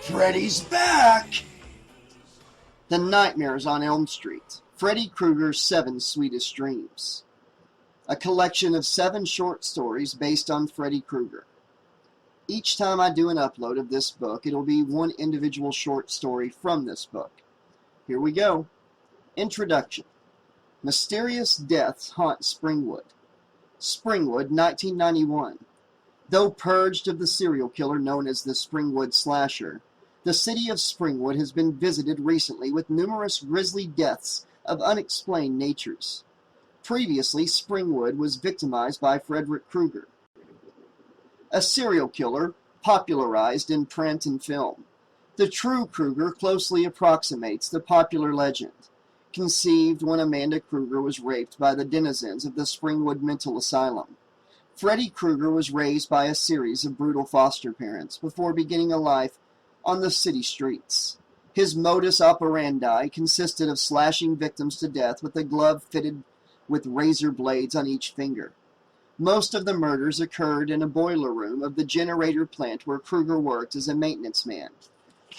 Freddy's back! The Nightmares on Elm Street. Freddy Krueger's 7 Sweetest Dreams. A collection of 7 short stories based on Freddy Krueger. Each time I do an upload of this book, it'll be one individual short story from this book. Here we go. Introduction. Mysterious deaths haunt Springwood. Springwood, 1991. Though purged of the serial killer known as the Springwood Slasher, the city of Springwood has been visited recently with numerous grisly deaths of unexplained natures. Previously, Springwood was victimized by Freddy Krueger, a serial killer popularized in print and film. The true Krueger closely approximates the popular legend, conceived when Amanda Krueger was raped by the denizens of the Springwood Mental Asylum. Freddy Krueger was raised by a series of brutal foster parents before beginning a life on the city streets. His modus operandi consisted of slashing victims to death with a glove fitted with razor blades on each finger. Most of the murders occurred in a boiler room of the generator plant where Krueger worked as a maintenance man.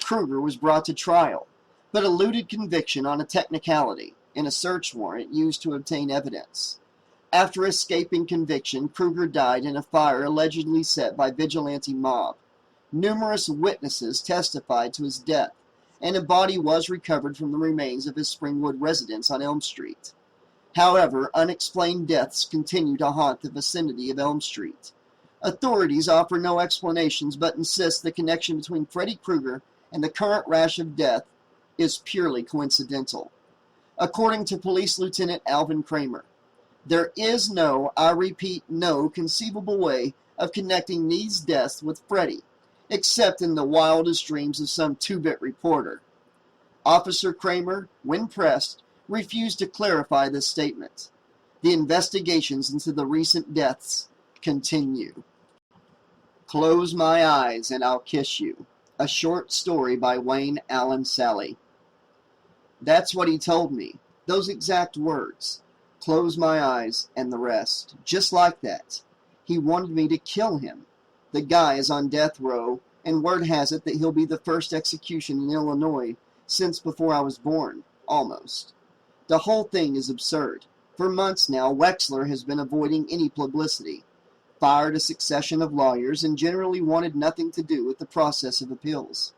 Krueger was brought to trial, but eluded conviction on a technicality in a search warrant used to obtain evidence. After escaping conviction, Krueger died in a fire allegedly set by vigilante mob. Numerous witnesses testified to his death, and a body was recovered from the remains of his Springwood residence on Elm Street. However, unexplained deaths continue to haunt the vicinity of Elm Street. Authorities offer no explanations but insist the connection between Freddy Krueger and the current rash of death is purely coincidental. According to Police Lieutenant Alvin Kramer, there is no, I repeat, no conceivable way of connecting these deaths with Freddy, except in the wildest dreams of some two-bit reporter. Officer Kramer, when pressed, refused to clarify this statement. The investigations into the recent deaths continue. Close My Eyes and I'll Kiss You. A short story by Wayne Allen Sally. That's what he told me. Those exact words. Close my eyes and the rest. Just like that. He wanted me to kill him. The guy is on death row, and word has it that he'll be the first execution in Illinois since before I was born. Almost. The whole thing is absurd. For months now, Wexler has been avoiding any publicity, fired a succession of lawyers, and generally wanted nothing to do with the process of appeals.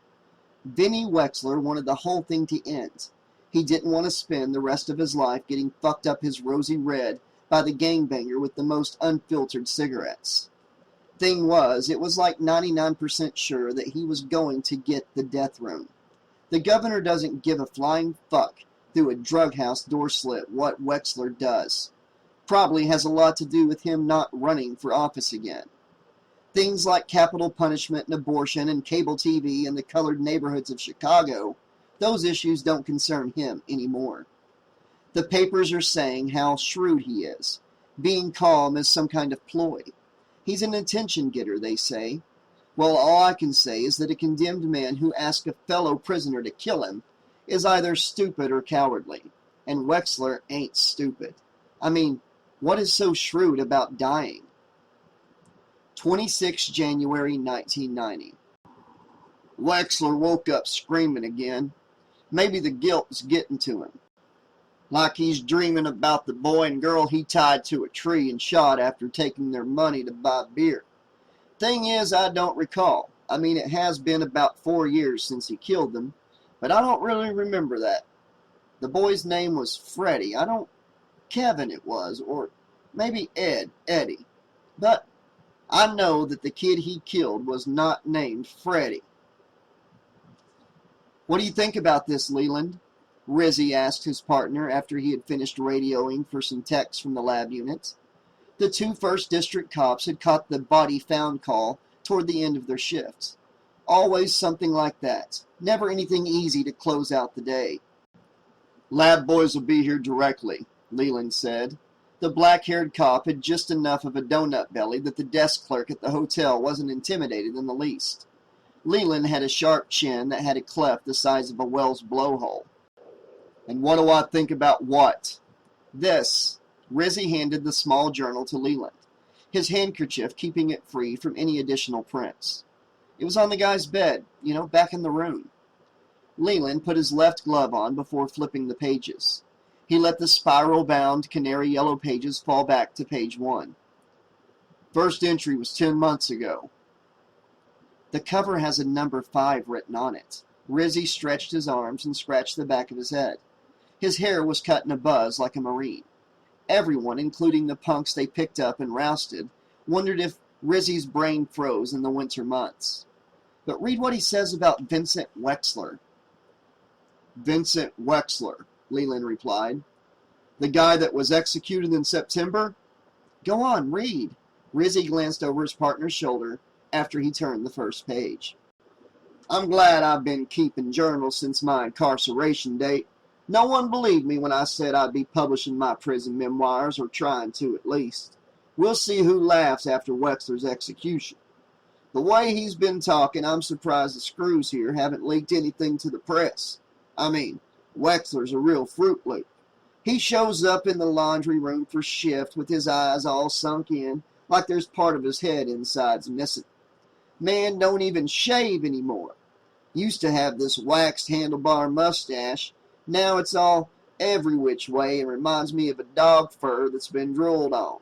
Vinnie Wexler wanted the whole thing to end. He didn't want to spend the rest of his life getting fucked up his rosy red by the gangbanger with the most unfiltered cigarettes. Thing was, it was like 99% sure that he was going to get the death room. The governor doesn't give a flying fuck through a drug house door slit what Wexler does. Probably has a lot to do with him not running for office again. Things like capital punishment and abortion and cable TV in the colored neighborhoods of Chicago, those issues don't concern him anymore. The papers are saying how shrewd he is. Being calm is some kind of ploy. He's an attention getter, they say. Well, all I can say is that a condemned man who asks a fellow prisoner to kill him is either stupid or cowardly. And Wexler ain't stupid. I mean, what is so shrewd about dying? 26 January 1990. Wexler woke up screaming again. Maybe the guilt was getting to him. Like he's dreaming about the boy and girl he tied to a tree and shot after taking their money to buy beer. Thing is, I don't recall. I mean, it has been about 4 years since he killed them, but I don't really remember that. The boy's name was Freddy. Kevin it was, or maybe Eddie. But I know that the kid he killed was not named Freddy. What do you think about this, Leland? Rizzy asked his partner after he had finished radioing for some texts from the lab unit. The 2 1st District cops had caught the body found call toward the end of their shifts. Always something like that. Never anything easy to close out the day. Lab boys will be here directly, Leland said. The black-haired cop had just enough of a donut belly that the desk clerk at the hotel wasn't intimidated in the least. Leland had a sharp chin that had a cleft the size of a Wells blowhole. And what do I think about what? This. Rizzy handed the small journal to Leland, his handkerchief keeping it free from any additional prints. It was on the guy's bed, back in the room. Leland put his left glove on before flipping the pages. He let the spiral-bound canary yellow pages fall back to page 1. First entry was 10 months ago. The cover has a number 5 written on it. Rizzy stretched his arms and scratched the back of his head. His hair was cut in a buzz like a Marine. Everyone, including the punks they picked up and rousted, wondered if Rizzy's brain froze in the winter months. But read what he says about Vincent Wexler. Vincent Wexler, Leland replied. The guy that was executed in September? Go on, read. Rizzy glanced over his partner's shoulder after he turned the first page. I'm glad I've been keeping journals since my incarceration date. No one believed me when I said I'd be publishing my prison memoirs, or trying to at least. We'll see who laughs after Wexler's execution. The way he's been talking, I'm surprised the screws here haven't leaked anything to the press. I mean, Wexler's a real Fruit Loop. He shows up in the laundry room for shift with his eyes all sunk in, like there's part of his head inside's missing. Man don't even shave anymore. Used to have this waxed handlebar mustache. Now it's all every which way and reminds me of a dog fur that's been drooled on.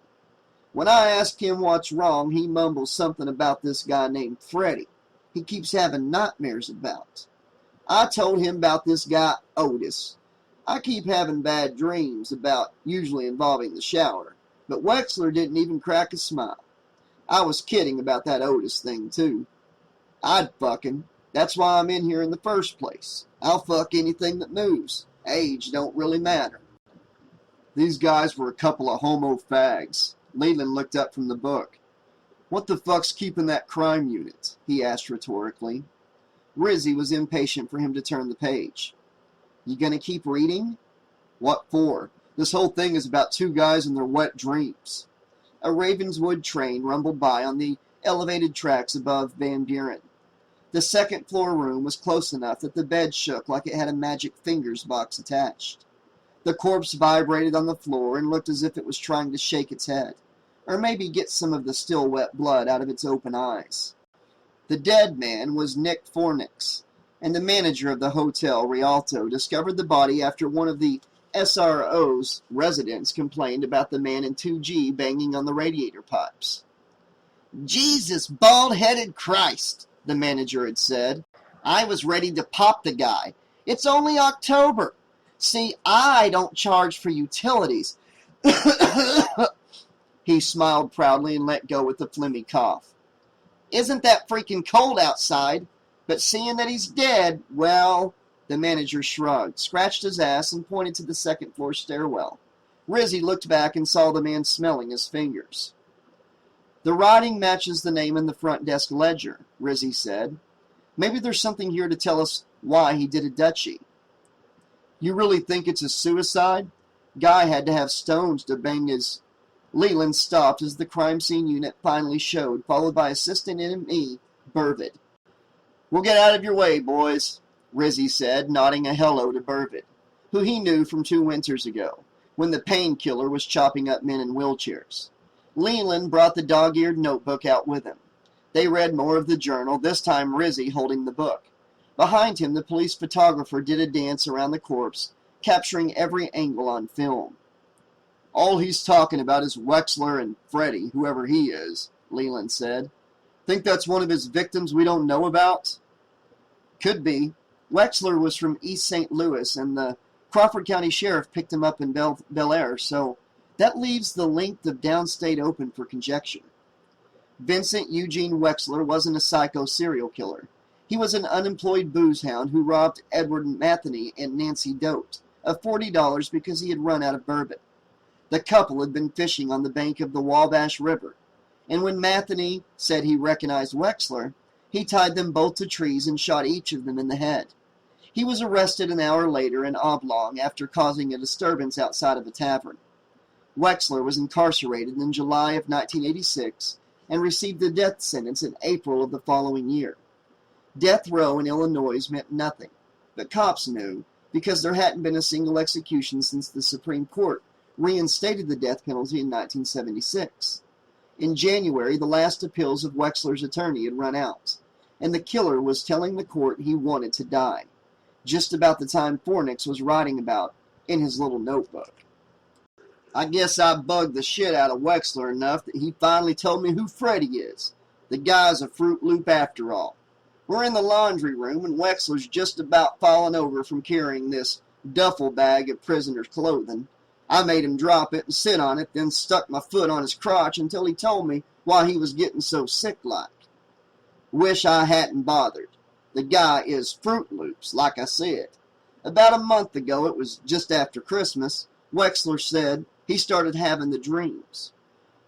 When I ask him what's wrong, he mumbles something about this guy named Freddy. He keeps having nightmares about. I told him about this guy Otis. I keep having bad dreams about, usually involving the shower. But Wexler didn't even crack a smile. I was kidding about that Otis thing, too. I'd fuck him. That's why I'm in here in the first place. I'll fuck anything that moves. Age don't really matter. These guys were a couple of homo fags. Leland looked up from the book. What the fuck's keeping that crime unit? He asked rhetorically. Rizzy was impatient for him to turn the page. You gonna keep reading? What for? This whole thing is about 2 guys and their wet dreams. A Ravenswood train rumbled by on the elevated tracks above Van Buren. The second-floor room was close enough that the bed shook like it had a magic fingers box attached. The corpse vibrated on the floor and looked as if it was trying to shake its head, or maybe get some of the still wet blood out of its open eyes. The dead man was Nick Fornix, and the manager of the Hotel Rialto discovered the body after one of the SRO's residents complained about the man in 2G banging on the radiator pipes. Jesus, bald-headed Christ, the manager had said. I was ready to pop the guy. It's only October. See, I don't charge for utilities. He smiled proudly and let go with a phlegmy cough. Isn't that freaking cold outside? But seeing that he's dead, well, the manager shrugged, scratched his ass, and pointed to the second-floor stairwell. Rizzy looked back and saw the man smelling his fingers. The writing matches the name in the front desk ledger, Rizzy said. Maybe there's something here to tell us why he did a duchy. You really think it's a suicide? Guy had to have stones to bang his... Leland stopped as the crime scene unit finally showed, followed by Assistant NME Burvid. We'll get out of your way, boys, Rizzy said, nodding a hello to Burvid, who he knew from 2 winters ago, when the painkiller was chopping up men in wheelchairs. Leland brought the dog-eared notebook out with him. They read more of the journal, this time Rizzy holding the book. Behind him, the police photographer did a dance around the corpse, capturing every angle on film. All he's talking about is Wexler and Freddy, whoever he is, Leland said. Think that's one of his victims we don't know about? Could be. Wexler was from East St. Louis, and the Crawford County Sheriff picked him up in Bel Air, so that leaves the length of downstate open for conjecture. Vincent Eugene Wexler wasn't a psycho serial killer. He was an unemployed booze hound who robbed Edward Matheny and Nancy Dote of $40 because he had run out of bourbon. The couple had been fishing on the bank of the Wabash River, and when Matheny said he recognized Wexler, he tied them both to trees and shot each of them in the head. He was arrested an hour later in Oblong after causing a disturbance outside of a tavern. Wexler was incarcerated in July of 1986 and received a death sentence in April of the following year. Death row in Illinois meant nothing, but cops knew, because there hadn't been a single execution since the Supreme Court reinstated the death penalty in 1976. In January, the last appeals of Wexler's attorney had run out, and the killer was telling the court he wanted to die, just about the time Fornix was writing about in his little notebook. I guess I bugged the shit out of Wexler enough that he finally told me who Freddy is. The guy's a Fruit Loop after all. We're in the laundry room, and Wexler's just about falling over from carrying this duffel bag of prisoner's clothing. I made him drop it and sit on it, then stuck my foot on his crotch until he told me why he was getting so sick-like. Wish I hadn't bothered. The guy is Fruit Loops, like I said. About a month ago, it was just after Christmas, Wexler said he started having the dreams.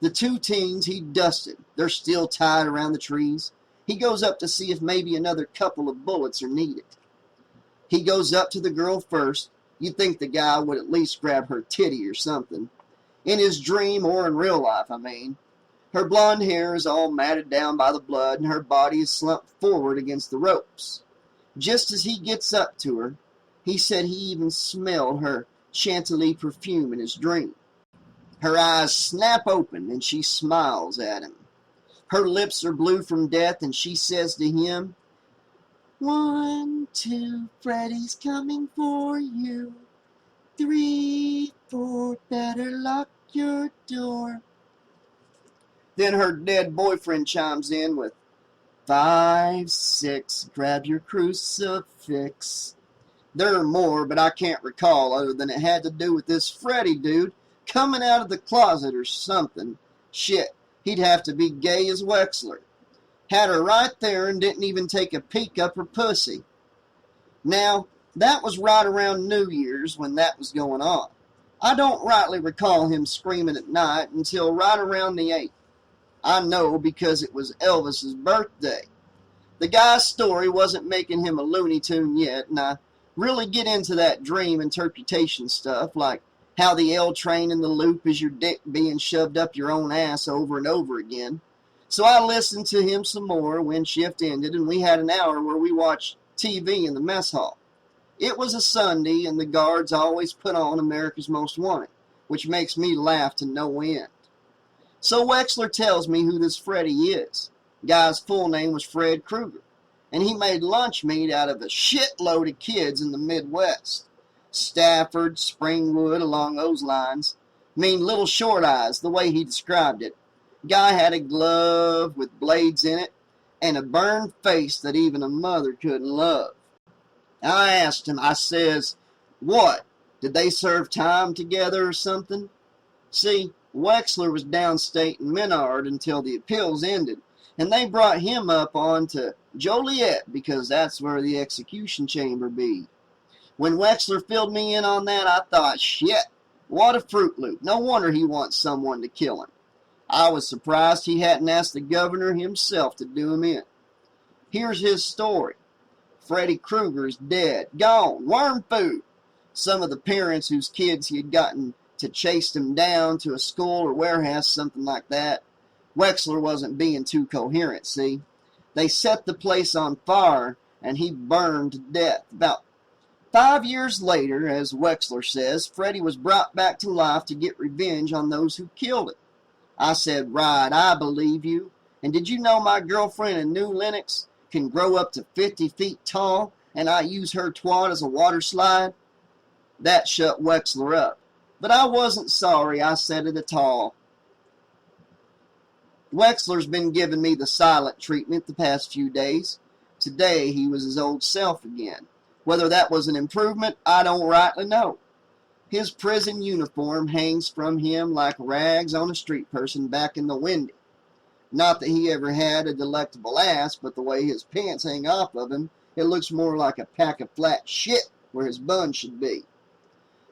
The two teens he dusted, they're still tied around the trees. He goes up to see if maybe another couple of bullets are needed. He goes up to the girl first. You'd think the guy would at least grab her titty or something. In his dream, or in real life, I mean. Her blonde hair is all matted down by the blood, and her body is slumped forward against the ropes. Just as he gets up to her, he said he even smelled her chantilly perfume in his dream. Her eyes snap open, and she smiles at him. Her lips are blue from death, and she says to him, 1, 2, Freddy's coming for you. 3, 4, better lock your door. Then her dead boyfriend chimes in with 5, 6, grab your crucifix. There are more, but I can't recall other than it had to do with this Freddy dude coming out of the closet or something. Shit, he'd have to be gay as Wexler. Had her right there and didn't even take a peek up her pussy. Now, that was right around New Year's when that was going on. I don't rightly recall him screaming at night until right around the 8th. I know because it was Elvis's birthday. The guy's story wasn't making him a Looney Tune yet, and I really get into that dream interpretation stuff, like how the L train in the loop is your dick being shoved up your own ass over and over again. So I listened to him some more when shift ended, and we had an hour where we watched TV in the mess hall. It was a Sunday, and the guards always put on America's Most Wanted, which makes me laugh to no end. So Wexler tells me who this Freddy is. Guy's full name was Fred Krueger, and he made lunch meat out of a shitload of kids in the Midwest. Stafford, Springwood, along those lines. Mean little short eyes, the way he described it. Guy had a glove with blades in it, and a burned face that even a mother couldn't love. I asked him, I says, what, did they serve time together or something? See, Wexler was downstate in Menard until the appeals ended, and they brought him up on to Joliet because that's where the execution chamber be. When Wexler filled me in on that, I thought, shit, what a Fruit Loop. No wonder he wants someone to kill him. I was surprised he hadn't asked the governor himself to do him in. Here's his story. Freddy Krueger's dead, gone, worm food. Some of the parents whose kids he had gotten to chase him down to a school or warehouse, something like that. Wexler wasn't being too coherent, see. They set the place on fire, and he burned to death. About 5 years later, as Wexler says, Freddy was brought back to life to get revenge on those who killed him. I said, right, I believe you. And did you know my girlfriend in New Lenox can grow up to 50 feet tall, and I use her twat as a water slide? That shut Wexler up. But I wasn't sorry I said it at all. Wexler's been giving me the silent treatment the past few days. Today he was his old self again. Whether that was an improvement, I don't rightly know. His prison uniform hangs from him like rags on a street person back in the windy. Not that he ever had a delectable ass, but the way his pants hang off of him, it looks more like a pack of flat shit where his bun should be.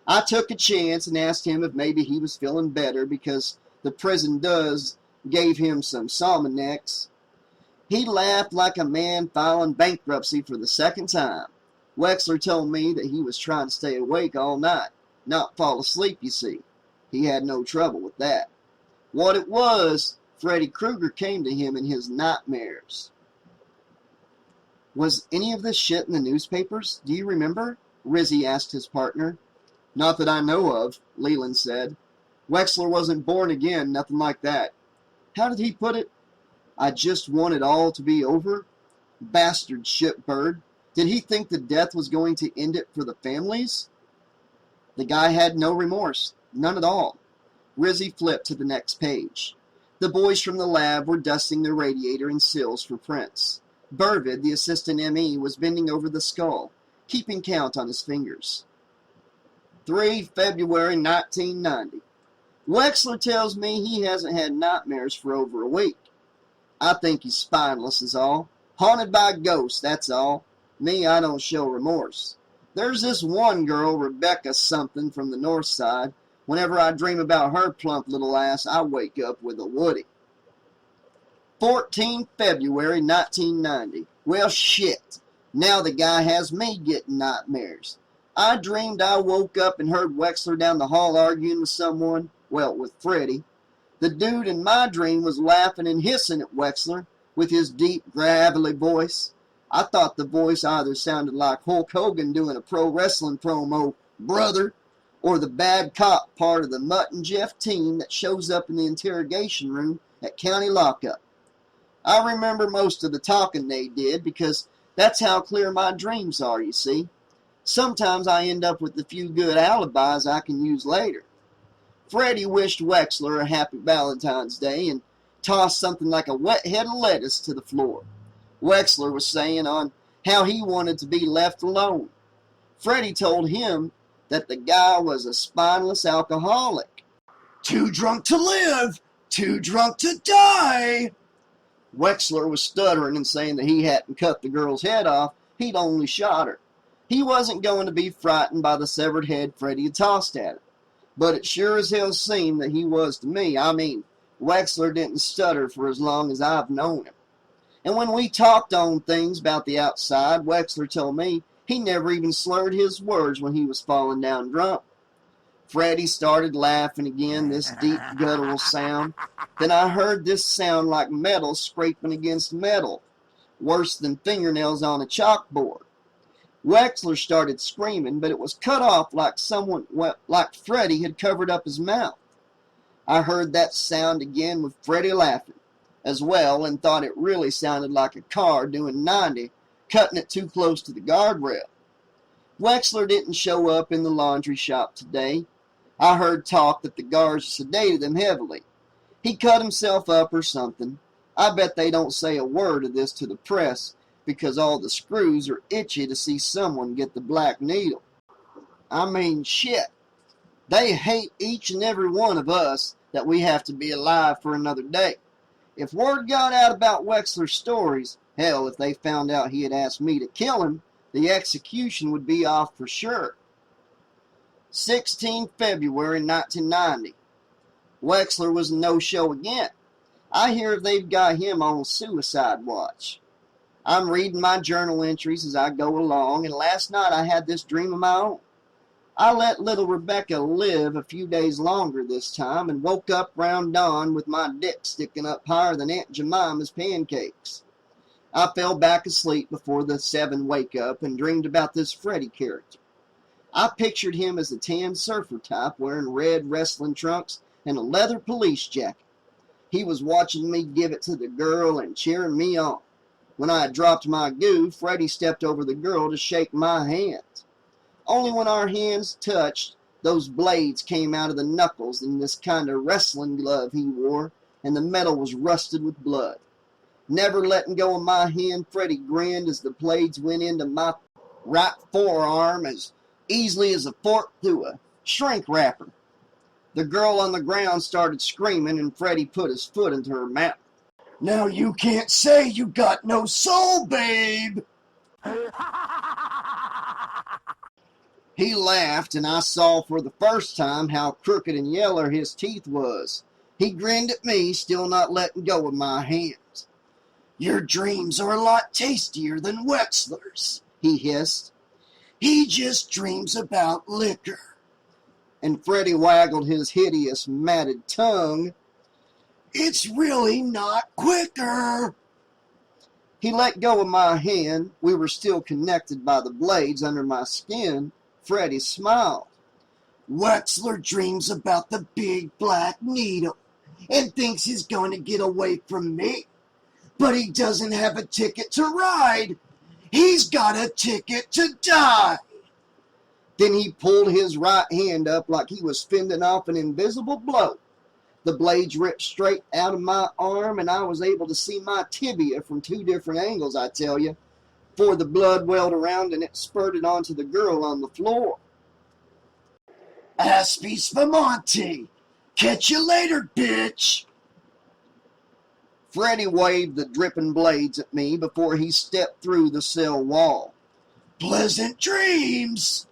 I took a chance and asked him if maybe he was feeling better because the prison gave him some Salmonex. He laughed like a man filing bankruptcy for the second time. Wexler told me that he was trying to stay awake all night, not fall asleep, you see. He had no trouble with that. What it was, Freddy Krueger came to him in his nightmares. Was any of this shit in the newspapers? Do you remember? Rizzy asked his partner. Not that I know of, Leland said. Wexler wasn't born again, nothing like that. How did he put it? I just want it all to be over. Bastard shipbird. Did he think the death was going to end it for the families? The guy had no remorse. None at all. Rizzy flipped to the next page. The boys from the lab were dusting the radiator and sills for prints. Burvid, the assistant ME, was bending over the skull, keeping count on his fingers. 3 February 1990. Wexler tells me he hasn't had nightmares for over a week. I think he's spineless is all. Haunted by ghosts, that's all. Me, I don't show remorse. There's this one girl, Rebecca something from the north side. Whenever I dream about her plump little ass, I wake up with a woody. 14 February 1990. Well, shit. Now the guy has me getting nightmares. I dreamed I woke up and heard Wexler down the hall arguing with someone. Well, with Freddy. The dude in my dream was laughing and hissing at Wexler with his deep, gravelly voice. I thought the voice either sounded like Hulk Hogan doing a pro wrestling promo, brother, or the bad cop part of the Mutt and Jeff team that shows up in the interrogation room at county lockup. I remember most of the talking they did because that's how clear my dreams are, you see. Sometimes I end up with a few good alibis I can use later. Freddy wished Wexler a happy Valentine's Day and tossed something like a wet head of lettuce to the floor. Wexler was saying on how he wanted to be left alone. Freddy told him that the guy was a spineless alcoholic. Too drunk to live, too drunk to die. Wexler was stuttering and saying that he hadn't cut the girl's head off, he'd only shot her. He wasn't going to be frightened by the severed head Freddy had tossed at him. But it sure as hell seemed that he was to me. I mean, Wexler didn't stutter for as long as I've known him. And when we talked on things about the outside, Wexler told me he never even slurred his words when he was falling down drunk. Freddy started laughing again, this deep guttural sound. Then I heard this sound like metal scraping against metal, worse than fingernails on a chalkboard. Wexler started screaming, but it was cut off like like Freddy had covered up his mouth. I heard that sound again with Freddy laughing as well and thought it really sounded like a car doing 90, cutting it too close to the guardrail. Wexler didn't show up in the laundry shop today. I heard talk that the guards sedated him heavily. He cut himself up or something. I bet they don't say a word of this to the press because all the screws are itchy to see someone get the black needle. I mean, shit. They hate each and every one of us that we have to be alive for another day. If word got out about Wexler's stories, hell, if they found out he had asked me to kill him, the execution would be off for sure. 16 February 1990. Wexler was a no-show again. I hear they've got him on suicide watch. I'm reading my journal entries as I go along, and last night I had this dream of my own. I let little Rebecca live a few days longer this time and woke up round dawn with my dick sticking up higher than Aunt Jemima's pancakes. I fell back asleep before the 7 wake-up and dreamed about this Freddy character. I pictured him as a tan surfer type wearing red wrestling trunks and a leather police jacket. He was watching me give it to the girl and cheering me on. When I had dropped my goo, Freddy stepped over the girl to shake my hand. Only when our hands touched, those blades came out of the knuckles in this kind of wrestling glove he wore, and the metal was rusted with blood. Never letting go of my hand, Freddy grinned as the blades went into my right forearm as easily as a fork through a shrink wrapper. The girl on the ground started screaming, and Freddy put his foot into her mouth. Now you can't say you got no soul, babe! He laughed, and I saw for the first time how crooked and yeller his teeth was. He grinned at me, still not letting go of my hands. Your dreams are a lot tastier than Wexler's, he hissed. He just dreams about liquor. And Freddy waggled his hideous, matted tongue. It's really not quicker. He let go of my hand. We were still connected by the blades under my skin. Freddy smiled. Wexler dreams about the big black needle and thinks he's going to get away from me. but he doesn't have a ticket to ride. He's got a ticket to die. Then he pulled his right hand up like he was fending off an invisible blow. The blades ripped straight out of my arm, and I was able to see my tibia from 2 different angles, I tell you, before the blood welled around and it spurted onto the girl on the floor. Aspis Famonte! Catch you later, bitch! Freddy waved the dripping blades at me before he stepped through the cell wall. Pleasant dreams!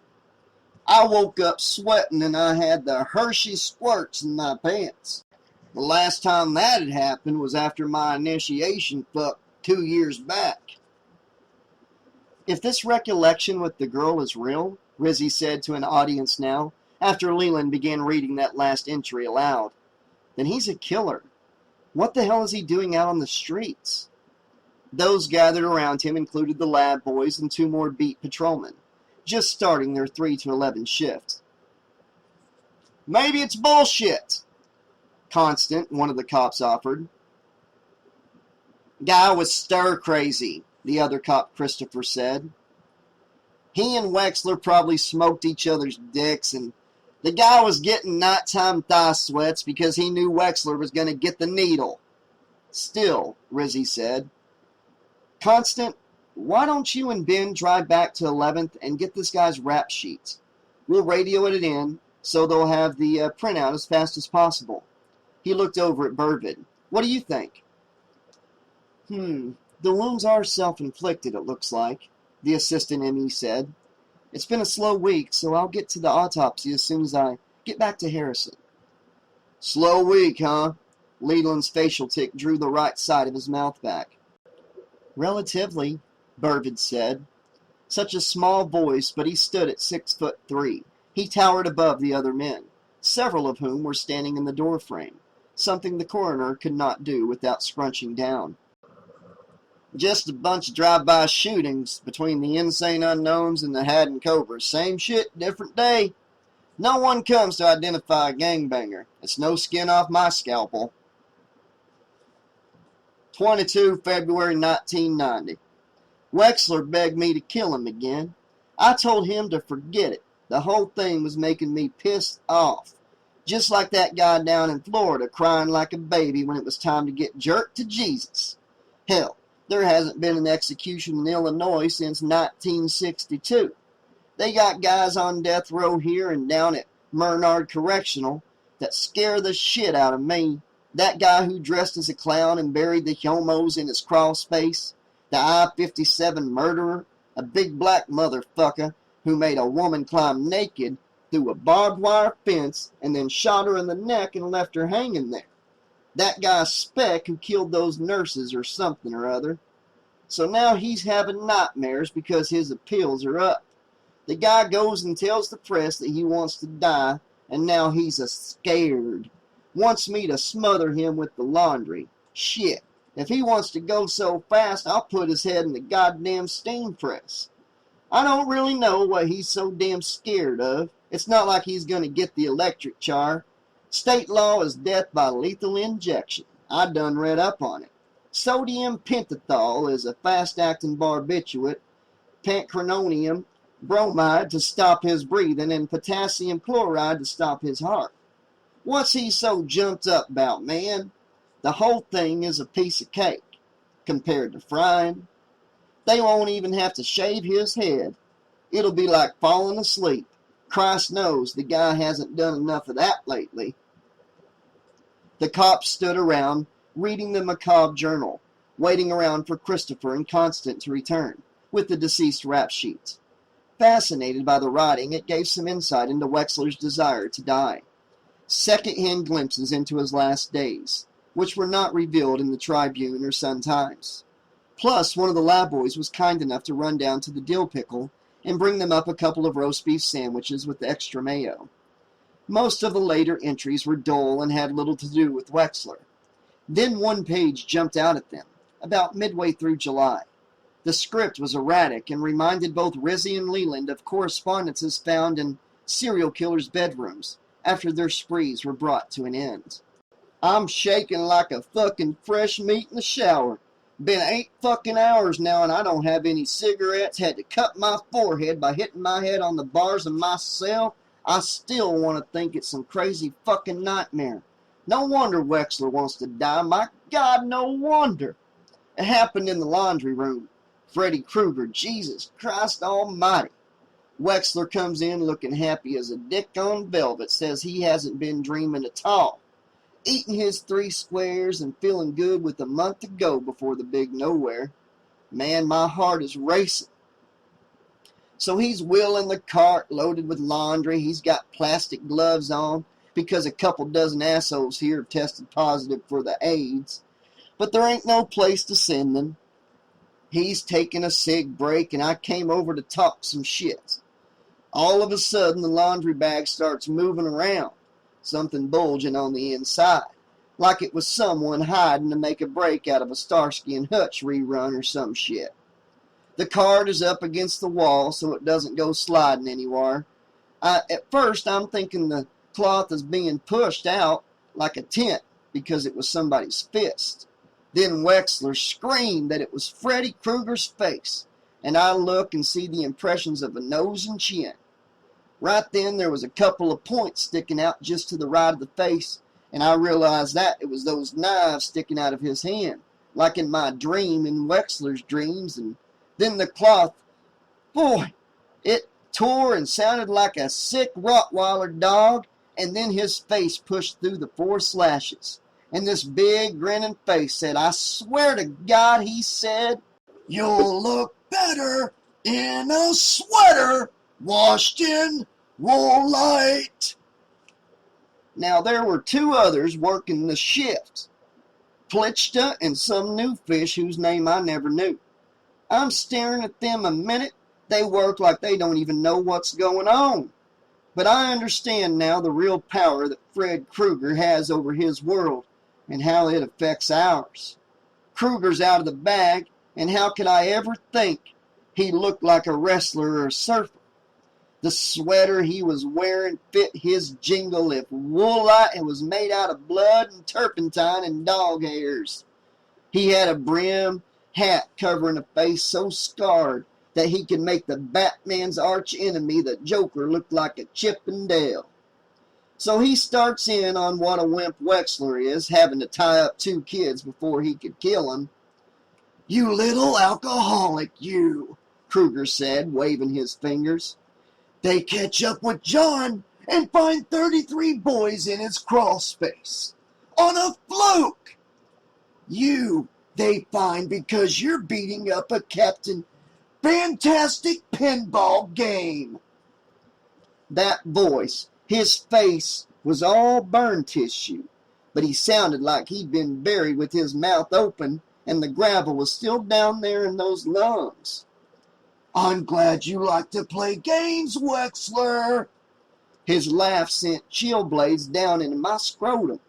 I woke up sweating and I had the Hershey squirts in my pants. The last time that had happened was after my initiation fuck 2 years back. If this recollection with the girl is real, Rizzy said to an audience now, after Leland began reading that last entry aloud, then he's a killer. What the hell is he doing out on the streets? Those gathered around him included the lab boys and 2 more beat patrolmen, just starting their 3 to 11 shift. Maybe it's bullshit, Constant, one of the cops, offered. Guy was stir crazy, the other cop, Christopher, said. He and Wexler probably smoked each other's dicks, and the guy was getting nighttime thigh sweats because he knew Wexler was going to get the needle. Still, Rizzy said. Constant, why don't you and Ben drive back to 11th and get this guy's rap sheet? We'll radio it in so they'll have the printout as fast as possible. He looked over at Burvid. What do you think? The wounds are self-inflicted, it looks like, the assistant ME said. It's been a slow week, so I'll get to the autopsy as soon as I get back to Harrison. Slow week, huh? Leland's facial tic drew the right side of his mouth back. Relatively, Burvid said. Such a small voice, but he stood at 6'3". He towered above the other men, several of whom were standing in the doorframe, something the coroner could not do without scrunching down. Just a bunch of drive-by shootings between the insane unknowns and the Haddon Cobras. Same shit, different day. No one comes to identify a gangbanger. It's no skin off my scalpel. 22 February 1990. Wexler begged me to kill him again. I told him to forget it. The whole thing was making me pissed off. Just like that guy down in Florida crying like a baby when it was time to get jerked to Jesus. Hell, there hasn't been an execution in Illinois since 1962. They got guys on death row here and down at Mernard Correctional that scare the shit out of me. That guy who dressed as a clown and buried the homos in his crawl space. The I-57 murderer. A big black motherfucker who made a woman climb naked through a barbed wire fence and then shot her in the neck and left her hanging there. That guy Speck who killed those nurses or something or other. So now he's having nightmares because his appeals are up. The guy goes and tells the press that he wants to die, and now he's scared. Wants me to smother him with the laundry. Shit, if he wants to go so fast, I'll put his head in the goddamn steam press. I don't really know what he's so damn scared of. It's not like he's going to get the electric chair. State law is death by lethal injection. I done read up on it. Sodium pentothal is a fast-acting barbiturate, pancrenonium bromide to stop his breathing, and potassium chloride to stop his heart. What's he so jumped up about, man? The whole thing is a piece of cake, compared to frying. They won't even have to shave his head. It'll be like falling asleep. Christ knows the guy hasn't done enough of that lately. The cops stood around, reading the macabre journal, waiting around for Christopher and Constant to return, with the deceased rap sheet. Fascinated by the writing, it gave some insight into Wexler's desire to die. Second-hand glimpses into his last days, which were not revealed in the Tribune or Sun-Times. Plus, one of the lab boys was kind enough to run down to the Dill Pickle and bring them up a couple of roast beef sandwiches with extra mayo. Most of the later entries were dull and had little to do with Wexler. Then one page jumped out at them, about midway through July. The script was erratic and reminded both Rizzy and Leland of correspondences found in serial killers' bedrooms after their sprees were brought to an end. I'm shaking like a fucking fresh meat in the shower. Been 8 fucking hours now and I don't have any cigarettes. Had to cut my forehead by hitting my head on the bars of my cell. I still want to think it's some crazy fucking nightmare. No wonder Wexler wants to die. My God, no wonder. It happened in the laundry room. Freddy Krueger, Jesus Christ almighty. Wexler comes in looking happy as a dick on velvet, says he hasn't been dreaming at all. Eating his 3 squares and feeling good with a month to go before the big nowhere. Man, my heart is racing. So he's wheeling the cart loaded with laundry. He's got plastic gloves on because a couple dozen assholes here have tested positive for the AIDS. But there ain't no place to send them. He's taking a cig break and I came over to talk some shit. All of a sudden the laundry bag starts moving around. Something bulging on the inside, like it was someone hiding to make a break out of a Starsky and Hutch rerun or some shit. The card is up against the wall so it doesn't go sliding anywhere. At first I'm thinking the cloth is being pushed out like a tent because it was somebody's fist. Then Wexler screamed that it was Freddy Krueger's face, and I look and see the impressions of a nose and chin. Right then, there was a couple of points sticking out just to the right of the face, and I realized that it was those knives sticking out of his hand, like in my dream, in Wexler's dreams, and then the cloth, boy, it tore and sounded like a sick Rottweiler dog, and then his face pushed through the 4 slashes, and this big grinning face said, I swear to God, he said, you'll look better in a sweater washed in woolite. Now there were 2 others working the shift, Plichta and some new fish whose name I never knew. I'm staring at them a minute. They work like they don't even know what's going on. But I understand now the real power that Fred Krueger has over his world and how it affects ours. Krueger's out of the bag, and how could I ever think he looked like a wrestler or a surfer? The sweater he was wearing fit his jingle if woolite and was made out of blood and turpentine and dog hairs. He had a brim hat covering a face so scarred that he could make the Batman's arch enemy, the Joker, look like a Chip and Dale. So he starts in on what a wimp Wexler is, having to tie up 2 kids before he could kill them. You little alcoholic, you, Krueger said, waving his fingers. They catch up with John and find 33 boys in his crawl space. On a fluke! You, they find because you're beating up a Captain Fantastic pinball game. That voice, his face was all burn tissue, but he sounded like he'd been buried with his mouth open and the gravel was still down there in those lungs. I'm glad you like to play games, Wexler. His laugh sent chill blades down into my scrotum.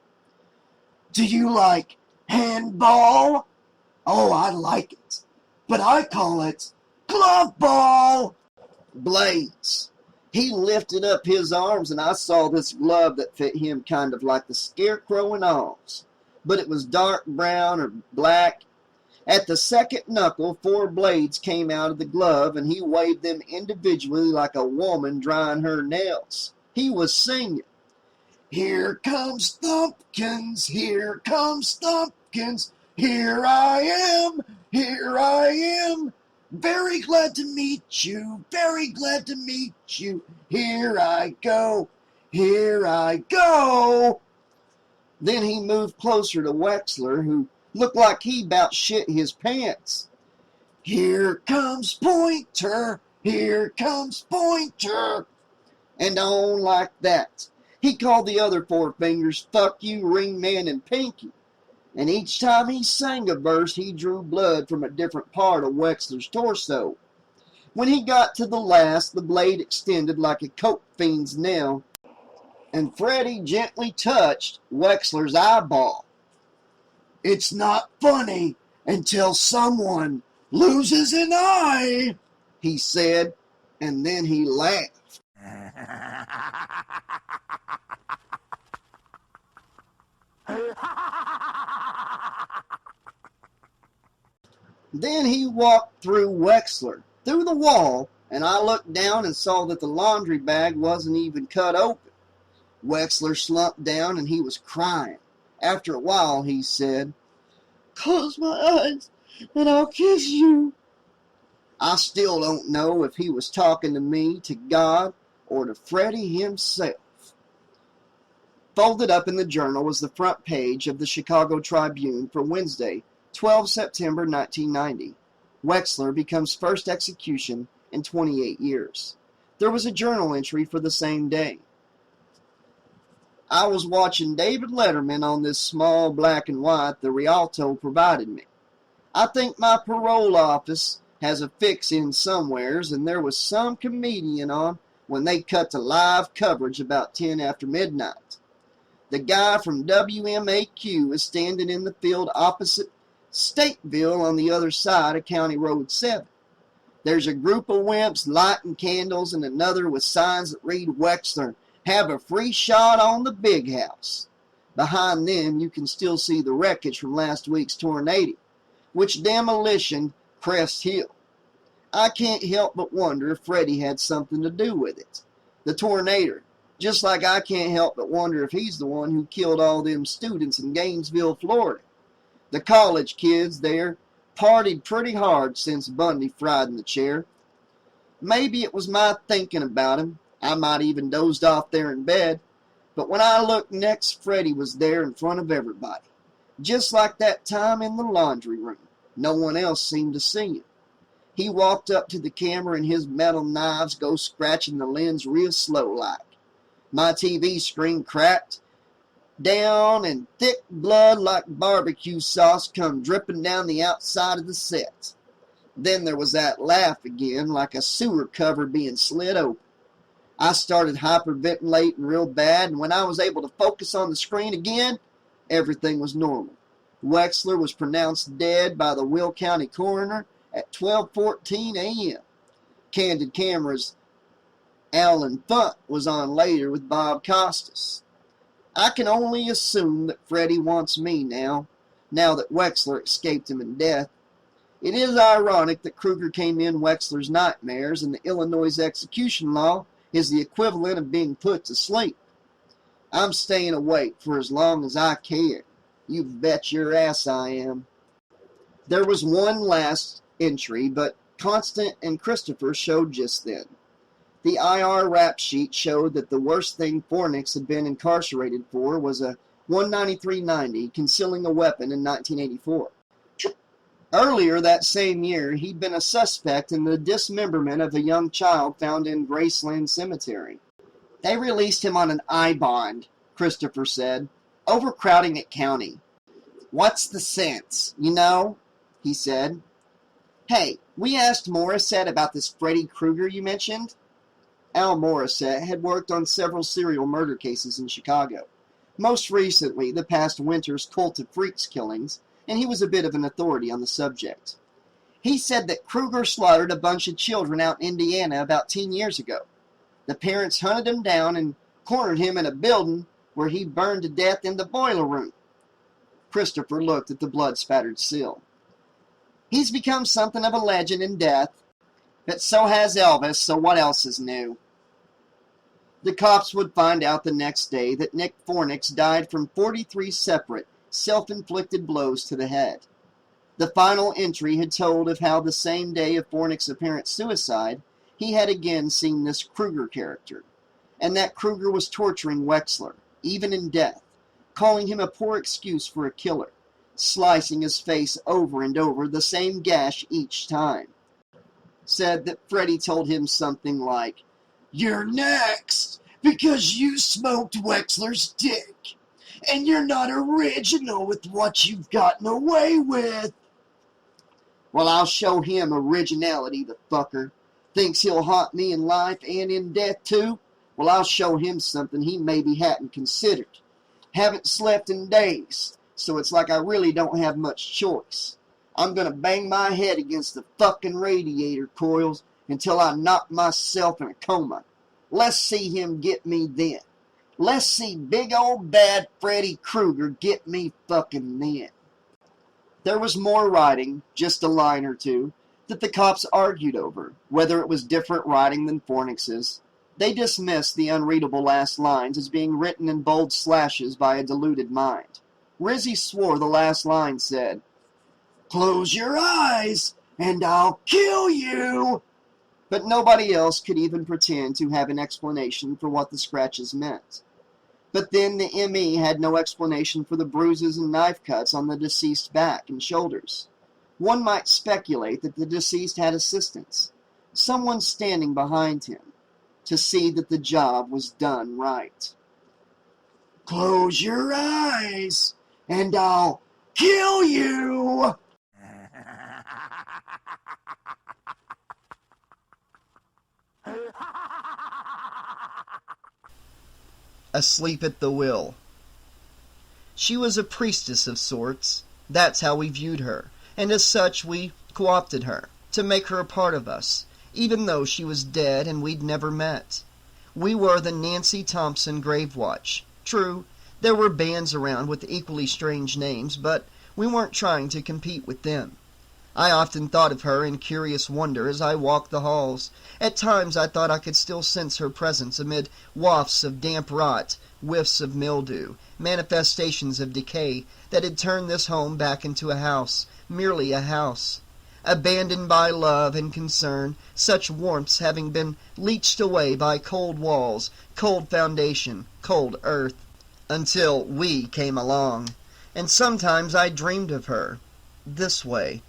Do you like handball? Oh, I like it, but I call it glove ball. Blades. He lifted up his arms and I saw this glove that fit him kind of like the Scarecrow in Oz, but it was dark brown or black. At the second knuckle, 4 blades came out of the glove, and he waved them individually like a woman drying her nails. He was singing, Here comes Thumpkins, here comes Thumpkins, here I am, very glad to meet you, very glad to meet you, here I go, here I go. Then he moved closer to Wexler, who looked like he about shit his pants. Here comes Pointer, here comes Pointer. And on like that. He called the other 4 fingers Fuck You, Ring Man, and Pinky. And each time he sang a verse, he drew blood from a different part of Wexler's torso. When he got to the last, the blade extended like a coke fiend's nail, and Freddy gently touched Wexler's eyeball. It's not funny until someone loses an eye, he said, and then he laughed. Then he walked through Wexler, through the wall, and I looked down and saw that the laundry bag wasn't even cut open. Wexler slumped down and he was crying. After a while, he said, "Close my eyes and I'll kiss you." I still don't know if he was talking to me, to God, or to Freddy himself. Folded up in the journal was the front page of the Chicago Tribune for Wednesday, 12 September 1990. Wexler becomes first execution in 28 years. There was a journal entry for the same day. I was watching David Letterman on this small black and white the Rialto provided me. I think my parole office has a fix in somewheres, and there was some comedian on when they cut to live coverage about 10 after midnight. The guy from WMAQ is standing in the field opposite Stateville on the other side of County Road 7. There's a group of wimps lighting candles and another with signs that read Wexler, "Have a free shot on the big house." Behind them you can still see the wreckage from last week's tornado, which demolition Crest Hill. I can't help but wonder if Freddy had something to do with it. The tornado. Just like I can't help but wonder if he's the one who killed all them students in Gainesville, Florida. The college kids there partied pretty hard since Bundy fried in the chair. Maybe it was my thinking about him. I might even dozed off there in bed. But when I looked next, Freddy was there in front of everybody. Just like that time in the laundry room. No one else seemed to see him. He walked up to the camera and his metal knives go scratching the lens real slow like. My TV screen cracked down and thick blood like barbecue sauce come dripping down the outside of the set. Then there was that laugh again, like a sewer cover being slid open. I started hyperventilating real bad, and when I was able to focus on the screen again, everything was normal. Wexler was pronounced dead by the Will County coroner at 12:14 a.m. Candid Camera's Alan Funt was on later with Bob Costas. I can only assume that Freddy wants me now that Wexler escaped him in death. It is ironic that Krueger came in Wexler's nightmares, and the Illinois execution law is the equivalent of being put to sleep. I'm staying awake for as long as I can. You bet your ass I am. There was one last entry, but Constant and Christopher showed just then. The IR rap sheet showed that the worst thing Fornix had been incarcerated for was a 19390, concealing a weapon in 1984. Earlier that same year, he'd been a suspect in the dismemberment of a young child found in Graceland Cemetery. They released him on an I bond, Christopher said. Overcrowding at county. What's the sense, you know? He said. Hey, we asked Morissette about this Freddy Krueger you mentioned. Al Morissette had worked on several serial murder cases in Chicago. Most recently, the past winter's Cult of Freaks killings, and he was a bit of an authority on the subject. He said that Krueger slaughtered a bunch of children out in Indiana about 10 years ago. The parents hunted him down and cornered him in a building where he burned to death in the boiler room. Christopher looked at the blood-spattered sill. He's become something of a legend in death, but so has Elvis, so what else is new? The cops would find out the next day that Nick Fornix died from 43 separate, self-inflicted blows to the head. The final entry had told of how the same day of Fornix's apparent suicide, he had again seen this Krueger character, and that Krueger was torturing Wexler, even in death, calling him a poor excuse for a killer, slicing his face over and over, the same gash each time. Said that Freddy told him something like, "You're next, because you smoked Wexler's dick, and you're not original with what you've gotten away with." Well, I'll show him originality, the fucker. Thinks he'll haunt me in life and in death, too? Well, I'll show him something he maybe hadn't considered. Haven't slept in days, so it's like I really don't have much choice. I'm gonna bang my head against the fucking radiator coils until I knock myself in a coma. Let's see him get me then. Let's see big old bad Freddy Krueger get me fucking then. There was more writing, just a line or two, that the cops argued over, whether it was different writing than Fornix's. They dismissed the unreadable last lines as being written in bold slashes by a deluded mind. Rizzy swore the last line said, "Close your eyes, and I'll kill you!" But nobody else could even pretend to have an explanation for what the scratches meant. But then the M.E. had no explanation for the bruises and knife cuts on the deceased's back and shoulders. One might speculate that the deceased had assistants, someone standing behind him, to see that the job was done right. "Close your eyes, and I'll kill you!" Asleep at the Wheel. She was a priestess of sorts. That's how we viewed her, and as such we co-opted her, to make her a part of us, even though she was dead and we'd never met. We were the Nancy Thompson Grave Watch. True, there were bands around with equally strange names, but we weren't trying to compete with them. I often thought of her in curious wonder as I walked the halls. At times I thought I could still sense her presence amid wafts of damp rot, whiffs of mildew, manifestations of decay that had turned this home back into a house, merely a house. Abandoned by love and concern, such warmths having been leached away by cold walls, cold foundation, cold earth, until we came along. And sometimes I dreamed of her, this way.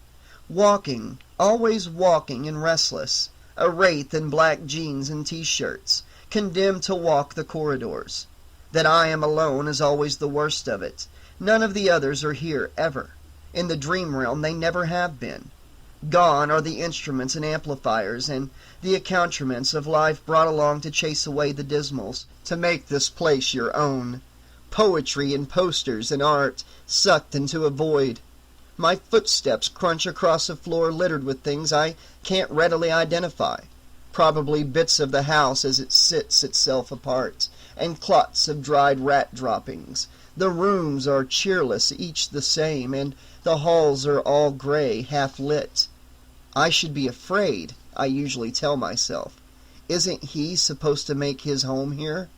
Walking, always walking and restless, a wraith in black jeans and t-shirts, condemned to walk the corridors. That I am alone is always the worst of it. None of the others are here, ever. In the dream realm they never have been. Gone are the instruments and amplifiers and the accoutrements of life brought along to chase away the dismals, to make this place your own. Poetry and posters and art sucked into a void. My footsteps crunch across a floor littered with things I can't readily identify. Probably bits of the house as it sits itself apart, and clots of dried rat droppings. The rooms are cheerless, each the same, and the halls are all gray, half-lit. I should be afraid, I usually tell myself. Isn't he supposed to make his home here?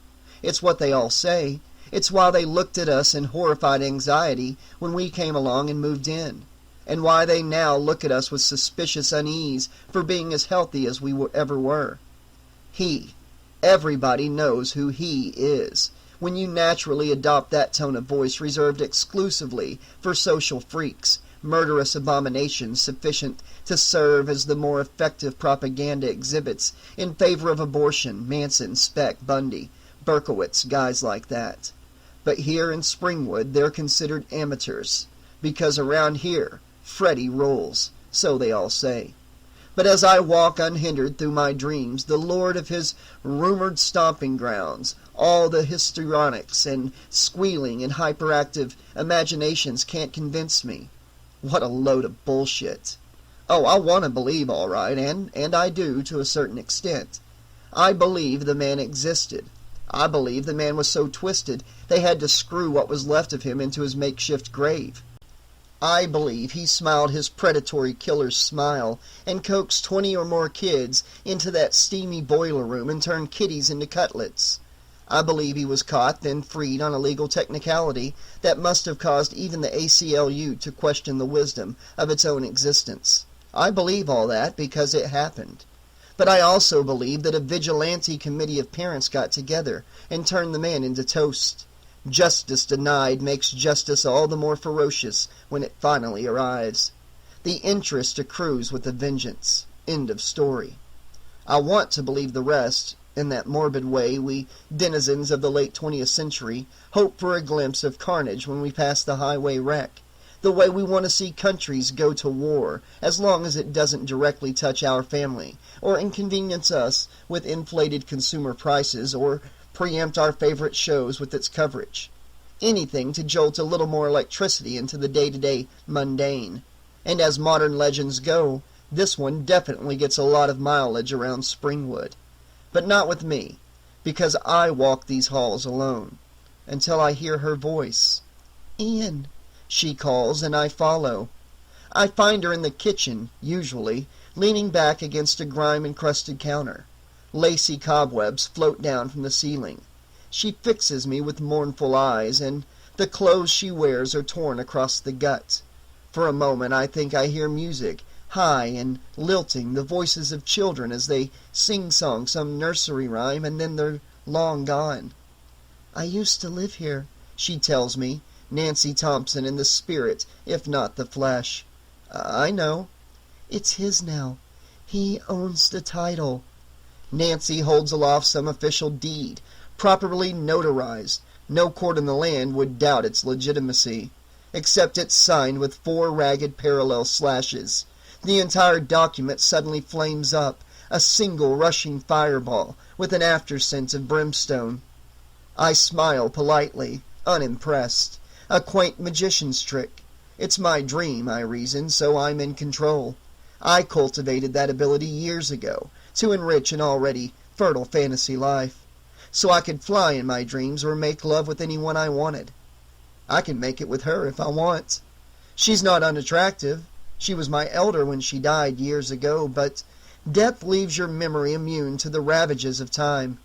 It's what they all say. It's why they looked at us in horrified anxiety when we came along and moved in, and why they now look at us with suspicious unease for being as healthy as we ever were. He. Everybody knows who he is, when you naturally adopt that tone of voice reserved exclusively for social freaks, murderous abominations sufficient to serve as the more effective propaganda exhibits in favor of abortion, Manson, Speck, Bundy, Berkowitz, guys like that. But here in Springwood they're considered amateurs, because around here Freddy rules, so they all say. But as I walk unhindered through my dreams, the lord of his rumored stomping grounds, all the histrionics and squealing and hyperactive imaginations can't convince me. What a load of bullshit. Oh, I want to believe all right, and I do to a certain extent. I believe the man existed. I believe the man was so twisted they had to screw what was left of him into his makeshift grave. I believe he smiled his predatory killer's smile and coaxed 20 or more kids into that steamy boiler room and turned kiddies into cutlets. I believe he was caught, then freed on a legal technicality that must have caused even the ACLU to question the wisdom of its own existence. I believe all that because it happened. But I also believe that a vigilante committee of parents got together and turned the man into toast. Justice denied makes justice all the more ferocious when it finally arrives. The interest accrues with a vengeance. End of story. I want to believe the rest. In that morbid way we denizens of the late 20th century hope for a glimpse of carnage when we pass the highway wreck. The way we want to see countries go to war, as long as it doesn't directly touch our family, or inconvenience us with inflated consumer prices, or preempt our favorite shows with its coverage. Anything to jolt a little more electricity into the day-to-day mundane. And as modern legends go, this one definitely gets a lot of mileage around Springwood. But not with me, because I walk these halls alone, until I hear her voice. "Ian," she calls, and I follow. I find her in the kitchen, usually, leaning back against a grime-encrusted counter. Lacy cobwebs float down from the ceiling. She fixes me with mournful eyes, and the clothes she wears are torn across the gut. For a moment I think I hear music, high and lilting, the voices of children as they sing-song some nursery rhyme, and then they're long gone. "I used to live here," she tells me, Nancy Thompson in the spirit, if not the flesh. "I know." "It's his now. He owns the title." Nancy holds aloft some official deed, properly notarized. No court in the land would doubt its legitimacy, except it's signed with 4 ragged parallel slashes. The entire document suddenly flames up, a single rushing fireball, with an afterscent of brimstone. I smile politely, unimpressed. A quaint magician's trick. It's my dream, I reason, so I'm in control. I cultivated that ability years ago, to enrich an already fertile fantasy life, so I could fly in my dreams or make love with anyone I wanted. I can make it with her if I want. She's not unattractive. She was my elder when she died years ago, but death leaves your memory immune to the ravages of time,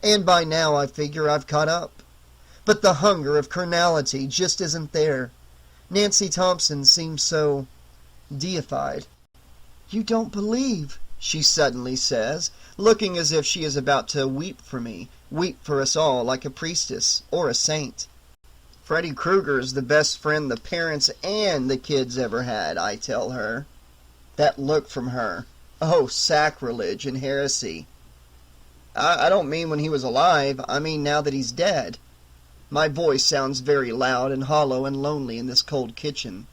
and by now I figure I've caught up. But the hunger of carnality just isn't there. Nancy Thompson seems so deified. "You don't believe," she suddenly says, looking as if she is about to weep for me, weep for us all like a priestess or a saint. "Freddy Krueger is the best friend the parents and the kids ever had," I tell her. That look from her. Oh, sacrilege and heresy. I don't mean when he was alive. I mean now that he's dead. My voice sounds very loud and hollow and lonely in this cold kitchen.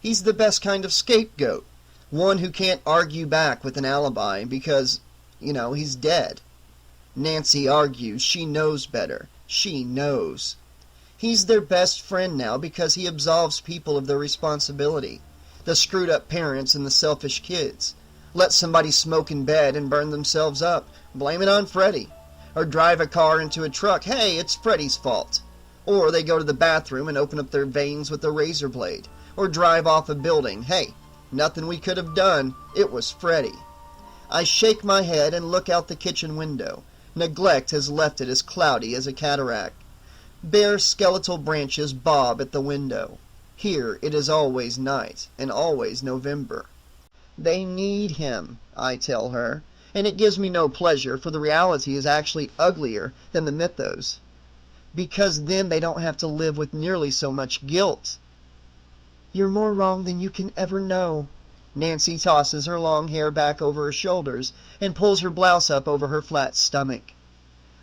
He's the best kind of scapegoat. One who can't argue back with an alibi because, he's dead. Nancy argues. She knows better. She knows. He's their best friend now because he absolves people of their responsibility. The screwed-up parents and the selfish kids. Let somebody smoke in bed and burn themselves up. Blame it on Freddy. Or drive a car into a truck. Hey, it's Freddy's fault. Or they go to the bathroom and open up their veins with a razor blade. Or drive off a building. Hey, nothing we could have done. It was Freddy. I shake my head and look out the kitchen window. Neglect has left it as cloudy as a cataract. Bare skeletal branches bob at the window. Here it is always night, and always November. They need him, I tell her, and it gives me no pleasure, for the reality is actually uglier than the mythos. Because then they don't have to live with nearly so much guilt. "You're more wrong than you can ever know." Nancy tosses her long hair back over her shoulders and pulls her blouse up over her flat stomach.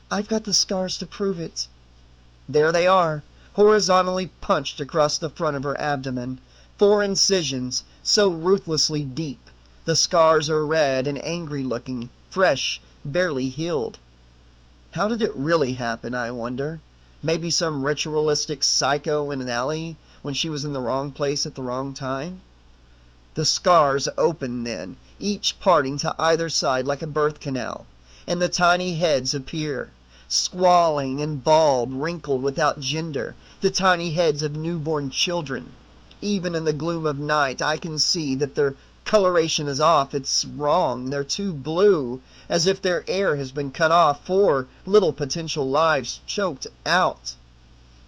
"I've got the scars to prove it." There they are, horizontally punched across the front of her abdomen. 4 incisions, so ruthlessly deep. The scars are red and angry-looking, fresh, barely healed. How did it really happen, I wonder? Maybe some ritualistic psycho in an alley when she was in the wrong place at the wrong time? The scars open then, each parting to either side like a birth canal, and the tiny heads appear, squalling and bald, wrinkled without gender, the tiny heads of newborn children. Even in the gloom of night I can see that their coloration is off. It's wrong. They're too blue, as if their air has been cut off, 4 little potential lives choked out.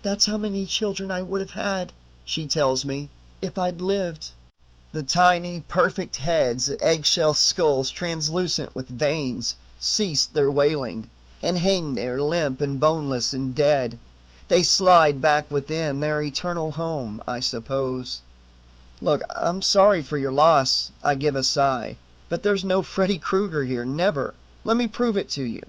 "That's how many children I would have had," she tells me, "if I'd lived." The tiny, perfect heads, eggshell skulls translucent with veins, cease their wailing, and hang there limp and boneless and dead. They slide back within their eternal home, I suppose. "Look, I'm sorry for your loss," I give a sigh, "but there's no Freddy Krueger here, never. Let me prove it to you."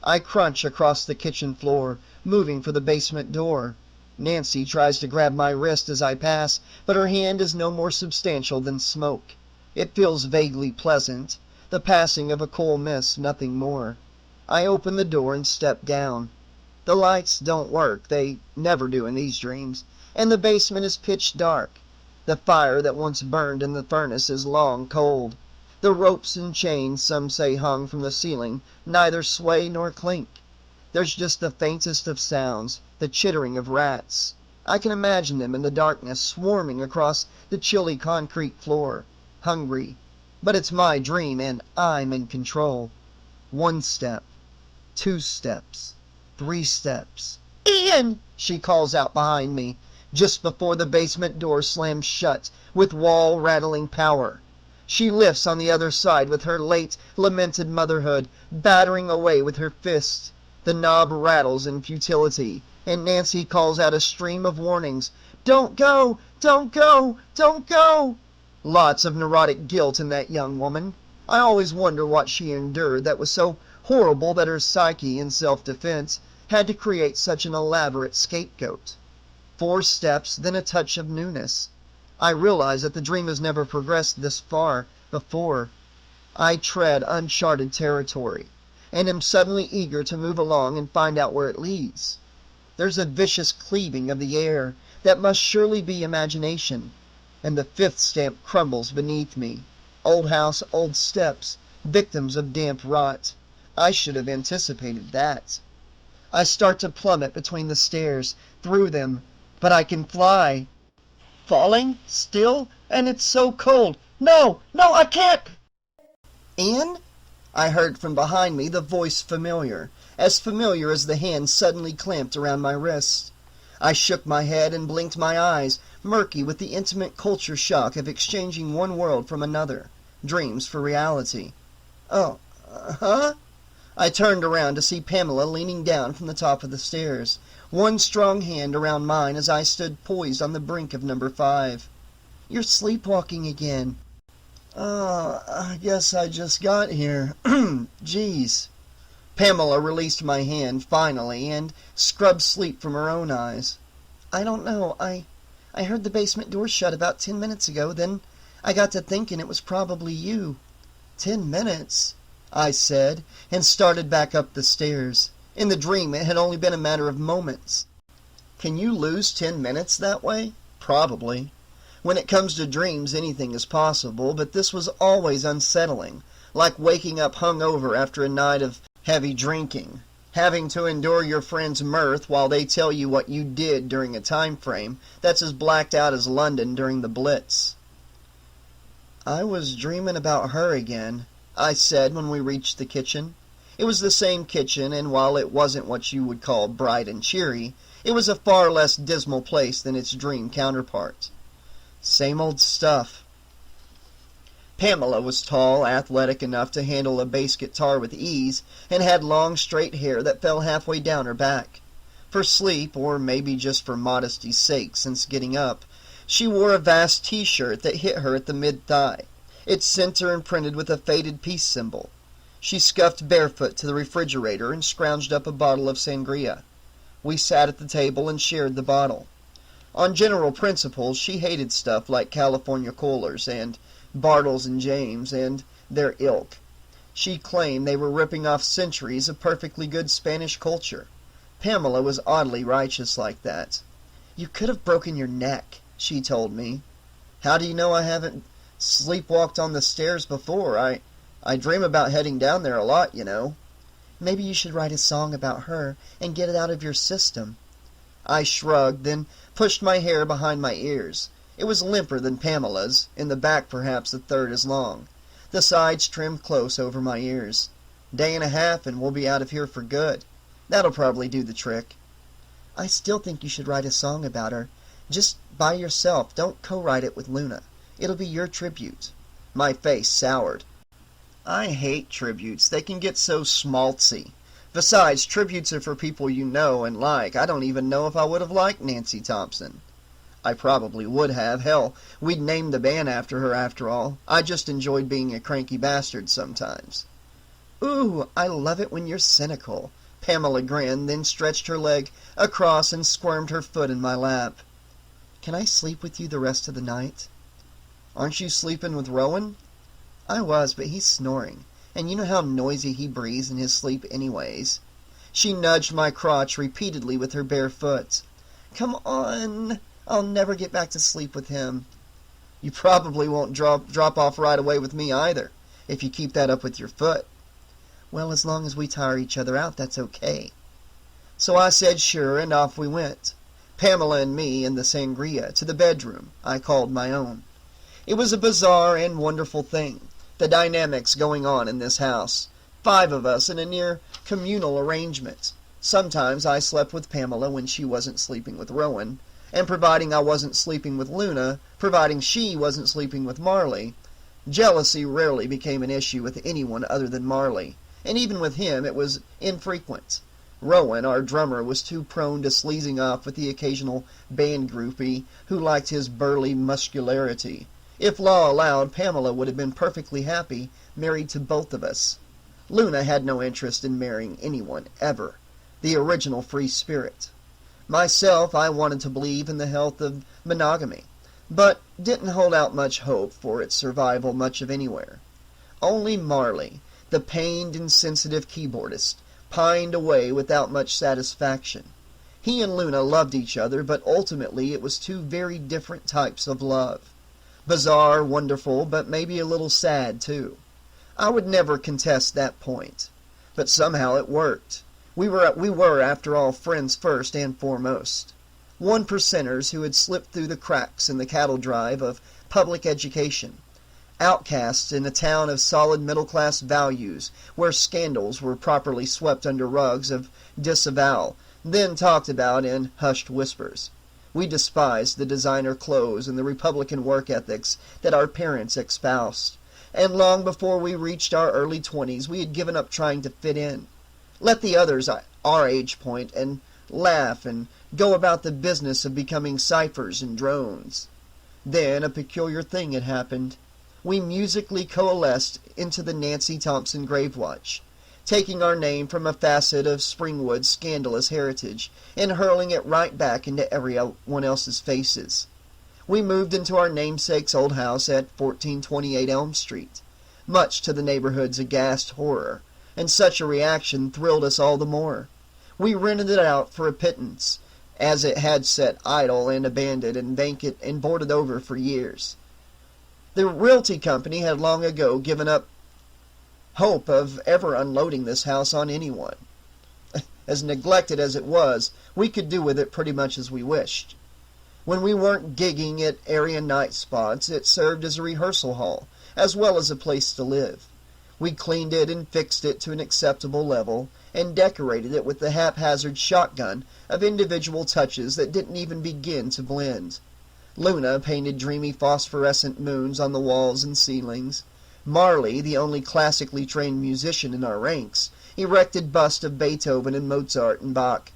I crunch across the kitchen floor, moving for the basement door. Nancy tries to grab my wrist as I pass, but her hand is no more substantial than smoke. It feels vaguely pleasant, the passing of a cool mist, nothing more. I open the door and step down. The lights don't work, they never do in these dreams, and the basement is pitch dark. The fire that once burned in the furnace is long cold. The ropes and chains some say hung from the ceiling neither sway nor clink. There's just the faintest of sounds, the chittering of rats. I can imagine them in the darkness, swarming across the chilly concrete floor, hungry. But it's my dream, and I'm in control. 1 step, 2 steps, 3 steps. "Ian!" she calls out behind me, just before the basement door slams shut with wall-rattling power. She lifts on the other side with her late lamented motherhood, battering away with her fist. The knob rattles in futility, and Nancy calls out a stream of warnings. "Don't go! Don't go! Don't go!" Lots of neurotic guilt in that young woman. I always wonder what she endured that was so horrible that her psyche, in self-defense, had to create such an elaborate scapegoat. 4 steps, then a touch of newness. I realize that the dream has never progressed this far before. I tread uncharted territory, and am suddenly eager to move along and find out where it leads. There's a vicious cleaving of the air that must surely be imagination, and the 5th stamp crumbles beneath me. Old house, old steps, victims of damp rot. I should have anticipated that. I start to plummet between the stairs, through them, but I can fly. Falling? Still? And it's so cold. No! No, I can't! "Ian?" I heard from behind me, the voice familiar as the hand suddenly clamped around my wrist. I shook my head and blinked my eyes, murky with the intimate culture shock of exchanging one world from another, dreams for reality. "Oh, huh?" I turned around to see Pamela leaning down from the top of the stairs, one strong hand around mine as I stood poised on the brink of number 5. "You're sleepwalking again." I guess I just got here. Geez." Pamela released my hand, finally, and scrubbed sleep from her own eyes. "I don't know. I heard the basement door shut about 10 minutes ago. Then I got to thinking it was probably you." "10 minutes?" I said, and started back up the stairs. In the dream, it had only been a matter of moments. Can you lose 10 minutes that way? Probably. When it comes to dreams, anything is possible, but this was always unsettling, like waking up hungover after a night of heavy drinking, having to endure your friend's mirth while they tell you what you did during a time frame that's as blacked out as London during the Blitz. "I was dreaming about her again," I said when we reached the kitchen. It was the same kitchen, and while it wasn't what you would call bright and cheery, it was a far less dismal place than its dream counterpart. "Same old stuff." Pamela was tall, athletic enough to handle a bass guitar with ease, and had long straight hair that fell halfway down her back. For sleep, or maybe just for modesty's sake since getting up, she wore a vast T-shirt that hit her at the mid-thigh, its center imprinted with a faded peace symbol. She scuffed barefoot to the refrigerator and scrounged up a bottle of sangria. We sat at the table and shared the bottle. On general principles, she hated stuff like California Kohlers and Bartles and James and their ilk. She claimed they were ripping off centuries of perfectly good Spanish culture. Pamela was oddly righteous like that. "You could have broken your neck," she told me. "How do you know I haven't sleepwalked on the stairs before? I dream about heading down there a lot, you know." "Maybe you should write a song about her and get it out of your system." I shrugged, then pushed my hair behind my ears. It was limper than Pamela's, in the back perhaps a third as long. The sides trimmed close over my ears. "Day and a half and we'll be out of here for good. That'll probably do the trick." "I still think you should write a song about her. Just by yourself. Don't co-write it with Luna. It'll be your tribute." My face soured. I hate tributes. They can get so schmaltzy. Besides, tributes are for people you know and like. I don't even know if I would have liked Nancy Thompson. I probably would have. Hell, we'd named the band after her after all. I just enjoyed being a cranky bastard sometimes. "Ooh, I love it when you're cynical." Pamela grinned, then stretched her leg across and squirmed her foot in my lap. "Can I sleep with you the rest of the night?" "Aren't you sleeping with Rowan?" "I was, but he's snoring. And you know how noisy he breathes in his sleep anyways." She nudged my crotch repeatedly with her bare foot. "Come on. I'll never get back to sleep with him." "You probably won't drop off right away with me either, if you keep that up with your foot." "Well, as long as we tire each other out, that's okay." So I said sure, and off we went. Pamela and me in the sangria, to the bedroom I called my own. It was a bizarre and wonderful thing, the dynamics going on in this house. 5 of us in a near communal arrangement. Sometimes I slept with Pamela when she wasn't sleeping with Rowan, and providing I wasn't sleeping with Luna, providing she wasn't sleeping with Marley, jealousy rarely became an issue with anyone other than Marley, and even with him it was infrequent. Rowan, our drummer, was too prone to sleazing off with the occasional band groupie who liked his burly muscularity. If law allowed, Pamela would have been perfectly happy, married to both of us. Luna had no interest in marrying anyone, ever. The original free spirit. Myself, I wanted to believe in the health of monogamy, but didn't hold out much hope for its survival much of anywhere. Only Marley, the pained and sensitive keyboardist, pined away without much satisfaction. He and Luna loved each other, but ultimately it was 2 very different types of love. Bizarre, wonderful, but maybe a little sad, too. I would never contest that point. But somehow it worked. We were, after all, friends first and foremost. 1%ers who had slipped through the cracks in the cattle drive of public education. Outcasts in a town of solid middle-class values, where scandals were properly swept under rugs of disavowal, then talked about in hushed whispers. We despised the designer clothes and the Republican work ethics that our parents espoused, and long before we reached our early 20s we had given up trying to fit in. Let the others our age point and laugh and go about the business of becoming ciphers and drones. Then a peculiar thing had happened. We musically coalesced into the Nancy Thompson Grave Watch, taking our name from a facet of Springwood's scandalous heritage and hurling it right back into everyone else's faces. We moved into our namesake's old house at 1428 Elm Street, much to the neighborhood's aghast horror, and such a reaction thrilled us all the more. We rented it out for a pittance, as it had sat idle and abandoned and vacant and boarded over for years. The realty company had long ago given up hope of ever unloading this house on anyone. As neglected as it was, we could do with it pretty much as we wished. When we weren't gigging at area night spots, it served as a rehearsal hall, as well as a place to live. We cleaned it and fixed it to an acceptable level, and decorated it with the haphazard shotgun of individual touches that didn't even begin to blend. Luna painted dreamy phosphorescent moons on the walls and ceilings. Marley, the only classically trained musician in our ranks, erected busts of Beethoven and Mozart and Bach.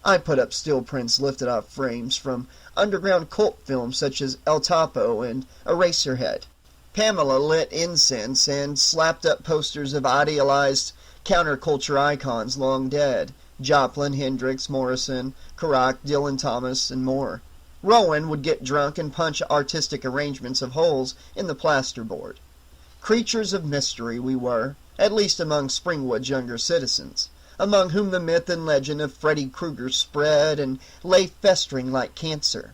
I put up still prints lifted off frames from underground cult films such as El Topo and Eraserhead. Pamela lit incense and slapped up posters of idealized counterculture icons long dead, Joplin, Hendrix, Morrison, Carac, Dylan Thomas, and more. Rowan would get drunk and punch artistic arrangements of holes in the plasterboard. Creatures of mystery we were, at least among Springwood's younger citizens, among whom the myth and legend of Freddy Krueger spread and lay festering like cancer.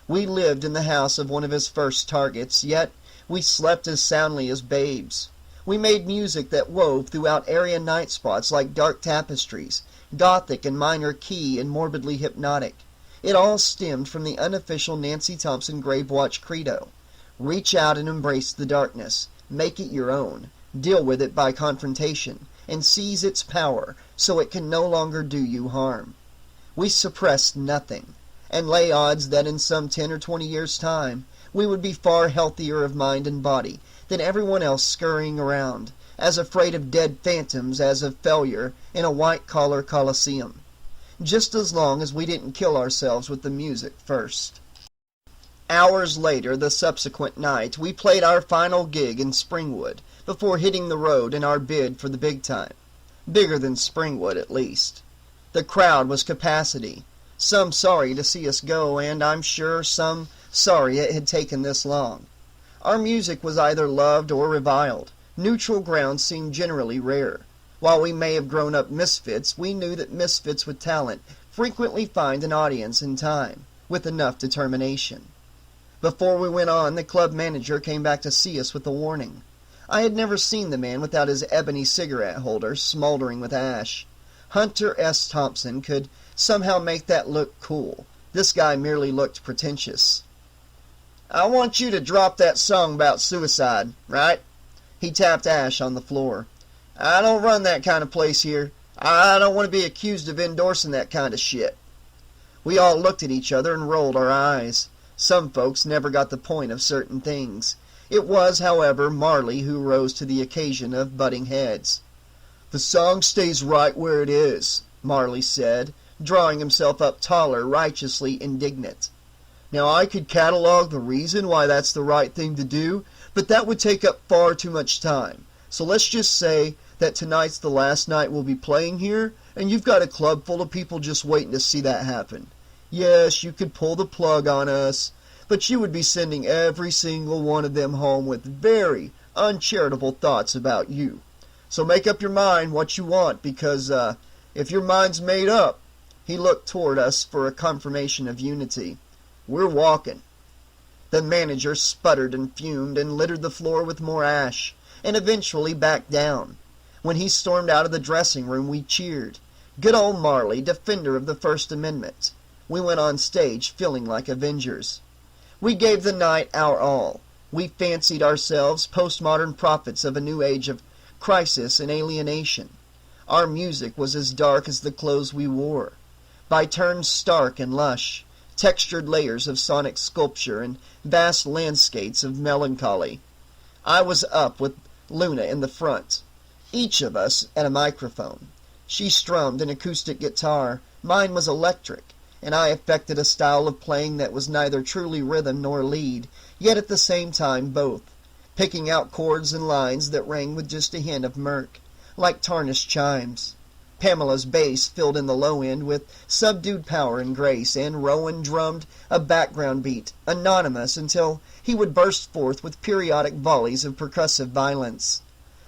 We lived in the house of one of his first targets, yet we slept as soundly as babes. We made music that wove throughout area night spots like dark tapestries, gothic and minor key and morbidly hypnotic. It all stemmed from the unofficial Nancy Thompson Grave Watch credo. Reach out and embrace the darkness. Make it your own. Deal with it by confrontation, and seize its power so it can no longer do you harm. We suppressed nothing, and lay odds that in some 10 or 20 years' time we would be far healthier of mind and body than everyone else scurrying around, as afraid of dead phantoms as of failure in a white-collar coliseum. Just as long as we didn't kill ourselves with the music first. Hours later, the subsequent night, we played our final gig in Springwood before hitting the road in our bid for the big time. Bigger than Springwood, at least. The crowd was capacity. Some sorry to see us go, and I'm sure some sorry it had taken this long. Our music was either loved or reviled. Neutral ground seemed generally rare. While we may have grown up misfits, we knew that misfits with talent frequently find an audience in time, with enough determination. Before we went on, the club manager came back to see us with a warning. I had never seen the man without his ebony cigarette holder smoldering with ash. Hunter S. Thompson could somehow make that look cool, This guy merely looked pretentious. "I want you to drop that song about suicide, right?" He tapped Ash on the floor. "I don't run that kind of place here. I don't want to be accused of endorsing that kind of shit." We all looked at each other and rolled our eyes. Some folks never got the point of certain things. It was, however, Marley who rose to the occasion of butting heads. "The song stays right where it is," Marley said, drawing himself up taller, righteously indignant. "Now I could catalog the reason why that's the right thing to do, but that would take up far too much time. So let's just say that tonight's the last night we'll be playing here, and you've got a club full of people just waiting to see that happen. Yes, you could pull the plug on us, but you would be sending every single one of them home with very uncharitable thoughts about you. So make up your mind what you want, because if your mind's made up," he looked toward us for a confirmation of unity, "we're walking." The manager sputtered and fumed and littered the floor with more ash, and eventually backed down. When he stormed out of the dressing room, we cheered. Good old Marley, defender of the First Amendment. We went on stage feeling like Avengers. We gave the night our all. We fancied ourselves postmodern prophets of a new age of crisis and alienation. Our music was as dark as the clothes we wore, by turns stark and lush, textured layers of sonic sculpture and vast landscapes of melancholy. I was up with Luna in the front, each of us at a microphone. She strummed an acoustic guitar, mine was electric, and I affected a style of playing that was neither truly rhythm nor lead, yet at the same time both, picking out chords and lines that rang with just a hint of murk, like tarnished chimes. Pamela's bass filled in the low end with subdued power and grace, and Rowan drummed a background beat, anonymous, until he would burst forth with periodic volleys of percussive violence.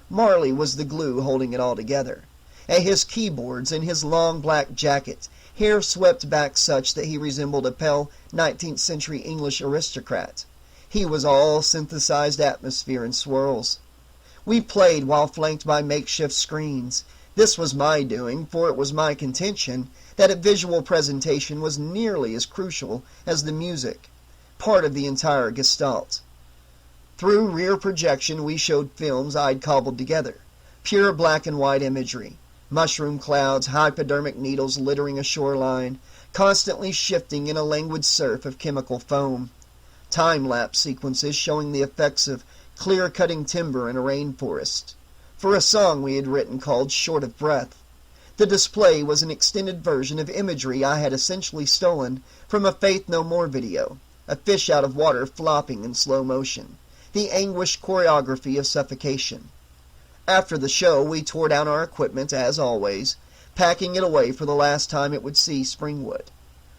Marley was the glue holding it all together. At his keyboards, in his long black jacket, hair swept back such that he resembled a pale 19th century English aristocrat, he was all synthesized atmosphere and swirls. We played while flanked by makeshift screens. This was my doing, for it was my contention that a visual presentation was nearly as crucial as the music, part of the entire gestalt. Through rear projection we showed films I'd cobbled together, pure black and white imagery, mushroom clouds, hypodermic needles littering a shoreline, constantly shifting in a languid surf of chemical foam, time-lapse sequences showing the effects of clear-cutting timber in a rainforest, for a song we had written called Short of Breath. The display was an extended version of imagery I had essentially stolen from a Faith No More video, a fish out of water flopping in slow motion, the anguished choreography of suffocation. After the show, we tore down our equipment, as always, packing it away for the last time it would see Springwood.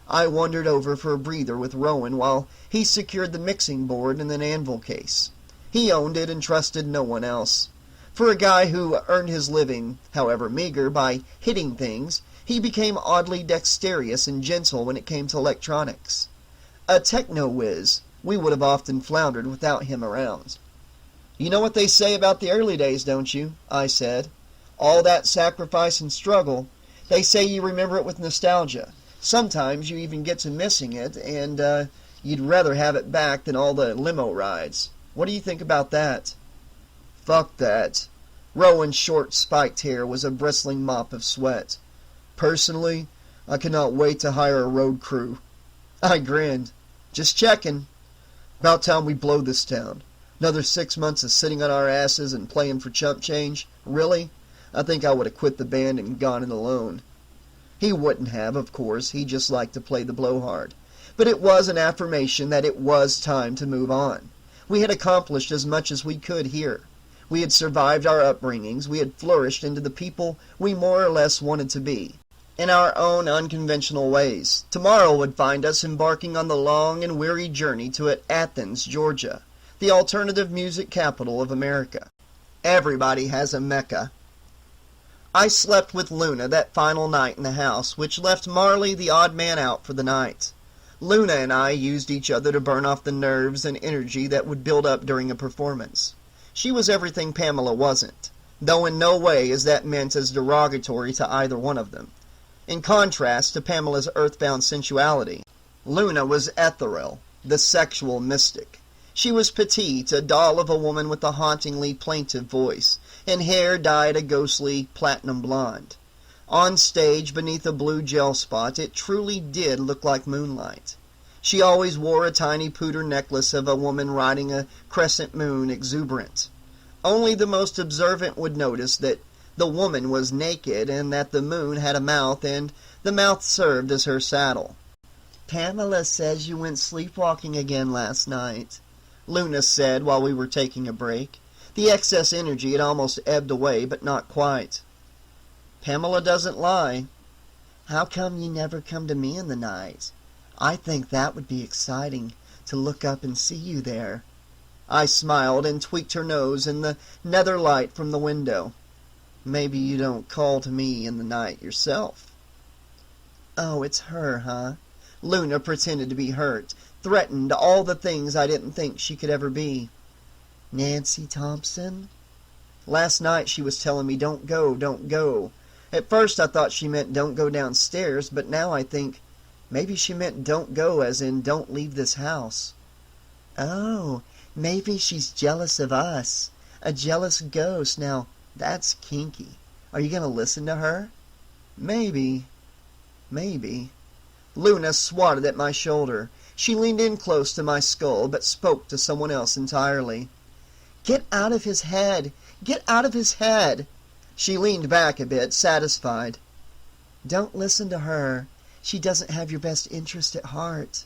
I wandered over for a breather with Rowan while he secured the mixing board and an anvil case. He owned it and trusted no one else. For a guy who earned his living, however meager, by hitting things, he became oddly dexterous and gentle when it came to electronics. A techno-whiz, we would have often floundered without him around. "You know what they say about the early days, don't you?" I said. "All that sacrifice and struggle, they say you remember it with nostalgia. Sometimes you even get to missing it, and you'd rather have it back than all the limo rides. What do you think about that?" "Fuck that." Rowan's short, spiked hair was a bristling mop of sweat. "Personally, I cannot wait to hire a road crew." I grinned. "Just checking. About time we blow this town. Another 6 months of sitting on our asses and playing for chump change? Really? I think I would have quit the band and gone it alone." He wouldn't have, of course. He just liked to play the blowhard. But it was an affirmation that it was time to move on. We had accomplished as much as we could here. We had survived our upbringings. We had flourished into the people we more or less wanted to be, in our own unconventional ways. Tomorrow would find us embarking on the long and weary journey to Athens, Georgia, the alternative music capital of America. Everybody has a Mecca. I slept with Luna that final night in the house, which left Marley the odd man out for the night. Luna and I used each other to burn off the nerves and energy that would build up during a performance. She was everything Pamela wasn't, though in no way is that meant as derogatory to either one of them. In contrast to Pamela's earthbound sensuality, Luna was ethereal, the sexual mystic. She was petite, a doll of a woman with a hauntingly plaintive voice, and hair dyed a ghostly platinum blonde. On stage, beneath a blue gel spot, it truly did look like moonlight. She always wore a tiny pewter necklace of a woman riding a crescent moon exuberant. Only the most observant would notice that the woman was naked and that the moon had a mouth, and the mouth served as her saddle. "Pamela says you went sleepwalking again last night," Luna said while we were taking a break. The excess energy had almost ebbed away, but not quite. "Pamela doesn't lie." "How come you never come to me in the night? I think that would be exciting, to look up and see you there." I smiled and tweaked her nose in the nether light from the window. "Maybe you don't call to me in the night yourself." "Oh, it's her, huh?" Luna pretended to be hurt, threatened, all the things I didn't think she could ever be. "Nancy Thompson?" "Last night she was telling me, 'Don't go, don't go.' At first I thought she meant don't go downstairs, but now I think maybe she meant don't go as in don't leave this house." "Oh, maybe she's jealous of us. A jealous ghost. Now, that's kinky. Are you going to listen to her?" Maybe. Luna swatted at my shoulder. She leaned in close to my skull, but spoke to someone else entirely. "Get out of his head! Get out of his head!" She leaned back a bit, satisfied. "Don't listen to her. She doesn't have your best interest at heart."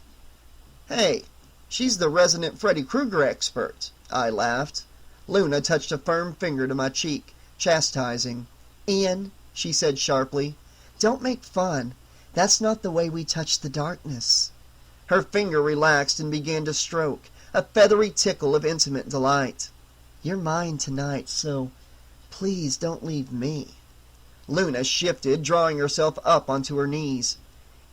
"Hey, she's the resident Freddy Krueger expert," I laughed. Luna touched a firm finger to my cheek, chastising. "Ian," she said sharply, "don't make fun. That's not the way we touch the darkness." Her finger relaxed and began to stroke, a feathery tickle of intimate delight. "You're mine tonight, so please don't leave me." Luna shifted, drawing herself up onto her knees.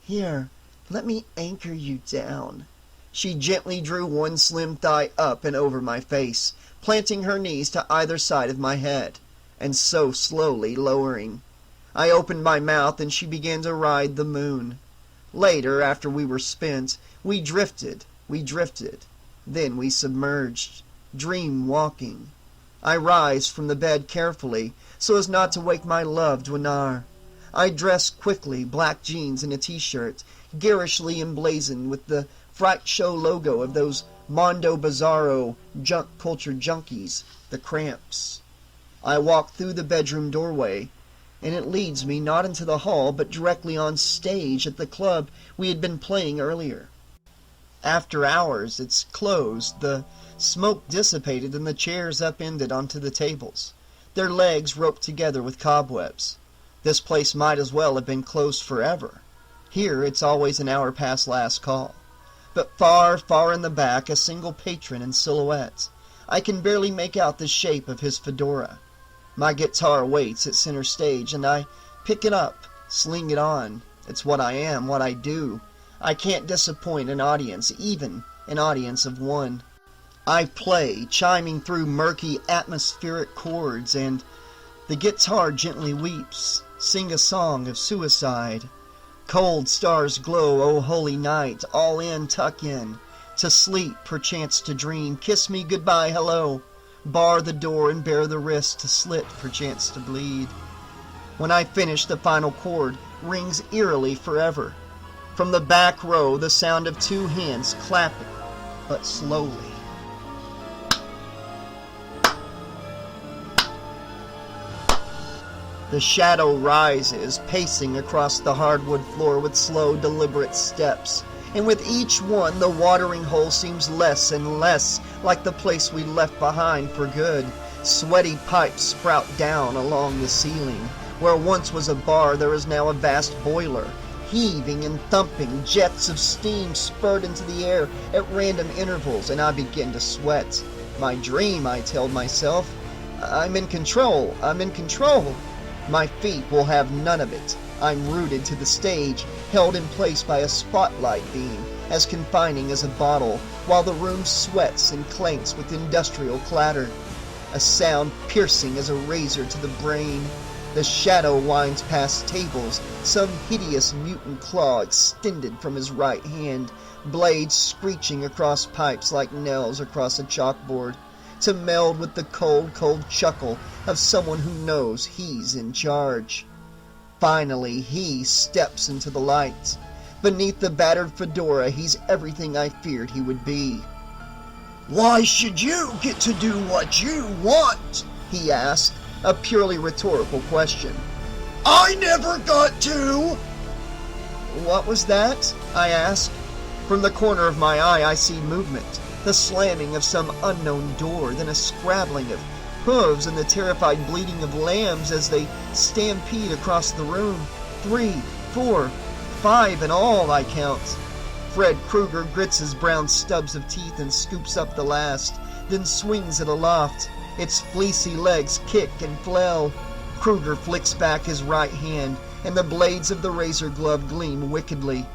"Here, let me anchor you down." She gently drew one slim thigh up and over my face, planting her knees to either side of my head, and so slowly lowering. I opened my mouth and she began to ride the moon. Later, after we were spent, we drifted. Then we submerged, dream walking. I rise from the bed carefully, so as not to wake my loved Winar. I dressed quickly, black jeans and a t-shirt, garishly emblazoned with the Fright Show logo of those Mondo Bizarro junk culture junkies, the Cramps. I walk through the bedroom doorway, and it leads me not into the hall, but directly on stage at the club we had been playing earlier. After hours, it's closed, the smoke dissipated, and the chairs upended onto the tables, their legs roped together with cobwebs. This place might as well have been closed forever. Here it's always an hour past last call. But far, far in the back, a single patron in silhouette. I can barely make out the shape of his fedora. My guitar waits at center stage, and I pick it up, sling it on. It's what I am, what I do. I can't disappoint an audience, even an audience of one. I play, chiming through murky atmospheric chords, and the guitar gently weeps. Sing a song of suicide. Cold stars glow, oh holy night, all in, tuck in. To sleep, perchance to dream, kiss me goodbye, hello. Bar the door and bare the wrist to slit, perchance to bleed. When I finish, the final chord rings eerily forever. From the back row, the sound of two hands clapping, but slowly. The shadow rises, pacing across the hardwood floor with slow, deliberate steps. And with each one, the watering hole seems less and less like the place we left behind for good. Sweaty pipes sprout down along the ceiling. Where once was a bar, there is now a vast boiler. Heaving and thumping, jets of steam spurt into the air at random intervals, and I begin to sweat. My dream, I tell myself. I'm in control. My feet will have none of it. I'm rooted to the stage, held in place by a spotlight beam, as confining as a bottle, while the room sweats and clanks with industrial clatter. A sound piercing as a razor to the brain. The shadow winds past tables, some hideous mutant claw extended from his right hand, blades screeching across pipes like nails across a chalkboard, to meld with the cold, cold chuckle of someone who knows he's in charge. Finally, he steps into the light. Beneath the battered fedora, he's everything I feared he would be. "Why should you get to do what you want?" he asked, a purely rhetorical question. "I never got to!" "What was that?" I asked. From the corner of my eye I see movement, the slamming of some unknown door, then a scrabbling of hooves and the terrified bleating of lambs as they stampede across the room. 3, 4, 5 in all, I count. Fred Krueger grits his brown stubs of teeth and scoops up the last, then swings it aloft. Its fleecy legs kick and flail. Krueger flicks back his right hand, and the blades of the razor glove gleam wickedly.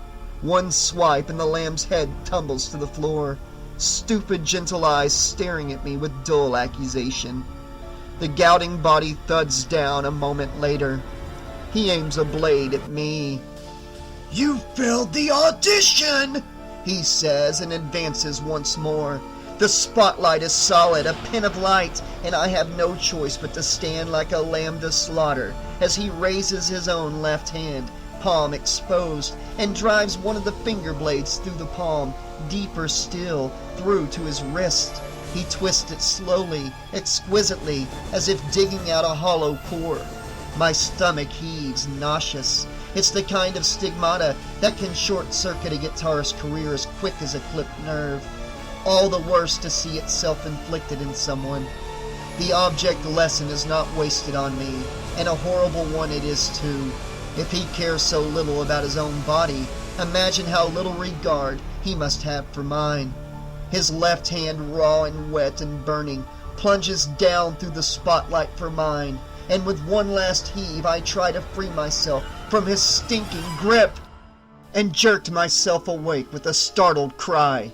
One swipe and the lamb's head tumbles to the floor, stupid gentle eyes staring at me with dull accusation. The gouting body thuds down a moment later. He aims a blade at me. "You failed the audition!" he says and advances once more. The spotlight is solid, a pin of light, and I have no choice but to stand like a lamb to slaughter as he raises his own left hand, palm exposed, and drives one of the finger blades through the palm, deeper still, through to his wrist. He twists it slowly, exquisitely, as if digging out a hollow core. My stomach heaves, nauseous. It's the kind of stigmata that can short-circuit a guitarist's career as quick as a clipped nerve. All the worse to see it self-inflicted in someone. The object lesson is not wasted on me, and a horrible one it is too. If he cares so little about his own body, imagine how little regard he must have for mine. His left hand, raw and wet and burning, plunges down through the spotlight for mine, and with one last heave I try to free myself from his stinking grip, and jerked myself awake with a startled cry.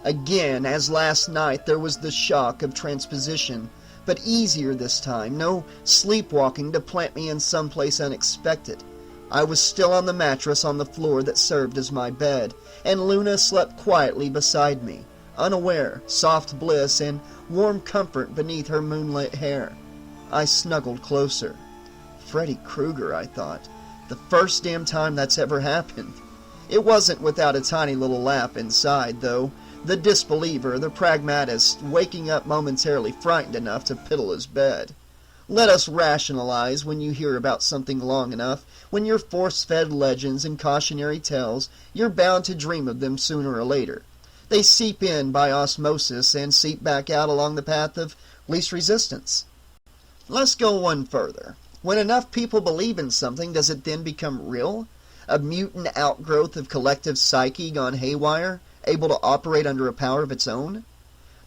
Again, as last night, there was the shock of transposition, but easier this time, no sleepwalking to plant me in some place unexpected. I was still on the mattress on the floor that served as my bed, and Luna slept quietly beside me, unaware, soft bliss and warm comfort beneath her moonlit hair. I snuggled closer. Freddy Krueger, I thought. The first damn time that's ever happened. It wasn't without a tiny little laugh inside, though. The disbeliever, the pragmatist, waking up momentarily frightened enough to piddle his bed. Let us rationalize when you hear about something long enough. When you're force-fed legends and cautionary tales, you're bound to dream of them sooner or later. They seep in by osmosis and seep back out along the path of least resistance. Let's go one further. When enough people believe in something, does it then become real? A mutant outgrowth of collective psyche gone haywire, able to operate under a power of its own?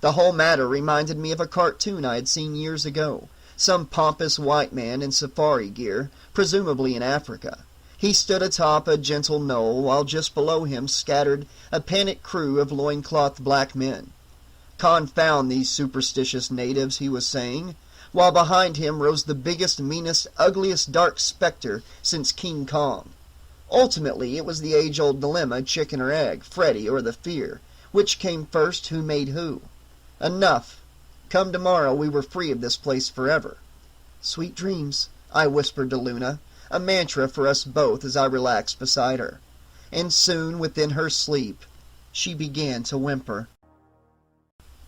The whole matter reminded me of a cartoon I had seen years ago. Some pompous white man in safari gear, presumably in Africa. He stood atop a gentle knoll, while just below him scattered a panicked crew of loincloth black men. "Confound these superstitious natives," he was saying, while behind him rose the biggest, meanest, ugliest dark specter since King Kong. Ultimately, it was the age-old dilemma, chicken or egg, Freddy or the fear. Which came first, who made who? Enough. Come tomorrow, we were free of this place forever. "Sweet dreams," I whispered to Luna, a mantra for us both as I relaxed beside her. And soon, within her sleep, she began to whimper.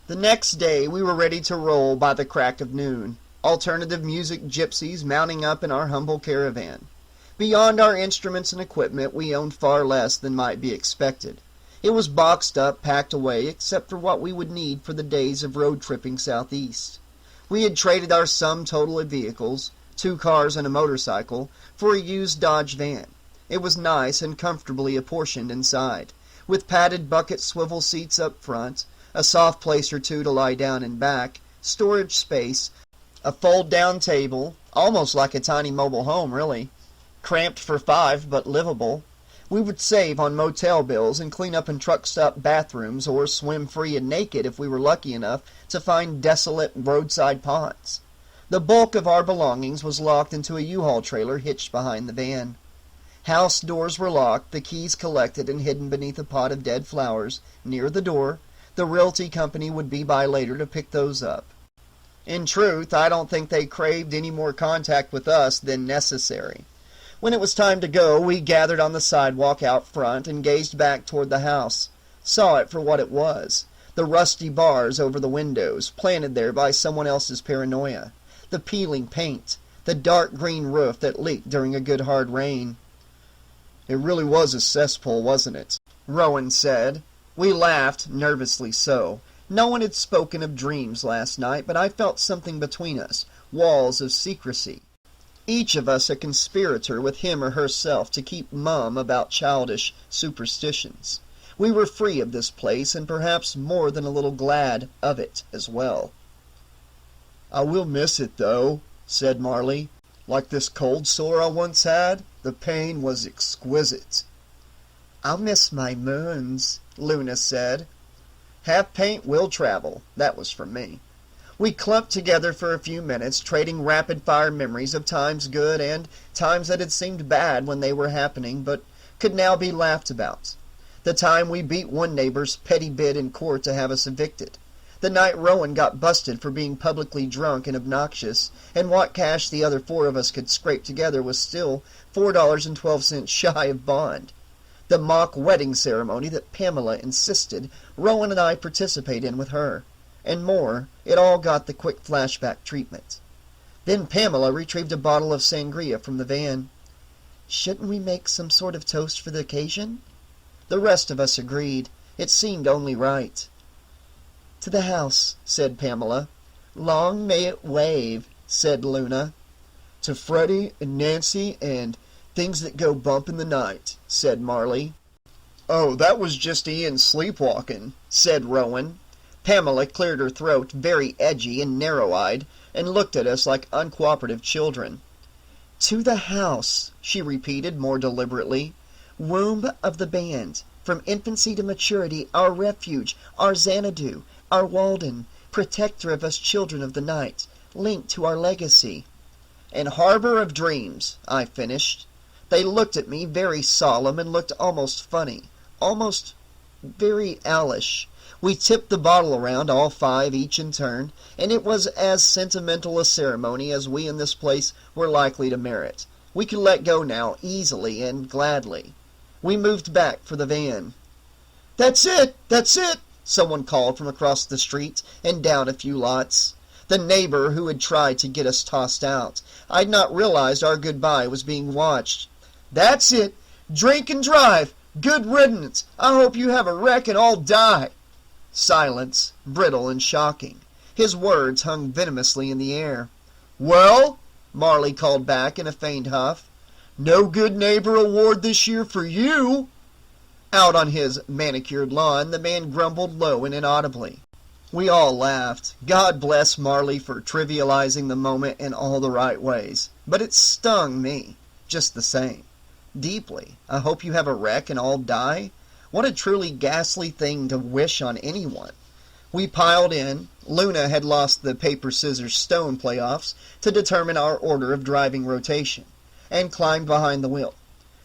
The next day, we were ready to roll by the crack of noon, alternative music gypsies mounting up in our humble caravan. Beyond our instruments and equipment, we owned far less than might be expected. It was boxed up, packed away, except for what we would need for the days of road tripping southeast. We had traded our sum total of vehicles, 2 cars and a motorcycle, for a used Dodge van. It was nice and comfortably apportioned inside, with padded bucket swivel seats up front, a soft place or two to lie down in back, storage space, a fold-down table, almost like a tiny mobile home, really. Cramped for 5, but livable. We would save on motel bills and clean up in truck-stop bathrooms, or swim free and naked if we were lucky enough to find desolate roadside ponds. The bulk of our belongings was locked into a U-Haul trailer hitched behind the van. House doors were locked, the keys collected and hidden beneath a pot of dead flowers near the door. The realty company would be by later to pick those up. In truth, I don't think they craved any more contact with us than necessary. When it was time to go, we gathered on the sidewalk out front and gazed back toward the house, saw it for what it was, the rusty bars over the windows, planted there by someone else's paranoia, the peeling paint, the dark green roof that leaked during a good hard rain. "It really was a cesspool, wasn't it?" Rowan said. We laughed, nervously so. No one had spoken of dreams last night, but I felt something between us, walls of secrecy. Each of us a conspirator with him or herself to keep mum about childish superstitions. We were free of this place, and perhaps more than a little glad of it as well. "I will miss it, though," said Marley. "Like this cold sore I once had. The pain was exquisite." "I'll miss my moons," Luna said. "Have paint, will travel." That was from me. We clumped together for a few minutes, trading rapid-fire memories of times good and times that had seemed bad when they were happening, but could now be laughed about. The time we beat one neighbor's petty bid in court to have us evicted. The night Rowan got busted for being publicly drunk and obnoxious, and what cash the other four of us could scrape together was still $4.12 shy of bond. The mock wedding ceremony that Pamela insisted Rowan and I participate in with her. And more, it all got the quick flashback treatment. Then Pamela retrieved a bottle of sangria from the van. "Shouldn't we make some sort of toast for the occasion?" The rest of us agreed. It seemed only right. "To the house," said Pamela. "Long may it wave," said Luna. "To Freddy and Nancy and things that go bump in the night," said Marley. "Oh, that was just Ian sleepwalking," said Rowan. Pamela cleared her throat, very edgy and narrow-eyed, and looked at us like uncooperative children. "To the house," she repeated more deliberately. "Womb of the band. From infancy to maturity, our refuge, our Xanadu, our Walden, protector of us children of the night, linked to our legacy." "And harbor of dreams," I finished. They looked at me very solemn and looked almost funny, almost very owlish. We tipped the bottle around, all five, each in turn, and it was as sentimental a ceremony as we in this place were likely to merit. We could let go now, easily and gladly. We moved back for the van. "That's it! That's it!" someone called from across the street and down a few lots. The neighbor who had tried to get us tossed out. I'd not realized our goodbye was being watched. "That's it! Drink and drive! Good riddance! I hope you have a wreck and all die!" Silence, brittle and shocking. His words hung venomously in the air. "Well?" Marley called back in a faint huff. "No good neighbor award this year for you." Out on his manicured lawn, the man grumbled low and inaudibly. We all laughed. God bless Marley for trivializing the moment in all the right ways. But it stung me, just the same. Deeply. I hope you have a wreck and all die. What a truly ghastly thing to wish on anyone. We piled in. Luna had lost the paper-scissors-stone playoffs to determine our order of driving rotation, and climbed behind the wheel.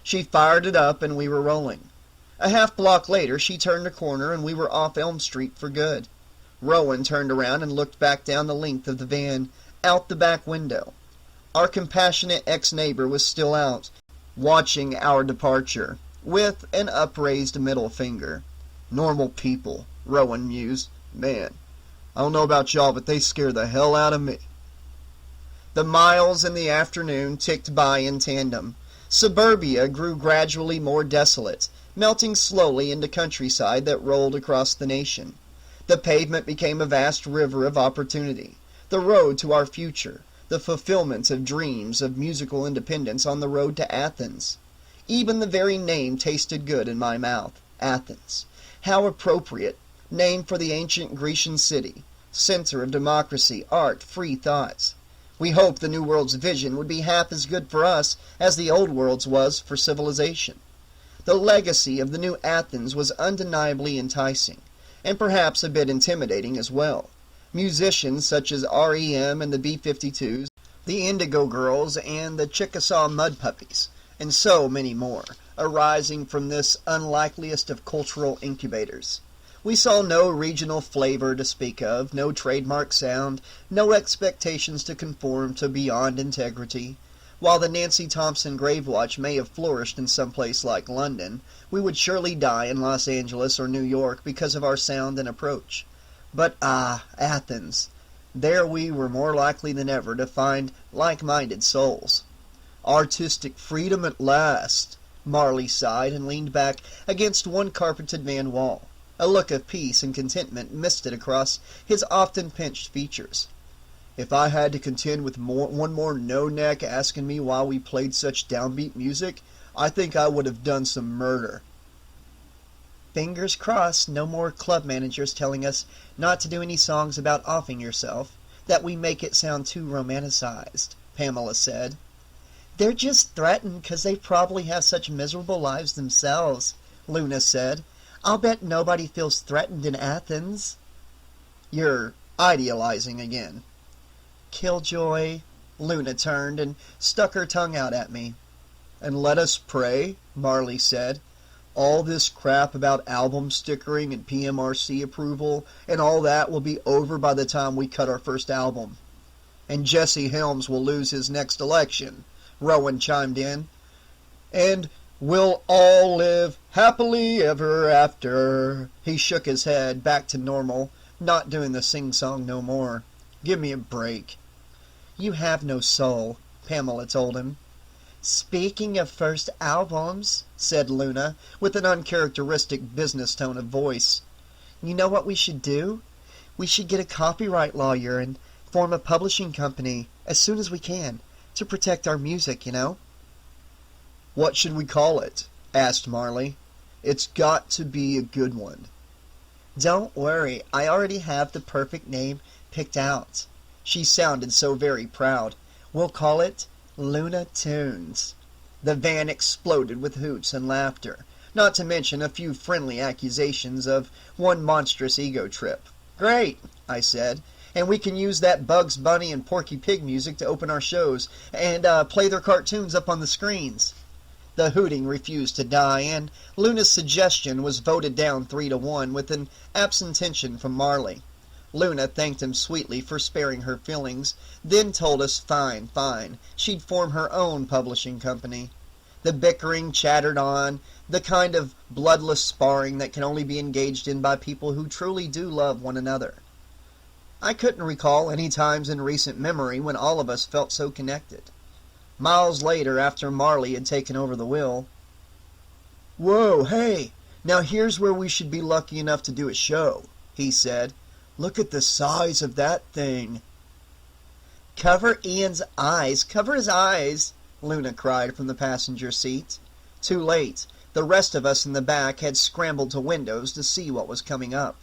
She fired it up, and we were rolling. A half-block later, she turned a corner, and we were off Elm Street for good. Rowan turned around and looked back down the length of the van, out the back window. Our compassionate ex-neighbor was still out, watching our departure, with an upraised middle finger. "Normal people," Rowan mused. "Man, I don't know about y'all, but they scare the hell out of me." The miles in the afternoon ticked by in tandem. Suburbia grew gradually more desolate, melting slowly into countryside that rolled across the nation. The pavement became a vast river of opportunity, the road to our future, the fulfillment of dreams of musical independence on the road to Athens. Even the very name tasted good in my mouth. Athens. How appropriate. Name for the ancient Grecian city. Center of democracy, art, free thoughts. We hoped the New World's vision would be half as good for us as the Old World's was for civilization. The legacy of the new Athens was undeniably enticing, and perhaps a bit intimidating as well. Musicians such as REM and the B-52s, the Indigo Girls and the Chickasaw Mud Puppies, and so many more, arising from this unlikeliest of cultural incubators. We saw no regional flavor to speak of, no trademark sound, no expectations to conform to Beyond Integrity. While the Nancy Thompson Grave Watch may have flourished in some place like London, we would surely die in Los Angeles or New York because of our sound and approach. But Athens. There we were more likely than ever to find like-minded souls. Artistic freedom at last, Marley sighed and leaned back against one carpeted man wall. A look of peace and contentment misted across his often pinched features. If I had to contend with one more no-neck asking me why we played such downbeat music, I think I would have done some murder. Fingers crossed no more club managers telling us not to do any songs about offing yourself, that we make it sound too romanticized, Pamela said. They're just threatened 'cause they probably have such miserable lives themselves, Luna said. I'll bet nobody feels threatened in Athens. You're idealizing again. Killjoy. Luna turned and stuck her tongue out at me. And let us pray, Marley said. All this crap about album stickering and PMRC approval and all that will be over by the time we cut our first album. And Jesse Helms will lose his next election, Rowan chimed in. And we'll all live happily ever after. He shook his head back to normal, not doing the sing-song no more. Give me a break. You have no soul, Pamela told him. Speaking of first albums, said Luna, with an uncharacteristic business tone of voice, you know what we should do? We should get a copyright lawyer and form a publishing company as soon as we can, to protect our music, you know. What should we call it? Asked Marley. It's got to be a good one. Don't worry, I already have the perfect name picked out. She sounded so very proud. We'll call it Luna Tunes. The van exploded with hoots and laughter, not to mention a few friendly accusations of one monstrous ego trip. Great, I said, and we can use that Bugs Bunny and Porky Pig music to open our shows and play their cartoons up on the screens. The hooting refused to die, and Luna's suggestion was voted down 3-1 with an abstention from Marley. Luna thanked him sweetly for sparing her feelings, then told us fine, she'd form her own publishing company. The bickering chattered on, the kind of bloodless sparring that can only be engaged in by people who truly do love one another. I couldn't recall any times in recent memory when all of us felt so connected. Miles later, after Marley had taken over the wheel, Whoa, hey, now here's where we should be lucky enough to do a show, he said. Look at the size of that thing. Cover Ian's eyes, cover his eyes, Luna cried from the passenger seat. Too late. The rest of us in the back had scrambled to windows to see what was coming up.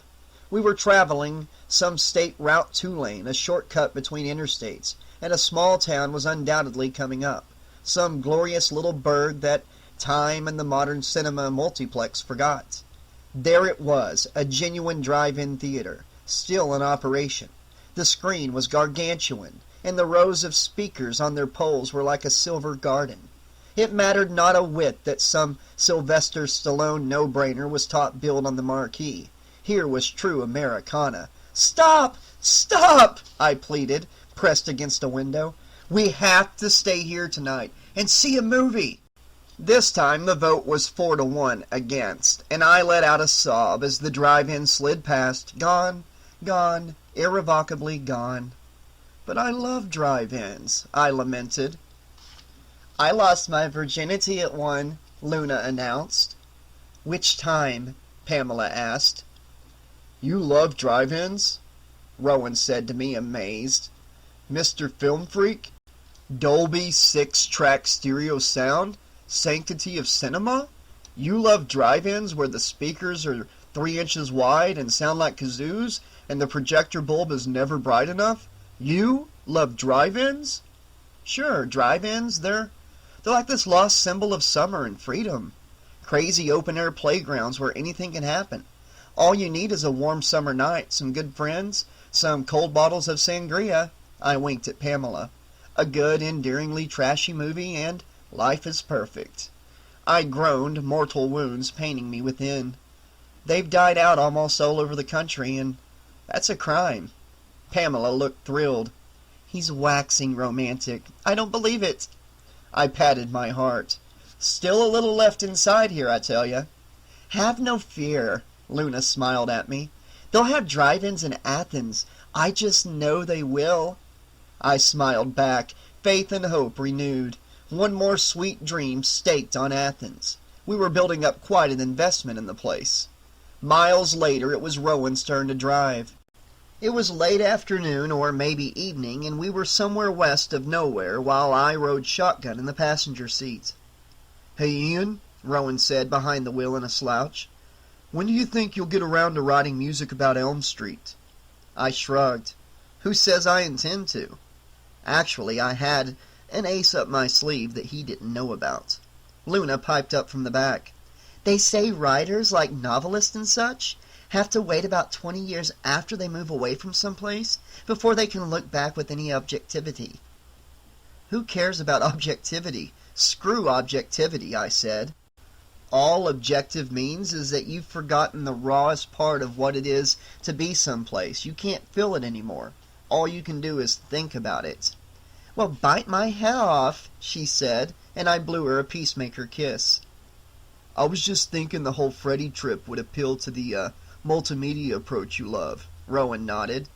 We were traveling some State Route 2 lane, a shortcut between interstates, and a small town was undoubtedly coming up. Some glorious little burg that time and the modern cinema multiplex forgot. There it was, a genuine drive-in theater, still in operation. The screen was gargantuan, and the rows of speakers on their poles were like a silver garden. It mattered not a whit that some Sylvester Stallone no-brainer was top billed on the marquee. Here was true Americana. Stop! Stop! I pleaded, pressed against a window. We have to stay here tonight and see a movie. This time the vote was 4-1 against, and I let out a sob as the drive-in slid past, gone, irrevocably gone. But I love drive-ins, I lamented. I lost my virginity at one, Luna announced. Which time? Pamela asked. You love drive-ins? Rowan said to me, amazed. Mr. Film Freak? Dolby 6-track stereo sound? Sanctity of cinema? You love drive-ins where the speakers are 3 inches wide and sound like kazoos, and the projector bulb is never bright enough? You love drive-ins? Sure, drive-ins, they're like this lost symbol of summer and freedom. Crazy open-air playgrounds where anything can happen. All you need is a warm summer night, some good friends, Some cold bottles of sangria. I winked at Pamela. A good, endearingly trashy movie, and life is perfect. I groaned, mortal wounds paining me within. They've died out almost all over the country, and that's a crime. Pamela looked thrilled. He's waxing romantic. I don't believe it. I patted my heart. Still a little left inside here, I tell ya. Have no fear, Luna smiled at me. They'll have drive-ins in Athens. I just know they will. I smiled back, faith and hope renewed. One more sweet dream staked on Athens. We were building up quite an investment in the place. Miles later, it was Rowan's turn to drive. It was late afternoon, or maybe evening, and we were somewhere west of nowhere while I rode shotgun in the passenger seat. "Hey, Ian," Rowan said behind the wheel in a slouch. "When do you think you'll get around to writing music about Elm Street?" I shrugged. Who says I intend to? Actually, I had an ace up my sleeve that he didn't know about. Luna piped up from the back. "They say writers, like novelists and such, have to wait about 20 years after they move away from someplace before they can look back with any objectivity." "Who cares about objectivity? Screw objectivity," I said. "All objective means is that you've forgotten the rawest part of what it is to be someplace. You can't feel it anymore. All you can do is think about it." "Well, bite my head off," she said, and I blew her a peacemaker kiss. "I was just thinking the whole Freddy trip would appeal to the multimedia approach you love," Rowan nodded.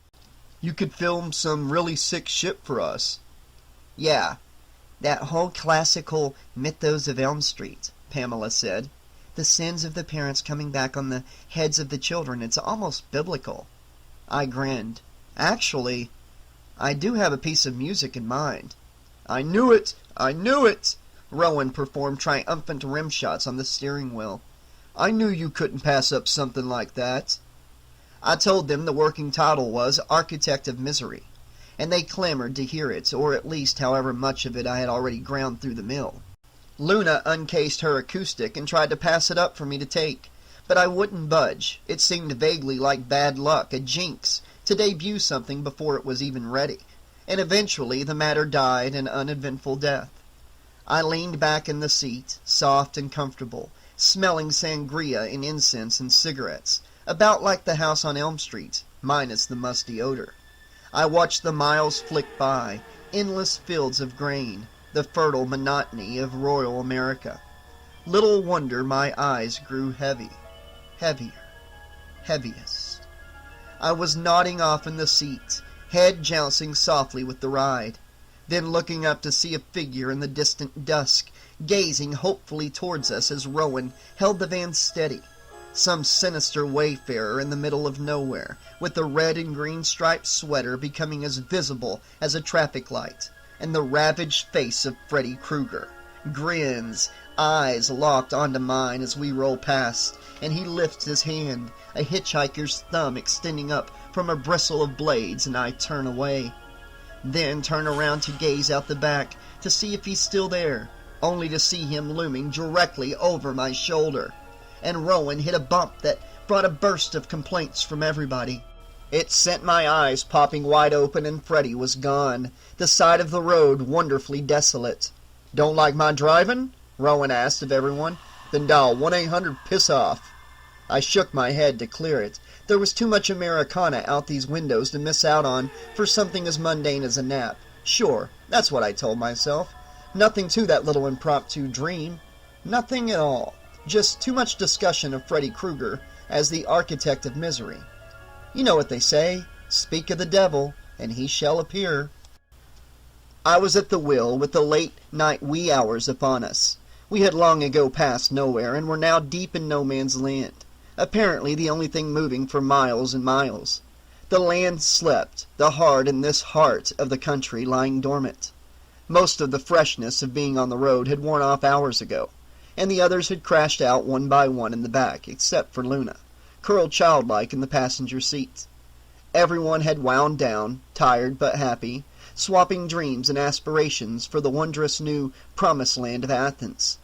"You could film some really sick shit for us." "Yeah, that whole classical mythos of Elm Street," Pamela said. "The sins of the parents coming back on the heads of the children. It's almost biblical." I grinned. "Actually, I do have a piece of music in mind." "I knew it! I knew it!" Rowan performed triumphant rim shots on the steering wheel. "I knew you couldn't pass up something like that." I told them the working title was Architect of Misery, and they clamored to hear it, or at least however much of it I had already ground through the mill. Luna uncased her acoustic and tried to pass it up for me to take, but I wouldn't budge. It seemed vaguely like bad luck, a jinx, to debut something before it was even ready, and eventually the matter died an uneventful death. I leaned back in the seat, soft and comfortable, smelling sangria and incense and cigarettes, about like the house on Elm Street, minus the musty odor. I watched the miles flick by, endless fields of grain, the fertile monotony of rural America. Little wonder my eyes grew heavy, heavier, heaviest. I was nodding off in the seat, head jouncing softly with the ride, then looking up to see a figure in the distant dusk, gazing hopefully towards us as Rowan held the van steady. Some sinister wayfarer in the middle of nowhere, with the red and green striped sweater becoming as visible as a traffic light, and the ravaged face of Freddy Krueger. Grins, eyes locked onto mine as we roll past, and he lifts his hand, a hitchhiker's thumb extending up from a bristle of blades, and I turn away. Then turn around to gaze out the back to see if he's still there, only to see him looming directly over my shoulder. And Rowan hit a bump that brought a burst of complaints from everybody. It sent my eyes popping wide open, and Freddy was gone, the side of the road wonderfully desolate. "Don't like my driving?" Rowan asked of everyone. "Then dial 1-800-PISS-OFF." I shook my head to clear it. There was too much Americana out these windows to miss out on for something as mundane as a nap. Sure, that's what I told myself. Nothing to that little impromptu dream. Nothing at all. Just too much discussion of Freddy Krueger as the architect of misery. You know what they say, speak of the devil, and he shall appear. I was at the wheel with the late-night wee hours upon us. We had long ago passed nowhere, and were now deep in no man's land, apparently the only thing moving for miles and miles. The land slept, the heart in this heart of the country lying dormant. Most of the freshness of being on the road had worn off hours ago, and the others had crashed out one by one in the back, except for Luna, curled childlike in the passenger seat. Everyone had wound down, tired but happy, swapping dreams and aspirations for the wondrous new promised land of Athens.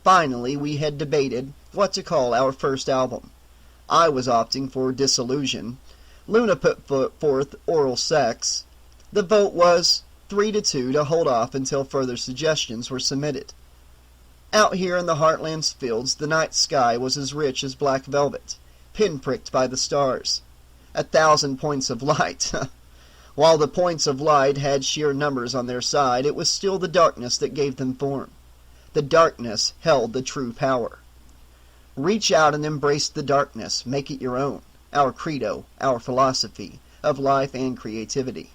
Finally, we had debated what to call our first album. I was opting for Disillusion. Luna put forth oral sex. The vote was 3-2 to hold off until further suggestions were submitted. Out here in the Heartland's fields, the night sky was as rich as black velvet, pinpricked by the stars. 1,000 points of light. While the points of light had sheer numbers on their side, it was still the darkness that gave them form. The darkness held the true power. Reach out and embrace the darkness, make it your own, our credo, our philosophy, of life and creativity.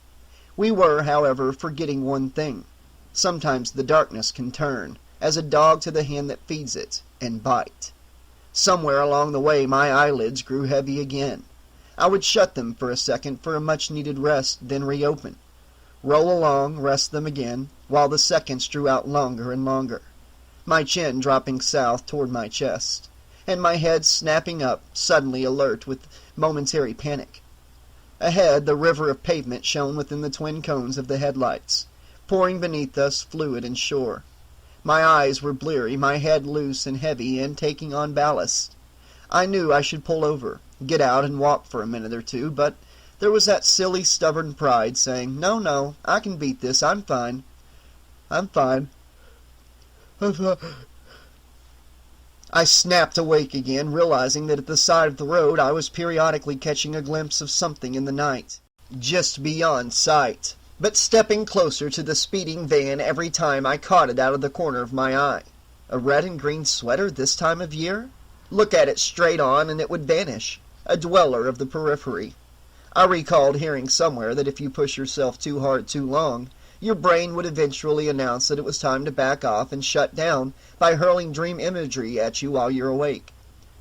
We were, however, forgetting one thing. Sometimes the darkness can turn, as a dog to the hand that feeds it, and bite. Somewhere along the way my eyelids grew heavy again. I would shut them for a second for a much-needed rest, then reopen. Roll along, rest them again, while the seconds drew out longer and longer. My chin dropping south toward my chest, and my head snapping up, suddenly alert with momentary panic. Ahead, the river of pavement shone within the twin cones of the headlights, pouring beneath us fluid and sure. My eyes were bleary, my head loose and heavy and taking on ballast. I knew I should pull over, get out and walk for a minute or two, but there was that silly, stubborn pride saying, No, I can beat this, I'm fine. I'm fine. I snapped awake again, realizing that at the side of the road I was periodically catching a glimpse of something in the night, just beyond sight, but stepping closer to the speeding van every time I caught it out of the corner of my eye. A red and green sweater this time of year? Look at it straight on and it would vanish, a dweller of the periphery. I recalled hearing somewhere that if you push yourself too hard too long, your brain would eventually announce that it was time to back off and shut down by hurling dream imagery at you while you're awake.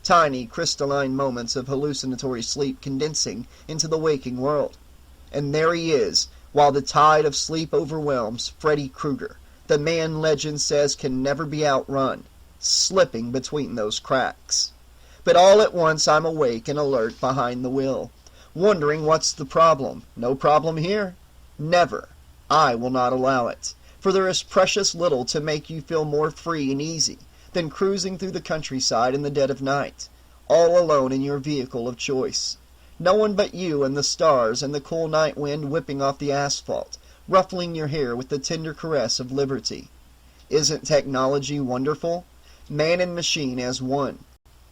Tiny, crystalline moments of hallucinatory sleep condensing into the waking world. And there he is, while the tide of sleep overwhelms, Freddy Krueger, the man legend says can never be outrun, slipping between those cracks. But all at once I'm awake and alert behind the wheel, wondering what's the problem. No problem here. Never. I will not allow it, for there is precious little to make you feel more free and easy than cruising through the countryside in the dead of night, all alone in your vehicle of choice. No one but you and the stars and the cool night wind whipping off the asphalt, ruffling your hair with the tender caress of liberty. Isn't technology wonderful? Man and machine as one.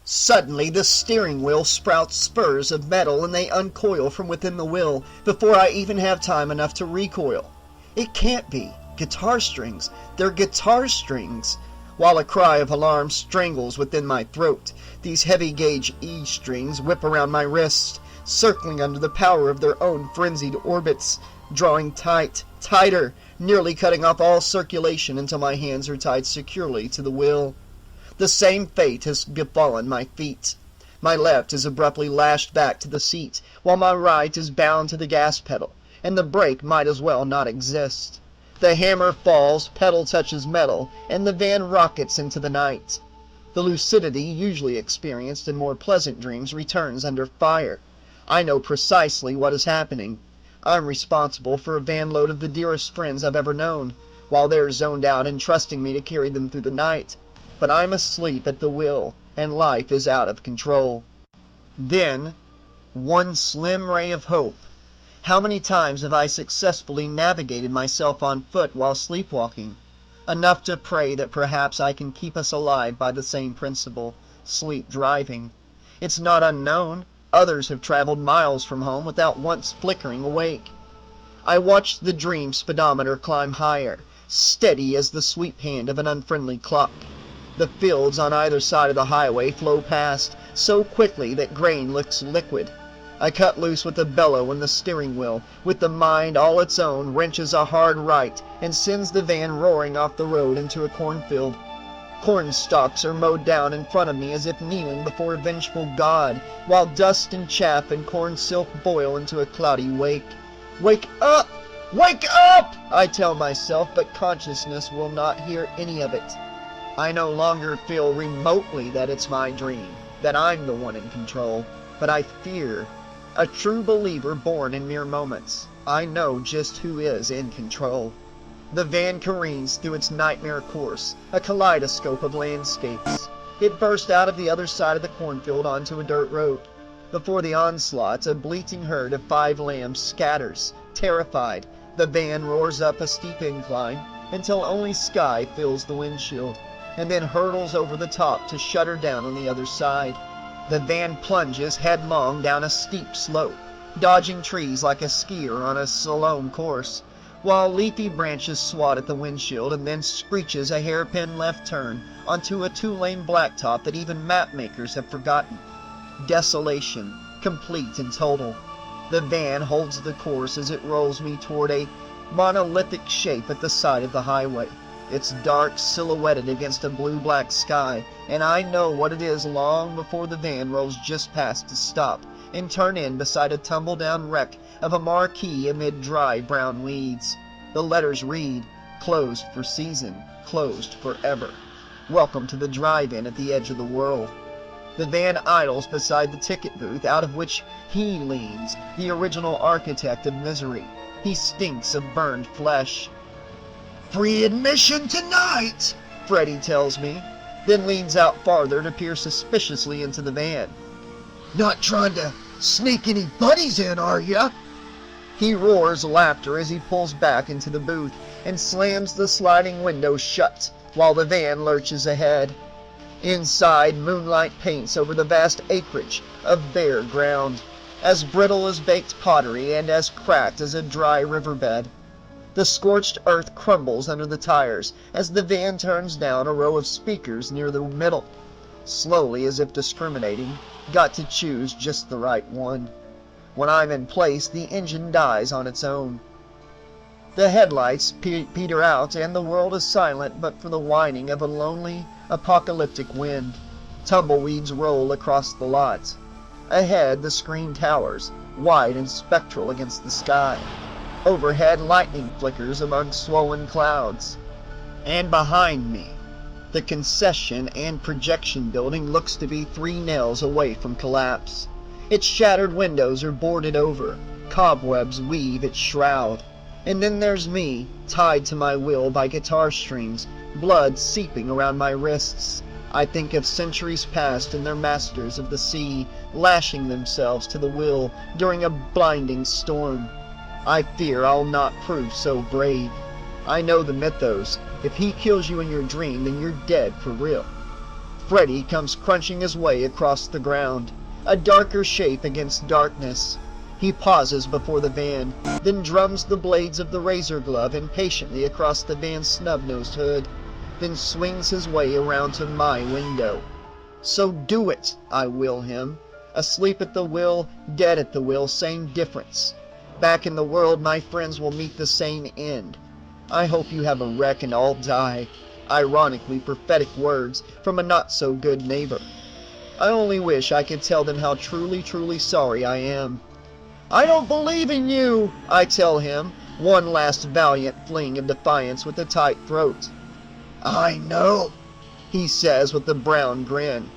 Suddenly the steering wheel sprouts spurs of metal and they uncoil from within the wheel before I even have time enough to recoil. It can't be. Guitar strings. They're guitar strings. While a cry of alarm strangles within my throat, these heavy-gauge E strings whip around my wrist, circling under the power of their own frenzied orbits, drawing tight, tighter, nearly cutting off all circulation until my hands are tied securely to the wheel. The same fate has befallen my feet. My left is abruptly lashed back to the seat, while my right is bound to the gas pedal, and the brake might as well not exist. The hammer falls, pedal touches metal, and the van rockets into the night. The lucidity usually experienced in more pleasant dreams returns under fire. I know precisely what is happening. I'm responsible for a van load of the dearest friends I've ever known, while they're zoned out and trusting me to carry them through the night. But I'm asleep at the wheel, and life is out of control. Then, one slim ray of hope. How many times have I successfully navigated myself on foot while sleepwalking? Enough to pray that perhaps I can keep us alive by the same principle, sleep driving. It's not unknown. Others have traveled miles from home without once flickering awake. I watched the dream speedometer climb higher, steady as the sweep hand of an unfriendly clock. The fields on either side of the highway flow past so quickly that grain looks liquid. I cut loose with a bellow when the steering wheel, with the mind all its own, wrenches a hard right and sends the van roaring off the road into a cornfield. Corn stalks are mowed down in front of me as if kneeling before a vengeful god, while dust and chaff and corn silk boil into a cloudy wake. Wake up! Wake up! I tell myself, but consciousness will not hear any of it. I no longer feel remotely that it's my dream, that I'm the one in control, but I fear. A true believer born in mere moments, I know just who is in control. The van careens through its nightmare course, a kaleidoscope of landscapes. It burst out of the other side of the cornfield onto a dirt road. Before the onslaught, a bleating herd of 5 lambs scatters. Terrified, the van roars up a steep incline until only sky fills the windshield, and then hurtles over the top to shutter down on the other side. The van plunges headlong down a steep slope, dodging trees like a skier on a slalom course, while leafy branches swat at the windshield, and then screeches a hairpin left turn onto a 2-lane blacktop that even mapmakers have forgotten. Desolation, complete and total. The van holds the course as it rolls me toward a monolithic shape at the side of the highway. It's dark, silhouetted against a blue-black sky, and I know what it is long before the van rolls just past to stop and turn in beside a tumble-down wreck of a marquee amid dry brown weeds. The letters read, "Closed for season, closed forever. Welcome to the drive-in at the edge of the world." The van idles beside the ticket booth, out of which he leans, the original architect of misery. He stinks of burned flesh. "Free admission tonight," Freddy tells me, then leans out farther to peer suspiciously into the van. "Not trying to sneak any buddies in, are ya?" He roars laughter as he pulls back into the booth and slams the sliding window shut while the van lurches ahead. Inside, moonlight paints over the vast acreage of bare ground, as brittle as baked pottery and as cracked as a dry riverbed. The scorched earth crumbles under the tires as the van turns down a row of speakers near the middle. Slowly, as if discriminating, got to choose just the right one. When I'm in place, the engine dies on its own. The headlights peter out, and the world is silent but for the whining of a lonely, apocalyptic wind. Tumbleweeds roll across the lot. Ahead, the screen towers, wide and spectral against the sky. Overhead, lightning flickers among swollen clouds. And behind me, the concession and projection building looks to be 3 nails away from collapse. Its shattered windows are boarded over. Cobwebs weave its shroud. And then there's me, tied to my wheel by guitar strings, blood seeping around my wrists. I think of centuries past and their masters of the sea lashing themselves to the wheel during a blinding storm. I fear I'll not prove so brave. I know the mythos. If he kills you in your dream, then you're dead for real. Freddy comes crunching his way across the ground, a darker shape against darkness. He pauses before the van, then drums the blades of the razor glove impatiently across the van's snub-nosed hood, then swings his way around to my window. "So do it," I will him. Asleep at the wheel, dead at the wheel, same difference. Back in the world, my friends will meet the same end. I hope you have a wreck and all die. Ironically prophetic words from a not-so-good neighbor. I only wish I could tell them how truly, truly sorry I am. "I don't believe in you," I tell him, one last valiant fling of defiance with a tight throat. "I know," he says with a brown grin.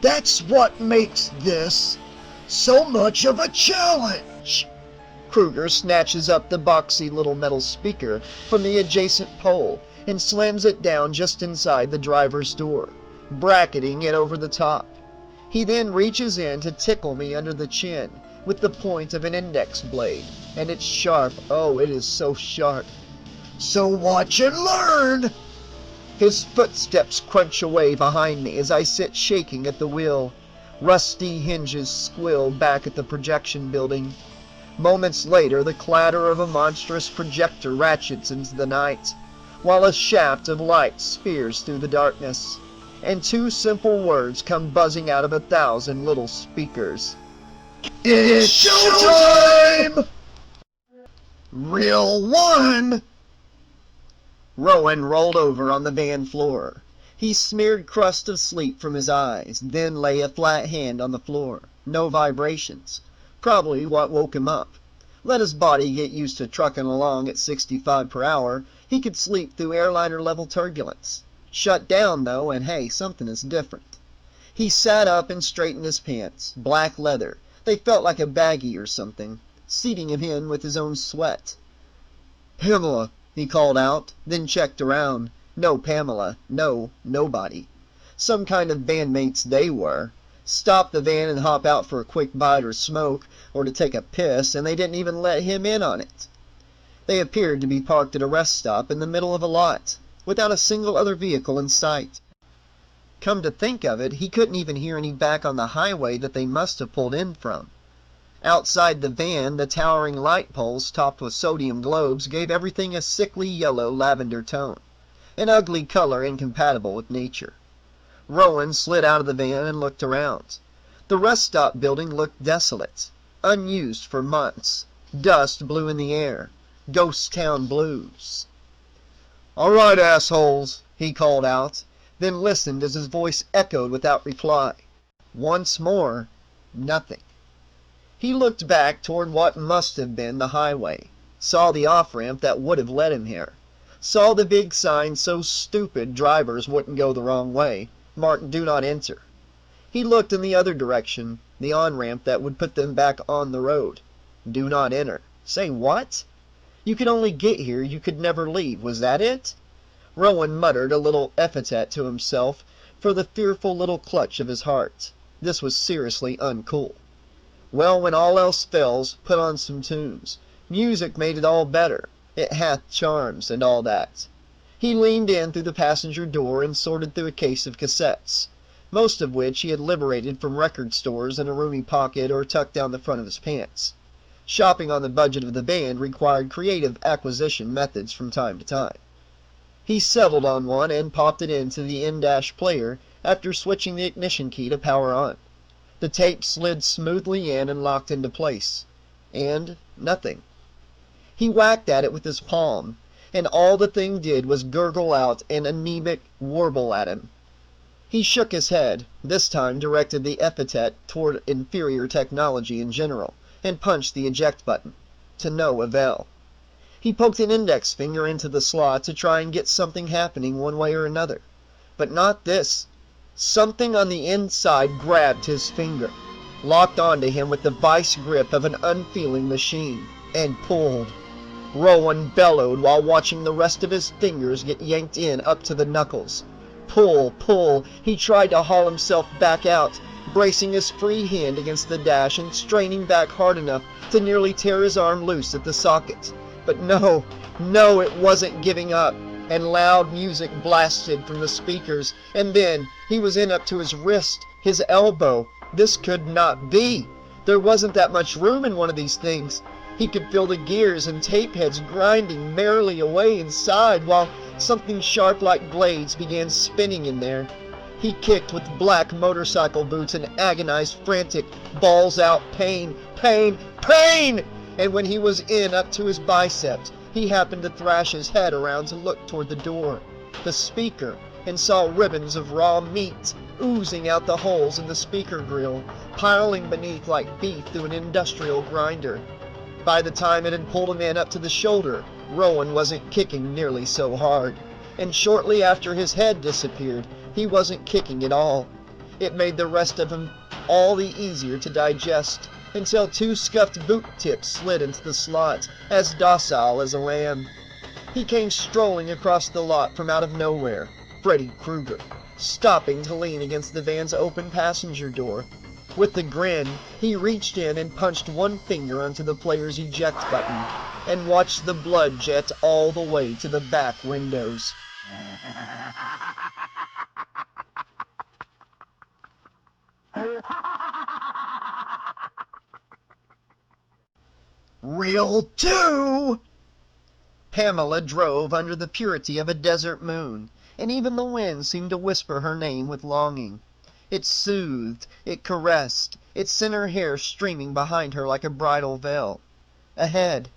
"That's what makes this so much of a challenge." Krueger snatches up the boxy little metal speaker from the adjacent pole and slams it down just inside the driver's door, bracketing it over the top. He then reaches in to tickle me under the chin with the point of an index blade, and it's sharp. Oh, it is so sharp. "So watch and learn." His footsteps crunch away behind me as I sit shaking at the wheel. Rusty hinges squill back at the projection building. Moments later, the clatter of a monstrous projector ratchets into the night, while a shaft of light spears through the darkness, and 2 simple words come buzzing out of 1,000 little speakers. "It's showtime!" "Real one!" Rowan rolled over on the van floor. He smeared crust of sleep from his eyes, then lay a flat hand on the floor. No vibrations. Probably what woke him up. Let his body get used to trucking along at 65 per hour, he could sleep through airliner-level turbulence. Shut down, though, and hey, something is different. He sat up and straightened his pants. Black leather. They felt like a baggie or something, seating him in with his own sweat. "Pamela," he called out, then checked around. No Pamela. No, nobody. Some kind of bandmates they were. stop the van and hop out for a quick bite or smoke, or to take a piss, and they didn't even let him in on it. They appeared to be parked at a rest stop in the middle of a lot, without a single other vehicle in sight. Come to think of it, he couldn't even hear any back on the highway that they must have pulled in from. Outside the van, the towering light poles topped with sodium globes gave everything a sickly yellow lavender tone, an ugly color incompatible with nature. Rowan slid out of the van and looked around. The rest stop building looked desolate, unused for months. Dust blew in the air. Ghost town blues. "All right, assholes," he called out, then listened as his voice echoed without reply. Once more, nothing. He looked back toward what must have been the highway, saw the off-ramp that would have led him here, saw the big sign so stupid drivers wouldn't go the wrong way, marked "Do Not Enter." He looked in the other direction, the on-ramp that would put them back on the road. "Do not enter." Say what? You could only get here, you could never leave. Was that it? Rowan muttered a little epithet to himself for the fearful little clutch of his heart. This was seriously uncool. Well, when all else fails, put on some tunes. Music made it all better. It hath charms, and all that. He leaned in through the passenger door and sorted through a case of cassettes, most of which he had liberated from record stores in a roomy pocket or tucked down the front of his pants. Shopping on the budget of the band required creative acquisition methods from time to time. He settled on one and popped it into the in-dash player after switching the ignition key to power on. The tape slid smoothly in and locked into place. And nothing. He whacked at it with his palm, and all the thing did was gurgle out an anemic warble at him. He shook his head, this time directed the epithet toward inferior technology in general, and punched the eject button. To no avail. He poked an index finger into the slot to try and get something happening one way or another. But not this. Something on the inside grabbed his finger, locked onto him with the vice grip of an unfeeling machine, and pulled. Rowan bellowed while watching the rest of his fingers get yanked in up to the knuckles. Pull, pull. He tried to haul himself back out, bracing his free hand against the dash and straining back hard enough to nearly tear his arm loose at the socket. But no, it wasn't giving up, and loud music blasted from the speakers, and then he was in up to his wrist, his elbow. This could not be. There wasn't that much room in one of these things. He could feel the gears and tape heads grinding merrily away inside, while something sharp like blades began spinning in there. He kicked with black motorcycle boots and agonized, frantic, balls out pain, pain, pain! And when he was in up to his biceps, he happened to thrash his head around to look toward the door, the speaker, and saw ribbons of raw meat oozing out the holes in the speaker grill, piling beneath like beef through an industrial grinder. By the time it had pulled a man up to the shoulder, Rowan wasn't kicking nearly so hard, and shortly after his head disappeared, he wasn't kicking at all. It made the rest of him all the easier to digest, until two scuffed boot tips slid into the slot, as docile as a lamb. He came strolling across the lot from out of nowhere, Freddy Krueger, stopping to lean against the van's open passenger door. With a grin, he reached in and punched one finger onto the player's eject button, and watched the blood jet all the way to the back windows. Reel 2! Pamela drove under the purity of a desert moon, and even the wind seemed to whisper her name with longing. It soothed, it caressed, it sent her hair streaming behind her like a bridal veil. Ahead,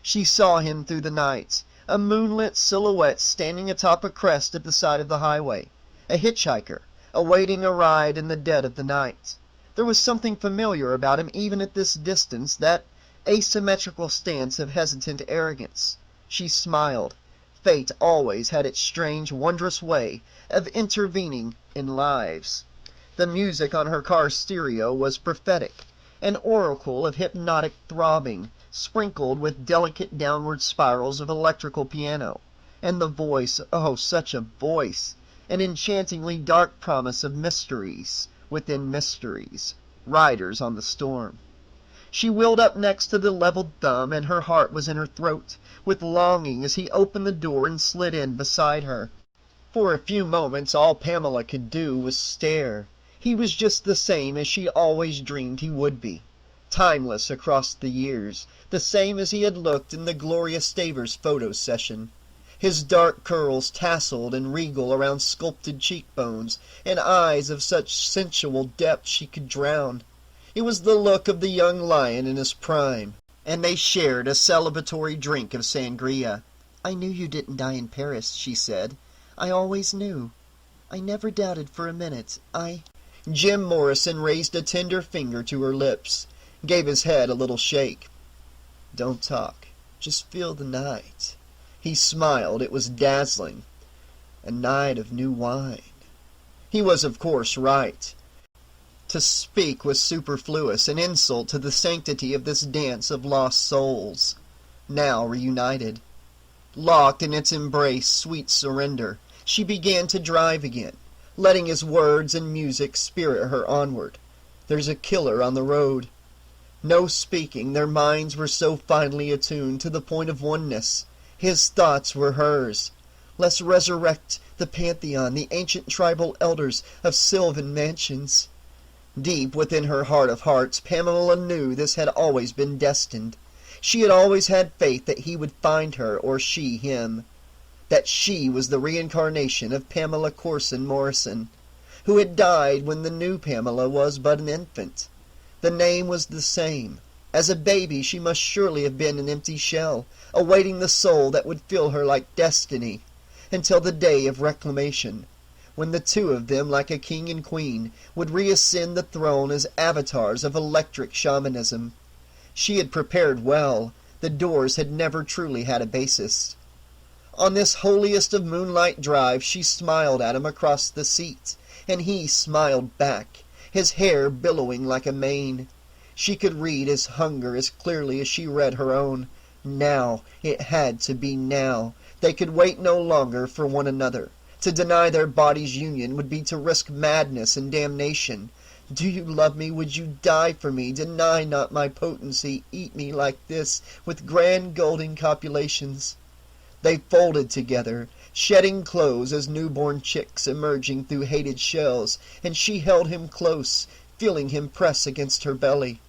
she saw him through the night, a moonlit silhouette standing atop a crest at the side of the highway, a hitchhiker, awaiting a ride in the dead of the night. There was something familiar about him even at this distance, that asymmetrical stance of hesitant arrogance. She smiled. Fate always had its strange, wondrous way of intervening in lives. The music on her car's stereo was prophetic, an oracle of hypnotic throbbing, sprinkled with delicate downward spirals of electrical piano. And the voice, oh, such a voice! An enchantingly dark promise of mysteries, within mysteries, riders on the storm. She wheeled up next to the leveled thumb, and her heart was in her throat with longing as he opened the door and slid in beside her. For a few moments all Pamela could do was stare. He was just the same as she always dreamed he would be, timeless across the years, the same as he had looked in the Gloria Stavers photo session. His dark curls tasseled and regal around sculpted cheekbones, and eyes of such sensual depth she could drown. It was the look of the young lion in his prime, and they shared a celebratory drink of sangria. "I knew you didn't die in Paris," she said. "I always knew. I never doubted for a minute. Jim Morrison raised a tender finger to her lips, gave his head a little shake. "Don't talk. Just feel the night." He smiled. It was dazzling. A night of new wine. He was, of course, right. To speak was superfluous, an insult to the sanctity of this dance of lost souls, now reunited. Locked in its embrace, sweet surrender, she began to drive again, letting his words and music spirit her onward. There's a killer on the road. No speaking, their minds were so finely attuned to the point of oneness. His thoughts were hers. Let's resurrect the pantheon, the ancient tribal elders of sylvan mansions. Deep within her heart of hearts, Pamela knew this had always been destined. She had always had faith that he would find her, or she him. That she was the reincarnation of Pamela Corson Morrison, who had died when the new Pamela was but an infant. The name was the same. As a baby she must surely have been an empty shell, awaiting the soul that would fill her like destiny, until the day of reclamation, when the two of them, like a king and queen, would reascend the throne as avatars of electric shamanism. She had prepared well. The doors had never truly had a basis. On this holiest of moonlight drive she smiled at him across the seat, and he smiled back, his hair billowing like a mane. She could read his hunger as clearly as she read her own. Now, it had to be now. They could wait no longer for one another. To deny their bodies' union would be to risk madness and damnation. "Do you love me? Would you die for me? Deny not my potency. Eat me like this, with grand golden copulations." They folded together, shedding clothes as newborn chicks emerging through hated shells, and she held him close, feeling him press against her belly.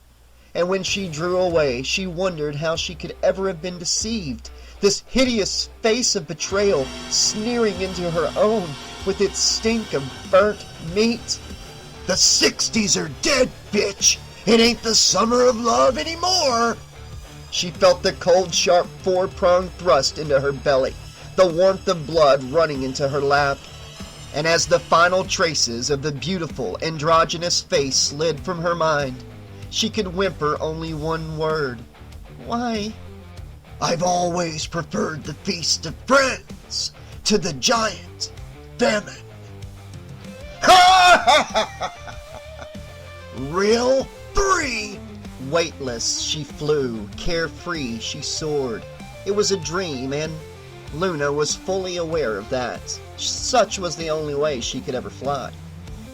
And when she drew away, she wondered how she could ever have been deceived. This hideous face of betrayal sneering into her own, with its stink of burnt meat. "The 60s are dead, bitch! It ain't the summer of love anymore!" She felt the cold, sharp, four-pronged thrust into her belly, the warmth of blood running into her lap. And as the final traces of the beautiful, androgynous face slid from her mind, she could whimper only one word. "Why?" "I've always preferred the feast of friends to the giant famine." Real free! Weightless she flew, carefree she soared. It was a dream, and Luna was fully aware of that. Such was the only way she could ever fly.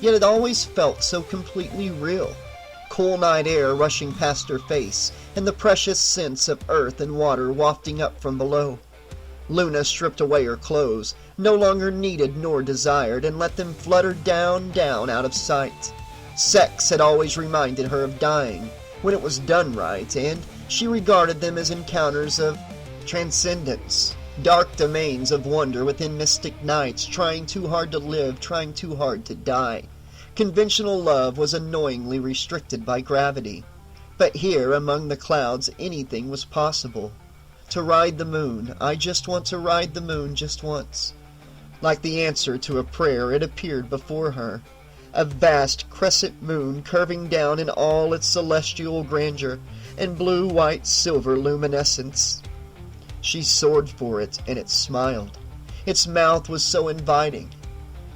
Yet it always felt so completely real. Cool night air rushing past her face, and the precious scents of earth and water wafting up from below. Luna stripped away her clothes, no longer needed nor desired, and let them flutter down, down out of sight. Sex had always reminded her of dying, when it was done right, and she regarded them as encounters of transcendence, dark domains of wonder within mystic nights, trying too hard to live, trying too hard to die. Conventional love was annoyingly restricted by gravity, but here among the clouds anything was possible. To ride the moon, I just want to ride the moon just once. Like the answer to a prayer, it appeared before her. A vast crescent moon curving down in all its celestial grandeur and blue, white, silver luminescence. She soared for it, and it smiled. Its mouth was so inviting.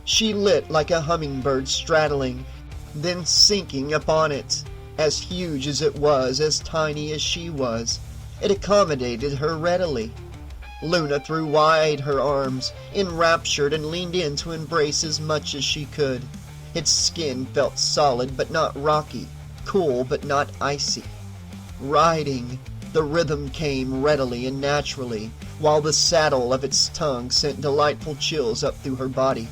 She lit like a hummingbird straddling, then sinking upon it. As huge as it was, as tiny as she was, it accommodated her readily. Luna threw wide her arms, enraptured, and leaned in to embrace as much as she could. Its skin felt solid but not rocky, cool but not icy. Riding, the rhythm came readily and naturally, while the saddle of its tongue sent delightful chills up through her body.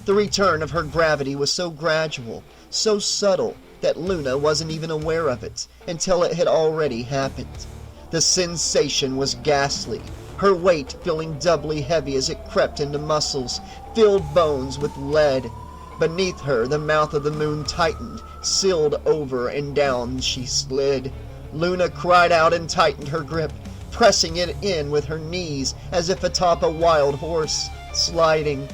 The return of her gravity was so gradual, so subtle, that Luna wasn't even aware of it until it had already happened. The sensation was ghastly, her weight feeling doubly heavy as it crept into muscles, filled bones with lead. Beneath her, the mouth of the moon tightened, sealed over, and down she slid. Luna cried out and tightened her grip, pressing it in with her knees as if atop a wild horse, sliding.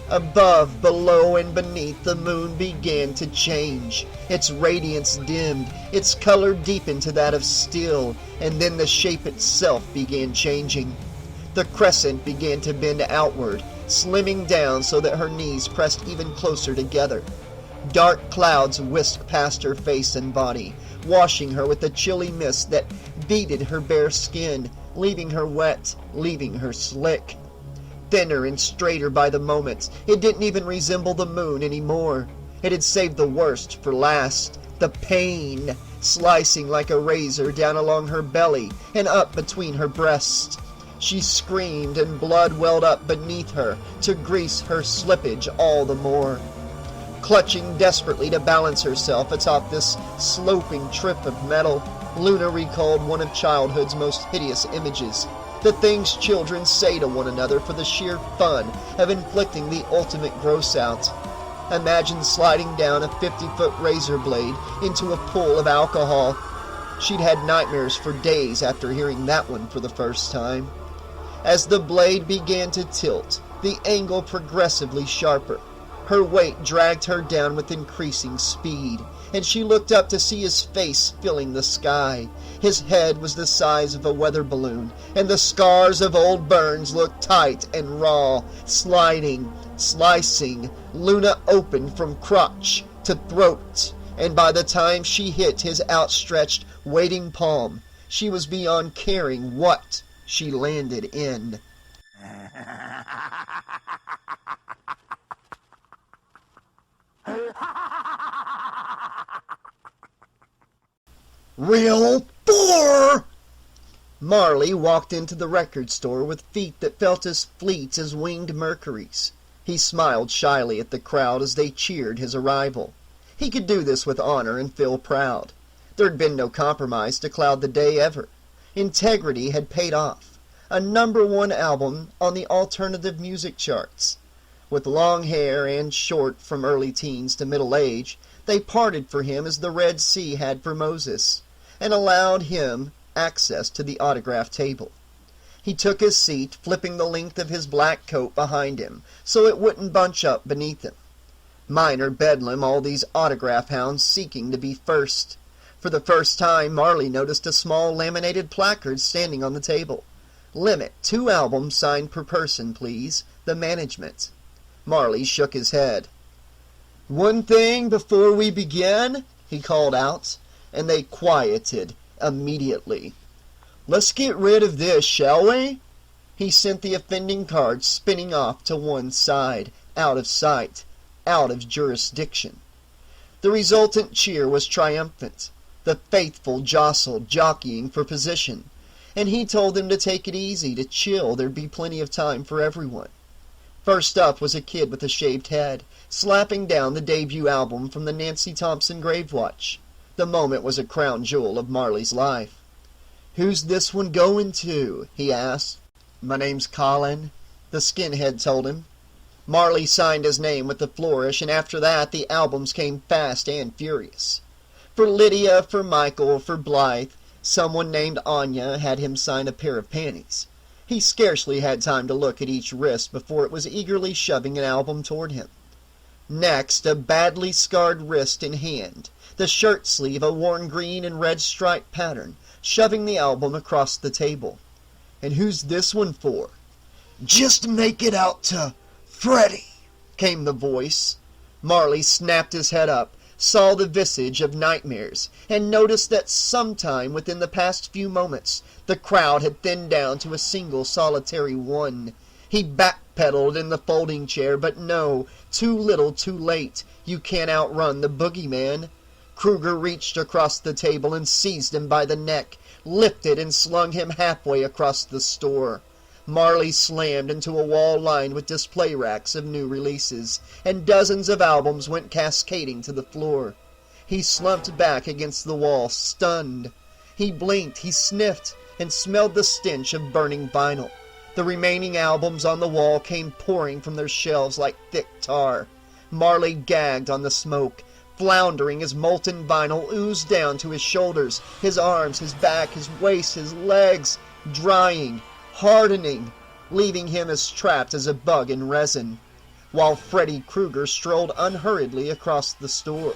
Above, below, and beneath, the moon began to change. Its radiance dimmed, its color deepened to that of steel, and then the shape itself began changing. The crescent began to bend outward, slimming down so that her knees pressed even closer together. Dark clouds whisked past her face and body, washing her with a chilly mist that beaded her bare skin, leaving her wet, leaving her slick. Thinner and straighter by the moment, it didn't even resemble the moon anymore. It had saved the worst for last. The pain, slicing like a razor down along her belly and up between her breasts. She screamed and blood welled up beneath her to grease her slippage all the more. Clutching desperately to balance herself atop this sloping trip of metal, Luna recalled one of childhood's most hideous images. The things children say to one another for the sheer fun of inflicting the ultimate gross out. Imagine sliding down a 50-foot razor blade into a pool of alcohol. She'd had nightmares for days after hearing that one for the first time. As the blade began to tilt, the angle progressively sharper. Her weight dragged her down with increasing speed, and she looked up to see his face filling the sky. His head was the size of a weather balloon, and the scars of old burns looked tight and raw, sliding, slicing. Luna opened from crotch to throat, and by the time she hit his outstretched, waiting palm, she was beyond caring what she landed in. Reel 4! Marley walked into the record store with feet that felt as fleet as winged Mercury's. He smiled shyly at the crowd as they cheered his arrival. He could do this with honor and feel proud. There'd been no compromise to cloud the day ever. Integrity had paid off. A #1 album on the alternative music charts. With long hair and short from early teens to middle age, they parted for him as the Red Sea had for Moses, and allowed him access to the autograph table. He took his seat, flipping the length of his black coat behind him, so it wouldn't bunch up beneath him. Minor bedlam, all these autograph hounds seeking to be first. For the first time, Marley noticed a small laminated placard standing on the table. "Limit 2 albums signed per person, please. The management." Marley shook his head. "One thing before we begin," he called out, and they quieted immediately. "Let's get rid of this, shall we?" He sent the offending card spinning off to one side, out of sight, out of jurisdiction. The resultant cheer was triumphant. The faithful jostled, jockeying for position, and he told them to take it easy, to chill, there'd be plenty of time for everyone. First up was a kid with a shaved head, slapping down the debut album from the Nancy Thompson Grave Watch. The moment was a crown jewel of Marley's life. "Who's this one going to?" he asked. "My name's Colin," the skinhead told him. Marley signed his name with a flourish, and after that the albums came fast and furious. For Lydia, for Michael, for Blythe, someone named Anya had him sign a pair of panties. He scarcely had time to look at each wrist before it was eagerly shoving an album toward him. Next, a badly scarred wrist in hand, the shirt sleeve a worn green and red stripe pattern, shoving the album across the table. "And who's this one for?" "Just make it out to Freddy," came the voice. Marley snapped his head up, saw the visage of nightmares, and noticed that sometime within the past few moments the crowd had thinned down to a single solitary one. He backed backpedaled in the folding chair, but no, too little too late. You can't outrun the boogeyman. Krueger reached across the table and seized him by the neck, lifted and slung him halfway across the store. Marley slammed into a wall lined with display racks of new releases, and dozens of albums went cascading to the floor. He slumped back against the wall, stunned. He blinked, he sniffed, and smelled the stench of burning vinyl. The remaining albums on the wall came pouring from their shelves like thick tar. Marley gagged on the smoke. Floundering as molten vinyl oozed down to his shoulders, his arms, his back, his waist, his legs, drying, hardening, leaving him as trapped as a bug in resin, while Freddy Krueger strolled unhurriedly across the store.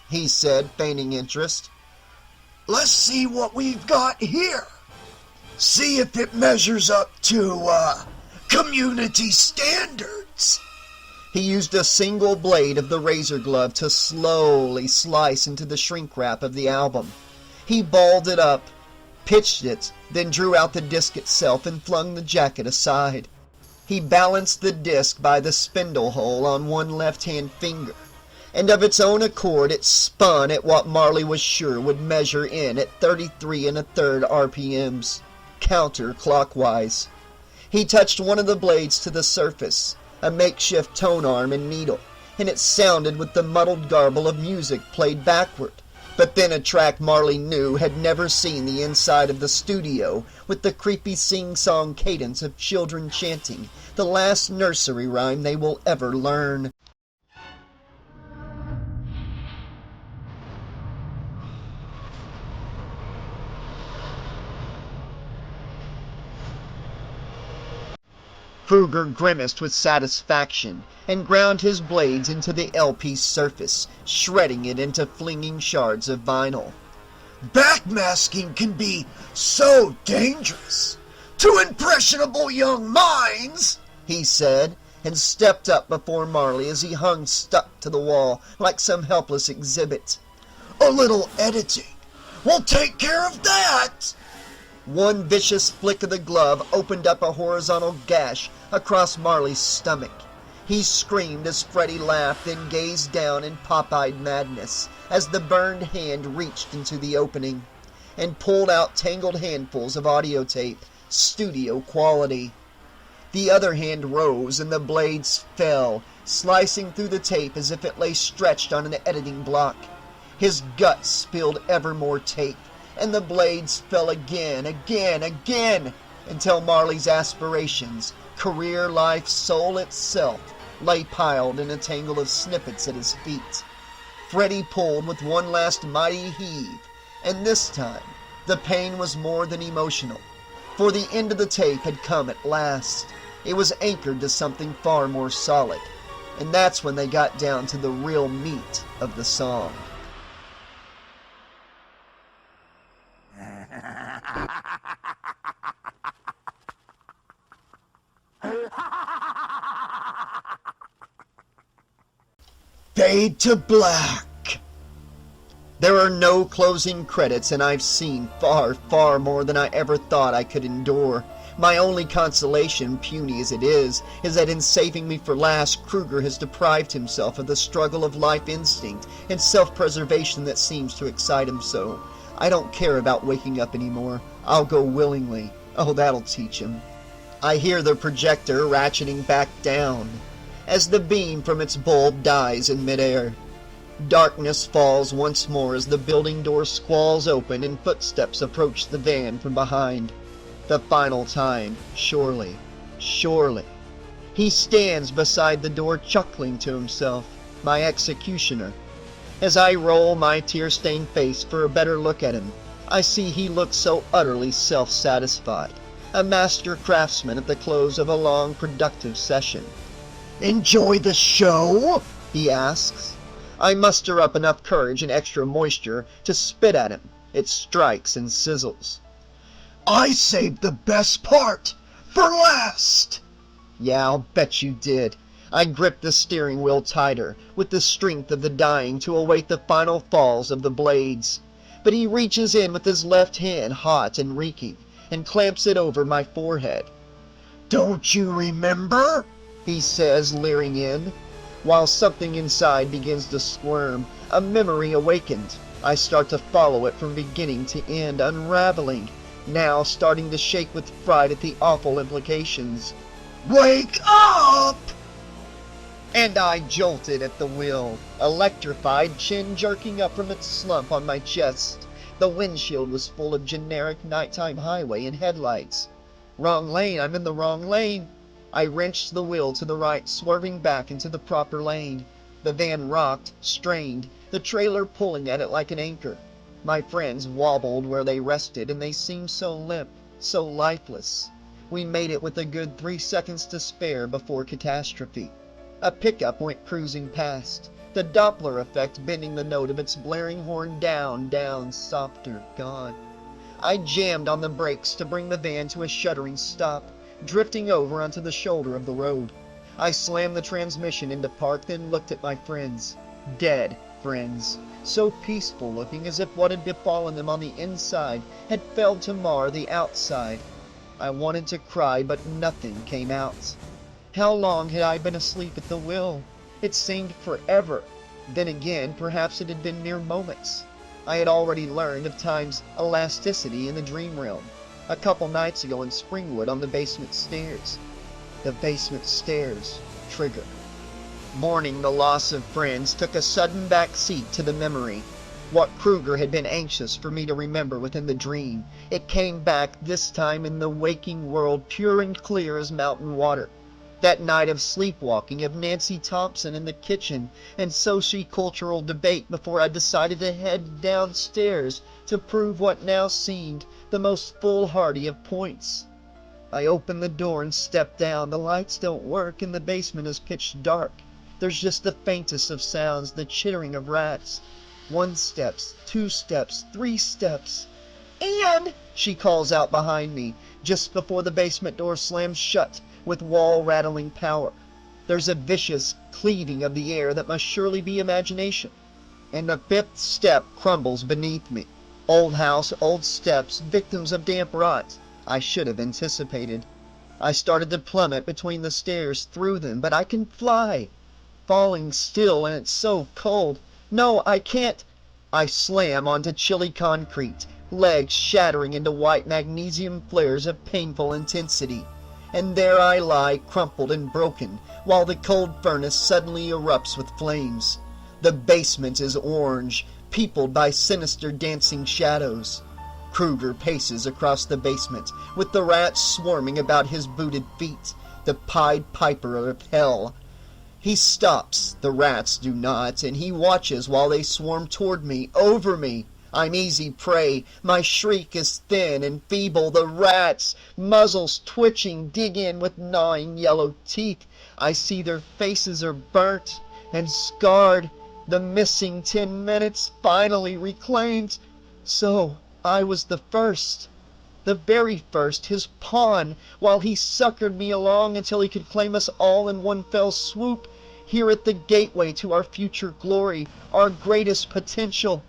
He said, feigning interest. Let's see what we've got here. See if it measures up to, community standards. He used a single blade of the razor glove to slowly slice into the shrink wrap of the album. He balled it up, pitched it, then drew out the disc itself and flung the jacket aside. He balanced the disc by the spindle hole on one left-hand finger, and of its own accord it spun at what Marley was sure would measure in at 33 1/3 RPMs, counterclockwise. He touched one of the blades to the surface, a makeshift tone arm and needle, and it sounded with the muddled garble of music played backward. But then a track Marley knew had never seen the inside of the studio, with the creepy sing-song cadence of children chanting, the last nursery rhyme they will ever learn. Krueger grimaced with satisfaction and ground his blades into the LP's surface, shredding it into flinging shards of vinyl. Backmasking can be so dangerous to impressionable young minds, he said, and stepped up before Marley as he hung stuck to the wall like some helpless exhibit. A little editing will take care of that. One vicious flick of the glove opened up a horizontal gash across Marley's stomach. He screamed as Freddy laughed and gazed down in pop-eyed madness as the burned hand reached into the opening and pulled out tangled handfuls of audio tape, studio quality. The other hand rose and the blades fell, slicing through the tape as if it lay stretched on an editing block. His guts spilled ever more tape, and the blades fell again, until Marley's aspirations, career, life, soul itself, lay piled in a tangle of snippets at his feet. Freddy pulled with one last mighty heave, and this time the pain was more than emotional, for the end of the tape had come at last. It was anchored to something far more solid, and that's when they got down to the real meat of the song. Fade to black. There are no closing credits, and I've seen far, far more than I ever thought I could endure. My only consolation, puny as it is that in saving me for last, Krueger has deprived himself of the struggle of life instinct and self-preservation that seems to excite him so. I don't care about waking up anymore. I'll go willingly. Oh, that'll teach him. I hear the projector ratcheting back down as the beam from its bulb dies in midair. Darkness falls once more as the building door squalls open and footsteps approach the van from behind. The final time, surely, surely. He stands beside the door chuckling to himself, my executioner. As I roll my tear-stained face for a better look at him, I see he looks so utterly self-satisfied, a master craftsman at the close of a long, productive session. Enjoy the show? He asks. I muster up enough courage and extra moisture to spit at him. It strikes and sizzles. I saved the best part for last. Yeah, I'll bet you did. I grip the steering wheel tighter, with the strength of the dying to await the final falls of the blades. But he reaches in with his left hand, hot and reeking, and clamps it over my forehead. Don't you remember? He says, leering in. While something inside begins to squirm, a memory awakened. I start to follow it from beginning to end, unraveling, now starting to shake with fright at the awful implications. Wake up! And I jolted at the wheel, electrified, chin jerking up from its slump on my chest. The windshield was full of generic nighttime highway and headlights. Wrong lane, I'm in the wrong lane. I wrenched the wheel to the right, swerving back into the proper lane. The van rocked, strained, the trailer pulling at it like an anchor. My friends wobbled where they rested, and they seemed so limp, so lifeless. We made it with a good 3 seconds to spare before catastrophe. A pickup went cruising past, the Doppler effect bending the note of its blaring horn down, down, softer, gone. I jammed on the brakes to bring the van to a shuddering stop, drifting over onto the shoulder of the road. I slammed the transmission into park, then looked at my friends. Dead friends. So peaceful looking, as if what had befallen them on the inside had failed to mar the outside. I wanted to cry, but nothing came out. How long had I been asleep at the wheel? It seemed forever. Then again, perhaps it had been mere moments. I had already learned of time's elasticity in the dream realm, a couple nights ago in Springwood on the basement stairs. The basement stairs trigger. Mourning the loss of friends took a sudden back seat to the memory. What Krueger had been anxious for me to remember within the dream, it came back this time in the waking world, pure and clear as mountain water. That night of sleepwalking, of Nancy Thompson in the kitchen, and socio-cultural debate before I decided to head downstairs to prove what now seemed the most foolhardy of points. I opened the door and stepped down. The lights don't work and the basement is pitch dark. There's just the faintest of sounds, the chittering of rats. 1 step, 2 steps, 3 steps. "Anne!" she calls out behind me, just before the basement door slams shut with wall-rattling power. There's a vicious cleaving of the air that must surely be imagination. And the 5th step crumbles beneath me. Old house, old steps, victims of damp rot. I should have anticipated. I started to plummet between the stairs, through them, but I can fly. Falling still, and it's so cold. No, I can't. I slam onto chilly concrete, legs shattering into white magnesium flares of painful intensity. And there I lie, crumpled and broken, while the cold furnace suddenly erupts with flames. The basement is orange, peopled by sinister dancing shadows. Krueger paces across the basement, with the rats swarming about his booted feet, the Pied Piper of hell. He stops, the rats do not, and he watches while they swarm toward me, over me. I'm easy prey. My shriek is thin and feeble. The rats, muzzles twitching, dig in with gnawing yellow teeth. I see their faces are burnt and scarred. The missing 10 minutes finally reclaimed. So I was the first. The very first, his pawn, while he suckered me along until he could claim us all in one fell swoop, here at the gateway to our future glory, our greatest potential.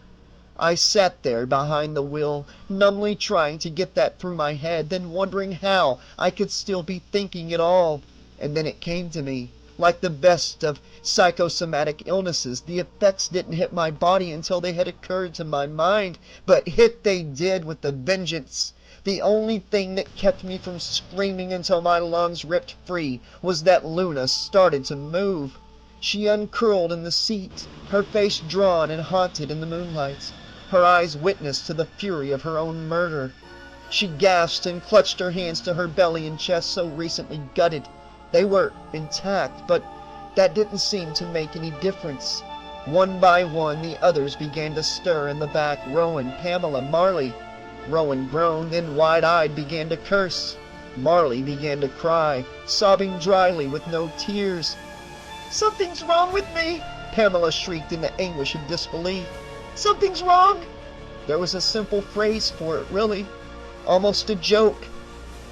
I sat there behind the wheel, numbly trying to get that through my head, then wondering how I could still be thinking at all. And then it came to me. Like the best of psychosomatic illnesses, the effects didn't hit my body until they had occurred to my mind, but hit they did with a vengeance. The only thing that kept me from screaming until my lungs ripped free was that Luna started to move. She uncurled in the seat, her face drawn and haunted in the moonlight, her eyes witness to the fury of her own murder. She gasped and clutched her hands to her belly and chest so recently gutted. They were intact, but that didn't seem to make any difference. One by one, the others began to stir in the back. Rowan, Pamela, Marley. Rowan groaned, then wide-eyed began to curse. Marley began to cry, sobbing dryly with no tears. "Something's wrong with me!" Pamela shrieked in the anguish of disbelief. "Something's wrong!" There was a simple phrase for it, really. Almost a joke.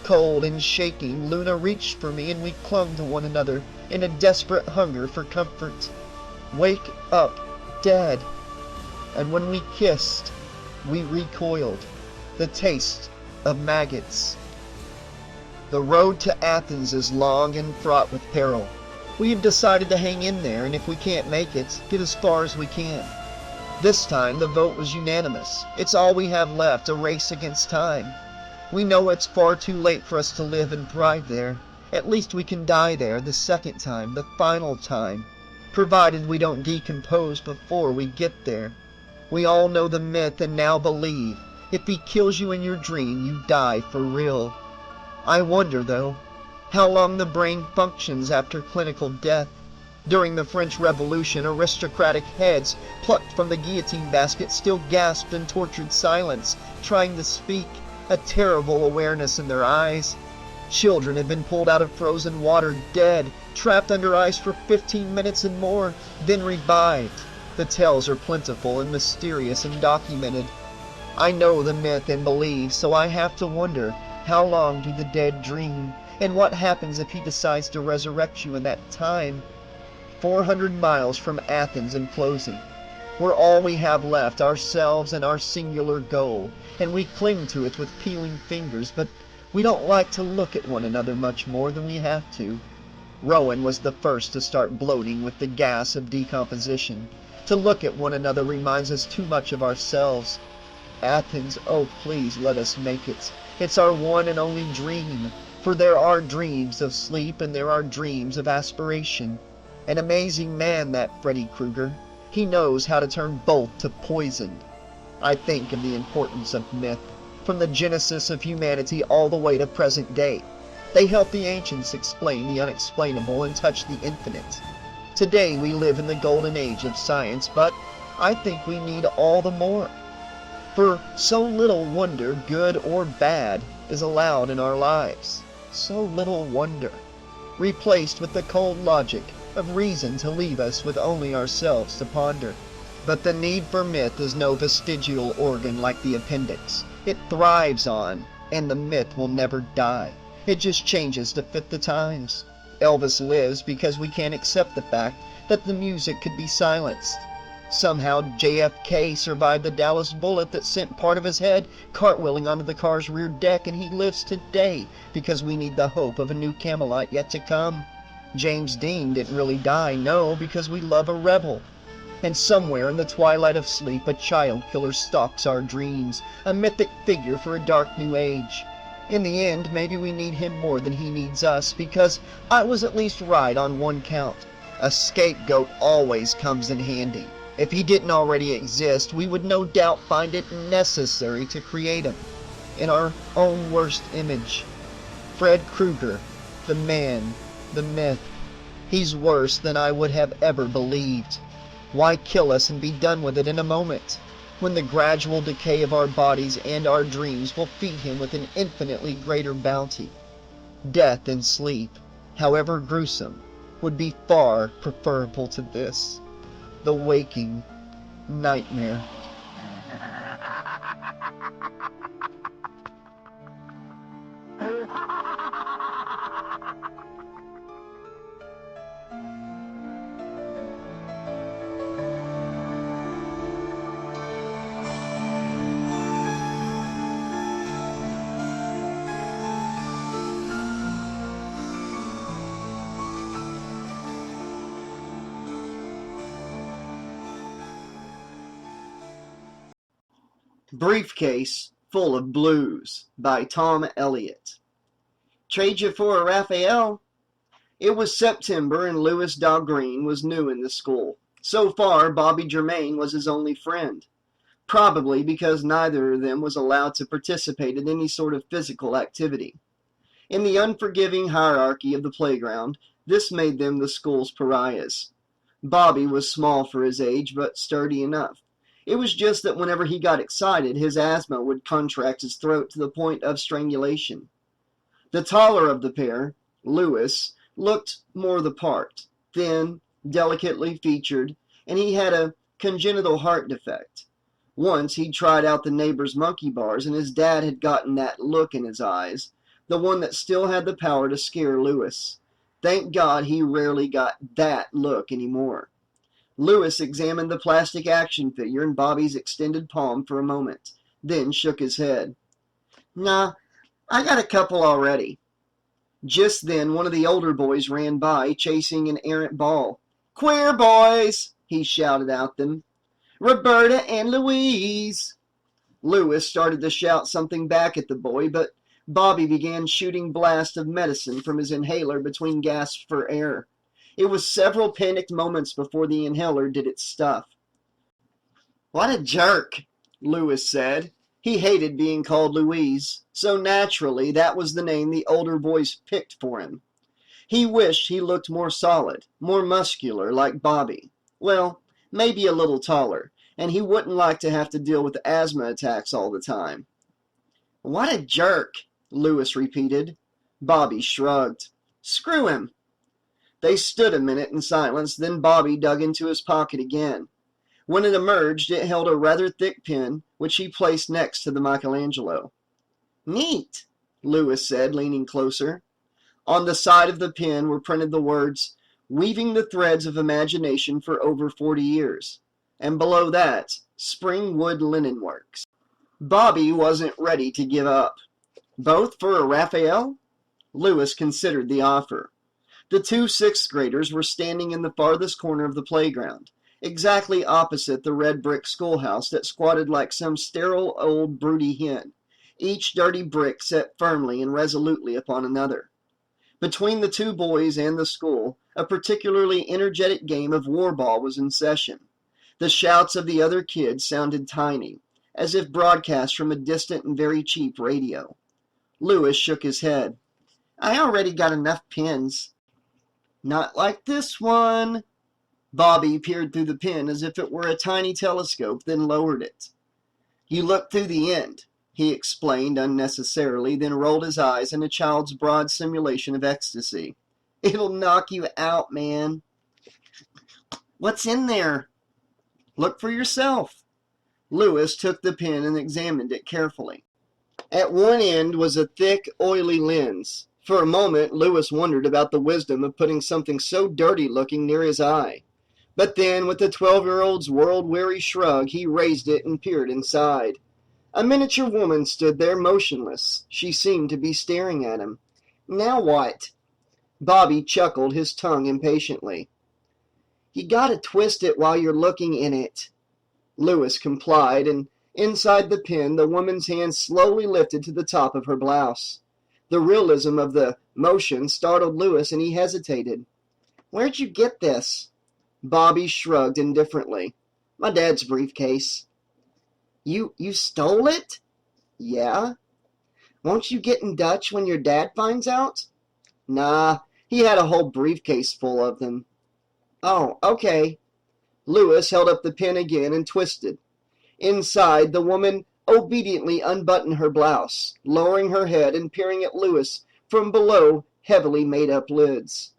Cold and shaking, Luna reached for me and we clung to one another in a desperate hunger for comfort. Wake up, Dad. And when we kissed, we recoiled. The taste of maggots. The road to Athens is long and fraught with peril. We have decided to hang in there, and if we can't make it, get as far as we can. This time, the vote was unanimous. It's all we have left, a race against time. We know it's far too late for us to live and thrive there. At least we can die there the second time, the final time, provided we don't decompose before we get there. We all know the myth and now believe. If he kills you in your dream, you die for real. I wonder, though, how long the brain functions after clinical death. During the French Revolution, aristocratic heads plucked from the guillotine basket still gasped in tortured silence, trying to speak, a terrible awareness in their eyes. Children had been pulled out of frozen water dead, trapped under ice for 15 minutes and more, then revived. The tales are plentiful and mysterious and documented. I know the myth and believe, so I have to wonder, how long do the dead dream? And what happens if he decides to resurrect you in that time? 400 miles from Athens in closing. We're all we have left, ourselves and our singular goal, and we cling to it with peeling fingers, but we don't like to look at one another much more than we have to. Rowan was the first to start bloating with the gas of decomposition. To look at one another reminds us too much of ourselves. Athens, oh please let us make it. It's our one and only dream. For there are dreams of sleep and there are dreams of aspiration. An amazing man, that Freddy Krueger. He knows how to turn both to poison. I think of the importance of myth, from the genesis of humanity all the way to present day. They help the ancients explain the unexplainable and touch the infinite. Today we live in the golden age of science, but I think we need all the more. For so little wonder, good or bad, is allowed in our lives. So little wonder, replaced with the cold logic of reason to leave us with only ourselves to ponder. But the need for myth is no vestigial organ like the appendix. It thrives on, and the myth will never die. It just changes to fit the times. Elvis lives because we can't accept the fact that the music could be silenced. Somehow JFK survived the Dallas bullet that sent part of his head cartwheeling onto the car's rear deck, and he lives today because we need the hope of a new Camelot yet to come. James Dean didn't really die, no, because we love a rebel. And somewhere in the twilight of sleep, a child killer stalks our dreams, a mythic figure for a dark new age. In the end, maybe we need him more than he needs us, because I was at least right on one count. A scapegoat always comes in handy. If he didn't already exist, we would no doubt find it necessary to create him in our own worst image. Fred Krueger, the man, the myth. He's worse than I would have ever believed. Why kill us and be done with it in a moment, when the gradual decay of our bodies and our dreams will feed him with an infinitely greater bounty? Death in sleep, however gruesome, would be far preferable to this, the waking nightmare. Briefcase Full of Blues by Tom Elliott. Trade you for a Raphael? It was September and Louis Dahlgreen was new in the school. So far, Bobby Germain was his only friend, probably because neither of them was allowed to participate in any sort of physical activity. In the unforgiving hierarchy of the playground, this made them the school's pariahs. Bobby was small for his age, but sturdy enough. It was just that whenever he got excited, his asthma would contract his throat to the point of strangulation. The taller of the pair, Louis, looked more the part, thin, delicately featured, and he had a congenital heart defect. Once he'd tried out the neighbor's monkey bars, and his dad had gotten that look in his eyes, the one that still had the power to scare Louis. Thank God he rarely got that look anymore. Louis examined the plastic action figure in Bobby's extended palm for a moment, then shook his head. Nah, I got a couple already. Just then one of the older boys ran by, chasing an errant ball. "Queer boys!" he shouted at them. "Roberta and Louise!" Lewis started to shout something back at the boy, but Bobby began shooting blasts of medicine from his inhaler between gasps for air. It was several panicked moments before the inhaler did its stuff. "What a jerk," Lewis said. He hated being called Louise, so naturally that was the name the older boys picked for him. He wished he looked more solid, more muscular, like Bobby. Well, maybe a little taller, and he wouldn't like to have to deal with asthma attacks all the time. "What a jerk," Lewis repeated. Bobby shrugged. "Screw him." They stood a minute in silence, then Bobby dug into his pocket again. When it emerged, it held a rather thick pen, which he placed next to the Michelangelo. "Neat," Lewis said, leaning closer. On the side of the pen were printed the words, "Weaving the threads of imagination for over 40 years." And below that, "Springwood Linen Works." Bobby wasn't ready to give up. Both for a Raphael? Lewis considered the offer. The two sixth graders were standing in the farthest corner of the playground, exactly opposite the red brick schoolhouse that squatted like some sterile old broody hen, each dirty brick set firmly and resolutely upon another. Between the two boys and the school, a particularly energetic game of war ball was in session. The shouts of the other kids sounded tiny, as if broadcast from a distant and very cheap radio. Lewis shook his head. "I already got enough pins." "Not like this one." Bobby peered through the pen as if it were a tiny telescope, then lowered it. "You look through the end," he explained unnecessarily, then rolled his eyes in a child's broad simulation of ecstasy. "It'll knock you out, man." "What's in there?" "Look for yourself." Lewis took the pen and examined it carefully. At one end was a thick, oily lens. For a moment, Lewis wondered about the wisdom of putting something so dirty-looking near his eye. But then, with the 12-year-old's world-weary shrug, he raised it and peered inside. A miniature woman stood there motionless. She seemed to be staring at him. "Now what?" Bobby chuckled, his tongue impatiently. "You gotta twist it while you're looking in it." Lewis complied, and inside the pen, the woman's hand slowly lifted to the top of her blouse. The realism of the motion startled Lewis, and he hesitated. "Where'd you get this?" Bobby shrugged indifferently. "My dad's briefcase." You stole it?" "Yeah." "Won't you get in Dutch when your dad finds out?" "Nah, he had a whole briefcase full of them." "Oh, okay." Lewis held up the pen again and twisted. Inside, the woman obediently unbuttoned her blouse, lowering her head and peering at Lewis from below heavily made-up lids.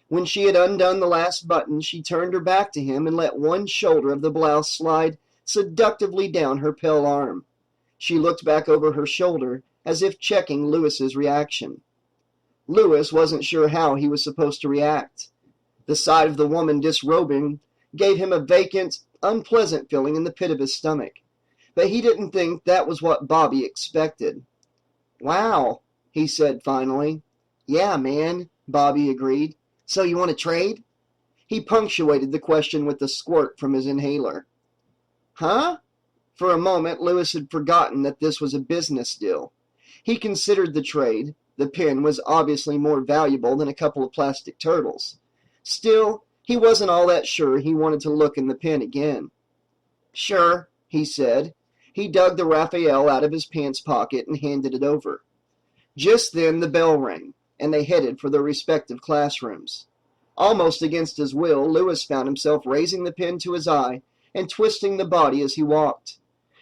When she had undone the last button, she turned her back to him and let one shoulder of the blouse slide seductively down her pale arm. She looked back over her shoulder, as if checking Lewis's reaction. Lewis wasn't sure how he was supposed to react. The sight of the woman disrobing gave him a vacant, unpleasant feeling in the pit of his stomach. But he didn't think that was what Bobby expected. "Wow," he said finally. "Yeah, man," Bobby agreed. "So you want to trade?" He punctuated the question with a squirt from his inhaler. "Huh?" For a moment, Lewis had forgotten that this was a business deal. He considered the trade. The pen was obviously more valuable than a couple of plastic turtles. Still, he wasn't all that sure he wanted to look in the pen again. "Sure," he said. He dug the Raphael out of his pants pocket and handed it over. Just then the bell rang, and they headed for their respective classrooms. Almost against his will, Lewis found himself raising the pen to his eye and twisting the body as he walked.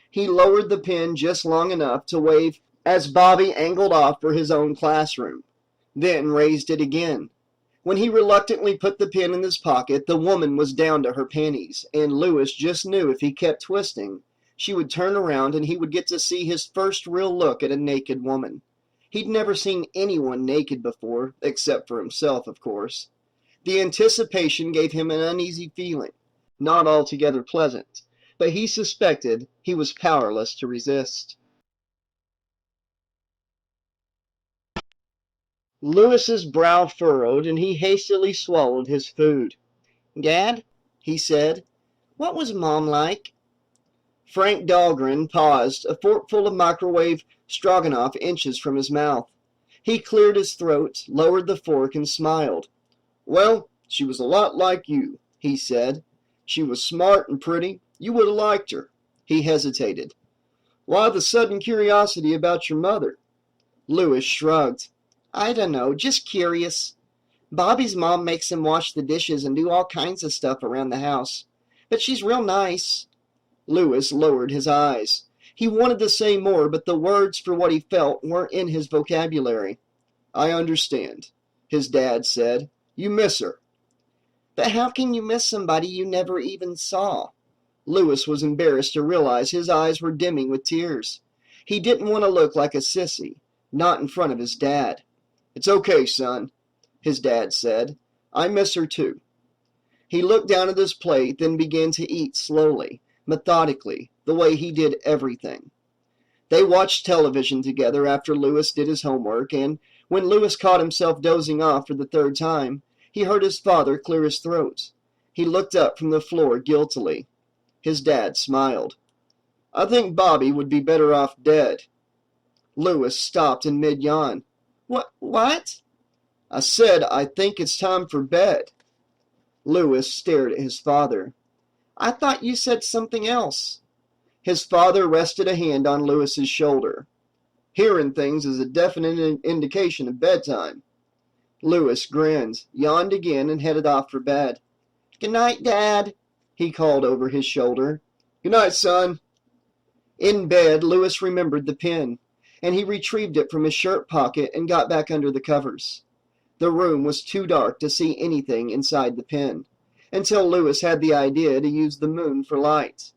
He lowered the pen just long enough to wave as Bobby angled off for his own classroom, then raised it again. When he reluctantly put the pen in his pocket, the woman was down to her panties, and Lewis just knew if he kept twisting, she would turn around and he would get to see his first real look at a naked woman. He'd never seen anyone naked before, except for himself, of course. The anticipation gave him an uneasy feeling, not altogether pleasant, but he suspected he was powerless to resist. Lewis's brow furrowed, and he hastily swallowed his food. "Dad," he said, "what was Mom like?" Frank Dahlgren paused, a forkful of microwave stroganoff inches from his mouth. He cleared his throat, lowered the fork, and smiled. "Well, she was a lot like you," he said. "She was smart and pretty. You would have liked her." He hesitated. "Why the sudden curiosity about your mother?" Lewis shrugged. "I dunno, just curious. Bobby's mom makes him wash the dishes and do all kinds of stuff around the house. But she's real nice." Lewis lowered his eyes. He wanted to say more, but the words for what he felt weren't in his vocabulary. "I understand," his dad said. "You miss her." "But how can you miss somebody you never even saw?" Lewis was embarrassed to realize his eyes were dimming with tears. He didn't want to look like a sissy, not in front of his dad. "It's okay, son," his dad said. "I miss her too." He looked down at his plate, then began to eat slowly, methodically, the way he did everything. They watched television together after Lewis did his homework, and when Lewis caught himself dozing off for the third time, he heard his father clear his throat. He looked up from the floor guiltily. His dad smiled. "I think Bobby would be better off dead." Lewis stopped in mid-yawn. What? "I said I think it's time for bed." Lewis stared at his father. "I thought you said something else." His father rested a hand on Lewis's shoulder. "Hearing things is a definite indication of bedtime." Lewis grinned, yawned again, and headed off for bed. "Good night, Dad," he called over his shoulder. "Good night, son." In bed, Lewis remembered the pen, and he retrieved it from his shirt pocket and got back under the covers. The room was too dark to see anything inside the pen, until Lewis had the idea to use the moon for light.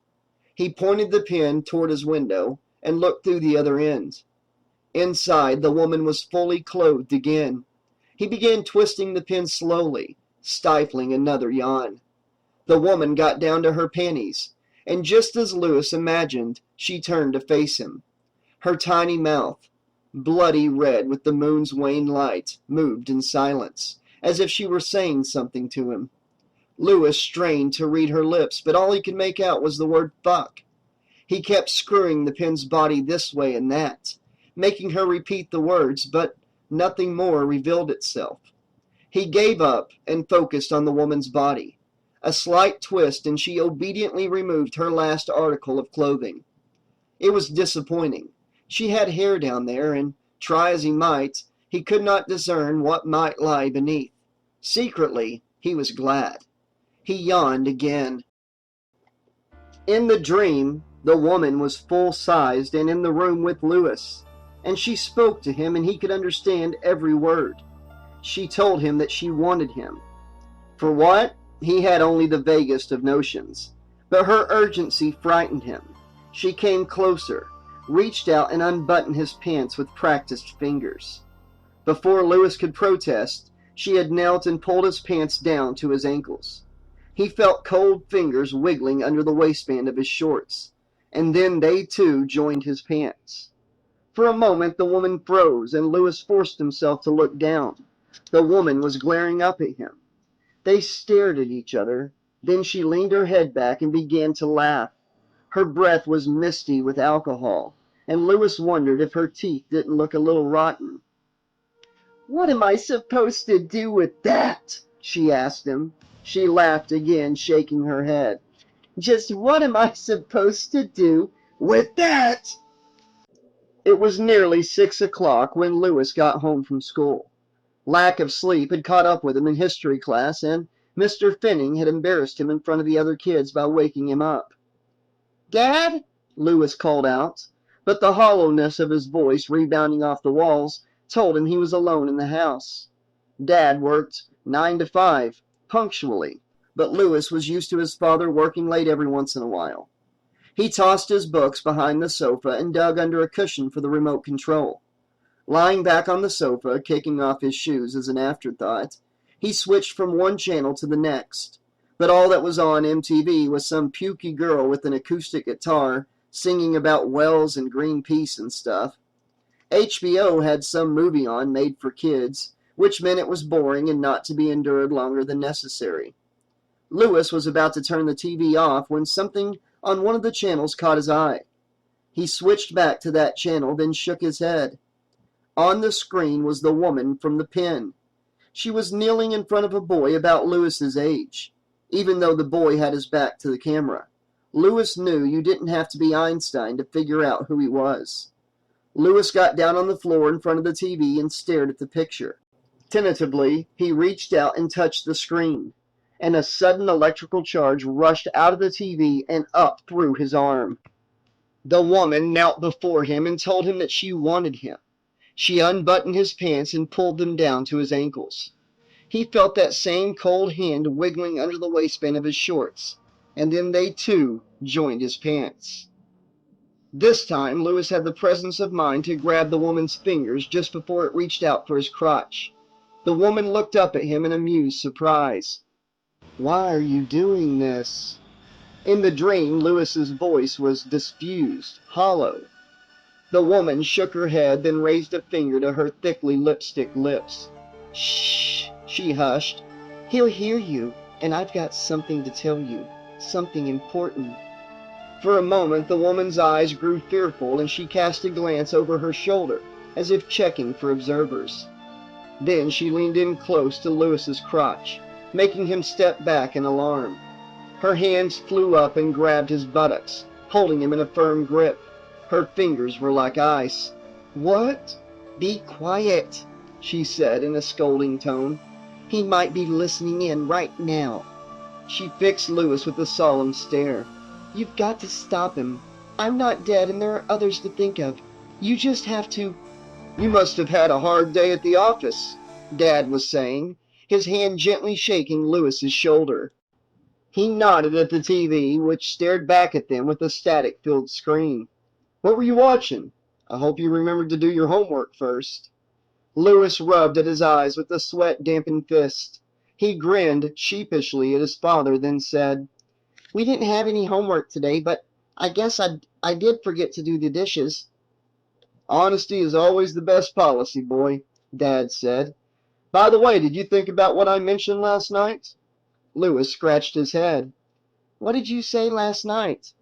He pointed the pen toward his window and looked through the other end. Inside, the woman was fully clothed again. He began twisting the pen slowly, stifling another yawn. The woman got down to her panties, and just as Lewis imagined, she turned to face him. Her tiny mouth, bloody red with the moon's wan light, moved in silence, as if she were saying something to him. Lewis strained to read her lips, but all he could make out was the word fuck. He kept screwing the pen's body this way and that, making her repeat the words, but nothing more revealed itself. He gave up and focused on the woman's body. A slight twist, and she obediently removed her last article of clothing. It was disappointing. She had hair down there, and, try as he might, he could not discern what might lie beneath. Secretly, he was glad. He yawned again. In the dream, the woman was full-sized and in the room with Lewis, and she spoke to him, and he could understand every word. She told him that she wanted him. For what? He had only the vaguest of notions. But her urgency frightened him. She came closer, reached out and unbuttoned his pants with practiced fingers. Before Lewis could protest, she had knelt and pulled his pants down to his ankles. He felt cold fingers wiggling under the waistband of his shorts, and then they too joined his pants. For a moment the woman froze, and Lewis forced himself to look down. The woman was glaring up at him. They stared at each other. Then she leaned her head back and began to laugh. Her breath was misty with alcohol, and Lewis wondered if her teeth didn't look a little rotten. "What am I supposed to do with that?" she asked him. She laughed again, shaking her head. "Just what am I supposed to do with that?" It was nearly 6 o'clock when Lewis got home from school. Lack of sleep had caught up with him in history class, and Mr. Finning had embarrassed him in front of the other kids by waking him up. "Dad?" Lewis called out, but the hollowness of his voice rebounding off the walls told him he was alone in the house. Dad worked 9 to 5, punctually, but Lewis was used to his father working late every once in a while. He tossed his books behind the sofa and dug under a cushion for the remote control. Lying back on the sofa, kicking off his shoes as an afterthought, he switched from one channel to the next. But all that was on MTV was some pukey girl with an acoustic guitar singing about Wells and Greenpeace and stuff. HBO had some movie on made for kids, which meant it was boring and not to be endured longer than necessary. Lewis was about to turn the TV off when something on one of the channels caught his eye. He switched back to that channel, then shook his head. On the screen was the woman from the pen. She was kneeling in front of a boy about Lewis's age, even though the boy had his back to the camera. Lewis knew you didn't have to be Einstein to figure out who he was. Lewis got down on the floor in front of the TV and stared at the picture. Tentatively, he reached out and touched the screen, and a sudden electrical charge rushed out of the TV and up through his arm. The woman knelt before him and told him that she wanted him. She unbuttoned his pants and pulled them down to his ankles. He felt that same cold hand wiggling under the waistband of his shorts, and then they too joined his pants. This time, Lewis had the presence of mind to grab the woman's fingers just before it reached out for his crotch. The woman looked up at him in amused surprise. "Why are you doing this?" In the dream, Lewis's voice was diffused, hollow. The woman shook her head, then raised a finger to her thickly lipstick lips. "Shh," she hushed. "He'll hear you, and I've got something to tell you, something important." For a moment, the woman's eyes grew fearful, and she cast a glance over her shoulder, as if checking for observers. Then she leaned in close to Lewis's crotch, making him step back in alarm. Her hands flew up and grabbed his buttocks, holding him in a firm grip. Her fingers were like ice. "What?" "Be quiet," she said in a scolding tone. "He might be listening in right now." She fixed Lewis with a solemn stare. "You've got to stop him. I'm not dead and there are others to think of. You just have to—" "You must have had a hard day at the office," Dad was saying, his hand gently shaking Lewis's shoulder. He nodded at the TV, which stared back at them with a static-filled screen. "What were you watching? I hope you remembered to do your homework first." Lewis rubbed at his eyes with a sweat-dampened fist. He grinned sheepishly at his father, then said, "We didn't have any homework today, but I guess I did forget to do the dishes." "Honesty is always the best policy, boy," Dad said. "By the way, did you think about what I mentioned last night?" Lewis scratched his head. "What did you say last night?"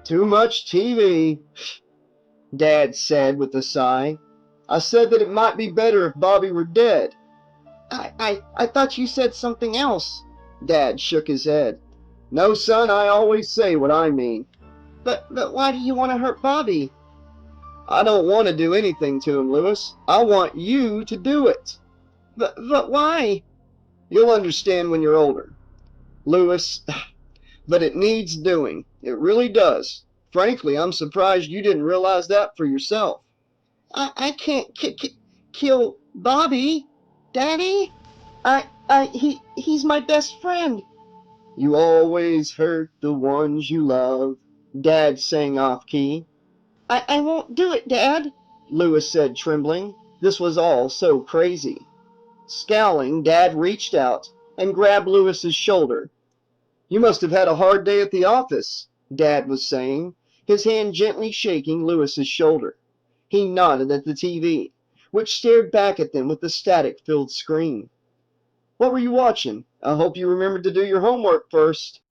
"Too much TV," Dad said with a sigh. "I said that it might be better if Bobby were dead." I thought you said something else." Dad shook his head. "No, son, I always say what I mean." But why do you want to hurt Bobby?" "I don't want to do anything to him, Lewis. I want you to do it." But why?" "You'll understand when you're older, Lewis. But it needs doing. It really does. Frankly, I'm surprised you didn't realize that for yourself." I can't kill Bobby, Daddy. He's my best friend." "You always hurt the ones you love," Dad sang off-key. I won't do it, Dad," Lewis said, trembling. This was all so crazy. Scowling, Dad reached out and grabbed Lewis's shoulder. "You must have had a hard day at the office," Dad was saying, his hand gently shaking Lewis's shoulder. He nodded at the TV, which stared back at them with a static-filled screen. "What were you watching? I hope you remembered to do your homework first."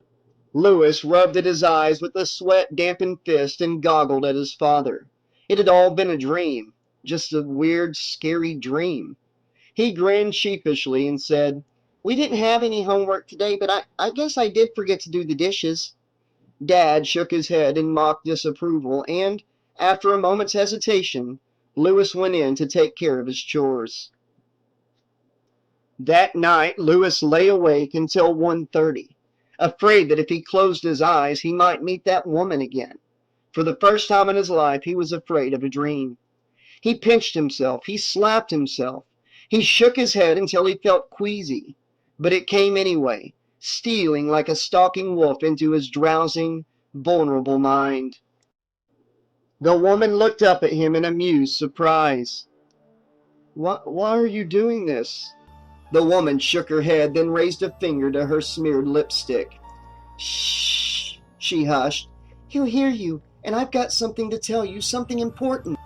Lewis rubbed at his eyes with a sweat-dampened fist and goggled at his father. It had all been a dream, just a weird, scary dream. He grinned sheepishly and said, "We didn't have any homework today, but I guess I did forget to do the dishes." Dad shook his head in mock disapproval, and, after a moment's hesitation, Lewis went in to take care of his chores. That night, Lewis lay awake until 1:30, afraid that if he closed his eyes, he might meet that woman again. For the first time in his life, he was afraid of a dream. He pinched himself. He slapped himself. He shook his head until he felt queasy. But it came anyway, stealing like a stalking wolf into his drowsing, vulnerable mind. The woman looked up at him in amused surprise. Why are you doing this?" The woman shook her head, then raised a finger to her smeared lipstick. "Shh," she hushed. "He'll hear you, and I've got something to tell you, something important."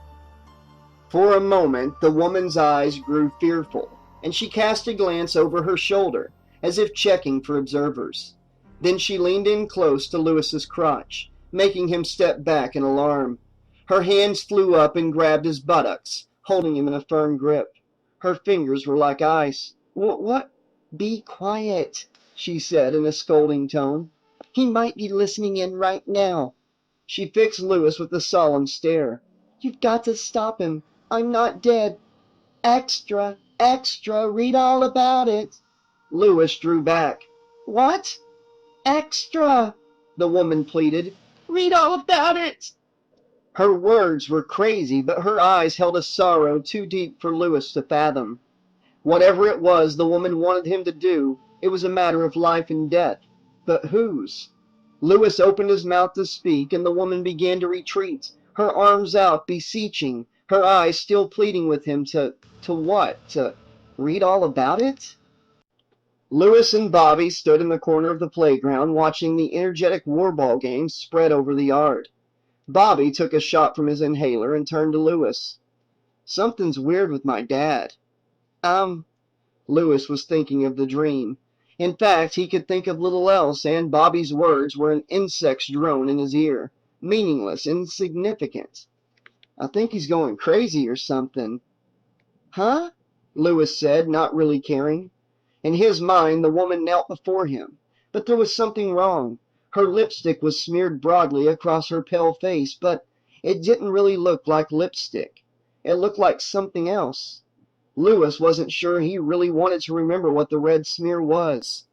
For a moment, the woman's eyes grew fearful, and she cast a glance over her shoulder, as if checking for observers. Then she leaned in close to Lewis's crotch, making him step back in alarm. Her hands flew up and grabbed his buttocks, holding him in a firm grip. Her fingers were like ice. What? Be quiet, she said in a scolding tone. He might be listening in right now. She fixed Lewis with a solemn stare. You've got to stop him. I'm not dead. Extra, extra, read all about it. Lewis drew back. What? Extra, the woman pleaded. Read all about it. Her words were crazy, but her eyes held a sorrow too deep for Lewis to fathom. Whatever it was the woman wanted him to do, it was a matter of life and death. But whose? Lewis opened his mouth to speak, and the woman began to retreat, her arms out, beseeching, her eyes still pleading with him to what? To read all about it? Lewis and Bobby stood in the corner of the playground watching the energetic warball game spread over the yard. Bobby took a shot from his inhaler and turned to Lewis. Something's weird with my dad. Lewis was thinking of the dream. In fact, he could think of little else, and Bobby's words were an insect's drone in his ear. Meaningless, insignificant. I think he's going crazy or something. Huh? Lewis said, not really caring. In his mind, the woman knelt before him. But there was something wrong. Her lipstick was smeared broadly across her pale face, but it didn't really look like lipstick. It looked like something else. Lewis wasn't sure he really wanted to remember what the red smear was.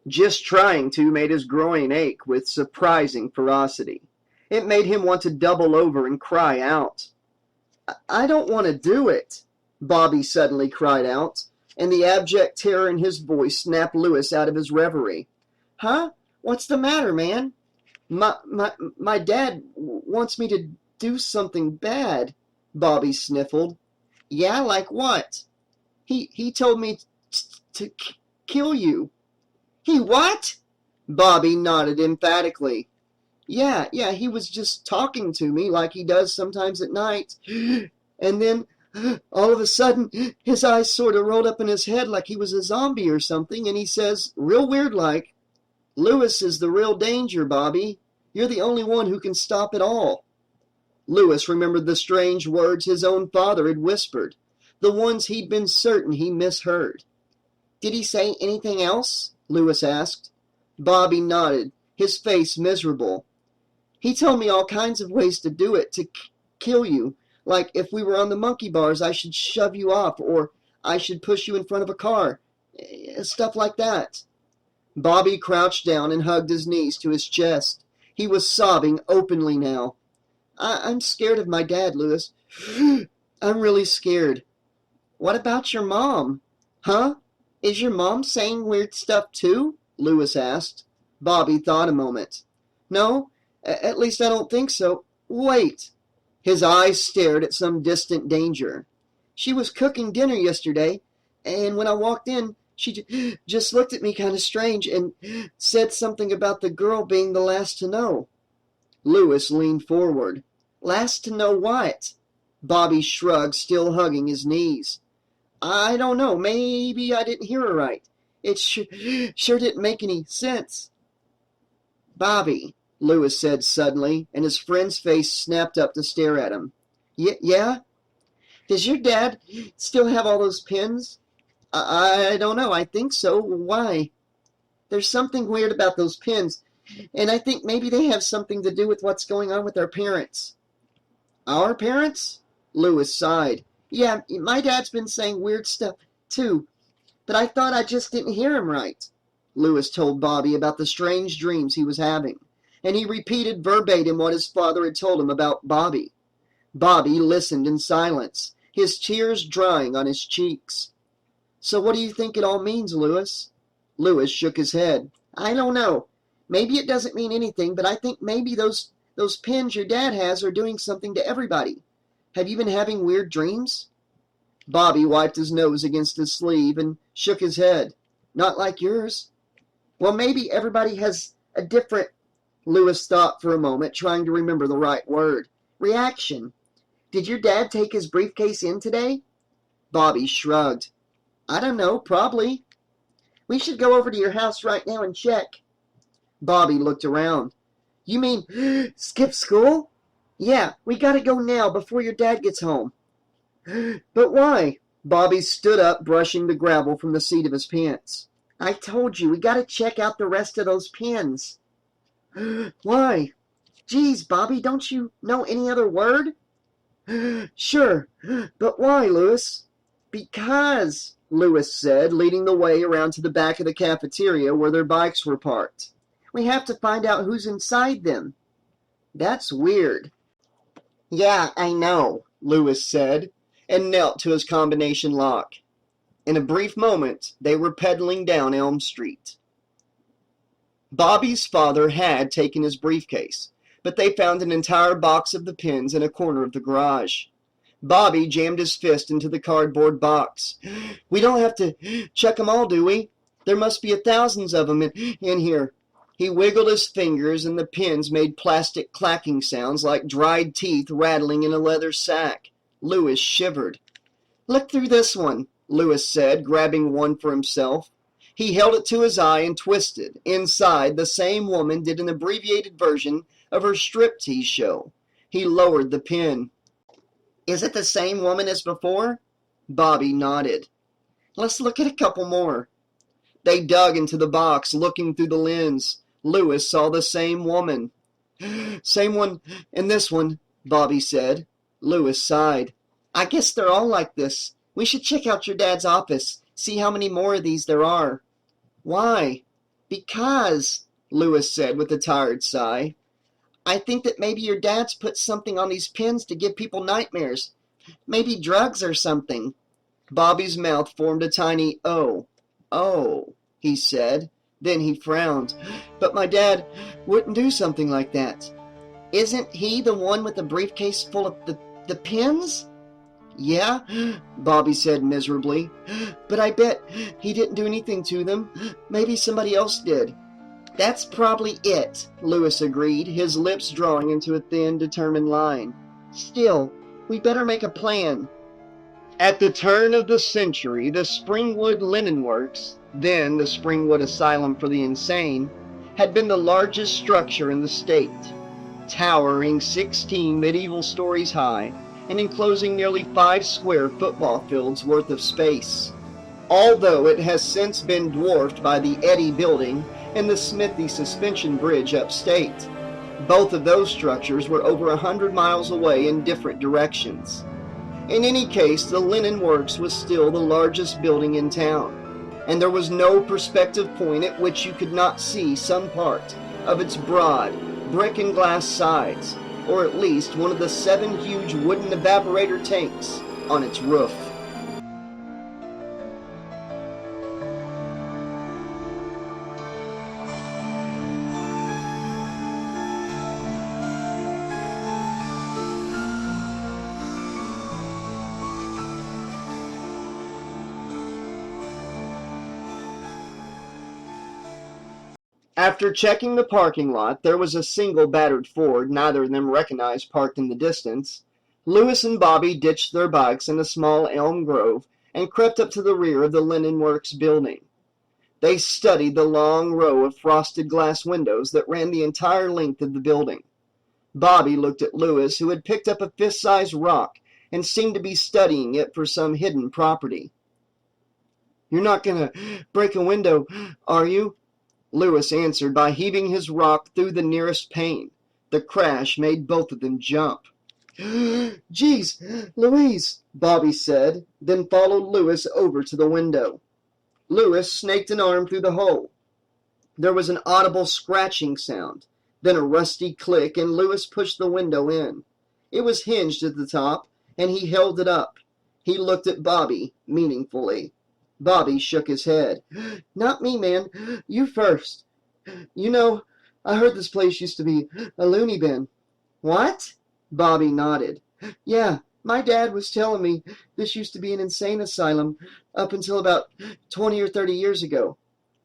Just trying to made his groin ache with surprising ferocity. It made him want to double over and cry out. I don't want to do it, Bobby suddenly cried out, and the abject terror in his voice snapped Lewis out of his reverie. Huh? What's the matter, man? My dad wants me to do something bad, Bobby sniffled. Yeah, like what? He told me to kill you. He what? Bobby nodded emphatically. Yeah, he was just talking to me like he does sometimes at night. And then, all of a sudden, his eyes sort of rolled up in his head like he was a zombie or something, and he says, real weird like, Lewis is the real danger, Bobby. You're the only one who can stop it all. Lewis remembered the strange words his own father had whispered, the ones he'd been certain he misheard. Did he say anything else? Lewis asked. Bobby nodded, his face miserable. He told me all kinds of ways to do it, to kill you. Like if we were on the monkey bars, I should shove you off, or I should push you in front of a car. Stuff like that. Bobby crouched down and hugged his knees to his chest. He was sobbing openly now. I'm scared of my dad, Lewis. I'm really scared. What about your mom? Huh? Is your mom saying weird stuff too? Lewis asked. Bobby thought a moment. No, at least I don't think so. Wait. His eyes stared at some distant danger. She was cooking dinner yesterday, and when I walked in, she just looked at me kind of strange and said something about the girl being the last to know. Lewis leaned forward. Last to know what? Bobby shrugged, still hugging his knees. I don't know. Maybe I didn't hear her right. It sure didn't make any sense. Bobby, Lewis said suddenly, and his friend's face snapped up to stare at him. Yeah? Does your dad still have all those pins? I don't know. I think so. Why? There's something weird about those pins, and I think maybe they have something to do with what's going on with our parents. Our parents? Lewis sighed. Yeah, my dad's been saying weird stuff, too, but I thought I just didn't hear him right. Lewis told Bobby about the strange dreams he was having, and he repeated verbatim what his father had told him about Bobby. Bobby listened in silence, his tears drying on his cheeks. So what do you think it all means, Lewis? Lewis shook his head. I don't know. Maybe it doesn't mean anything, but I think maybe those pins your dad has are doing something to everybody. Have you been having weird dreams? Bobby wiped his nose against his sleeve and shook his head. Not like yours. Well, maybe everybody has a different... Lewis thought for a moment, trying to remember the right word. Reaction. Did your dad take his briefcase in today? Bobby shrugged. I don't know, probably. We should go over to your house right now and check. Bobby looked around. You mean skip school? Yeah, we gotta go now before your dad gets home. But why? Bobby stood up, brushing the gravel from the seat of his pants. I told you, we gotta check out the rest of those pins. Why? Geez, Bobby, don't you know any other word? Sure, but why, Louis? Because, Louis said, leading the way around to the back of the cafeteria where their bikes were parked. We have to find out who's inside them. That's weird. Yeah, I know, Louis said, and knelt to his combination lock. In a brief moment, they were pedaling down Elm Street. Bobby's father had taken his briefcase, but they found an entire box of the pins in a corner of the garage. Bobby jammed his fist into the cardboard box. We don't have to check them all, do we? There must be thousands of them in here. He wiggled his fingers, and the pins made plastic clacking sounds like dried teeth rattling in a leather sack. Louis shivered. Look through this one, Louis said, grabbing one for himself. He held it to his eye and twisted. Inside, the same woman did an abbreviated version of her striptease show. He lowered the pin. Is it the same woman as before? Bobby nodded. Let's look at a couple more. They dug into the box, looking through the lens. Louis saw the same woman. Same one in this one, Bobby said. Louis sighed. I guess they're all like this. We should check out your dad's office, see how many more of these there are. Why? Because, Louis said with a tired sigh. I think that maybe your dad's put something on these pins to give people nightmares. Maybe drugs or something. Bobby's mouth formed a tiny O. Oh, he said. Then he frowned. But my dad wouldn't do something like that. Isn't he the one with the briefcase full of the pins? Yeah, Bobby said miserably. But I bet he didn't do anything to them. Maybe somebody else did. That's probably it, Louis agreed, his lips drawing into a thin, determined line. Still, we better make a plan. At the turn of the century, the Springwood Linen Works, then the Springwood Asylum for the Insane, had been the largest structure in the state, towering 16 medieval stories high and enclosing nearly 5 square football fields worth of space. Although it has since been dwarfed by the Eddy Building and the Smithy Suspension Bridge upstate, both of those structures were over 100 miles away in different directions. In any case, the Linen Works was still the largest building in town, and there was no perspective point at which you could not see some part of its broad, brick and glass sides, or at least one of the 7 huge wooden evaporator tanks on its roof. After checking the parking lot, there was a single battered Ford neither of them recognized parked in the distance. Louis and Bobby ditched their bikes in a small elm grove and crept up to the rear of the Linen Works building. They studied the long row of frosted glass windows that ran the entire length of the building. Bobby looked at Louis, who had picked up a fist-sized rock and seemed to be studying it for some hidden property. You're not going to break a window, are you? Louis answered by heaving his rock through the nearest pane. The crash made both of them jump. Geez, Louise, Bobby said, then followed Louis over to the window. Louis snaked an arm through the hole. There was an audible scratching sound, then a rusty click, and Louis pushed the window in. It was hinged at the top, and he held it up. He looked at Bobby meaningfully. Bobby shook his head. Not me, man. You first. You know, I heard this place used to be a loony bin. What? Bobby nodded. Yeah, my dad was telling me this used to be an insane asylum up until about 20 or 30 years ago.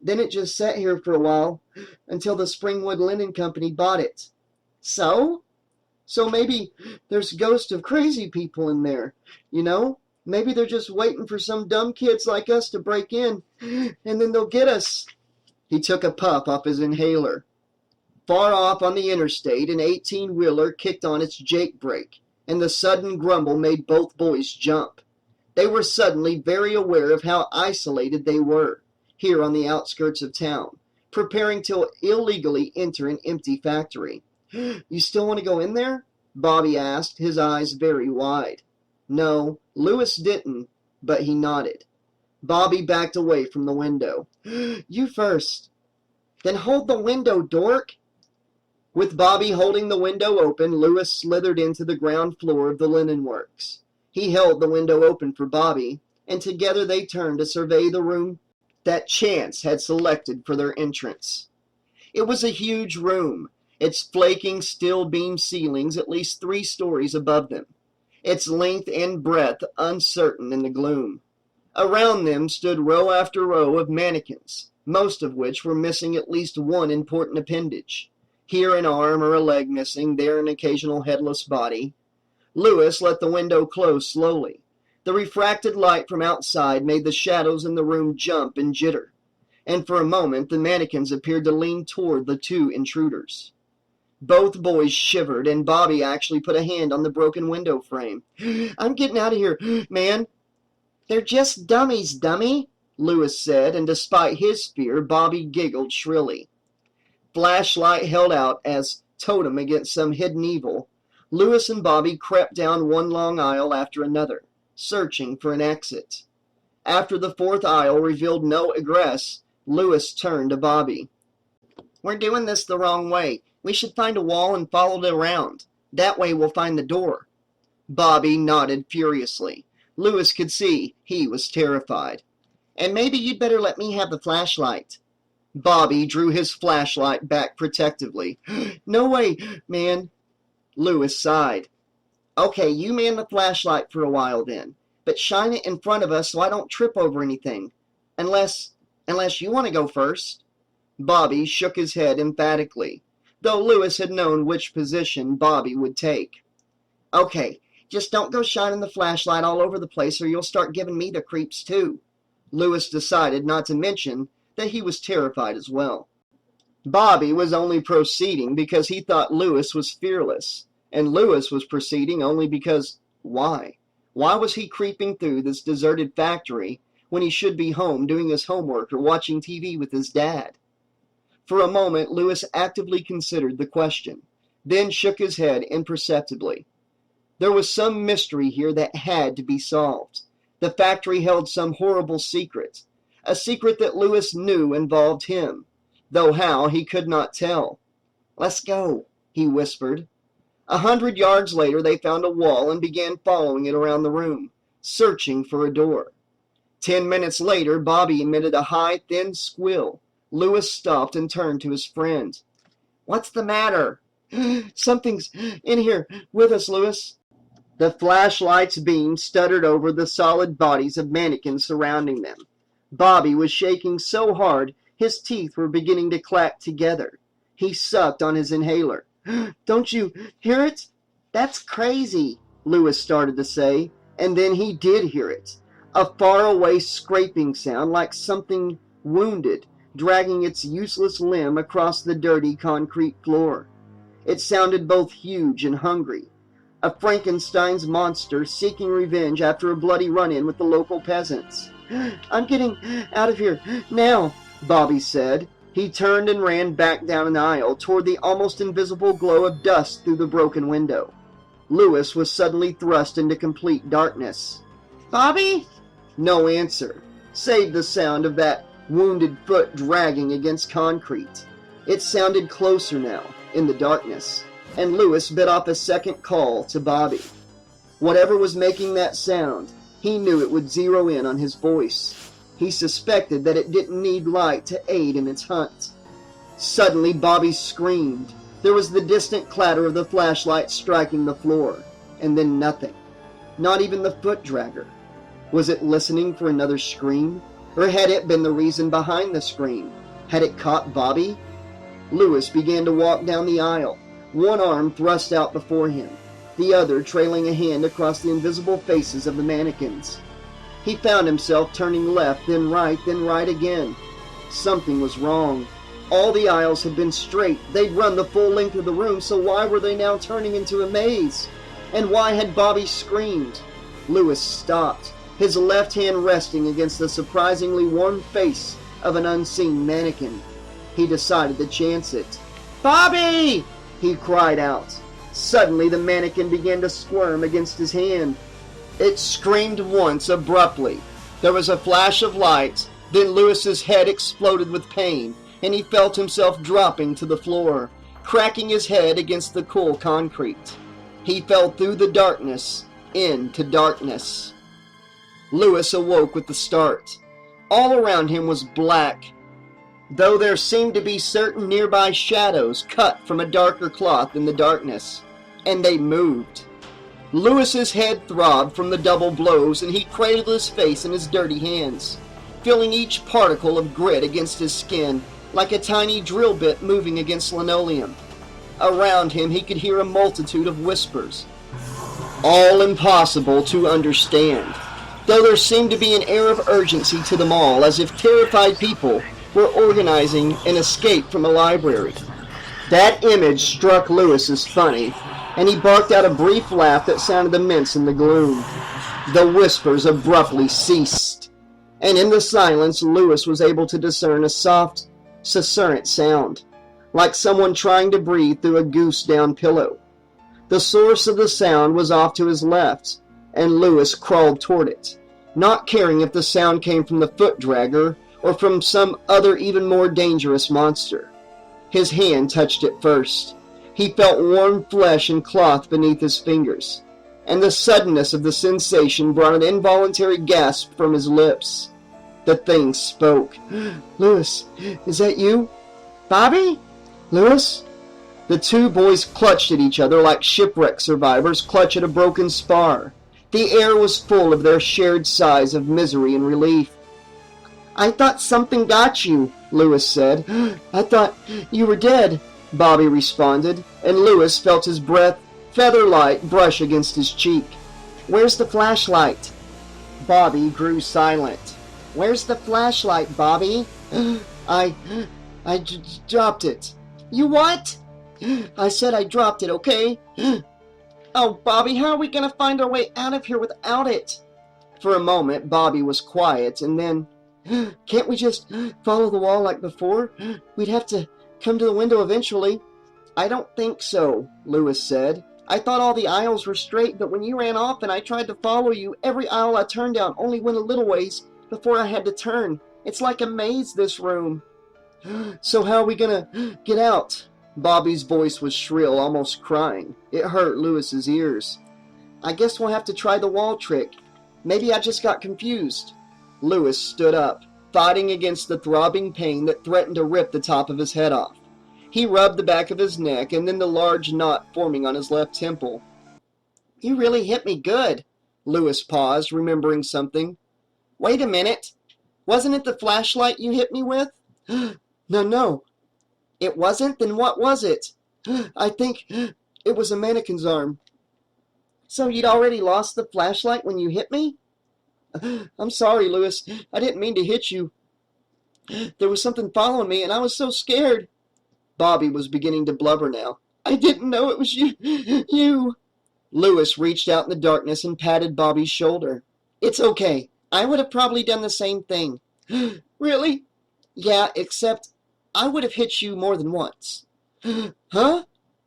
Then it just sat here for a while until the Springwood Linen Company bought it. So? So maybe there's ghosts of crazy people in there, you know? Maybe they're just waiting for some dumb kids like us to break in, and then they'll get us. He took a puff off his inhaler. Far off on the interstate, an 18-wheeler kicked on its jake brake, and the sudden grumble made both boys jump. They were suddenly very aware of how isolated they were, here on the outskirts of town, preparing to illegally enter an empty factory. You still want to go in there? Bobby asked, his eyes very wide. No, Lewis didn't, but he nodded. Bobby backed away from the window. You first. Then hold the window, dork. With Bobby holding the window open, Lewis slithered into the ground floor of the linen works. He held the window open for Bobby, and together they turned to survey the room that chance had selected for their entrance. It was a huge room, its flaking steel beam ceilings at least 3 stories above them, its length and breadth uncertain in the gloom. Around them stood row after row of mannequins, most of which were missing at least one important appendage. Here an arm or a leg missing, there an occasional headless body. Lewis let the window close slowly. The refracted light from outside made the shadows in the room jump and jitter, and for a moment the mannequins appeared to lean toward the 2 intruders. Both boys shivered, and Bobby actually put a hand on the broken window frame. I'm getting out of here, man. They're just dummies, dummy, Lewis said, and despite his fear, Bobby giggled shrilly. Flashlight held out as totem against some hidden evil, Lewis and Bobby crept down one long aisle after another, searching for an exit. After the 4th aisle revealed no egress, Lewis turned to Bobby. We're doing this the wrong way. We should find a wall and follow it around. That way we'll find the door. Bobby nodded furiously. Lewis could see he was terrified. And maybe you'd better let me have the flashlight. Bobby drew his flashlight back protectively. No way, man. Lewis sighed. Okay, you man the flashlight for a while then, but shine it in front of us so I don't trip over anything. Unless you want to go first. Bobby shook his head emphatically, though Lewis had known which position Bobby would take. Okay, just don't go shining the flashlight all over the place or you'll start giving me the creeps too. Lewis decided not to mention that he was terrified as well. Bobby was only proceeding because he thought Lewis was fearless, and Lewis was proceeding only because, why? Why was he creeping through this deserted factory when he should be home doing his homework or watching TV with his dad? For a moment, Lewis actively considered the question, then shook his head imperceptibly. There was some mystery here that had to be solved. The factory held some horrible secret, a secret that Lewis knew involved him, though how he could not tell. Let's go, he whispered. 100 yards later, they found a wall and began following it around the room, searching for a door. 10 minutes later, Bobby emitted a high, thin squeal. Lewis stopped and turned to his friend. What's the matter? Something's in here with us, Lewis. The flashlight's beam stuttered over the solid bodies of mannequins surrounding them. Bobby was shaking so hard his teeth were beginning to clack together. He sucked on his inhaler. Don't you hear it? That's crazy, Lewis started to say, and then he did hear it. A faraway scraping sound like something wounded, dragging its useless limb across the dirty concrete floor. It sounded both huge and hungry. A Frankenstein's monster seeking revenge after a bloody run-in with the local peasants. I'm getting out of here now, Bobby said. He turned and ran back down an aisle toward the almost invisible glow of dust through the broken window. Lewis was suddenly thrust into complete darkness. Bobby? No answer, save the sound of that wounded foot dragging against concrete. It sounded closer now, in the darkness, and Lewis bit off a second call to Bobby. Whatever was making that sound, he knew it would zero in on his voice. He suspected that it didn't need light to aid in its hunt. Suddenly, Bobby screamed. There was the distant clatter of the flashlight striking the floor, and then nothing. Not even the foot dragger. Was it listening for another scream? Or had it been the reason behind the scream? Had it caught Bobby? Lewis began to walk down the aisle, one arm thrust out before him, the other trailing a hand across the invisible faces of the mannequins. He found himself turning left, then right again. Something was wrong. All the aisles had been straight. They'd run the full length of the room, so why were they now turning into a maze? And why had Bobby screamed? Lewis stopped, his left hand resting against the surprisingly warm face of an unseen mannequin. He decided to chance it. "Bobby!" he cried out. Suddenly the mannequin began to squirm against his hand. It screamed once abruptly. There was a flash of light, then Lewis's head exploded with pain, and he felt himself dropping to the floor, cracking his head against the cool concrete. He fell through the darkness, into darkness. Lewis awoke with the start. All around him was black, though there seemed to be certain nearby shadows cut from a darker cloth in the darkness, and they moved. Lewis's head throbbed from the double blows, and he cradled his face in his dirty hands, feeling each particle of grit against his skin like a tiny drill bit moving against linoleum. Around him he could hear a multitude of whispers, all impossible to understand, though there seemed to be an air of urgency to them all, as if terrified people were organizing an escape from a library. That image struck Lewis as funny, and he barked out a brief laugh that sounded immense in the gloom. The whispers abruptly ceased, and in the silence Lewis was able to discern a soft, susurrant sound, like someone trying to breathe through a goose-down pillow. The source of the sound was off to his left, and Lewis crawled toward it, not caring if the sound came from the foot-dragger or from some other even more dangerous monster. His hand touched it first. He felt warm flesh and cloth beneath his fingers, and the suddenness of the sensation brought an involuntary gasp from his lips. The thing spoke. "Lewis, is that you? Bobby? Lewis?" The two boys clutched at each other like shipwreck survivors clutch at a broken spar. The air was full of their shared sighs of misery and relief. "I thought something got you," Lewis said. "I thought you were dead," Bobby responded, and Lewis felt his breath, feather-light, brush against his cheek. "Where's the flashlight?" Bobby grew silent. "Where's the flashlight, Bobby?" I dropped it." "You what?" "I said I dropped it, okay?" "Oh, Bobby, how are we going to find our way out of here without it?" For a moment, Bobby was quiet, and then, "Can't we just follow the wall like before? We'd have to come to the window eventually." "I don't think so," Lewis said. "I thought all the aisles were straight, but when you ran off and I tried to follow you, every aisle I turned down only went a little ways before I had to turn. It's like a maze, this room." "So how are we going to get out?" Bobby's voice was shrill, almost crying. It hurt Lewis's ears. "I guess we'll have to try the wall trick. Maybe I just got confused." Lewis stood up, fighting against the throbbing pain that threatened to rip the top of his head off. He rubbed the back of his neck and then the large knot forming on his left temple. "You really hit me good." Lewis paused, remembering something. "Wait a minute. Wasn't it the flashlight you hit me with?" No. "It wasn't? Then what was it?" "I think it was a mannequin's arm." "So you'd already lost the flashlight when you hit me?" "I'm sorry, Lewis. I didn't mean to hit you. There was something following me, and I was so scared." Bobby was beginning to blubber now. "I didn't know it was you. Lewis reached out in the darkness and patted Bobby's shoulder. "It's okay. I would have probably done the same thing." "Really?" "Yeah, except I would have hit you more than once." "Huh?"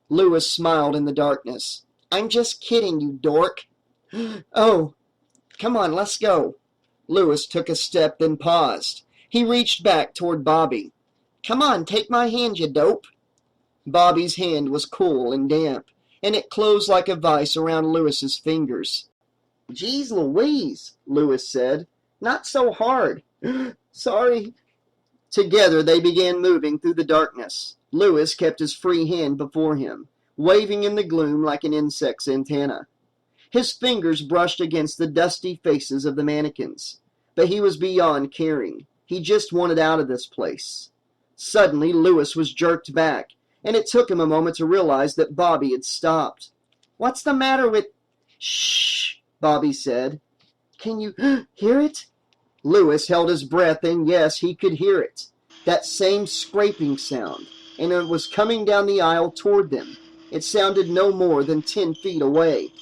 Lewis smiled in the darkness. "I'm just kidding, you dork." "Oh. Come on, let's go." Lewis took a step, then paused. He reached back toward Bobby. "Come on, take my hand, you dope." Bobby's hand was cool and damp, and it closed like a vice around Lewis's fingers. "Geez Louise," Lewis said. "Not so hard." "Sorry." Together they began moving through the darkness. Lewis kept his free hand before him, waving in the gloom like an insect's antenna. His fingers brushed against the dusty faces of the mannequins, but he was beyond caring. He just wanted out of this place. Suddenly, Lewis was jerked back, and it took him a moment to realize that Bobby had stopped. "What's the matter with—" "Shh," Bobby said. "Can you hear it?" Lewis held his breath, and yes, he could hear it. That same scraping sound, and it was coming down the aisle toward them. It sounded no more than 10 feet away.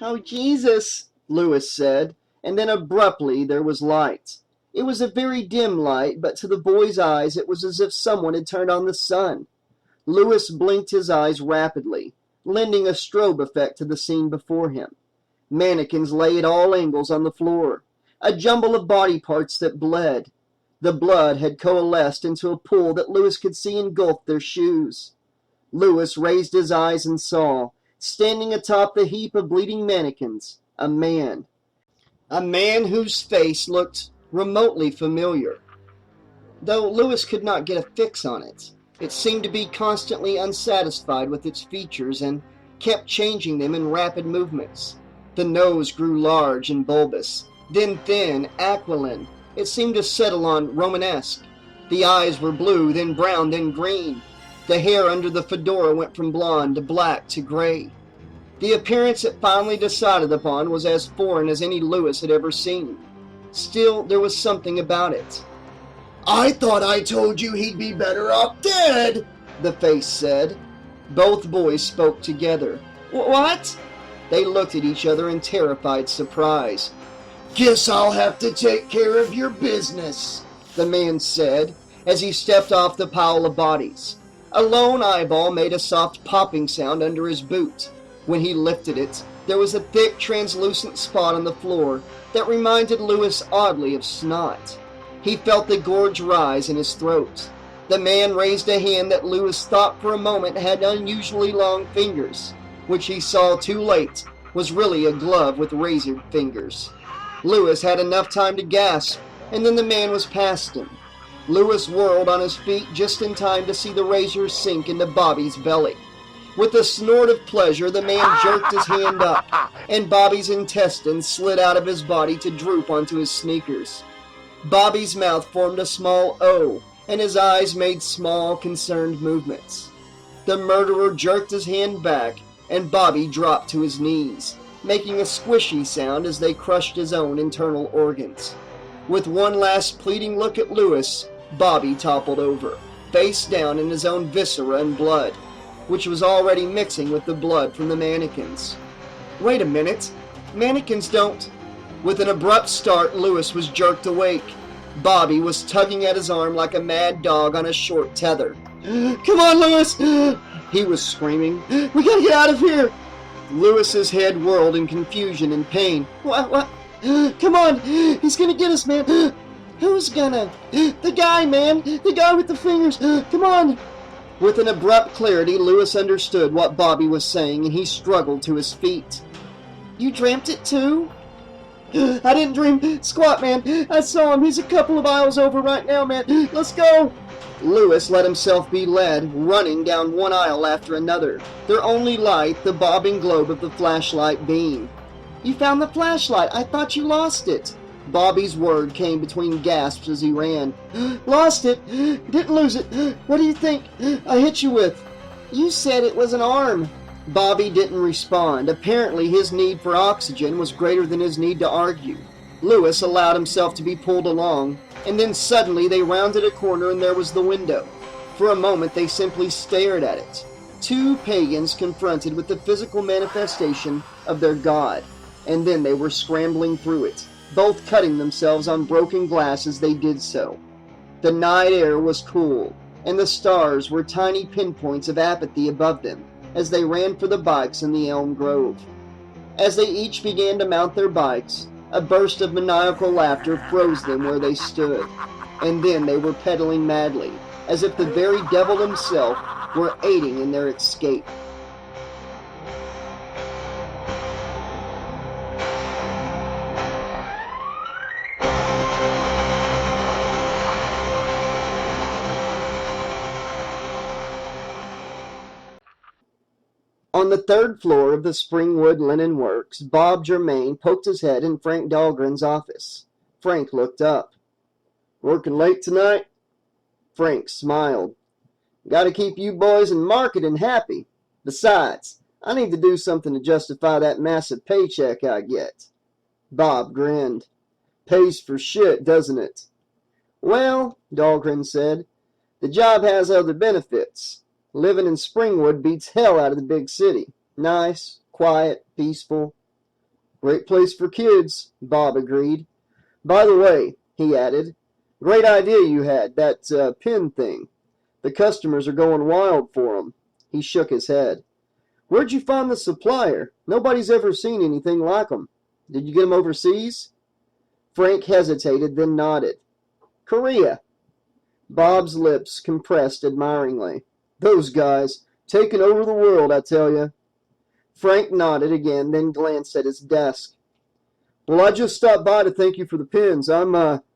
"Oh, Jesus," Lewis said, and then abruptly there was light. It was a very dim light, but to the boy's eyes it was as if someone had turned on the sun. Lewis blinked his eyes rapidly, lending a strobe effect to the scene before him. Mannequins lay at all angles on the floor, a jumble of body parts that bled. The blood had coalesced into a pool that Lewis could see engulfed their shoes. Lewis raised his eyes and saw, standing atop the heap of bleeding mannequins, a man. A man whose face looked remotely familiar, though Lewis could not get a fix on it. It seemed to be constantly unsatisfied with its features and kept changing them in rapid movements. The nose grew large and bulbous, then thin, aquiline. It seemed to settle on Romanesque. The eyes were blue, then brown, then green. The hair under the fedora went from blonde to black to gray. The appearance it finally decided upon was as foreign as any Lewis had ever seen. Still, there was something about it. "I thought I told you he'd be better off dead," the face said. Both boys spoke together. "What?" They looked at each other in terrified surprise. "Guess I'll have to take care of your business," the man said, as he stepped off the pile of bodies. A lone eyeball made a soft popping sound under his boot. When he lifted it, there was a thick, translucent spot on the floor that reminded Lewis oddly of snot. He felt the gorge rise in his throat. The man raised a hand that Lewis thought for a moment had unusually long fingers, which he saw too late was really a glove with razored fingers. Lewis had enough time to gasp, and then the man was past him. Lewis whirled on his feet just in time to see the razor sink into Bobby's belly. With a snort of pleasure, the man jerked his hand up, and Bobby's intestines slid out of his body to droop onto his sneakers. Bobby's mouth formed a small O, and his eyes made small, concerned movements. The murderer jerked his hand back, and Bobby dropped to his knees, making a squishy sound as they crushed his own internal organs. With one last pleading look at Lewis, Bobby toppled over, face down in his own viscera and blood, which was already mixing with the blood from the mannequins. "Wait a minute. Mannequins don't—" With an abrupt start, Lewis was jerked awake. Bobby was tugging at his arm like a mad dog on a short tether. "Come on, Lewis!" he was screaming. "We gotta get out of here!" Lewis's head whirled in confusion and pain. What? Come on! He's gonna get us, man! Who's gonna? The guy, man! The guy with the fingers! Come on! With an abrupt clarity, Lewis understood what Bobby was saying, and he struggled to his feet. "You dreamt it too?" "I didn't dream squat, man. I saw him. He's a couple of aisles over right now, man. Let's go!" Lewis let himself be led, running down one aisle after another, their only light the bobbing globe of the flashlight beam. "You found the flashlight. I thought you lost it." Bobby's word came between gasps as he ran. "Lost it? Didn't lose it. What do you think I hit you with?" "You said it was an arm." Bobby didn't respond. Apparently his need for oxygen was greater than his need to argue. Lewis allowed himself to be pulled along, and then suddenly they rounded a corner and there was the window. For a moment they simply stared at it. Two pagans confronted with the physical manifestation of their god, and then they were scrambling through it, both cutting themselves on broken glass as they did so. The night air was cool, and the stars were tiny pinpoints of apathy above them as they ran for the bikes in the elm grove. As they each began to mount their bikes, a burst of maniacal laughter froze them where they stood, and then they were pedaling madly, as if the very devil himself were aiding in their escape. On the third floor of the Springwood Linen Works, Bob Germain poked his head in Frank Dahlgren's office. Frank looked up. "Working late tonight?" Frank smiled. Gotta keep you boys in marketing happy. Besides, I need to do something to justify that massive paycheck I get." Bob grinned. "Pays for shit, doesn't it?" "Well," Dahlgren said, "the job has other benefits. Living in Springwood beats hell out of the big city. Nice, quiet, peaceful." "Great place for kids," Bob agreed. "By the way," he added, "great idea you had, that pin thing. The customers are going wild for 'em." He shook his head. "Where'd you find the supplier? Nobody's ever seen anything like 'em. Did you get 'em overseas?" Frank hesitated, then nodded. "Korea." Bob's lips compressed admiringly. "Those guys, taking over the world, I tell you." Frank nodded again, then glanced at his desk. "Well, I just stopped by to thank you for the pins. I'm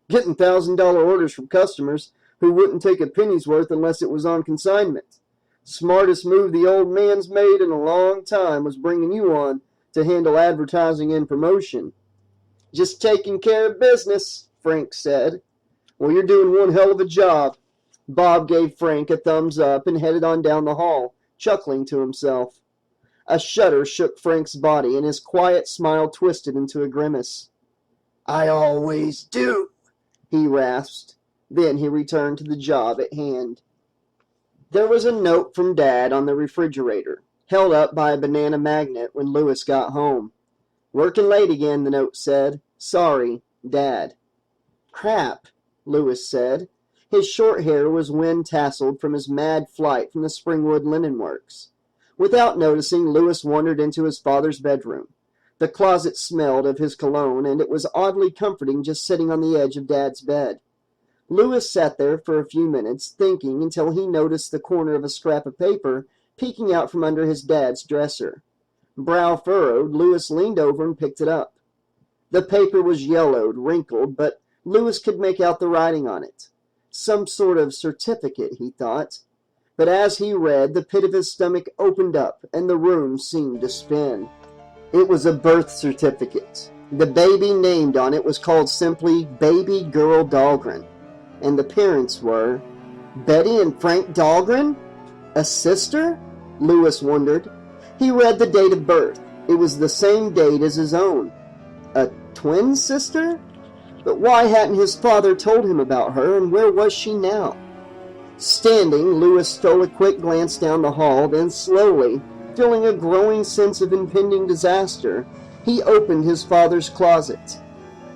getting $1,000 orders from customers who wouldn't take a penny's worth unless it was on consignment. Smartest move the old man's made in a long time was bringing you on to handle advertising and promotion." "Just taking care of business," Frank said. "Well, you're doing one hell of a job." Bob gave Frank a thumbs up and headed on down the hall, chuckling to himself. A shudder shook Frank's body, and his quiet smile twisted into a grimace. "I always do," he rasped. Then he returned to the job at hand. There was a note from Dad on the refrigerator, held up by a banana magnet when Lewis got home. "Working late again," the note said. "Sorry, Dad." "Crap," Lewis said. His short hair was wind-tasseled from his mad flight from the Springwood Linen Works. Without noticing, Lewis wandered into his father's bedroom. The closet smelled of his cologne, and it was oddly comforting just sitting on the edge of Dad's bed. Lewis sat there for a few minutes, thinking, until he noticed the corner of a scrap of paper peeking out from under his dad's dresser. Brow furrowed, Lewis leaned over and picked it up. The paper was yellowed, wrinkled, but Lewis could make out the writing on it. Some sort of certificate, he thought. But as he read, the pit of his stomach opened up, and the room seemed to spin. It was a birth certificate. The baby named on it was called simply Baby Girl Dahlgren, and the parents were Betty and Frank Dahlgren? A sister? Lewis wondered. He read the date of birth. It was the same date as his own. A twin sister? But why hadn't his father told him about her, and where was she now? Standing, Lewis stole a quick glance down the hall, then slowly, feeling a growing sense of impending disaster, he opened his father's closet.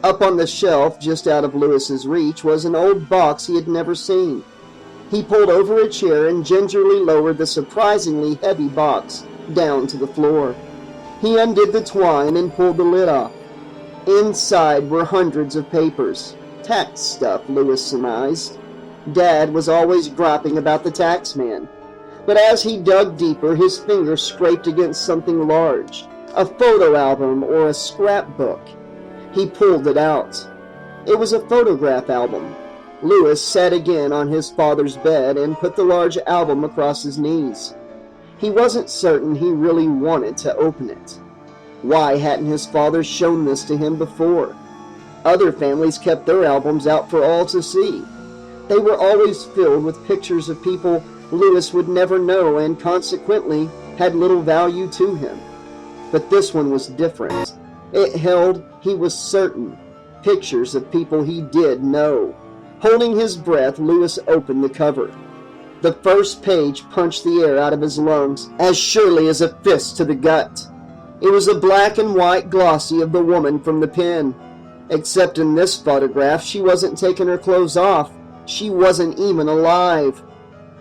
Up on the shelf, just out of Lewis's reach, was an old box he had never seen. He pulled over a chair and gingerly lowered the surprisingly heavy box down to the floor. He undid the twine and pulled the lid off. Inside were hundreds of papers. Tax stuff, Lewis surmised. Dad was always griping about the tax man. But as he dug deeper, his finger scraped against something large, a photo album or a scrapbook. He pulled it out. It was a photograph album. Lewis sat again on his father's bed and put the large album across his knees. He wasn't certain he really wanted to open it. Why hadn't his father shown this to him before? Other families kept their albums out for all to see. They were always filled with pictures of people Lewis would never know and consequently had little value to him. But this one was different. It held, he was certain, pictures of people he did know. Holding his breath, Lewis opened the cover. The first page punched the air out of his lungs as surely as a fist to the gut. It was a black and white glossy of the woman from the pen. Except in this photograph, she wasn't taking her clothes off. She wasn't even alive.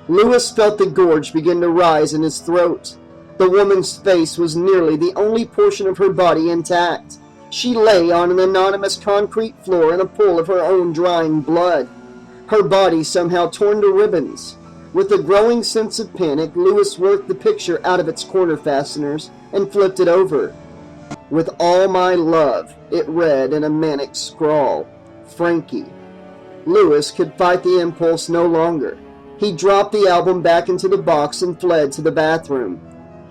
Lewis felt the gorge begin to rise in his throat. The woman's face was nearly the only portion of her body intact. She lay on an anonymous concrete floor in a pool of her own drying blood. Her body somehow torn to ribbons. With a growing sense of panic, Lewis worked the picture out of its corner fasteners and flipped it over. "With all my love," it read in a manic scrawl. "Frankie." Lewis could fight the impulse no longer. He dropped the album back into the box and fled to the bathroom.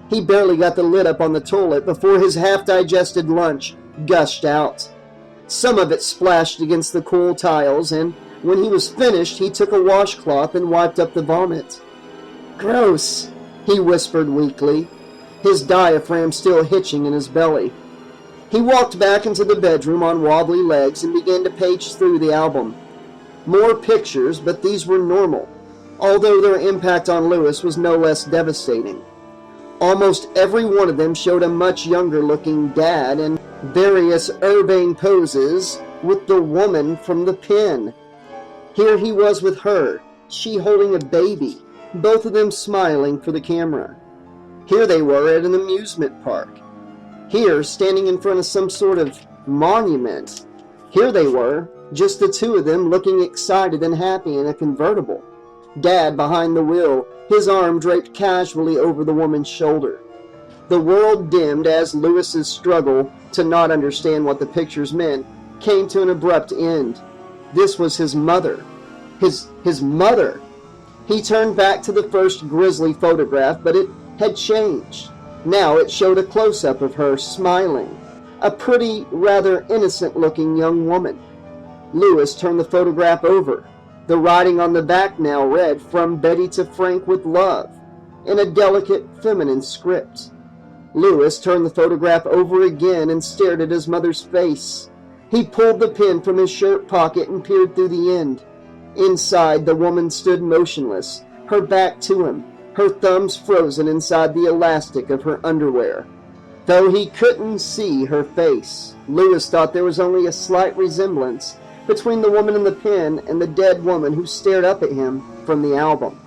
He barely got the lid up on the toilet before his half-digested lunch gushed out. Some of it splashed against the cool tiles, and when he was finished, he took a washcloth and wiped up the vomit. Gross, he whispered weakly, his diaphragm still hitching in his belly. He walked back into the bedroom on wobbly legs and began to page through the album. More pictures, but these were normal, although their impact on Lewis was no less devastating. Almost every one of them showed a much younger-looking dad in various urbane poses with the woman from the pen. Here he was with her, she holding a baby, both of them smiling for the camera. Here they were at an amusement park. Here, standing in front of some sort of monument. Here they were, just the two of them looking excited and happy in a convertible. Dad behind the wheel, his arm draped casually over the woman's shoulder. The world dimmed as Lewis's struggle to not understand what the pictures meant came to an abrupt end. This was his mother. His mother. He turned back to the first grisly photograph, but it had changed. Now it showed a close-up of her smiling, a pretty, rather innocent-looking young woman. Lewis turned the photograph over. The writing on the back now read, "From Betty to Frank with love," in a delicate, feminine script. Lewis turned the photograph over again and stared at his mother's face. He pulled the pen from his shirt pocket and peered through the end. Inside, the woman stood motionless, her back to him, her thumbs frozen inside the elastic of her underwear. Though he couldn't see her face, Lewis thought there was only a slight resemblance between the woman in the pen and the dead woman who stared up at him from the album.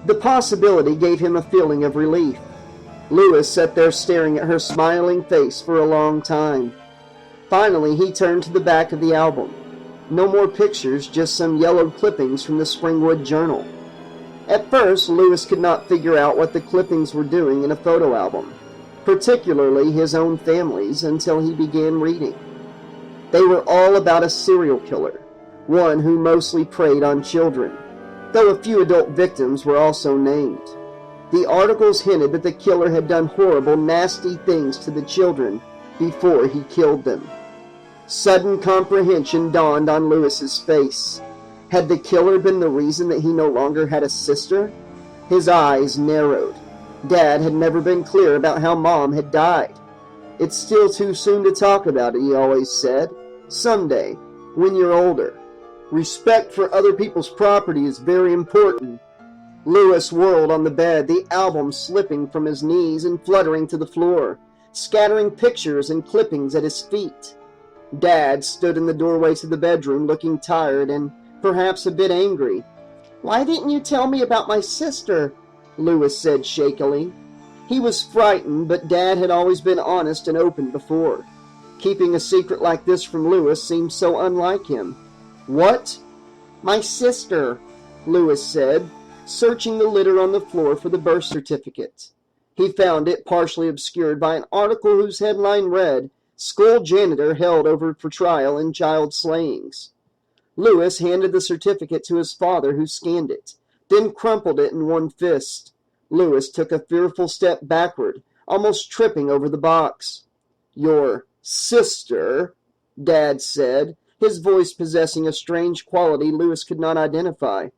The possibility gave him a feeling of relief. Lewis sat there staring at her smiling face for a long time. Finally, he turned to the back of the album. No more pictures, just some yellowed clippings from the Springwood journal. At first, Lewis could not figure out what the clippings were doing in a photo album, particularly his own family's, until he began reading. They were all about a serial killer, one who mostly preyed on children, though a few adult victims were also named. The articles hinted that the killer had done horrible, nasty things to the children before he killed them. Sudden comprehension dawned on Lewis's face. Had the killer been the reason that he no longer had a sister? His eyes narrowed. Dad had never been clear about how Mom had died. "It's still too soon to talk about it," he always said. "Someday, when you're older. Respect for other people's property is very important." Lewis whirled on the bed, the album slipping from his knees and fluttering to the floor, scattering pictures and clippings at his feet. Dad stood in the doorway to the bedroom, looking tired and perhaps a bit angry. "Why didn't you tell me about my sister?" Lewis said shakily. He was frightened, but Dad had always been honest and open before. Keeping a secret like this from Lewis seemed so unlike him. "What?" "My sister," Lewis said, searching the litter on the floor for the birth certificate. He found it partially obscured by an article whose headline read, "School Janitor Held Over for Trial in Child Slayings." Lewis handed the certificate to his father, who scanned it, then crumpled it in one fist. Lewis took a fearful step backward, almost tripping over the box. "Your sister," Dad said, his voice possessing a strange quality Lewis could not identify.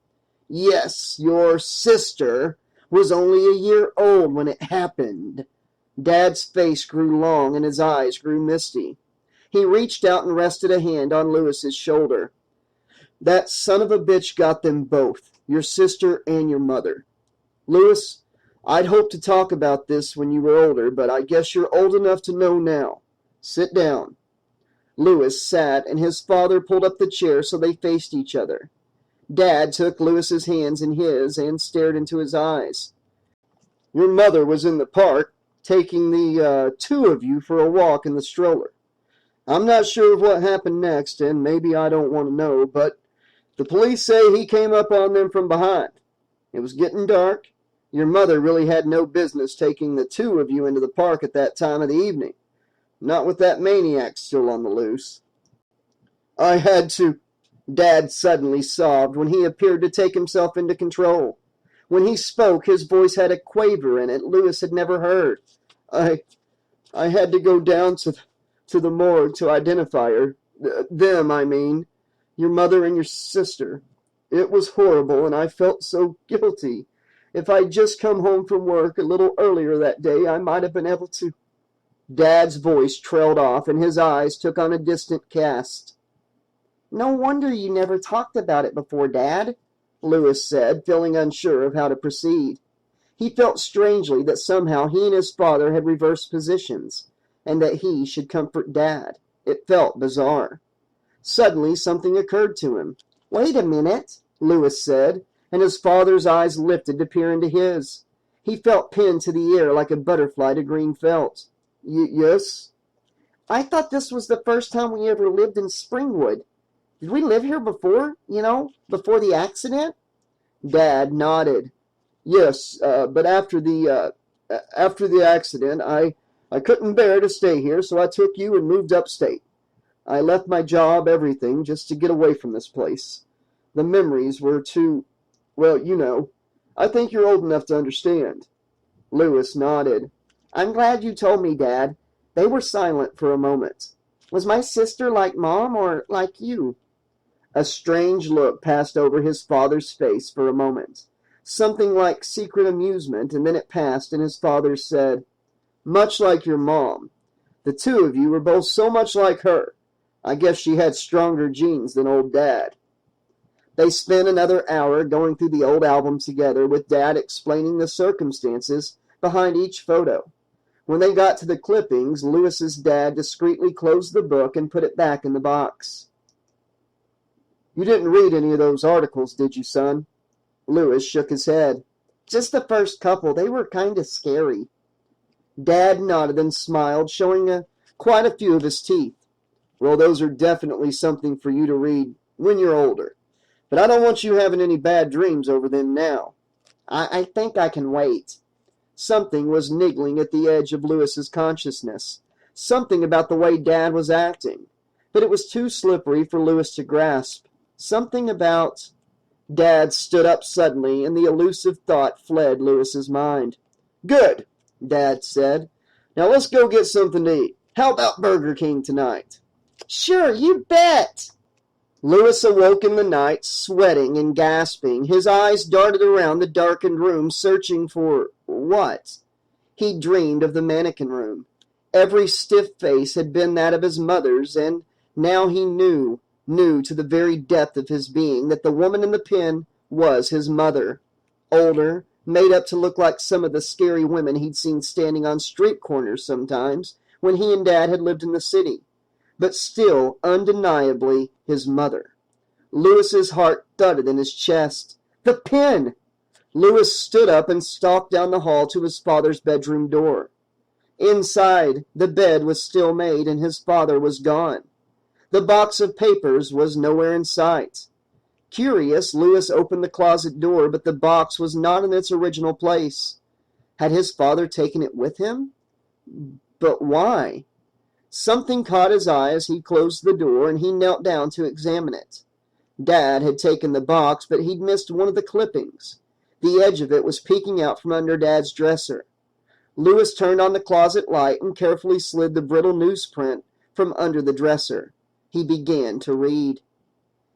"Yes, your sister was only a year old when it happened." Dad's face grew long and his eyes grew misty. He reached out and rested a hand on Lewis's shoulder. "That son of a bitch got them both, your sister and your mother. Lewis, I'd hoped to talk about this when you were older, but I guess you're old enough to know now. Sit down." Lewis sat, and his father pulled up the chair so they faced each other. Dad took Lewis's hands in his and stared into his eyes. "Your mother was in the park, taking the two of you for a walk in the stroller. I'm not sure of what happened next, and maybe I don't want to know, but the police say he came up on them from behind. It was getting dark. Your mother really had no business taking the two of you into the park at that time of the evening. Not with that maniac still on the loose." "I had to," Dad suddenly sobbed when he appeared to take himself into control. When he spoke, his voice had a quaver in it Lewis had never heard. I had to go down to the morgue to identify her. Them, I mean. Your mother and your sister. It was horrible, and I felt so guilty. If I'd just come home from work a little earlier that day, I might have been able to. Dad's voice trailed off, and his eyes took on a distant cast. No wonder you never talked about it before, Dad, Lewis said, feeling unsure of how to proceed. He felt strangely that somehow he and his father had reversed positions, and that he should comfort Dad. It felt bizarre. Suddenly, something occurred to him. Wait a minute, Lewis said, and his father's eyes lifted to peer into his. He felt pinned to the air like a butterfly to green felt. Yes? I thought this was the first time we ever lived in Springwood. Did we live here before, before the accident? Dad nodded. Yes, but after the accident, I couldn't bear to stay here, so I took you and moved upstate. I left my job, everything, just to get away from this place. The memories were too, well, I think you're old enough to understand. Lewis nodded. I'm glad you told me, Dad. They were silent for a moment. Was my sister like Mom or like you? A strange look passed over his father's face for a moment. Something like secret amusement, and then it passed, and his father said, Much like your mom. The two of you were both so much like her. I guess she had stronger genes than old Dad. They spent another hour going through the old album together, with Dad explaining the circumstances behind each photo. When they got to the clippings, Lewis's dad discreetly closed the book and put it back in the box. You didn't read any of those articles, did you, son? Lewis shook his head. Just the first couple. They were kind of scary. Dad nodded and smiled, showing quite a few of his teeth. Well, those are definitely something for you to read when you're older. But I don't want you having any bad dreams over them now. I think I can wait. Something was niggling at the edge of Lewis's consciousness. Something about the way Dad was acting. But it was too slippery for Lewis to grasp. Something about... Dad stood up suddenly, and the elusive thought fled Lewis's mind. Good, Dad said. Now let's go get something to eat. How about Burger King tonight? Sure, you bet! Lewis awoke in the night, sweating and gasping. His eyes darted around the darkened room, searching for what? He dreamed of the mannequin room. Every stiff face had been that of his mother's, and now he knew to the very depth of his being, that the woman in the pen was his mother. Older, made up to look like some of the scary women he'd seen standing on street corners sometimes, when he and Dad had lived in the city. But still, undeniably, his mother. Lewis's heart thudded in his chest. The pen! Lewis stood up and stalked down the hall to his father's bedroom door. Inside, the bed was still made, and his father was gone. The box of papers was nowhere in sight. Curious, Lewis opened the closet door, but the box was not in its original place. Had his father taken it with him? But why? Something caught his eye as he closed the door, and he knelt down to examine it. Dad had taken the box, but he'd missed one of the clippings. The edge of it was peeking out from under Dad's dresser. Lewis turned on the closet light and carefully slid the brittle newsprint from under the dresser. He began to read.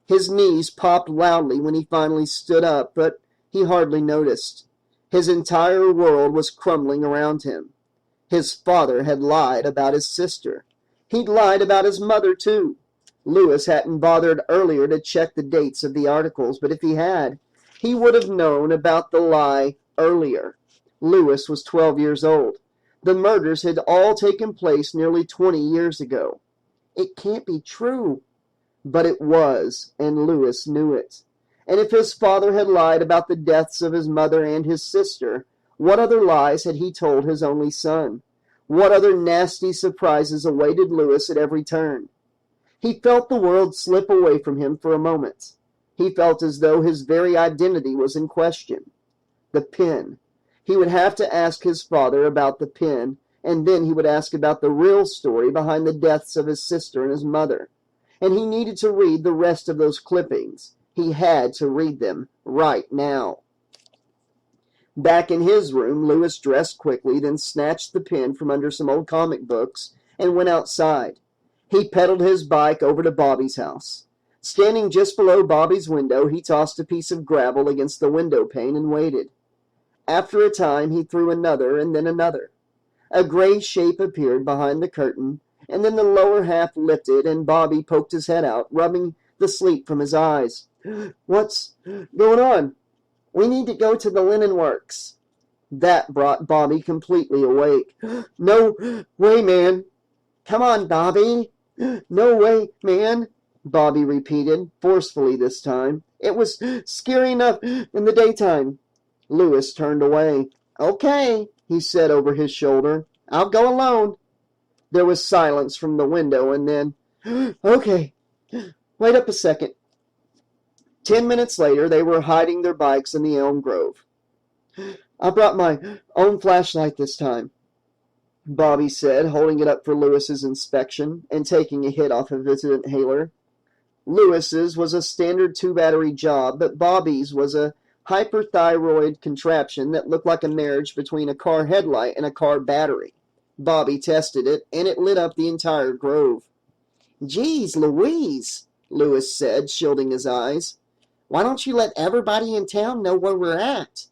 His knees popped loudly when he finally stood up, but he hardly noticed. His entire world was crumbling around him. His father had lied about his sister. He'd lied about his mother, too. Lewis hadn't bothered earlier to check the dates of the articles, but if he had, he would have known about the lie earlier. Lewis was 12 years old. The murders had all taken place nearly 20 years ago. It can't be true. But it was, and Lewis knew it. And if his father had lied about the deaths of his mother and his sister, what other lies had he told his only son? What other nasty surprises awaited Lewis at every turn? He felt the world slip away from him for a moment. He felt as though his very identity was in question. The pen. He would have to ask his father about the pen, and then he would ask about the real story behind the deaths of his sister and his mother. And he needed to read the rest of those clippings. He had to read them right now. Back in his room, Lewis dressed quickly, then snatched the pen from under some old comic books and went outside. He pedaled his bike over to Bobby's house. Standing just below Bobby's window, he tossed a piece of gravel against the window pane and waited. After a time, he threw another and then another. A gray shape appeared behind the curtain, and then the lower half lifted, and Bobby poked his head out, rubbing the sleep from his eyes. "What's going on?" "We need to go to the linen works." That brought Bobby completely awake. "No way, man." "Come on, Bobby." "No way, man," Bobby repeated, forcefully this time. "It was scary enough in the daytime." Lewis turned away. "Okay," he said over his shoulder. "I'll go alone." There was silence from the window, and then, "Okay, wait up a second." 10 minutes later, they were hiding their bikes in the elm grove. "I brought my own flashlight this time," Bobby said, holding it up for Lewis's inspection and taking a hit off of his inhaler. Lewis's was a standard 2-battery job, but Bobby's was a hyperthyroid contraption that looked like a marriage between a car headlight and a car battery. Bobby tested it, and it lit up the entire grove. "Geez Louise," Lewis said, shielding his eyes. "Why don't you let everybody in town know where we're at?"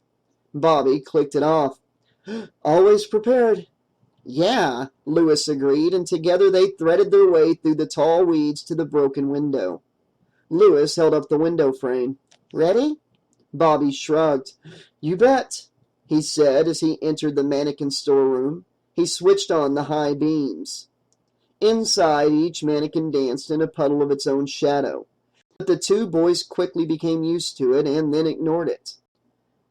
Bobby clicked it off. "Always prepared." "Yeah," Lewis agreed, and together they threaded their way through the tall weeds to the broken window. Lewis held up the window frame. "Ready?" Bobby shrugged. "You bet," he said as he entered the mannequin storeroom. He switched on the high beams. Inside, each mannequin danced in a puddle of its own shadow. But the two boys quickly became used to it and then ignored it.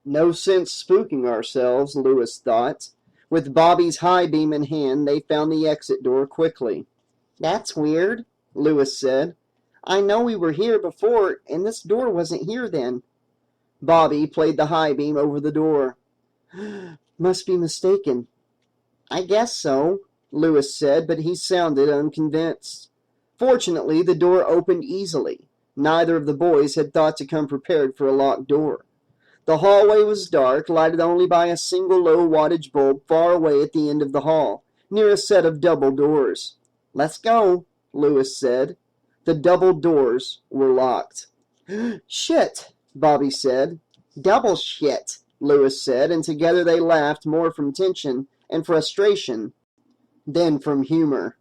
No sense spooking ourselves, Lewis thought. With Bobby's high beam in hand, they found the exit door quickly. "That's weird," Lewis said. "I know we were here before, and this door wasn't here then." Bobby played the high beam over the door. "Must be mistaken." "I guess so," Lewis said, but he sounded unconvinced. Fortunately, the door opened easily. Neither of the boys had thought to come prepared for a locked door. The hallway was dark, lighted only by a single low-wattage bulb far away at the end of the hall, near a set of double doors. "Let's go," Lewis said. The double doors were locked. "Shit," Bobby said. "Double shit," Lewis said, and together they laughed more from tension and frustration than from humor.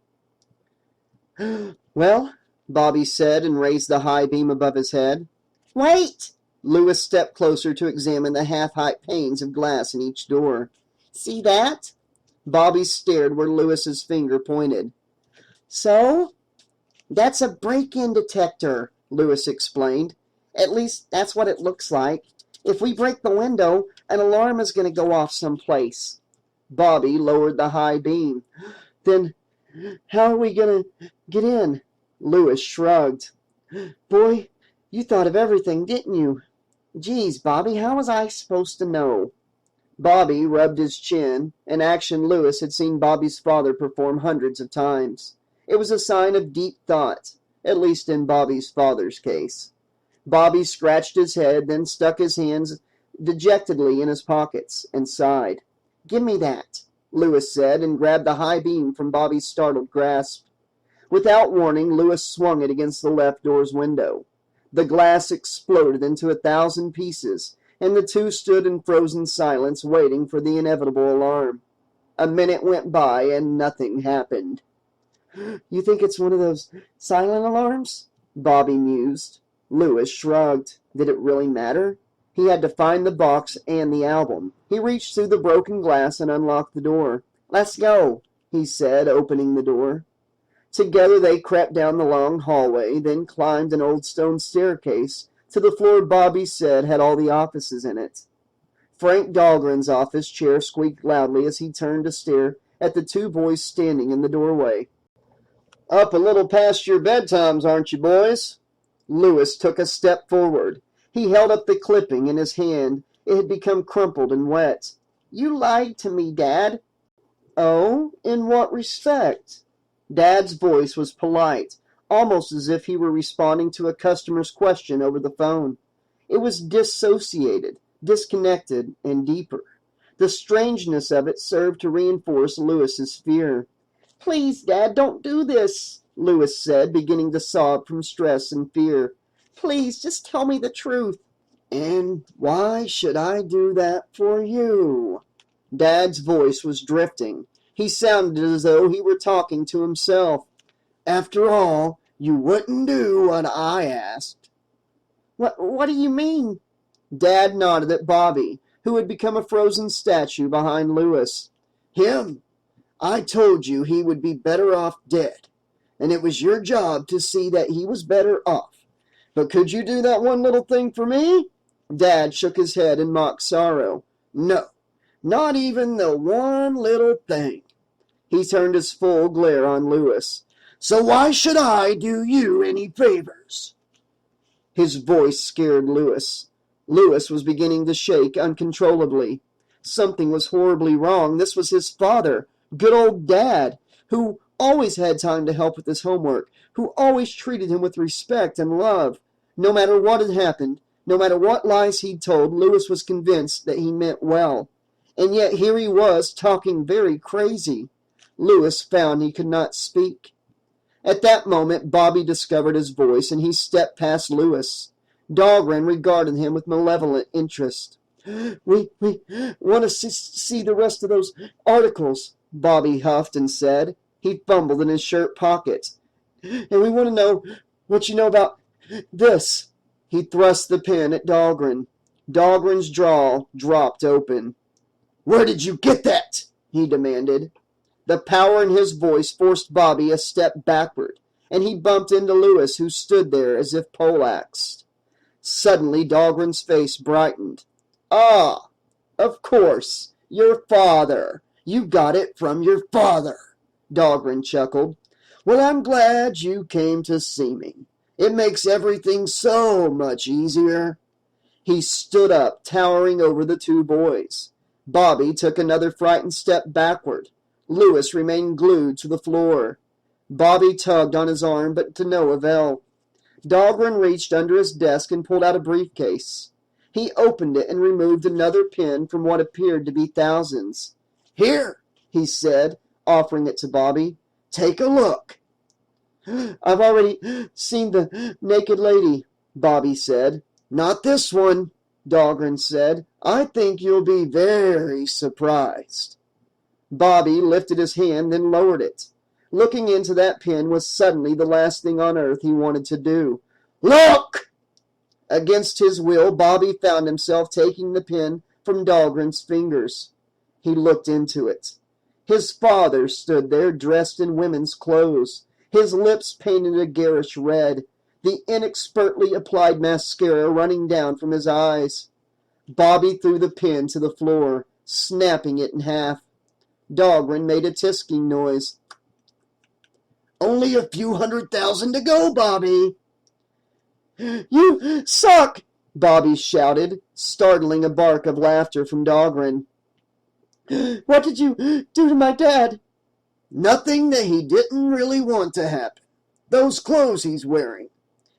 "Well," Bobby said and raised the high beam above his head. "Wait!" Lewis stepped closer to examine the half-height panes of glass in each door. "See that?" Bobby stared where Lewis's finger pointed. "So?" "That's a break-in detector," Lewis explained. "At least, that's what it looks like. If we break the window, an alarm is going to go off someplace." Bobby lowered the high beam. "Then how are we going to get in?" Lewis shrugged. "Boy, you thought of everything, didn't you?" "Geez, Bobby, how was I supposed to know?" Bobby rubbed his chin, an action Lewis had seen Bobby's father perform hundreds of times. It was a sign of deep thought, at least in Bobby's father's case. Bobby scratched his head, then stuck his hands dejectedly in his pockets and sighed. "Give me that," Lewis said, and grabbed the high beam from Bobby's startled grasp. Without warning, Lewis swung it against the left door's window. The glass exploded into 1,000 pieces, and the two stood in frozen silence, waiting for the inevitable alarm. A minute went by, and nothing happened. "You think it's one of those silent alarms?" Bobby mused. Lewis shrugged. Did it really matter? He had to find the box and the album. He reached through the broken glass and unlocked the door. "Let's go," he said, opening the door. Together they crept down the long hallway, then climbed an old stone staircase to the floor Bobby said had all the offices in it. Frank Dahlgren's office chair squeaked loudly as he turned to stare at the two boys standing in the doorway. "Up a little past your bedtimes, aren't you, boys?" Lewis took a step forward. He held up the clipping in his hand. It had become crumpled and wet. "You lied to me, Dad." "Oh? In what respect?" Dad's voice was polite, almost as if he were responding to a customer's question over the phone. It was dissociated, disconnected, and deeper. The strangeness of it served to reinforce Lewis's fear. "Please, Dad, don't do this," Lewis said, beginning to sob from stress and fear. "Please, just tell me the truth." And why should I do that for you? Dad's voice was drifting. He sounded as though he were talking to himself. After all, you wouldn't do what I asked. What do you mean? Dad nodded at Bobby, who had become a frozen statue behind Lewis. Him. I told you he would be better off dead, and it was your job to see that he was better off. But could you do that one little thing for me? Dad shook his head in mock sorrow. No, not even the one little thing. He turned his full glare on Lewis. So why should I do you any favors? His voice scared Lewis. Lewis was beginning to shake uncontrollably. Something was horribly wrong. This was his father, good old Dad, who always had time to help with his homework, who always treated him with respect and love. No matter what had happened, no matter what lies he'd told, Lewis was convinced that he meant well. And yet here he was, talking very crazy. Lewis found he could not speak. At that moment, Bobby discovered his voice, and he stepped past Lewis. Dahlgren regarded him with malevolent interest. We want to see the rest of those articles, Bobby huffed and said. He fumbled in his shirt pocket. And we want to know what you know about this. He thrust the pen at Dahlgren. Dahlgren's jaw dropped open. Where did you get that? He demanded. The power in his voice forced Bobby a step backward, and he bumped into Lewis, who stood there as if poleaxed. Suddenly, Dahlgren's face brightened. Ah, of course, your father. You got it from your father, Dahlgren chuckled. Well, I'm glad you came to see me. It makes everything so much easier. He stood up, towering over the two boys. Bobby took another frightened step backward. Lewis remained glued to the floor. Bobby tugged on his arm, but to no avail. Dahlgren reached under his desk and pulled out a briefcase. He opened it and removed another pen from what appeared to be thousands. Here, he said, offering it to Bobby. Take a look. I've already seen the naked lady, Bobby said. Not this one, Dahlgren said. I think you'll be very surprised. Bobby lifted his hand, then lowered it. Looking into that pen was suddenly the last thing on earth he wanted to do. Look! Against his will, Bobby found himself taking the pen from Dahlgren's fingers. He looked into it. His father stood there, dressed in women's clothes, his lips painted a garish red, the inexpertly applied mascara running down from his eyes. Bobby threw the pen to the floor, snapping it in half. Dahlgren made a tisking noise. Only a few 100,000 to go, Bobby. You suck, Bobby shouted, startling a bark of laughter from Dahlgren. What did you do to my dad? Nothing that he didn't really want to happen. Those clothes he's wearing.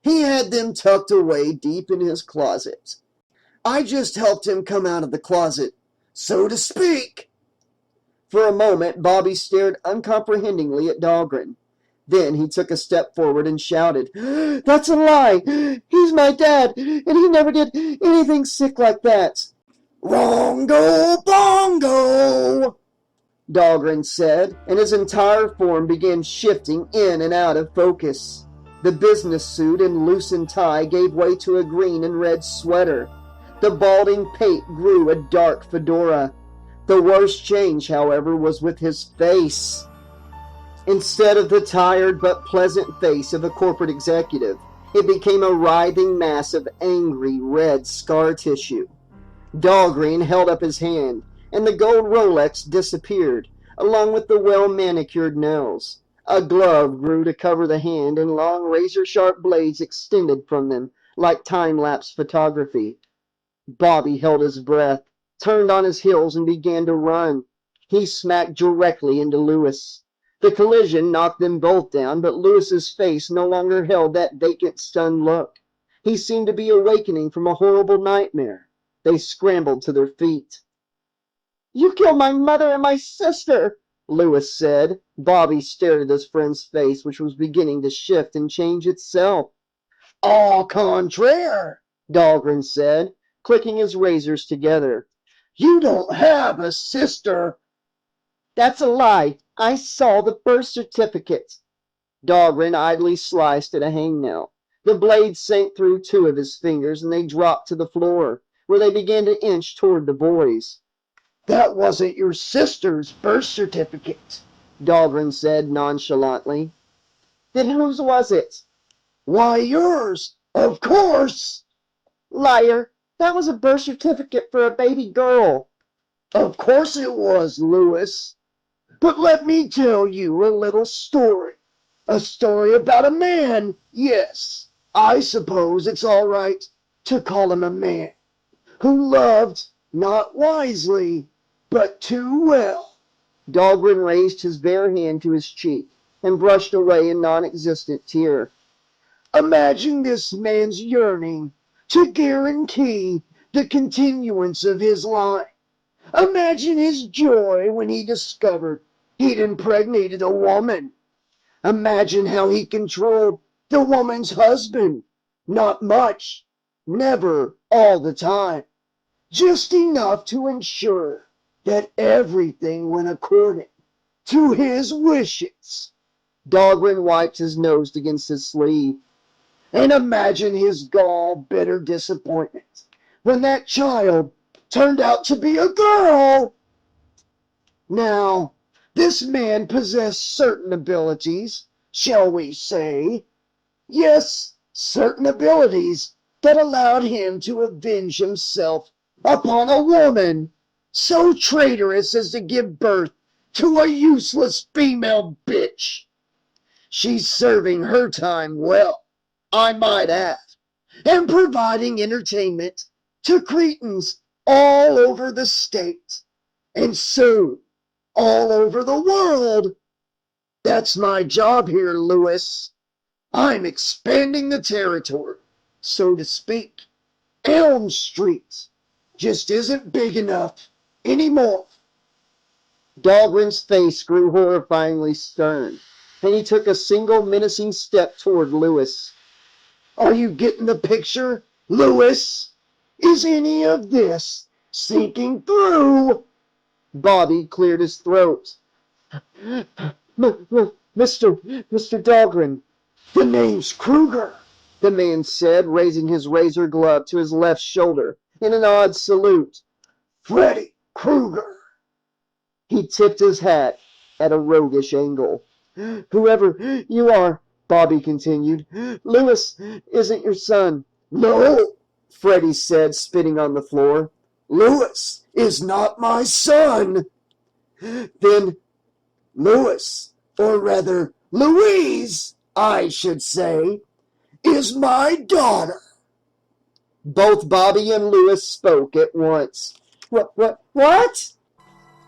He had them tucked away deep in his closet. I just helped him come out of the closet, so to speak. For a moment, Bobby stared uncomprehendingly at Dahlgren. Then he took a step forward and shouted, That's a lie! He's my dad, and he never did anything sick like that. Wrongo bongo! Dahlgren said, and his entire form began shifting in and out of focus. The business suit and loosened tie gave way to a green and red sweater. The balding pate grew a dark fedora. The worst change, however, was with his face. Instead of the tired but pleasant face of a corporate executive, it became a writhing mass of angry red scar tissue. Dahlgren held up his hand, and the gold Rolex disappeared, along with the well-manicured nails. A glove grew to cover the hand, and long razor-sharp blades extended from them, like time-lapse photography. Bobby held his breath, turned on his heels, and began to run. He smacked directly into Lewis. The collision knocked them both down, but Lewis's face no longer held that vacant, stunned look. He seemed to be awakening from a horrible nightmare. They scrambled to their feet. You killed my mother and my sister, Lewis said. Bobby stared at his friend's face, which was beginning to shift and change itself. Au contraire, Dahlgren said. clicking his razors together. You don't have a sister. That's a lie. I saw the birth certificate. Dahlgren idly sliced at a hangnail. The blade sank through 2 of his fingers, and they dropped to the floor, where they began to inch toward the boys. That wasn't your sister's birth certificate, Dahlgren said nonchalantly. Then whose was it? Why, yours, of course. Liar! That was a birth certificate for a baby girl. Of course it was, Lewis. But let me tell you a little story. A story about a man. Yes, I suppose it's all right to call him a man, who loved not wisely, but too well. Dahlgren raised his bare hand to his cheek and brushed away a non-existent tear. Imagine this man's yearning to guarantee the continuance of his line. Imagine his joy when he discovered he'd impregnated a woman. Imagine how he controlled the woman's husband. Not much, never all the time, just enough to ensure that everything went according to his wishes. Dahlgren wiped his nose against his sleeve. And imagine his gall-bitter disappointment when that child turned out to be a girl. Now, this man possessed certain abilities, shall we say? Yes, certain abilities that allowed him to avenge himself upon a woman so traitorous as to give birth to a useless female bitch. She's serving her time well, I might add, and providing entertainment to cretins all over the state, and soon all over the world. That's my job here, Lewis. I'm expanding the territory, so to speak. Elm Street just isn't big enough anymore. Dahlgren's face grew horrifyingly stern, and he took a single menacing step toward Lewis. Are you getting the picture, Lewis? Is any of this sinking through? Bobby cleared his throat. Mr. Dahlgren. The name's Krueger, the man said, raising his razor glove to his left shoulder in an odd salute. Freddy Krueger. He tipped his hat at a roguish angle. Whoever you are, Bobby continued, Lewis isn't your son. No, Freddy said, spitting on the floor. Lewis is not my son. Then Lewis, or rather Louise, I should say, is my daughter. Both Bobby and Lewis spoke at once. What?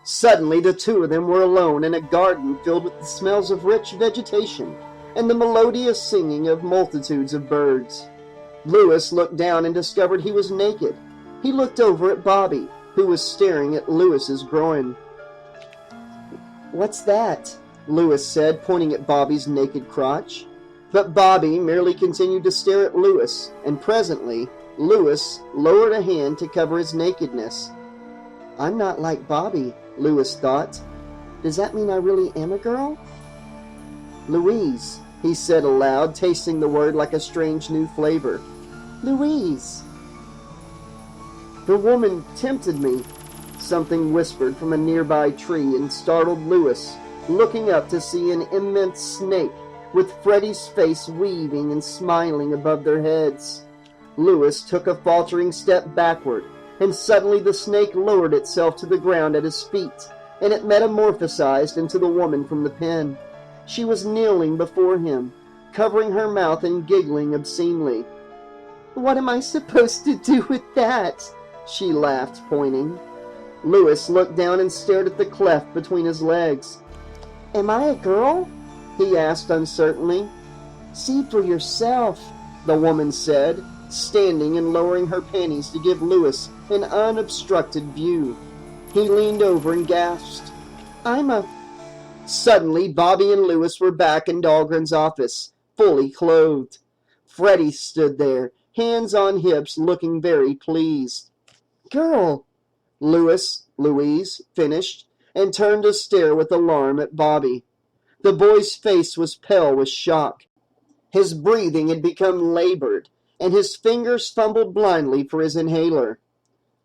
Suddenly, the 2 of them were alone in a garden filled with the smells of rich vegetation and the melodious singing of multitudes of birds. Lewis looked down and discovered he was naked. He looked over at Bobby, who was staring at Lewis's groin. What's that? Lewis said, pointing at Bobby's naked crotch. But Bobby merely continued to stare at Lewis, and presently, Lewis lowered a hand to cover his nakedness. I'm not like Bobby, Lewis thought. Does that mean I really am a girl? Louise, he said aloud, tasting the word like a strange new flavor. Louise. The woman tempted me, something whispered from a nearby tree and startled Lewis, looking up to see an immense snake with Freddy's face weaving and smiling above their heads. Lewis took a faltering step backward, and suddenly the snake lowered itself to the ground at his feet, and it metamorphosized into the woman from the pen. She was kneeling before him, covering her mouth and giggling obscenely. What am I supposed to do with that? She laughed, pointing. Lewis looked down and stared at the cleft between his legs. Am I a girl? He asked uncertainly. See for yourself, the woman said, standing and lowering her panties to give Lewis an unobstructed view. He leaned over and gasped, I'm a... Suddenly, Bobby and Lewis were back in Dahlgren's office, fully clothed. Freddy stood there, hands on hips, looking very pleased. "Girl," Louise finished, and turned to stare with alarm at Bobby. The boy's face was pale with shock. His breathing had become labored, and his fingers fumbled blindly for his inhaler.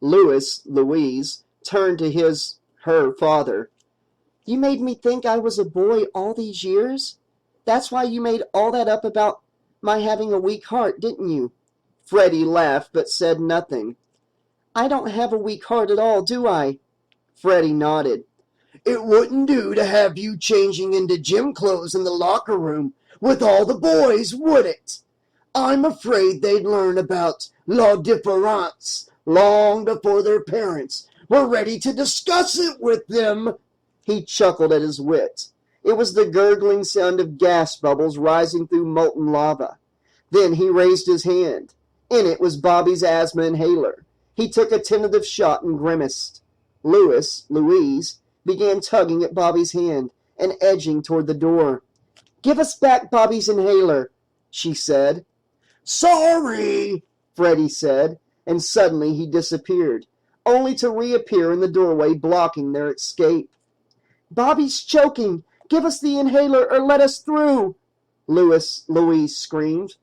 Louise, turned to her father. "You made me think I was a boy all these years? That's why you made all that up about my having a weak heart, didn't you?" Freddy laughed but said nothing. "I don't have a weak heart at all, do I?" Freddy nodded. "It wouldn't do to have you changing into gym clothes in the locker room with all the boys, would it? I'm afraid they'd learn about la différence long before their parents were ready to discuss it with them." He chuckled at his wit. It was the gurgling sound of gas bubbles rising through molten lava. Then he raised his hand. In it was Bobby's asthma inhaler. He took a tentative shot and grimaced. Louise, began tugging at Bobby's hand and edging toward the door. "Give us back Bobby's inhaler," she said. "Sorry," Freddy said, and suddenly he disappeared, only to reappear in the doorway, blocking their escape. "Bobby's choking! Give us the inhaler or let us through!" Louise screamed.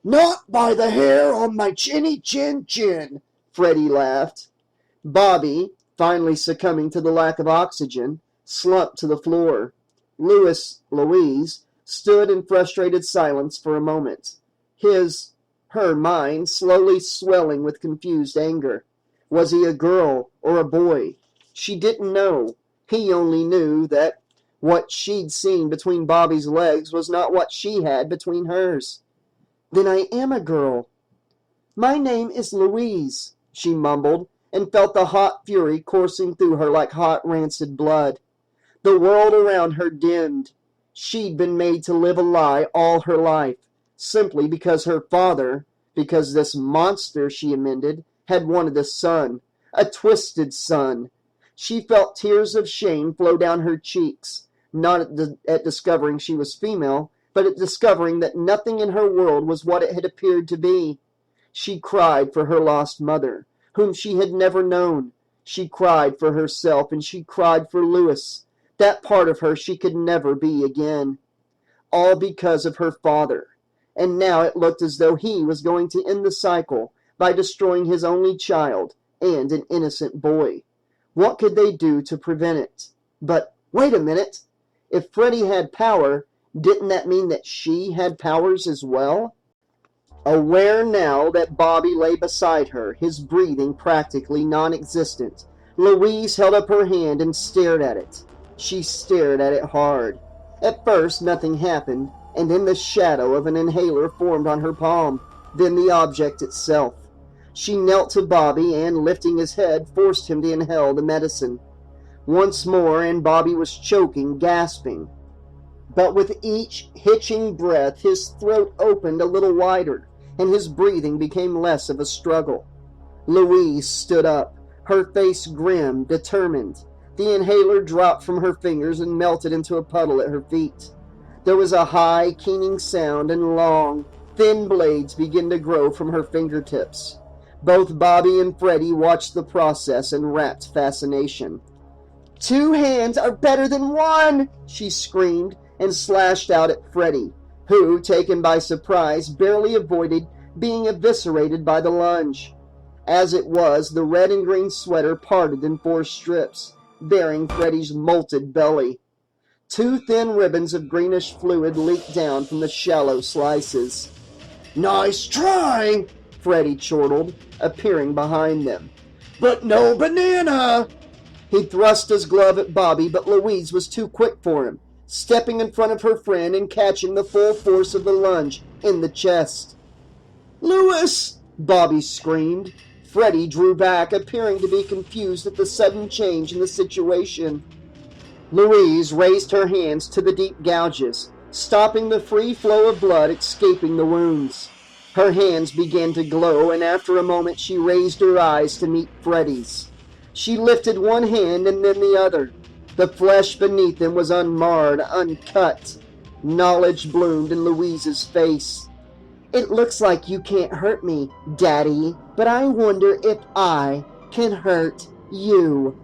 "Not by the hair on my chinny chin," Freddy laughed. Bobby, finally succumbing to the lack of oxygen, slumped to the floor. Louise stood in frustrated silence for a moment, her mind slowly swelling with confused anger. Was he a girl or a boy? She didn't know. He only knew that what she'd seen between Bobby's legs was not what she had between hers. "Then I am a girl." "My name is Louise," she mumbled, and felt the hot fury coursing through her like hot rancid blood. The world around her dimmed. She'd been made to live a lie all her life, simply because because this monster, she amended, had wanted a son, a twisted son. She felt tears of shame flow down her cheeks, not at discovering she was female, but at discovering that nothing in her world was what it had appeared to be. She cried for her lost mother, whom she had never known. She cried for herself, and she cried for Louis, that part of her she could never be again. All because of her father. And now it looked as though he was going to end the cycle by destroying his only child and an innocent boy. What could they do to prevent it? But wait a minute. If Freddy had power, didn't that mean that she had powers as well? Aware now that Bobby lay beside her, his breathing practically non-existent, Louise held up her hand and stared at it. She stared at it hard. At first nothing happened, and then the shadow of an inhaler formed on her palm, then the object itself. She knelt to Bobby and, lifting his head, forced him to inhale the medicine. Once more, and Bobby was choking, gasping. But with each hitching breath, his throat opened a little wider, and his breathing became less of a struggle. Louise stood up, her face grim, determined. The inhaler dropped from her fingers and melted into a puddle at her feet. There was a high, keening sound, and long, thin blades began to grow from her fingertips. Both Bobby and Freddy watched the process in rapt fascination. "2 hands are better than 1!" she screamed, and slashed out at Freddy, who, taken by surprise, barely avoided being eviscerated by the lunge. As it was, the red and green sweater parted in 4 strips, bearing Freddy's molted belly. 2 thin ribbons of greenish fluid leaked down from the shallow slices. "Nice try," Freddy chortled, appearing behind them. "But no banana." He thrust his glove at Bobby, but Louise was too quick for him, stepping in front of her friend and catching the full force of the lunge in the chest. "Louis!" Bobby screamed. Freddy drew back, appearing to be confused at the sudden change in the situation. Louise raised her hands to the deep gouges, stopping the free flow of blood escaping the wounds. Her hands began to glow, and after a moment she raised her eyes to meet Freddy's. She lifted one hand and then the other. The flesh beneath them was unmarred, uncut. Knowledge bloomed in Louise's face. It looks like you can't hurt me, Daddy, but I wonder if I can hurt you.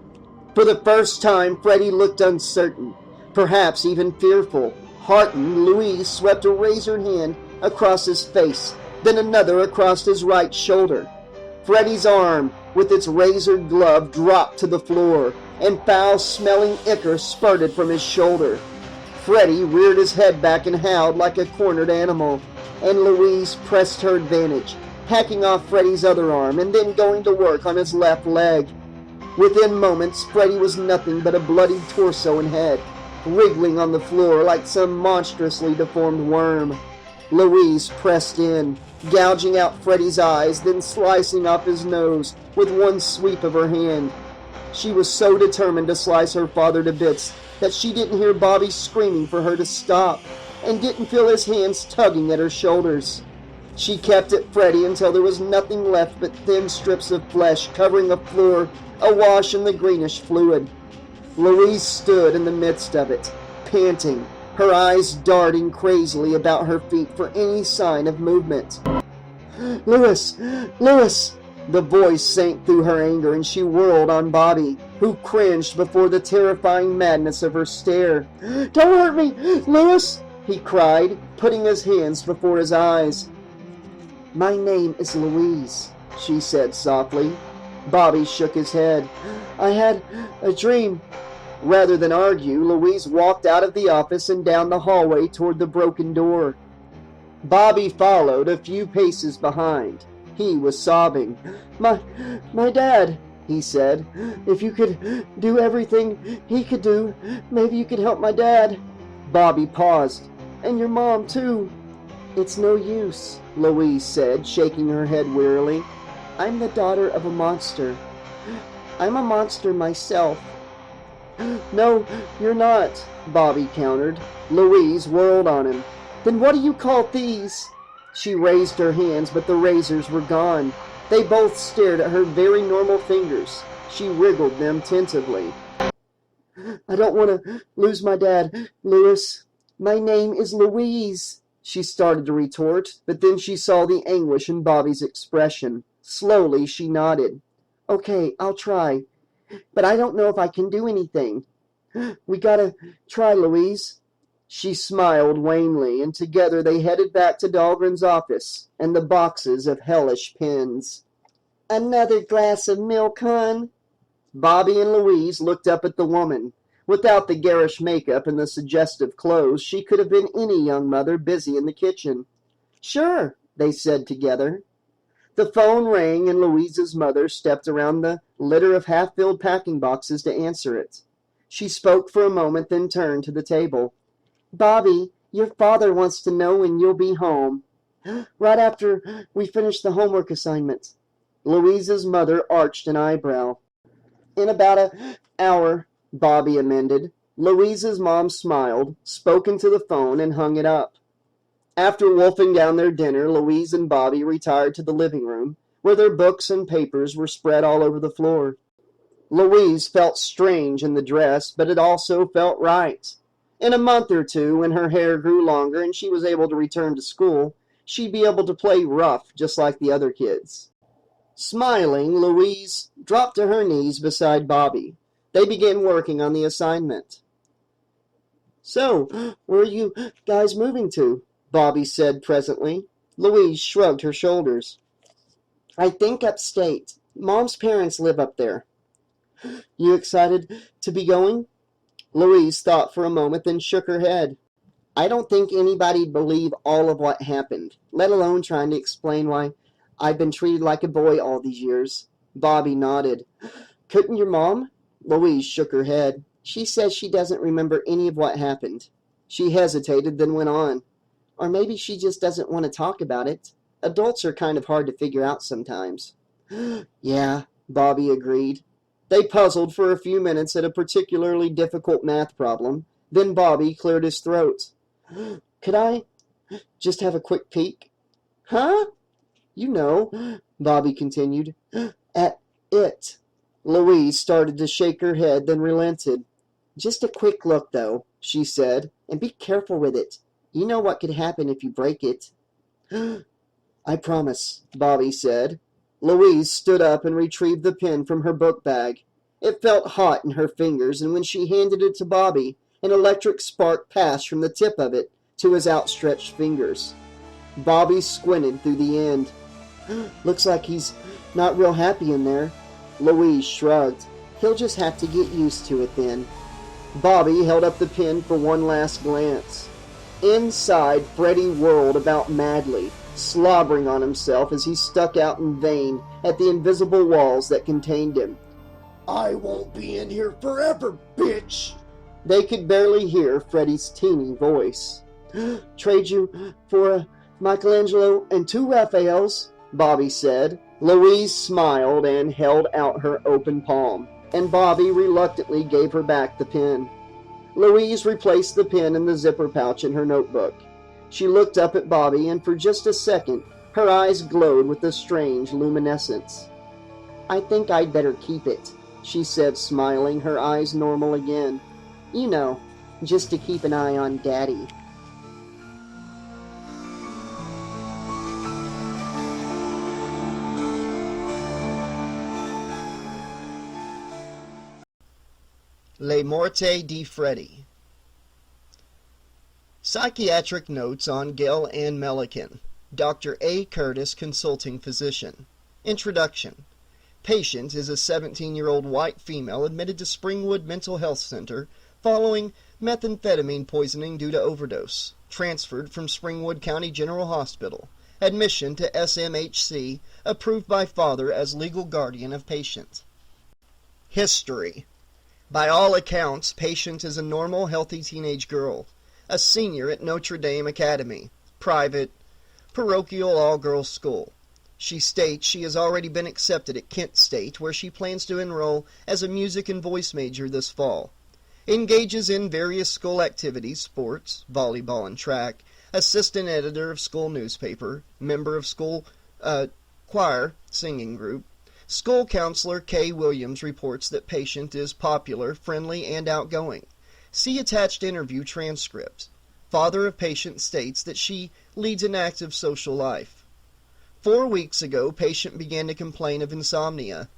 For the first time, Freddy looked uncertain, perhaps even fearful. Heartened, Louise swept a razored hand across his face, then another across his right shoulder. Freddy's arm, with its razored glove, dropped to the floor, and foul-smelling ichor spurted from his shoulder. Freddy reared his head back and howled like a cornered animal, and Louise pressed her advantage, hacking off Freddy's other arm and then going to work on his left leg. Within moments, Freddy was nothing but a bloodied torso and head, wriggling on the floor like some monstrously deformed worm. Louise pressed in, gouging out Freddy's eyes, then slicing off his nose with one sweep of her hand. She was so determined to slice her father to bits that she didn't hear Bobby screaming for her to stop, and didn't feel his hands tugging at her shoulders. She kept at Freddy until there was nothing left but thin strips of flesh covering a floor awash in the greenish fluid. Louise stood in the midst of it, panting, her eyes darting crazily about her feet for any sign of movement. "Louis! Louis!" The voice sank through her anger, and she whirled on Bobby, who cringed before the terrifying madness of her stare. "Don't hurt me, Louis!" he cried, putting his hands before his eyes. "My name is Louise," she said softly. Bobby shook his head. "I had a dream." Rather than argue, Louise walked out of the office and down the hallway toward the broken door. Bobby followed a few paces behind. He was sobbing. My dad," he said. "If you could do everything he could do, maybe you could help my dad." Bobby paused. "And your mom, too." "It's no use," Louise said, shaking her head wearily. "I'm the daughter of a monster. I'm a monster myself." "No, you're not," Bobby countered. Louise whirled on him. "Then what do you call these?" She raised her hands, but the razors were gone. They both stared at her very normal fingers. She wriggled them tentatively. "I don't want to lose my dad, Louis. My name is Louise," she started to retort, but then she saw the anguish in Bobby's expression. Slowly, she nodded. "Okay, I'll try. But I don't know if I can do anything. We gotta try, Louise." She smiled wanly, and together they headed back to Dahlgren's office and the boxes of hellish pens. "Another glass of milk, hon?" Bobby and Louise looked up at the woman. Without the garish makeup and the suggestive clothes, she could have been any young mother busy in the kitchen. "Sure," they said together. The phone rang, and Louise's mother stepped around the litter of half-filled packing boxes to answer it. She spoke for a moment, then turned to the table. "Bobby, your father wants to know when you'll be home." "Right after we finish the homework assignment." Louise's mother arched an eyebrow. "In about an hour," Bobby amended. Louise's mom smiled, spoke into the phone, and hung it up. After wolfing down their dinner, Louise and Bobby retired to the living room, where their books and papers were spread all over the floor. Louise felt strange in the dress, but it also felt right. In a month or two, when her hair grew longer and she was able to return to school, she'd be able to play rough just like the other kids. Smiling, Louise dropped to her knees beside Bobby. They began working on the assignment. "So, where are you guys moving to?" Bobby said presently. Louise shrugged her shoulders. "I think upstate. Mom's parents live up there." "You excited to be going?" Louise thought for a moment, then shook her head. "I don't think anybody'd believe all of what happened, let alone trying to explain why I've been treated like a boy all these years." Bobby nodded. "Couldn't your mom?" Louise shook her head. "She says she doesn't remember any of what happened." She hesitated, then went on. "Or maybe she just doesn't want to talk about it. Adults are kind of hard to figure out sometimes." "Yeah," Bobby agreed. They puzzled for a few minutes at a particularly difficult math problem. Then Bobby cleared his throat. "Could I just have a quick peek?" "Huh?" "You know," Bobby continued, "at it." Louise started to shake her head, then relented. "Just a quick look, though," she said, "and be careful with it. You know what could happen if you break it." I promise, Bobby said. Louise stood up and retrieved the pen from her book bag. It felt hot in her fingers, and when she handed it to Bobby, an electric spark passed from the tip of it to his outstretched fingers. Bobby squinted through the end. Looks like he's not real happy in there. Louise shrugged. He'll just have to get used to it then. Bobby held up the pen for one last glance. Inside, Freddy whirled about madly, slobbering on himself as he stuck out in vain at the invisible walls that contained him. I won't be in here forever, bitch! They could barely hear Freddy's teeny voice. Trade you for a Michelangelo and 2 Raphaels, Bobby said. Louise smiled and held out her open palm, and Bobby reluctantly gave her back the pen. Louise replaced the pen in the zipper pouch in her notebook. She looked up at Bobby, and for just a second, her eyes glowed with a strange luminescence. I think I'd better keep it, she said, smiling, her eyes normal again. You know, just to keep an eye on Daddy. Le Morte di Freddy. Psychiatric Notes on Gail Ann Milliken. Dr. A. Curtis, Consulting Physician. Introduction. Patient is a 17-year-old white female admitted to Springwood Mental Health Center following methamphetamine poisoning due to overdose. Transferred from Springwood County General Hospital. Admission to SMHC, approved by father as legal guardian of patient. History. By all accounts, Patient is a normal, healthy teenage girl, a senior at Notre Dame Academy, private, parochial all-girls school. She states she has already been accepted at Kent State, where she plans to enroll as a music and voice major this fall. Engages in various school activities, sports, volleyball and track, assistant editor of school newspaper, member of school choir, singing group. School counselor Kay Williams reports that Patient is popular, friendly, and outgoing. See attached interview transcript. Father of Patient states that she leads an active social life. 4 weeks ago, Patient began to complain of insomnia.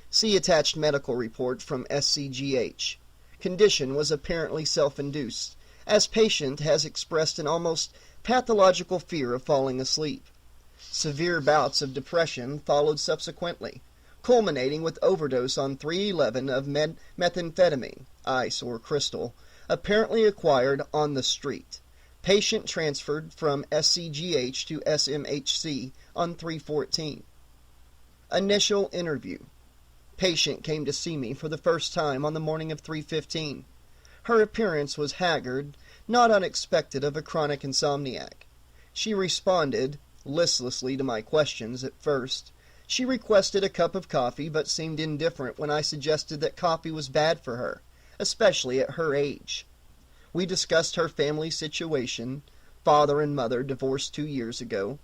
See attached medical report from SCGH. Condition was apparently self-induced, as Patient has expressed an almost pathological fear of falling asleep. Severe bouts of depression followed subsequently, culminating with overdose on 311 of methamphetamine, ice or crystal, apparently acquired on the street. Patient transferred from SCGH to SMHC on 314. Initial interview. Patient came to see me for the first time on the morning of 315. Her appearance was haggard, not unexpected of a chronic insomniac. She responded listlessly to my questions at first. She requested a cup of coffee, but seemed indifferent when I suggested that coffee was bad for her, especially at her age. We discussed her family situation, father and mother divorced 2 years ago,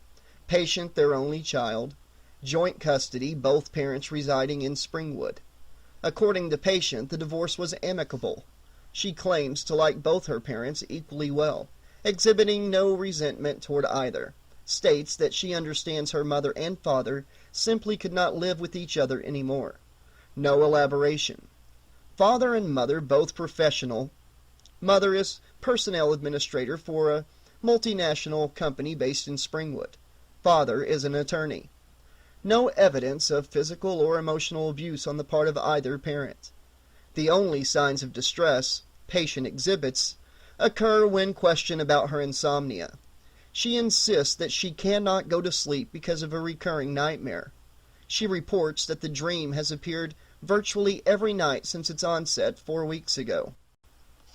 Patient their only child, joint custody, both parents residing in Springwood. According to Patient, the divorce was amicable. She claims to like both her parents equally well, exhibiting no resentment toward either. States that she understands her mother and father simply could not live with each other anymore. No elaboration. Father and mother both professional. Mother is personnel administrator for a multinational company based in Springwood. Father is an attorney. No evidence of physical or emotional abuse on the part of either parent. The only signs of distress Patient exhibits occur when questioned about her insomnia. She insists that she cannot go to sleep because of a recurring nightmare. She reports that the dream has appeared virtually every night since its onset 4 weeks ago.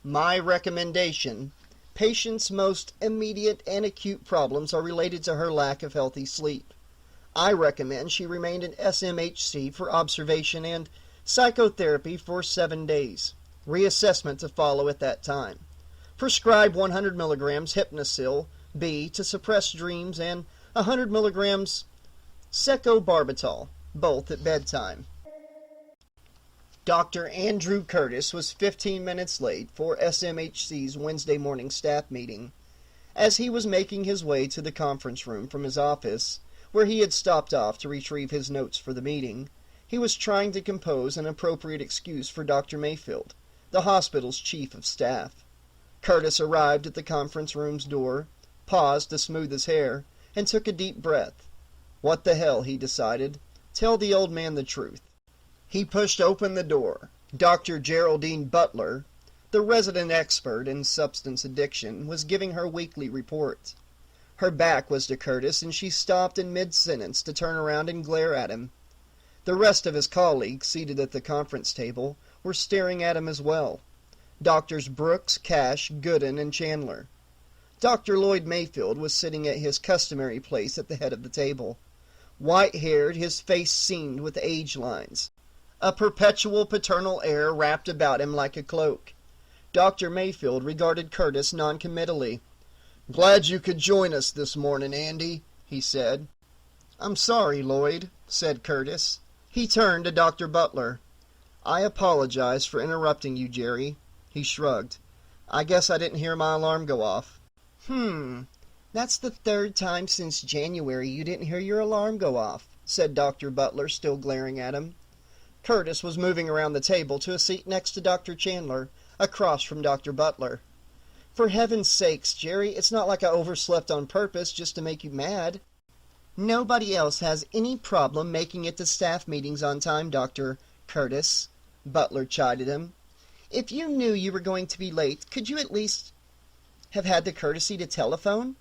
My recommendation: Patient's most immediate and acute problems are related to her lack of healthy sleep. I recommend she remain in SMHC for observation and psychotherapy for 7 days. Reassessment to follow at that time. Prescribe 100 milligrams Hypnosil B to suppress dreams and 100 milligrams secobarbital, both at bedtime. Dr. Andrew Curtis was 15 minutes late for SMHC's Wednesday morning staff meeting. As he was making his way to the conference room from his office, where he had stopped off to retrieve his notes for the meeting. He was trying to compose an appropriate excuse for Dr. Mayfield, the hospital's chief of staff. Curtis arrived at the conference room's door, paused to smooth his hair, and took a deep breath. What the hell, he decided. Tell the old man the truth. He pushed open the door. Dr. Geraldine Butler, the resident expert in substance addiction, was giving her weekly report. Her back was to Curtis, and she stopped in mid-sentence to turn around and glare at him. The rest of his colleagues, seated at the conference table, were staring at him as well. Doctors Brooks, Cash, Gooden, and Chandler. Dr. Lloyd Mayfield was sitting at his customary place at the head of the table. White-haired, his face seamed with age lines. A perpetual paternal air wrapped about him like a cloak. Dr. Mayfield regarded Curtis noncommittally. "Glad you could join us this morning, Andy," he said. "I'm sorry, Lloyd," said Curtis. He turned to Dr. Butler. "I apologize for interrupting you, Jerry." He shrugged. "I guess I didn't hear my alarm go off." That's the third time since January you didn't hear your alarm go off," said Dr. Butler, still glaring at him. Curtis was moving around the table to a seat next to Dr. Chandler, across from Dr. Butler. "For heaven's sakes, Jerry, it's not like I overslept on purpose just to make you mad." "Nobody else has any problem making it to staff meetings on time, Dr. Curtis," Butler chided him. "If you knew you were going to be late, could you at least have had the courtesy to telephone?"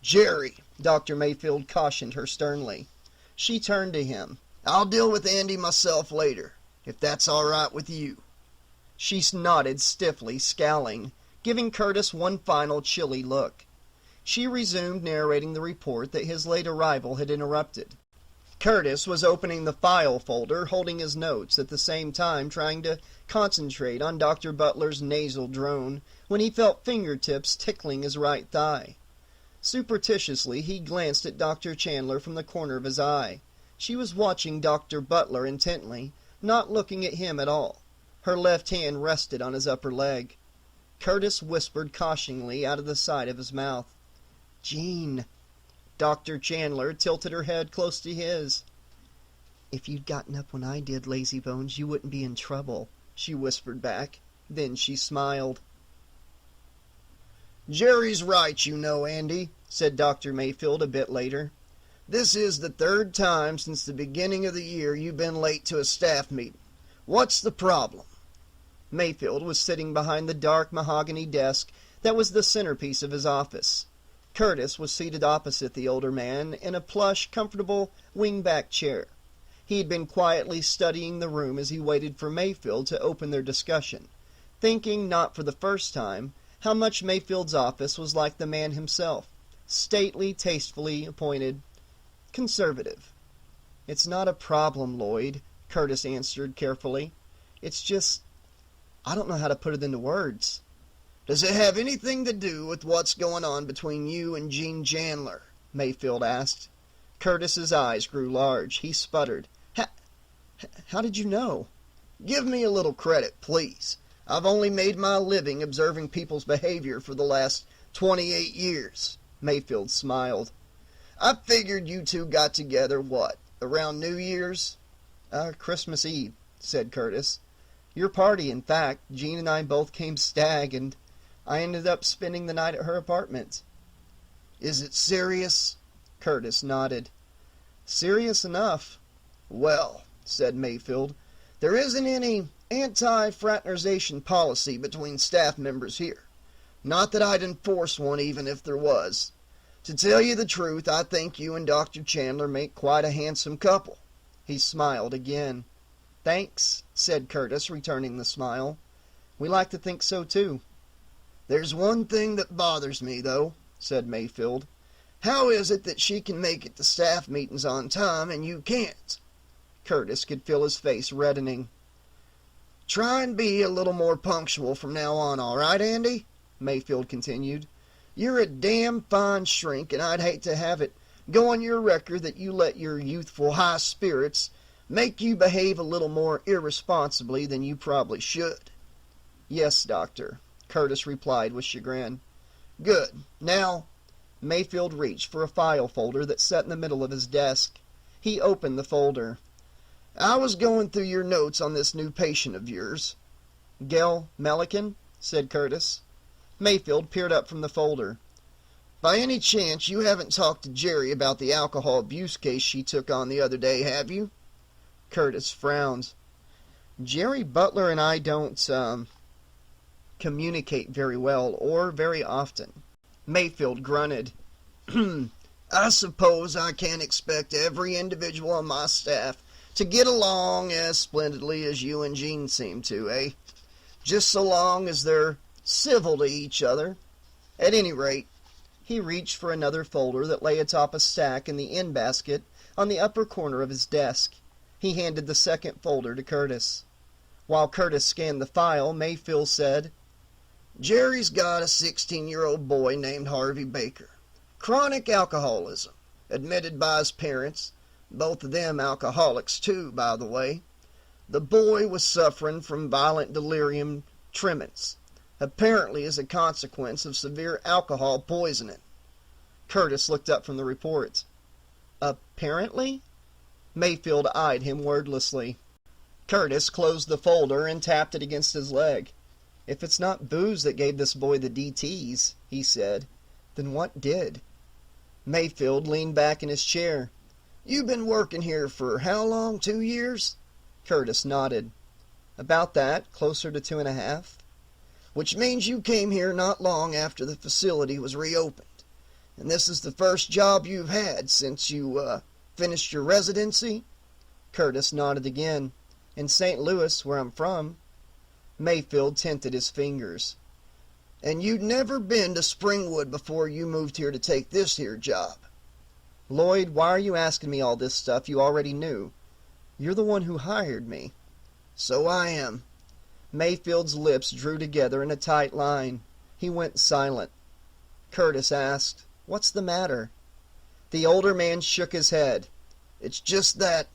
"Jerry," Dr. Mayfield cautioned her sternly. She turned to him. "I'll deal with Andy myself later, if that's all right with you." She nodded stiffly, scowling, giving Curtis one final chilly look. She resumed narrating the report that his late arrival had interrupted. Curtis was opening the file folder, holding his notes, at the same time trying to concentrate on Dr. Butler's nasal drone, when he felt fingertips tickling his right thigh. Superstitiously, he glanced at Dr. Chandler from the corner of his eye. She was watching Dr. Butler intently, not looking at him at all. Her left hand rested on his upper leg. Curtis whispered cautioningly out of the side of his mouth, "Jean." Dr. Chandler tilted her head close to his. "If you'd gotten up when I did, lazybones, you wouldn't be in trouble," she whispered back. Then she smiled. "Jerry's right, you know, Andy," said Dr. Mayfield a bit later. "This is the third time since the beginning of the year you've been late to a staff meeting. What's the problem?" Mayfield was sitting behind the dark mahogany desk that was the centerpiece of his office. Curtis was seated opposite the older man in a plush, comfortable, wing-back chair. He had been quietly studying the room as he waited for Mayfield to open their discussion, thinking, not for the first time, how much Mayfield's office was like the man himself, stately, tastefully appointed, conservative. "It's not a problem, Lloyd," Curtis answered carefully. "It's just, I don't know how to put it into words." "Does it have anything to do with what's going on between you and Jean Chandler?" Mayfield asked. Curtis's eyes grew large. He sputtered. How did you know?" "Give me a little credit, please. I've only made my living observing people's behavior for the last 28 years. Mayfield smiled. "I figured you two got together, what, around New Year's?" Christmas Eve," said Curtis. "Your party, in fact. Jean and I both came stag, and I ended up spending the night at her apartment." "Is it serious?" Curtis nodded. "Serious enough." "Well," said Mayfield, "there isn't any anti-fraternization policy between staff members here. Not that I'd enforce one even if there was. To tell you the truth, I think you and Dr. Chandler make quite a handsome couple." He smiled again. "Thanks," said Curtis, returning the smile. "We like to think so, too." "There's one thing that bothers me, though," said Mayfield. "How is it that she can make it to staff meetings on time and you can't?" Curtis could feel his face reddening. "Try and be a little more punctual from now on, all right, Andy?" Mayfield continued. "You're a damn fine shrink, and I'd hate to have it go on your record that you let your youthful high spirits make you behave a little more irresponsibly than you probably should." "Yes, Doctor," Curtis replied with chagrin. "Good. Now, Mayfield reached for a file folder that sat in the middle of his desk. He opened the folder. "I was going through your notes on this new patient of yours." "Gail Melican?" said Curtis. Mayfield peered up from the folder. "By any chance you haven't talked to Jerry about the alcohol abuse case she took on the other day, have you?" Curtis frowned. "Jerry Butler and I don't, communicate very well or very often." Mayfield grunted. "I suppose I can't expect every individual on my staff to get along as splendidly as you and Jean seem to, eh? Just so long as they're civil to each other. At any rate," he reached for another folder that lay atop a stack in the end basket on the upper corner of his desk. He handed the second folder to Curtis. While Curtis scanned the file, Mayfield said, "Jerry's got a 16-year-old boy named Harvey Baker. Chronic alcoholism, admitted by his parents. Both of them alcoholics, too, by the way. The boy was suffering from violent delirium tremens, apparently as a consequence of severe alcohol poisoning." Curtis looked up from the report. "Apparently?" Mayfield eyed him wordlessly. Curtis closed the folder and tapped it against his leg. "If it's not booze that gave this boy the DTs," he said, "then what did?" Mayfield leaned back in his chair. "You've been working here for how long, 2 years?" Curtis nodded. "About that, closer to 2.5. "Which means you came here not long after the facility was reopened. And this is the first job you've had since you, finished your residency?" Curtis nodded again. "In St. Louis, where I'm from." Mayfield tinted his fingers. "And you'd never been to Springwood before you moved here to take this here job?" "Lloyd, why are you asking me all this stuff you already knew? You're the one who hired me." "So I am." Mayfield's lips drew together in a tight line. He went silent. Curtis asked, "What's the matter?" The older man shook his head. "It's just that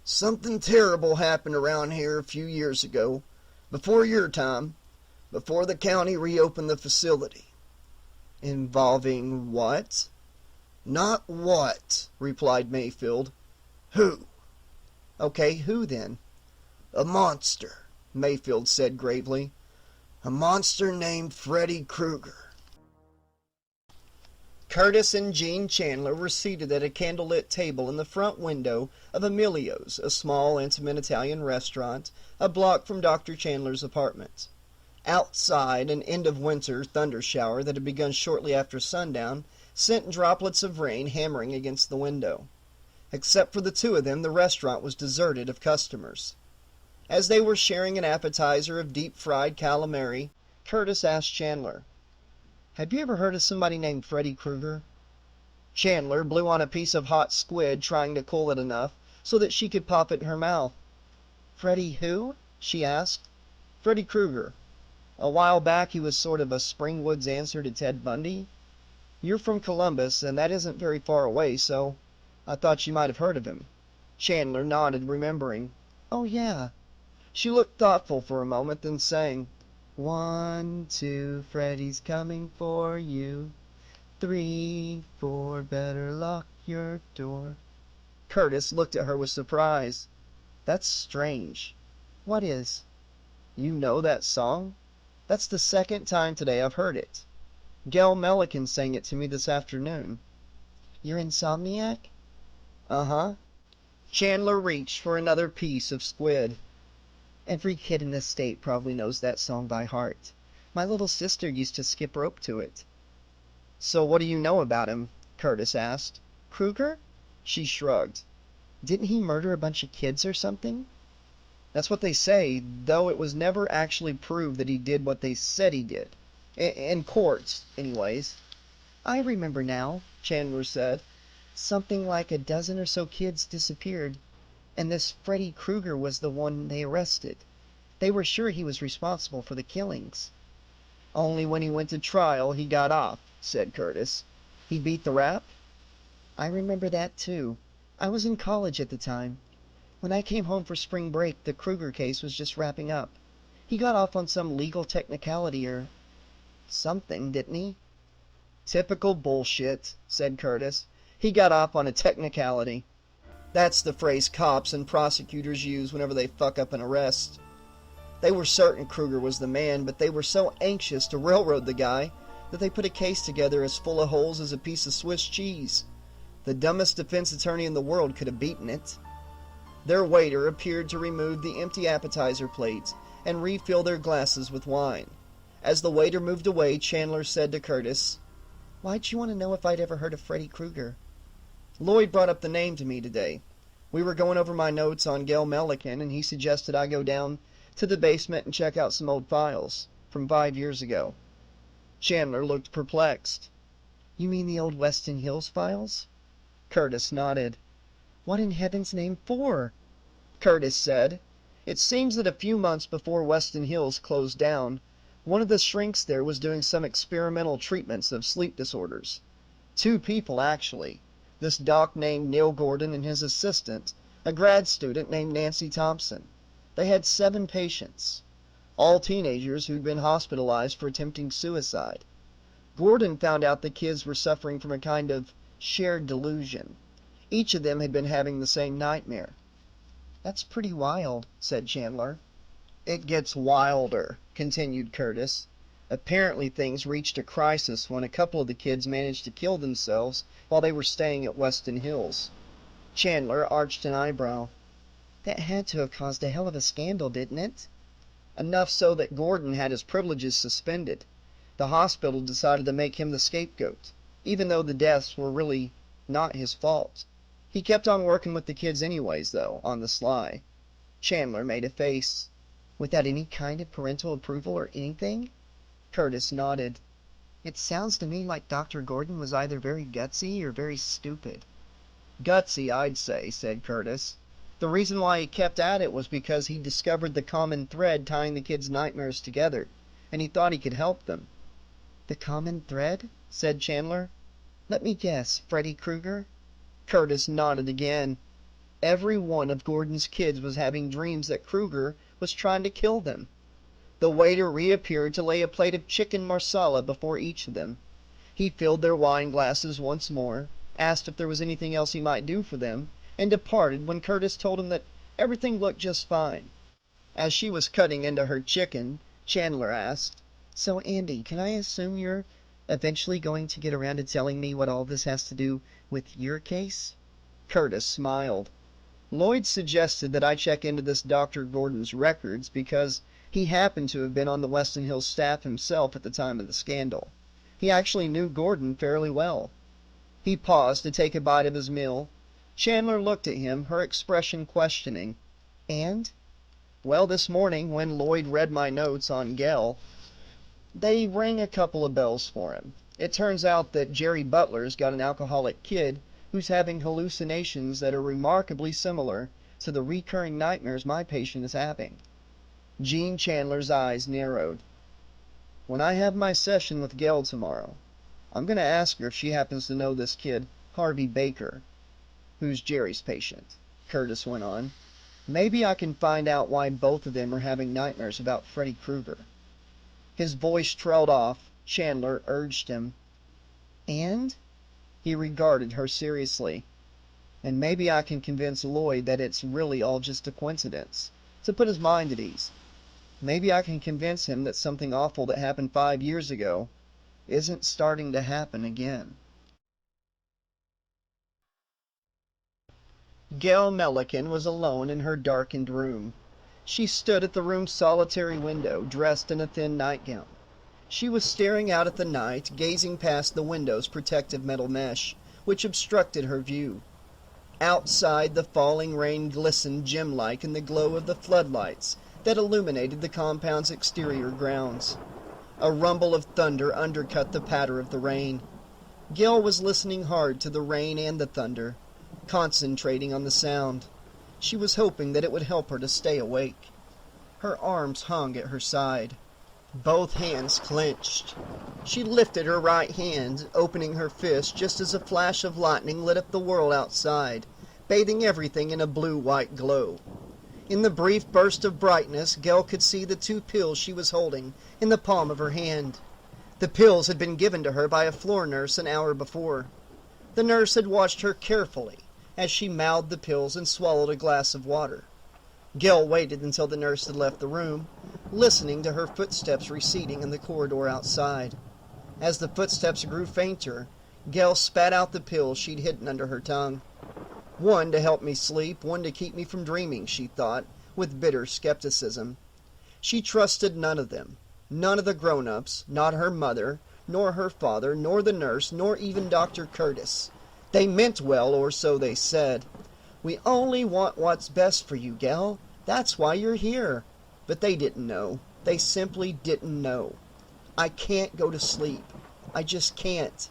something terrible happened around here a few years ago, before your time, before the county reopened the facility." "Involving what?" "Not what," replied Mayfield. "Who." "Okay, who then?" "A monster," Mayfield said gravely. "A monster named Freddy Krueger." Curtis and Jean Chandler were seated at a candlelit table in the front window of Emilio's, a small, intimate Italian restaurant, a block from Dr. Chandler's apartment. Outside, an end-of-winter thunder shower that had begun shortly after sundown sent droplets of rain hammering against the window. Except for the two of them, the restaurant was deserted of customers. As they were sharing an appetizer of deep-fried calamari, Curtis asked Chandler, "Have you ever heard of somebody named Freddy Krueger?" Chandler blew on a piece of hot squid, trying to cool it enough so that she could pop it in her mouth. "Freddy who?" she asked. "Freddy Krueger. A while back he was sort of a Springwood's answer to Ted Bundy. You're from Columbus, and that isn't very far away, so I thought you might have heard of him." Chandler nodded, remembering. "Oh, yeah." She looked thoughtful for a moment, then sang, 1, 2, Freddy's coming for you. 3, 4, better lock your door. Curtis looked at her with surprise. "That's strange." "What is?" "You know that song? That's the second time today I've heard it. Gail Melican sang it to me this afternoon." "You're insomniac?" "Uh-huh." Chandler reached for another piece of squid. "Every kid in this state probably knows that song by heart. My little sister used to skip rope to it." "So what do you know about him?" Curtis asked. "Krueger?" She shrugged. "Didn't he murder a bunch of kids or something?" "That's what they say, though it was never actually proved that he did what they said he did. In courts, anyways." "I remember now," Chandler said. "Something like a dozen or so kids disappeared, and this Freddy Krueger was the one they arrested. They were sure he was responsible for the killings." "Only when he went to trial he got off," said Curtis. "He beat the rap?" "I remember that too. I was in college at the time. When I came home for spring break, the Krueger case was just wrapping up. He got off on some legal technicality or something, didn't he?" Typical bullshit, said Curtis. He got off on a technicality. That's the phrase cops and prosecutors use whenever they fuck up an arrest. They were certain Krueger was the man, but they were so anxious to railroad the guy that they put a case together as full of holes as a piece of Swiss cheese. The dumbest defense attorney in the world could have beaten it. Their waiter appeared to remove the empty appetizer plates and refill their glasses with wine. As the waiter moved away, Chandler said to Curtis, "Why'd you want to know if I'd ever heard of Freddy Krueger?" "Lloyd brought up the name to me today. We were going over my notes on Gail Mellican, and he suggested I go down to the basement and check out some old files from 5 years ago." Chandler looked perplexed. "You mean the old Weston Hills files?" Curtis nodded. "What in heaven's name for?" Curtis said, "It seems that a few months before Weston Hills closed down, one of the shrinks there was doing some experimental treatments of sleep disorders. 2 people, actually. This doc named Neil Gordon and his assistant, a grad student named Nancy Thompson. They had 7 patients, all teenagers who'd been hospitalized for attempting suicide. Gordon found out the kids were suffering from a kind of shared delusion. Each of them had been having the same nightmare." "That's pretty wild," said Chandler. "It gets wilder," continued Curtis. "Apparently things reached a crisis when a couple of the kids managed to kill themselves while they were staying at Weston Hills." Chandler arched an eyebrow. "That had to have caused a hell of a scandal, didn't it?" "Enough so that Gordon had his privileges suspended. The hospital decided to make him the scapegoat, even though the deaths were really not his fault. He kept on working with the kids anyways, though, on the sly." Chandler made a face. "Without any kind of parental approval or anything?" Curtis nodded. "It sounds to me like Dr. Gordon was either very gutsy or very stupid." "Gutsy, I'd say," said Curtis. "The reason why he kept at it was because he discovered the common thread tying the kids' nightmares together, and he thought he could help them." "The common thread?" said Chandler. "Let me guess, Freddy Krueger?" Curtis nodded again. Every one of Gordon's kids was having dreams that Krueger was trying to kill them. The waiter reappeared to lay a plate of chicken marsala before each of them. He filled their wine glasses once more, asked if there was anything else he might do for them, and departed when Curtis told him that everything looked just fine. As she was cutting into her chicken, Chandler asked, "So, Andy, can I assume you're eventually going to get around to telling me what all this has to do with your case?" Curtis smiled. "Lloyd suggested that I check into this Dr. Gordon's records because he happened to have been on the Weston Hills staff himself at the time of the scandal. He actually knew Gordon fairly well." He paused to take a bite of his meal. Chandler looked at him, her expression questioning. "And?" "Well, this morning, when Lloyd read my notes on Gell, they rang a couple of bells for him. It turns out that Jerry Butler's got an alcoholic kid who's having hallucinations that are remarkably similar to the recurring nightmares my patient is having." Gene Chandler's eyes narrowed. "When I have my session with Gail tomorrow, I'm going to ask her if she happens to know this kid, Harvey Baker, who's Jerry's patient," Curtis went on. "Maybe I can find out why both of them are having nightmares about Freddy Krueger." His voice trailed off. Chandler urged him. "And?" He regarded her seriously. "And maybe I can convince Lloyd that it's really all just a coincidence, to put his mind at ease. Maybe I can convince him that something awful that happened 5 years ago isn't starting to happen again." Gail Mellican was alone in her darkened room. She stood at the room's solitary window, dressed in a thin nightgown. She was staring out at the night, gazing past the window's protective metal mesh, which obstructed her view. Outside, the falling rain glistened gem-like in the glow of the floodlights that illuminated the compound's exterior grounds. A rumble of thunder undercut the patter of the rain. Gail was listening hard to the rain and the thunder, concentrating on the sound. She was hoping that it would help her to stay awake. Her arms hung at her side. Both hands clenched. She lifted her right hand, opening her fist just as a flash of lightning lit up the world outside, bathing everything in a blue-white glow. In the brief burst of brightness, Gail could see the 2 pills she was holding in the palm of her hand. The pills had been given to her by a floor nurse an hour before. The nurse had watched her carefully as she mouthed the pills and swallowed a glass of water. Gail waited until the nurse had left the room, listening to her footsteps receding in the corridor outside. As the footsteps grew fainter, Gail spat out the pills she'd hidden under her tongue. One to help me sleep, one to keep me from dreaming, she thought, with bitter skepticism. She trusted none of them, none of the grown-ups, not her mother, nor her father, nor the nurse, nor even Dr. Curtis. They meant well, or so they said. "We only want what's best for you, gal. That's why you're here." But they didn't know. They simply didn't know. "I can't go to sleep. I just can't."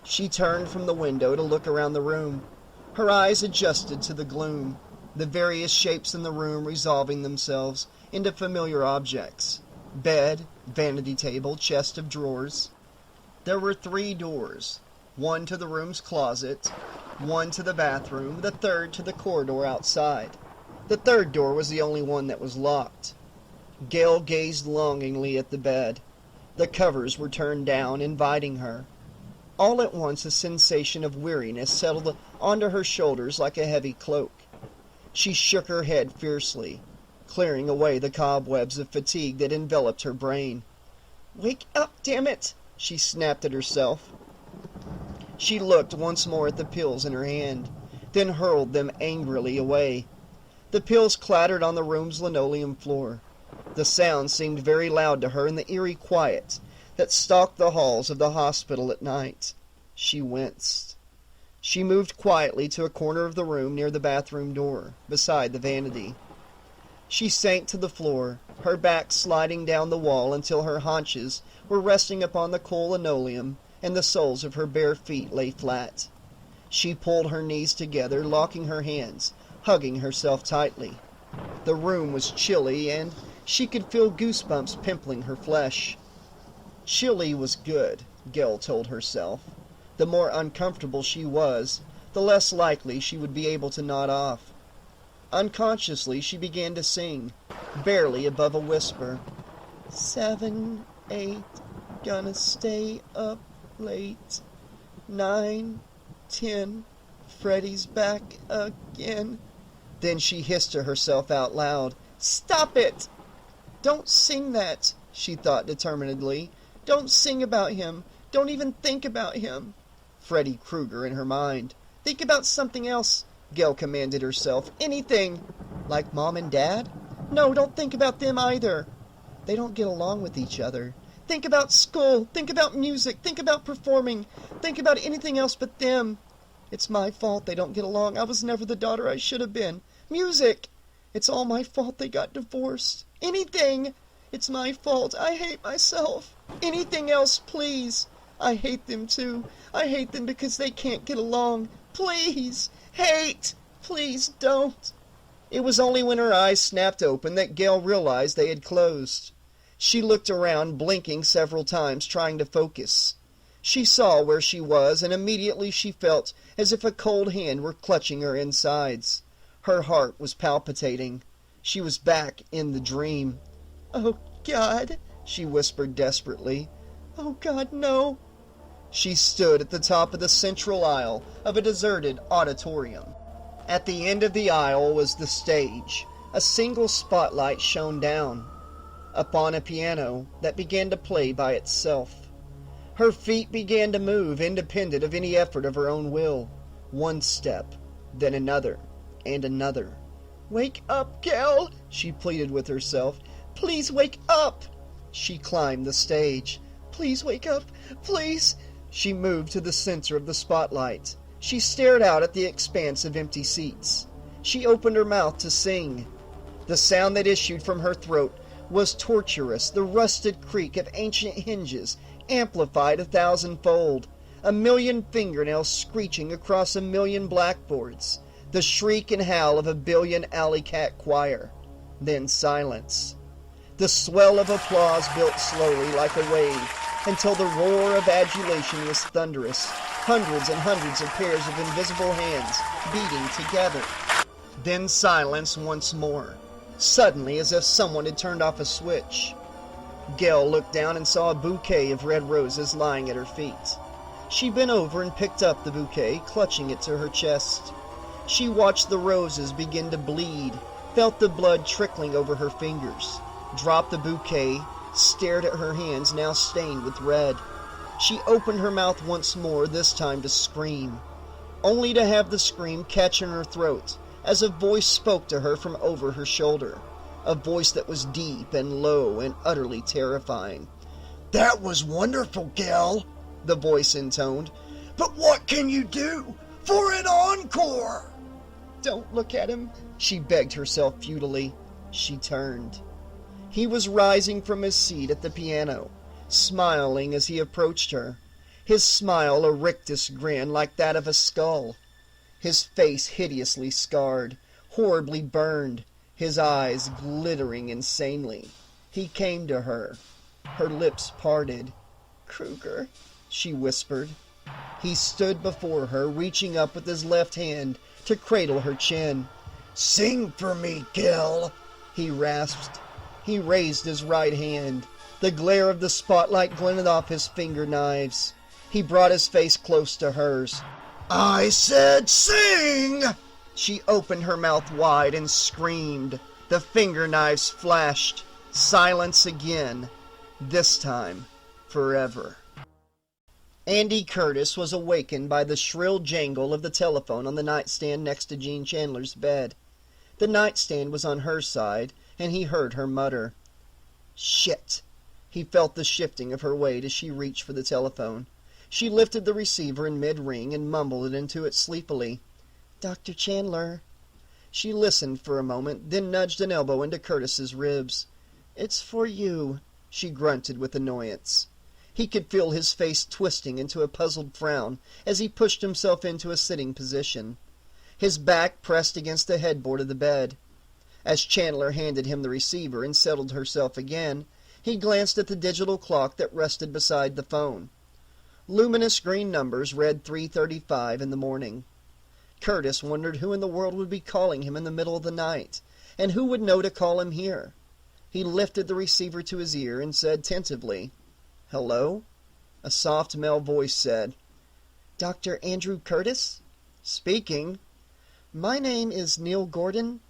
She turned from the window to look around the room. Her eyes adjusted to the gloom, the various shapes in the room resolving themselves into familiar objects. Bed, vanity table, chest of drawers. There were 3 doors. One to the room's closet, one to the bathroom, the third to the corridor outside. The third door was the only one that was locked. Gail gazed longingly at the bed. The covers were turned down, inviting her. All at once a sensation of weariness settled onto her shoulders like a heavy cloak. She shook her head fiercely, clearing away the cobwebs of fatigue that enveloped her brain. "Wake up, damn it!" she snapped at herself. She looked once more at the pills in her hand, then hurled them angrily away. The pills clattered on the room's linoleum floor. The sound seemed very loud to her in the eerie quiet that stalked the halls of the hospital at night. She winced. She moved quietly to a corner of the room near the bathroom door, beside the vanity. She sank to the floor, her back sliding down the wall until her haunches were resting upon the cool linoleum and the soles of her bare feet lay flat. She pulled her knees together, locking her hands, hugging herself tightly. The room was chilly, and she could feel goosebumps pimpling her flesh. Chilly was good, Gail told herself. The more uncomfortable she was, the less likely she would be able to nod off. Unconsciously, she began to sing, barely above a whisper. 7, 8, gonna stay up late. 9, 10, Freddy's back again. Then she hissed to herself out loud, "Stop it! Don't sing that," she thought determinedly. "Don't sing about him. Don't even think about him." Freddy Krueger in her mind. "Think about something else," Gail commanded herself. "Anything." "Like Mom and Dad?" "No, don't think about them either. They don't get along with each other. Think about school. Think about music. Think about performing. Think about anything else but them. It's my fault they don't get along. I was never the daughter I should have been. Music! It's all my fault they got divorced. Anything! It's my fault. I hate myself. Anything else, please. I hate them too. I hate them because they can't get along. Please! Hate! Please don't!" It was only when her eyes snapped open that Gail realized they had closed. She looked around, blinking several times, trying to focus. She saw where she was, and immediately she felt as if a cold hand were clutching her insides. Her heart was palpitating. She was back in the dream. "Oh, God," she whispered desperately. "Oh, God, no." She stood at the top of the central aisle of a deserted auditorium. At the end of the aisle was the stage. A single spotlight shone down upon a piano that began to play by itself. Her feet began to move, independent of any effort of her own will. One step, then another, and another. "Wake up, Gail," she pleaded with herself. "Please wake up." She climbed the stage. "Please wake up, please." She moved to the center of the spotlight. She stared out at the expanse of empty seats. She opened her mouth to sing. The sound that issued from her throat was torturous, the rusted creak of ancient hinges, amplified 1,000-fold, a million fingernails screeching across a million blackboards, the shriek and howl of a billion alley-cat choir. Then silence. The swell of applause built slowly like a wave, until the roar of adulation was thunderous, hundreds and hundreds of pairs of invisible hands beating together. Then silence once more. Suddenly, as if someone had turned off a switch. Gail looked down and saw a bouquet of red roses lying at her feet. She bent over and picked up the bouquet, clutching it to her chest. She watched the roses begin to bleed, felt the blood trickling over her fingers, dropped the bouquet, stared at her hands now stained with red. She opened her mouth once more, this time to scream, only to have the scream catch in her throat as a voice spoke to her from over her shoulder, a voice that was deep and low and utterly terrifying. "That was wonderful, Gail," the voice intoned. "But what can you do for an encore?" "Don't look at him," she begged herself futilely. She turned. He was rising from his seat at the piano, smiling as he approached her, his smile a rictus grin like that of a skull, his face hideously scarred, horribly burned, his eyes glittering insanely. He came to her. Her lips parted. "Krueger," she whispered. He stood before her, reaching up with his left hand to cradle her chin. "Sing for me, Gail," he rasped. He raised his right hand. The glare of the spotlight glinted off his finger knives. He brought his face close to hers. "I said sing!" She opened her mouth wide and screamed. The finger knives flashed. Silence again. This time, forever. Andy Curtis was awakened by the shrill jangle of the telephone on the nightstand next to Jean Chandler's bed. The nightstand was on her side, and he heard her mutter. "Shit!" He felt the shifting of her weight as she reached for the telephone. She lifted the receiver in mid-ring and mumbled it into it sleepily. "Dr. Chandler." She listened for a moment, then nudged an elbow into Curtis's ribs. "It's for you," she grunted with annoyance. He could feel his face twisting into a puzzled frown as he pushed himself into a sitting position, his back pressed against the headboard of the bed. As Chandler handed him the receiver and settled herself again, he glanced at the digital clock that rested beside the phone. Luminous green numbers read 3:35 in the morning. Curtis wondered who in the world would be calling him in the middle of the night, and who would know to call him here. He lifted the receiver to his ear and said tentatively, "Hello?" A soft male voice said, "Dr. Andrew Curtis?" "Speaking." "My name is Neil Gordon.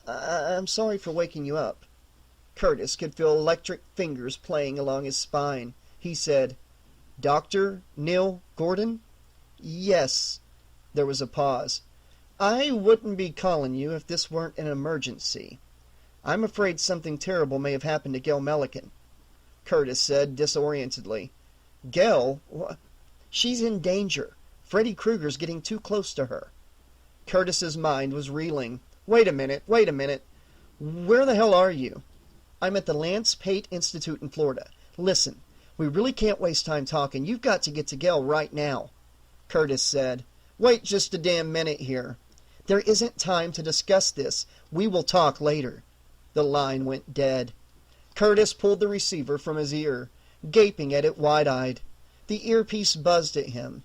I'm sorry for waking you up." Curtis could feel electric fingers playing along his spine. He said, "Dr. Neil Gordon?" "Yes." There was a pause. "I wouldn't be calling you if this weren't an emergency. I'm afraid something terrible may have happened to Gail Milliken." Curtis said disorientedly, "Gail? She's in danger. Freddy Krueger's getting too close to her." Curtis's mind was reeling. Wait a minute. Where the hell are you?" "I'm at the Lance Pate Institute in Florida. Listen, we really can't waste time talking. You've got to get to Gail right now." Curtis said, "Wait just a damn minute here." "There isn't time to discuss this. We will talk later." The line went dead. Curtis pulled the receiver from his ear, gaping at it wide-eyed. The earpiece buzzed at him.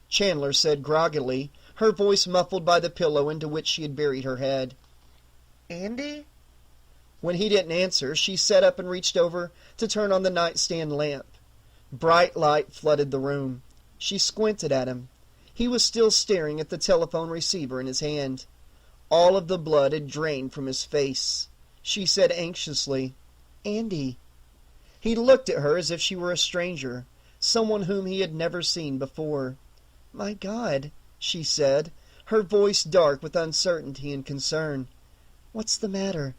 Chandler said groggily, her voice muffled by the pillow into which she had buried her head, "Andy?" When he didn't answer, she sat up and reached over to turn on the nightstand lamp. Bright light flooded the room. She squinted at him. He was still staring at the telephone receiver in his hand. All of the blood had drained from his face. She said anxiously, "Andy." He looked at her as if she were a stranger, someone whom he had never seen before. "My God," she said, her voice dark with uncertainty and concern. "What's the matter?"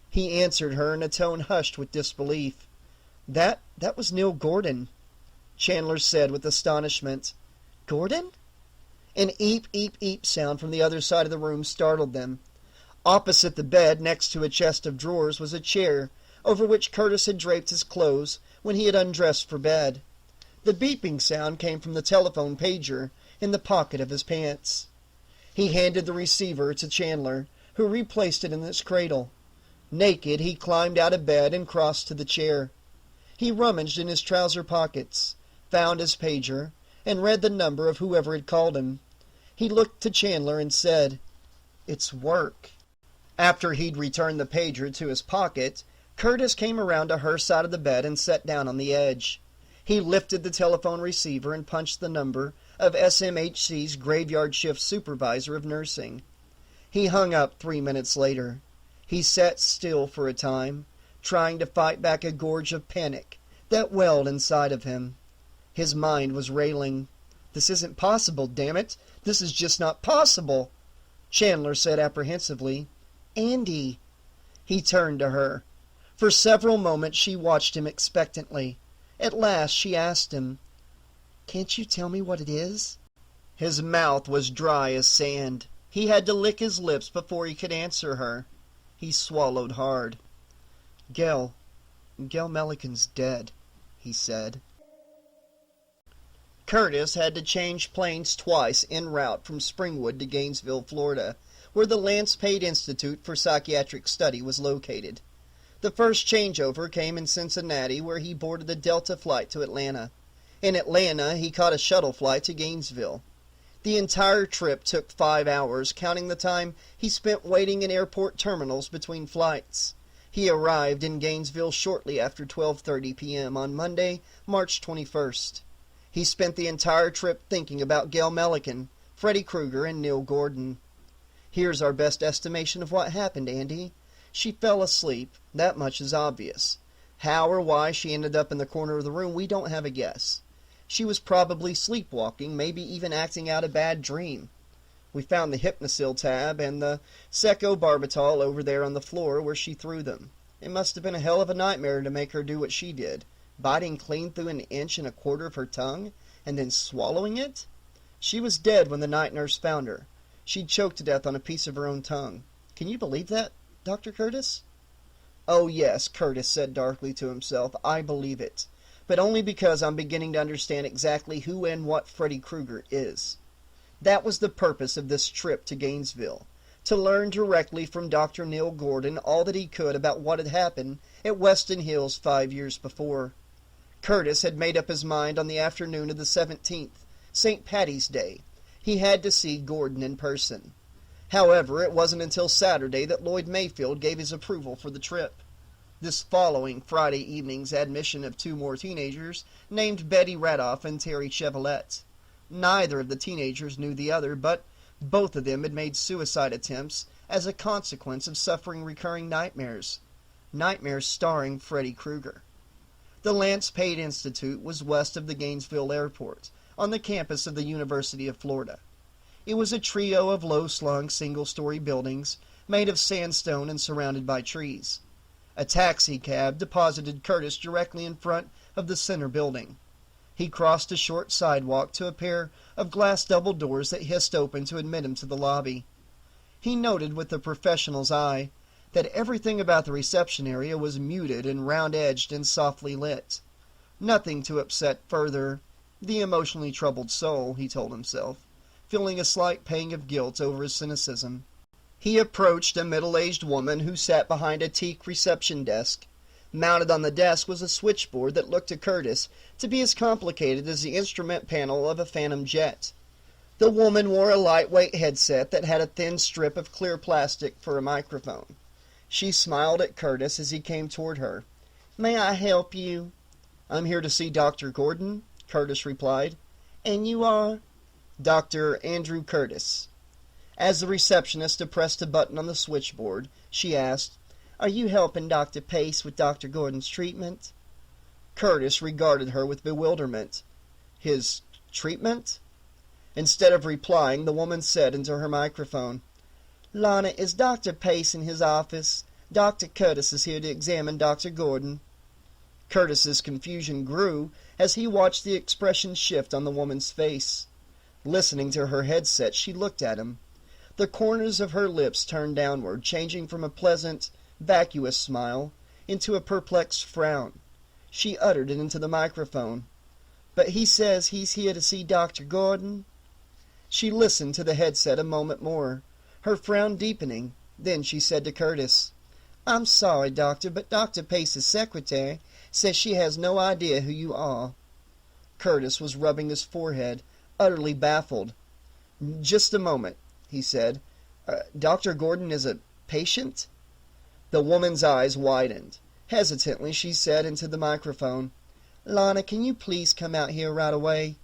He answered her in a tone hushed with disbelief. That was Neil Gordon." Chandler said with astonishment. "Gordon?" An eep, eep, eep sound from the other side of the room startled them. Opposite the bed, next to a chest of drawers, was a chair, over which Curtis had draped his clothes when he had undressed for bed. The beeping sound came from the telephone pager in the pocket of his pants. He handed the receiver to Chandler, who replaced it in its cradle. Naked, he climbed out of bed and crossed to the chair. He rummaged in his trouser pockets, found his pager, and read the number of whoever had called him. He looked to Chandler and said, "It's work." After he'd returned the pager to his pocket, Curtis came around to her side of the bed and sat down on the edge. He lifted the telephone receiver and punched the number of SMHC's graveyard shift supervisor of nursing. He hung up 3 minutes later. He sat still for a time, trying to fight back a gorge of panic that welled inside of him. His mind was railing. "This isn't possible, damn it! This is just not possible!" Chandler said apprehensively, "Andy." He turned to her. For several moments she watched him expectantly. At last she asked him, "Can't you tell me what it is?" His mouth was dry as sand. He had to lick his lips before he could answer her. He swallowed hard. Gail Milliken's dead," he said. Curtis had to change planes twice en route from Springwood to Gainesville, Florida, where the Lance Pate Institute for Psychiatric Study was located. The first changeover came in Cincinnati, where he boarded a Delta flight to Atlanta. In Atlanta, he caught a shuttle flight to Gainesville. The entire trip took 5 hours, counting the time he spent waiting in airport terminals between flights. He arrived in Gainesville shortly after 12:30 p.m. on Monday, March 21st. He spent the entire trip thinking about Gail Milliken, Freddy Krueger, and Neil Gordon. "Here's our best estimation of what happened, Andy. She fell asleep. That much is obvious. How or why she ended up in the corner of the room, we don't have a guess. She was probably sleepwalking, maybe even acting out a bad dream. We found the Hypnosil tab and the Secobarbital over there on the floor where she threw them. It must have been a hell of a nightmare to make her do what she did, biting clean through 1.25 inches of her tongue, and then swallowing it. She was dead when the night nurse found her. She'd choked to death on a piece of her own tongue. Can you believe that, Dr. Curtis?" "Oh yes," Curtis said darkly to himself, "I believe it. But only because I'm beginning to understand exactly who and what Freddy Krueger is." That was the purpose of this trip to Gainesville, to learn directly from Dr. Neil Gordon all that he could about what had happened at Weston Hills 5 years before. Curtis had made up his mind on the afternoon of the 17th, St. Patty's Day. He had to see Gordon in person. However, it wasn't until Saturday that Lloyd Mayfield gave his approval for the trip. This following Friday evening's admission of 2 more teenagers named Betty Radoff and Terry Chevrolet. Neither of the teenagers knew the other, but both of them had made suicide attempts as a consequence of suffering recurring nightmares. Nightmares starring Freddy Krueger. The Lance Pate Institute was west of the Gainesville airport, on the campus of the University of Florida. It was a trio of low-slung single-story buildings made of sandstone and surrounded by trees. A taxi cab deposited Curtis directly in front of the center building. He crossed a short sidewalk to a pair of glass double doors that hissed open to admit him to the lobby. He noted with a professional's eye that everything about the reception area was muted and round-edged and softly lit. Nothing to upset further the emotionally troubled soul, he told himself, feeling a slight pang of guilt over his cynicism. He approached a middle-aged woman who sat behind a teak reception desk. Mounted on the desk was a switchboard that looked to Curtis to be as complicated as the instrument panel of a Phantom jet. The woman wore a lightweight headset that had a thin strip of clear plastic for a microphone. She smiled at Curtis as he came toward her. "May I help you?" "I'm here to see Dr. Gordon," Curtis replied. "And you are?" "Dr. Andrew Curtis." As the receptionist depressed a button on the switchboard, she asked, "Are you helping Dr. Pace with Dr. Gordon's treatment?" Curtis regarded her with bewilderment. "His treatment?" Instead of replying, the woman said into her microphone, "Lana, is Dr. Pace in his office? Dr. Curtis is here to examine Dr. Gordon." Curtis's confusion grew as he watched the expression shift on the woman's face. Listening to her headset, she looked at him. The corners of her lips turned downward, changing from a pleasant, vacuous smile into a perplexed frown. She uttered it into the microphone. "But he says he's here to see Dr. Gordon." She listened to the headset a moment more, her frown deepening. Then she said to Curtis, "I'm sorry, Doctor, but Dr. Pace's secretary says she has no idea who you are." Curtis was rubbing his forehead, utterly baffled. "Just a moment," he said. Dr. Gordon is a patient?" The woman's eyes widened. Hesitantly, she said into the microphone, "Lana, can you please come out here right away?"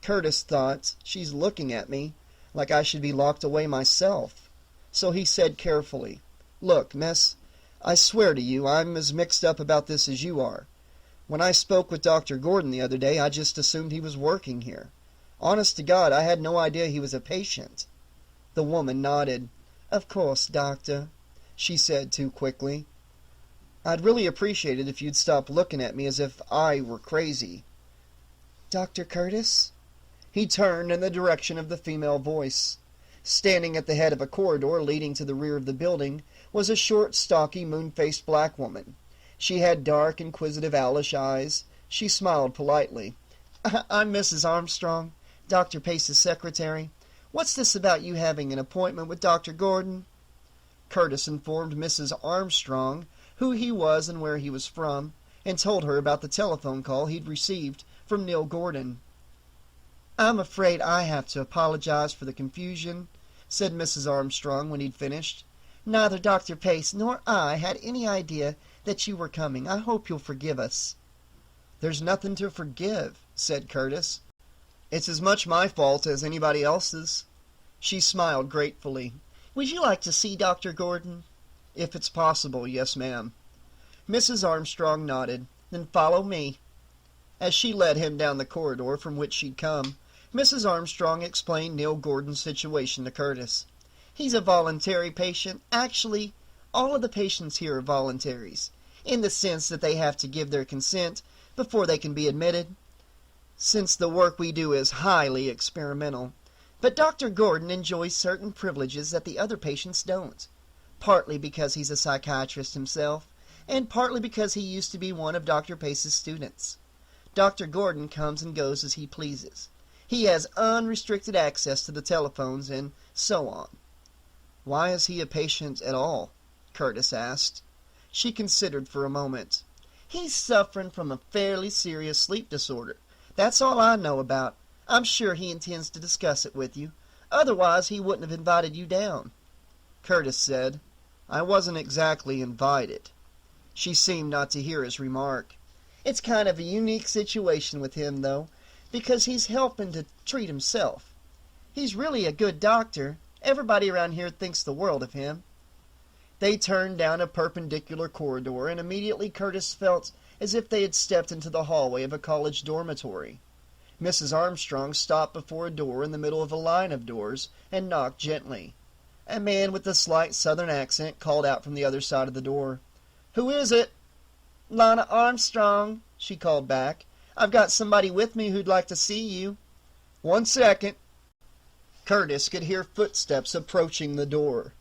Curtis thought, "She's looking at me, like I should be locked away myself." So he said carefully, "Look, miss, I swear to you I'm as mixed up about this as you are. When I spoke with Dr. Gordon the other day, I just assumed he was working here. Honest to God, I had no idea he was a patient." The woman nodded. "Of course, doctor," she said too quickly. "I'd really appreciate it if you'd stop looking at me as if I were crazy." "Dr. Curtis?" He turned in the direction of the female voice. Standing at the head of a corridor leading to the rear of the building was a short, stocky, moon-faced black woman. She had dark, inquisitive, owlish eyes. She smiled politely. "I'm Mrs. Armstrong, Dr. Pace's secretary. What's this about you having an appointment with Dr. Gordon?" Curtis informed Mrs. Armstrong who he was and where he was from, and told her about the telephone call he'd received from Neil Gordon. "I'm afraid I have to apologize for the confusion," said Mrs. Armstrong when he'd finished. "Neither Dr. Pace nor I had any idea that you were coming. I hope you'll forgive us." "There's nothing to forgive," said Curtis. "It's as much my fault as anybody else's." She smiled gratefully. "Would you like to see Dr. Gordon?" "If it's possible, yes, ma'am." Mrs. Armstrong nodded. "Then follow me." As she led him down the corridor from which she'd come, Mrs. Armstrong explained Neil Gordon's situation to Curtis. "He's a voluntary patient. Actually, all of the patients here are voluntaries, in the sense that they have to give their consent before they can be admitted, since the work we do is highly experimental. But Dr. Gordon enjoys certain privileges that the other patients don't, partly because he's a psychiatrist himself, and partly because he used to be one of Dr. Pace's students. Dr. Gordon comes and goes as he pleases. He has unrestricted access to the telephones and so on." "Why is he a patient at all?" Curtis asked. She considered for a moment. "He's suffering from a fairly serious sleep disorder. That's all I know about. I'm sure he intends to discuss it with you. Otherwise, he wouldn't have invited you down." Curtis said, "I wasn't exactly invited." She seemed not to hear his remark. "It's kind of a unique situation with him, though, because he's helping to treat himself. He's really a good doctor. Everybody around here thinks the world of him." They turned down a perpendicular corridor, and immediately Curtis felt as if they had stepped into the hallway of a college dormitory. Mrs. Armstrong stopped before a door in the middle of a line of doors and knocked gently. A man with a slight southern accent called out from the other side of the door. "Who is it?" "Lana Armstrong," she called back. "I've got somebody with me who'd like to see you." "1 second." Curtis could hear footsteps approaching the door.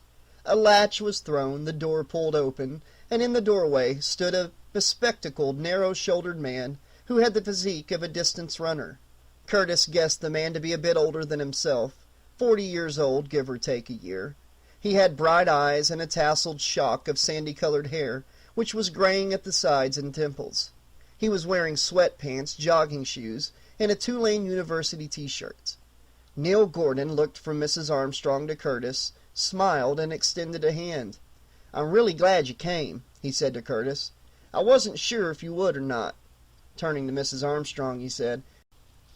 A latch was thrown, the door pulled open, and in the doorway stood a bespectacled, narrow-shouldered man who had the physique of a distance runner. Curtis guessed the man to be a bit older than himself, 40 years old, give or take a year. He had bright eyes and a tasseled shock of sandy-colored hair, which was graying at the sides and temples. He was wearing sweatpants, jogging shoes, and a Tulane University t-shirt. Neil Gordon looked from Mrs. Armstrong to Curtis, smiled, and extended a hand. "I'm really glad you came," he said to Curtis. "I wasn't sure if you would or not." Turning to Mrs. Armstrong, he said,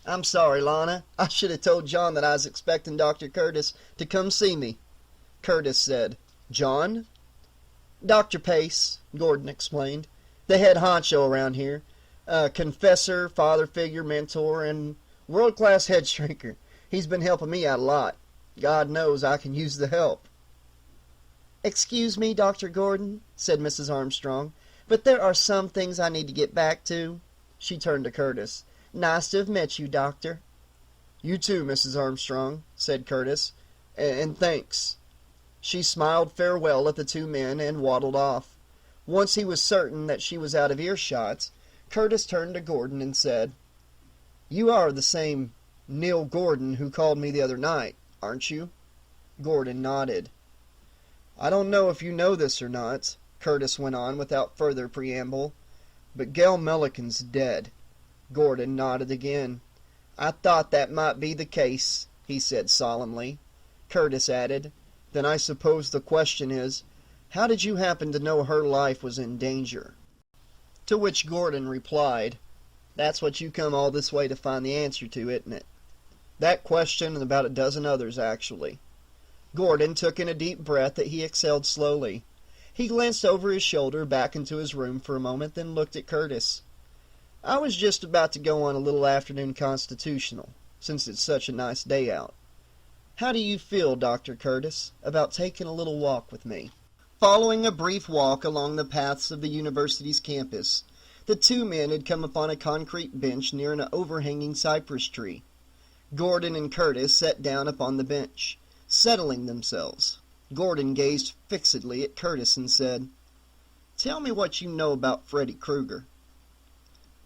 "I'm sorry, Lana. I should have told John that I was expecting Dr. Curtis to come see me." Curtis said, "John?" "Dr. Pace," Gordon explained. "The head honcho around here. Confessor, father figure, mentor, and world-class head shrinker. He's been helping me out a lot. God knows I can use the help." "Excuse me, Dr. Gordon," said Mrs. Armstrong, "but there are some things I need to get back to." She turned to Curtis. "Nice to have met you, Doctor." "You too, Mrs. Armstrong," said Curtis. And thanks." She smiled farewell at the two men and waddled off. Once he was certain that she was out of earshot, Curtis turned to Gordon and said, "You are the same Neil Gordon who called me the other night, aren't you?" Gordon nodded. "I don't know if you know this or not," Curtis went on without further preamble, "but Gail Milliken's dead." Gordon nodded again. "I thought that might be the case," he said solemnly. Curtis added, "Then I suppose the question is, How did you happen to know her life was in danger?" To which Gordon replied, "That's what you come all this way to find the answer to, isn't it?" That question and about a dozen others, actually. Gordon took in a deep breath that he exhaled slowly. He glanced over his shoulder back into his room for a moment, then looked at Curtis. "I was just about to go on a little afternoon constitutional, since it's such a nice day out. How do you feel, Dr. Curtis, about taking a little walk with me?" Following a brief walk along the paths of the university's campus, the two men had come upon a concrete bench near an overhanging cypress tree. Gordon and Curtis sat down upon the bench, settling themselves. Gordon gazed fixedly at Curtis and said, "Tell me what you know about Freddy Krueger."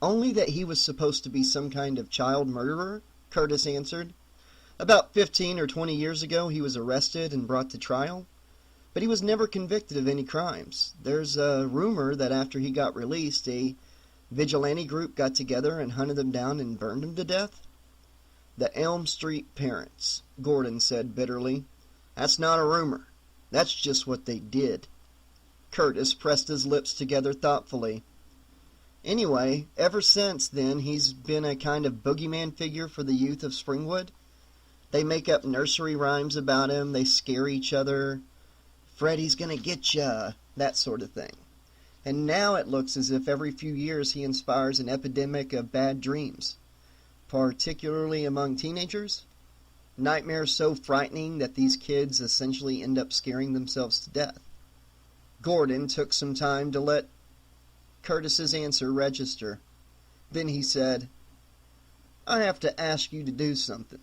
"Only that he was supposed to be some kind of child murderer," Curtis answered. "About 15 or 20 years ago he was arrested and brought to trial, but he was never convicted of any crimes. There's a rumor that after he got released, a vigilante group got together and hunted him down and burned him to death." "The Elm Street parents," Gordon said bitterly. "That's not a rumor. That's just what they did." Curtis pressed his lips together thoughtfully. "Anyway, ever since then he's been a kind of boogeyman figure for the youth of Springwood. They make up nursery rhymes about him, they scare each other. 'Freddy's gonna get ya,' that sort of thing. And now it looks as if every few years he inspires an epidemic of bad dreams, particularly among teenagers. Nightmares so frightening that these kids essentially end up scaring themselves to death." Gordon took some time to let Curtis's answer register. Then he said, "I have to ask you to do something.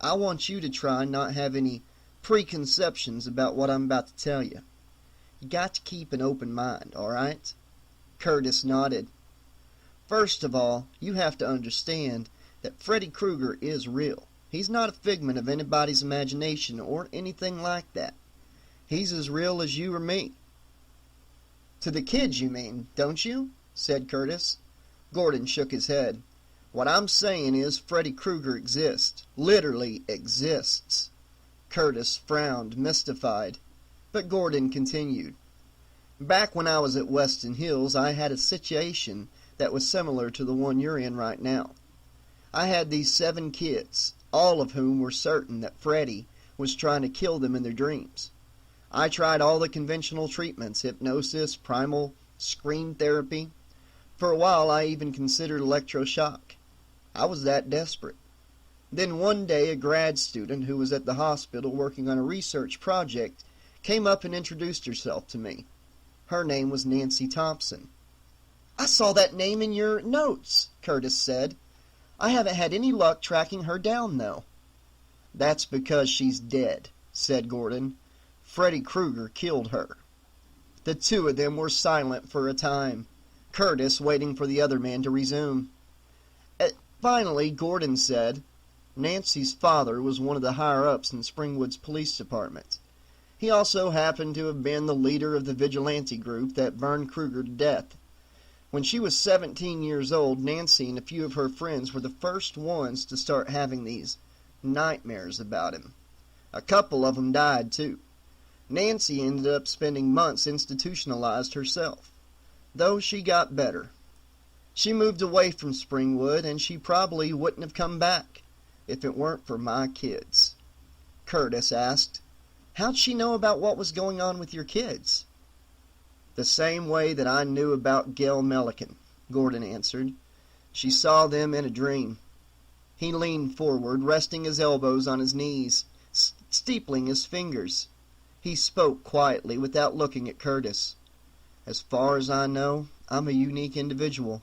I want you to try and not have any preconceptions about what I'm about to tell you. You got to keep an open mind, all right?" Curtis nodded. "First of all, you have to understand that Freddy Krueger is real. He's not a figment of anybody's imagination or anything like that. He's as real as you or me." "To the kids, you mean, don't you?" said Curtis. Gordon shook his head. "What I'm saying is Freddy Krueger exists. Literally exists." Curtis frowned, mystified. But Gordon continued. "Back when I was at Weston Hills, I had a situation that was similar to the one you're in right now. I had these 7 kids, all of whom were certain that Freddy was trying to kill them in their dreams. I tried all the conventional treatments, hypnosis, primal scream therapy. For a while I even considered electroshock. I was that desperate. Then one day a grad student who was at the hospital working on a research project came up and introduced herself to me. Her name was Nancy Thompson." "I saw that name in your notes," Curtis said. "I haven't had any luck tracking her down, though." "That's because she's dead," said Gordon. "Freddy Krueger killed her." The two of them were silent for a time, Curtis waiting for the other man to resume. Finally, Gordon said, "Nancy's father was one of the higher-ups in Springwood's police department. He also happened to have been the leader of the vigilante group that burned Krueger to death. When she was 17 years old, Nancy and a few of her friends were the first ones to start having these nightmares about him. A couple of them died, too. Nancy ended up spending months institutionalized herself, though she got better. She moved away from Springwood, and she probably wouldn't have come back if it weren't for my kids." Curtis asked, "How'd she know about what was going on with your kids?" "The same way that I knew about Gail Milliken," Gordon answered. "She saw them in a dream." He leaned forward, resting his elbows on his knees, steepling his fingers. He spoke quietly, without looking at Curtis. "As far as I know, I'm a unique individual.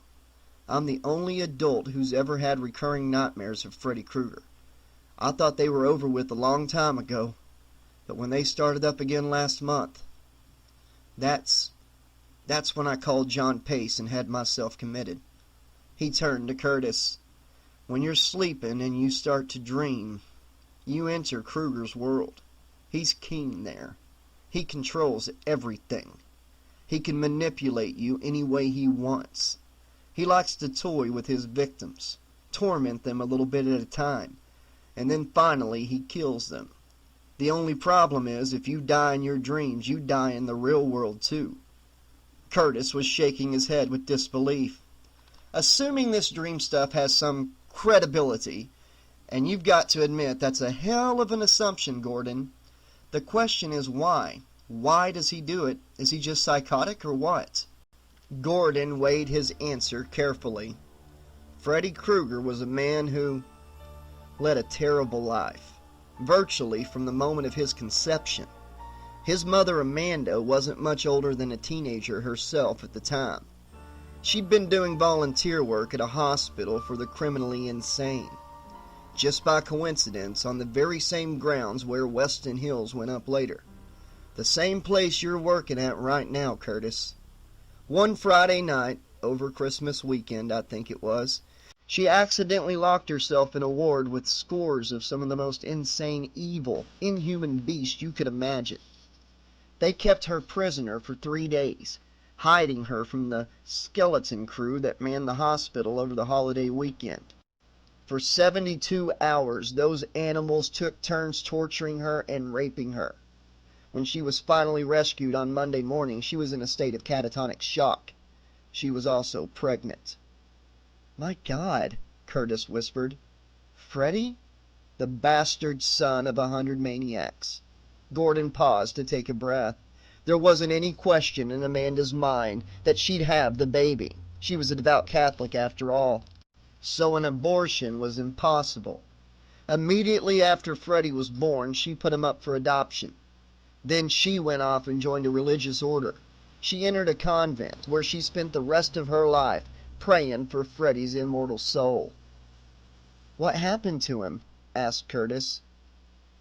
I'm the only adult who's ever had recurring nightmares of Freddy Krueger. I thought they were over with a long time ago, but when they started up again last month, that's when I called John Pace and had myself committed." He turned to Curtis. "When you're sleeping and you start to dream, you enter Krueger's world. He's king there. He controls everything. He can manipulate you any way he wants. He likes to toy with his victims, torment them a little bit at a time, and then finally he kills them. The only problem is, if you die in your dreams, you die in the real world too. Curtis was shaking his head with disbelief. Assuming this dream stuff has some credibility, and you've got to admit that's a hell of an assumption, Gordon. The question is why? Why does he do it? Is he just psychotic or what? Gordon weighed his answer carefully. Freddy Krueger was a man who led a terrible life, virtually from the moment of his conception. His mother, Amanda, wasn't much older than a teenager herself at the time. She'd been doing volunteer work at a hospital for the criminally insane. Just by coincidence, on the very same grounds where Weston Hills went up later. The same place you're working at right now, Curtis. One Friday night, over Christmas weekend I think it was, she accidentally locked herself in a ward with scores of some of the most insane, evil, inhuman beasts you could imagine. They kept her prisoner for 3 days, hiding her from the skeleton crew that manned the hospital over the holiday weekend. For 72 hours, those animals took turns torturing her and raping her. When she was finally rescued on Monday morning, she was in a state of catatonic shock. She was also pregnant. "My God," Curtis whispered. "Freddy? The bastard son of 100 maniacs." Gordon paused to take a breath. There wasn't any question in Amanda's mind that she'd have the baby. She was a devout Catholic after all. So an abortion was impossible. Immediately after Freddy was born, she put him up for adoption. Then she went off and joined a religious order. She entered a convent where she spent the rest of her life praying for Freddy's immortal soul. "What happened to him?" asked Curtis.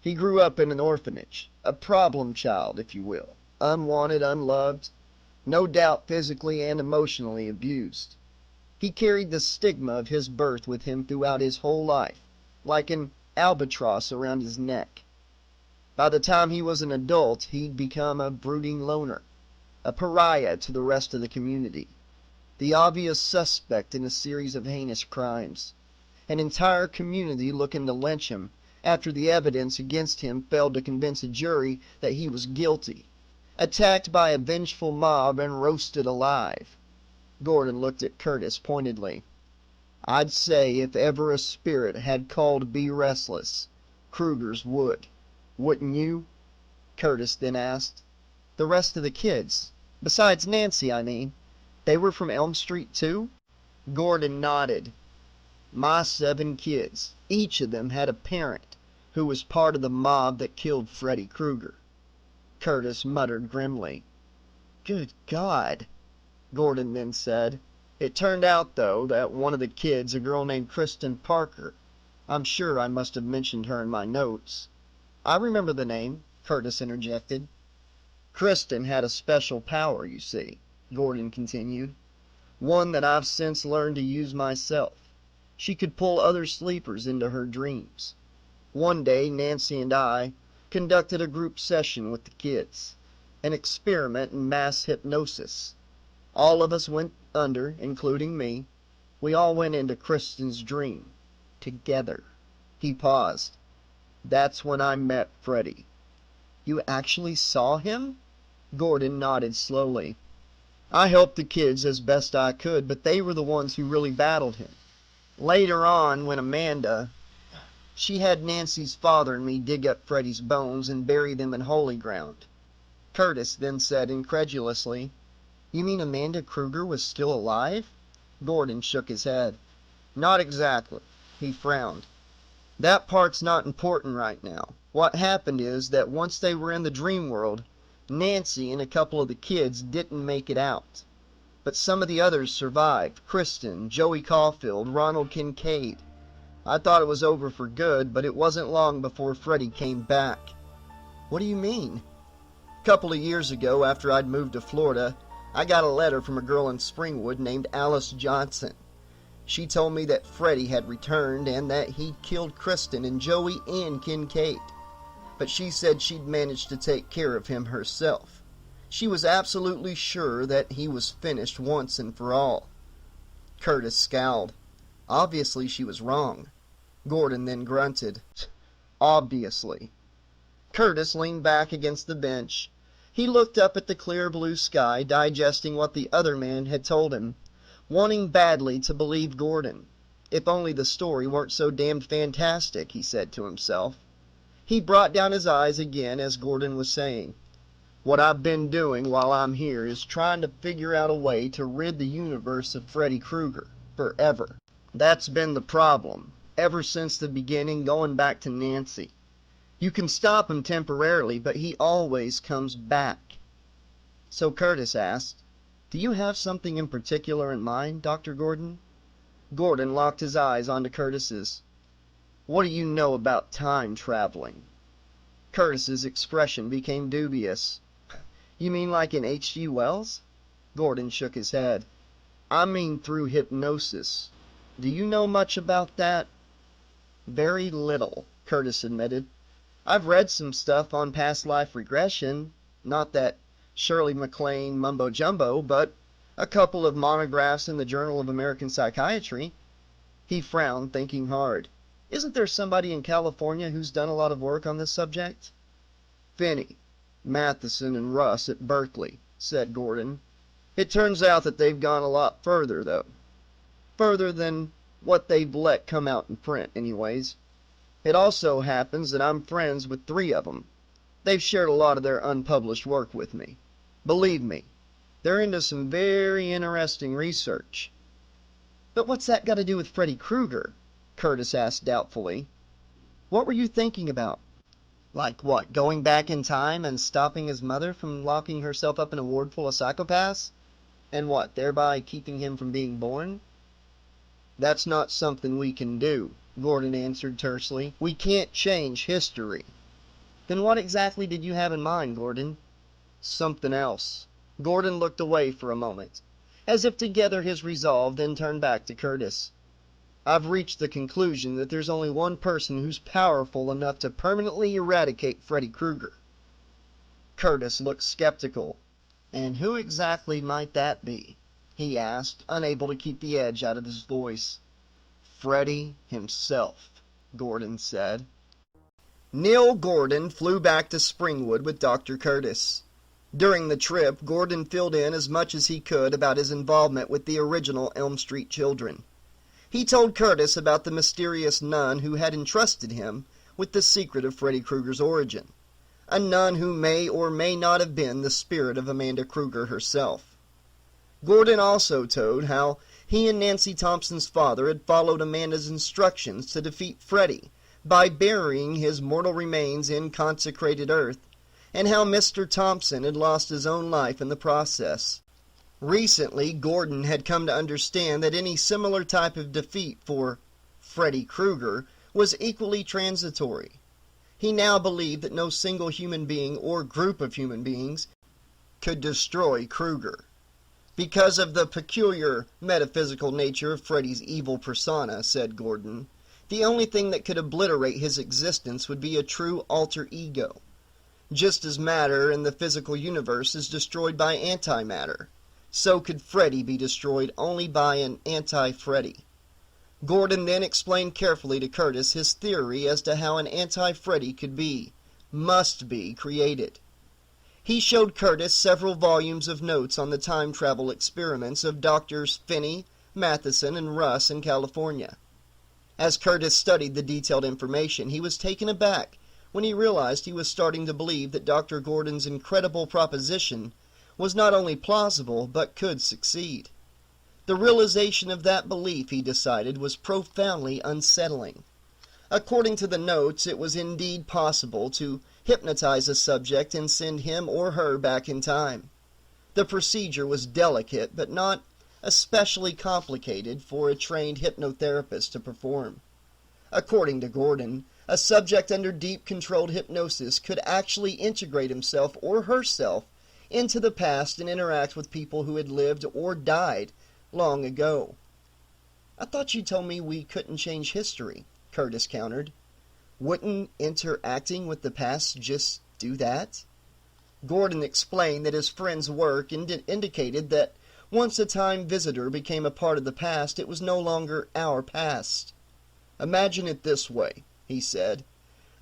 "He grew up in an orphanage, a problem child, if you will. Unwanted, unloved, no doubt physically and emotionally abused. He carried the stigma of his birth with him throughout his whole life, like an albatross around his neck. By the time he was an adult, he'd become a brooding loner, a pariah to the rest of the community, the obvious suspect in a series of heinous crimes. An entire community looking to lynch him after the evidence against him failed to convince a jury that he was guilty. Attacked by a vengeful mob and roasted alive." Gordon looked at Curtis pointedly. "I'd say if ever a spirit had call to be restless, Krueger's would. Wouldn't you?" Curtis then asked. "The rest of the kids, besides Nancy, I mean, they were from Elm Street too?" Gordon nodded. "My 7 kids, each of them had a parent who was part of the mob that killed Freddy Krueger." Curtis muttered grimly. "Good God," Gordon then said. "It turned out, though, that one of the kids, a girl named Kristen Parker, I'm sure I must have mentioned her in my notes." "I remember the name," Curtis interjected. "Kristen had a special power, you see," Gordon continued. "One that I've since learned to use myself. She could pull other sleepers into her dreams. One day, Nancy and I conducted a group session with the kids, an experiment in mass hypnosis. All of us went under, including me. We all went into Kristen's dream. Together." He paused. "That's when I met Freddy." "You actually saw him?" Gordon nodded slowly. "I helped the kids as best I could, but they were the ones who really battled him. Later on, when Amanda, she had Nancy's father and me dig up Freddy's bones and bury them in holy ground." Curtis then said incredulously, "You mean Amanda Krueger was still alive?" Gordon shook his head. "Not exactly." He frowned. "That part's not important right now. What happened is that once they were in the dream world, Nancy and a couple of the kids didn't make it out. But some of the others survived. Kristen, Joey Caulfield, Ronald Kincaid. I thought it was over for good, but it wasn't long before Freddy came back." "What do you mean?" "A couple of years ago, after I'd moved to Florida, I got a letter from a girl in Springwood named Alice Johnson. She told me that Freddy had returned and that he'd killed Kristen and Joey and Kincaid. But she said she'd managed to take care of him herself. She was absolutely sure that he was finished once and for all." Curtis scowled. Obviously she was wrong. Gordon then grunted. "Obviously." Curtis leaned back against the bench. He looked up at the clear blue sky, digesting what the other man had told him, wanting badly to believe Gordon. If only the story weren't so damned fantastic, he said to himself. He brought down his eyes again as Gordon was saying, "What I've been doing while I'm here is trying to figure out a way to rid the universe of Freddy Krueger forever. That's been the problem, ever since the beginning, going back to Nancy. You can stop him temporarily, but he always comes back." So Curtis asked, "Do you have something in particular in mind, Dr. Gordon?" Gordon locked his eyes onto Curtis's. "What do you know about time traveling?" Curtis's expression became dubious. "You mean like in H.G. Wells?" Gordon shook his head. "I mean through hypnosis. Do you know much about that?" "Very little," Curtis admitted. "I've read some stuff on past life regression, not that Shirley MacLaine mumbo-jumbo, but a couple of monographs in the Journal of American Psychiatry." He frowned, thinking hard. "Isn't there somebody in California who's done a lot of work on this subject?" "Vinnie, Matheson, and Russ at Berkeley," said Gordon. "It turns out that they've gone a lot further, though. Further than what they've let come out in print, anyways. It also happens that I'm friends with 3 of them. They've shared a lot of their unpublished work with me. Believe me, they're into some very interesting research." "But what's that got to do with Freddy Krueger?" Curtis asked doubtfully. "What were you thinking about? Like what, going back in time and stopping his mother from locking herself up in a ward full of psychopaths? And what, thereby keeping him from being born?" "That's not something we can do," Gordon answered tersely. "We can't change history." "Then what exactly did you have in mind, Gordon?" "Something else." Gordon looked away for a moment, as if to gather his resolve, then turned back to Curtis. "I've reached the conclusion that there's only one person who's powerful enough to permanently eradicate Freddy Krueger." Curtis looked skeptical. "And who exactly might that be?" he asked, unable to keep the edge out of his voice. "Freddy himself," Gordon said. Neil Gordon flew back to Springwood with Dr. Curtis. During the trip, Gordon filled in as much as he could about his involvement with the original Elm Street children. He told Curtis about the mysterious nun who had entrusted him with the secret of Freddy Krueger's origin, a nun who may or may not have been the spirit of Amanda Krueger herself. Gordon also told how he and Nancy Thompson's father had followed Amanda's instructions to defeat Freddy by burying his mortal remains in consecrated earth, and how Mr. Thompson had lost his own life in the process. Recently, Gordon had come to understand that any similar type of defeat for Freddy Krueger was equally transitory. He now believed that no single human being or group of human beings could destroy Krueger. Because of the peculiar metaphysical nature of Freddy's evil persona, said Gordon, the only thing that could obliterate his existence would be a true alter ego. Just as matter in the physical universe is destroyed by antimatter, so could Freddy be destroyed only by an anti-Freddy. Gordon then explained carefully to Curtis his theory as to how an anti-Freddy could be, must be, created. He showed Curtis several volumes of notes on the time travel experiments of Drs. Finney, Matheson, and Russ in California. As Curtis studied the detailed information, he was taken aback when he realized he was starting to believe that Dr. Gordon's incredible proposition was not only plausible, but could succeed. The realization of that belief, he decided, was profoundly unsettling. According to the notes, it was indeed possible to hypnotize a subject and send him or her back in time. The procedure was delicate, but not especially complicated for a trained hypnotherapist to perform. According to Gordon, a subject under deep controlled hypnosis could actually integrate himself or herself into the past and interact with people who had lived or died long ago. "I thought you told me we couldn't change history," Curtis countered. "Wouldn't interacting with the past just do that?" Gordon explained that his friend's work indicated that once a time visitor became a part of the past, it was no longer our past. "Imagine it this way," he said.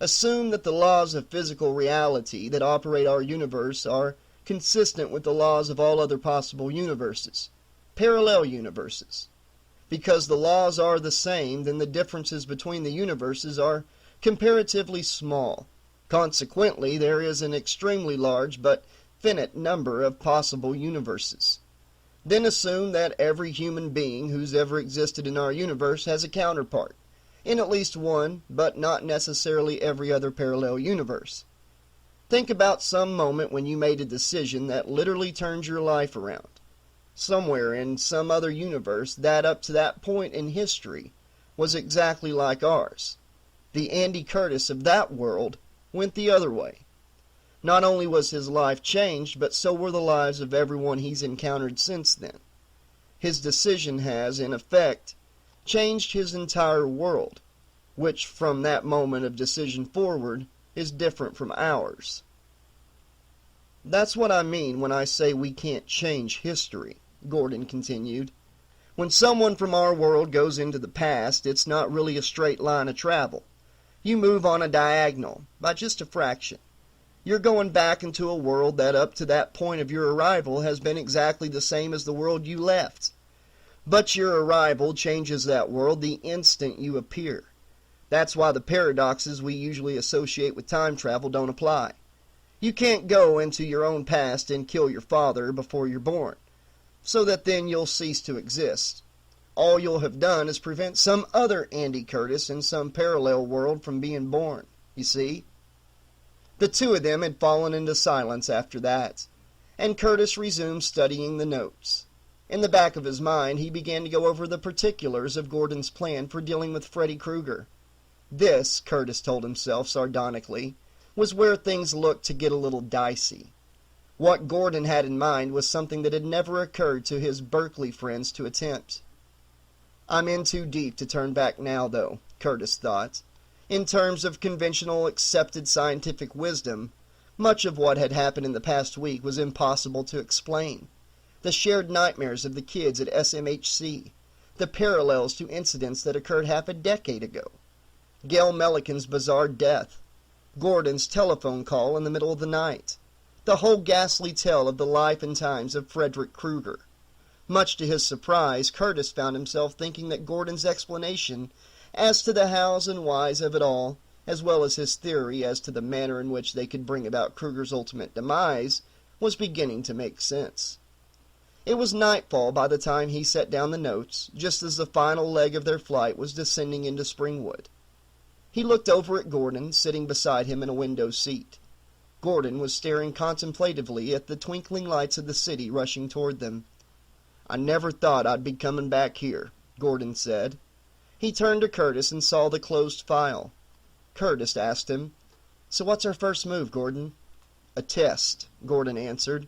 Assume that the laws of physical reality that operate our universe are consistent with the laws of all other possible universes, parallel universes. Because the laws are the same, then the differences between the universes are comparatively small. Consequently, there is an extremely large but finite number of possible universes. Then assume that every human being who's ever existed in our universe has a counterpart, in at least one, but not necessarily every other parallel universe. Think about some moment when you made a decision that literally turned your life around. Somewhere in some other universe that up to that point in history was exactly like ours. The Andy Curtis of that world went the other way. Not only was his life changed, but so were the lives of everyone he's encountered since then. His decision has, in effect, changed his entire world, which from that moment of decision forward is different from ours. That's what I mean when I say we can't change history, Gordon continued. When someone from our world goes into the past, it's not really a straight line of travel. You move on a diagonal, by just a fraction. You're going back into a world that up to that point of your arrival has been exactly the same as the world you left. But your arrival changes that world the instant you appear. That's why the paradoxes we usually associate with time travel don't apply. You can't go into your own past and kill your father before you're born, so that then you'll cease to exist. All you'll have done is prevent some other Andy Curtis in some parallel world from being born, you see? The two of them had fallen into silence after that, and Curtis resumed studying the notes. In the back of his mind, he began to go over the particulars of Gordon's plan for dealing with Freddy Krueger. This, Curtis told himself sardonically, was where things looked to get a little dicey. What Gordon had in mind was something that had never occurred to his Berkeley friends to attempt. I'm in too deep to turn back now, though, Curtis thought. In terms of conventional accepted scientific wisdom, much of what had happened in the past week was impossible to explain. The shared nightmares of the kids at SMHC, the parallels to incidents that occurred half a decade ago, Gail Milliken's bizarre death, Gordon's telephone call in the middle of the night, the whole ghastly tale of the life and times of Freddy Krueger. Much to his surprise, Curtis found himself thinking that Gordon's explanation as to the hows and whys of it all, as well as his theory as to the manner in which they could bring about Krueger's ultimate demise, was beginning to make sense. It was nightfall by the time he set down the notes, just as the final leg of their flight was descending into Springwood. He looked over at Gordon, sitting beside him in a window seat. Gordon was staring contemplatively at the twinkling lights of the city rushing toward them. "I never thought I'd be coming back here," Gordon said. He turned to Curtis and saw the closed file. Curtis asked him, "So what's our first move, Gordon?" "A test," Gordon answered.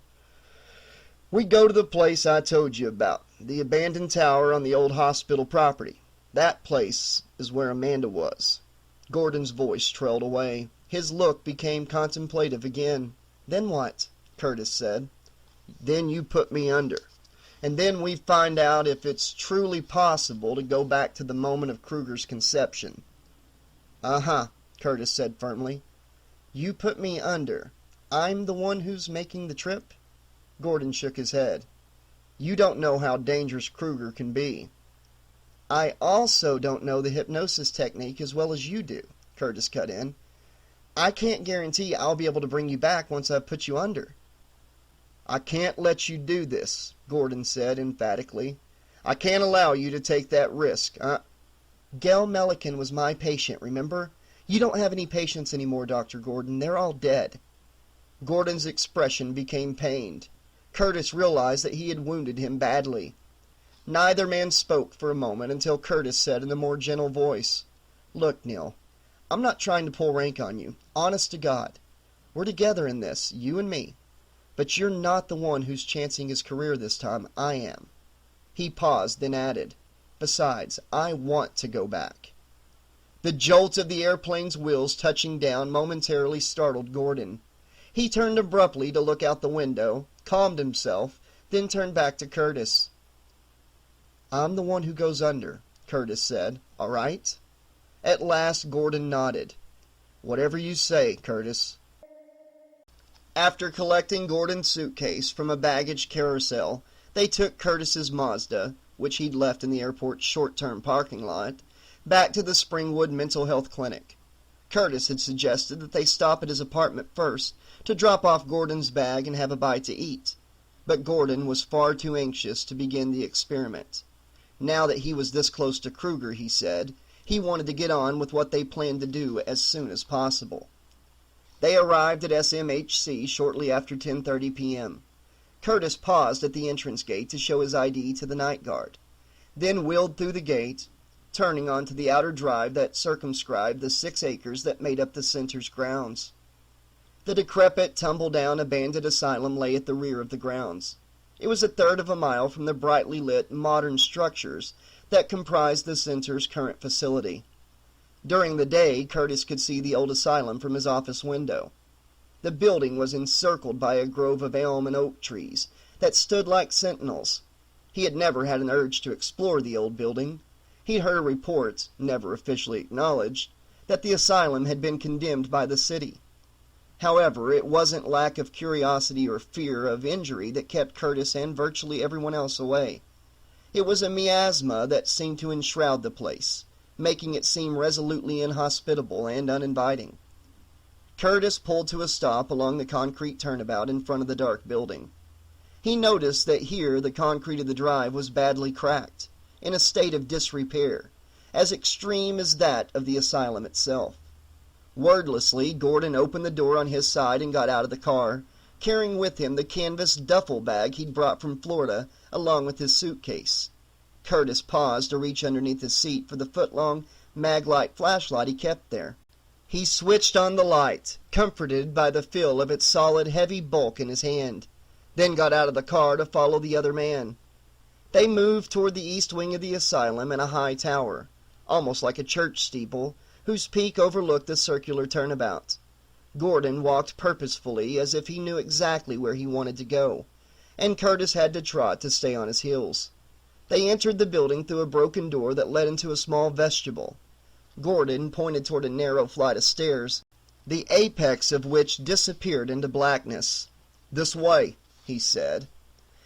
"We go to the place I told you about, the abandoned tower on the old hospital property. That place is where Amanda was." Gordon's voice trailed away. His look became contemplative again. "Then what?" Curtis said. "Then you put me under. And then we find out if it's truly possible to go back to the moment of Krueger's conception." "Uh-huh," Curtis said firmly. "You put me under. I'm the one who's making the trip?" Gordon shook his head. "You don't know how dangerous Krueger can be." "I also don't know the hypnosis technique as well as you do," Curtis cut in. "I can't guarantee I'll be able to bring you back once I've put you under." "I can't let you do this," Gordon said emphatically. "I can't allow you to take that risk. Gail Milliken was my patient, remember? You don't have any patients anymore, Dr. Gordon. They're all dead." Gordon's expression became pained. Curtis realized that he had wounded him badly. Neither man spoke for a moment until Curtis said in a more gentle voice, "Look, Neil, I'm not trying to pull rank on you. Honest to God. We're together in this, you and me. But you're not the one who's chancing his career this time. I am." He paused, then added, "Besides, I want to go back." The jolt of the airplane's wheels touching down momentarily startled Gordon. He turned abruptly to look out the window, calmed himself, then turned back to Curtis. "I'm the one who goes under," Curtis said. "All right?" At last Gordon nodded. Whatever you say, Curtis. After collecting Gordon's suitcase from a baggage carousel, they took Curtis's Mazda, which he'd left in the airport's short-term parking lot, back to the Springwood mental health clinic. Curtis had suggested that they stop at his apartment first to drop off Gordon's bag and have a bite to eat, but Gordon was far too anxious to begin the experiment. Now that he was this close to Krueger, he said, he wanted to get on with what they planned to do as soon as possible. They arrived at SMHC shortly after 10:30 p.m. Curtis paused at the entrance gate to show his ID to the night guard, then wheeled through the gate, turning onto the outer drive that circumscribed the 6 acres that made up the center's grounds. The decrepit, tumble-down, abandoned asylum lay at the rear of the grounds. It was a third of a mile from the brightly lit, modern structures that comprised the center's current facility. During the day, Curtis could see the old asylum from his office window. The building was encircled by a grove of elm and oak trees that stood like sentinels. He had never had an urge to explore the old building. He'd heard a report, never officially acknowledged, that the asylum had been condemned by the city. However, it wasn't lack of curiosity or fear of injury that kept Curtis and virtually everyone else away. It was a miasma that seemed to enshroud the place, making it seem resolutely inhospitable and uninviting. Curtis pulled to a stop along the concrete turnabout in front of the dark building. He noticed that here the concrete of the drive was badly cracked, in a state of disrepair, as extreme as that of the asylum itself. Wordlessly, Gordon opened the door on his side and got out of the car, carrying with him the canvas duffel bag he'd brought from Florida along with his suitcase. Curtis paused to reach underneath his seat for the foot-long mag-light flashlight he kept there. He switched on the light, comforted by the feel of its solid, heavy bulk in his hand, then got out of the car to follow the other man. They moved toward the east wing of the asylum and a high tower, almost like a church steeple, whose peak overlooked the circular turnabout. Gordon walked purposefully as if he knew exactly where he wanted to go, and Curtis had to trot to stay on his heels. They entered the building through a broken door that led into a small vestibule. Gordon pointed toward a narrow flight of stairs, the apex of which disappeared into blackness. "This way," he said.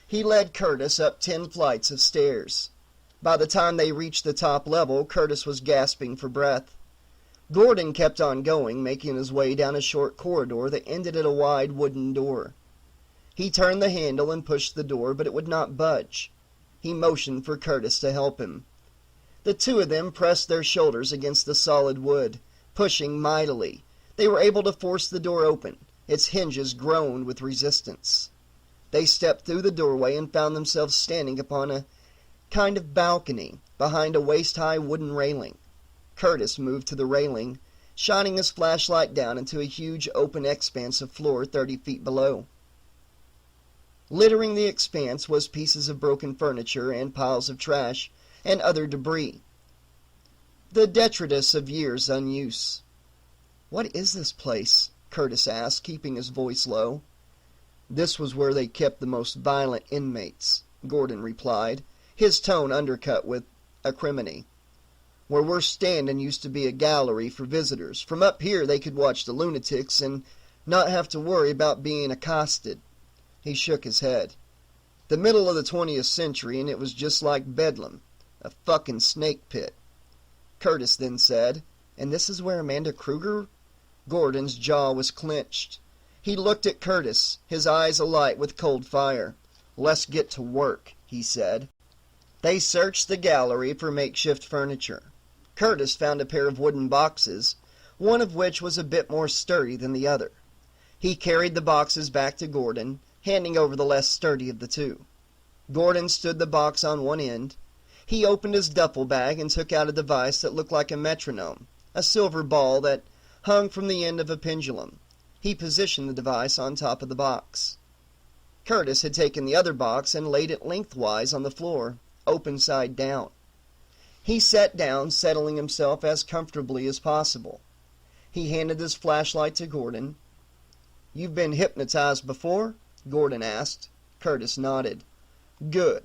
He led Curtis up 10 flights of stairs. By the time they reached the top level, Curtis was gasping for breath. Gordon kept on going, making his way down a short corridor that ended at a wide wooden door. He turned the handle and pushed the door, but it would not budge. He motioned for Curtis to help him. The two of them pressed their shoulders against the solid wood, pushing mightily. They were able to force the door open. Its hinges groaned with resistance. They stepped through the doorway and found themselves standing upon a kind of balcony behind a waist-high wooden railing. Curtis moved to the railing, shining his flashlight down into a huge open expanse of floor 30 feet below. Littering the expanse was pieces of broken furniture and piles of trash and other debris, the detritus of years' unuse. "What is this place?" Curtis asked, keeping his voice low. "This was where they kept the most violent inmates," Gordon replied, his tone undercut with acrimony. "Where we're standing used to be a gallery for visitors. From up here they could watch the lunatics and not have to worry about being accosted." He shook his head. "The middle of the 20th century, and it was just like Bedlam. A fucking snake pit." Curtis then said, "And this is where Amanda Krueger?" Gordon's jaw was clenched. He looked at Curtis, his eyes alight with cold fire. "Let's get to work," he said. They searched the gallery for makeshift furniture. Curtis found a pair of wooden boxes, one of which was a bit more sturdy than the other. He carried the boxes back to Gordon, handing over the less sturdy of the two. Gordon stood the box on one end. He opened his duffel bag and took out a device that looked like a metronome, a silver ball that hung from the end of a pendulum. He positioned the device on top of the box. Curtis had taken the other box and laid it lengthwise on the floor, open side down. He sat down, settling himself as comfortably as possible. He handed his flashlight to Gordon. "You've been hypnotized before?" Gordon asked. Curtis nodded. "Good.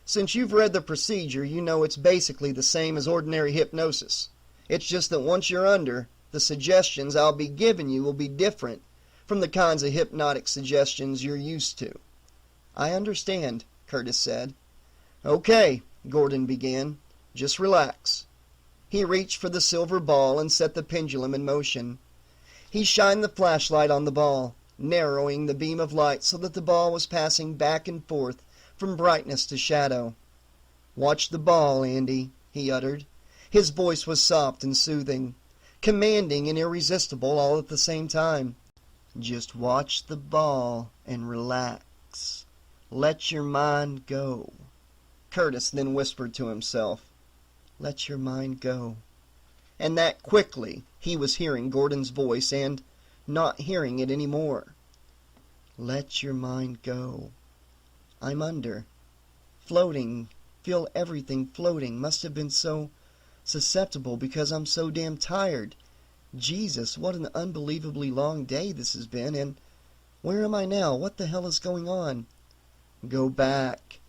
Since you've read the procedure, you know it's basically the same as ordinary hypnosis. It's just that once you're under, The suggestions I'll be giving you will be different from the kinds of hypnotic suggestions you're used to." "I understand," Curtis said. "Okay," Gordon began. "Just relax." He reached for the silver ball and set the pendulum in motion. He shined the flashlight on the ball, narrowing the beam of light so that the ball was passing back and forth from brightness to shadow. "Watch the ball, Andy," he uttered. His voice was soft and soothing, commanding and irresistible all at the same time. "Just watch the ball and relax. Let your mind go." Curtis then whispered to himself, "Let your mind go." And that quickly he was hearing Gordon's voice and not hearing it any more. "Let your mind go. I'm under. Floating. Feel everything floating. Must have been so susceptible because I'm so damn tired. Jesus, what an unbelievably long day this has been. And where am I now? What the hell is going on? Go back."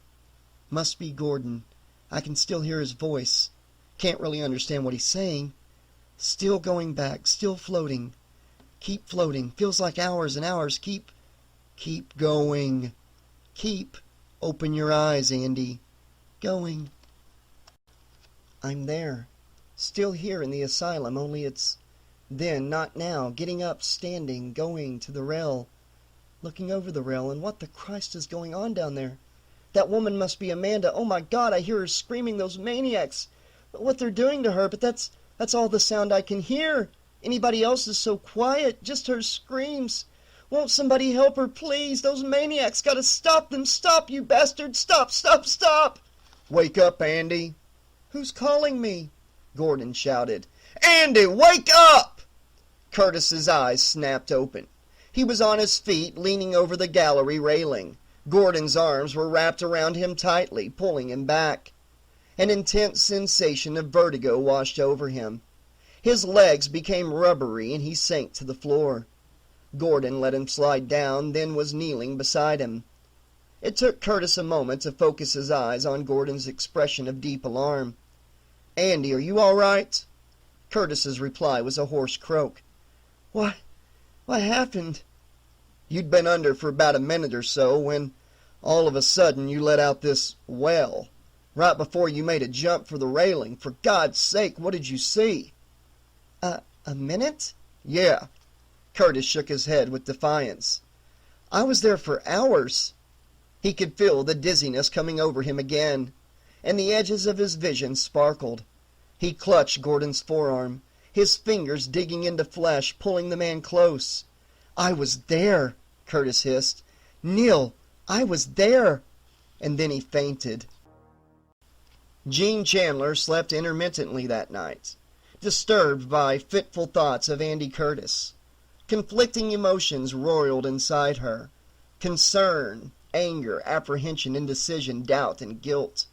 Must be Gordon. I can still hear his voice. Can't really understand what he's saying. Still going back. Still floating. Keep floating. Feels like hours and hours. Keep going. Open your eyes, Andy. Going. I'm there. Still here in the asylum, only it's then, not now. Getting up, standing, going to the rail. Looking over the rail, and what the Christ is going on down there? That woman must be Amanda. Oh my God, I hear her screaming, those maniacs. What they're doing to her, but that's all the sound I can hear. Anybody else is so quiet, just her screams. Won't somebody help her, please? Those maniacs, gotta stop them. Stop, you bastards. Stop, stop, stop. "Wake up, Andy." "Who's calling me?" Gordon shouted. "Andy, wake up!" Curtis's eyes snapped open. He was on his feet, leaning over the gallery railing. Gordon's arms were wrapped around him tightly, pulling him back. An intense sensation of vertigo washed over him. His legs became rubbery and he sank to the floor. Gordon let him slide down, then was kneeling beside him. It took Curtis a moment to focus his eyes on Gordon's expression of deep alarm. "Andy, are you all right?" Curtis's reply was a hoarse croak. What happened?" "You'd been under for about a minute or so when, all of a sudden, you let out this wail. Right before you made a jump for the railing. For God's sake, what did you see?" A minute?" "Yeah." Curtis shook his head with defiance. "I was there for hours." He could feel the dizziness coming over him again, and the edges of his vision sparkled. He clutched Gordon's forearm, his fingers digging into flesh, pulling the man close. "I was there," Curtis hissed. "Neil, I was there." And then he fainted. Gene Chandler slept intermittently that night, disturbed by fitful thoughts of Andy Curtis. Conflicting emotions roiled inside her. Concern, anger, apprehension, indecision, doubt, and guilt.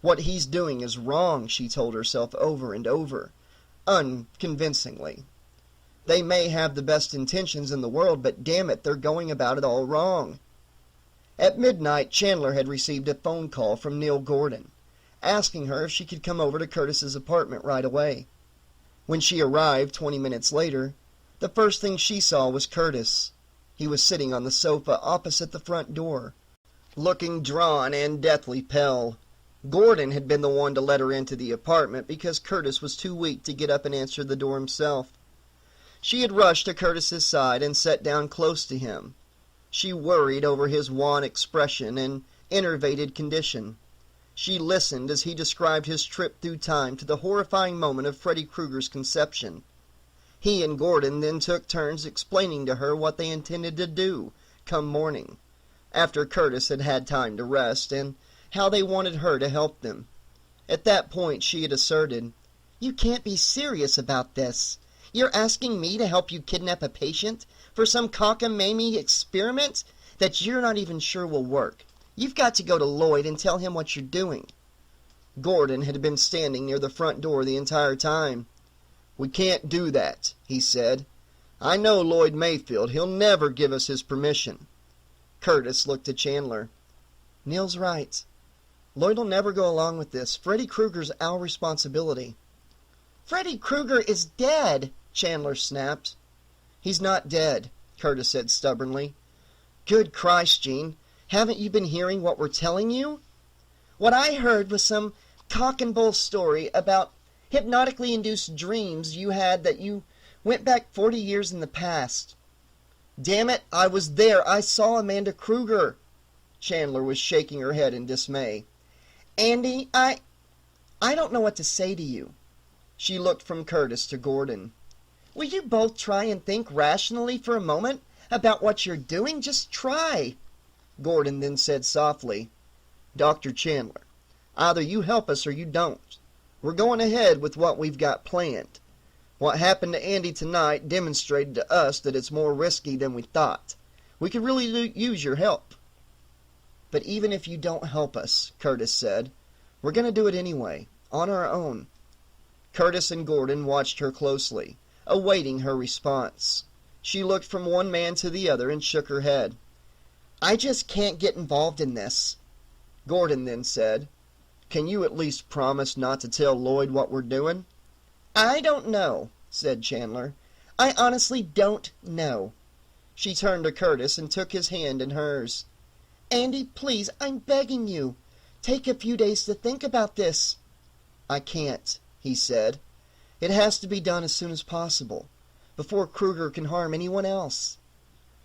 What he's doing is wrong, she told herself over and over, unconvincingly. They may have the best intentions in the world, but damn it, they're going about it all wrong. At midnight, Chandler had received a phone call from Neil Gordon, asking her if she could come over to Curtis's apartment right away. When she arrived 20 minutes later, the first thing she saw was Curtis. He was sitting on the sofa opposite the front door, looking drawn and deathly pale. Gordon had been the one to let her into the apartment because Curtis was too weak to get up and answer the door himself. She had rushed to Curtis's side and sat down close to him. She worried over his wan expression and enervated condition. She listened as he described his trip through time to the horrifying moment of Freddy Krueger's conception. He and Gordon then took turns explaining to her what they intended to do come morning, after Curtis had had time to rest, and how they wanted her to help them. At that point she had asserted, "You can't be serious about this. You're asking me to help you kidnap a patient for some cockamamie experiment that you're not even sure will work. You've got to go to Lloyd and tell him what you're doing." Gordon had been standing near the front door the entire time. "We can't do that," he said. "I know Lloyd Mayfield. He'll never give us his permission." Curtis looked at Chandler. "Neil's right. Lloyd'll never go along with this. Freddy Krueger's our responsibility." "Freddy Krueger is dead," Chandler snapped. He's not dead, Curtis said stubbornly. Good Christ, Jean, haven't you been hearing what we're telling you? What I heard was some cock and bull story about hypnotically induced dreams you had that you went back 40 years in the past. Damn it, I was there. I saw Amanda Krueger. Chandler was shaking her head in dismay. Andy, I don't know what to say to you. She looked from Curtis to Gordon. Will you both try and think rationally for a moment about what you're doing? Just try. Gordon then said softly, Dr. Chandler, either you help us or you don't. We're going ahead with what we've got planned. What happened to Andy tonight demonstrated to us that it's more risky than we thought. We could really use your help. But even if you don't help us, Curtis said, we're going to do it anyway, on our own. Curtis and Gordon watched her closely, awaiting her response. She looked from one man to the other and shook her head. I just can't get involved in this. Gordon then said, Can you at least promise not to tell Lloyd what we're doing? I don't know, said Chandler. I honestly don't know. She turned to Curtis and took his hand in hers. Andy, please, I'm begging you. Take a few days to think about this. I can't, he said. It has to be done as soon as possible, before Krueger can harm anyone else.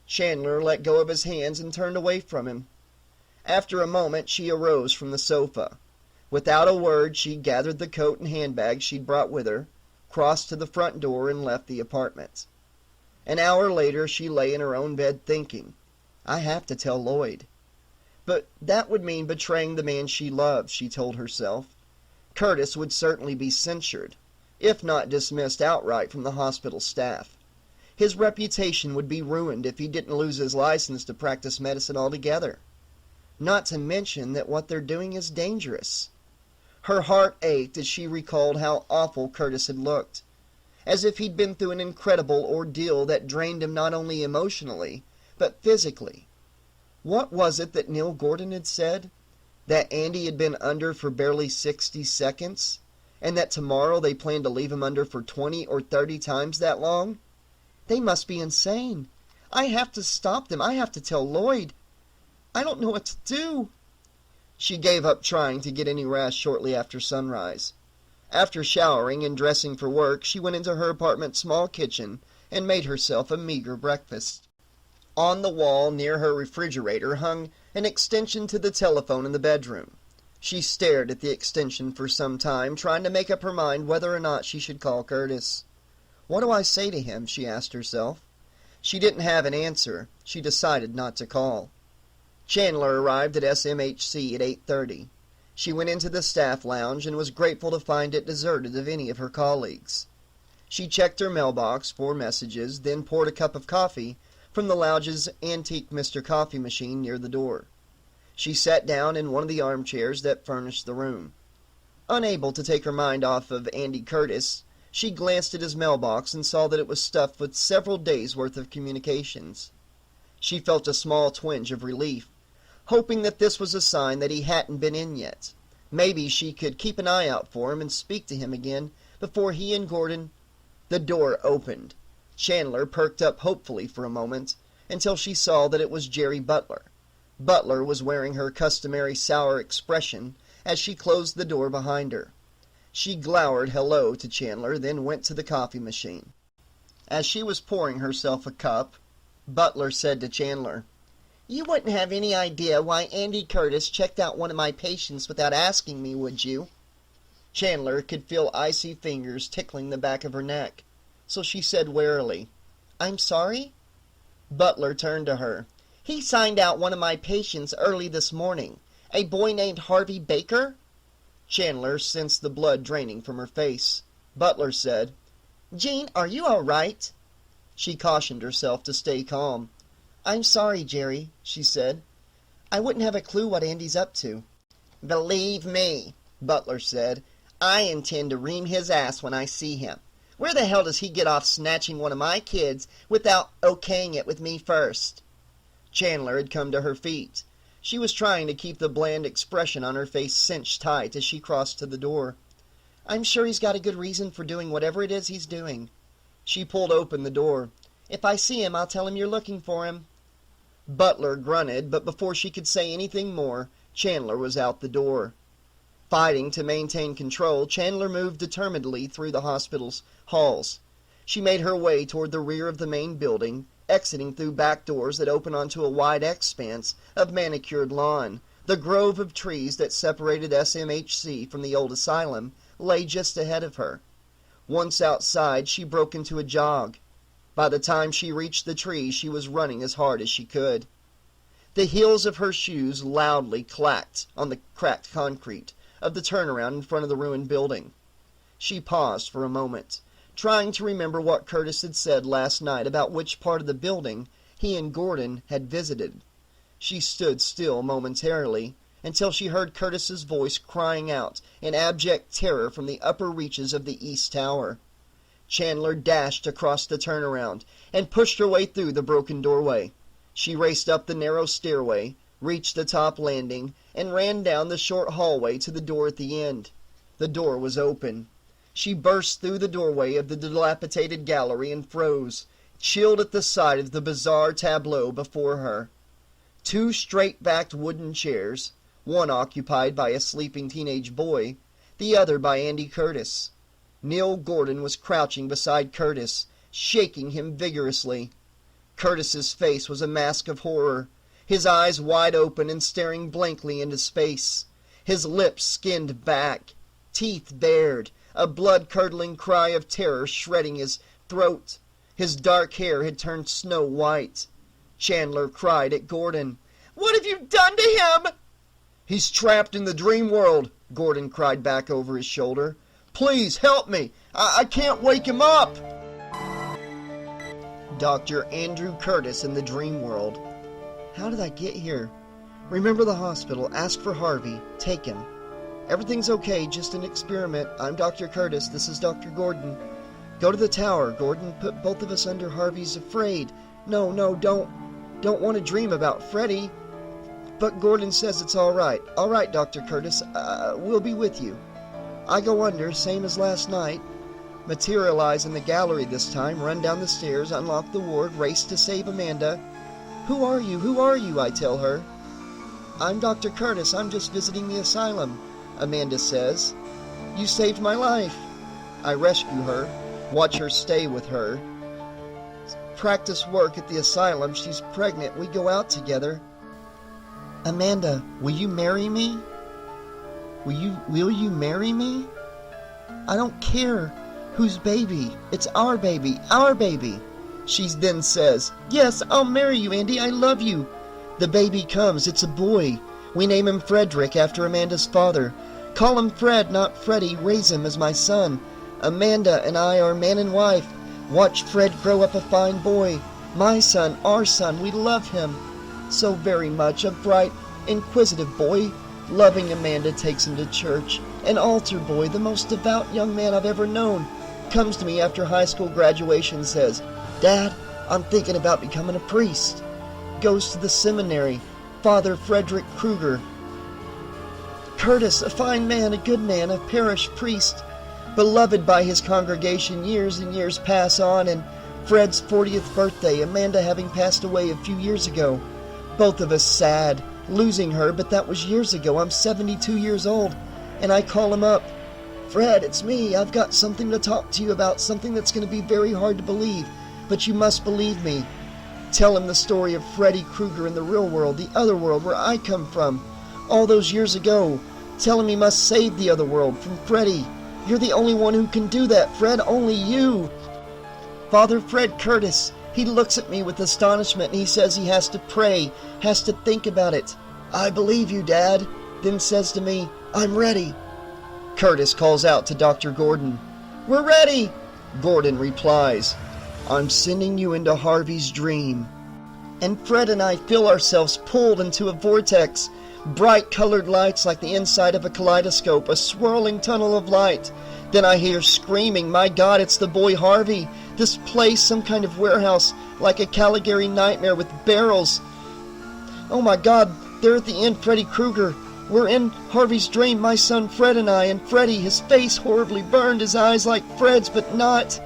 Chandler let go of his hands and turned away from him. After a moment, she arose from the sofa. Without a word, she gathered the coat and handbag she'd brought with her, crossed to the front door, and left the apartment. An hour later, she lay in her own bed thinking, I have to tell Lloyd. But that would mean betraying the man she loved, she told herself. Curtis would certainly be censured, if not dismissed outright from the hospital staff. His reputation would be ruined if he didn't lose his license to practice medicine altogether. Not to mention that what they're doing is dangerous. Her heart ached as she recalled how awful Curtis had looked, as if he'd been through an incredible ordeal that drained him not only emotionally, but physically. What was it that Neil Gordon had said? That Andy had been under for barely 60 seconds, and that tomorrow they planned to leave him under for 20 or 30 times that long? They must be insane. I have to stop them. I have to tell Lloyd. I don't know what to do. She gave up trying to get any rest shortly after sunrise. After showering and dressing for work, she went into her apartment's small kitchen and made herself a meager breakfast. On the wall near her refrigerator hung an extension to the telephone in the bedroom. She stared at the extension for some time, trying to make up her mind whether or not she should call Curtis. What do I say to him? She asked herself. She didn't have an answer. She decided not to call. Chandler arrived at SMHC at 8:30. She went into the staff lounge and was grateful to find it deserted of any of her colleagues. She checked her mailbox for messages, then poured a cup of coffee from the lounge's antique Mr. Coffee machine near the door. She sat down in one of the armchairs that furnished the room. Unable to take her mind off of Andy Curtis, she glanced at his mailbox and saw that it was stuffed with several days' worth of communications. She felt a small twinge of relief, hoping that this was a sign that he hadn't been in yet. Maybe she could keep an eye out for him and speak to him again before he and Gordon... The door opened. Chandler perked up hopefully for a moment, until she saw that it was Jerry Butler. Butler was wearing her customary sour expression as she closed the door behind her. She glowered hello to Chandler, then went to the coffee machine. As she was pouring herself a cup, Butler said to Chandler, You wouldn't have any idea why Andy Curtis checked out one of my patients without asking me, would you? Chandler could feel icy fingers tickling the back of her neck, so she said warily, I'm sorry? Butler turned to her. He signed out one of my patients early this morning, a boy named Harvey Baker. Chandler sensed the blood draining from her face. Butler said, Jean, are you all right? She cautioned herself to stay calm. I'm sorry, Jerry, she said. I wouldn't have a clue what Andy's up to. Believe me, Butler said, I intend to ream his ass when I see him. Where the hell does he get off snatching one of my kids without okaying it with me first? Chandler had come to her feet. She was trying to keep the bland expression on her face cinched tight as she crossed to the door. I'm sure he's got a good reason for doing whatever it is he's doing. She pulled open the door. "If I see him, I'll tell him you're looking for him." Butler grunted, but before she could say anything more, Chandler was out the door. Fighting to maintain control, Chandler moved determinedly through the hospital's halls. She made her way toward the rear of the main building, exiting through back doors that opened onto a wide expanse of manicured lawn. The grove of trees that separated SMHC from the old asylum lay just ahead of her. Once outside, she broke into a jog. By the time she reached the trees, she was running as hard as she could. The heels of her shoes loudly clacked on the cracked concrete of the turnaround in front of the ruined building. She paused for a moment, trying to remember what Curtis had said last night about which part of the building he and Gordon had visited. She stood still momentarily until she heard Curtis's voice crying out in abject terror from the upper reaches of the east tower. Chandler dashed across the turnaround and pushed her way through the broken doorway. She raced up the narrow stairway, reached the top landing, and ran down the short hallway to the door at the end. The door was open. She burst through the doorway of the dilapidated gallery and froze, chilled at the sight of the bizarre tableau before her. Two straight-backed wooden chairs, one occupied by a sleeping teenage boy, the other by Andy Curtis. Neil Gordon was crouching beside Curtis, shaking him vigorously. Curtis's face was a mask of horror, his eyes wide open and staring blankly into space, his lips skinned back, teeth bared, a blood-curdling cry of terror shredding his throat. His dark hair had turned snow white. Chandler cried at Gordon. "What have you done to him?" "He's trapped in the dream world," Gordon cried back over his shoulder. "Please help me. I can't wake him up." Dr. Andrew Curtis in the dream world. How did I get here? Remember the hospital. Ask for Harvey. Take him. Everything's okay, just an experiment. I'm Dr. Curtis. This is Dr. Gordon. Go to the tower, Gordon. Put both of us under Harvey's afraid. No, don't want to dream about Freddy. But Gordon says it's all right. All right, Dr. Curtis. We'll be with you. I go under, same as last night. Materialize in the gallery this time, run down the stairs, unlock the ward, race to save Amanda. Who are you? Who are you? I tell her. I'm Dr. Curtis. I'm just visiting the asylum, Amanda says. You saved my life. I rescue her, watch her stay with her. Practice work at the asylum. She's pregnant. We go out together. Amanda, will you marry me? Will you marry me? I don't care whose baby. It's our baby, our baby. She then says, yes, I'll marry you, Andy. I love you. The baby comes. It's a boy. We name him Frederick after Amanda's father. Call him Fred, not Freddy. Raise him as my son. Amanda and I are man and wife. Watch Fred grow up a fine boy. My son, our son. We love him so very much. A bright, inquisitive boy. Loving Amanda takes him to church. An altar boy, the most devout young man I've ever known, comes to me after high school graduation and says, Dad, I'm thinking about becoming a priest. Goes to the seminary. Father Frederick Krueger. Curtis, a fine man, a good man, a parish priest, beloved by his congregation. Years and years pass on, and Fred's 40th birthday, Amanda having passed away a few years ago. Both of us sad, losing her, but that was years ago. I'm 72 years old, and I call him up. Fred, it's me. I've got something to talk to you about, something that's going to be very hard to believe, but you must believe me. Tell him the story of Freddy Krueger in the real world, the other world where I come from, all those years ago. Tell him he must save the other world from Freddy. You're the only one who can do that, Fred, only you. Father Fred Curtis, he looks at me with astonishment and he says he has to pray, has to think about it. I believe you, Dad, then says to me, I'm ready. Curtis calls out to Dr. Gordon. We're ready, Gordon replies. I'm sending you into Harvey's dream. And Fred and I feel ourselves pulled into a vortex. Bright colored lights like the inside of a kaleidoscope, a swirling tunnel of light. Then I hear screaming, my God, it's the boy Harvey. This place, some kind of warehouse, like a Caligari nightmare with barrels. Oh my God, there at the end, Freddy Krueger. We're in Harvey's dream, my son Fred and I, and Freddy, his face horribly burned, his eyes like Fred's, but not.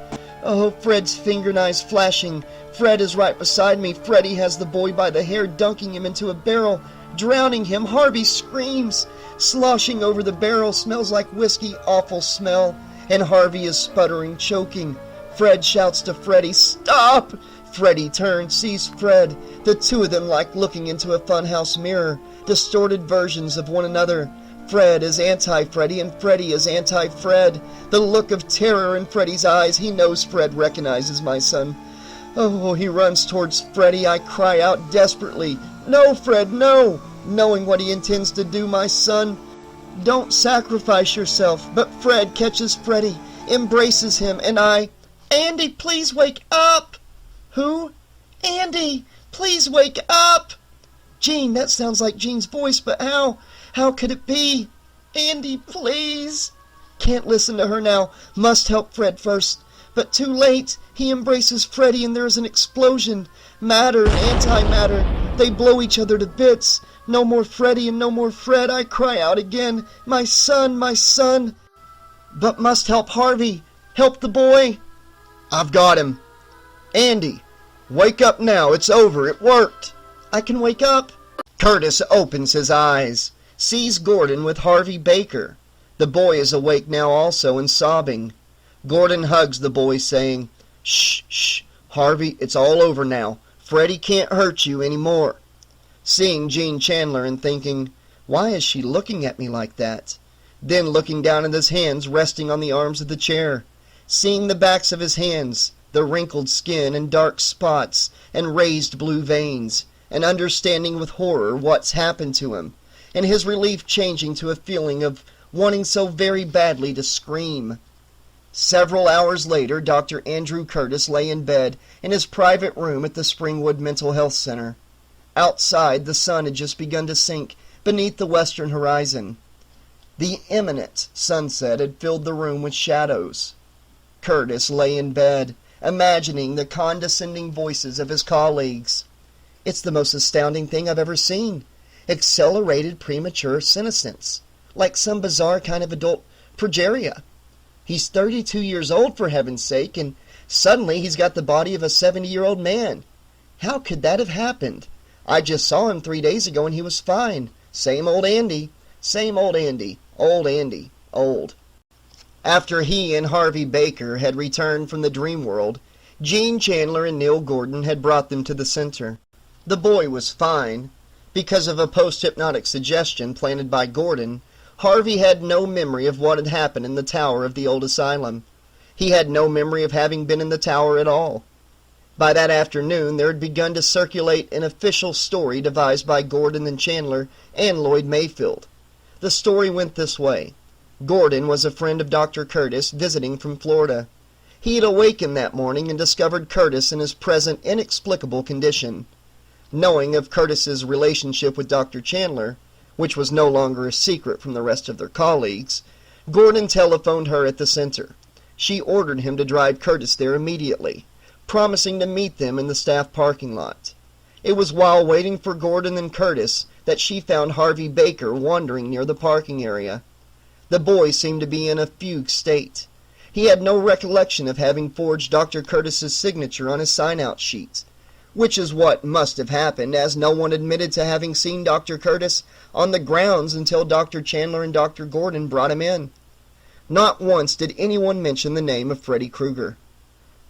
Oh, Fred's finger knives flashing. Fred is right beside me. Freddy has the boy by the hair, dunking him into a barrel, drowning him. Harvey screams. Sloshing over the barrel, smells like whiskey, awful smell. And Harvey is sputtering, choking. Fred shouts to Freddy, "Stop!" Freddy turns, sees Fred. The two of them like looking into a funhouse mirror, distorted versions of one another. Fred is anti-Freddy and Freddy is anti-Fred. The look of terror in Freddy's eyes. He knows Fred recognizes my son. Oh, he runs towards Freddy. I cry out desperately, "No, Fred, no!" Knowing what he intends to do, my son. Don't sacrifice yourself. But Fred catches Freddy, embraces him, and "Andy, please wake up!" "Who?" "Andy, please wake up!" "Gene, that sounds like Gene's voice, but how? How could it be? Andy, please!" Can't listen to her now. Must help Fred first. But too late. He embraces Freddy and there's an explosion. Matter and antimatter. They blow each other to bits. No more Freddy and no more Fred. I cry out again. My son, my son. But must help Harvey. Help the boy. I've got him. Andy, wake up now. It's over. It worked. I can wake up. Curtis opens his eyes. Sees Gordon with Harvey Baker. The boy is awake now also and sobbing. Gordon hugs the boy, saying, "Shh, shh, Harvey, it's all over now. Freddy can't hurt you anymore." Seeing Gene Chandler and thinking, why is she looking at me like that? Then looking down at his hands resting on the arms of the chair. Seeing the backs of his hands, the wrinkled skin and dark spots and raised blue veins, and understanding with horror what's happened to him, and his relief changing to a feeling of wanting so very badly to scream. Several hours later, Dr. Andrew Curtis lay in bed in his private room at the Springwood Mental Health Center. Outside, the sun had just begun to sink beneath the western horizon. The imminent sunset had filled the room with shadows. Curtis lay in bed, imagining the condescending voices of his colleagues. "It's the most astounding thing I've ever seen. Accelerated premature senescence. Like some bizarre kind of adult progeria. He's 32 years old, for heaven's sake, and suddenly he's got the body of a 70-year-old man. How could that have happened? I just saw him 3 days ago and he was fine. Same old Andy. Same old Andy. Old Andy. Old." After he and Harvey Baker had returned from the dream world, Gene Chandler and Neil Gordon had brought them to the center. The boy was fine. Because of a post-hypnotic suggestion planted by Gordon, Harvey had no memory of what had happened in the tower of the old asylum. He had no memory of having been in the tower at all. By that afternoon, there had begun to circulate an official story devised by Gordon and Chandler and Lloyd Mayfield. The story went this way. Gordon was a friend of Dr. Curtis visiting from Florida. He had awakened that morning and discovered Curtis in his present inexplicable condition. Knowing of Curtis's relationship with Dr. Chandler, which was no longer a secret from the rest of their colleagues, Gordon telephoned her at the center. She ordered him to drive Curtis there immediately, promising to meet them in the staff parking lot. It was while waiting for Gordon and Curtis that she found Harvey Baker wandering near the parking area. The boy seemed to be in a fugue state. He had no recollection of having forged Dr. Curtis's signature on his sign-out sheet, which is what must have happened, as no one admitted to having seen Dr. Curtis on the grounds until Dr. Chandler and Dr. Gordon brought him in. Not once did anyone mention the name of Freddy Krueger.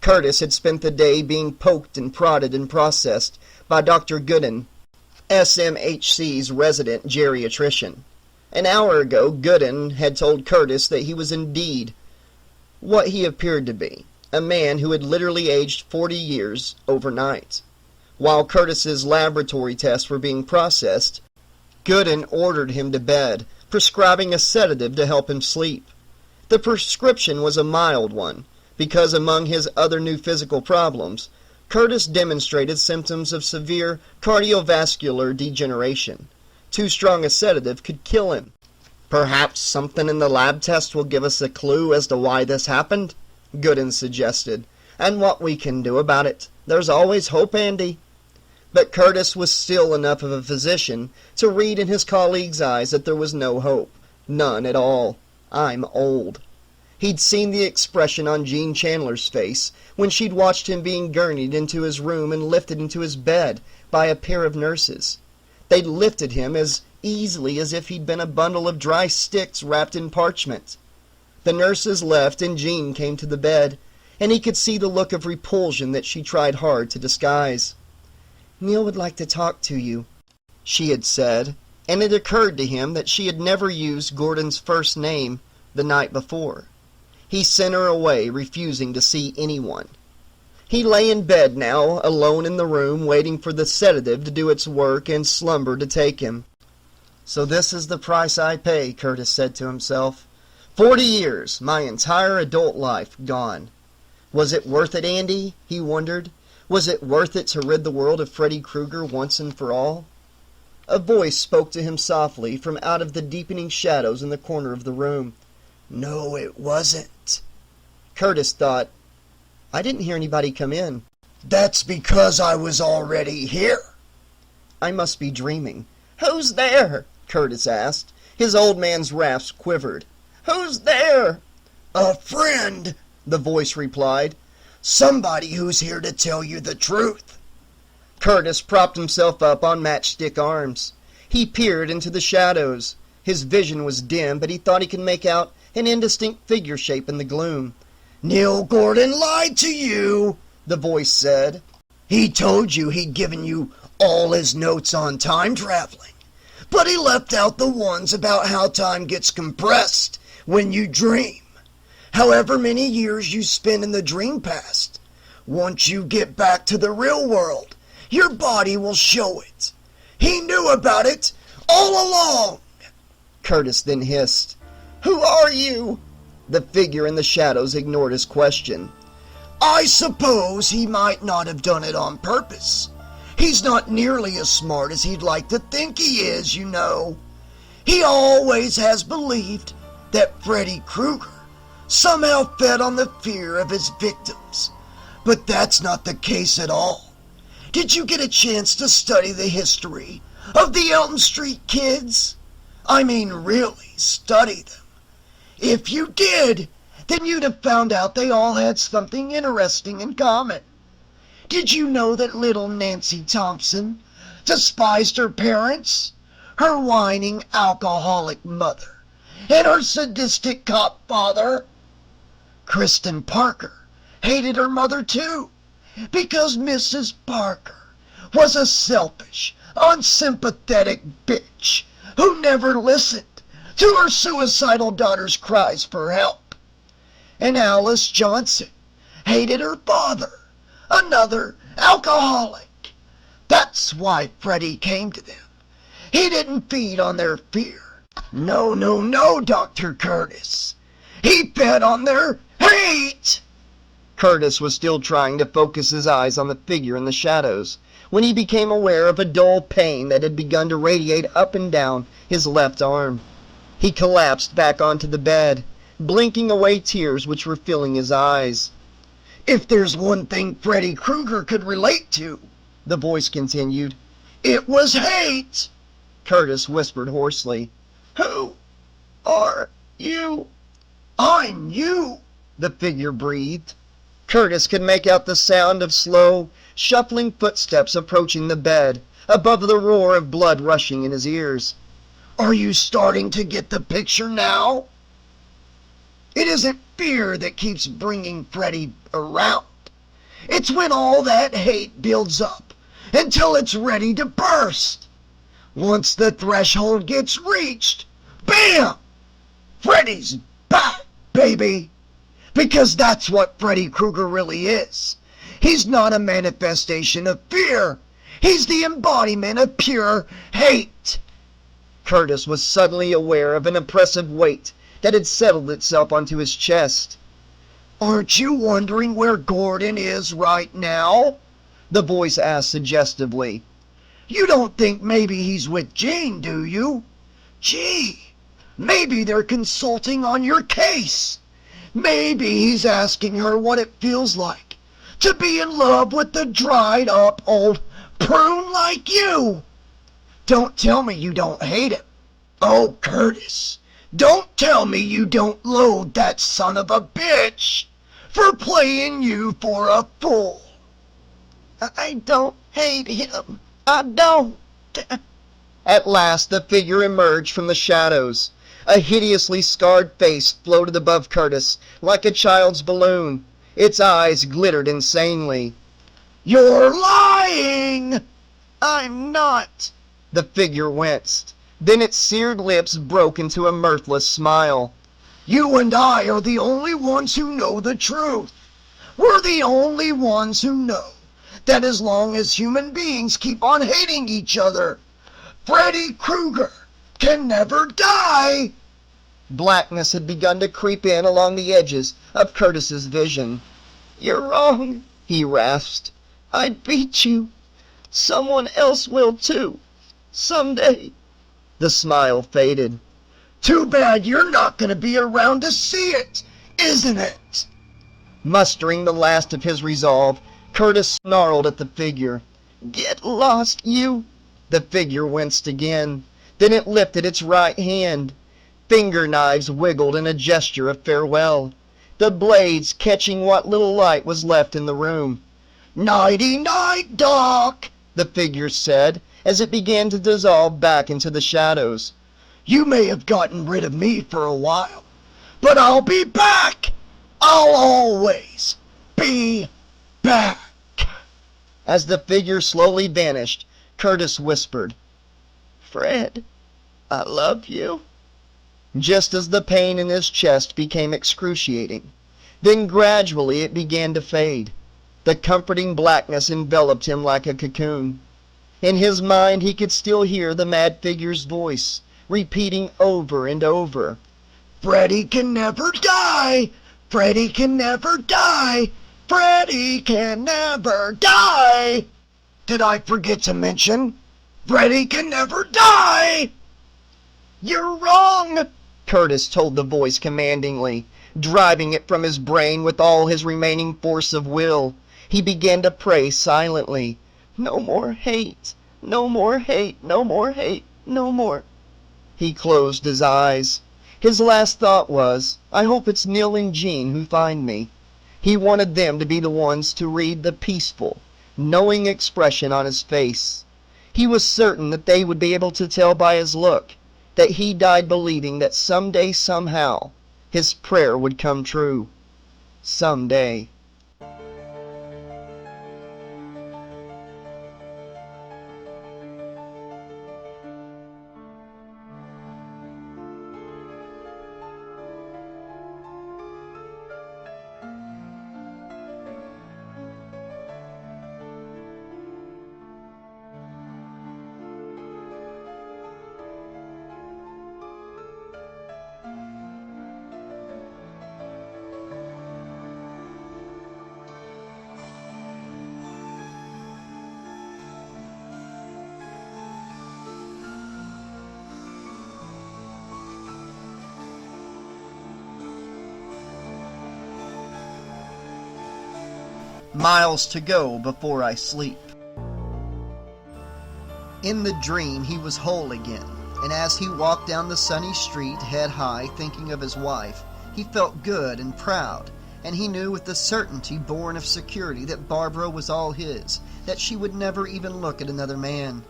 Curtis had spent the day being poked and prodded and processed by Dr. Gooden, SMHC's resident geriatrician. An hour ago, Gooden had told Curtis that he was indeed what he appeared to be, a man who had literally aged 40 years overnight. While Curtis's laboratory tests were being processed, Gooden ordered him to bed, prescribing a sedative to help him sleep. The prescription was a mild one, because among his other new physical problems, Curtis demonstrated symptoms of severe cardiovascular degeneration. Too strong a sedative could kill him. "Perhaps something in the lab test will give us a clue as to why this happened," Gooden suggested, "and what we can do about it. There's always hope, Andy." But Curtis was still enough of a physician to read in his colleague's eyes that there was no hope. None at all. "I'm old." He'd seen the expression on Gene Chandler's face when she'd watched him being gurneyed into his room and lifted into his bed by a pair of nurses. They'd lifted him as easily as if he'd been a bundle of dry sticks wrapped in parchment. The nurses left and Gene came to the bed, and he could see the look of repulsion that she tried hard to disguise. "Neil would like to talk to you," she had said, and it occurred to him that she had never used Gordon's first name the night before. He sent her away, refusing to see anyone. He lay in bed now, alone in the room, waiting for the sedative to do its work and slumber to take him. "So this is the price I pay," Curtis said to himself. 40 years, my entire adult life, gone. Was it worth it, Andy? He wondered. Was it worth it to rid the world of Freddy Krueger once and for all? A voice spoke to him softly from out of the deepening shadows in the corner of the room. "No, it wasn't." Curtis thought, "I didn't hear anybody come in." "That's because I was already here." "I must be dreaming." "Who's there?" Curtis asked. His old man's rasp quivered. "Who's there?" "A friend," the voice replied. "Somebody who's here to tell you the truth." Curtis propped himself up on matchstick arms. He peered into the shadows. His vision was dim, but he thought he could make out an indistinct figure shape in the gloom. "Neil Gordon lied to you," the voice said. "He told you he'd given you all his notes on time traveling, but he left out the ones about how time gets compressed when you dream. However many years you spend in the dream past, once you get back to the real world, your body will show it. He knew about it all along." Curtis then hissed, "Who are you?" The figure in the shadows ignored his question. "I suppose he might not have done it on purpose. He's not nearly as smart as he'd like to think he is, you know. He always has believed that Freddy Krueger somehow fed on the fear of his victims. But that's not the case at all. Did you get a chance to study the history of the Elm Street kids? I mean, really study them. If you did, then you'd have found out they all had something interesting in common. Did you know that little Nancy Thompson despised her parents, her whining alcoholic mother, and her sadistic cop father? Kristen Parker hated her mother too, because Mrs. Parker was a selfish, unsympathetic bitch who never listened to her suicidal daughter's cries for help. And Alice Johnson hated her father, another alcoholic. That's why Freddy came to them. He didn't feed on their fear. No, Dr. Curtis. He fed on their hate." Curtis was still trying to focus his eyes on the figure in the shadows when he became aware of a dull pain that had begun to radiate up and down his left arm. He collapsed back onto the bed, blinking away tears which were filling his eyes. "If there's one thing Freddy Krueger could relate to," the voice continued, "it was hate." Curtis whispered hoarsely, "Who are you?" "I'm you," the figure breathed. Curtis could make out the sound of slow, shuffling footsteps approaching the bed, above the roar of blood rushing in his ears. "Are you starting to get the picture now? It isn't fear that keeps bringing Freddy around. It's when all that hate builds up until it's ready to burst. Once the threshold gets reached, bam! Freddy's back, baby. Because that's what Freddy Krueger really is. He's not a manifestation of fear. He's the embodiment of pure hate." Curtis was suddenly aware of an oppressive weight that had settled itself onto his chest. "Aren't you wondering where Gordon is right now?" the voice asked suggestively. "You don't think maybe he's with Jane, do you? Gee, maybe they're consulting on your case. Maybe he's asking her what it feels like to be in love with a dried up old prune like you. Don't tell me you don't hate him." "Oh, Curtis, Don't tell me you don't loathe that son of a bitch for playing you for a fool. I don't hate him. I don't. At last the figure emerged from the shadows. A hideously scarred face floated above Curtis like a child's balloon. Its eyes glittered insanely. You're lying! I'm not. The figure winced. Then its seared lips broke into a mirthless smile. You and I are the only ones who know the truth. We're the only ones who know that as long as human beings keep on hating each other, Freddy Krueger can never die. Blackness had begun to creep in along the edges of Curtis's vision. You're wrong, he rasped. I'd beat you. Someone else will too. Someday. The smile faded. Too bad you're not going to be around to see it, isn't it? Mustering the last of his resolve, Curtis snarled at the figure. Get lost, you! The figure winced again. Then it lifted its right hand. Finger knives wiggled in a gesture of farewell, the blades catching what little light was left in the room. Nighty-night, Doc, the figure said, as it began to dissolve back into the shadows. You may have gotten rid of me for a while, but I'll be back. I'll always be back. As the figure slowly vanished, Curtis whispered, Fred, I love you. Just as the pain in his chest became excruciating. Then gradually it began to fade. The comforting blackness enveloped him like a cocoon. In his mind he could still hear the mad figure's voice, repeating over and over, Freddy can never die! Freddy can never die! Freddy can never die! Did I forget to mention? Freddy can never die! You're wrong, Curtis told the voice commandingly, driving it from his brain with all his remaining force of will. He began to pray silently. No more hate, no more hate, no more hate, no more. He closed his eyes. His last thought was, I hope it's Neil and Jean who find me. He wanted them to be the ones to read the peaceful, knowing expression on his face. He was certain that they would be able to tell by his look that he died believing that someday, somehow, his prayer would come true. Someday. Miles to go before I sleep. In the dream, he was whole again, and as he walked down the sunny street, head high, thinking of his wife, he felt good and proud, and he knew with the certainty born of security that Barbara was all his, that she would never even look at another man.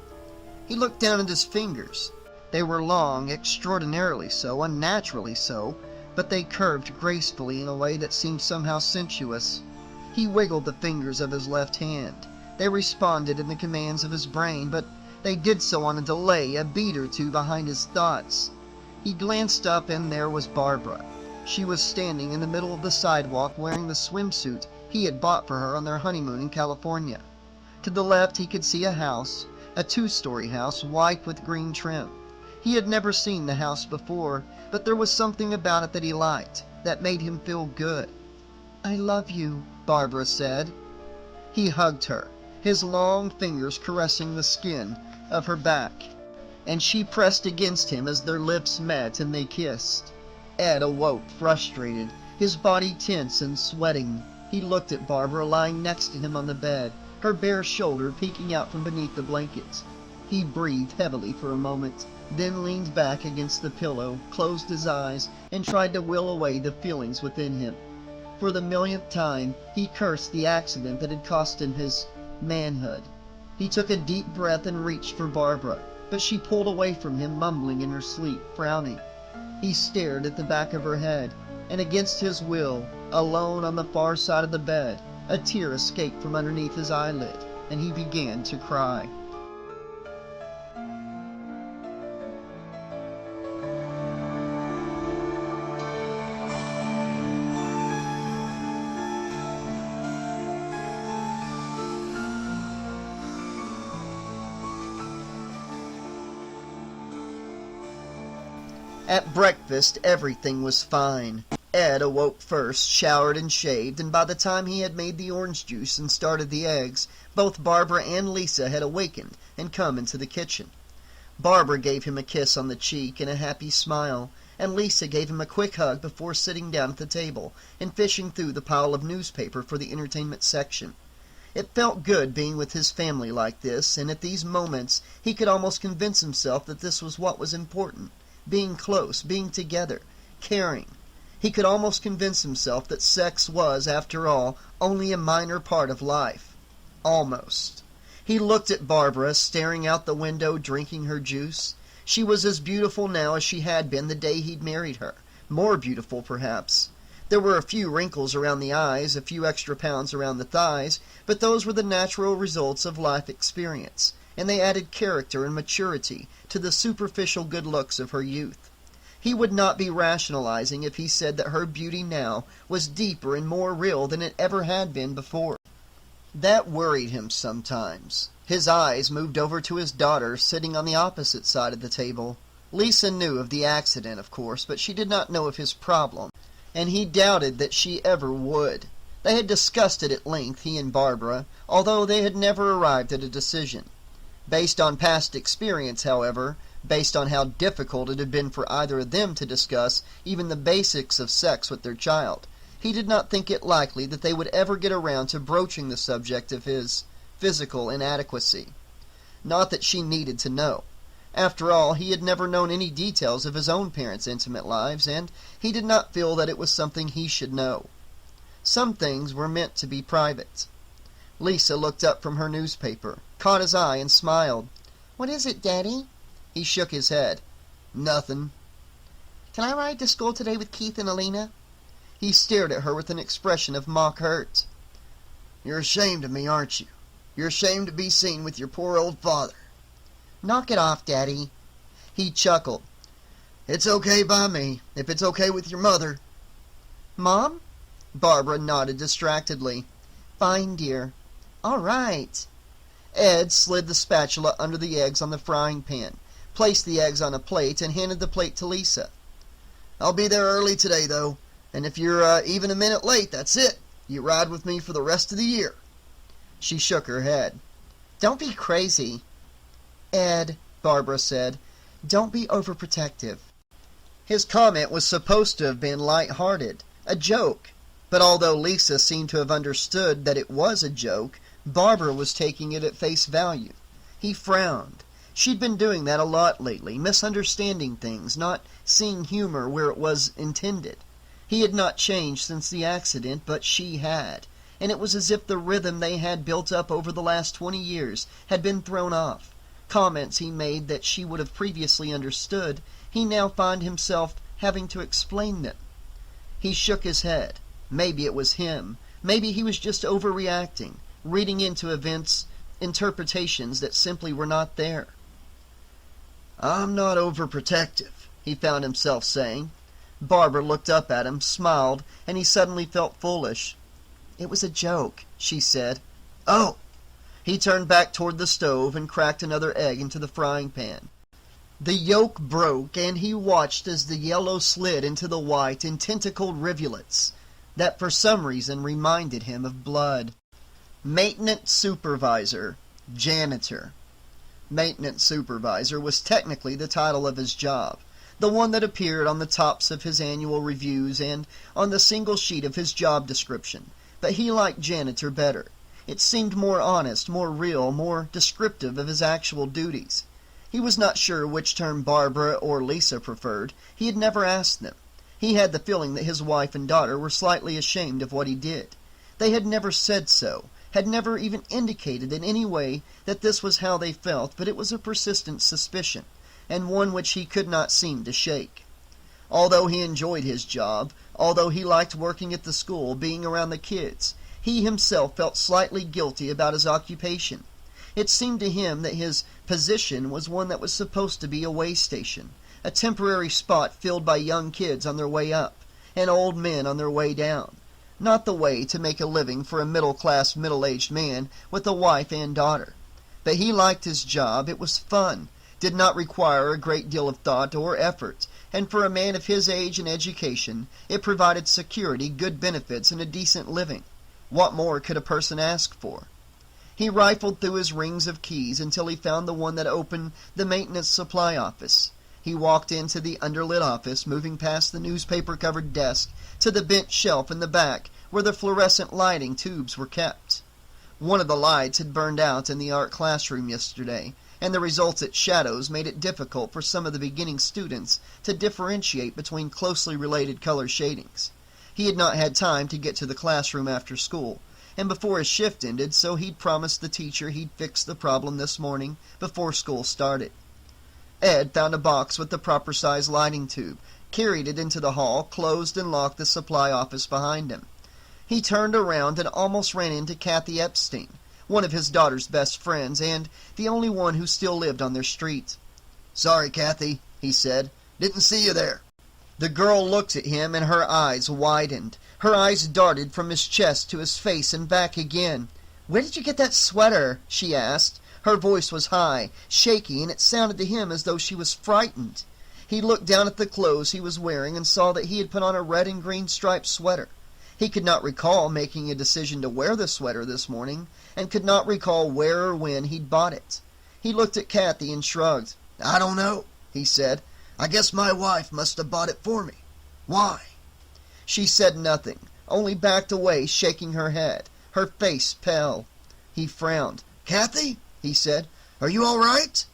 He looked down at his fingers. They were long, extraordinarily so, unnaturally so, but they curved gracefully in a way that seemed somehow sensuous. He wiggled the fingers of his left hand. They responded in the commands of his brain, but they did so on a delay, a beat or two behind his thoughts. He glanced up, and there was Barbara. She was standing in the middle of the sidewalk wearing the swimsuit he had bought for her on their honeymoon in California. To the left he could see a house, a two-story house, white with green trim. He had never seen the house before, but there was something about it that he liked, that made him feel good. I love you, Barbara said. He hugged her, his long fingers caressing the skin of her back, and she pressed against him as their lips met and they kissed. Ed awoke, frustrated, his body tense and sweating. He looked at Barbara lying next to him on the bed, her bare shoulder peeking out from beneath the blankets. He breathed heavily for a moment. then leaned back against the pillow, closed his eyes, and tried to will away the feelings within him. For the millionth time, he cursed the accident that had cost him his manhood. He took a deep breath and reached for Barbara, but she pulled away from him, mumbling in her sleep, frowning. He stared at the back of her head, and against his will, alone on the far side of the bed, a tear escaped from underneath his eyelid, and he began to cry. At breakfast, everything was fine. Ed awoke first, showered and shaved, and by the time he had made the orange juice and started the eggs, both Barbara and Lisa had awakened and come into the kitchen. Barbara gave him a kiss on the cheek and a happy smile, and Lisa gave him a quick hug before sitting down at the table and fishing through the pile of newspaper for the entertainment section. It felt good being with his family like this, and at these moments he could almost convince himself that this was what was important. Being close, being together, caring. He could almost convince himself that sex was, after all, only a minor part of life. Almost. He looked at Barbara, staring out the window, drinking her juice. She was as beautiful now as she had been the day he'd married her. More beautiful, perhaps. There were a few wrinkles around the eyes, a few extra pounds around the thighs, but those were the natural results of life experience, and they added character and maturity to the superficial good looks of her youth. He would not be rationalizing if he said that her beauty now was deeper and more real than it ever had been before. That worried him sometimes. His eyes moved over to his daughter, sitting on the opposite side of the table. Lisa knew of the accident, of course, but she did not know of his problem, and he doubted that she ever would. They had discussed it at length, he and Barbara, although they had never arrived at a decision. Based on past experience, however, based on how difficult it had been for either of them to discuss even the basics of sex with their child, he did not think it likely that they would ever get around to broaching the subject of his physical inadequacy. Not that she needed to know. After all, he had never known any details of his own parents' intimate lives, and he did not feel that it was something he should know. Some things were meant to be private. Lisa looked up from her newspaper, caught his eye, and smiled. "What is it, Daddy?" He shook his head. "Nothing." "Can I ride to school today with Keith and Alina?" He stared at her with an expression of mock hurt. "You're ashamed of me, aren't you? You're ashamed to be seen with your poor old father." "Knock it off, Daddy." He chuckled. "It's okay by me, if it's okay with your mother." "Mom?" Barbara nodded distractedly. "Fine, dear." "All right." Ed slid the spatula under the eggs on the frying pan, placed the eggs on a plate, and handed the plate to Lisa. "I'll be there early today, though, and if you're even a minute late, that's it. You ride with me for the rest of the year." She shook her head. "Don't be crazy." "Ed," Barbara said, "don't be overprotective." His comment was supposed to have been light-hearted, a joke, but although Lisa seemed to have understood that it was a joke, Barbara was taking it at face value. He frowned. She'd been doing that a lot lately, misunderstanding things, not seeing humor where it was intended. He had not changed since the accident, but she had, and it was as if the rhythm they had built up over the last 20 years had been thrown off. Comments he made that she would have previously understood, he now found himself having to explain them. He shook his head. Maybe it was him. Maybe he was just overreacting, reading into events interpretations that simply were not there. "I'm not overprotective," he found himself saying. Barbara looked up at him, smiled, and he suddenly felt foolish. "It was a joke," she said. "Oh!" He turned back toward the stove and cracked another egg into the frying pan. The yolk broke, and he watched as the yellow slid into the white in tentacled rivulets that for some reason reminded him of blood. Maintenance supervisor, janitor. Maintenance supervisor was technically the title of his job, the one that appeared on the tops of his annual reviews and on the single sheet of his job description, but he liked janitor better. It seemed more honest, more real, more descriptive of his actual duties. He was not sure which term Barbara or Lisa preferred. He had never asked them. He had the feeling that his wife and daughter were slightly ashamed of what he did. They had never said so, had never even indicated in any way that this was how they felt, but it was a persistent suspicion, and one which he could not seem to shake. Although he enjoyed his job, although he liked working at the school, being around the kids, he himself felt slightly guilty about his occupation. It seemed to him that his position was one that was supposed to be a way station, a temporary spot filled by young kids on their way up, and old men on their way down. Not the way to make a living for a middle-class, middle-aged man with a wife and daughter. But he liked his job. It was fun, did not require a great deal of thought or effort, and for a man of his age and education, it provided security, good benefits, and a decent living. What more could a person ask for? He rifled through his rings of keys until he found the one that opened the maintenance supply office. He walked into the underlit office, moving past the newspaper-covered desk to the bench shelf in the back where the fluorescent lighting tubes were kept. One of the lights had burned out in the art classroom yesterday, and the resultant shadows made it difficult for some of the beginning students to differentiate between closely related color shadings. He had not had time to get to the classroom after school, and before his shift ended, so he'd promised the teacher he'd fix the problem this morning before school started. Ed found a box with the proper size lighting tube, carried it into the hall, closed and locked the supply office behind him. He turned around and almost ran into Kathy Epstein, one of his daughter's best friends, and the only one who still lived on their street. "Sorry, Kathy," he said. "Didn't see you there." The girl looked at him, and her eyes widened. Her eyes darted from his chest to his face and back again. "Where did you get that sweater?" she asked. Her voice was high, shaky, and it sounded to him as though she was frightened. He looked down at the clothes he was wearing and saw that he had put on a red and green striped sweater. He could not recall making a decision to wear the sweater this morning, and could not recall where or when he'd bought it. He looked at Kathy and shrugged. "I don't know," he said. "I guess my wife must have bought it for me. Why?" She said nothing, only backed away, shaking her head, her face pale. He frowned. "Kathy," he said, "are you all right?"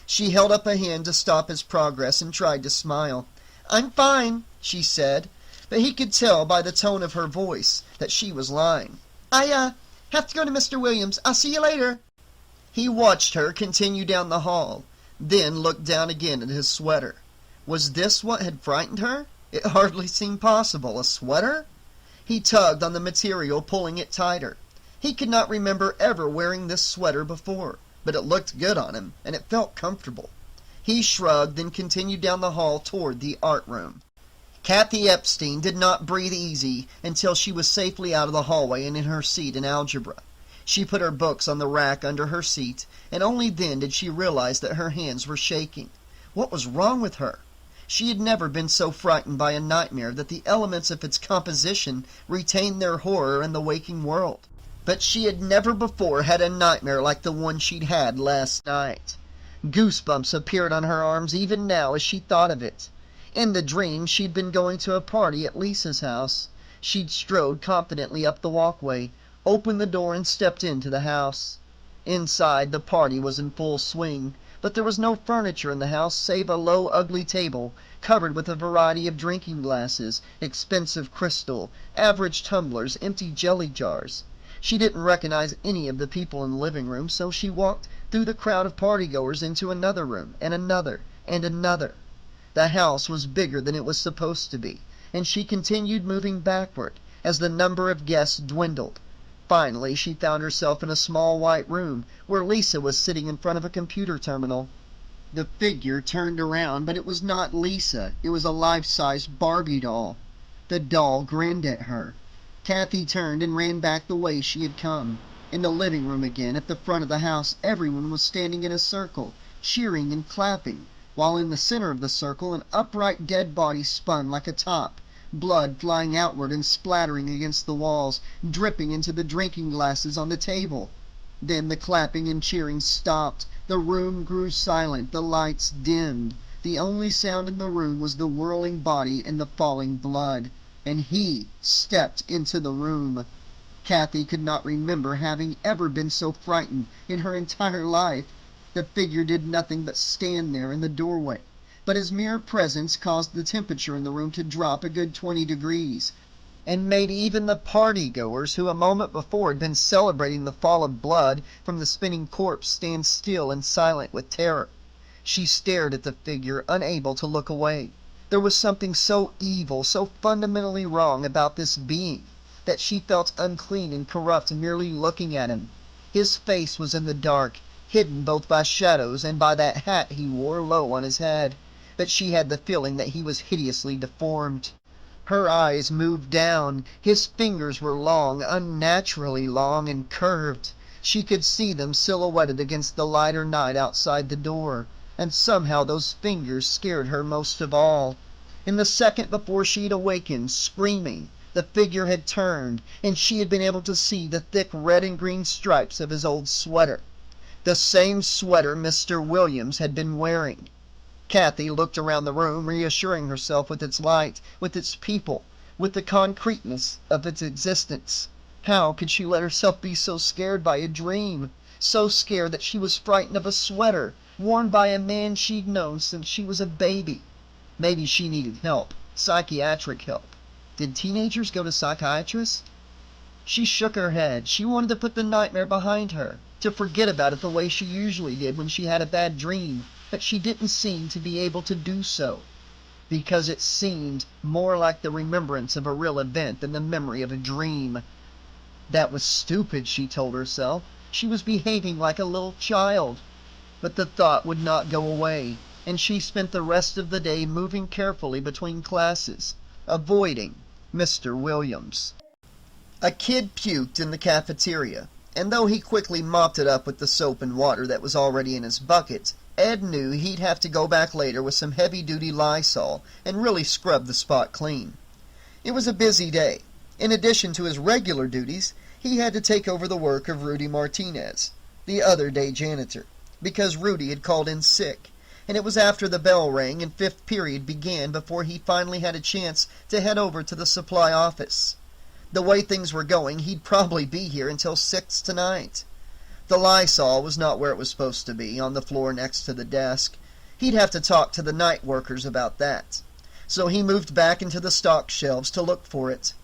She held up a hand to stop his progress and tried to smile. "I'm fine," she said, but he could tell by the tone of her voice that she was lying. I have to go to Mr. Williams. I'll see you later." He watched her continue down the hall, then looked down again at his sweater. Was this what had frightened her? It hardly seemed possible. A sweater? He tugged on the material, pulling it tighter. He could not remember ever wearing this sweater before, but it looked good on him, and it felt comfortable. He shrugged and continued down the hall toward the art room. Kathy Epstein did not breathe easy until she was safely out of the hallway and in her seat in algebra. She put her books on the rack under her seat, and only then did she realize that her hands were shaking. What was wrong with her? She had never been so frightened by a nightmare that the elements of its composition retained their horror in the waking world. But she had never before had a nightmare like the one she'd had last night. Goosebumps appeared on her arms even now as she thought of it. In the dream, she'd been going to a party at Lisa's house. She'd strode confidently up the walkway, opened the door, and stepped into the house. Inside, the party was in full swing, but there was no furniture in the house save a low, ugly table covered with a variety of drinking glasses, expensive crystal, average tumblers, empty jelly jars. She didn't recognize any of the people in the living room, so she walked through the crowd of partygoers into another room, and another, and another. The house was bigger than it was supposed to be, and she continued moving backward as the number of guests dwindled. Finally, she found herself in a small white room where Lisa was sitting in front of a computer terminal. The figure turned around, but it was not Lisa. It was a life-size Barbie doll. The doll grinned at her. Kathy turned and ran back the way she had come. In the living room again, at the front of the house, everyone was standing in a circle, cheering and clapping, while in the center of the circle an upright dead body spun like a top, blood flying outward and splattering against the walls, dripping into the drinking glasses on the table. Then the clapping and cheering stopped. The room grew silent. The lights dimmed. The only sound in the room was the whirling body and the falling blood. And he stepped into the room. Kathy could not remember having ever been so frightened in her entire life. The figure did nothing but stand there in the doorway, but his mere presence caused the temperature in the room to drop a good 20 degrees, and made even the party-goers who a moment before had been celebrating the fall of blood from the spinning corpse stand still and silent with terror. She stared at the figure, unable to look away. There was something so evil, so fundamentally wrong about this being, that she felt unclean and corrupt merely looking at him. His face was in the dark, hidden both by shadows and by that hat he wore low on his head, but she had the feeling that he was hideously deformed. Her eyes moved down. His fingers were long, unnaturally long and curved. She could see them silhouetted against the lighter night outside the door, and somehow those fingers scared her most of all. In the second before she'd awakened, screaming, the figure had turned, and she had been able to see the thick red and green stripes of his old sweater. The same sweater Mr. Williams had been wearing. Kathy looked around the room, reassuring herself with its light, with its people, with the concreteness of its existence. How could she let herself be so scared by a dream? So scared that she was frightened of a sweater worn by a man she'd known since she was a baby. Maybe she needed help. Psychiatric help. Did teenagers go to psychiatrists? She shook her head. She wanted to put the nightmare behind her, to forget about it the way she usually did when she had a bad dream, but she didn't seem to be able to do so, because it seemed more like the remembrance of a real event than the memory of a dream. That was stupid, she told herself. She was behaving like a little child. But the thought would not go away, and she spent the rest of the day moving carefully between classes, avoiding Mr. Williams. A kid puked in the cafeteria, and though he quickly mopped it up with the soap and water that was already in his bucket, Ed knew he'd have to go back later with some heavy-duty Lysol and really scrub the spot clean. It was a busy day. In addition to his regular duties, he had to take over the work of Rudy Martinez, the other day janitor, because Rudy had called in sick, and it was after the bell rang and fifth period began before he finally had a chance to head over to the supply office. The way things were going, he'd probably be here until 6 tonight. The Lysol was not where it was supposed to be, on the floor next to the desk. He'd have to talk to the night workers about that. So he moved back into the stock shelves to look for it.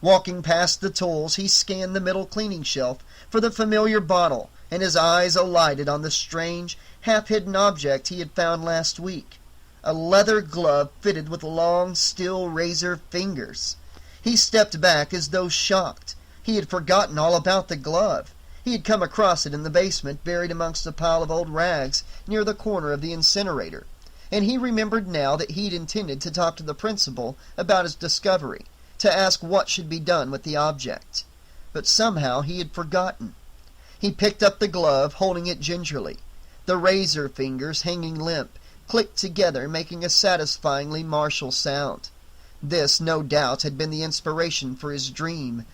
Walking past the tools, he scanned the middle cleaning shelf for the familiar bottle, and his eyes alighted on the strange, half-hidden object he had found last week. A leather glove fitted with long, steel razor fingers. He stepped back as though shocked. He had forgotten all about the glove. He had come across it in the basement, buried amongst a pile of old rags near the corner of the incinerator, and he remembered now that he'd intended to talk to the principal about his discovery, to ask what should be done with the object. But somehow he had forgotten. He picked up the glove, holding it gingerly. The razor fingers, hanging limp, clicked together, making a satisfyingly martial sound. This, no doubt, had been the inspiration for his dream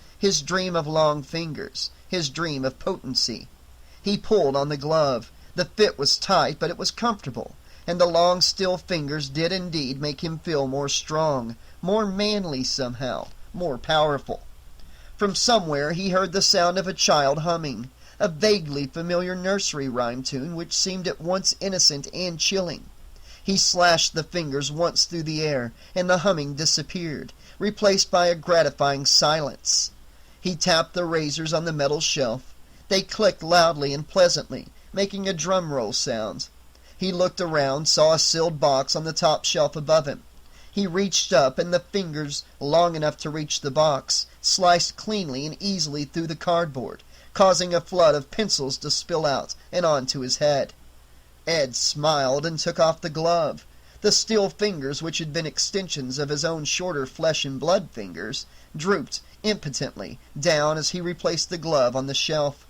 of long fingers, his dream of potency. He pulled on the glove. The fit was tight, but it was comfortable, and the long, still fingers did indeed make him feel more strong, more manly somehow, more powerful. From somewhere he heard the sound of a child humming, a vaguely familiar nursery rhyme tune which seemed at once innocent and chilling. He slashed the fingers once through the air, and the humming disappeared, replaced by a gratifying silence. He tapped the razors on the metal shelf. They clicked loudly and pleasantly, making a drum roll sound. He looked around, saw a sealed box on the top shelf above him. He reached up, and the fingers, long enough to reach the box, sliced cleanly and easily through the cardboard, causing a flood of pencils to spill out and onto his head. Ed smiled and took off the glove. The steel fingers, which had been extensions of his own shorter flesh and blood fingers, drooped impotently down as he replaced the glove on the shelf.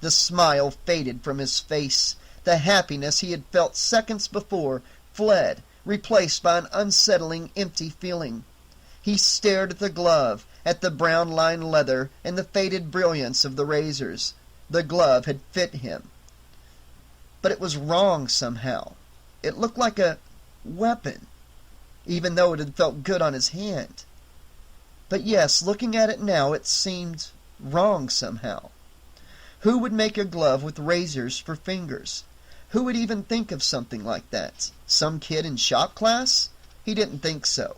The smile faded from his face. The happiness he had felt seconds before fled, replaced by an unsettling, empty feeling. He stared at the glove, at the brown-lined leather, and the faded brilliance of the razors. The glove had fit him. But it was wrong somehow. It looked like a weapon, even though it had felt good on his hand. But yes, looking at it now, it seemed wrong somehow. Who would make a glove with razors for fingers? Who would even think of something like that? Some kid in shop class? He didn't think so.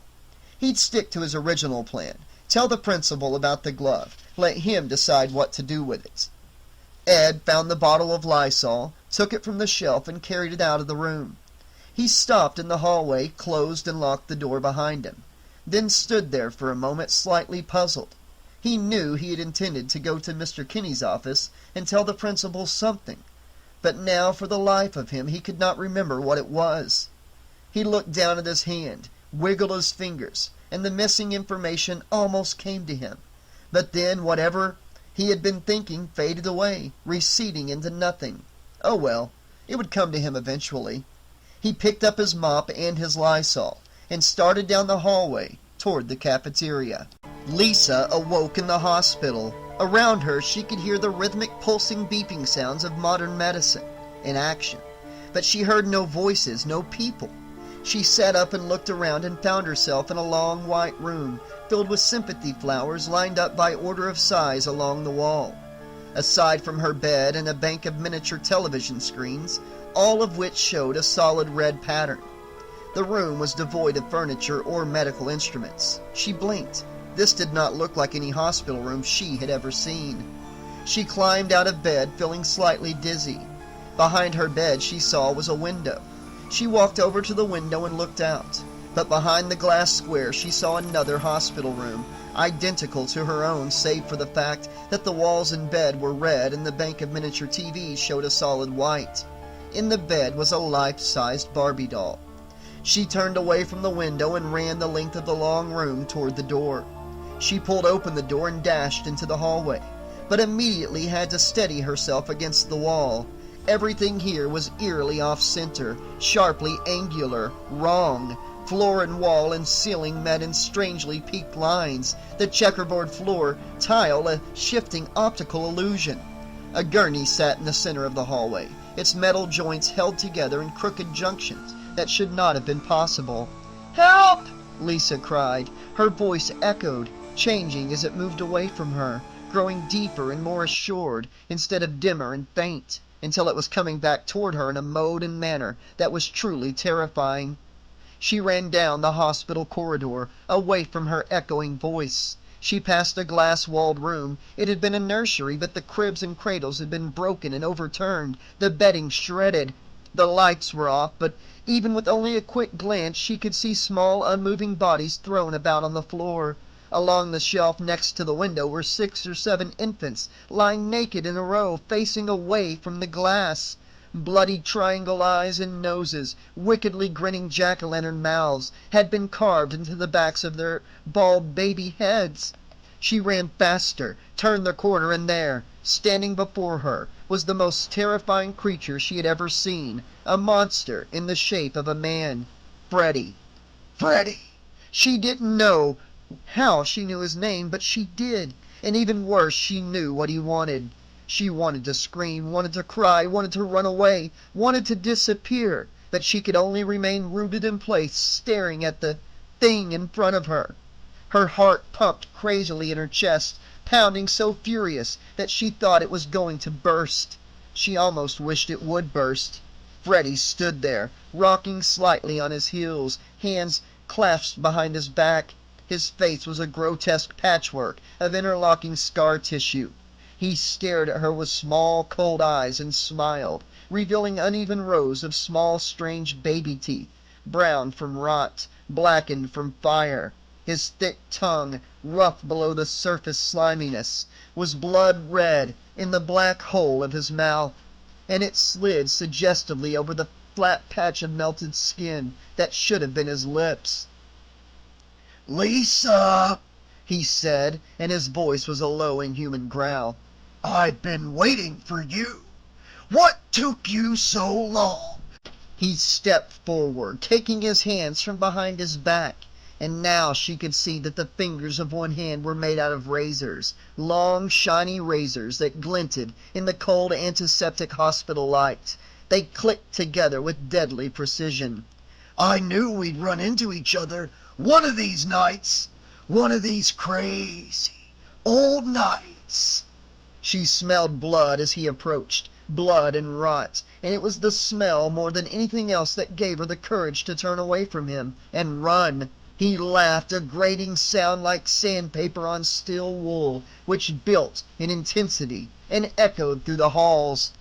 He'd stick to his original plan. Tell the principal about the glove. Let him decide what to do with it. Ed found the bottle of Lysol, took it from the shelf, and carried it out of the room. He stopped in the hallway, closed and locked the door behind him, then stood there for a moment slightly puzzled. He knew he had intended to go to Mr. Kinney's office and tell the principal something, but now for the life of him he could not remember what it was. He looked down at his hand, wiggled his fingers, and the missing information almost came to him. But then whatever he had been thinking faded away, receding into nothing. Oh well, it would come to him eventually. He picked up his mop and his Lysol and started down the hallway toward the cafeteria. Lisa awoke in the hospital. Around her she could hear the rhythmic pulsing beeping sounds of modern medicine in action, but she heard no voices, no people. She sat up and looked around and found herself in a long white room filled with sympathy flowers lined up by order of size along the wall. Aside from her bed and a bank of miniature television screens, all of which showed a solid red pattern. The room was devoid of furniture or medical instruments. She blinked. This did not look like any hospital room she had ever seen. She climbed out of bed, feeling slightly dizzy. Behind her bed she saw was a window. She walked over to the window and looked out. But behind the glass square she saw another hospital room, identical to her own save for the fact that the walls and bed were red and the bank of miniature TVs showed a solid white. In the bed was a life-sized Barbie doll. She turned away from the window and ran the length of the long room toward the door. She pulled open the door and dashed into the hallway, but immediately had to steady herself against the wall. Everything here was eerily off-center, sharply angular, wrong. Floor and wall and ceiling met in strangely peaked lines. The checkerboard floor, tile, a shifting optical illusion. A gurney sat in the center of the hallway, its metal joints held together in crooked junctions that should not have been possible. "Help!" Lisa cried. Her voice echoed, changing as it moved away from her, growing deeper and more assured instead of dimmer and faint, until it was coming back toward her in a mode and manner that was truly terrifying. She ran down the hospital corridor, away from her echoing voice. She passed a glass-walled room. It had been a nursery, but the cribs and cradles had been broken and overturned, the bedding shredded. The lights were off, but even with only a quick glance she could see small, unmoving bodies thrown about on the floor. Along the shelf next to the window were 6 or 7 infants, lying naked in a row, facing away from the glass. Bloody triangle eyes and noses, wickedly grinning jack-o'-lantern mouths, had been carved into the backs of their bald baby heads. She ran faster, turned the corner, and there, standing before her, was the most terrifying creature she had ever seen, a monster in the shape of a man. Freddy. Freddy! She didn't know how she knew his name, but she did, and even worse, she knew what he wanted. She wanted to scream, wanted to cry, wanted to run away, wanted to disappear, but she could only remain rooted in place, staring at the thing in front of her. Her heart pumped crazily in her chest, pounding so furious that she thought it was going to burst. She almost wished it would burst. Freddy stood there, rocking slightly on his heels, hands clasped behind his back. His face was a grotesque patchwork of interlocking scar tissue. He stared at her with small, cold eyes and smiled, revealing uneven rows of small, strange baby teeth, brown from rot, blackened from fire. His thick tongue, rough below the surface sliminess, was blood red in the black hole of his mouth, and it slid suggestively over the flat patch of melted skin that should have been his lips. "Lisa," he said, and his voice was a low, inhuman growl. "I've been waiting for you. What took you so long?" He stepped forward, taking his hands from behind his back, and now she could see that the fingers of one hand were made out of razors, long, shiny razors that glinted in the cold antiseptic hospital light. They clicked together with deadly precision. "I knew we'd run into each other one of these nights, one of these crazy old nights." She smelled blood as he approached, blood and rot, and it was the smell more than anything else that gave her the courage to turn away from him and run. He laughed, a grating sound like sandpaper on steel wool, which built in intensity and echoed through the halls.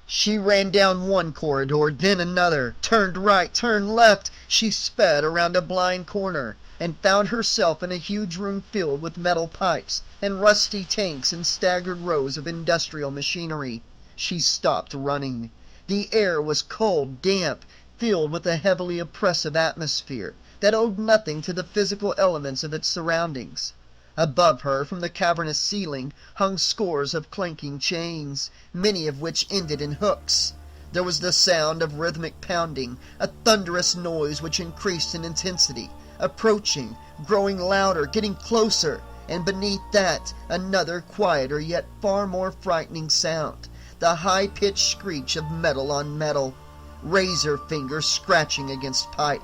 She ran down one corridor, then another, turned right, turned left. She sped around a blind corner and found herself in a huge room filled with metal pipes and rusty tanks and staggered rows of industrial machinery. She stopped running. The air was cold, damp, filled with a heavily oppressive atmosphere that owed nothing to the physical elements of its surroundings. Above her, from the cavernous ceiling, hung scores of clanking chains, many of which ended in hooks. There was the sound of rhythmic pounding, a thunderous noise which increased in intensity, approaching, growing louder, getting closer, and beneath that, another quieter yet far more frightening sound, the high-pitched screech of metal on metal, razor fingers scratching against pipe.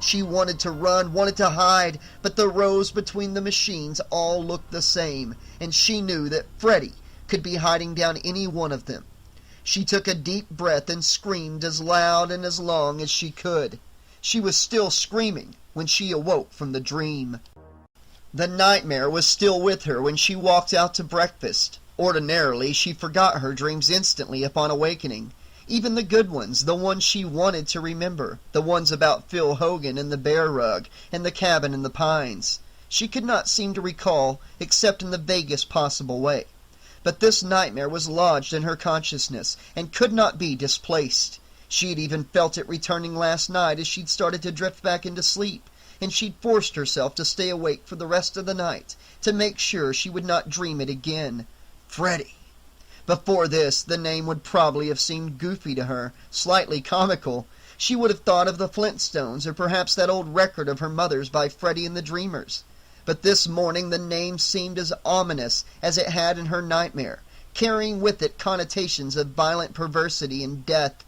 She wanted to run, wanted to hide, but the rows between the machines all looked the same, and she knew that Freddy could be hiding down any one of them. She took a deep breath and screamed as loud and as long as she could. She was still screaming when she awoke from the dream. The nightmare was still with her when she walked out to breakfast. Ordinarily, she forgot her dreams instantly upon awakening. Even the good ones, the ones she wanted to remember, the ones about Phil Hogan and the bear rug and the cabin in the pines. She could not seem to recall except in the vaguest possible way. But this nightmare was lodged in her consciousness and could not be displaced. She had even felt it returning last night as she'd started to drift back into sleep, and she'd forced herself to stay awake for the rest of the night to make sure she would not dream it again. Freddy. Before this, the name would probably have seemed goofy to her, slightly comical. She would have thought of the Flintstones, or perhaps that old record of her mother's by Freddy and the Dreamers. But this morning the name seemed as ominous as it had in her nightmare, carrying with it connotations of violent perversity and death.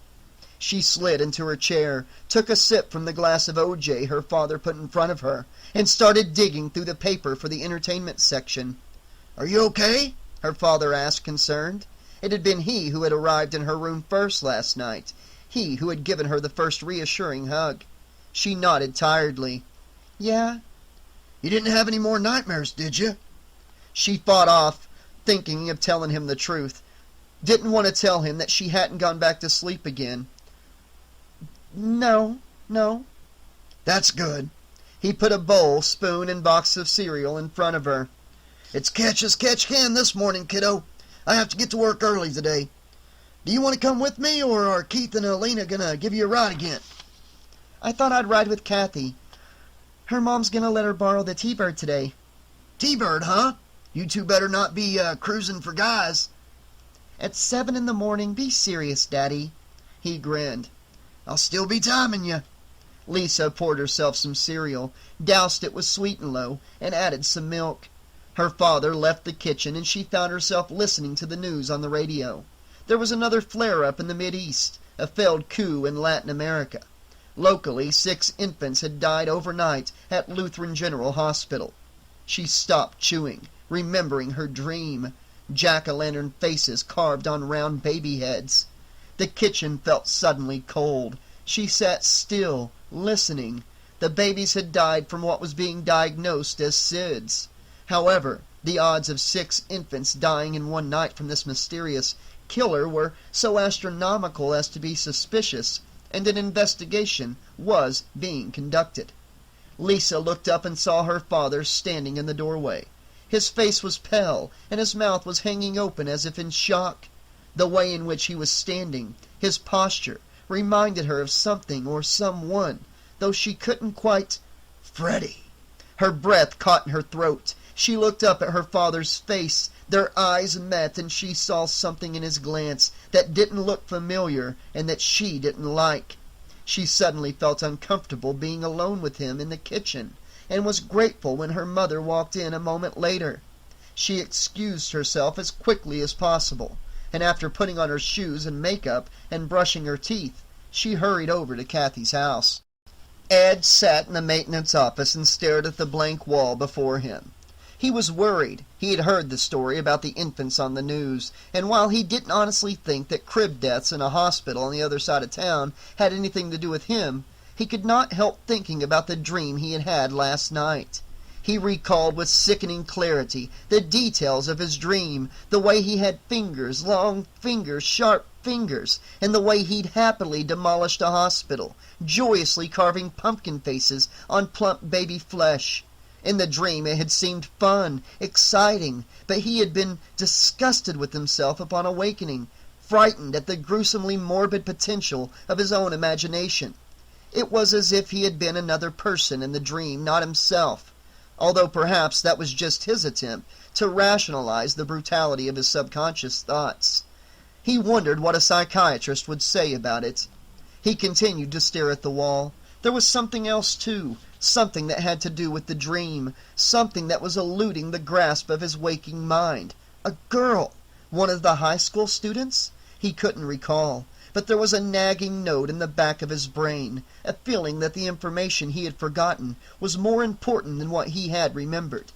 She slid into her chair, took a sip from the glass of OJ her father put in front of her, and started digging through the paper for the entertainment section. "Are you okay?" her father asked, concerned. It had been he who had arrived in her room first last night, he who had given her the first reassuring hug. She nodded tiredly. "Yeah." "You didn't have any more nightmares, did you?" She fought off, thinking of telling him the truth. Didn't want to tell him that she hadn't gone back to sleep again. No. "That's good." He put a bowl, spoon, and box of cereal in front of her. "It's catch as catch can this morning, kiddo. I have to get to work early today. Do you want to come with me, or are Keith and Elena gonna give you a ride again?" "I thought I'd ride with Kathy. Her mom's gonna let her borrow the T-Bird today." "T-Bird, huh? You two better not be cruising for guys." "At 7 in the morning. Be serious, Daddy." He grinned. "I'll still be timing you." Lisa poured herself some cereal, doused it with Sweet and Low, and added some milk. Her father left the kitchen, and she found herself listening to the news on the radio. There was another flare-up in the Mideast, a failed coup in Latin America. Locally, 6 infants had died overnight at Lutheran General Hospital. She stopped chewing, remembering her dream. Jack-o'-lantern faces carved on round baby heads. The kitchen felt suddenly cold. She sat still, listening. The babies had died from what was being diagnosed as SIDS. However, the odds of 6 infants dying in one night from this mysterious killer were so astronomical as to be suspicious, and an investigation was being conducted. Lisa looked up and saw her father standing in the doorway. His face was pale, and his mouth was hanging open as if in shock. The way in which he was standing, his posture, reminded her of something or someone, though she couldn't quite... Freddy! Her breath caught in her throat. She looked up at her father's face. Their eyes met, and she saw something in his glance that didn't look familiar and that she didn't like. She suddenly felt uncomfortable being alone with him in the kitchen, and was grateful when her mother walked in a moment later. She excused herself as quickly as possible, and after putting on her shoes and makeup and brushing her teeth, she hurried over to Kathy's house. Ed sat in the maintenance office and stared at the blank wall before him. He was worried. He had heard the story about the infants on the news, and while he didn't honestly think that crib deaths in a hospital on the other side of town had anything to do with him, he could not help thinking about the dream he had had last night. He recalled with sickening clarity the details of his dream, the way he had fingers, long fingers, sharp fingers, and the way he'd happily demolished a hospital, joyously carving pumpkin faces on plump baby flesh. In the dream it had seemed fun, exciting, but he had been disgusted with himself upon awakening, frightened at the gruesomely morbid potential of his own imagination. It was as if he had been another person in the dream, not himself, although perhaps that was just his attempt to rationalize the brutality of his subconscious thoughts. He wondered what a psychiatrist would say about it. He continued to stare at the wall. There was something else, too, something that had to do with the dream, something that was eluding the grasp of his waking mind. A girl! One of the high school students? He couldn't recall, but there was a nagging note in the back of his brain, a feeling that the information he had forgotten was more important than what he had remembered.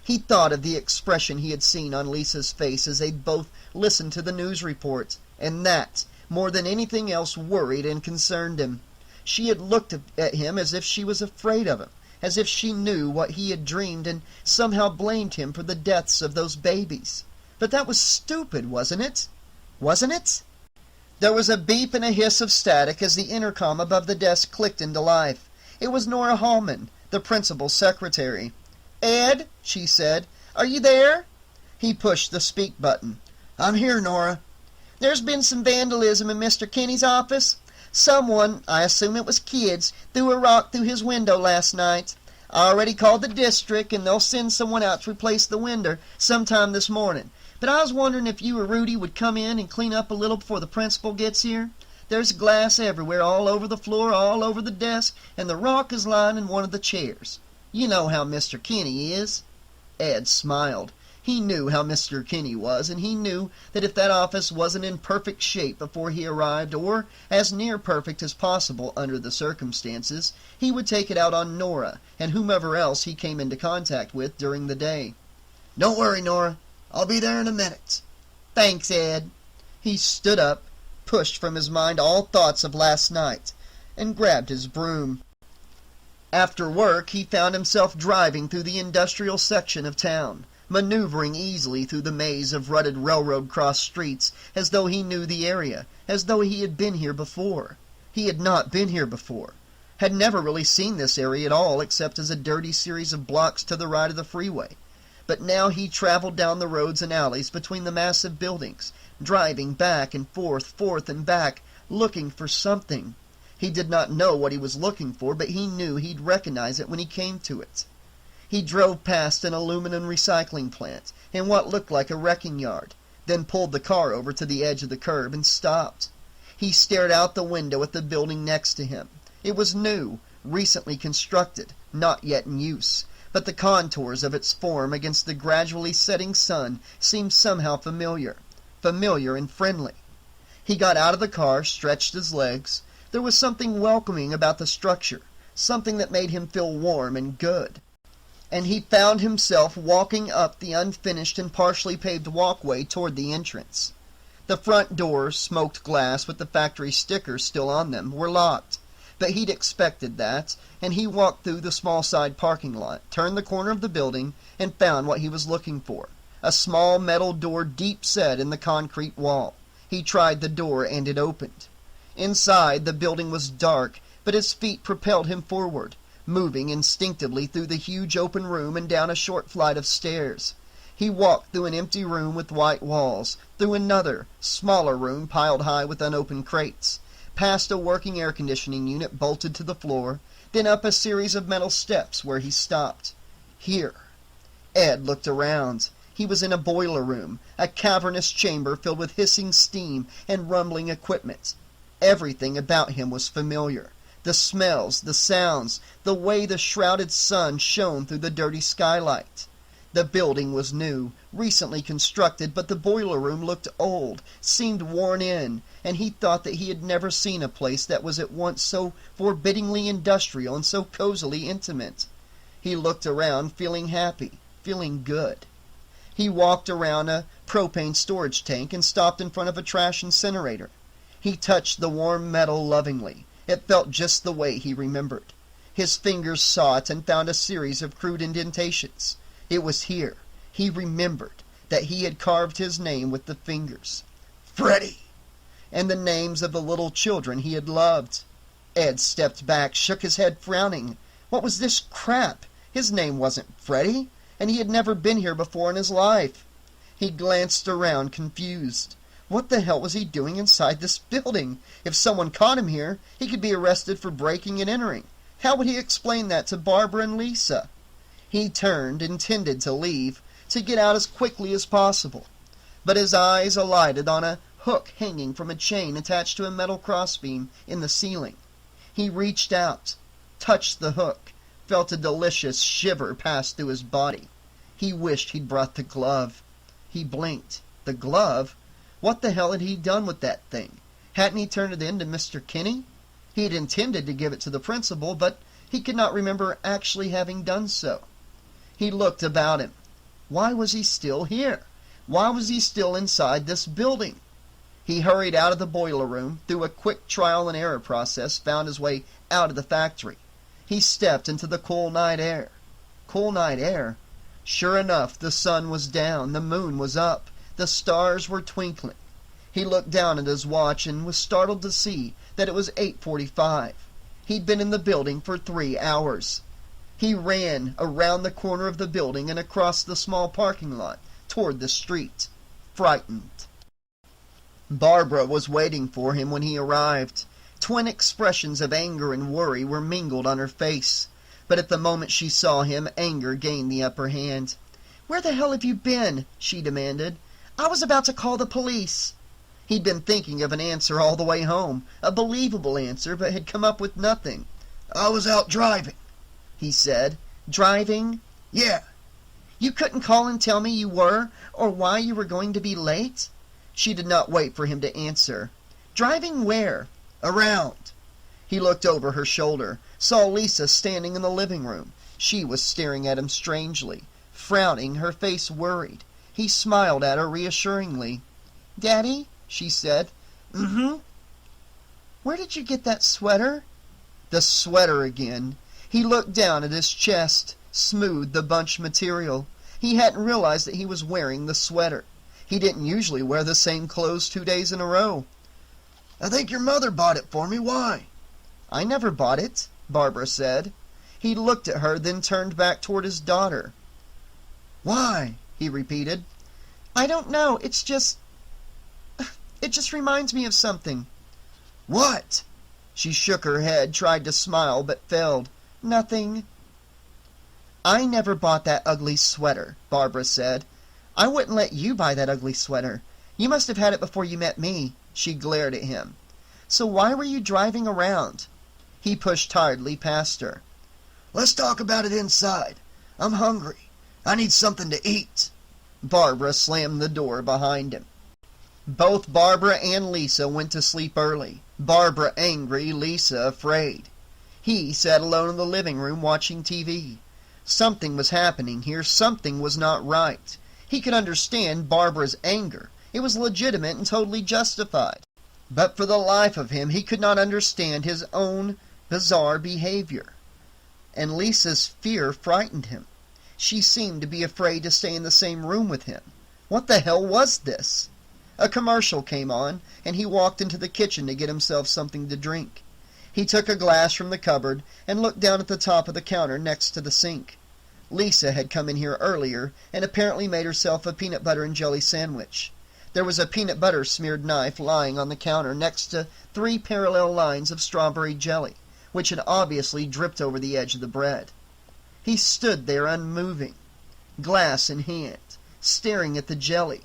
He thought of the expression he had seen on Lisa's face as they both listened to the news report, and that, more than anything else, worried and concerned him. She had looked at him as if she was afraid of him, as if she knew what he had dreamed and somehow blamed him for the deaths of those babies. But that was stupid, wasn't it? Wasn't it? There was a beep and a hiss of static as the intercom above the desk clicked into life. It was Nora Hallman, the principal's secretary. "Ed," she said, "are you there?" He pushed the speak button. "I'm here, Nora." "There's been some vandalism in Mr. Kinney's office. Someone, I assume it was kids, threw a rock through his window last night. I already called the district, and they'll send someone out to replace the window sometime this morning. But I was wondering if you or Rudy would come in and clean up a little before the principal gets here. There's glass everywhere, all over the floor, all over the desk, and the rock is lying in one of the chairs. You know how Mr. Kinney is." Ed smiled. He knew how Mr. Kinney was, and he knew that if that office wasn't in perfect shape before he arrived, or as near perfect as possible under the circumstances, he would take it out on Nora and whomever else he came into contact with during the day. "Don't worry, Nora. I'll be there in a minute." "Thanks, Ed." He stood up, pushed from his mind all thoughts of last night, and grabbed his broom. After work, he found himself driving through the industrial section of town, maneuvering easily through the maze of rutted railroad-cross streets as though he knew the area, as though he had been here before. He had not been here before, had never really seen this area at all except as a dirty series of blocks to the right of the freeway. But now he traveled down the roads and alleys between the massive buildings, driving back and forth and back, looking for something. He did not know what he was looking for, but he knew he'd recognize it when he came to it. He drove past an aluminum recycling plant and what looked like a wrecking yard, then pulled the car over to the edge of the curb and stopped. He stared out the window at the building next to him. It was new, recently constructed, not yet in use, but the contours of its form against the gradually setting sun seemed somehow familiar and friendly. He got out of the car, stretched his legs. There was something welcoming about the structure, something that made him feel warm and good. And he found himself walking up the unfinished and partially paved walkway toward the entrance. The front doors, smoked glass with the factory stickers still on them, were locked, but he'd expected that, and he walked through the small side parking lot, turned the corner of the building, and found what he was looking for, a small metal door deep set in the concrete wall. He tried the door, and it opened. Inside, the building was dark, but his feet propelled him forward, moving instinctively through the huge open room and down a short flight of stairs. He walked through an empty room with white walls, through another, smaller room piled high with unopened crates, past a working air conditioning unit bolted to the floor, then up a series of metal steps where he stopped. Here. Ed looked around. He was in a boiler room, a cavernous chamber filled with hissing steam and rumbling equipment. Everything about him was familiar. The smells, the sounds, the way the shrouded sun shone through the dirty skylight. The building was new, recently constructed, but the boiler room looked old, seemed worn in, and he thought that he had never seen a place that was at once so forbiddingly industrial and so cozily intimate. He looked around, feeling happy, feeling good. He walked around a propane storage tank and stopped in front of a trash incinerator. He touched the warm metal lovingly. It felt just the way he remembered. His fingers saw it and found a series of crude indentations. It was here, he remembered, that he had carved his name with the fingers. Freddy! And the names of the little children he had loved. Ed stepped back, shook his head, frowning. What was this crap? His name wasn't Freddy, and he had never been here before in his life. He glanced around, confused. What the hell was he doing inside this building? If someone caught him here, he could be arrested for breaking and entering. How would he explain that to Barbara and Lisa? He turned, intended to leave, to get out as quickly as possible. But his eyes alighted on a hook hanging from a chain attached to a metal crossbeam in the ceiling. He reached out, touched the hook, felt a delicious shiver pass through his body. He wished he'd brought the glove. He blinked. The glove? What the hell had he done with that thing? Hadn't he turned it in to Mr. Kinney? He had intended to give it to the principal, but he could not remember actually having done so. He looked about him. Why was he still here? Why was he still inside this building? He hurried out of the boiler room, through a quick trial and error process, found his way out of the factory. He stepped into the cool night air. Cool night air? Sure enough, the sun was down, the moon was up, the stars were twinkling. He looked down at his watch and was startled to see that it was 8:45. He'd been in the building for 3 hours. He ran around the corner of the building and across the small parking lot toward the street, frightened. Barbara was waiting for him when he arrived. Twin expressions of anger and worry were mingled on her face, but at the moment she saw him, anger gained the upper hand. "Where the hell have you been?" she demanded. "I was about to call the police." He'd been thinking of an answer all the way home, a believable answer, but had come up with nothing. "I was out driving," he said. "Driving?" "Yeah." "You couldn't call and tell me you were, or why you were going to be late?" She did not wait for him to answer. "Driving where?" "Around." He looked over her shoulder, saw Lisa standing in the living room. She was staring at him strangely, frowning, her face worried. He smiled at her reassuringly. "Daddy?" she said. "Mm-hmm." "Where did you get that sweater?" The sweater again. He looked down at his chest, smoothed the bunch material. He hadn't realized that he was wearing the sweater. He didn't usually wear the same clothes 2 days in a row. "I think your mother bought it for me. Why?" "I never bought it," Barbara said. He looked at her, then turned back toward his daughter. "Why?" he repeated. "I don't know. It just reminds me of something." "What?" She shook her head, tried to smile, but failed. "Nothing." "I never bought that ugly sweater," Barbara said. "I wouldn't let you buy that ugly sweater. You must have had it before you met me." She glared at him. "So why were you driving around?" He pushed tiredly past her. "Let's talk about it inside. I'm hungry. I need something to eat." Barbara slammed the door behind him. Both Barbara and Lisa went to sleep early. Barbara angry, Lisa afraid. He sat alone in the living room watching TV. Something was happening here. Something was not right. He could understand Barbara's anger. It was legitimate and totally justified. But for the life of him, he could not understand his own bizarre behavior. And Lisa's fear frightened him. She seemed to be afraid to stay in the same room with him. What the hell was this? A commercial came on, and he walked into the kitchen to get himself something to drink. He took a glass from the cupboard and looked down at the top of the counter next to the sink. Lisa had come in here earlier and apparently made herself a peanut butter and jelly sandwich. There was a peanut butter smeared knife lying on the counter next to 3 parallel lines of strawberry jelly, which had obviously dripped over the edge of the bread. He stood there unmoving, glass in hand, staring at the jelly.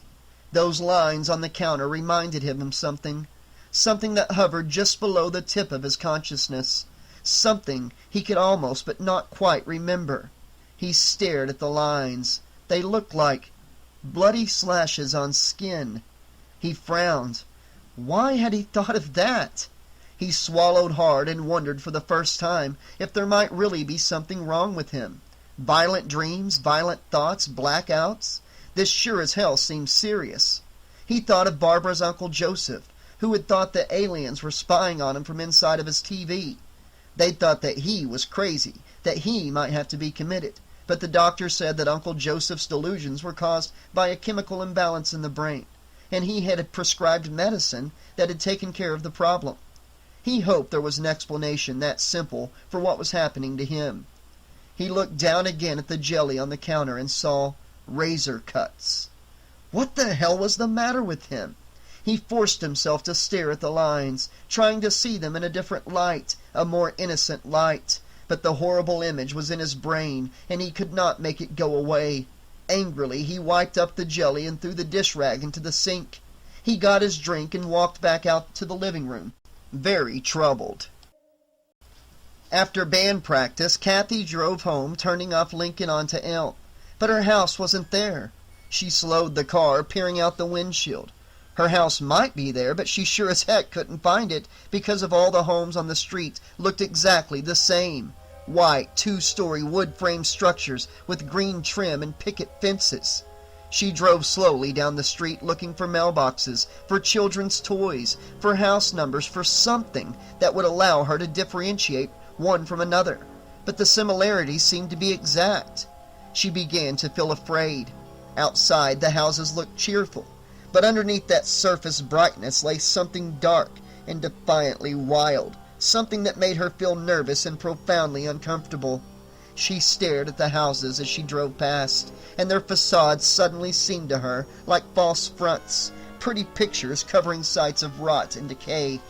Those lines on the counter reminded him of something that hovered just below the tip of his consciousness, something he could almost but not quite remember. He stared at the lines. They looked like bloody slashes on skin. He frowned. Why had he thought of that? He swallowed hard and wondered for the first time if there might really be something wrong with him. Violent dreams, violent thoughts, blackouts. This sure as hell seemed serious. He thought of Barbara's Uncle Joseph, who had thought that aliens were spying on him from inside of his TV. They'd thought that he was crazy, that he might have to be committed, but the doctor said that Uncle Joseph's delusions were caused by a chemical imbalance in the brain, and he had prescribed medicine that had taken care of the problem. He hoped there was an explanation that simple for what was happening to him. He looked down again at the jelly on the counter and saw razor cuts. What the hell was the matter with him? He forced himself to stare at the lines, trying to see them in a different light, a more innocent light. But the horrible image was in his brain, and he could not make it go away. Angrily, he wiped up the jelly and threw the dish rag into the sink. He got his drink and walked back out to the living room, very troubled. After band practice, Kathy drove home, turning off Lincoln onto Elm. But her house wasn't there. She slowed the car, peering out the windshield. Her house might be there, but she sure as heck couldn't find it because of all the homes on the street looked exactly the same. White, two-story wood-frame structures with green trim and picket fences. She drove slowly down the street looking for mailboxes, for children's toys, for house numbers, for something that would allow her to differentiate one from another. But the similarities seemed to be exact. She began to feel afraid. Outside, the houses looked cheerful, but underneath that surface brightness lay something dark and defiantly wild, something that made her feel nervous and profoundly uncomfortable. She stared at the houses as she drove past, and their facades suddenly seemed to her like false fronts, pretty pictures covering sites of rot and decay.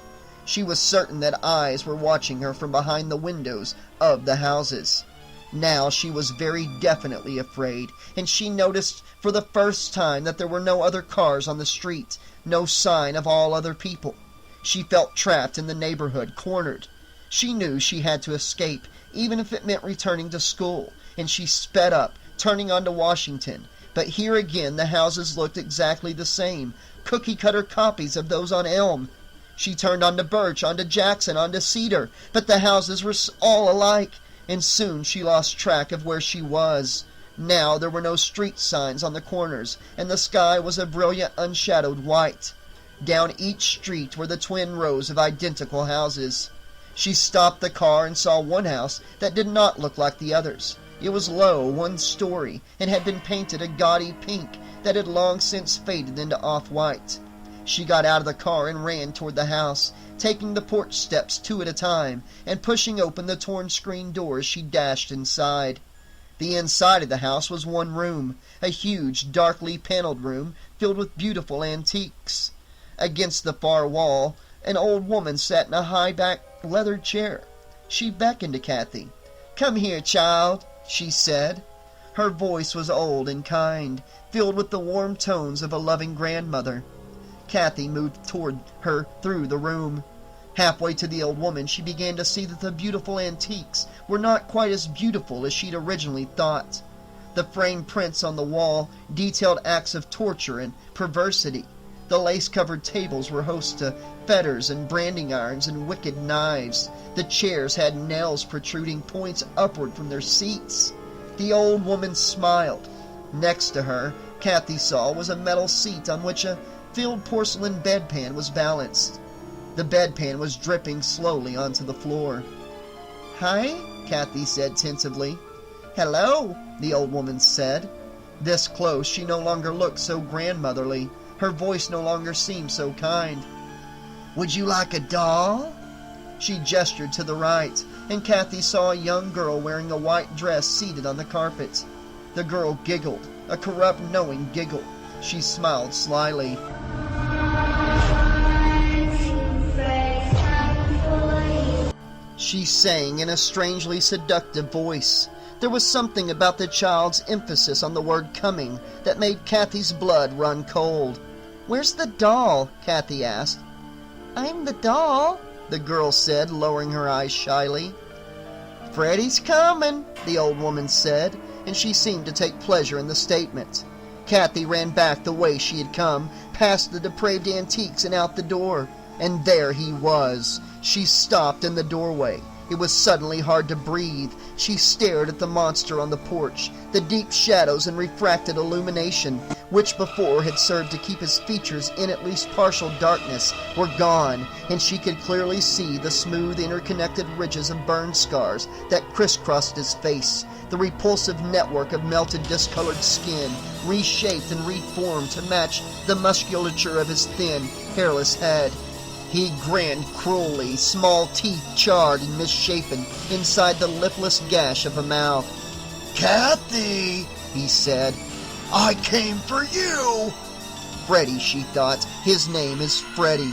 She was certain that eyes were watching her from behind the windows of the houses. Now she was very definitely afraid, and she noticed for the first time that there were no other cars on the street, no sign of all other people. She felt trapped in the neighborhood, cornered. She knew she had to escape, even if it meant returning to school, and she sped up, turning onto Washington. But here again the houses looked exactly the same, cookie-cutter copies of those on Elm. She turned onto Birch, onto Jackson, onto Cedar, but the houses were all alike, and soon she lost track of where she was. Now there were no street signs on the corners, and the sky was a brilliant unshadowed white. Down each street were the twin rows of identical houses. She stopped the car and saw one house that did not look like the others. It was low, one story, and had been painted a gaudy pink that had long since faded into off-white. She got out of the car and ran toward the house, taking the porch steps two at a time, and pushing open the torn screen doors, she dashed inside. The inside of the house was one room, a huge, darkly paneled room filled with beautiful antiques. Against the far wall, an old woman sat in a high-backed leather chair. She beckoned to Kathy. "Come here, child," she said. Her voice was old and kind, filled with the warm tones of a loving grandmother. Kathy moved toward her through the room. Halfway to the old woman, she began to see that the beautiful antiques were not quite as beautiful as she'd originally thought. The framed prints on the wall detailed acts of torture and perversity. The lace-covered tables were host to fetters and branding irons and wicked knives. The chairs had nails protruding points upward from their seats. The old woman smiled. Next to her, Kathy saw, was a metal seat on which a filled porcelain bedpan was balanced. The bedpan was dripping slowly onto the floor. "Hi," Kathy said tentatively. "Hello," the old woman said. This close, she no longer looked so grandmotherly. Her voice no longer seemed so kind. "Would you like a doll?" She gestured to the right, and Kathy saw a young girl wearing a white dress seated on the carpet. The girl giggled, a corrupt, knowing giggle. She smiled slyly. She sang in a strangely seductive voice. There was something about the child's emphasis on the word coming that made Kathy's blood run cold. "Where's the doll?" Kathy asked. "I'm the doll," the girl said, lowering her eyes shyly. "Freddy's coming," the old woman said, and she seemed to take pleasure in the statement. Kathy ran back the way she had come, past the depraved antiques and out the door. And there he was. She stopped in the doorway. It was suddenly hard to breathe. She stared at the monster on the porch. The deep shadows and refracted illumination, which before had served to keep his features in at least partial darkness, were gone, and she could clearly see the smooth, interconnected ridges of burn scars that crisscrossed his face, the repulsive network of melted, discolored skin, reshaped and reformed to match the musculature of his thin, hairless head. He grinned cruelly, small teeth charred and misshapen inside the lipless gash of a mouth. "Kathy," he said, "I came for you." Freddy, she thought. His name is Freddy.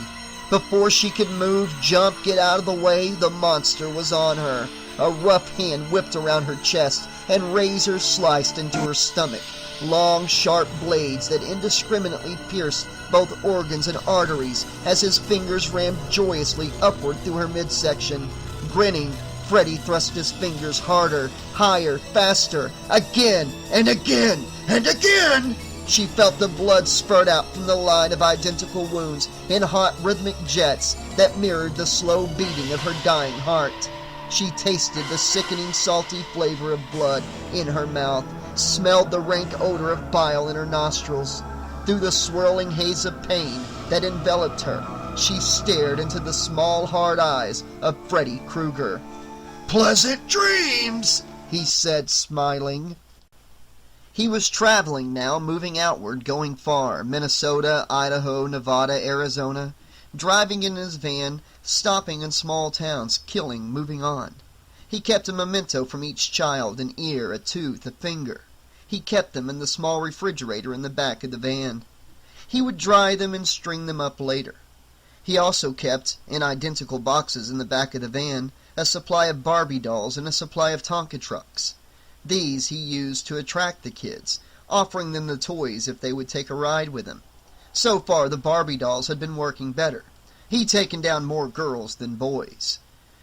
Before she could move, jump, get out of the way, the monster was on her. A rough hand whipped around her chest, and razors sliced into her stomach. Long, sharp blades that indiscriminately pierced both organs and arteries as his fingers rammed joyously upward through her midsection. Grinning, Freddy thrust his fingers harder, higher, faster, again and again and again. She felt the blood spurt out from the line of identical wounds in hot rhythmic jets that mirrored the slow beating of her dying heart. She tasted the sickening salty flavor of blood in her mouth, smelled the rank odor of bile in her nostrils. Through the swirling haze of pain that enveloped her, she stared into the small hard eyes of Freddy Krueger. "Pleasant dreams," he said, smiling. He was traveling now, moving outward, going far, Minnesota, Idaho, Nevada, Arizona, driving in his van, stopping in small towns, killing, moving on. He kept a memento from each child, an ear, a tooth, a finger. He kept them in the small refrigerator in the back of the van. He would dry them and string them up later. He also kept, in identical boxes in the back of the van, a supply of Barbie dolls and a supply of Tonka trucks. These he used to attract the kids, offering them the toys if they would take a ride with him. So far the Barbie dolls had been working better. He'd taken down more girls than boys.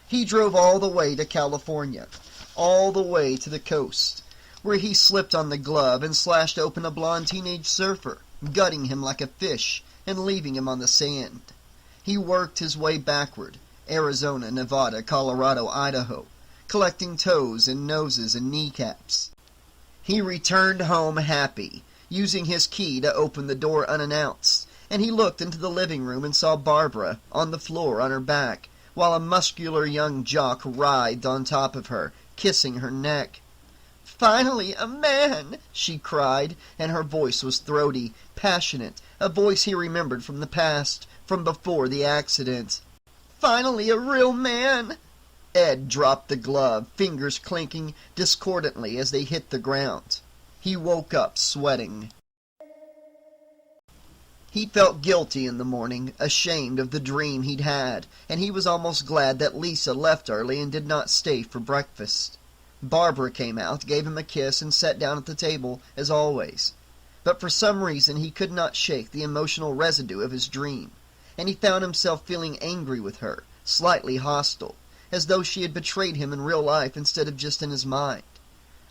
He drove all the way to California, all the way to the coast, where he slipped on the glove and slashed open a blonde teenage surfer, gutting him like a fish and leaving him on the sand. He worked his way backward, Arizona, Nevada, Colorado, Idaho, collecting toes and noses and kneecaps. He returned home happy, using his key to open the door unannounced, and he looked into the living room and saw Barbara on the floor on her back, while a muscular young jock writhed on top of her, kissing her neck. "Finally a man!" she cried, and her voice was throaty, passionate, a voice he remembered from the past, from before the accident. "Finally a real man!" Ed dropped the glove, fingers clinking discordantly as they hit the ground. He woke up sweating. He felt guilty in the morning, ashamed of the dream he'd had, and he was almost glad that Lisa left early and did not stay for breakfast. Barbara came out, gave him a kiss, and sat down at the table, as always. But for some reason he could not shake the emotional residue of his dream, and he found himself feeling angry with her, slightly hostile, as though she had betrayed him in real life instead of just in his mind.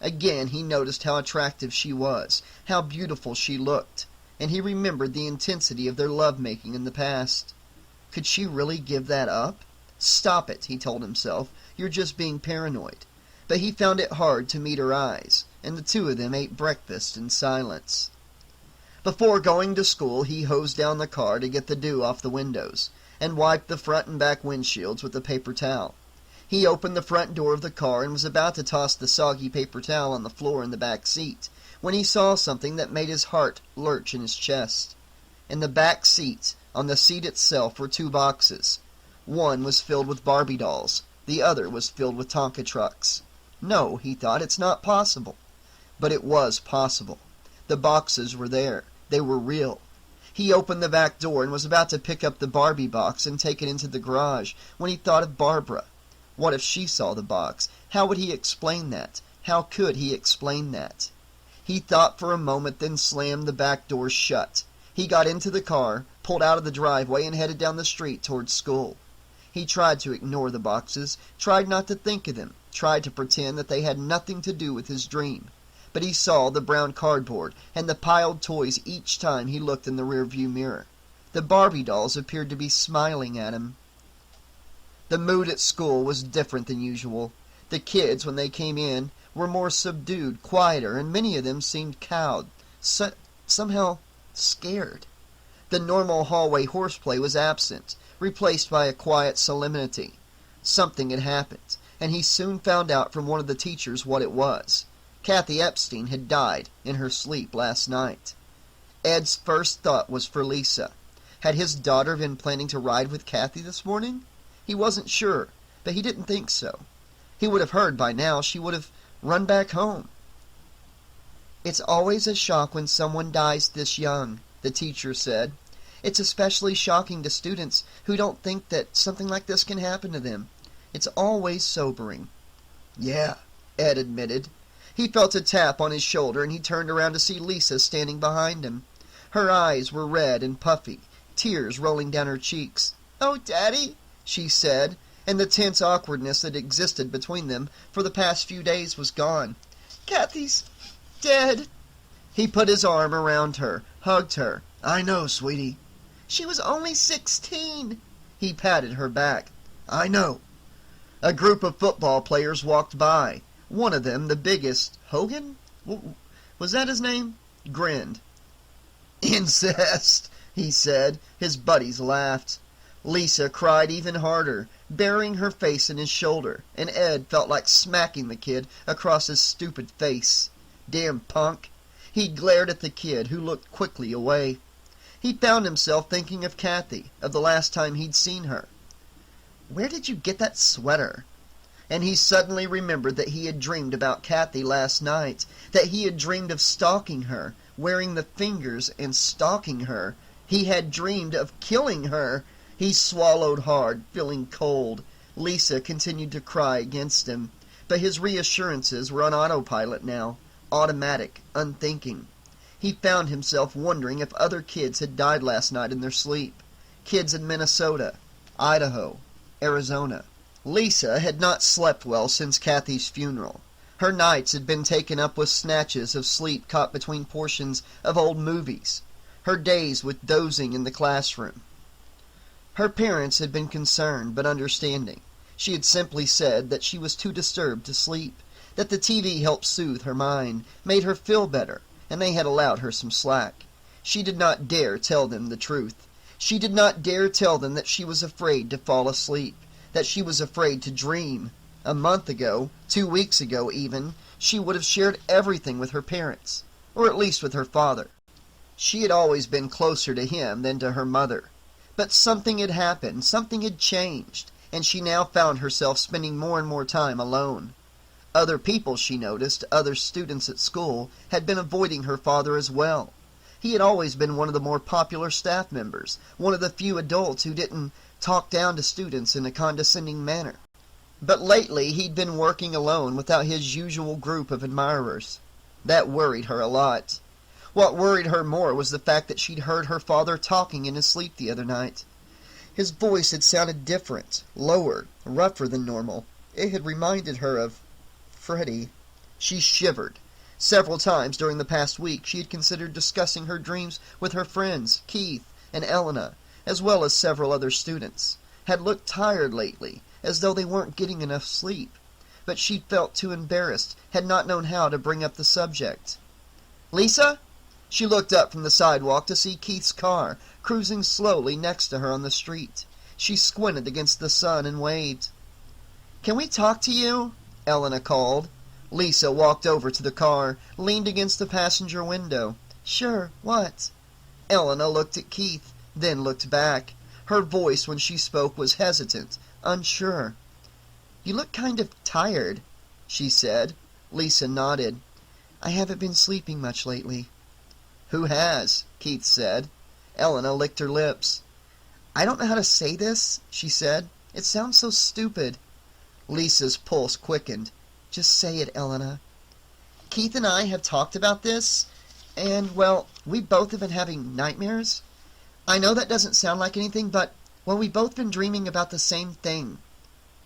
Again he noticed how attractive she was, how beautiful she looked, and he remembered the intensity of their love-making in the past. Could she really give that up? Stop it, he told himself. You're just being paranoid. But he found it hard to meet her eyes, and the two of them ate breakfast in silence. Before going to school, he hosed down the car to get the dew off the windows, and wiped the front and back windshields with a paper towel. He opened the front door of the car and was about to toss the soggy paper towel on the floor in the back seat, when he saw something that made his heart lurch in his chest. In the back seat, on the seat itself, were two boxes. One was filled with Barbie dolls. The other was filled with Tonka trucks. No, he thought, it's not possible. But it was possible. The boxes were there. They were real. He opened the back door and was about to pick up the Barbie box and take it into the garage when he thought of Barbara. What if she saw the box? How would he explain that? How could he explain that? He thought for a moment, then slammed the back door shut. He got into the car, pulled out of the driveway, and headed down the street towards school. He tried to ignore the boxes, tried not to think of them, tried to pretend that they had nothing to do with his dream. but he saw the brown cardboard and the piled toys each time he looked in the rearview mirror. The Barbie dolls appeared to be smiling at him. The mood at school was different than usual. The kids, when they came in, were more subdued, quieter, and many of them seemed cowed, somehow scared. The normal hallway horseplay was absent, replaced by a quiet solemnity. Something had happened, and he soon found out from one of the teachers what it was. Kathy Epstein had died in her sleep last night. Ed's first thought was for Lisa. Had his daughter been planning to ride with Kathy this morning? He wasn't sure, but he didn't think so. He would have heard by now. She would have run back home. "It's always a shock when someone dies this young," the teacher said. "It's especially shocking to students who don't think that something like this can happen to them. It's always sobering." "Yeah," Ed admitted. He felt a tap on his shoulder, and he turned around to see Lisa standing behind him. Her eyes were red and puffy, tears rolling down her cheeks. "Oh, Daddy," she said, and the tense awkwardness that existed between them for the past few days was gone. "Kathy's dead." He put his arm around her, hugged her. "I know, sweetie." "She was only 16. He patted her back. "I know." A group of football players walked by. One of them, the biggest, Hogan? Was that his name? Grinned. "Incest," he said. His buddies laughed. Lisa cried even harder, burying her face in his shoulder, and Ed felt like smacking the kid across his stupid face. Damn punk. He glared at the kid, who looked quickly away. He found himself thinking of Kathy, of the last time he'd seen her. "Where did you get that sweater?" And he suddenly remembered that he had dreamed about Kathy last night, that he had dreamed of stalking her, wearing the fingers and stalking her. He had dreamed of killing her. He swallowed hard, feeling cold. Lisa continued to cry against him, but his reassurances were on autopilot now, automatic, unthinking. He found himself wondering if other kids had died last night in their sleep. Kids in Minnesota, Idaho, Arizona. Lisa had not slept well since Kathy's funeral. Her nights had been taken up with snatches of sleep caught between portions of old movies. Her days with dozing in the classroom. Her parents had been concerned but understanding. She had simply said that she was too disturbed to sleep, that the TV helped soothe her mind, made her feel better, and they had allowed her some slack. She did not dare tell them the truth. She did not dare tell them that she was afraid to fall asleep, that she was afraid to dream. A month ago, 2 weeks ago even, she would have shared everything with her parents, or at least with her father. She had always been closer to him than to her mother. But something had happened, something had changed, and she now found herself spending more and more time alone. Other people, she noticed, other students at school, had been avoiding her father as well. He had always been one of the more popular staff members, one of the few adults who didn't talk down to students in a condescending manner. But lately he'd been working alone without his usual group of admirers. That worried her a lot. What worried her more was the fact that she'd heard her father talking in his sleep the other night. His voice had sounded different, lower, rougher than normal. It had reminded her of Freddy. She shivered. Several times during the past week she had considered discussing her dreams with her friends, Keith and Elena, as well as several other students. Had looked tired lately, as though they weren't getting enough sleep. But she'd felt too embarrassed, had not known how to bring up the subject. "Lisa?" She looked up from the sidewalk to see Keith's car cruising slowly next to her on the street. She squinted against the sun and waved. "Can we talk to you?" Elena called. Lisa walked over to the car, leaned against the passenger window. "Sure, what?" Elena looked at Keith, then looked back. Her voice when she spoke was hesitant, unsure. "You look kind of tired," she said. Lisa nodded. "I haven't been sleeping much lately." "Who has?" Keith said. Elena licked her lips. "I don't know how to say this," she said. "It sounds so stupid." Lisa's pulse quickened. "Just say it, Elena." "Keith and I have talked about this, and, well, we both have been having nightmares. I know that doesn't sound like anything, but, well, we've both been dreaming about the same thing."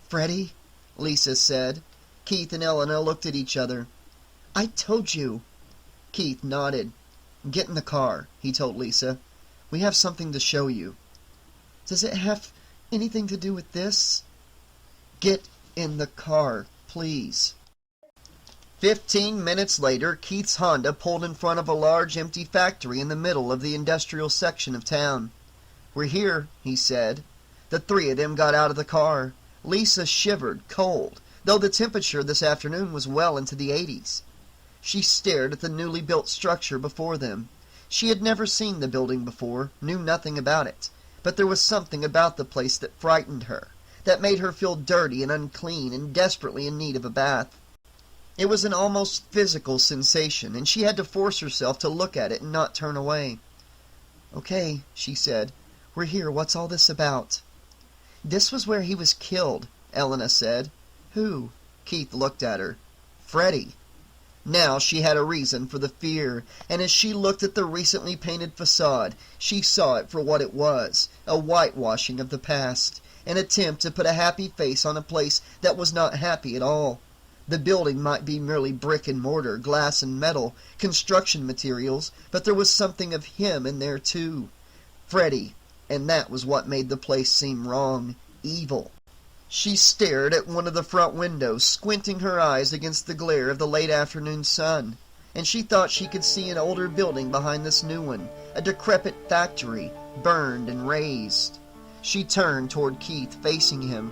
"Freddy?" Lisa said. Keith and Elena looked at each other. I told you. Keith nodded. Get in the car, he told Lisa. We have something to show you. Does it have anything to do with this? Get in the car, please. 15 minutes later, Keith's Honda pulled in front of a large empty factory in the middle of the industrial section of town. We're here, he said. The three of them got out of the car. Lisa shivered, cold, though the temperature this afternoon was well into the 80s. She stared at the newly built structure before them. She had never seen the building before, knew nothing about it, but there was something about the place that frightened her, that made her feel dirty and unclean and desperately in need of a bath. It was an almost physical sensation, and she had to force herself to look at it and not turn away. Okay, she said. We're here. What's all this about? This was where he was killed, Elena said. Who? Keith looked at her. Freddy. Now she had a reason for the fear, and as she looked at the recently painted facade, she saw it for what it was, a whitewashing of the past, an attempt to put a happy face on a place that was not happy at all. The building might be merely brick and mortar, glass and metal, construction materials, but there was something of him in there too. Freddy, and that was what made the place seem wrong, evil. She stared at one of the front windows, squinting her eyes against the glare of the late afternoon sun, and she thought she could see an older building behind this new one, a decrepit factory, burned and razed. She turned toward Keith, facing him.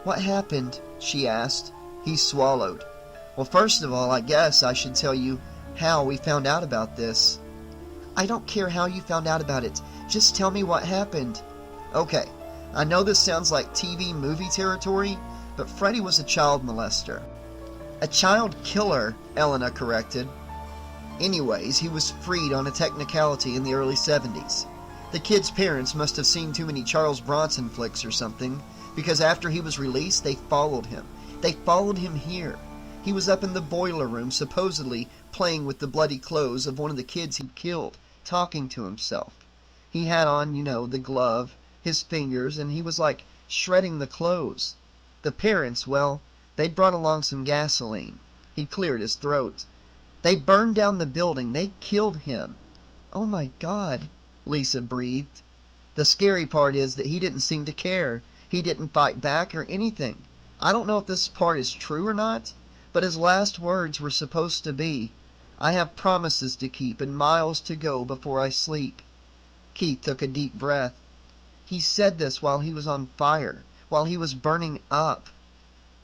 What happened? She asked. He swallowed. Well, first of all, I guess I should tell you how we found out about this. I don't care how you found out about it. Just tell me what happened. Okay, I know this sounds like TV movie territory, but Freddy was a child molester. A child killer, Elena corrected. Anyways, he was freed on a technicality in the early 70s. The kid's parents must have seen too many Charles Bronson flicks or something, because after he was released, they followed him. They followed him here. He was up in the boiler room, supposedly playing with the bloody clothes of one of the kids he'd killed, talking to himself. He had on, the glove, his fingers, and he was like shredding the clothes. The parents, well, they'd brought along some gasoline. He cleared his throat. They burned down the building. They killed him. Oh my God, Lisa breathed. The scary part is that he didn't seem to care. He didn't fight back or anything. I don't know if this part is true or not, but his last words were supposed to be, I have promises to keep and miles to go before I sleep. Keith took a deep breath. He said this while he was on fire, while he was burning up.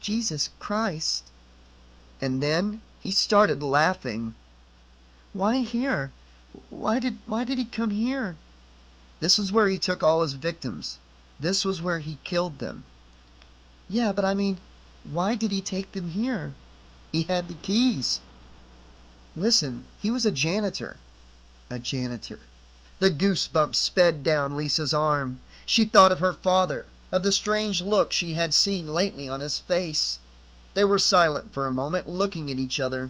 Jesus Christ. And then he started laughing. Why here? Why did he come here? This was where he took all his victims. This was where he killed them. Yeah, but I mean, why did he take them here? He had the keys. Listen, he was a janitor. A janitor. The goosebumps sped down Lisa's arm. She thought of her father, of the strange look she had seen lately on his face. They were silent for a moment, looking at each other.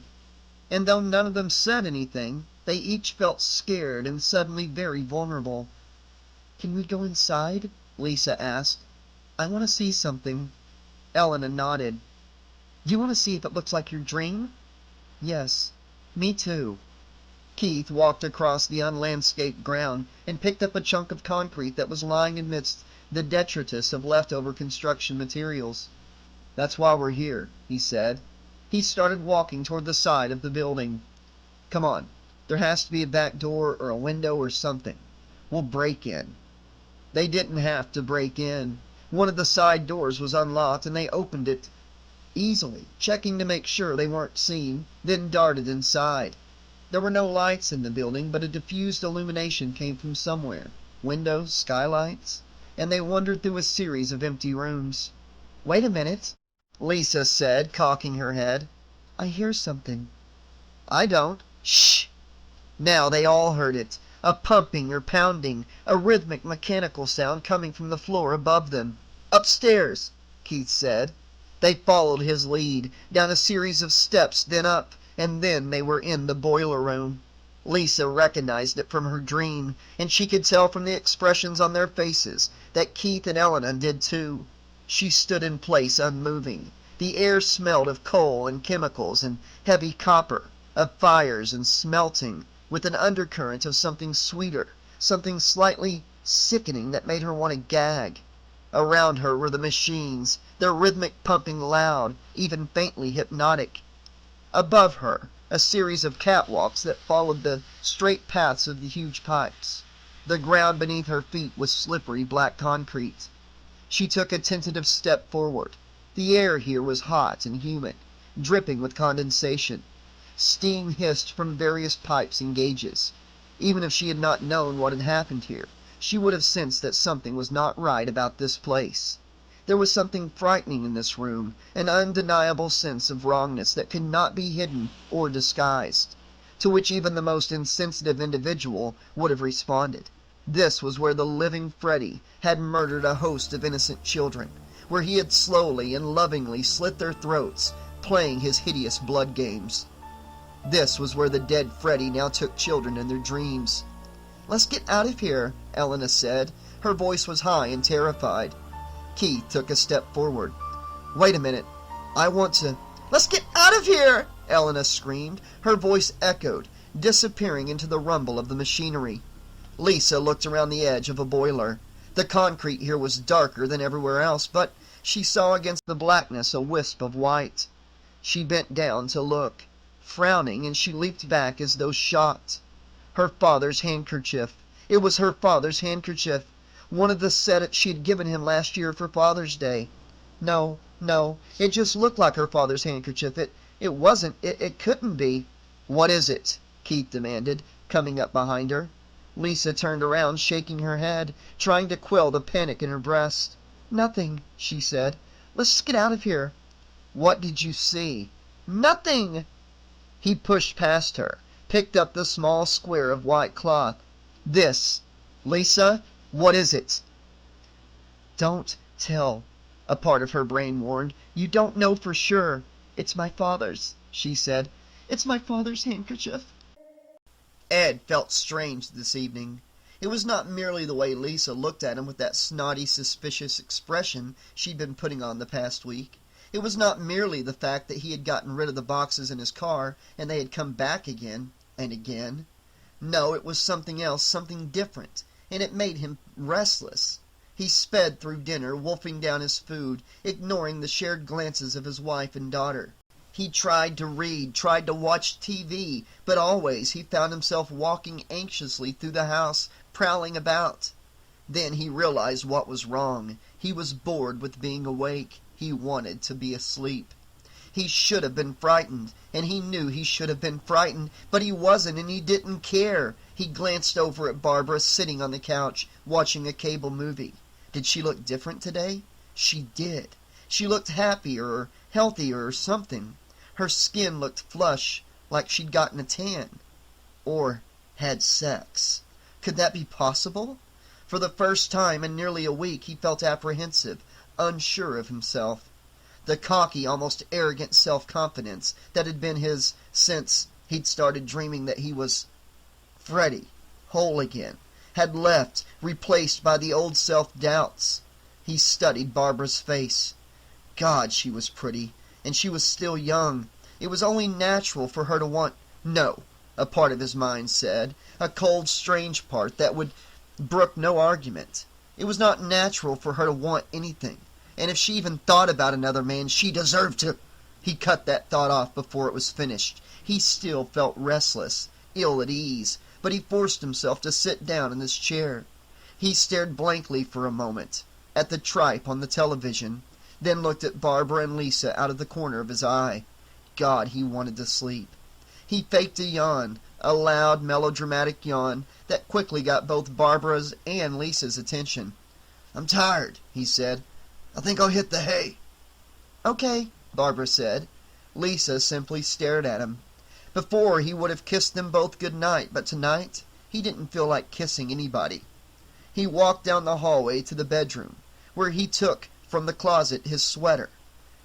And though none of them said anything, they each felt scared and suddenly very vulnerable. Can we go inside? Lisa asked. I want to see something. Elena nodded. You want to see if it looks like your dream? Yes, me too. Keith walked across the unlandscaped ground and picked up a chunk of concrete that was lying amidst the detritus of leftover construction materials. That's why we're here, he said. He started walking toward the side of the building. Come on, there has to be a back door or a window or something. We'll break in. They didn't have to break in. One of the side doors was unlocked, and they opened it easily, checking to make sure they weren't seen, then darted inside. There were no lights in the building, but a diffused illumination came from somewhere. Windows, skylights, and they wandered through a series of empty rooms. Wait a minute, Lisa said, cocking her head. I hear something. I don't. Shh! Now they all heard it. A pumping or pounding, a rhythmic mechanical sound coming from the floor above them. Upstairs, Keith said. They followed his lead, down a series of steps, then up, and then they were in the boiler room. Lisa recognized it from her dream, and she could tell from the expressions on their faces that Keith and Elena did too. She stood in place, unmoving. The air smelled of coal and chemicals and heavy copper. of fires and smelting, with an undercurrent of something sweeter, something slightly sickening that made her want to gag. Around her were the machines, their rhythmic pumping loud, even faintly hypnotic. Above her, a series of catwalks that followed the straight paths of the huge pipes. The ground beneath her feet was slippery black concrete. She took a tentative step forward. The air here was hot and humid, dripping with condensation. Steam hissed from various pipes and gauges. Even if she had not known what had happened here, she would have sensed that something was not right about this place. There was something frightening in this room, an undeniable sense of wrongness that could not be hidden or disguised, to which even the most insensitive individual would have responded. This was where the living Freddy had murdered a host of innocent children, where he had slowly and lovingly slit their throats, playing his hideous blood games. This was where the dead Freddy now took children in their dreams. "Let's get out of here," Elena said. Her voice was high and terrified. Keith took a step forward. "Wait a minute. I want to—" "Let's get out of here!" Elena screamed. Her voice echoed, disappearing into the rumble of the machinery. Lisa looked around the edge of a boiler. The concrete here was darker than everywhere else, but she saw against the blackness a wisp of white. She bent down to look, frowning, and she leaped back as though shot. Her father's handkerchief. It was her father's handkerchief. One of the set she had given him last year for Father's Day. No, it just looked like her father's handkerchief. It wasn't. It couldn't be. "What is it?" Keith demanded, coming up behind her. Lisa turned around, shaking her head, trying to quell the panic in her breast. "Nothing," she said. "Let's get out of here." "What did you see?" "Nothing!" He pushed past her, picked up the small square of white cloth. "This. Lisa, what is it?" "Don't tell," a part of her brain warned. "You don't know for sure." "It's my father's," she said. "It's my father's handkerchief." Ed felt strange this evening. It was not merely the way Lisa looked at him with that snotty, suspicious expression she'd been putting on the past week. It was not merely the fact that he had gotten rid of the boxes in his car and they had come back again and again. No, it was something else, something different, and it made him restless. He sped through dinner, wolfing down his food, ignoring the shared glances of his wife and daughter. He tried to read, tried to watch TV, but always he found himself walking anxiously through the house, prowling about. Then he realized what was wrong. He was bored with being awake. He wanted to be asleep. He should have been frightened, and he knew he should have been frightened, but he wasn't, and he didn't care. He glanced over at Barbara sitting on the couch, watching a cable movie. Did she look different today? She did. She looked happier or healthier or something. Her skin looked flush, like she'd gotten a tan. Or had sex. Could that be possible? For the first time in nearly a week he felt apprehensive, unsure of himself. The cocky, almost arrogant self-confidence that had been his since he'd started dreaming that he was Freddy, whole again, had left, replaced by the old self-doubts. He studied Barbara's face. God, she was pretty, and she was still young. It was only natural for her to want— No, a part of his mind said, a cold, strange part that would brook no argument. It was not natural for her to want anything, and if she even thought about another man, she deserved to— He cut that thought off before it was finished. He still felt restless, ill at ease, but he forced himself to sit down in his chair. He stared blankly for a moment at the tripe on the television, then looked at Barbara and Lisa out of the corner of his eye. God, he wanted to sleep. He faked a yawn, a loud, melodramatic yawn that quickly got both Barbara's and Lisa's attention. "I'm tired," he said. "I think I'll hit the hay." "Okay," Barbara said. Lisa simply stared at him. Before, he would have kissed them both good night, but tonight he didn't feel like kissing anybody. He walked down the hallway to the bedroom, where he took from the closet his sweater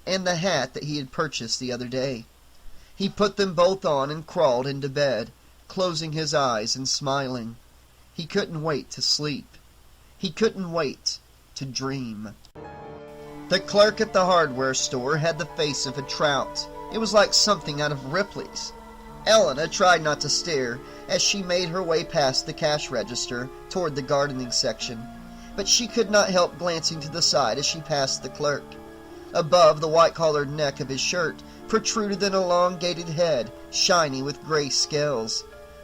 and the hat that he had purchased the other day. He put them both on and crawled into bed, closing his eyes and smiling. He couldn't wait to sleep. He couldn't wait to dream. The clerk at the hardware store had the face of a trout. It was like something out of Ripley's. Elena tried not to stare as she made her way past the cash register toward the gardening section, but she could not help glancing to the side as she passed the clerk. Above the white-collared neck of his shirt protruded an elongated head, shiny with gray scales.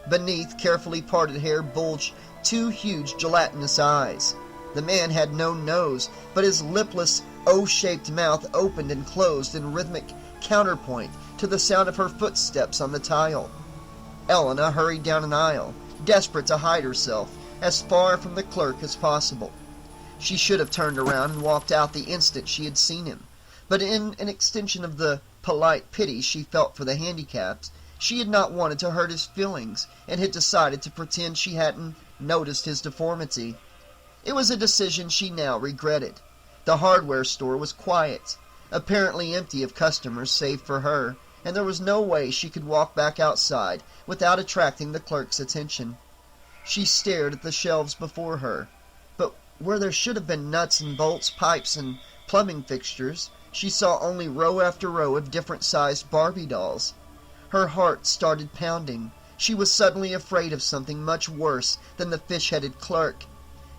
Beneath carefully parted hair bulged two huge gelatinous eyes. The man had no nose, but his lipless, O-shaped mouth opened and closed in rhythmic counterpoint to the sound of her footsteps on the tile. Elena hurried down an aisle, desperate to hide herself as far from the clerk as possible. She should have turned around and walked out the instant she had seen him, but in an extension of the polite pity she felt for the handicapped, she had not wanted to hurt his feelings and had decided to pretend she hadn't noticed his deformity. It was a decision she now regretted. The hardware store was quiet, apparently empty of customers save for her, and there was no way she could walk back outside without attracting the clerk's attention. She stared at the shelves before her, but where there should have been nuts and bolts, pipes, and plumbing fixtures, she saw only row after row of different-sized Barbie dolls. Her heart started pounding. She was suddenly afraid of something much worse than the fish-headed clerk.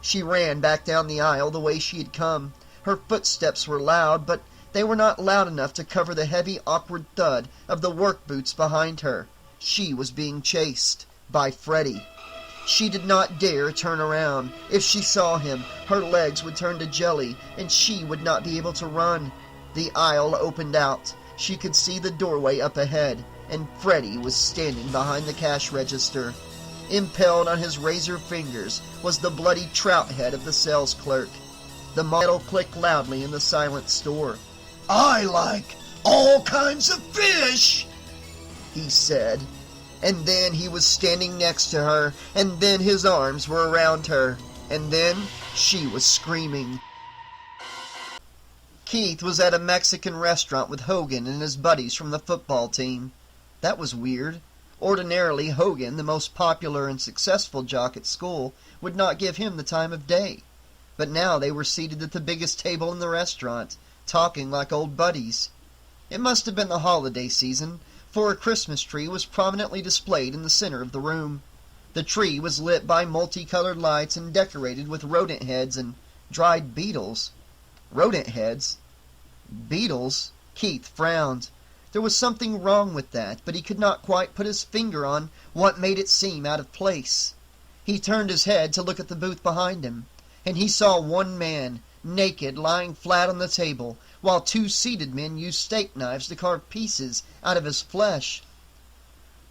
She ran back down the aisle the way she had come. Her footsteps were loud, but they were not loud enough to cover the heavy, awkward thud of the work boots behind her. She was being chased by Freddy. She did not dare turn around. If she saw him, her legs would turn to jelly, and she would not be able to run. The aisle opened out. She could see the doorway up ahead, and Freddy was standing behind the cash register. Impaled on his razor fingers was the bloody trout head of the sales clerk. The metal clicked loudly in the silent store. "I like all kinds of fish," he said. And then he was standing next to her, and then his arms were around her, and then she was screaming. Keith was at a Mexican restaurant with Hogan and his buddies from the football team. That was weird. Ordinarily, Hogan, the most popular and successful jock at school, would not give him the time of day. But now they were seated at the biggest table in the restaurant, talking like old buddies. It must have been the holiday season, for a Christmas tree was prominently displayed in the center of the room. The tree was lit by multicolored lights and decorated with rodent heads and dried beetles. Rodent heads? Beetles? Keith frowned. There was something wrong with that, but he could not quite put his finger on what made it seem out of place. He turned his head to look at the booth behind him, and he saw one man, naked, lying flat on the table, while two seated men used steak knives to carve pieces out of his flesh.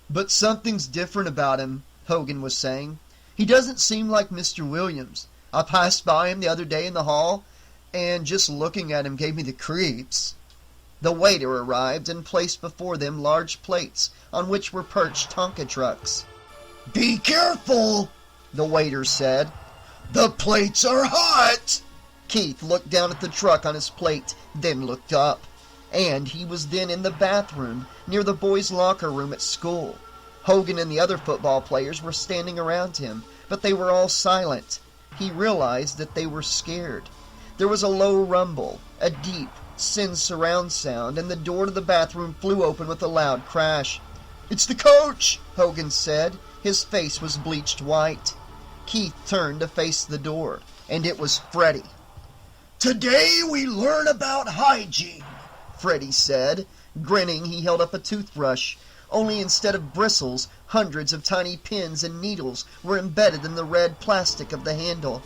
"But something's different about him," Hogan was saying. "He doesn't seem like Mr. Williams. I passed by him the other day in the hall, and just looking at him gave me the creeps." The waiter arrived and placed before them large plates on which were perched Tonka trucks. "Be careful," the waiter said. "The plates are hot." Keith looked down at the truck on his plate, then looked up. And he was then in the bathroom, near the boys' locker room at school. Hogan and the other football players were standing around him, but they were all silent. He realized that they were scared. There was a low rumble, a deep, sin surround sound, and the door to the bathroom flew open with a loud crash. "It's the coach," Hogan said. His face was bleached white. Keith turned to face the door, and it was Freddy. "Today we learn about hygiene," Freddy said. Grinning, he held up a toothbrush. Only instead of bristles, hundreds of tiny pins and needles were embedded in the red plastic of the handle.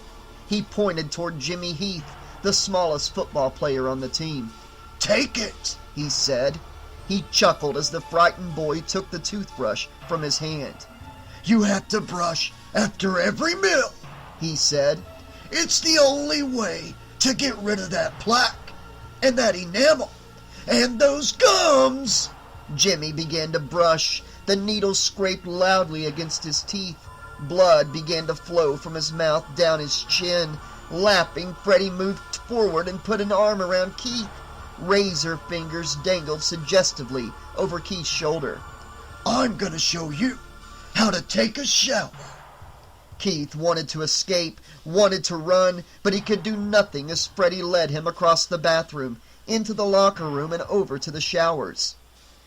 He pointed toward Jimmy Heath, the smallest football player on the team. "Take it," he said. He chuckled as the frightened boy took the toothbrush from his hand. "You have to brush after every meal," he said. "It's the only way to get rid of that plaque, and that enamel, and those gums." Jimmy began to brush. The needles scraped loudly against his teeth. Blood began to flow from his mouth down his chin. Laughing, Freddy moved forward and put an arm around Keith. Razor fingers dangled suggestively over Keith's shoulder. "I'm gonna show you how to take a shower." Keith wanted to escape, wanted to run, but he could do nothing as Freddy led him across the bathroom, into the locker room, and over to the showers.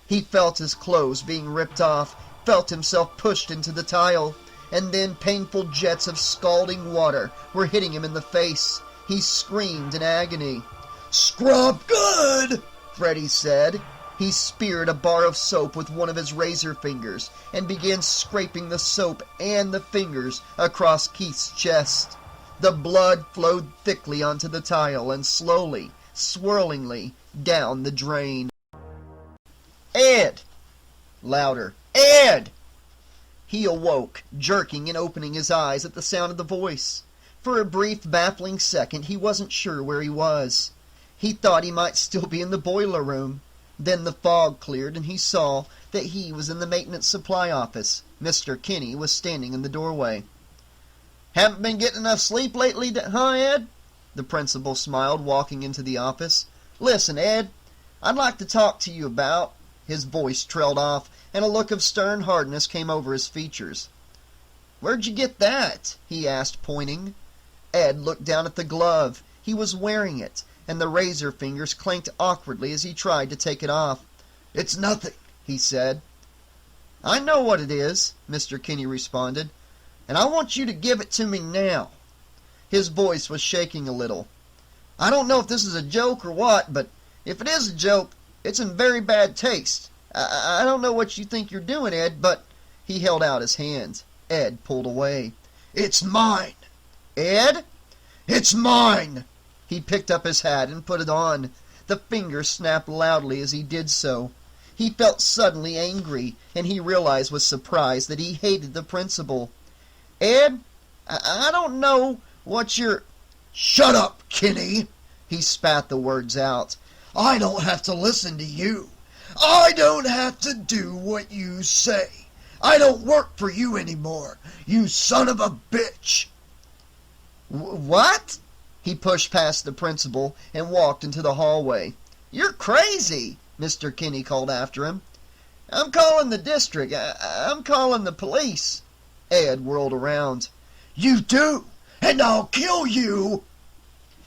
He felt his clothes being ripped off, felt himself pushed into the tile, and then painful jets of scalding water were hitting him in the face. He screamed in agony. "Scrub good!" Freddy said. He speared a bar of soap with one of his razor fingers and began scraping the soap and the fingers across Keith's chest. The blood flowed thickly onto the tile and slowly, swirlingly, down the drain. "Ed!" Louder. "Ed!" He awoke, jerking and opening his eyes at the sound of the voice. For a brief, baffling second, he wasn't sure where he was. He thought he might still be in the boiler room. Then the fog cleared, and he saw that he was in the maintenance supply office. Mr. Kinney was standing in the doorway. "Haven't been getting enough sleep lately, huh, Ed?" The principal smiled, walking into the office. "Listen, Ed, I'd like to talk to you about—" His voice trailed off, and a look of stern hardness came over his features. "Where'd you get that?" he asked, pointing. Ed looked down at the glove. He was wearing it, and the razor fingers clanked awkwardly as he tried to take it off. "It's nothing," he said. "I know what it is," Mr. Kinney responded, "and I want you to give it to me now." His voice was shaking a little. "I don't know if this is a joke or what, but if it is a joke, it's in very bad taste. I don't know what you think you're doing, Ed, but—" He held out his hand. Ed pulled away. "It's mine." "Ed?" "It's mine." He picked up his hat and put it on. The fingers snapped loudly as he did so. He felt suddenly angry, and he realized with surprise that he hated the principal. "Ed, I don't know what you're—" "Shut up, Kinney!" He spat the words out. "I don't have to listen to you. I don't have to do what you say. I don't work for you anymore, you son of a bitch." "What?" He pushed past the principal and walked into the hallway. "You're crazy," Mr. Kinney called after him. "I'm calling the district. I'm calling the police." Ed whirled around. "You do, and I'll kill you."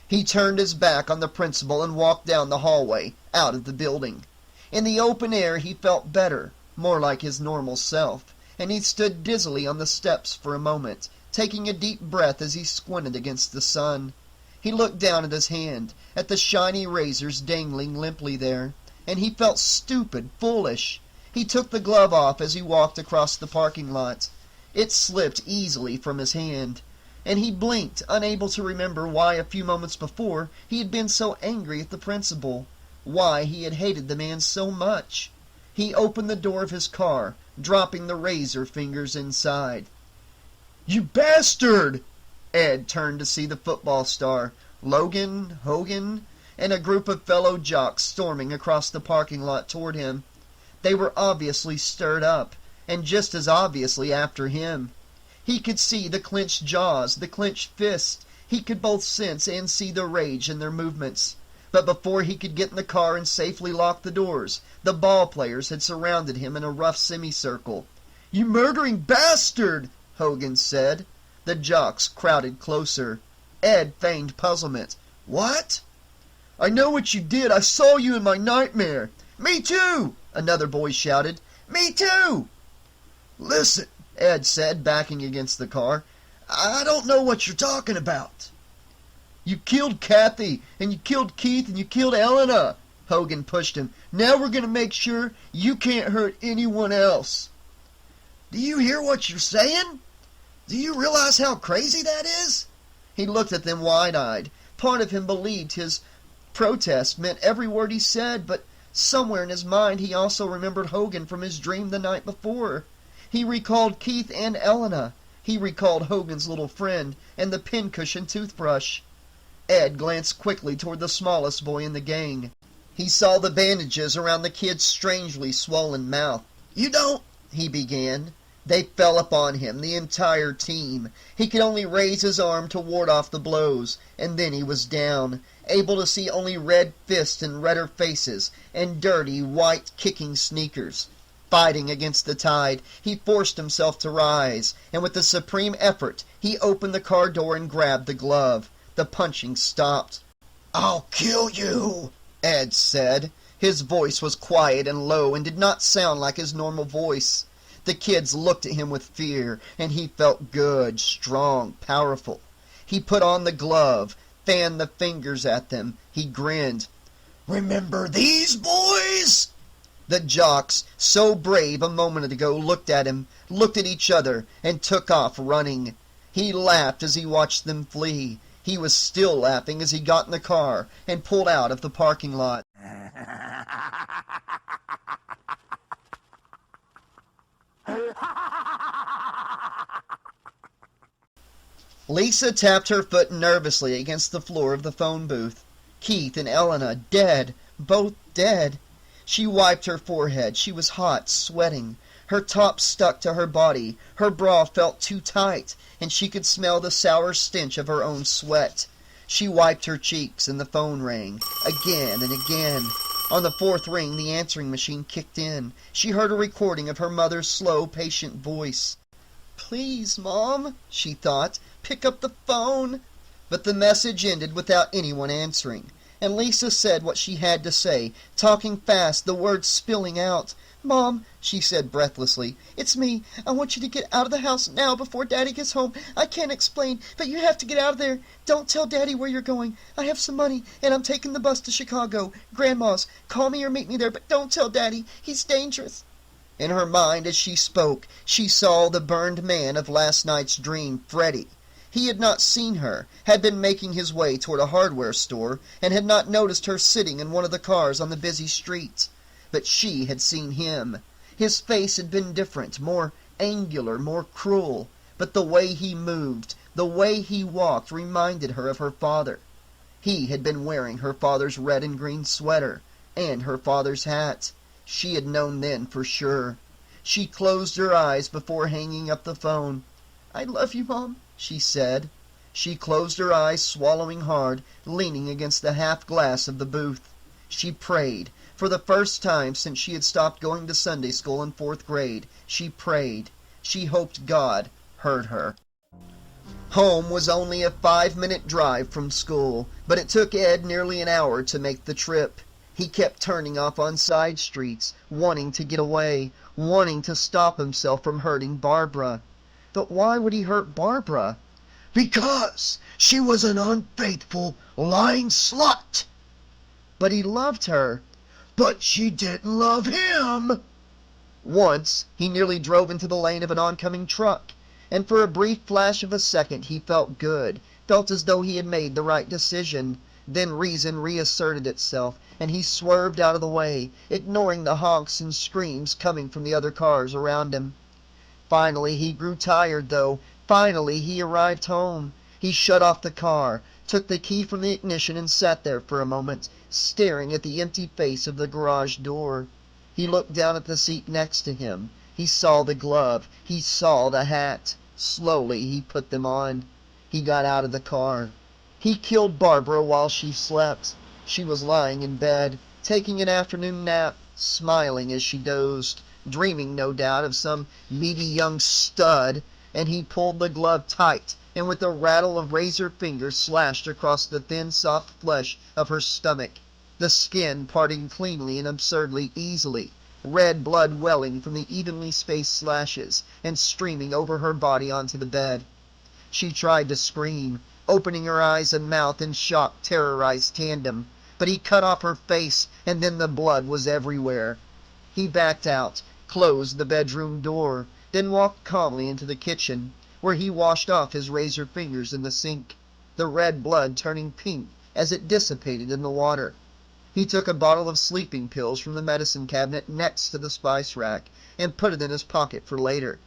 He turned his back on the principal and walked down the hallway, out of the building. In the open air he felt better, more like his normal self, and he stood dizzily on the steps for a moment, taking a deep breath as he squinted against the sun. He looked down at his hand, at the shiny razors dangling limply there, and he felt stupid, foolish. He took the glove off as he walked across the parking lot. It slipped easily from his hand, and he blinked, unable to remember why a few moments before he had been so angry at the principal, why he had hated the man so much. He opened the door of his car, dropping the razor fingers inside. "You bastard!" Ed turned to see the football star, Logan, Hogan, and a group of fellow jocks storming across the parking lot toward him. They were obviously stirred up, and just as obviously after him. He could see the clenched jaws, the clenched fists. He could both sense and see the rage in their movements. But before he could get in the car and safely lock the doors, the ball players had surrounded him in a rough semicircle. "You murdering bastard!" Hogan said. The jocks crowded closer. Ed feigned puzzlement. "What?" "I know what you did. I saw you in my nightmare." "Me too!" another boy shouted. "Me too!" "Listen," Ed said, backing against the car. "I don't know what you're talking about." "You killed Kathy, and you killed Keith, and you killed Elena." Hogan pushed him. "Now we're going to make sure you can't hurt anyone else." "Do you hear what you're saying? Do you realize how crazy that is?" He looked at them wide-eyed. Part of him believed his protest meant every word he said, but somewhere in his mind he also remembered Hogan from his dream the night before. He recalled Keith and Elena. He recalled Hogan's little friend and the pincushion toothbrush. Ed glanced quickly toward the smallest boy in the gang. He saw the bandages around the kid's strangely swollen mouth. "You don't—" he began. They fell upon him, the entire team. He could only raise his arm to ward off the blows, and then he was down, able to see only red fists and redder faces, and dirty, white, kicking sneakers. Fighting against the tide, he forced himself to rise, and with a supreme effort, he opened the car door and grabbed the glove. The punching stopped. "I'll kill you," Ed said. His voice was quiet and low and did not sound like his normal voice. The kids looked at him with fear, and he felt good, strong, powerful. He put on the glove, fanned the fingers at them. He grinned. "Remember these boys?" The jocks, so brave a moment ago, looked at him, looked at each other, and took off running. He laughed as he watched them flee. He was still laughing as he got in the car and pulled out of the parking lot. Lisa tapped her foot nervously against the floor of the phone booth. Keith and Elena, dead, both dead. She wiped her forehead. She was hot, sweating. Her top stuck to her body. Her bra felt too tight, and she could smell the sour stench of her own sweat. She wiped her cheeks, and the phone rang, again and again. On the fourth ring, the answering machine kicked in. She heard a recording of her mother's slow, patient voice. "Please, Mom," she thought, "pick up the phone." But the message ended without anyone answering, and Lisa said what she had to say, talking fast, the words spilling out. "Mom," she said breathlessly, "it's me. I want you to get out of the house now before Daddy gets home. I can't explain, but you have to get out of there. Don't tell Daddy where you're going. I have some money, and I'm taking the bus to Chicago. Grandma's. Call me or meet me there, but don't tell Daddy. He's dangerous." In her mind, as she spoke, she saw the burned man of last night's dream, Freddy. He had not seen her, had been making his way toward a hardware store, and had not noticed her sitting in one of the cars on the busy street. But she had seen him. His face had been different, more angular, more cruel. But the way he moved, the way he walked, reminded her of her father. He had been wearing her father's red and green sweater, and her father's hat. She had known then for sure. She closed her eyes before hanging up the phone. "I love you, Mom," she said. She closed her eyes, swallowing hard, leaning against the half glass of the booth. She prayed. For the first time since she had stopped going to Sunday school in 4th grade, she prayed. She hoped God heard her. Home was only a 5-minute drive from school, but it took Ed nearly an hour to make the trip. He kept turning off on side streets, wanting to get away, wanting to stop himself from hurting Barbara. But why would he hurt Barbara? Because she was an unfaithful, lying slut. But he loved her. But she didn't love him. Once, he nearly drove into the lane of an oncoming truck, and for a brief flash of a second he felt good, felt as though he had made the right decision. Then reason reasserted itself, and he swerved out of the way, ignoring the honks and screams coming from the other cars around him. Finally he grew tired, though. Finally he arrived home. He shut off the car, took the key from the ignition, and sat there for a moment, staring at the empty face of the garage door. He looked down at the seat next to him. He saw the glove. He saw the hat. Slowly he put them on. He got out of the car. He killed Barbara while she slept. She was lying in bed, taking an afternoon nap, smiling as she dozed, dreaming no doubt of some meaty young stud, and he pulled the glove tight, and with a rattle of razor fingers slashed across the thin, soft flesh of her stomach, the skin parting cleanly and absurdly easily, red blood welling from the evenly spaced slashes and streaming over her body onto the bed. She tried to scream, opening her eyes and mouth in shock, terrorized tandem, but he cut off her face, and then the blood was everywhere. He backed out, closed the bedroom door, then walked calmly into the kitchen, where he washed off his razor fingers in the sink, the red blood turning pink as it dissipated in the water. He took a bottle of sleeping pills from the medicine cabinet next to the spice rack and put it in his pocket for later.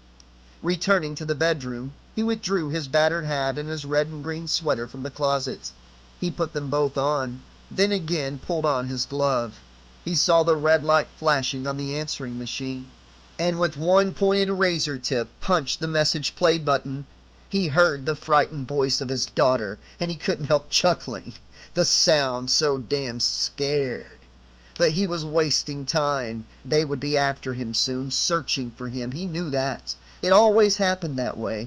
Returning to the bedroom, he withdrew his battered hat and his red and green sweater from the closet. He put them both on, then again pulled on his glove. He saw the red light flashing on the answering machine, and with one pointed razor tip punched the message play button. He heard the frightened voice of his daughter, and he couldn't help chuckling. The sound so damn scared. But he was wasting time. They would be after him soon, searching for him. He knew that. It always happened that way.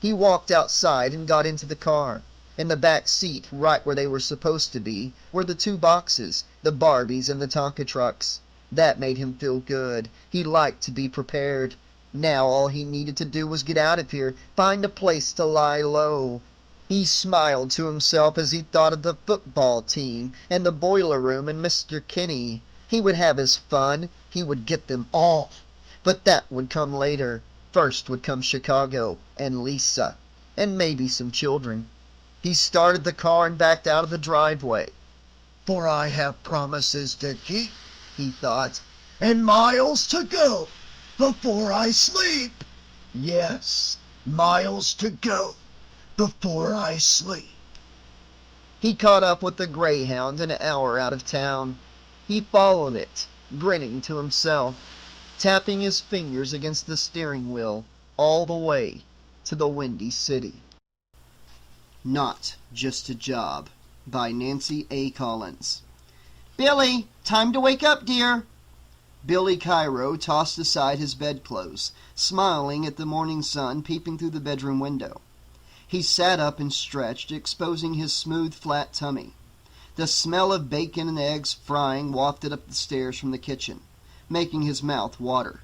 He walked outside and got into the car. In the back seat, right where they were supposed to be, were the 2 boxes, the Barbies and the Tonka trucks. That made him feel good. He liked to be prepared. Now all he needed to do was get out of here, find a place to lie low. He smiled to himself as he thought of the football team and the boiler room and Mr. Kinney. He would have his fun. He would get them all. But that would come later. First would come Chicago and Lisa and maybe some children. He started the car and backed out of the driveway. "For I have promises to keep," he thought, "and miles to go before I sleep. Yes, miles to go before I sleep." He caught up with the Greyhound an hour out of town. He followed it, grinning to himself, tapping his fingers against the steering wheel all the way to the Windy City. Not Just a Job by Nancy A. Collins. "Billy, time to wake up, dear." Billy Cairo tossed aside his bedclothes, smiling at the morning sun peeping through the bedroom window. He sat up and stretched, exposing his smooth, flat tummy. The smell of bacon and eggs frying wafted up the stairs from the kitchen, making his mouth water.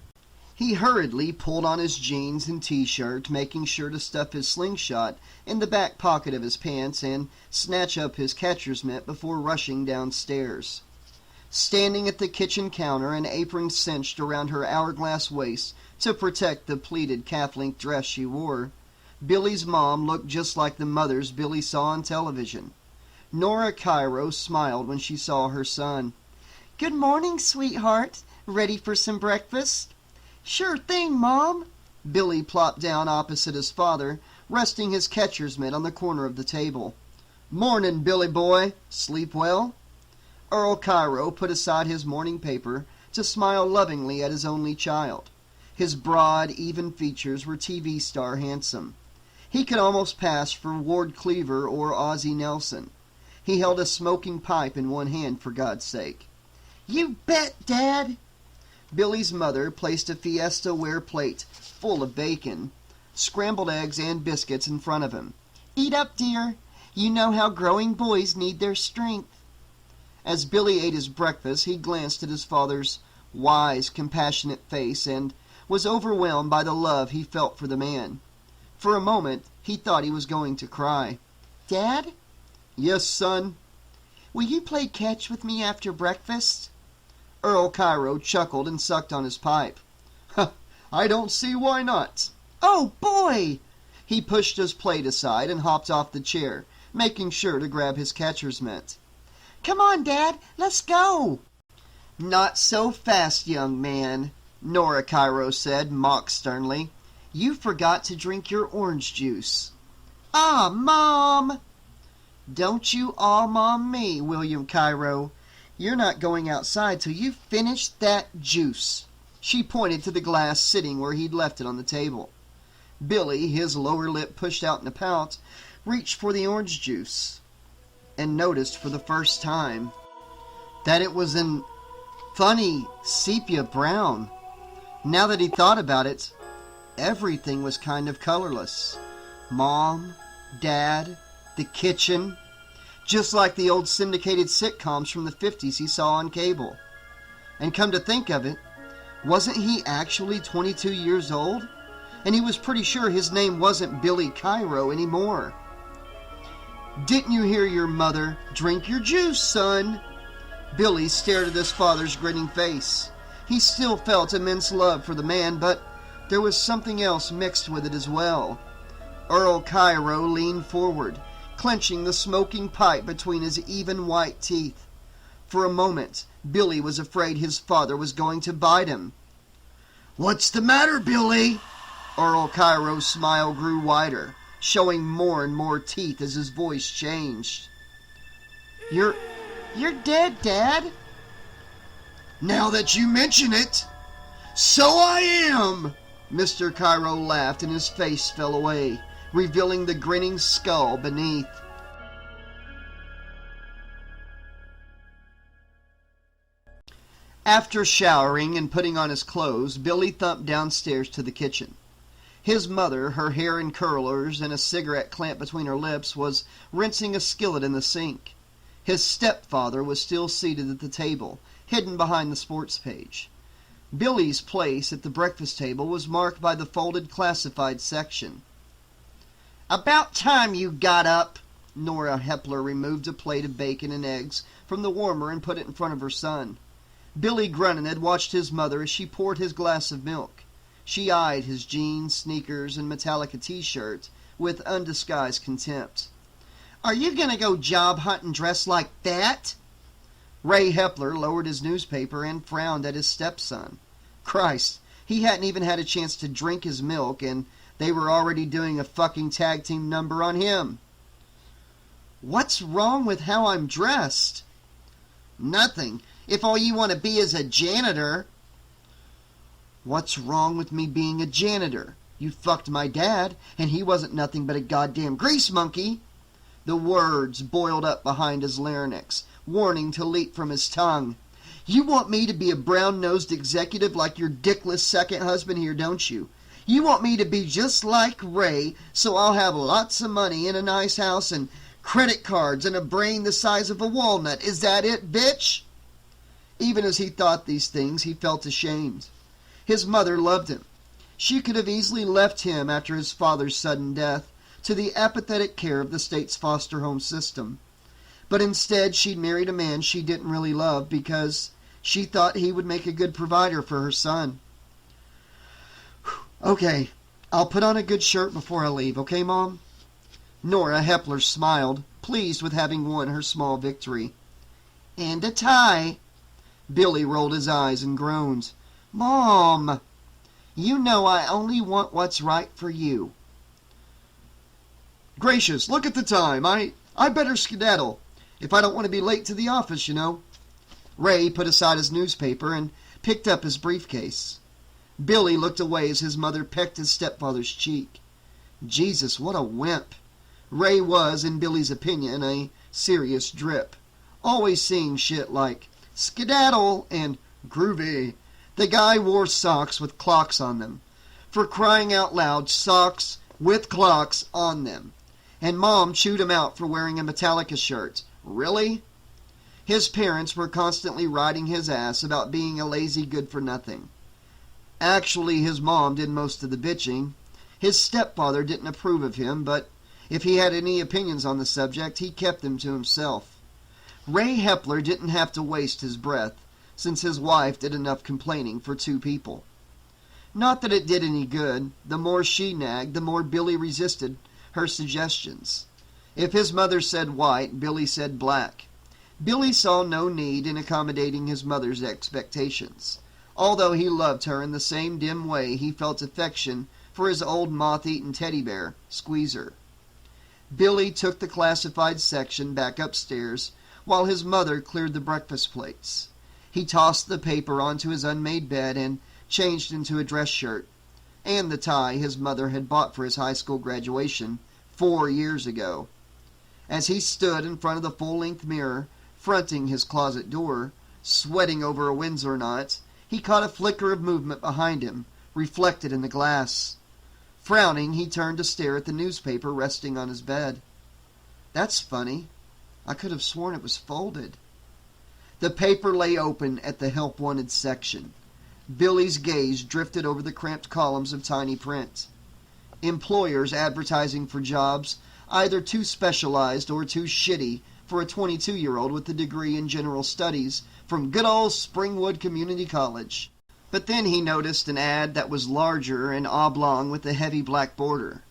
He hurriedly pulled on his jeans and t-shirt, making sure to stuff his slingshot in the back pocket of his pants and snatch up his catcher's mitt before rushing downstairs. Standing at the kitchen counter, an apron cinched around her hourglass waist to protect the pleated calf-length dress she wore, Billy's mom looked just like the mothers Billy saw on television. Nora Cairo smiled when she saw her son. "Good morning, sweetheart. Ready for some breakfast?" "Sure thing, Mom." Billy plopped down opposite his father, resting his catcher's mitt on the corner of the table. "Morning, Billy boy. Sleep well?" Earl Cairo put aside his morning paper to smile lovingly at his only child. His broad, even features were TV star handsome. He could almost pass for Ward Cleaver or Ozzie Nelson. He held a smoking pipe in one hand, for God's sake. "You bet, Dad." Billy's mother placed a Fiesta-ware plate full of bacon, scrambled eggs, and biscuits in front of him. "Eat up, dear. You know how growing boys need their strength." As Billy ate his breakfast, he glanced at his father's wise, compassionate face and was overwhelmed by the love he felt for the man. For a moment, he thought he was going to cry. "Dad?" "Yes, son?" "Will you play catch with me after breakfast?" Earl Cairo chuckled and sucked on his pipe. "I don't see why not." "Oh, boy!" He pushed his plate aside and hopped off the chair, making sure to grab his catcher's mitt. "Come on, Dad, let's go." "Not so fast, young man," Nora Cairo said, mock sternly. "You forgot to drink your orange juice." "Ah, Mom!" "Don't you aw-mom me, William Cairo. You're not going outside till you've finished that juice." She pointed to the glass sitting where he'd left it on the table. Billy, his lower lip pushed out in a pout, reached for the orange juice and noticed for the first time that it was an funny sepia brown. Now that he thought about it, everything was kind of colorless. Mom, Dad, the kitchen, just like the old syndicated sitcoms from the 50s he saw on cable. And come to think of it, wasn't he actually 22 years old? And he was pretty sure his name wasn't Billy Cairo anymore. "Didn't you hear your mother? Drink your juice, son." Billy stared at his father's grinning face. He still felt immense love for the man, but there was something else mixed with it as well. Earl Cairo leaned forward, clenching the smoking pipe between his even white teeth. For a moment, Billy was afraid his father was going to bite him. "What's the matter, Billy?" Earl Cairo's smile grew wider, showing more and more teeth as his voice changed. You're dead, Dad." "Now that you mention it, so I am." Mr. Cairo laughed and his face fell away, revealing the grinning skull beneath. After showering and putting on his clothes, Billy thumped downstairs to the kitchen. His mother, her hair in curlers and a cigarette clamp between her lips, was rinsing a skillet in the sink. His stepfather was still seated at the table, hidden behind the sports page. Billy's place at the breakfast table was marked by the folded classified section. "About time you got up." Nora Hepler removed a plate of bacon and eggs from the warmer and put it in front of her son. Billy grunted and watched his mother as she poured his glass of milk. She eyed his jeans, sneakers, and Metallica t-shirt with undisguised contempt. "Are you going to go job hunting dressed like that?" Ray Hepler lowered his newspaper and frowned at his stepson. Christ, he hadn't even had a chance to drink his milk, and they were already doing a fucking tag team number on him. "What's wrong with how I'm dressed?" "Nothing, if all you want to be is a janitor." "What's wrong with me being a janitor? You fucked my dad, and he wasn't nothing but a goddamn grease monkey." The words boiled up behind his larynx, warning to leap from his tongue. "You want me to be a brown-nosed executive like your dickless second husband here, don't you? You want me to be just like Ray, so I'll have lots of money and a nice house and credit cards and a brain the size of a walnut. Is that it, bitch?" Even as he thought these things, he felt ashamed. His mother loved him. She could have easily left him after his father's sudden death to the apathetic care of the state's foster home system. But instead, she'd married a man she didn't really love because she thought he would make a good provider for her son. "Okay, I'll put on a good shirt before I leave, okay, Mom?" Nora Hepler smiled, pleased with having won her small victory. "And a tie." Billy rolled his eyes and groaned. "Mom, you know I only want what's right for you." "Gracious, look at the time. I better skedaddle. If I don't want to be late to the office, you know." Ray put aside his newspaper and picked up his briefcase. Billy looked away as his mother pecked his stepfather's cheek. Jesus, what a wimp. Ray was, in Billy's opinion, a serious drip, always seeing shit like skedaddle and groovy. The guy wore socks with clocks on them. For crying out loud, socks with clocks on them. And Mom chewed him out for wearing a Metallica shirt. Really? His parents were constantly riding his ass about being a lazy good-for-nothing. Actually, his mom did most of the bitching. His stepfather didn't approve of him, but if he had any opinions on the subject, he kept them to himself. Ray Hepler didn't have to waste his breath, since his wife did enough complaining for two people. Not that it did any good. The more she nagged, the more Billy resisted her suggestions. If his mother said white, Billy said black. Billy saw no need in accommodating his mother's expectations, although he loved her in the same dim way he felt affection for his old moth-eaten teddy bear, Squeezer. Billy took the classified section back upstairs while his mother cleared the breakfast plates. He tossed the paper onto his unmade bed and changed into a dress shirt and the tie his mother had bought for his high school graduation 4 years ago. As he stood in front of the full-length mirror, fronting his closet door, sweating over a Windsor knot, he caught a flicker of movement behind him, reflected in the glass. Frowning, he turned to stare at the newspaper resting on his bed. That's funny. I could have sworn it was folded. The paper lay open at the Help Wanted section. Billy's gaze drifted over the cramped columns of tiny print. Employers advertising for jobs either too specialized or too shitty for a 22-year-old with a degree in general studies from good old Springwood Community College. But then he noticed an ad that was larger and oblong with a heavy black border.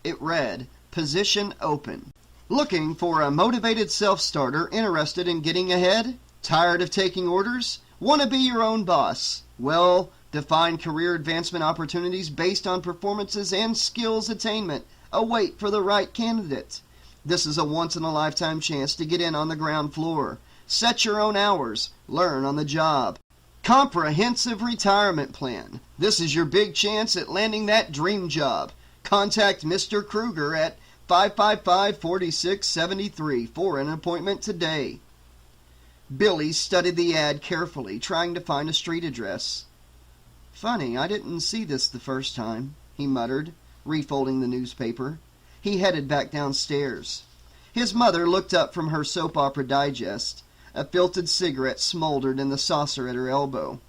It read, "Position open. Looking for a motivated self-starter interested in getting ahead? Tired of taking orders? Want to be your own boss? Well-defined career advancement opportunities based on performances and skills attainment await for the right candidate. This is a once-in-a-lifetime chance to get in on the ground floor. Set your own hours. Learn on the job. Comprehensive retirement plan. This is your big chance at landing that dream job. Contact Mr. Krueger at 555-4673 for an appointment today." Billy studied the ad carefully, trying to find a street address. "Funny, I didn't see this the first time," he muttered, refolding the newspaper. He headed back downstairs. His mother looked up from her soap opera digest. A filtered cigarette smoldered in the saucer at her elbow.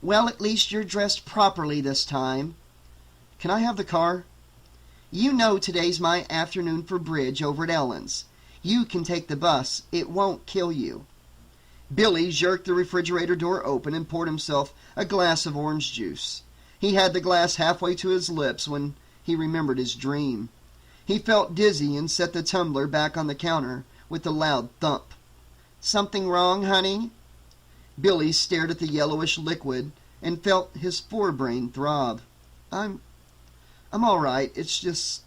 Well, at least you're dressed properly this time. Can I have the car? You know today's my afternoon for bridge over at Ellen's. You can take the bus. It won't kill you. Billy jerked the refrigerator door open and poured himself a glass of orange juice. He had the glass halfway to his lips when he remembered his dream. He felt dizzy and set the tumbler back on the counter with a loud thump. Something wrong, honey? Billy stared at the yellowish liquid and felt his forebrain throb. I'm all right. It's just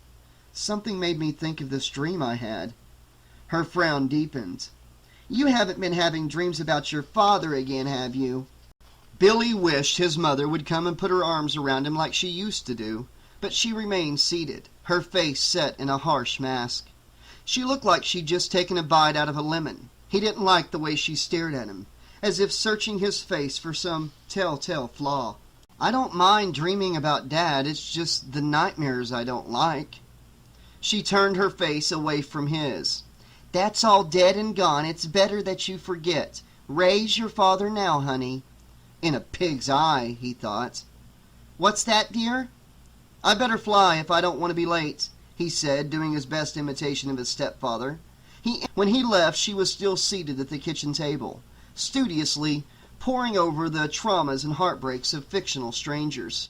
something made me think of this dream I had. Her frown deepened. You haven't been having dreams about your father again, have you? Billy wished his mother would come and put her arms around him like she used to do, but she remained seated, her face set in a harsh mask. She looked like she'd just taken a bite out of a lemon. He didn't like the way she stared at him, as if searching his face for some telltale flaw. I don't mind dreaming about Dad, it's just the nightmares I don't like. She turned her face away from his. That's all dead and gone. It's better that you forget. Raise your father now, honey. In a pig's eye, he thought. What's that, dear? I better fly if I don't want to be late, he said, doing his best imitation of his stepfather. When he left, she was still seated at the kitchen table, studiously poring over the traumas and heartbreaks of fictional strangers.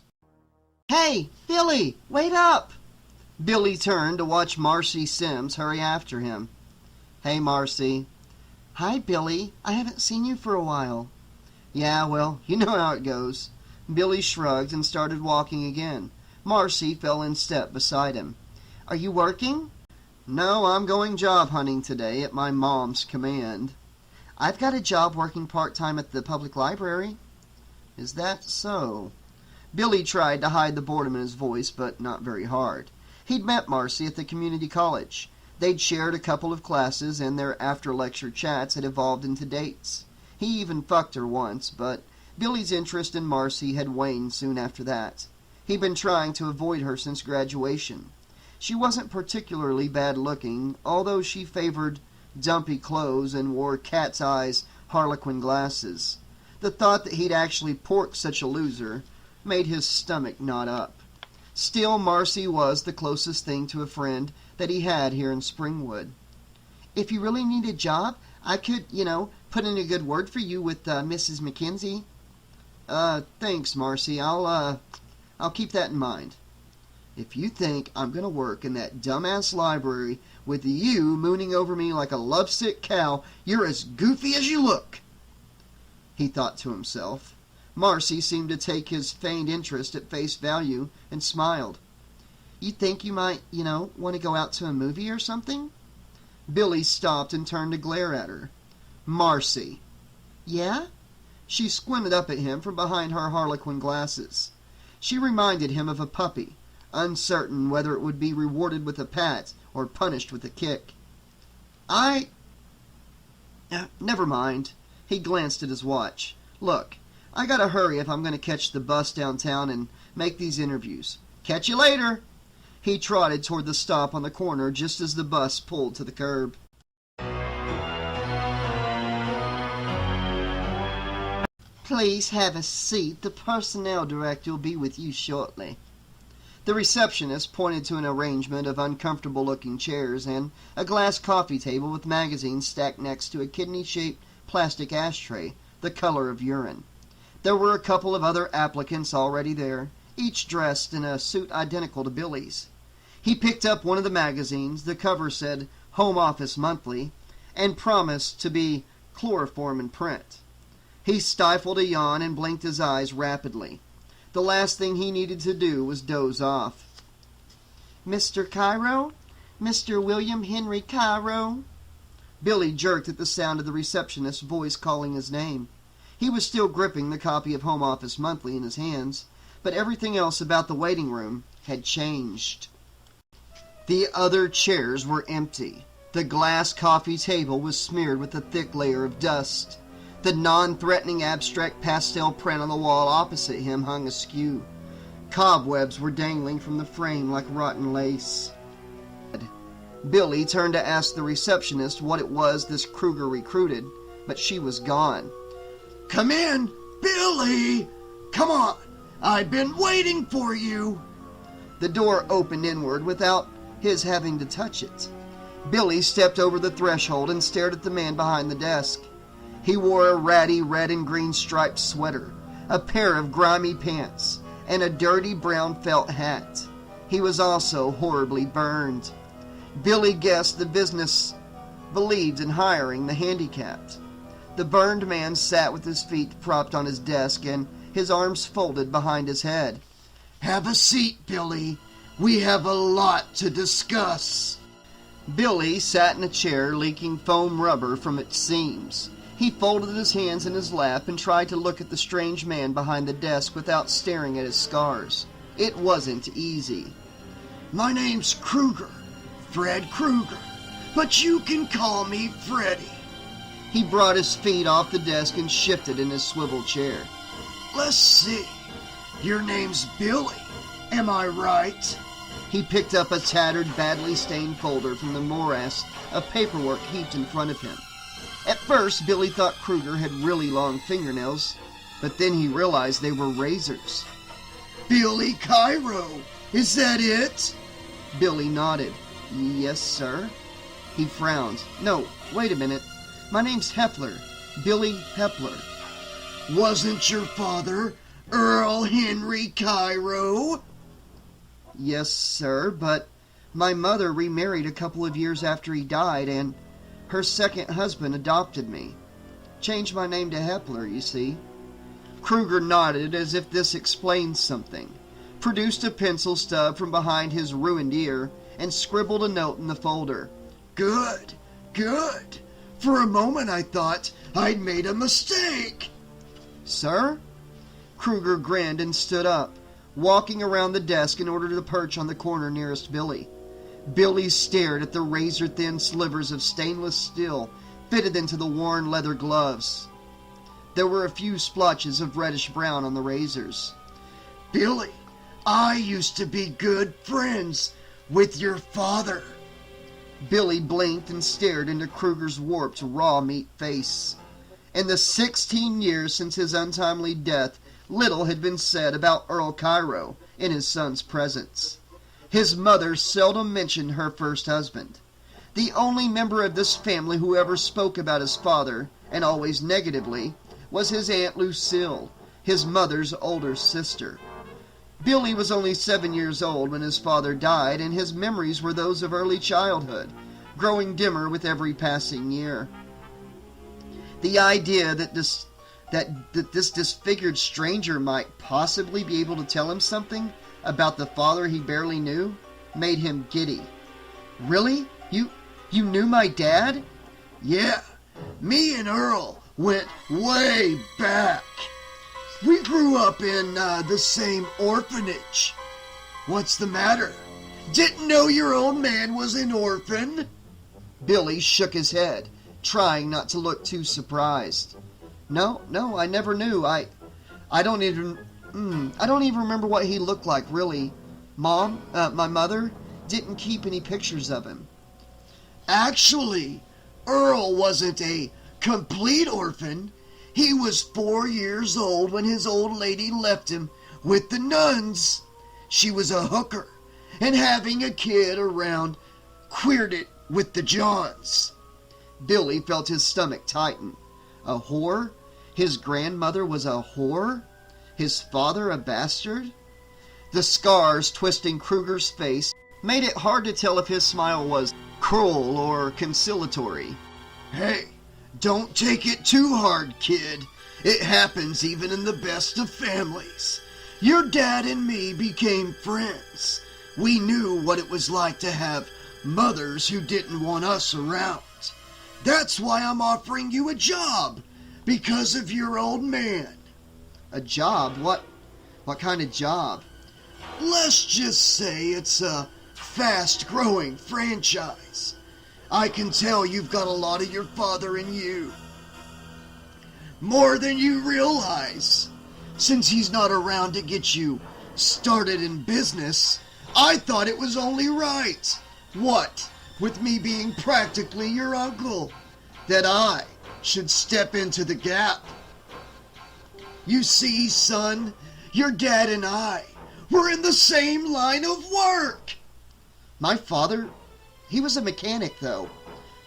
Hey, Billy, wait up! Billy turned to watch Marcy Sims hurry after him. Hey, Marcy. Hi, Billy. I haven't seen you for a while. Yeah, well, you know how it goes. Billy shrugged and started walking again. Marcy fell in step beside him. Are you working? No, I'm going job hunting today at my mom's command. I've got a job working part-time at the public library. Is that so? Billy tried to hide the boredom in his voice, but not very hard. He'd met Marcy at the community college. They'd shared a couple of classes, and their after-lecture chats had evolved into dates. He even fucked her once, but Billy's interest in Marcy had waned soon after that. He'd been trying to avoid her since graduation. She wasn't particularly bad-looking, although she favored dumpy clothes and wore cat's eyes harlequin glasses. The thought that he'd actually porked such a loser made his stomach knot up. Still, Marcy was the closest thing to a friend that he had here in Springwood. If you really need a job, I could, put in a good word for you with Mrs. McKenzie. Thanks, Marcy. I'll keep that in mind. If you think I'm going to work in that dumbass library with you mooning over me like a lovesick cow, you're as goofy as you look, he thought to himself. Marcy seemed to take his feigned interest at face value and smiled. You think you might, want to go out to a movie or something? Billy stopped and turned to glare at her. Marcy. Yeah? She squinted up at him from behind her harlequin glasses. She reminded him of a puppy, uncertain whether it would be rewarded with a pat or punished with a kick. Never mind. He glanced at his watch. Look, I gotta hurry if I'm gonna catch the bus downtown and make these interviews. Catch you later! He trotted toward the stop on the corner just as the bus pulled to the curb. Please have a seat. The personnel director will be with you shortly. The receptionist pointed to an arrangement of uncomfortable-looking chairs and a glass coffee table with magazines stacked next to a kidney-shaped plastic ashtray, the color of urine. There were a couple of other applicants already there, each dressed in a suit identical to Billy's. He picked up one of the magazines. The cover said Home Office Monthly and promised to be chloroform in print. He stifled a yawn and blinked his eyes rapidly. The last thing he needed to do was doze off. Mr. Cairo? Mr. William Henry Cairo? Billy jerked at the sound of the receptionist's voice calling his name. He was still gripping the copy of Home Office Monthly in his hands, but everything else about the waiting room had changed. The other chairs were empty. The glass coffee table was smeared with a thick layer of dust. The non-threatening abstract pastel print on the wall opposite him hung askew. Cobwebs were dangling from the frame like rotten lace. Billy turned to ask the receptionist what it was this Krueger recruited, but she was gone. Come in, Billy! Come on, I've been waiting for you. The door opened inward without his having to touch it. Billy stepped over the threshold and stared at the man behind the desk. He wore a ratty red and green striped sweater, a pair of grimy pants, and a dirty brown felt hat. He was also horribly burned. Billy guessed the business believed in hiring the handicapped. The burned man sat with his feet propped on his desk and his arms folded behind his head. Have a seat, Billy. We have a lot to discuss. Billy sat in a chair leaking foam rubber from its seams. He folded his hands in his lap and tried to look at the strange man behind the desk without staring at his scars. It wasn't easy. My name's Krueger, Fred Krueger, but you can call me Freddy. He brought his feet off the desk and shifted in his swivel chair. Let's see. Your name's Billy, am I right? He picked up a tattered, badly stained folder from the morass of paperwork heaped in front of him. At first, Billy thought Krueger had really long fingernails, but then he realized they were razors. Billy Cairo, is that it? Billy nodded. Yes, sir. He frowned. No, wait a minute. My name's Hepler. Billy Hepler. Wasn't your father Earl Henry Cairo? Yes, sir, but my mother remarried a couple of years after he died, and her second husband adopted me. Changed my name to Hepler, you see. Krueger nodded as if this explained something, produced a pencil stub from behind his ruined ear, and scribbled a note in the folder. Good, good. For a moment I thought I'd made a mistake. Sir? Krueger grinned and stood up, walking around the desk in order to perch on the corner nearest Billy. Billy stared at the razor-thin slivers of stainless steel fitted into the worn leather gloves. There were a few splotches of reddish-brown on the razors. Billy, I used to be good friends with your father. Billy blinked and stared into Krueger's warped, raw-meat face. In the 16 years since his untimely death, little had been said about Earl Cairo in his son's presence. His mother seldom mentioned her first husband. The only member of this family who ever spoke about his father, and always negatively, was his Aunt Lucille, his mother's older sister. Billy was only 7 years old when his father died, and his memories were those of early childhood, growing dimmer with every passing year. The idea that this disfigured stranger might possibly be able to tell him something about the father he barely knew made him giddy. Really? You knew my dad? Yeah, me and Earl went way back. We grew up in the same orphanage. What's the matter? Didn't know your old man was an orphan? Billy shook his head, trying not to look too surprised. No, I never knew. I don't even remember what he looked like, really. Mom, my mother, didn't keep any pictures of him. Actually, Earl wasn't a complete orphan. He was 4 years old when his old lady left him with the nuns. She was a hooker, and having a kid around queered it with the Johns. Billy felt his stomach tighten. A whore? His grandmother was a whore? His father a bastard? The scars twisting Krueger's face made it hard to tell if his smile was cruel or conciliatory. Hey, don't take it too hard, kid. It happens even in the best of families. Your dad and me became friends. We knew what it was like to have mothers who didn't want us around. That's why I'm offering you a job, because of your old man. A job? What kind of job? Let's just say it's a fast-growing franchise. I can tell you've got a lot of your father in you. More than you realize. Since he's not around to get you started in business, I thought it was only right. What, with me being practically your uncle, that I should step into the gap. You see, son, your dad and I were in the same line of work. My father? He was a mechanic, though.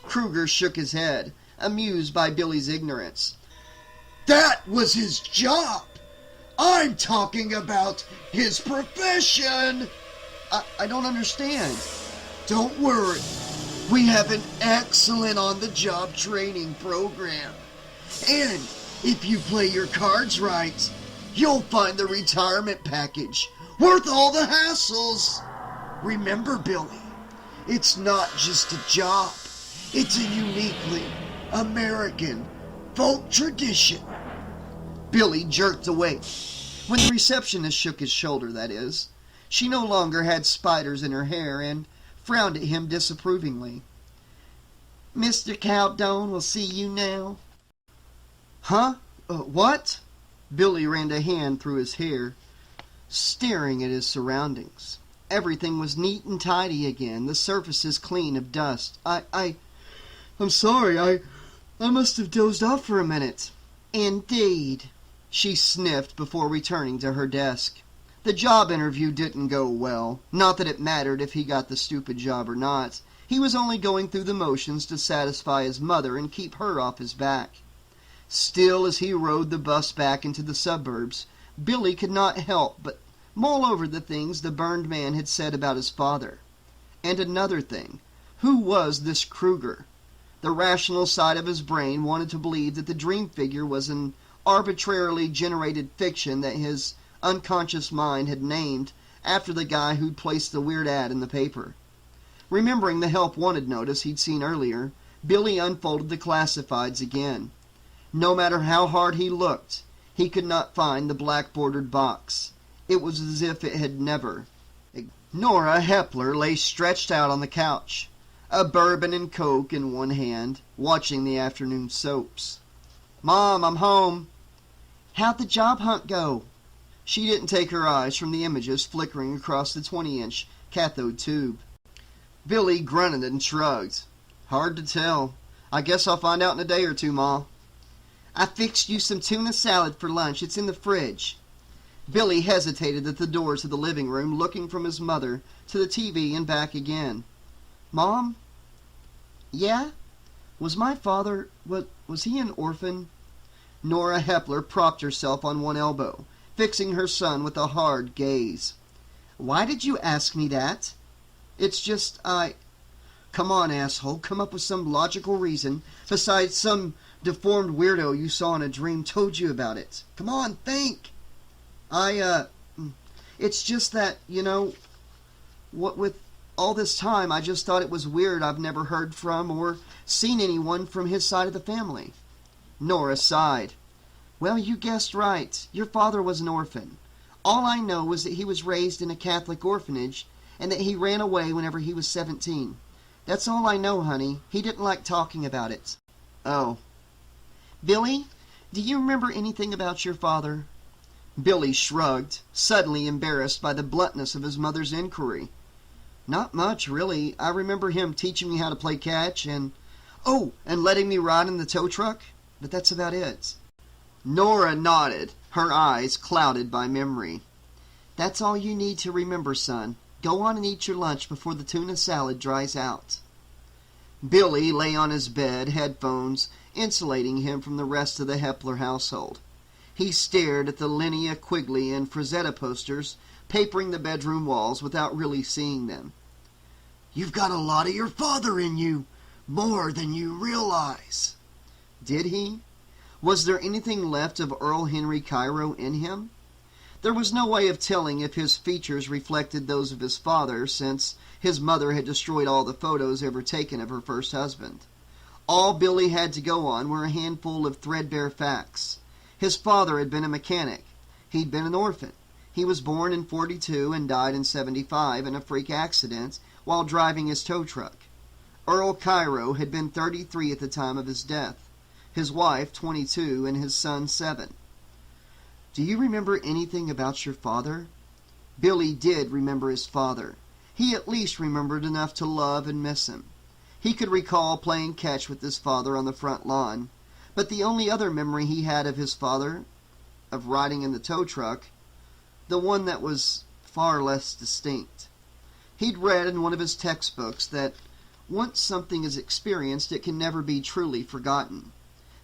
Krueger shook his head, amused by Billy's ignorance. That was his job. I'm talking about his profession. I don't understand. Don't worry. We have an excellent on-the-job training program. And if you play your cards right, you'll find the retirement package worth all the hassles. Remember, Billy, it's not just a job. It's a uniquely American folk tradition. Billy jerked away. When the receptionist shook his shoulder, that is. She no longer had spiders in her hair and frowned at him disapprovingly. Mr. Caldone will see you now. Huh? What? Billy ran a hand through his hair, staring at his surroundings. Everything was neat and tidy again, the surfaces clean of dust. I'm sorry, I must have dozed off for a minute. Indeed, she sniffed before returning to her desk. The job interview didn't go well. Not that it mattered if he got the stupid job or not. He was only going through the motions to satisfy his mother and keep her off his back. Still, as he rode the bus back into the suburbs, Billy could not help but mull over the things the burned man had said about his father. And another thing, who was this Krueger? The rational side of his brain wanted to believe that the dream figure was an arbitrarily generated fiction that his unconscious mind had named after the guy who'd placed the weird ad in the paper. Remembering the help wanted notice he'd seen earlier, Billy unfolded the classifieds again. No matter how hard he looked, he could not find the black-bordered box. It was as if it had never. Nora Hepler lay stretched out on the couch, a bourbon and coke in one hand, watching the afternoon soaps. Mom, I'm home. How'd the job hunt go? She didn't take her eyes from the images flickering across the 20-inch cathode tube. Billy grunted and shrugged. Hard to tell. I guess I'll find out in a day or two, Ma. I fixed you some tuna salad for lunch. It's in the fridge. Billy hesitated at the doors of the living room, looking from his mother to the TV and back again. Mom? Yeah? Was my father... was he an orphan? Nora Hepler propped herself on one elbow, fixing her son with a hard gaze. Why did you ask me that? It's just, Come on, asshole. Come up with some logical reason besides some deformed weirdo you saw in a dream told you about it. Come on, think. It's just that, what with all this time, I just thought it was weird I've never heard from or seen anyone from his side of the family. Nora sighed. Well, you guessed right. Your father was an orphan. All I know was that he was raised in a Catholic orphanage and that he ran away whenever he was 17. That's all I know, honey. He didn't like talking about it. Oh. Billy, do you remember anything about your father? Billy shrugged, suddenly embarrassed by the bluntness of his mother's inquiry. Not much, really. I remember him teaching me how to play catch and letting me ride in the tow truck, but that's about it. Nora nodded, her eyes clouded by memory. That's all you need to remember, son. Go on and eat your lunch before the tuna salad dries out. Billy lay on his bed, headphones insulating him from the rest of the Hepler household. He stared at the Linnea Quigley and Frazetta posters papering the bedroom walls without really seeing them. You've got a lot of your father in you, more than you realize. Did he? Was there anything left of Earl Henry Cairo in him? There was no way of telling if his features reflected those of his father, since his mother had destroyed all the photos ever taken of her first husband. All Billy had to go on were a handful of threadbare facts. His father had been a mechanic. He'd been an orphan. He was born in 42 and died in 75 in a freak accident while driving his tow truck. Earl Cairo had been 33 at the time of his death, his wife 22 and his son 7. Do you remember anything about your father? Billy did remember his father. He at least remembered enough to love and miss him. He could recall playing catch with his father on the front lawn, but the only other memory he had of his father of riding in the tow truck, the one that was far less distinct. He'd read in one of his textbooks that once something is experienced, it can never be truly forgotten.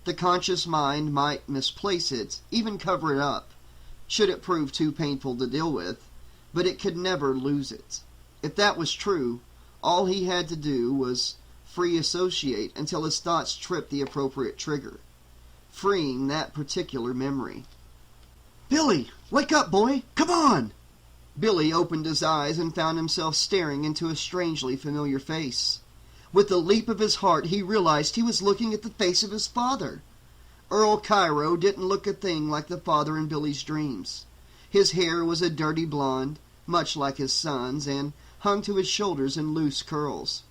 The conscious mind might misplace it, even cover it up, should it prove too painful to deal with, but it could never lose it. If that was true, all he had to do was free associate until his thoughts tripped the appropriate trigger, freeing that particular memory. "Billy, wake up, boy! Come on!" Billy opened his eyes and found himself staring into a strangely familiar face. With the leap of his heart, he realized he was looking at the face of his father. Earl Cairo didn't look a thing like the father in Billy's dreams. His hair was a dirty blonde, much like his son's, and hung to his shoulders in loose curls.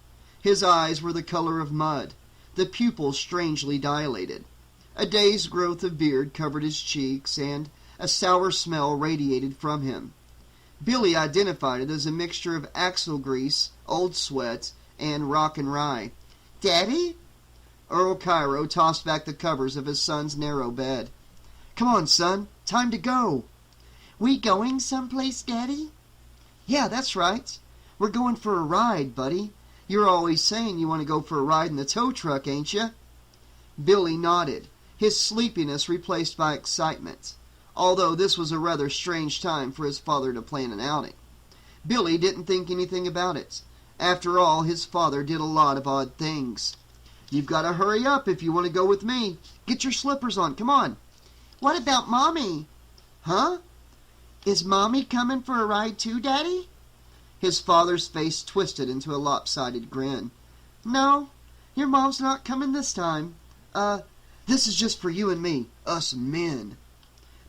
His eyes were the color of mud, the pupils strangely dilated. A day's growth of beard covered his cheeks, and a sour smell radiated from him. Billy identified it as a mixture of axle grease, old sweat, and rock and rye. "Daddy?" Earl Cairo tossed back the covers of his son's narrow bed. "Come on, son. Time to go." "We going someplace, Daddy?" "Yeah, that's right. We're going for a ride, buddy. You're always saying you want to go for a ride in the tow truck, ain't you?" Billy nodded, his sleepiness replaced by excitement, although this was a rather strange time for his father to plan an outing. Billy didn't think anything about it. After all, his father did a lot of odd things. "You've got to hurry up if you want to go with me. Get your slippers on, come on." "What about Mommy?" "Huh? Is Mommy coming for a ride too, Daddy?" His father's face twisted into a lopsided grin. "No, your mom's not coming this time. This is just for you and me, us men."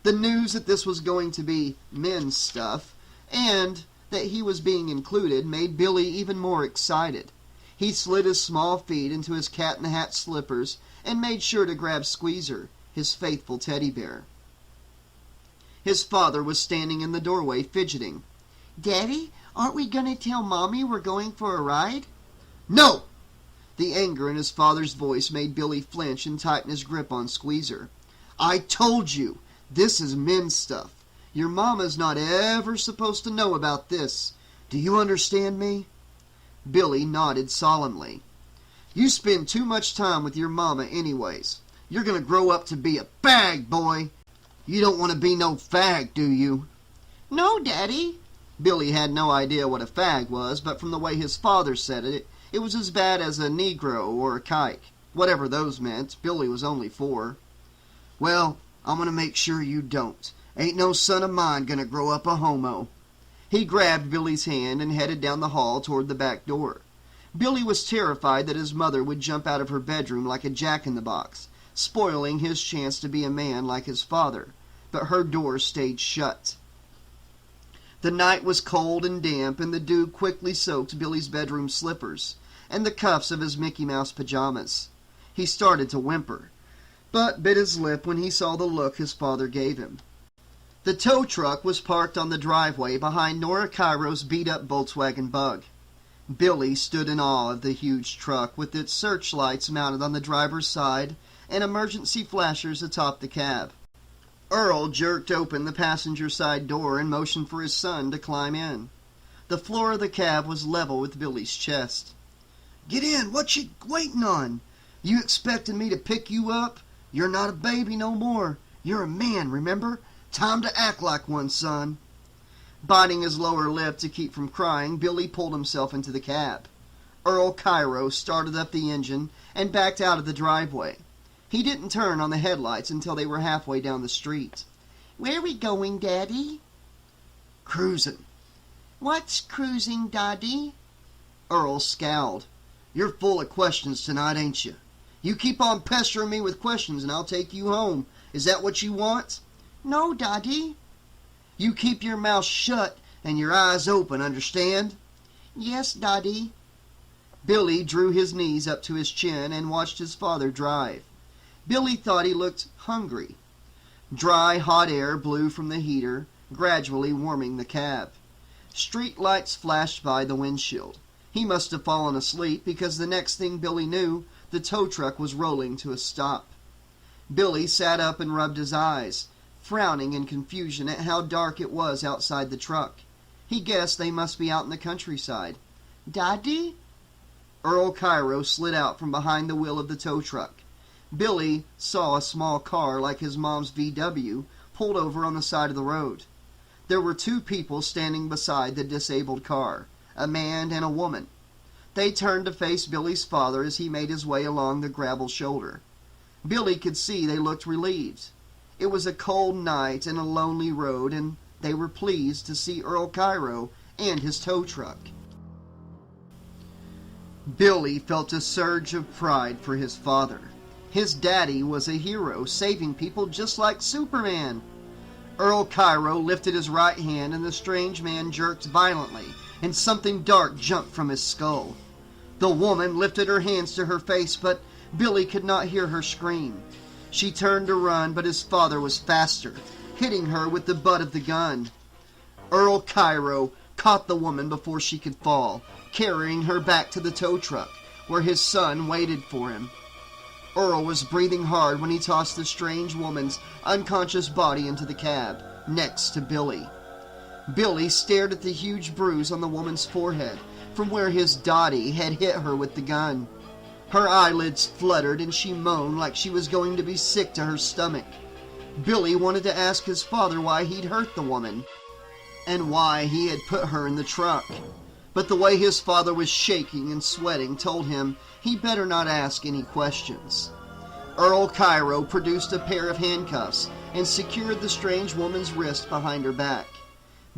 The news that this was going to be men's stuff, and that he was being included, made Billy even more excited. He slid his small feet into his cat-in-the-hat slippers and made sure to grab Squeezer, his faithful teddy bear. His father was standing in the doorway, fidgeting. "Daddy, aren't we going to tell Mommy we're going for a ride?" "No!" The anger in his father's voice made Billy flinch and tighten his grip on Squeezer. "I told you, this is men's stuff. Your mama's not ever supposed to know about this. Do you understand me?" Billy nodded solemnly. "You spend too much time with your mama anyways. You're going to grow up to be a fag, boy. You don't want to be no fag, do you?" "No, Daddy." Billy had no idea what a fag was, but from the way his father said it, it was as bad as a Negro or a kike. Whatever those meant, Billy was only 4. "Well, I'm going to make sure you don't. Ain't no son of mine going to grow up a homo." He grabbed Billy's hand and headed down the hall toward the back door. Billy was terrified that his mother would jump out of her bedroom like a jack-in-the-box, spoiling his chance to be a man like his father, but her door stayed shut. The night was cold and damp, and the dew quickly soaked Billy's bedroom slippers and the cuffs of his Mickey Mouse pajamas. He started to whimper, but bit his lip when he saw the look his father gave him. The tow truck was parked on the driveway behind Nora Cairo's beat-up Volkswagen Bug. Billy stood in awe of the huge truck, with its searchlights mounted on the driver's side and emergency flashers atop the cab. Earl jerked open the passenger side door and motioned for his son to climb in. The floor of the cab was level with Billy's chest. "Get in! What you waiting on? You expecting me to pick you up? You're not a baby no more. You're a man, remember? Time to act like one, son." Biting his lower lip to keep from crying, Billy pulled himself into the cab. Earl Cairo started up the engine and backed out of the driveway. He didn't turn on the headlights until they were halfway down the street. "Where we going, Daddy?" "Cruising." "What's cruising, Daddy?" Earl scowled. "You're full of questions tonight, ain't you? You keep on pestering me with questions and I'll take you home. Is that what you want?" "No, Daddy." "You keep your mouth shut and your eyes open, understand?" "Yes, Daddy." Billy drew his knees up to his chin and watched his father drive. Billy thought he looked hungry. Dry, hot air blew from the heater, gradually warming the cab. Street lights flashed by the windshield. He must have fallen asleep, because the next thing Billy knew, the tow truck was rolling to a stop. Billy sat up and rubbed his eyes, frowning in confusion at how dark it was outside the truck. He guessed they must be out in the countryside. "Daddy?" Earl Cairo slid out from behind the wheel of the tow truck. Billy saw a small car like his mom's VW pulled over on the side of the road. There were two people standing beside the disabled car, a man and a woman. They turned to face Billy's father as he made his way along the gravel shoulder. Billy could see they looked relieved. It was a cold night and a lonely road, and they were pleased to see Earl Cairo and his tow truck. Billy felt a surge of pride for his father. His daddy was a hero, saving people just like Superman. Earl Cairo lifted his right hand, and the strange man jerked violently, and something dark jumped from his skull. The woman lifted her hands to her face, but Billy could not hear her scream. She turned to run, but his father was faster, hitting her with the butt of the gun. Earl Cairo caught the woman before she could fall, carrying her back to the tow truck, where his son waited for him. Earl was breathing hard when he tossed the strange woman's unconscious body into the cab, next to Billy. Billy stared at the huge bruise on the woman's forehead, from where his daddy had hit her with the gun. Her eyelids fluttered, and she moaned like she was going to be sick to her stomach. Billy wanted to ask his father why he'd hurt the woman, and why he had put her in the truck. But the way his father was shaking and sweating told him he better not ask any questions. Earl Cairo produced a pair of handcuffs and secured the strange woman's wrist behind her back.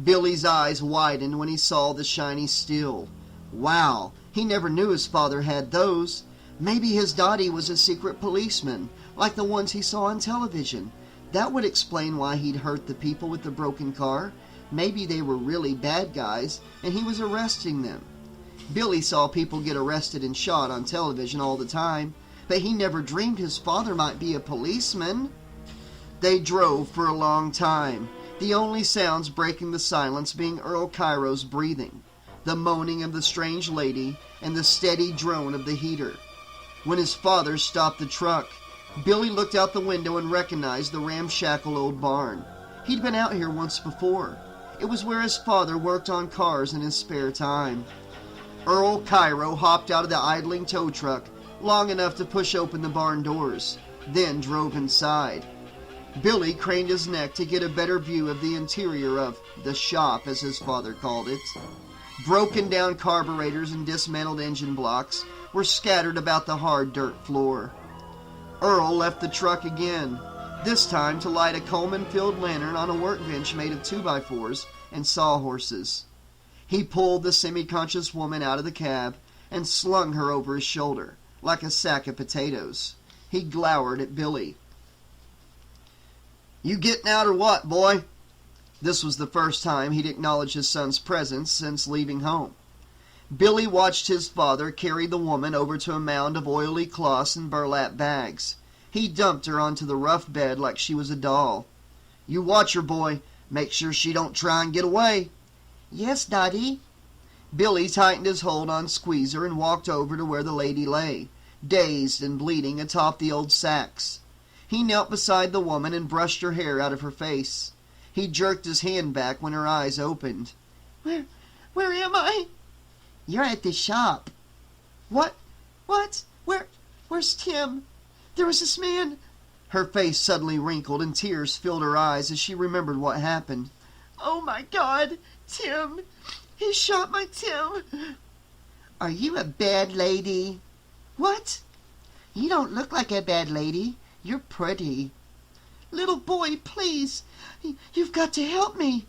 Billy's eyes widened when he saw the shiny steel. Wow, he never knew his father had those. Maybe his daddy was a secret policeman, like the ones he saw on television. That would explain why he'd hurt the people with the broken car. Maybe they were really bad guys, and he was arresting them. Billy saw people get arrested and shot on television all the time, but he never dreamed his father might be a policeman. They drove for a long time, the only sounds breaking the silence being Earl Cairo's breathing, the moaning of the strange lady, and the steady drone of the heater. When his father stopped the truck, Billy looked out the window and recognized the ramshackle old barn. He'd been out here once before. It was where his father worked on cars in his spare time. Earl Cairo hopped out of the idling tow truck long enough to push open the barn doors, then drove inside. Billy craned his neck to get a better view of the interior of the shop, as his father called it. Broken down carburetors and dismantled engine blocks were scattered about the hard dirt floor. Earl left the truck again, this time to light a Coleman-filled lantern on a workbench made of 2x4s and sawhorses. He pulled the semi-conscious woman out of the cab and slung her over his shoulder, like a sack of potatoes. He glowered at Billy. "You getting out or what, boy?" This was the first time he'd acknowledged his son's presence since leaving home. Billy watched his father carry the woman over to a mound of oily cloths and burlap bags. He dumped her onto the rough bed like she was a doll. "You watch her, boy. Make sure she don't try and get away." "Yes, Daddy." Billy tightened his hold on Squeezer and walked over to where the lady lay, dazed and bleeding atop the old sacks. He knelt beside the woman and brushed her hair out of her face. He jerked his hand back when her eyes opened. Where am I?" "You're at the shop." What? Where's Tim? There was this man." Her face suddenly wrinkled and tears filled her eyes as she remembered what happened. "Oh my God, Tim! He shot my Tim!" "Are you a bad lady?" "What?" "You don't look like a bad lady. You're pretty." "Little boy, please! You've got to help me!"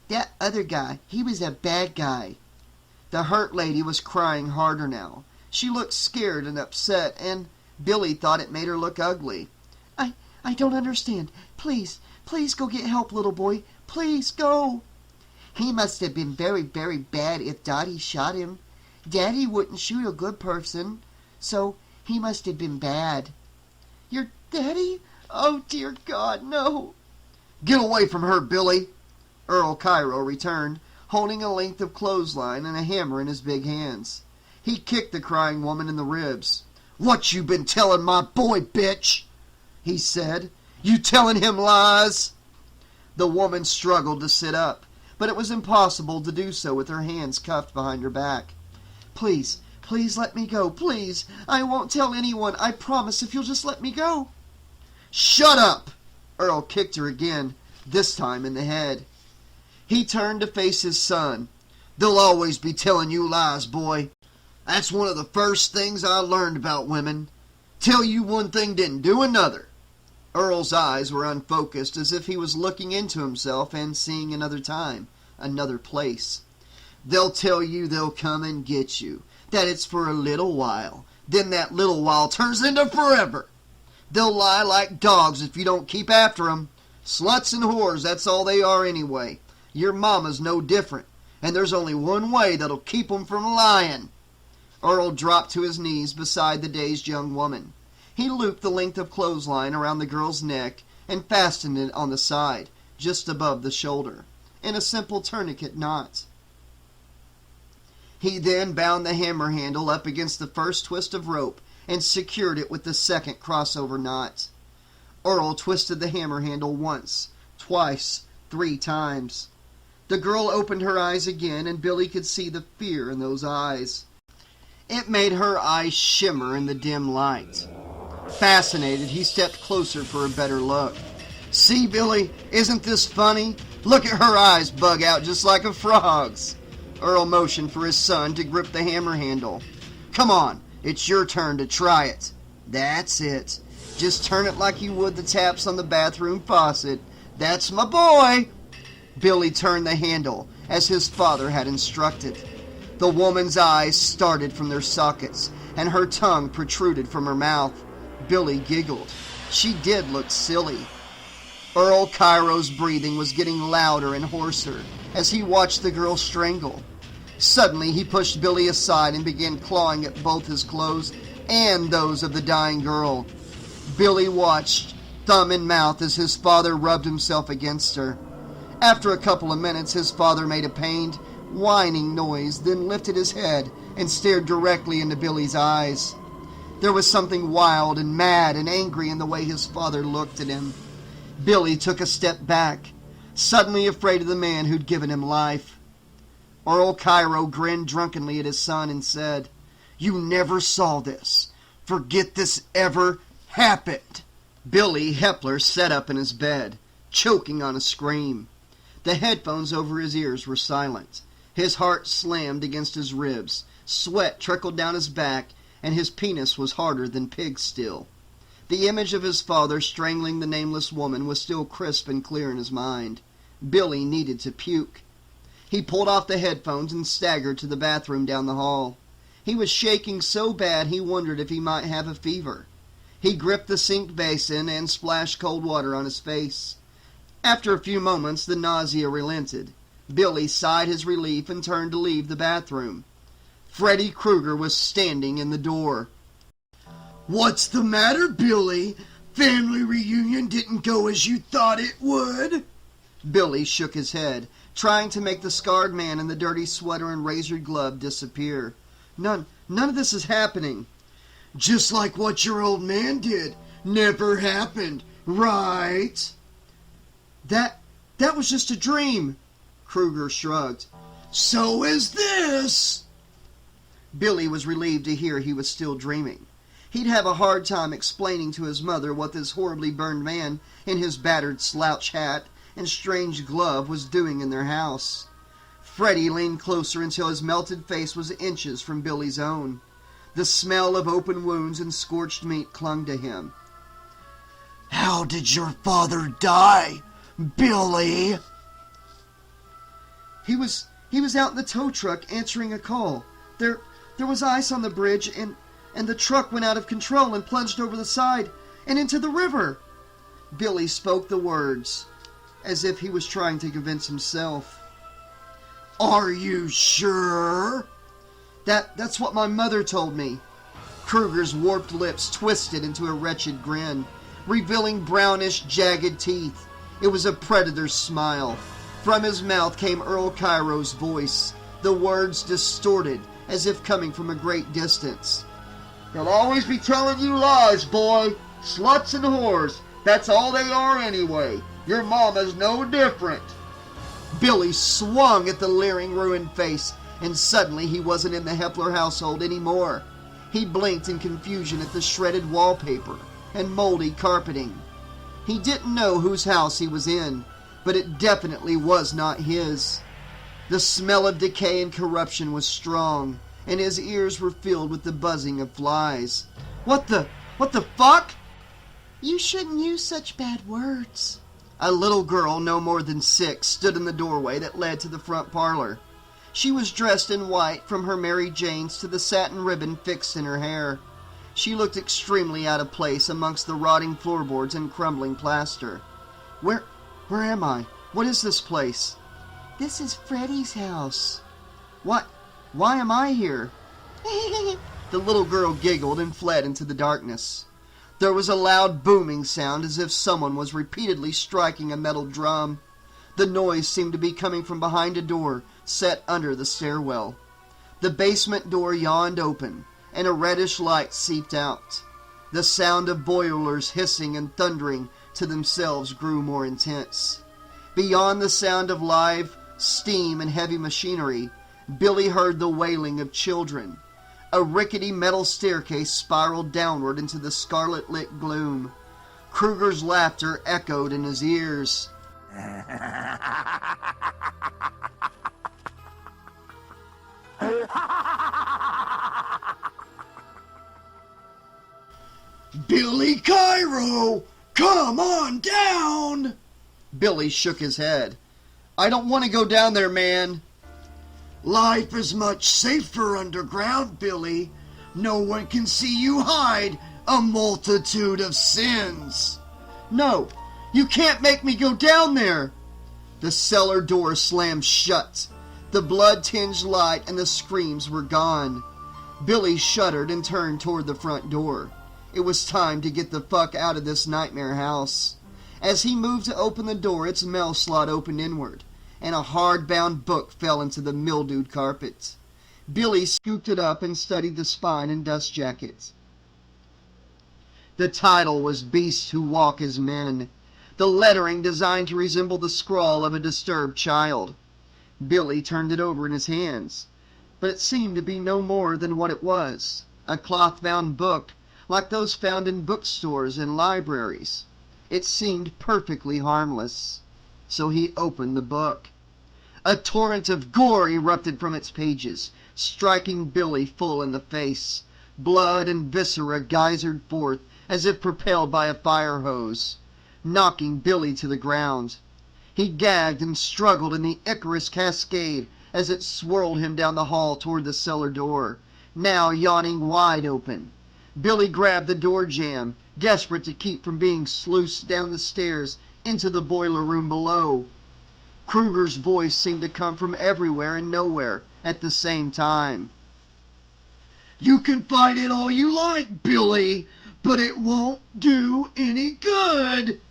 "That other guy, he was a bad guy." The hurt lady was crying harder now. She looked scared and upset, and Billy thought it made her look ugly. I don't understand. Please go get help, little boy. Please go." "He must have been very, very bad if Daddy shot him. Daddy wouldn't shoot a good person, so he must have been bad." "Your daddy? Oh, dear God, no." "Get away from her, Billy." Earl Cairo returned, holding a length of clothesline and a hammer in his big hands. He kicked the crying woman in the ribs. "What you been telling my boy, bitch?" he said. You telling him lies?" The woman struggled to sit up, but it was impossible to do so with her hands cuffed behind her back. "Please, please let me go, please. I won't tell anyone, I promise, if you'll just let me go." "Shut up!" Earl kicked her again, this time in the head. He turned to face his son. "They'll always be telling you lies, boy. That's one of the first things I learned about women. Tell you one thing, didn't do another." Earl's eyes were unfocused, as if he was looking into himself and seeing another time, another place. "They'll tell you they'll come and get you, that it's for a little while. Then that little while turns into forever. They'll lie like dogs if you don't keep after 'em. Sluts and whores, that's all they are anyway. Your mama's no different, and there's only one way that'll keep 'em from lying." Earl dropped to his knees beside the dazed young woman. He looped the length of clothesline around the girl's neck and fastened it on the side, just above the shoulder, in a simple tourniquet knot. He then bound the hammer handle up against the first twist of rope and secured it with the second crossover knot. Earl twisted the hammer handle once, twice, 3 times. The girl opened her eyes again, and Billy could see the fear in those eyes. It made her eyes shimmer in the dim light. Fascinated, he stepped closer for a better look. "See, Billy, isn't this funny? Look at her eyes bug out just like a frog's." Earl motioned for his son to grip the hammer handle. "Come on, it's your turn to try it. That's it. Just turn it like you would the taps on the bathroom faucet. That's my boy." Billy turned the handle, as his father had instructed. The woman's eyes started from their sockets, and her tongue protruded from her mouth. Billy giggled. She did look silly. Earl Cairo's breathing was getting louder and hoarser as he watched the girl strangle. Suddenly he pushed Billy aside and began clawing at both his clothes and those of the dying girl. Billy watched, thumb in mouth, as his father rubbed himself against her. After a couple of minutes, his father made a pained, whining noise, then lifted his head and stared directly into Billy's eyes. There was something wild and mad and angry in the way his father looked at him. Billy took a step back, suddenly afraid of the man who'd given him life. Earl Cairo grinned drunkenly at his son and said, "You never saw this. Forget this ever happened." Billy Hepler sat up in his bed, choking on a scream. The headphones over his ears were silent. His heart slammed against his ribs, sweat trickled down his back, and his penis was harder than pig steel. The image of his father strangling the nameless woman was still crisp and clear in his mind. Billy needed to puke. He pulled off the headphones and staggered to the bathroom down the hall. He was shaking so bad he wondered if he might have a fever. He gripped the sink basin and splashed cold water on his face. After a few moments, the nausea relented. Billy sighed his relief and turned to leave the bathroom. Freddy Krueger was standing in the door. "What's the matter, Billy? Family reunion didn't go as you thought it would?" Billy shook his head, trying to make the scarred man in the dirty sweater and razored glove disappear. None of this is happening." "Just like what your old man did. Never happened, right?" That was just a dream." Krueger shrugged. "So is this." Billy was relieved to hear he was still dreaming. He'd have a hard time explaining to his mother what this horribly burned man in his battered slouch hat and strange glove was doing in their house. Freddy leaned closer until his melted face was inches from Billy's own. The smell of open wounds and scorched meat clung to him. "How did your father die, Billy?" He was out in the tow truck answering a call. There was ice on the bridge, and the truck went out of control and plunged over the side and into the river. Billy spoke the words as if he was trying to convince himself. "Are you sure?" That's what my mother told me." Krueger's warped lips twisted into a wretched grin, revealing brownish, jagged teeth. It was a predator's smile. From his mouth came Earl Cairo's voice, the words distorted as if coming from a great distance. "They'll always be telling you lies, boy. Sluts and whores. That's all they are anyway. Your mama's no different. Billy swung at the leering, ruined face, and suddenly he wasn't in the Hepler household anymore. He blinked in confusion at the shredded wallpaper and moldy carpeting. He didn't know whose house he was in, but it definitely was not his. The smell of decay and corruption was strong, and his ears were filled with the buzzing of flies. What the fuck? You shouldn't use such bad words. A little girl no more than 6 stood in the doorway that led to the front parlor. She was dressed in white from her Mary Janes to the satin ribbon fixed in her hair. She looked extremely out of place amongst the rotting floorboards and crumbling plaster. Where am I? What is this place? This is Freddy's house. What? Why am I here? The little girl giggled and fled into the darkness. There was a loud booming sound as if someone was repeatedly striking a metal drum. The noise seemed to be coming from behind a door set under the stairwell. The basement door yawned open, and a reddish light seeped out. The sound of boilers hissing and thundering to themselves grew more intense. Beyond the sound of live steam and heavy machinery, Billy heard the wailing of children. A rickety metal staircase spiraled downward into the scarlet-lit gloom. Krueger's laughter echoed in his ears. Billy Cairo, come on down! Billy shook his head. I don't want to go down there, man. Life is much safer underground, Billy. No one can see you hide a multitude of sins. No, you can't make me go down there. The cellar door slammed shut. The blood-tinged light and the screams were gone. Billy shuddered and turned toward the front door. It was time to get the fuck out of this nightmare house. As he moved to open the door, its mail slot opened inward, and a hard-bound book fell into the mildewed carpet. Billy scooped it up and studied the spine and dust jacket. The title was Beasts Who Walk as Men, the lettering designed to resemble the scrawl of a disturbed child. Billy turned it over in his hands, but it seemed to be no more than what it was, a cloth-bound book, like those found in bookstores and libraries. It seemed perfectly harmless, so he opened the book. A torrent of gore erupted from its pages, striking Billy full in the face. Blood and viscera geysered forth as if propelled by a fire hose, knocking Billy to the ground. He gagged and struggled in the Icarus cascade as it swirled him down the hall toward the cellar door, now yawning wide open. Billy grabbed the door jamb, desperate to keep from being sluiced down the stairs into the boiler room below. Krueger's voice seemed to come from everywhere and nowhere at the same time. You can fight it all you like, Billy, but it won't do any good.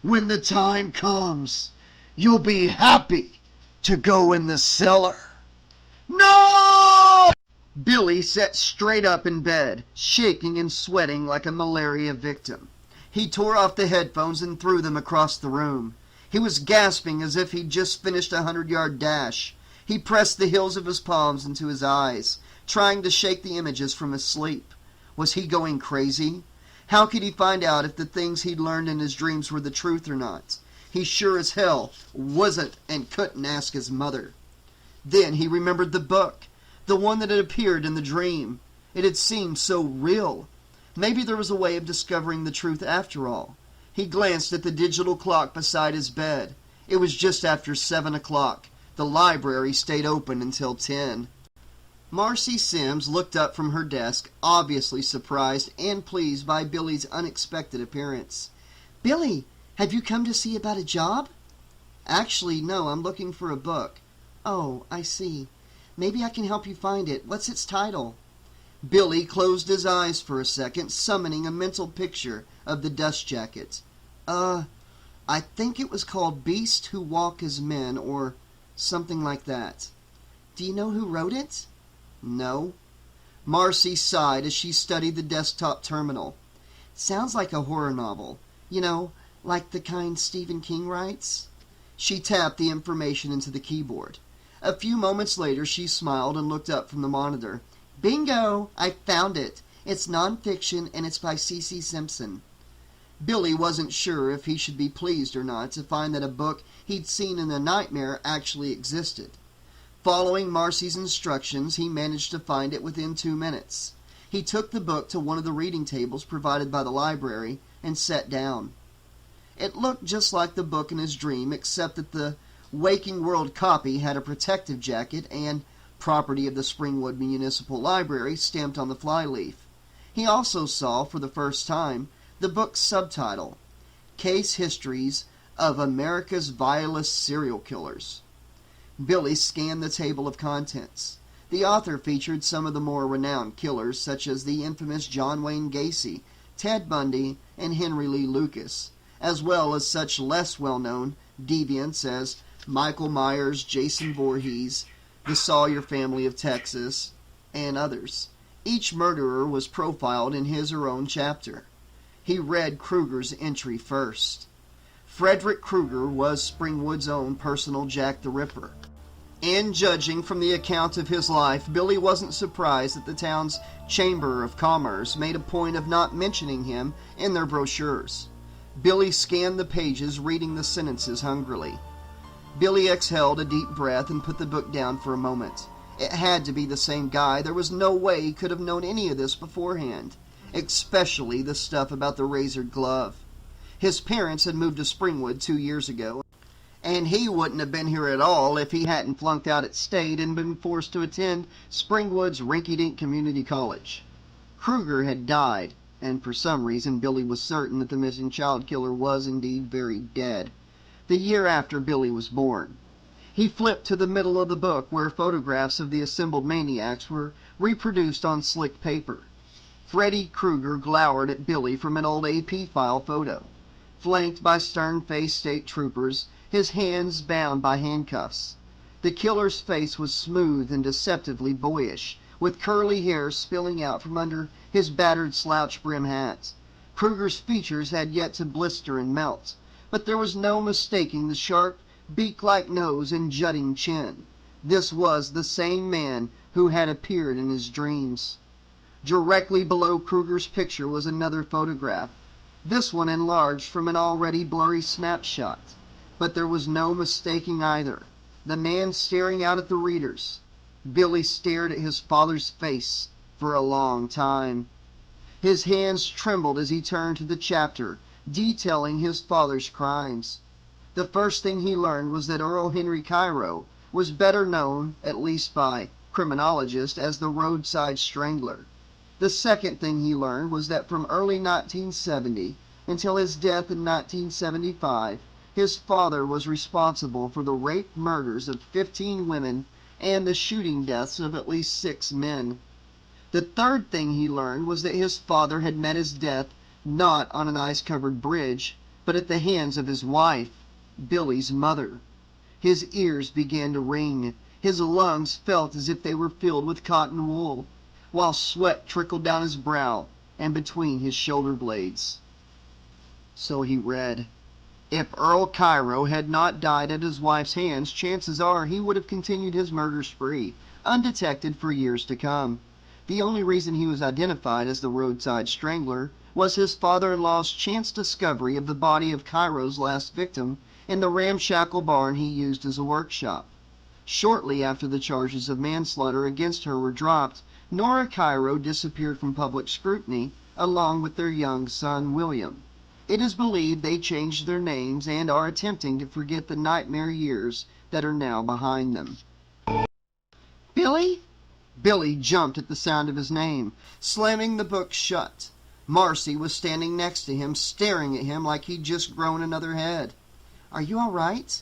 When the time comes, you'll be happy to go in the cellar. No! Billy sat straight up in bed, shaking and sweating like a malaria victim. He tore off the headphones and threw them across the room. He was gasping as if he'd just finished a 100-yard dash. He pressed the hills of his palms into his eyes, trying to shake the images from his sleep. Was he going crazy? How could he find out if the things he'd learned in his dreams were the truth or not? He sure as hell wasn't and couldn't ask his mother. Then he remembered the book, the one that had appeared in the dream. It had seemed so real. Maybe there was a way of discovering the truth after all. He glanced at the digital clock beside his bed. It was just after 7 o'clock. The library stayed open until 10. Marcy Sims looked up from her desk, obviously surprised and pleased by Billy's unexpected appearance. Billy, have you come to see about a job? Actually, no, I'm looking for a book. Oh, I see. Maybe I can help you find it. What's its title? Billy closed his eyes for a second, summoning a mental picture of the dust jacket. I think it was called Beasts Who Walk as Men, or something like that. Do you know who wrote it? No. Marcy sighed as she studied the desktop terminal. Sounds like a horror novel. You know, like the kind Stephen King writes? She tapped the information into the keyboard. A few moments later, she smiled and looked up from the monitor. Bingo! I found it. It's nonfiction, and it's by C.C. Simpson. Billy wasn't sure if he should be pleased or not to find that a book he'd seen in a nightmare actually existed. Following Marcy's instructions, he managed to find it within 2 minutes. He took the book to one of the reading tables provided by the library and sat down. It looked just like the book in his dream, except that the Waking World copy had a protective jacket and property of the Springwood Municipal Library stamped on the flyleaf. He also saw, for the first time, the book's subtitle, Case Histories of America's Vilest Serial Killers. Billy scanned the table of contents. The author featured some of the more renowned killers, such as the infamous John Wayne Gacy, Ted Bundy, and Henry Lee Lucas, as well as such less well-known deviants as Michael Myers, Jason Voorhees, the Sawyer family of Texas, and others. Each murderer was profiled in his or own chapter. He read Krueger's entry first. Frederick Krueger was Springwood's own personal Jack the Ripper. And judging from the account of his life, Billy wasn't surprised that the town's Chamber of Commerce made a point of not mentioning him in their brochures. Billy scanned the pages, reading the sentences hungrily. Billy exhaled a deep breath and put the book down for a moment. It had to be the same guy. There was no way he could have known any of this beforehand, especially the stuff about the razored glove. His parents had moved to Springwood 2 years ago, and he wouldn't have been here at all if he hadn't flunked out at State and been forced to attend Springwood's rinky-dink community college. Krueger had died, and for some reason Billy was certain that the missing child killer was indeed very dead, the year after Billy was born. He flipped to the middle of the book where photographs of the assembled maniacs were reproduced on slick paper. Freddy Krueger glowered at Billy from an old AP file photo. Flanked by stern-faced state troopers, his hands bound by handcuffs. The killer's face was smooth and deceptively boyish, with curly hair spilling out from under his battered slouch-brim hat. Krueger's features had yet to blister and melt, but there was no mistaking the sharp, beak-like nose and jutting chin. This was the same man who had appeared in his dreams. Directly below Krueger's picture was another photograph, this one enlarged from an already blurry snapshot. But there was no mistaking either. The man staring out at the readers. Billy stared at his father's face for a long time. His hands trembled as he turned to the chapter detailing his father's crimes. The first thing he learned was that Earl Henry Cairo was better known, at least by criminologists, as the roadside strangler. The second thing he learned was that from early 1970 until his death in 1975, his father was responsible for the rape murders of 15 women and the shooting deaths of at least 6 men. The third thing he learned was that his father had met his death not on an ice-covered bridge, but at the hands of his wife, Billy's mother. His ears began to ring. His lungs felt as if they were filled with cotton wool, while sweat trickled down his brow and between his shoulder blades. So he read. If Earl Cairo had not died at his wife's hands, chances are he would have continued his murder spree, undetected for years to come. The only reason he was identified as the roadside strangler was his father-in-law's chance discovery of the body of Cairo's last victim in the ramshackle barn he used as a workshop. Shortly after the charges of manslaughter against her were dropped, Nora Cairo disappeared from public scrutiny, along with their young son, William. It is believed they changed their names and are attempting to forget the nightmare years that are now behind them. Billy? Billy jumped at the sound of his name, slamming the book shut. Marcy was standing next to him, staring at him like he'd just grown another head. Are you all right?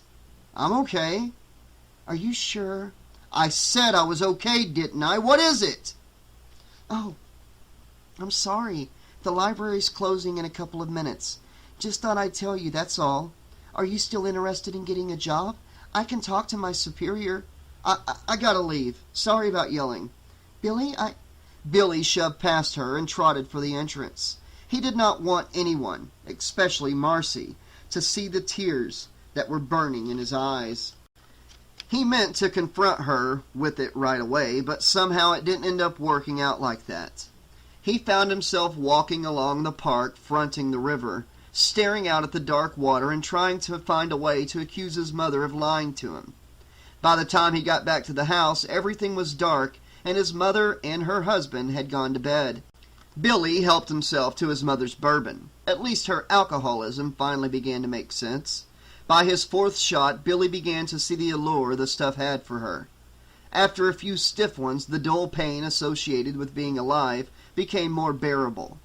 I'm okay. Are you sure? I said I was okay, didn't I? What is it? Oh, I'm sorry. The library's closing in a couple of minutes. Just thought I'd tell you, that's all. Are you still interested in getting a job? I can talk to my superior. I gotta leave. Sorry about yelling. Billy, Billy shoved past her and trotted for the entrance. He did not want anyone, especially Marcy, to see the tears that were burning in his eyes. He meant to confront her with it right away, but somehow it didn't end up working out like that. He found himself walking along the park fronting the river, staring out at the dark water and trying to find a way to accuse his mother of lying to him. By the time he got back to the house, everything was dark, and his mother and her husband had gone to bed. Billy helped himself to his mother's bourbon. At least her alcoholism finally began to make sense. By his fourth shot, Billy began to see the allure the stuff had for her. After a few stiff ones, the dull pain associated with being alive became more bearable.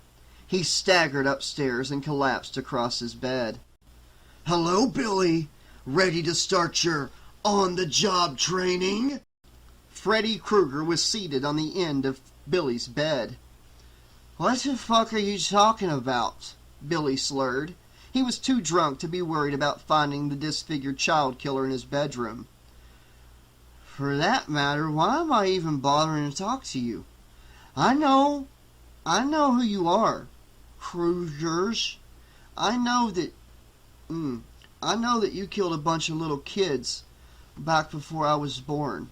He staggered upstairs and collapsed across his bed. "Hello, Billy. Ready to start your on-the-job training?" Freddy Krueger was seated on the end of Billy's bed. "What the fuck are you talking about?" Billy slurred. He was too drunk to be worried about finding the disfigured child killer in his bedroom. "For that matter, why am I even bothering to talk to you? I know who you are, Kruegers. I know that you killed a bunch of little kids back before I was born.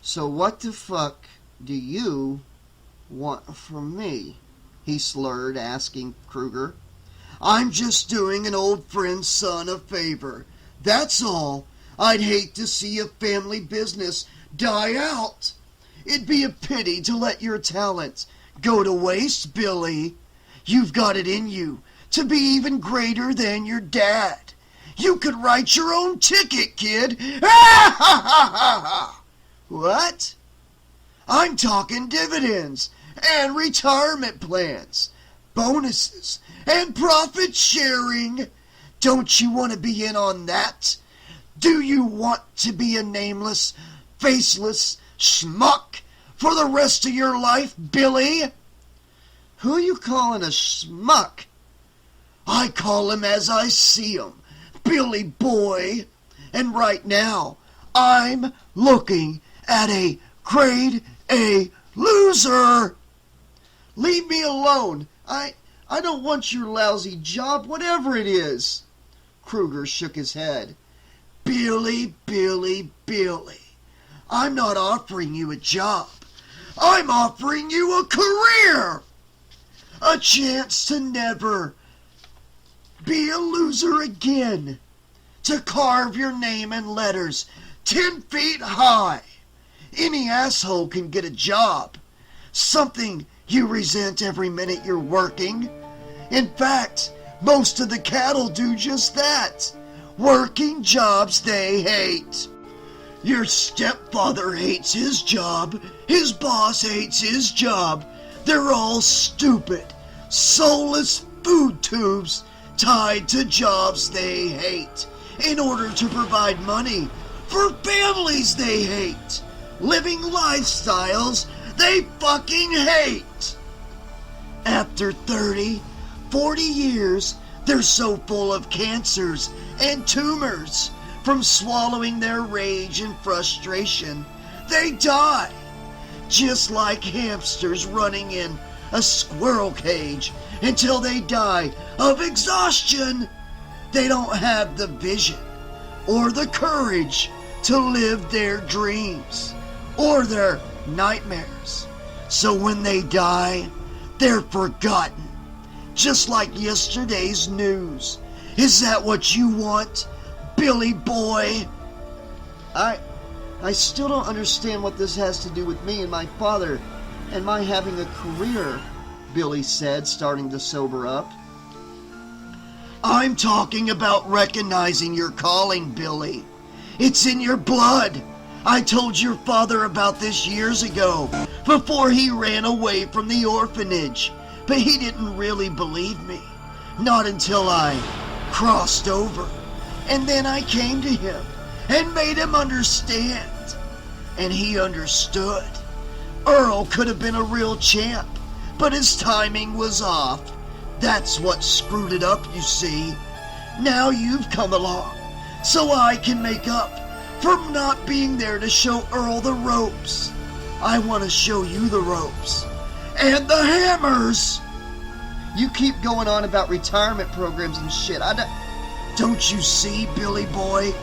So what the fuck do you want from me?" he slurred, asking Krueger. "I'm just doing an old friend's son a favor. That's all. I'd hate to see a family business die out. It'd be a pity to let your talent go to waste, Billy. You've got it in you to be even greater than your dad. You could write your own ticket, kid." Ah, ha, ha, ha, ha. "What?" "I'm talking dividends and retirement plans, bonuses and profit sharing. Don't you want to be in on that? Do you want to be a nameless, faceless schmuck for the rest of your life, Billy?" "Who you calling a schmuck?" "I call him as I see him, Billy boy. And right now, I'm looking at a grade A loser." "Leave me alone. I don't want your lousy job, whatever it is." Krueger shook his head. "Billy, Billy, Billy, I'm not offering you a job. I'm offering you a career. A chance to never be a loser again. To carve your name in letters 10 feet high. Any asshole can get a job. Something you resent every minute you're working. In fact, most of the cattle do just that. Working jobs they hate. Your stepfather hates his job. His boss hates his job. They're all stupid, soulless food tubes tied to jobs they hate in order to provide money for families they hate, living lifestyles they fucking hate. After 30, 40 years, they're so full of cancers and tumors from swallowing their rage and frustration, they die. Just like hamsters running in a squirrel cage until they die of exhaustion. They don't have the vision or the courage to live their dreams or their nightmares. So when they die, they're forgotten, just like yesterday's news. Is that what you want, Billy boy? I still don't understand what this has to do with me and my father and my having a career, Billy said, starting to sober up. I'm talking about recognizing your calling, Billy. It's in your blood. I told your father about this years ago, before he ran away from the orphanage, but he didn't really believe me. Not until I crossed over, and then I came to him and made him understand. And he understood. Earl could have been a real champ, but his timing was off. That's what screwed it up, you see. Now you've come along, so I can make up for not being there to show Earl the ropes. I want to show you the ropes. And the hammers. You keep going on about retirement programs and shit. Don't you see, Billy boy?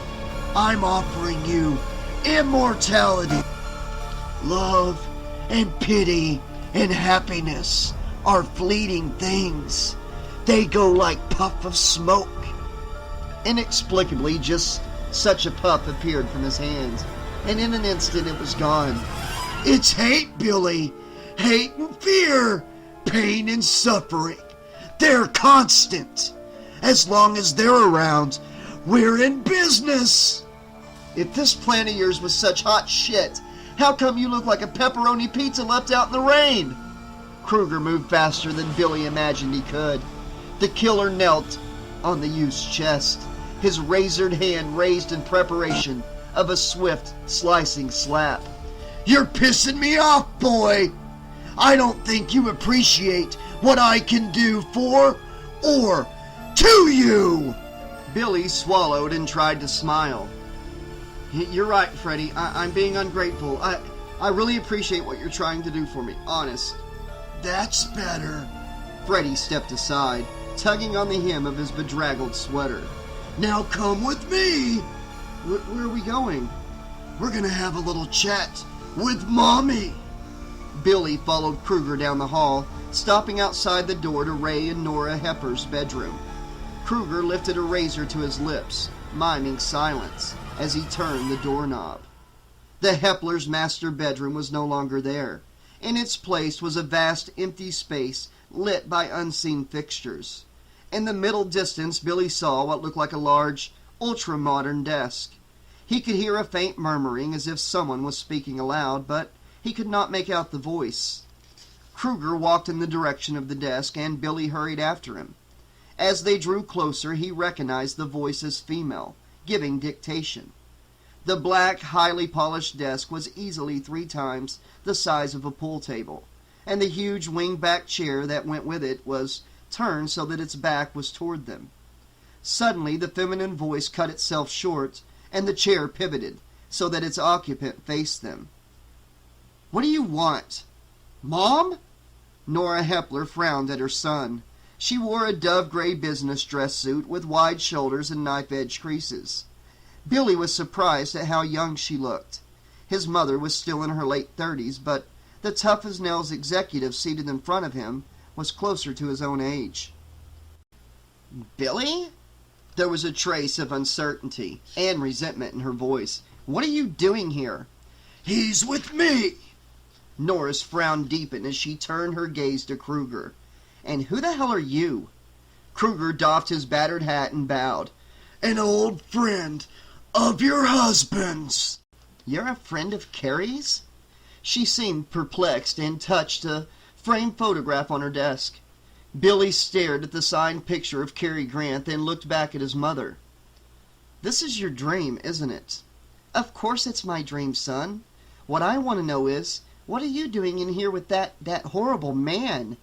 I'm offering you immortality. Love and pity and happiness are fleeting things. They go like puff of smoke. Inexplicably, just such a puff appeared from his hands, and in an instant it was gone. It's hate, Billy. Hate and fear. Pain and suffering. They're constant. As long as they're around, we're in business. If this plan of yours was such hot shit, how come you look like a pepperoni pizza left out in the rain? Krueger moved faster than Billy imagined he could. The killer knelt on the youth's chest, his razored hand raised in preparation of a swift, slicing slap. You're pissing me off, boy. I don't think you appreciate what I can do for or to you. Billy swallowed and tried to smile. You're right, Freddy. I'm being ungrateful. I really appreciate what you're trying to do for me. Honest. That's better. Freddy stepped aside, tugging on the hem of his bedraggled sweater. Now come with me. Where are we going? We're gonna have a little chat with Mommy. Billy followed Krueger down the hall, stopping outside the door to Ray and Nora Hepper's bedroom. Krueger lifted a razor to his lips, miming silence, as he turned the doorknob. The Hepler's master bedroom was no longer there. In its place was a vast empty space lit by unseen fixtures. In the middle distance, Billy saw what looked like a large, ultra-modern desk. He could hear a faint murmuring as if someone was speaking aloud, but he could not make out the voice. Krueger walked in the direction of the desk, and Billy hurried after him. As they drew closer, he recognized the voice as female, giving dictation. The black, highly polished desk was easily 3 times the size of a pool table, and the huge wing-back chair that went with it was turned so that its back was toward them. Suddenly, the feminine voice cut itself short, and the chair pivoted so that its occupant faced them. "What do you want? Mom?" Nora Hepler frowned at her son. She wore a dove-gray business dress suit with wide shoulders and knife-edge creases. Billy was surprised at how young she looked. His mother was still in her late 30s, but the tough-as-nails executive seated in front of him was closer to his own age. "Billy?" There was a trace of uncertainty and resentment in her voice. "What are you doing here?" "He's with me." Nora's frown deepened as she turned her gaze to Krueger. "And who the hell are you?" Krueger doffed his battered hat and bowed. "An old friend of your husband's." "You're a friend of Carrie's?" She seemed perplexed and touched a framed photograph on her desk. Billy stared at the signed picture of Cary Grant, then looked back at his mother. "This is your dream, isn't it?" "Of course it's my dream, son. What I want to know is, what are you doing in here with that horrible man?"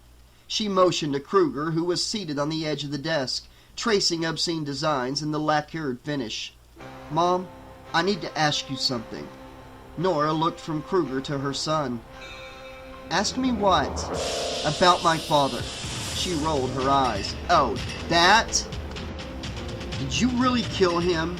She motioned to Krueger, who was seated on the edge of the desk, tracing obscene designs in the lacquered finish. "Mom, I need to ask you something." Nora looked from Krueger to her son. "Ask me what?" "About my father." She rolled her eyes. "Oh, that? Did you really kill him?"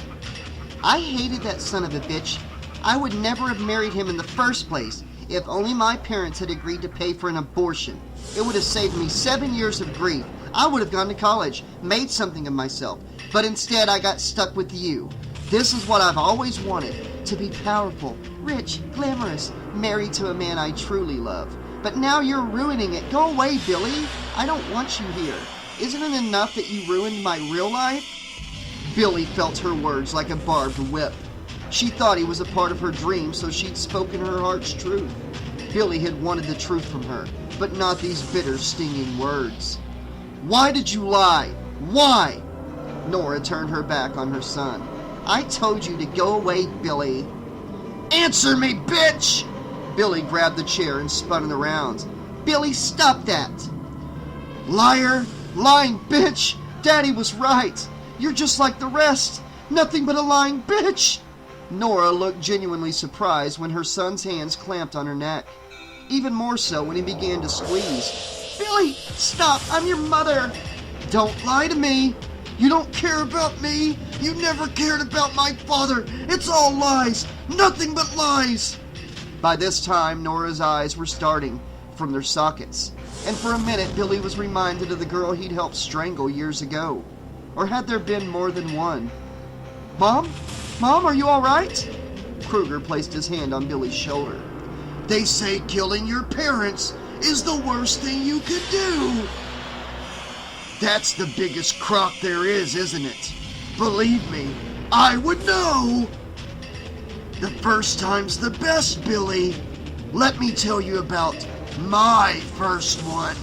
"I hated that son of a bitch. I would never have married him in the first place. If only my parents had agreed to pay for an abortion. It would have saved me 7 years of grief. I would have gone to college, made something of myself. But instead I got stuck with you. This is what I've always wanted. To be powerful, rich, glamorous, married to a man I truly love. But now you're ruining it. Go away, Billy. I don't want you here. Isn't it enough that you ruined my real life?" Billy felt her words like a barbed whip. She thought he was a part of her dream, so she'd spoken her heart's truth. Billy had wanted the truth from her, but not these bitter, stinging words. "Why did you lie? Why?" Nora turned her back on her son. "I told you to go away, Billy." "Answer me, bitch!" Billy grabbed the chair and spun it around. "Billy, stop that!" "Liar! Lying bitch! Daddy was right! You're just like the rest! Nothing but a lying bitch!" Nora looked genuinely surprised when her son's hands clamped on her neck. Even more so when he began to squeeze. "Billy, Stop! I'm your mother! Don't lie to me! You don't care about me! You never cared about my father! It's all lies! Nothing but lies! By this time, Nora's eyes were starting from their sockets, and for a minute Billy was reminded of the girl he'd helped strangle years ago. Or had there been more than one? Mom? Mom, are you all right? Krueger placed his hand on Billy's shoulder. They say killing your parents is the worst thing you could do. That's the biggest crock there is, isn't it? Believe me, I would know. The first time's the best, Billy. Let me tell you about my first one.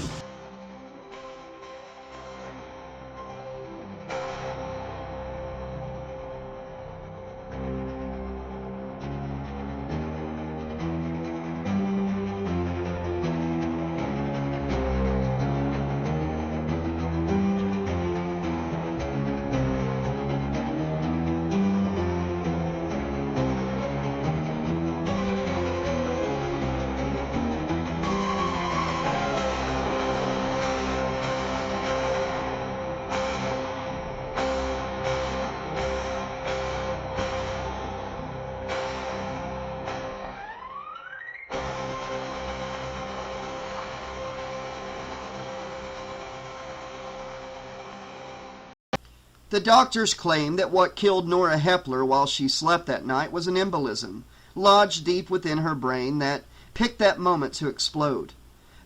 The doctors claim that what killed Nora Hepler while she slept that night was an embolism, lodged deep within her brain that picked that moment to explode.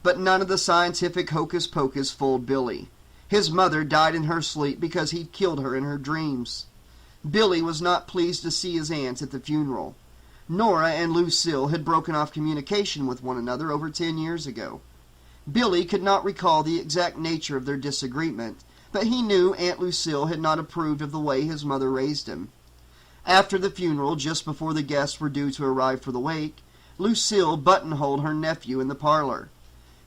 But none of the scientific hocus-pocus fooled Billy. His mother died in her sleep because he'd killed her in her dreams. Billy was not pleased to see his aunt at the funeral. Nora and Lucille had broken off communication with one another over 10 years ago. Billy could not recall the exact nature of their disagreement, but he knew Aunt Lucille had not approved of the way his mother raised him. After the funeral, just before the guests were due to arrive for the wake, Lucille buttonholed her nephew in the parlor.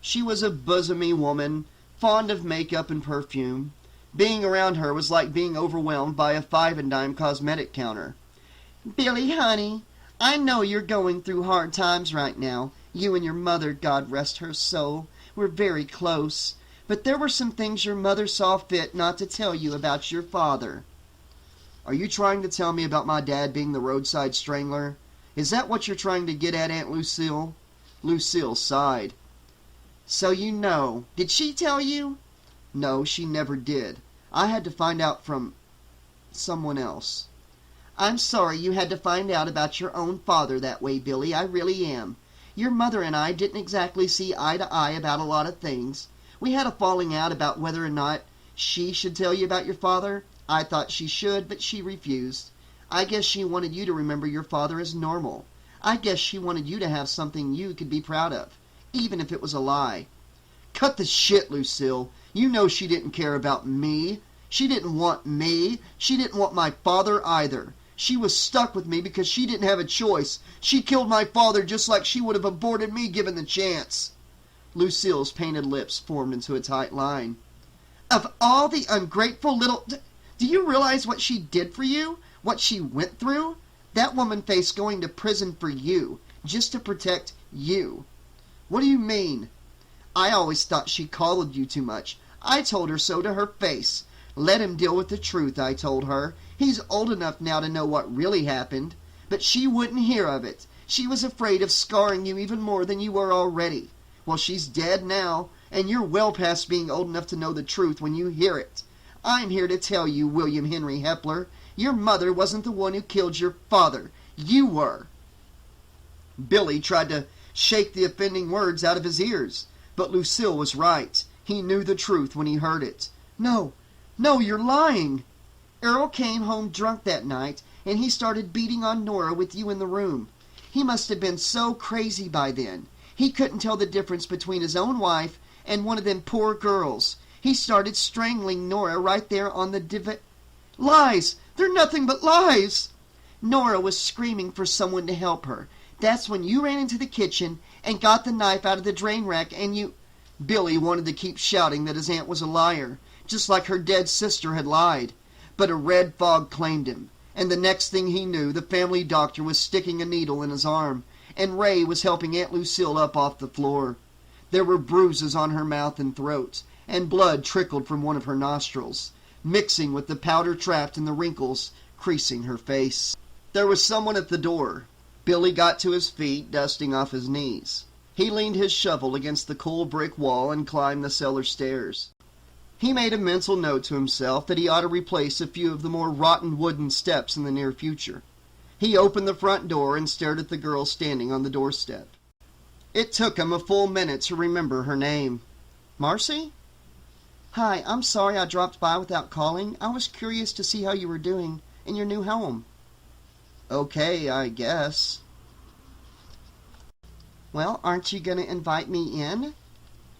She was a bosomy woman, fond of makeup and perfume. Being around her was like being overwhelmed by a 5-and-dime cosmetic counter. "Billy, honey, I know you're going through hard times right now. You and your mother, God rest her soul, were very close. But there were some things your mother saw fit not to tell you about your father." "Are you trying to tell me about my dad being the roadside strangler? Is that what you're trying to get at, Aunt Lucille?" Lucille sighed. "So you know. Did she tell you?" "No, she never did. I had to find out from someone else." "I'm sorry you had to find out about your own father that way, Billy. I really am. Your mother and I didn't exactly see eye to eye about a lot of things. We had a falling out about whether or not she should tell you about your father. I thought she should, but she refused. I guess she wanted you to remember your father as normal. I guess she wanted you to have something you could be proud of, even if it was a lie." "Cut the shit, Lucille. You know she didn't care about me. She didn't want me. She didn't want my father either. She was stuck with me because she didn't have a choice. She killed my father just like she would have aborted me given the chance." Lucille's painted lips formed into a tight line. "Of all the ungrateful little... Do you realize what she did for you? What she went through? That woman faced going to prison for you, just to protect you." "What do you mean?" "I always thought she coddled you too much. I told her so to her face. Let him deal with the truth, I told her. He's old enough now to know what really happened." But she wouldn't hear of it. She was afraid of scarring you even more than you were already. Well, she's dead now, and you're well past being old enough to know the truth when you hear it. I'm here to tell you, William Henry Hepler, your mother wasn't the one who killed your father. You were." Billy tried to shake the offending words out of his ears, but Lucille was right. He knew the truth when he heard it. No, you're lying." "Earl came home drunk that night, and he started beating on Nora with you in the room. He must have been so crazy by then. He couldn't tell the difference between his own wife and one of them poor girls. He started strangling Nora right there on the Lies! They're nothing but lies!" "Nora was screaming for someone to help her. That's when you ran into the kitchen and got the knife out of the drain rack and you..." Billy wanted to keep shouting that his aunt was a liar, just like her dead sister had lied. But a red fog claimed him, and the next thing he knew, the family doctor was sticking a needle in his arm, and Ray was helping Aunt Lucille up off the floor. There were bruises on her mouth and throat, and blood trickled from one of her nostrils, mixing with the powder trapped in the wrinkles creasing her face. There was someone at the door. Billy got to his feet, dusting off his knees. He leaned his shovel against the cool brick wall and climbed the cellar stairs. He made a mental note to himself that he ought to replace a few of the more rotten wooden steps in the near future. He opened the front door and stared at the girl standing on the doorstep. It took him a full minute to remember her name. Marcy? Hi, I'm sorry I dropped by without calling. I was curious to see how you were doing in your new home. Okay, I guess. Well, aren't you going to invite me in?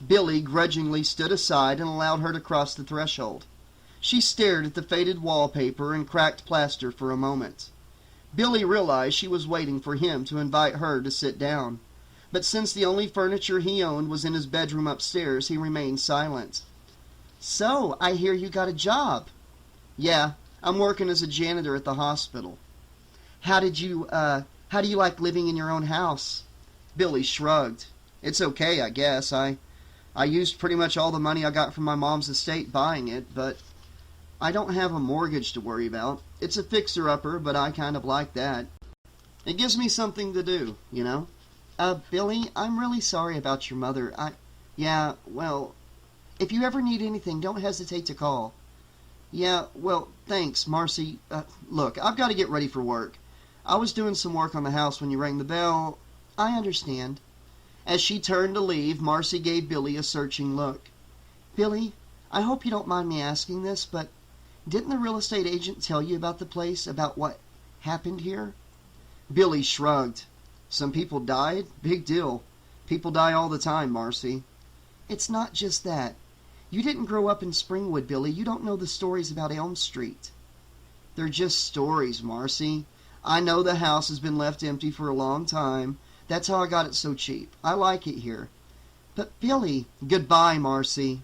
Billy grudgingly stood aside and allowed her to cross the threshold. She stared at the faded wallpaper and cracked plaster for a moment. Billy realized she was waiting for him to invite her to sit down. But since the only furniture he owned was in his bedroom upstairs, he remained silent. So, I hear you got a job. Yeah, I'm working as a janitor at the hospital. How do you like living in your own house? Billy shrugged. It's okay, I guess. I used pretty much all the money I got from my mom's estate buying it, but I don't have a mortgage to worry about. It's a fixer-upper, but I kind of like that. It gives me something to do, you know? Billy, I'm really sorry about your mother. Yeah, well, if you ever need anything, don't hesitate to call. Yeah, well, thanks, Marcy. Look, I've got to get ready for work. I was doing some work on the house when you rang the bell. I understand. As she turned to leave, Marcy gave Billy a searching look. Billy, I hope you don't mind me asking this, but didn't the real estate agent tell you about the place, about what happened here? Billy shrugged. Some people died? Big deal. People die all the time, Marcy. It's not just that. You didn't grow up in Springwood, Billy. You don't know the stories about Elm Street. They're just stories, Marcy. I know the house has been left empty for a long time. That's how I got it so cheap. I like it here. But Billy... Goodbye, Marcy.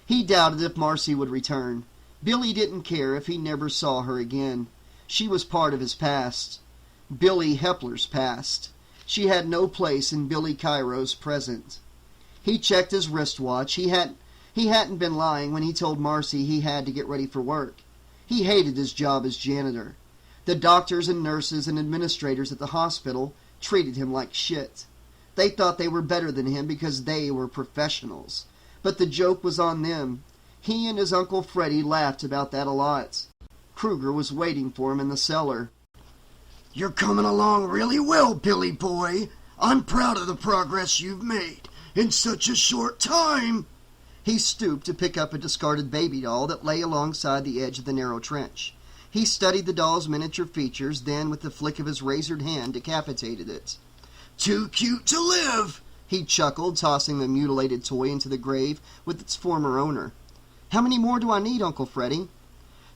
He doubted if Marcy would return. Billy didn't care if he never saw her again. She was part of his past. Billy Hepler's past. She had no place in Billy Cairo's present. He checked his wristwatch. He hadn't been lying when he told Marcy he had to get ready for work. He hated his job as janitor. The doctors and nurses and administrators at the hospital treated him like shit. They thought they were better than him because they were professionals. But the joke was on them. He and his Uncle Freddy laughed about that a lot. Krueger was waiting for him in the cellar. You're coming along really well, Billy boy. I'm proud of the progress you've made in such a short time. He stooped to pick up a discarded baby doll that lay alongside the edge of the narrow trench. He studied the doll's miniature features, then with the flick of his razored hand decapitated it. Too cute to live, he chuckled, tossing the mutilated toy into the grave with its former owner. How many more do I need, Uncle Freddy?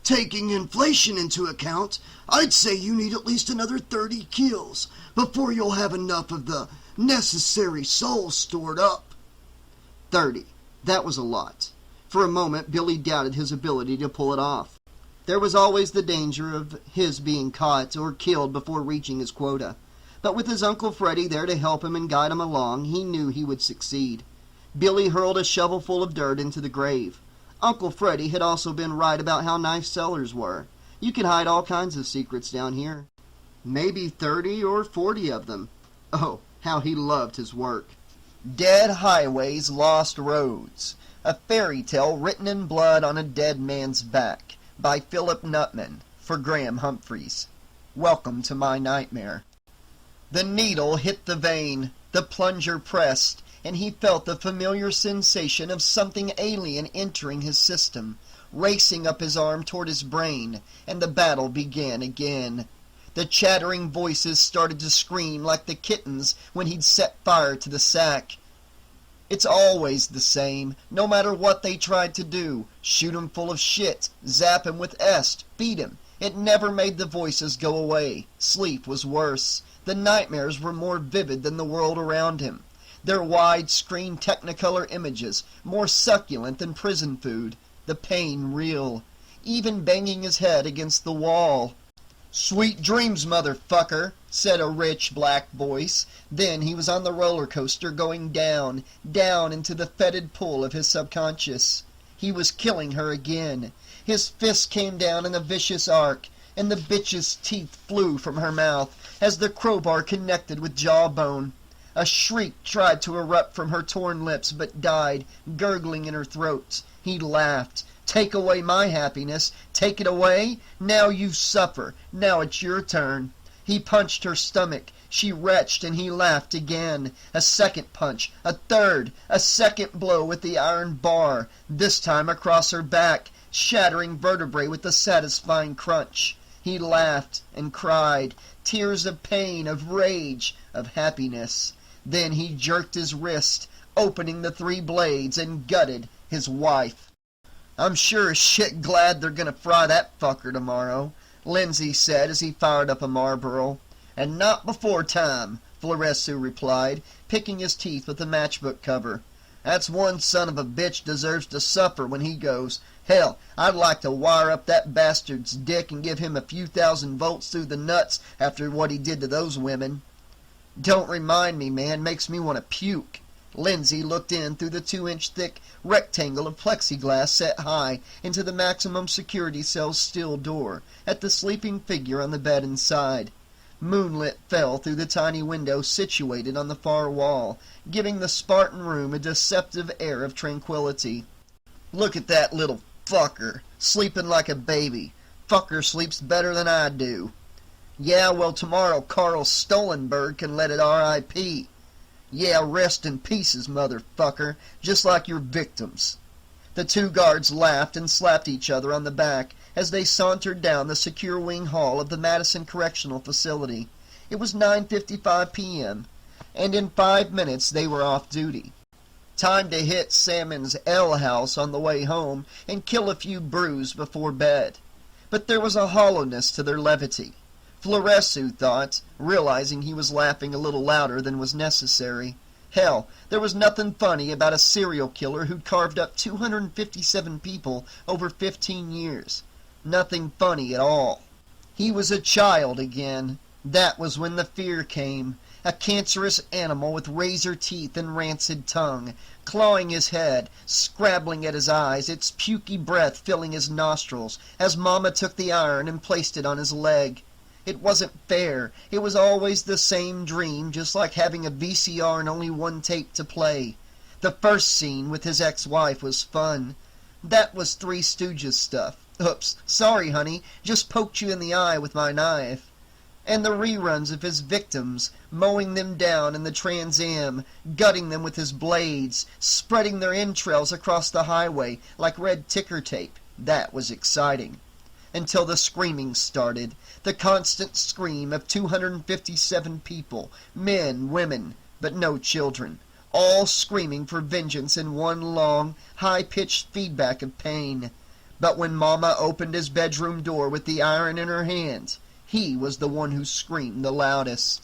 Taking inflation into account, I'd say you need at least another 30 kills before you'll have enough of the necessary souls stored up. 30. That was a lot. For a moment, Billy doubted his ability to pull it off. There was always the danger of his being caught or killed before reaching his quota. But with his Uncle Freddy there to help him and guide him along, he knew he would succeed. Billy hurled a shovelful of dirt into the grave. Uncle Freddy had also been right about how nice cellars were. You could hide all kinds of secrets down here. Maybe 30 or 40 of them. Oh, how he loved his work. Dead Highways, Lost Roads. A fairy tale written in blood on a dead man's back. By Philip Nutman, for Graham Humphreys. Welcome to my nightmare. The needle hit the vein, the plunger pressed, and he felt the familiar sensation of something alien entering his system, racing up his arm toward his brain, and the battle began again. The chattering voices started to scream like the kittens when he'd set fire to the sack. It's always the same, no matter what they tried to do. Shoot him full of shit, zap him with est, beat him. It never made the voices go away. Sleep was worse. The nightmares were more vivid than the world around him. Their wide-screen Technicolor images, more succulent than prison food. The pain real. Even banging his head against the wall. "Sweet dreams, motherfucker," said a rich black voice. Then he was on the roller coaster going down, down into the fetid pool of his subconscious. He was killing her again. His fist came down in a vicious arc, and the bitch's teeth flew from her mouth as the crowbar connected with jawbone. A shriek tried to erupt from her torn lips, but died, gurgling in her throat. He laughed. "Take away my happiness. Take it away? Now you suffer. Now it's your turn." He punched her stomach. She retched, and he laughed again. A second punch, a third, a second blow with the iron bar, this time across her back, shattering vertebrae with a satisfying crunch. He laughed and cried, tears of pain, of rage, of happiness. Then he jerked his wrist, opening the 3 blades, and gutted his wife. "I'm sure as shit glad they're gonna fry that fucker tomorrow," Lindsay said as he fired up a Marlboro. "And not before time," Florescu replied, picking his teeth with the matchbook cover. "That's one son of a bitch deserves to suffer when he goes. Hell, I'd like to wire up that bastard's dick and give him a few thousand volts through the nuts after what he did to those women." "Don't remind me, man. Makes me want to puke." Lindsay looked in through the 2-inch thick rectangle of plexiglass set high into the maximum security cell's steel door at the sleeping figure on the bed inside. Moonlight fell through the tiny window situated on the far wall, giving the Spartan room a deceptive air of tranquility. "Look at that little fucker, sleeping like a baby. Fucker sleeps better than I do." "Yeah, well, tomorrow Carl Stolenberg can let it R.I.P. "Yeah, rest in pieces, motherfucker, just like your victims." The 2 guards laughed and slapped each other on the back as they sauntered down the secure wing hall of the Madison Correctional Facility. It was 9:55 p.m., and in 5 minutes they were off duty. Time to hit Salmon's Ale House on the way home and kill a few brews before bed. But there was a hollowness to their levity. Florescu thought, realizing he was laughing a little louder than was necessary. Hell, there was nothing funny about a serial killer who'd carved up 257 people over 15 years. Nothing funny at all. He was a child again. That was when the fear came. A cancerous animal with razor teeth and rancid tongue, clawing his head, scrabbling at his eyes, its puky breath filling his nostrils as Mama took the iron and placed it on his leg. It wasn't fair. It was always the same dream, just like having a VCR and only one tape to play. The first scene with his ex-wife was fun. That was Three Stooges stuff. Oops, sorry, honey, just poked you in the eye with my knife. And the reruns of his victims, mowing them down in the Trans Am, gutting them with his blades, spreading their entrails across the highway like red ticker tape. That was exciting. Until the screaming started. The constant scream of 257 people, men, women, but no children, all screaming for vengeance in one long, high-pitched feedback of pain. But when Mama opened his bedroom door with the iron in her hand, he was the one who screamed the loudest.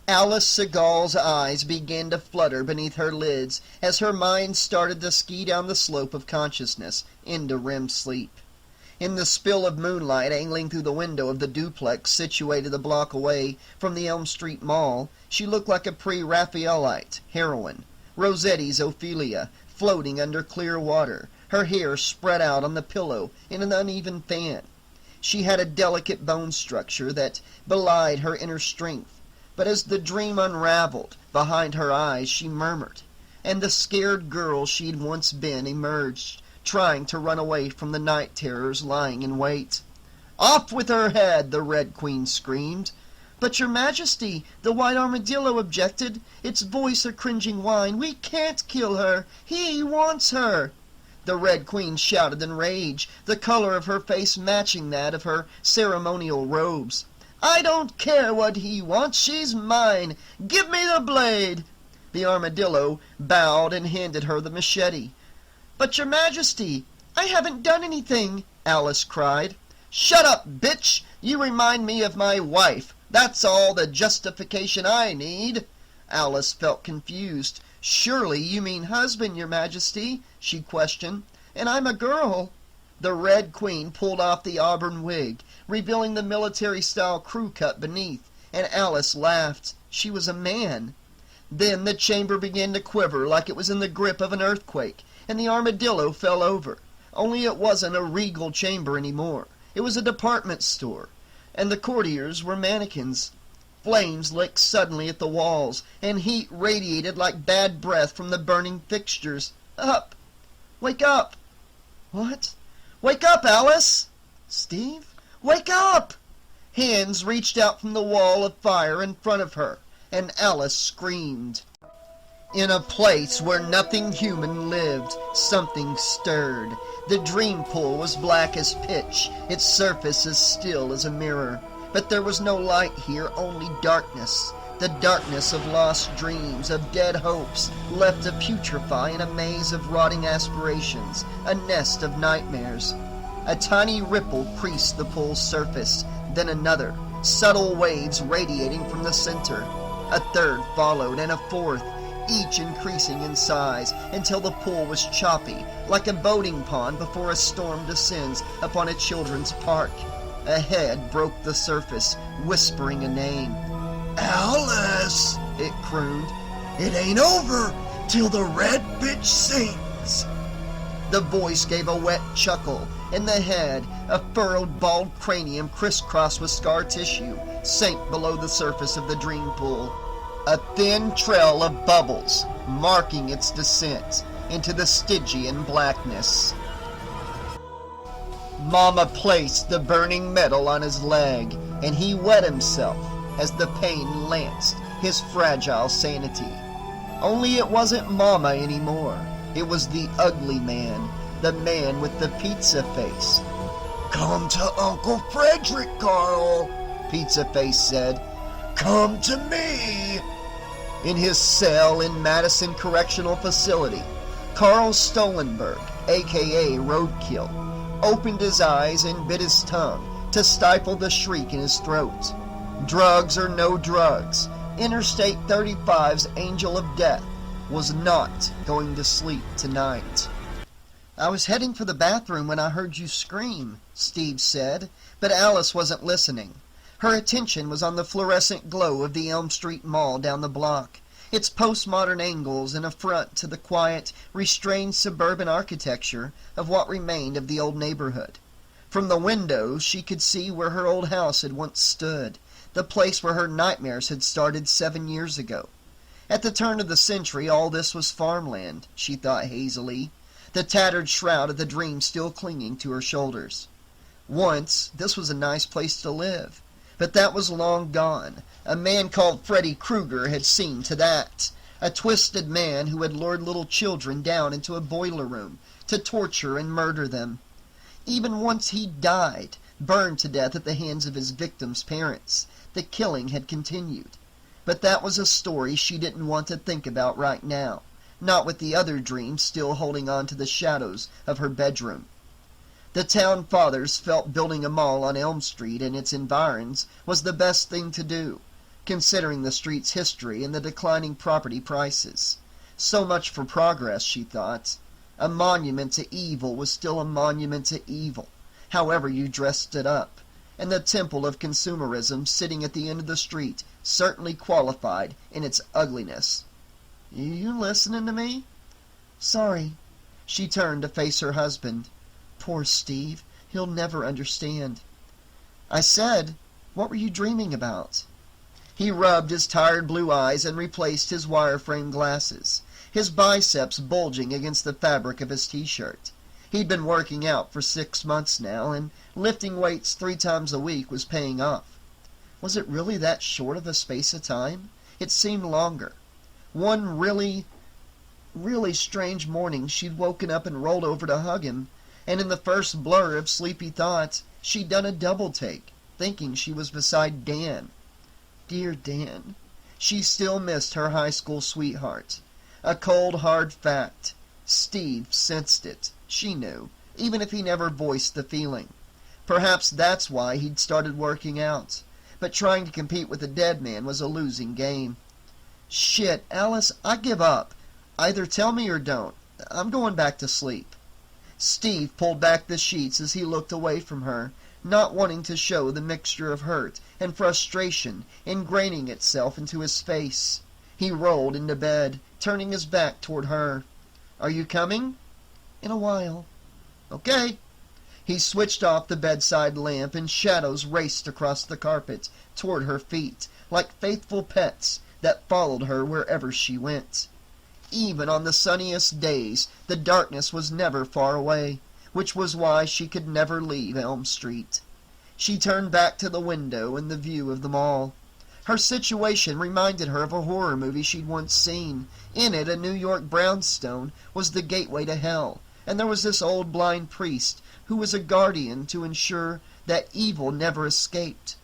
Alice Seagal's eyes began to flutter beneath her lids as her mind started to ski down the slope of consciousness into REM sleep. In the spill of moonlight angling through the window of the duplex situated a block away from the Elm Street Mall, she looked like a pre-Raphaelite heroine, Rossetti's Ophelia, floating under clear water, her hair spread out on the pillow in an uneven fan. She had a delicate bone structure that belied her inner strength, but as the dream unraveled behind her eyes she murmured, and the scared girl she'd once been emerged, trying to run away from the night terrors lying in wait. "Off with her head!" the Red Queen screamed. "But your Majesty," the White Armadillo objected, its voice a cringing whine, "we can't kill her. He wants her." The Red Queen shouted in rage, the color of her face matching that of her ceremonial robes. "I don't care what he wants. She's mine. Give me the blade." The Armadillo bowed and handed her the machete. "But your Majesty, I haven't done anything," Alice cried. "Shut up, bitch! You remind me of my wife. That's all the justification I need." Alice felt confused. "Surely you mean husband, your Majesty?" she questioned. "And I'm a girl." The Red Queen pulled off the auburn wig, revealing the military-style crew cut beneath. and Alice laughed. She was a man. Then the chamber began to quiver like it was in the grip of an earthquake, and the armadillo fell over. Only it wasn't a regal chamber anymore. It was a department store, and the courtiers were mannequins. Flames licked suddenly at the walls, and heat radiated like bad breath from the burning fixtures. Up! Wake up! What? Wake up, Alice! Steve? Wake up! Hands reached out from the wall of fire in front of her, and Alice screamed. In a place where nothing human lived, something stirred. The dream pool was black as pitch, its surface as still as a mirror. But there was no light here, only darkness. The darkness of lost dreams, of dead hopes, left to putrefy in a maze of rotting aspirations, a nest of nightmares. A tiny ripple creased the pool's surface, then another, subtle waves radiating from the center. A third followed, and a fourth, each increasing in size, until the pool was choppy, like a boating pond before a storm descends upon a children's park. A head broke the surface, whispering a name. "Alice," it crooned. "It ain't over till the red bitch sings." The voice gave a wet chuckle, and the head, a furrowed bald cranium crisscrossed with scar tissue, sank below the surface of the dream pool. A thin trail of bubbles marking its descent into the Stygian blackness. Mama placed the burning metal on his leg, and he wet himself as the pain lanced his fragile sanity. Only it wasn't Mama anymore. It was the ugly man, the man with the pizza face. "Come to Uncle Frederick, Carl," Pizza Face said. "Come to me." In his cell in Madison Correctional Facility, Carl Stolenberg, a.k.a. Roadkill, opened his eyes and bit his tongue to stifle the shriek in his throat. Drugs or no drugs, Interstate 35's Angel of Death was not going to sleep tonight. "I was heading for the bathroom when I heard you scream," Steve said, but Alice wasn't listening. Her attention was on the fluorescent glow of the Elm Street Mall down the block, its postmodern angles and a front to the quiet, restrained suburban architecture of what remained of the old neighborhood. From the windows she could see where her old house had once stood, the place where her nightmares had started 7 years ago. At the turn of the century all this was farmland, she thought hazily, the tattered shroud of the dream still clinging to her shoulders. Once this was a nice place to live, but that was long gone. A man called Freddy Krueger had seen to that. A twisted man who had lured little children down into a boiler room to torture and murder them. Even once he died, burned to death at the hands of his victims' parents. The killing had continued. But that was a story she didn't want to think about right now, not with the other dreams still holding on to the shadows of her bedroom. The town fathers felt building a mall on Elm Street and its environs was the best thing to do, considering the street's history and the declining property prices. So much for progress, she thought. A monument to evil was still a monument to evil, however you dressed it up, and the temple of consumerism sitting at the end of the street certainly qualified in its ugliness. "You listening to me?" "Sorry." She turned to face her husband. "Poor Steve. He'll never understand." "I said, what were you dreaming about?" He rubbed his tired blue eyes and replaced his wire-frame glasses, his biceps bulging against the fabric of his t-shirt. He'd been working out for 6 months now, and lifting weights 3 times a week was paying off. Was it really that short of a space of time? It seemed longer. One really strange morning she'd woken up and rolled over to hug him, and in the first blur of sleepy thought, she'd done a double take, thinking she was beside Dan. Dear Dan. She still missed her high school sweetheart. A cold, hard fact. Steve sensed it. She knew, even if he never voiced the feeling. Perhaps that's why he'd started working out. But trying to compete with a dead man was a losing game. "Shit, Alice, I give up. Either tell me or don't. I'm going back to sleep." Steve pulled back the sheets as he looked away from her, not wanting to show the mixture of hurt and frustration ingraining itself into his face. He rolled into bed, turning his back toward her. "Are you coming?" "In a while." "Okay." He switched off the bedside lamp, and shadows raced across the carpet toward her feet, like faithful pets that followed her wherever she went. Even on the sunniest days, the darkness was never far away, which was why she could never leave Elm Street. She turned back to the window and the view of the mall. Her situation reminded her of a horror movie she'd once seen. In it, a New York brownstone was the gateway to hell, and there was this old blind priest who was a guardian to ensure that evil never escaped.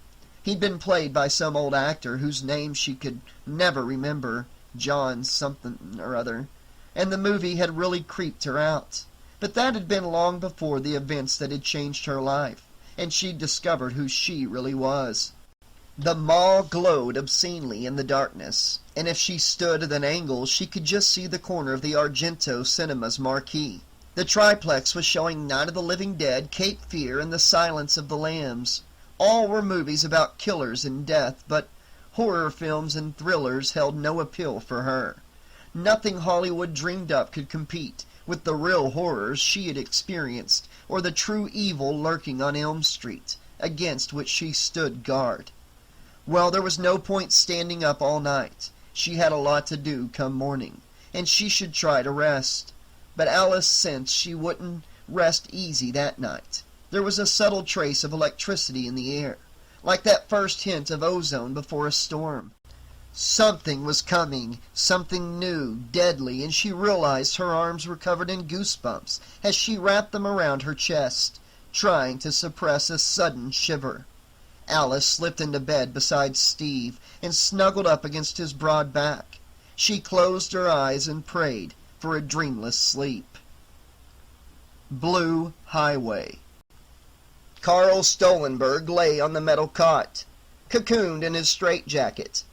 He'd been played by some old actor whose name she could never remember, John something or other, and the movie had really creeped her out. But that had been long before the events that had changed her life, and she'd discovered who she really was. The mall glowed obscenely in the darkness, and if she stood at an angle, she could just see the corner of the Argento Cinema's marquee. The triplex was showing Night of the Living Dead, Cape Fear, and The Silence of the Lambs. All were movies about killers and death, but horror films and thrillers held no appeal for her. Nothing Hollywood dreamed up could compete with the real horrors she had experienced, or the true evil lurking on Elm Street, against which she stood guard. Well, there was no point standing up all night. She had a lot to do come morning, and she should try to rest. But Alice sensed she wouldn't rest easy that night. There was a subtle trace of electricity in the air, like that first hint of ozone before a storm. Something was coming, something new, deadly, and she realized her arms were covered in goosebumps as she wrapped them around her chest, trying to suppress a sudden shiver. Alice slipped into bed beside Steve and snuggled up against his broad back. She closed her eyes and prayed for a dreamless sleep. Blue Highway. Carl Stollenberg lay on the metal cot, cocooned in his straitjacket,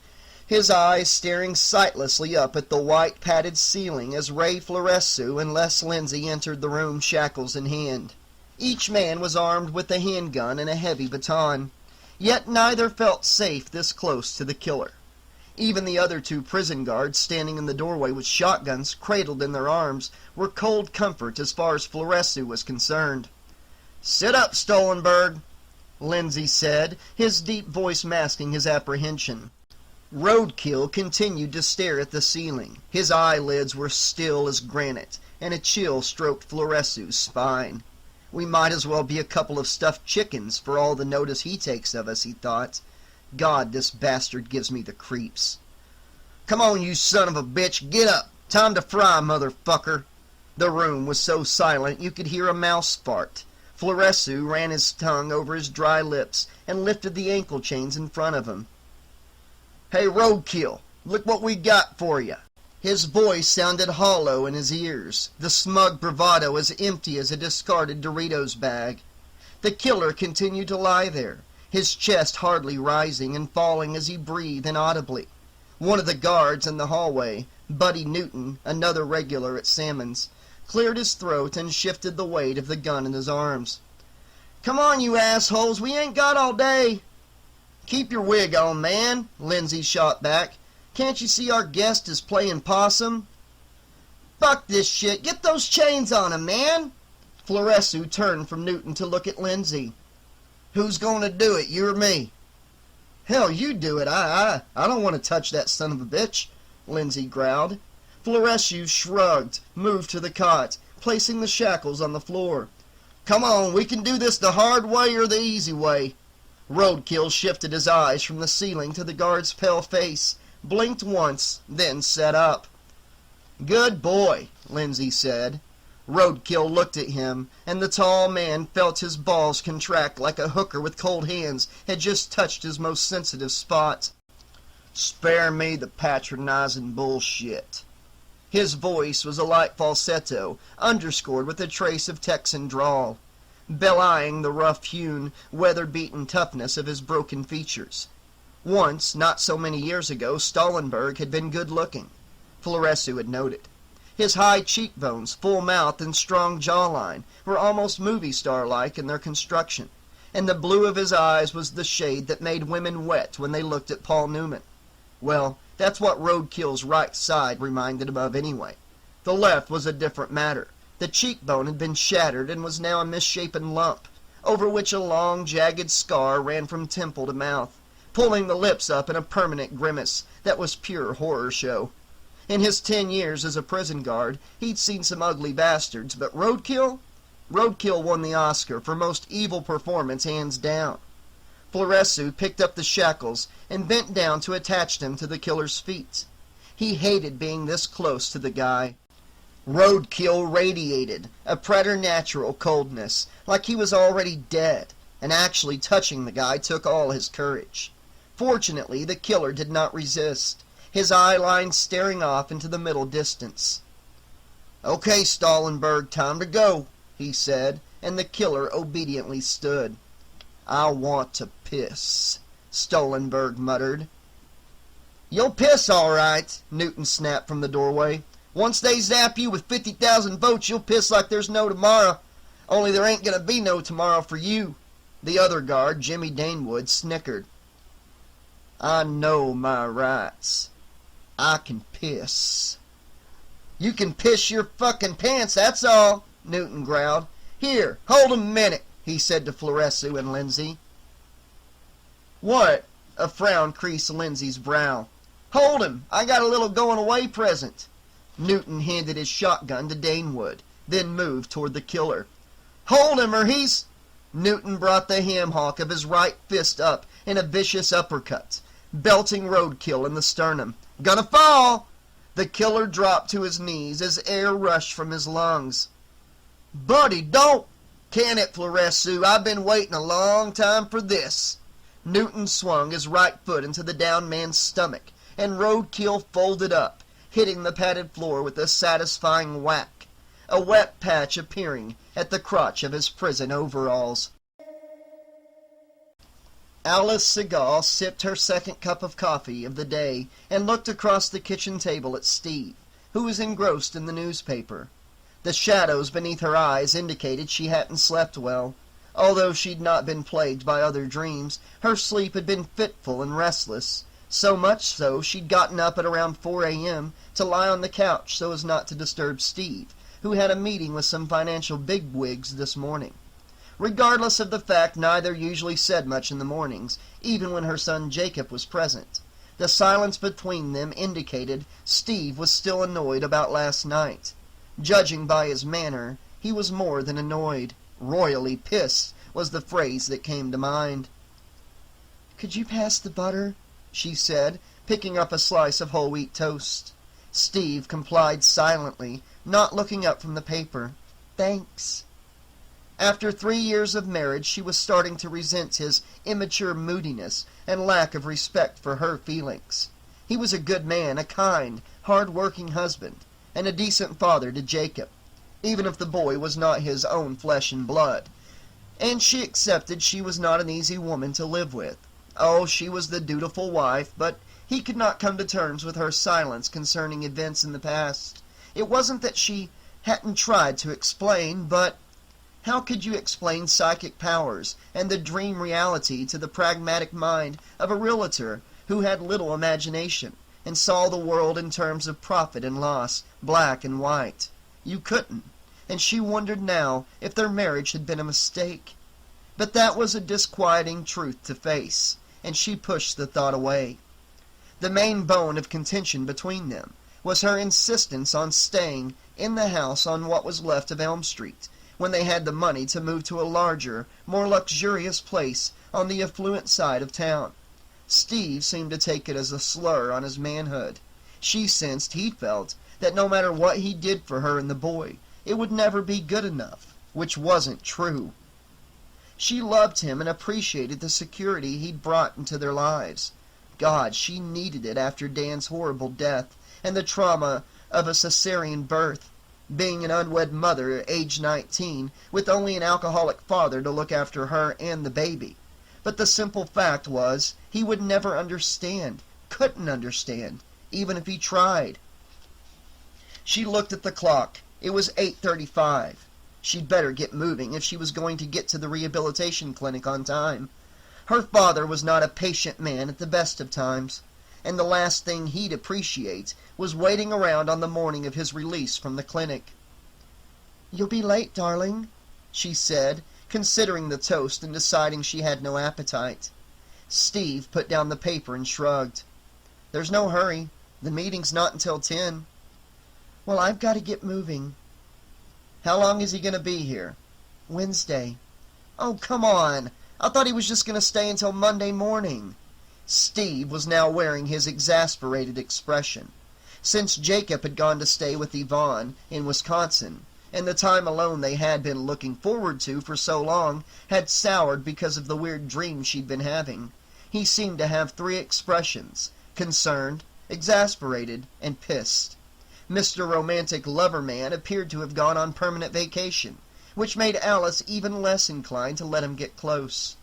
his eyes staring sightlessly up at the white padded ceiling as Ray Floresu and Les Lindsay entered the room, shackles in hand. Each man was armed with a handgun and a heavy baton, yet neither felt safe this close to the killer. Even the other two prison guards standing in the doorway with shotguns cradled in their arms were cold comfort as far as Floresu was concerned. "Sit up, Stollenberg," Lindsay said, his deep voice masking his apprehension. Roadkill continued to stare at the ceiling. His eyelids were still as granite, and a chill stroked Floresu's spine. "We might as well be a couple of stuffed chickens for all the notice he takes of us," he thought. "God, this bastard gives me the creeps." "Come on, you son of a bitch, get up. Time to fry, motherfucker." The room was so silent you could hear a mouse fart. Floresu ran his tongue over his dry lips and lifted the ankle chains in front of him. "Hey, Roadkill, look what we got for you." His voice sounded hollow in his ears, the smug bravado as empty as a discarded Doritos bag. The killer continued to lie there, his chest hardly rising and falling as he breathed inaudibly. One of the guards in the hallway, Buddy Newton, another regular at Salmon's, cleared his throat and shifted the weight of the gun in his arms. "Come on, you assholes, we ain't got all day." "Keep your wig on, man," Lindsay shot back. "Can't you see our guest is playing possum?" "Fuck this shit, get those chains on him, man." Floresu turned from Newton to look at Lindsay. "Who's going to do it, you or me?" "Hell, you do it. I don't want to touch that son of a bitch," Lindsay growled. Floresu shrugged, moved to the cot, placing the shackles on the floor. "Come on, we can do this the hard way or the easy way." Roadkill shifted his eyes from the ceiling to the guard's pale face, blinked once, then sat up. "Good boy," Lindsay said. Roadkill looked at him, and the tall man felt his balls contract like a hooker with cold hands had just touched his most sensitive spot. "Spare me the patronizing bullshit." His voice was a light falsetto, underscored with a trace of Texan drawl, belying the rough-hewn, weather-beaten toughness of his broken features. Once, not so many years ago, Stollenberg had been good-looking, Floresu had noted. His high cheekbones, full mouth, and strong jawline were almost movie star-like in their construction, and the blue of his eyes was the shade that made women wet when they looked at Paul Newman. Well, that's what Roadkill's right side reminded him of anyway. The left was a different matter. The cheekbone had been shattered and was now a misshapen lump, over which a long, jagged scar ran from temple to mouth, pulling the lips up in a permanent grimace that was pure horror show. In his 10 years as a prison guard, he'd seen some ugly bastards, but Roadkill won the Oscar for most evil performance hands down. Floresu picked up the shackles and bent down to attach them to the killer's feet. He hated being this close to the guy. Roadkill radiated a preternatural coldness, like he was already dead, and actually touching the guy took all his courage. Fortunately, the killer did not resist, his eye line staring off into the middle distance. "Okay, Stallenberg, time to go," he said, and the killer obediently stood. "I want to piss," Stallenberg muttered. "You'll piss all right," Newton snapped from the doorway. "Once they zap you with 50,000 votes, you'll piss like there's no tomorrow. Only there ain't gonna be no tomorrow for you." The other guard, Jimmy Danewood, snickered. "I know my rights. I can piss." "You can piss your fucking pants, that's all," Newton growled. "Here, hold 'em a minute," he said to Floresu and Lindsay. "What?" A frown creased Lindsay's brow. "Hold him. I got a little going-away present." Newton handed his shotgun to Danewood, then moved toward the killer. "Hold him or he's—" Newton brought the ham-hock of his right fist up in a vicious uppercut, belting Roadkill in the sternum. "Gonna fall!" The killer dropped to his knees as air rushed from his lungs. "Buddy, don't—" "Can it, Floresu? I've been waiting a long time for this." Newton swung his right foot into the downed man's stomach, and Roadkill folded up, hitting the padded floor with a satisfying whack, a wet patch appearing at the crotch of his prison overalls. Alice Segal sipped her second cup of coffee of the day and looked across the kitchen table at Steve, who was engrossed in the newspaper. The shadows beneath her eyes indicated she hadn't slept well. Although she'd not been plagued by other dreams, her sleep had been fitful and restless, so much so she'd gotten up at around 4 a.m. to lie on the couch so as not to disturb Steve, who had a meeting with some financial bigwigs this morning. Regardless of the fact neither usually said much in the mornings, even when her son Jacob was present. The silence between them indicated Steve was still annoyed about last night. Judging by his manner, he was more than annoyed. Royally pissed was the phrase that came to mind. "Could you pass the butter?" she said, picking up a slice of whole wheat toast. Steve complied silently, not looking up from the paper. "Thanks." After 3 years of marriage, she was starting to resent his immature moodiness and lack of respect for her feelings. He was a good man, a kind, hard-working husband, and a decent father to Jacob, even if the boy was not his own flesh and blood. And she accepted she was not an easy woman to live with. Oh, she was the dutiful wife, but he could not come to terms with her silence concerning events in the past. It wasn't that she hadn't tried to explain, but how could you explain psychic powers and the dream reality to the pragmatic mind of a realtor who had little imagination and saw the world in terms of profit and loss, black and white? You couldn't, and she wondered now if their marriage had been a mistake. But that was a disquieting truth to face, and she pushed the thought away. The main bone of contention between them was her insistence on staying in the house on what was left of Elm Street, when they had the money to move to a larger, more luxurious place on the affluent side of town. Steve seemed to take it as a slur on his manhood. She sensed he felt that no matter what he did for her and the boy, it would never be good enough, which wasn't true. She loved him and appreciated the security he'd brought into their lives. God, she needed it after Dan's horrible death and the trauma of a cesarean birth, being an unwed mother at age 19, with only an alcoholic father to look after her and the baby. But the simple fact was, he would never understand, couldn't understand, even if he tried. She looked at the clock. It was 8:35. She'd better get moving if she was going to get to the rehabilitation clinic on time. Her father was not a patient man at the best of times, and the last thing he'd appreciate was waiting around on the morning of his release from the clinic. "You'll be late, darling," she said, considering the toast and deciding she had no appetite. Steve put down the paper and shrugged. "There's no hurry. The meeting's not until 10. "Well, I've got to get moving." "How long is he going to be here?" "Wednesday." "Oh, come on. I thought he was just going to stay until Monday morning." Steve was now wearing his exasperated expression. Since Jacob had gone to stay with Yvonne in Wisconsin, and the time alone they had been looking forward to for so long had soured because of the weird dream she'd been having, he seemed to have three expressions: concerned, exasperated, and pissed. Mr. Romantic Lover Man appeared to have gone on permanent vacation, which made Alice even less inclined to let him get close.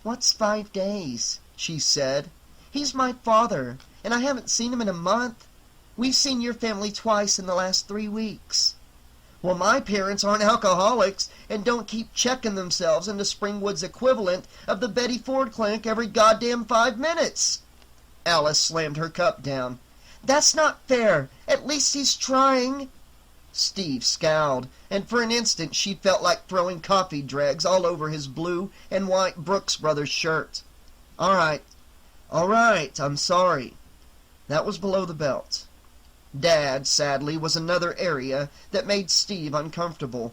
"What's 5 days?" she said. "He's my father, and I haven't seen him in a month. We've seen your family twice in the last 3 weeks." "Well, my parents aren't alcoholics and don't keep checking themselves into Springwood's equivalent of the Betty Ford Clinic every goddamn 5 minutes. Alice slammed her cup down. "That's not fair. At least he's trying." Steve scowled, and for an instant she felt like throwing coffee dregs all over his blue and white Brooks Brothers shirt. All right, I'm sorry." That was below the belt. Dad, sadly, was another area that made Steve uncomfortable.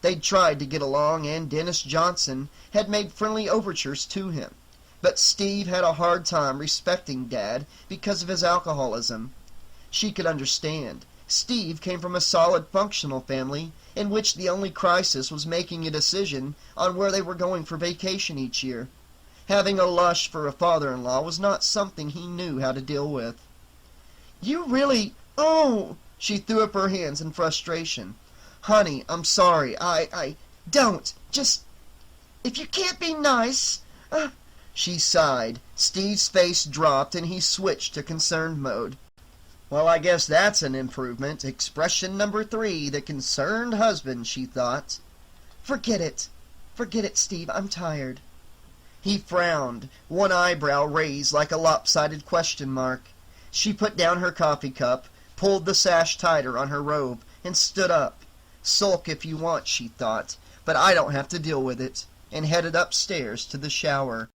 They'd tried to get along, and Dennis Johnson had made friendly overtures to him. But Steve had a hard time respecting Dad because of his alcoholism. She could understand. Steve came from a solid, functional family in which the only crisis was making a decision on where they were going for vacation each year. Having a lush for a father-in-law was not something he knew how to deal with. "You really... Oh!" She threw up her hands in frustration. "Honey, I'm sorry. I don't. Just... If you can't be nice... She sighed. Steve's face dropped, and he switched to concerned mode. "Well, I guess that's an improvement. Expression number 3, the concerned husband," she thought. Forget it, Steve. I'm tired." He frowned, one eyebrow raised like a lopsided question mark. She put down her coffee cup, pulled the sash tighter on her robe, and stood up. "Sulk if you want," she thought, "but I don't have to deal with it," and headed upstairs to the shower.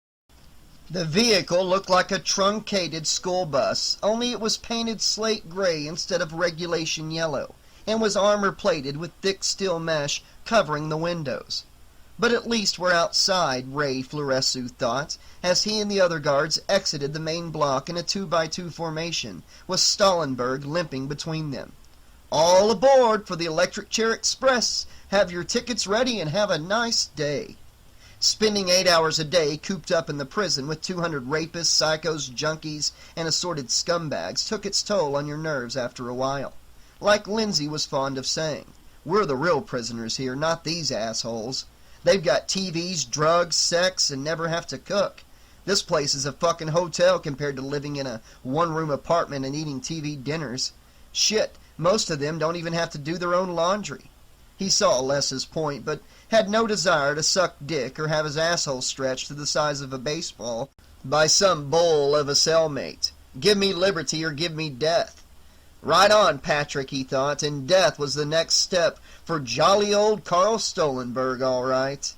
The vehicle looked like a truncated school bus, only it was painted slate gray instead of regulation yellow, and was armor-plated with thick steel mesh covering the windows. But at least we're outside, Ray Floresu thought, as he and the other guards exited the main block in a 2x2 formation, with Stallenberg limping between them. "All aboard for the Electric Chair Express! Have your tickets ready and have a nice day." Spending 8 hours a day cooped up in the prison with 200 rapists, psychos, junkies, and assorted scumbags took its toll on your nerves after a while. Like Lindsay was fond of saying, "We're the real prisoners here, not these assholes. They've got TVs, drugs, sex, and never have to cook. This place is a fucking hotel compared to living in a one-room apartment and eating TV dinners. Shit, most of them don't even have to do their own laundry." He saw Alessa's point, but had no desire to suck dick or have his asshole stretched to the size of a baseball by some bull of a cellmate. Give me liberty or give me death. Right on, Patrick, he thought, and death was the next step for jolly old Carl Stollenberg, all right.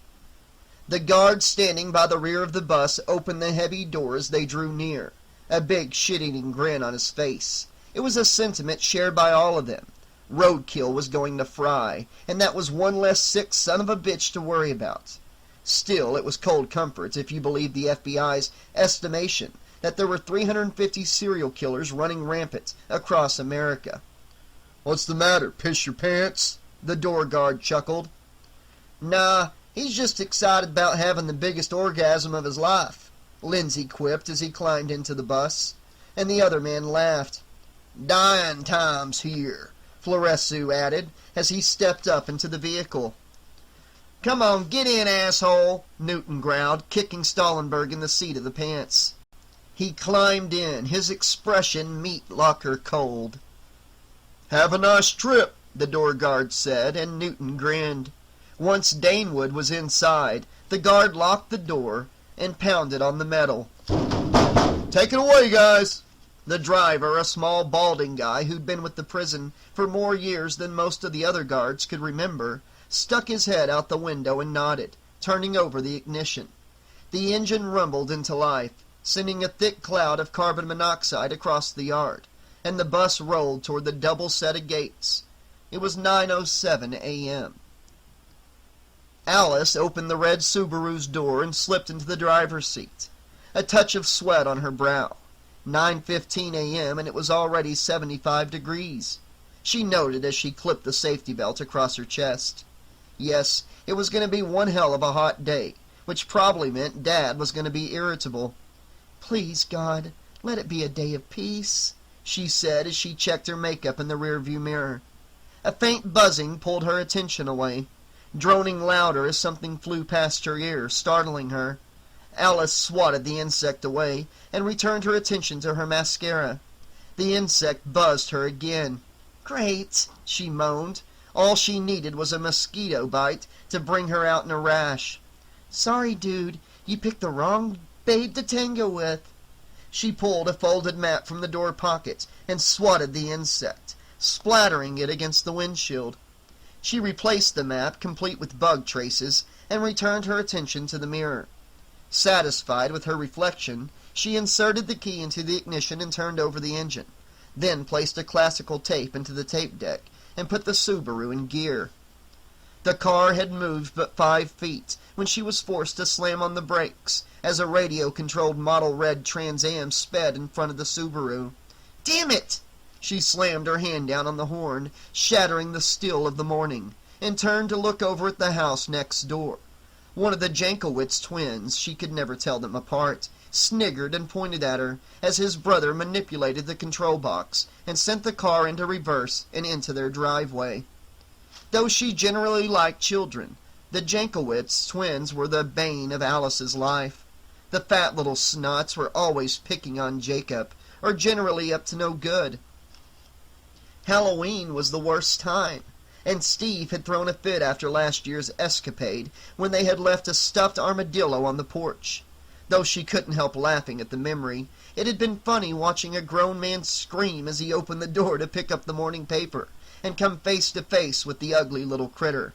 The guard standing by the rear of the bus opened the heavy door as they drew near, a big shit-eating grin on his face. It was a sentiment shared by all of them. Roadkill was going to fry, and that was one less sick son of a bitch to worry about. Still, it was cold comfort if you believed the FBI's estimation that there were 350 serial killers running rampant across America. "What's the matter, piss your pants?" the door guard chuckled. "Nah, he's just excited about having the biggest orgasm of his life," Lindsay quipped as he climbed into the bus, and the other man laughed. "Dying times here," Floresu added as he stepped up into the vehicle. "Come on, get in, asshole," Newton growled, kicking Stallenberg in the seat of the pants. He climbed in, his expression meat locker cold. "Have a nice trip," the door guard said, and Newton grinned. Once Danewood was inside, the guard locked the door and pounded on the metal. "Take it away, guys!" The driver, a small balding guy who'd been with the prison for more years than most of the other guards could remember, stuck his head out the window and nodded, turning over the ignition. The engine rumbled into life, sending a thick cloud of carbon monoxide across the yard, and the bus rolled toward the double set of gates. It was 9:07 a.m. Alice opened the red Subaru's door and slipped into the driver's seat, a touch of sweat on her brow. 9:15 a.m. and it was already 75 degrees. She noted as she clipped the safety belt across her chest. Yes, it was going to be one hell of a hot day, which probably meant Dad was going to be irritable. "Please, God, let it be a day of peace," she said as she checked her makeup in the rearview mirror. A faint buzzing pulled her attention away, droning louder as something flew past her ear, startling her. Alice swatted the insect away and returned her attention to her mascara. The insect buzzed her again. "Great," she moaned. All she needed was a mosquito bite to bring her out in a rash. "Sorry, dude, you picked the wrong babe to tango with." She pulled a folded map from the door pocket and swatted the insect, splattering it against the windshield. She replaced the map, complete with bug traces, and returned her attention to the mirror. Satisfied with her reflection, she inserted the key into the ignition and turned over the engine, then placed a classical tape into the tape deck and put the Subaru in gear. The car had moved but 5 feet when she was forced to slam on the brakes as a radio-controlled Model Red Trans Am sped in front of the Subaru. "Damn it!" She slammed her hand down on the horn, shattering the still of the morning, and turned to look over at the house next door. One of the Jankowitz twins, she could never tell them apart, sniggered and pointed at her as his brother manipulated the control box and sent the car into reverse and into their driveway. Though she generally liked children, the Jankowitz twins were the bane of Alice's life. The fat little snots were always picking on Jacob, or generally up to no good. Halloween was the worst time, and Steve had thrown a fit after last year's escapade when they had left a stuffed armadillo on the porch. Though she couldn't help laughing at the memory, it had been funny watching a grown man scream as he opened the door to pick up the morning paper and come face to face with the ugly little critter.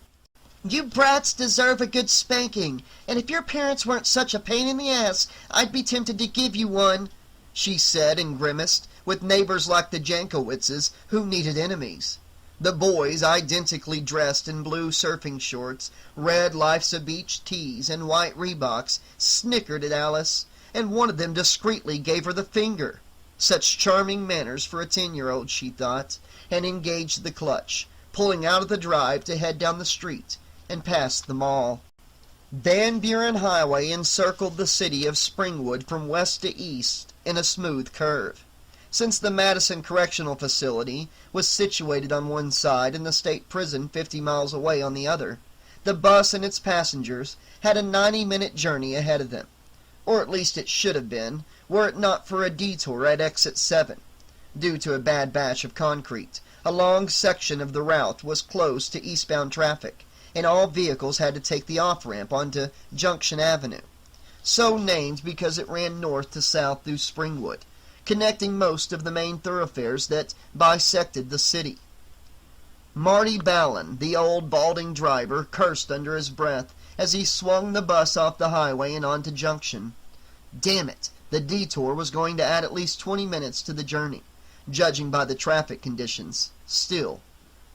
"You brats deserve a good spanking, and if your parents weren't such a pain in the ass, I'd be tempted to give you one," she said and grimaced, with neighbors like the Jankowitzes who needed enemies. The boys, identically dressed in blue surfing shorts, red Life's a Beach tees, and white Reeboks, snickered at Alice, and one of them discreetly gave her the finger. Such charming manners for a 10-year-old, she thought, and engaged the clutch, pulling out of the drive to head down the street and past the mall. Van Buren Highway encircled the city of Springwood from west to east in a smooth curve. Since the Madison Correctional Facility was situated on one side and the state prison 50 miles away on the other, the bus and its passengers had a 90-minute journey ahead of them. Or at least it should have been, were it not for a detour at exit 7. Due to a bad batch of concrete, a long section of the route was closed to eastbound traffic, and all vehicles had to take the off-ramp onto Junction Avenue, so named because it ran north to south through Springwood, connecting most of the main thoroughfares that bisected the city. Marty Ballin, the old balding driver, cursed under his breath as he swung the bus off the highway and onto Junction. Damn it, the detour was going to add at least 20 minutes to the journey, judging by the traffic conditions. Still,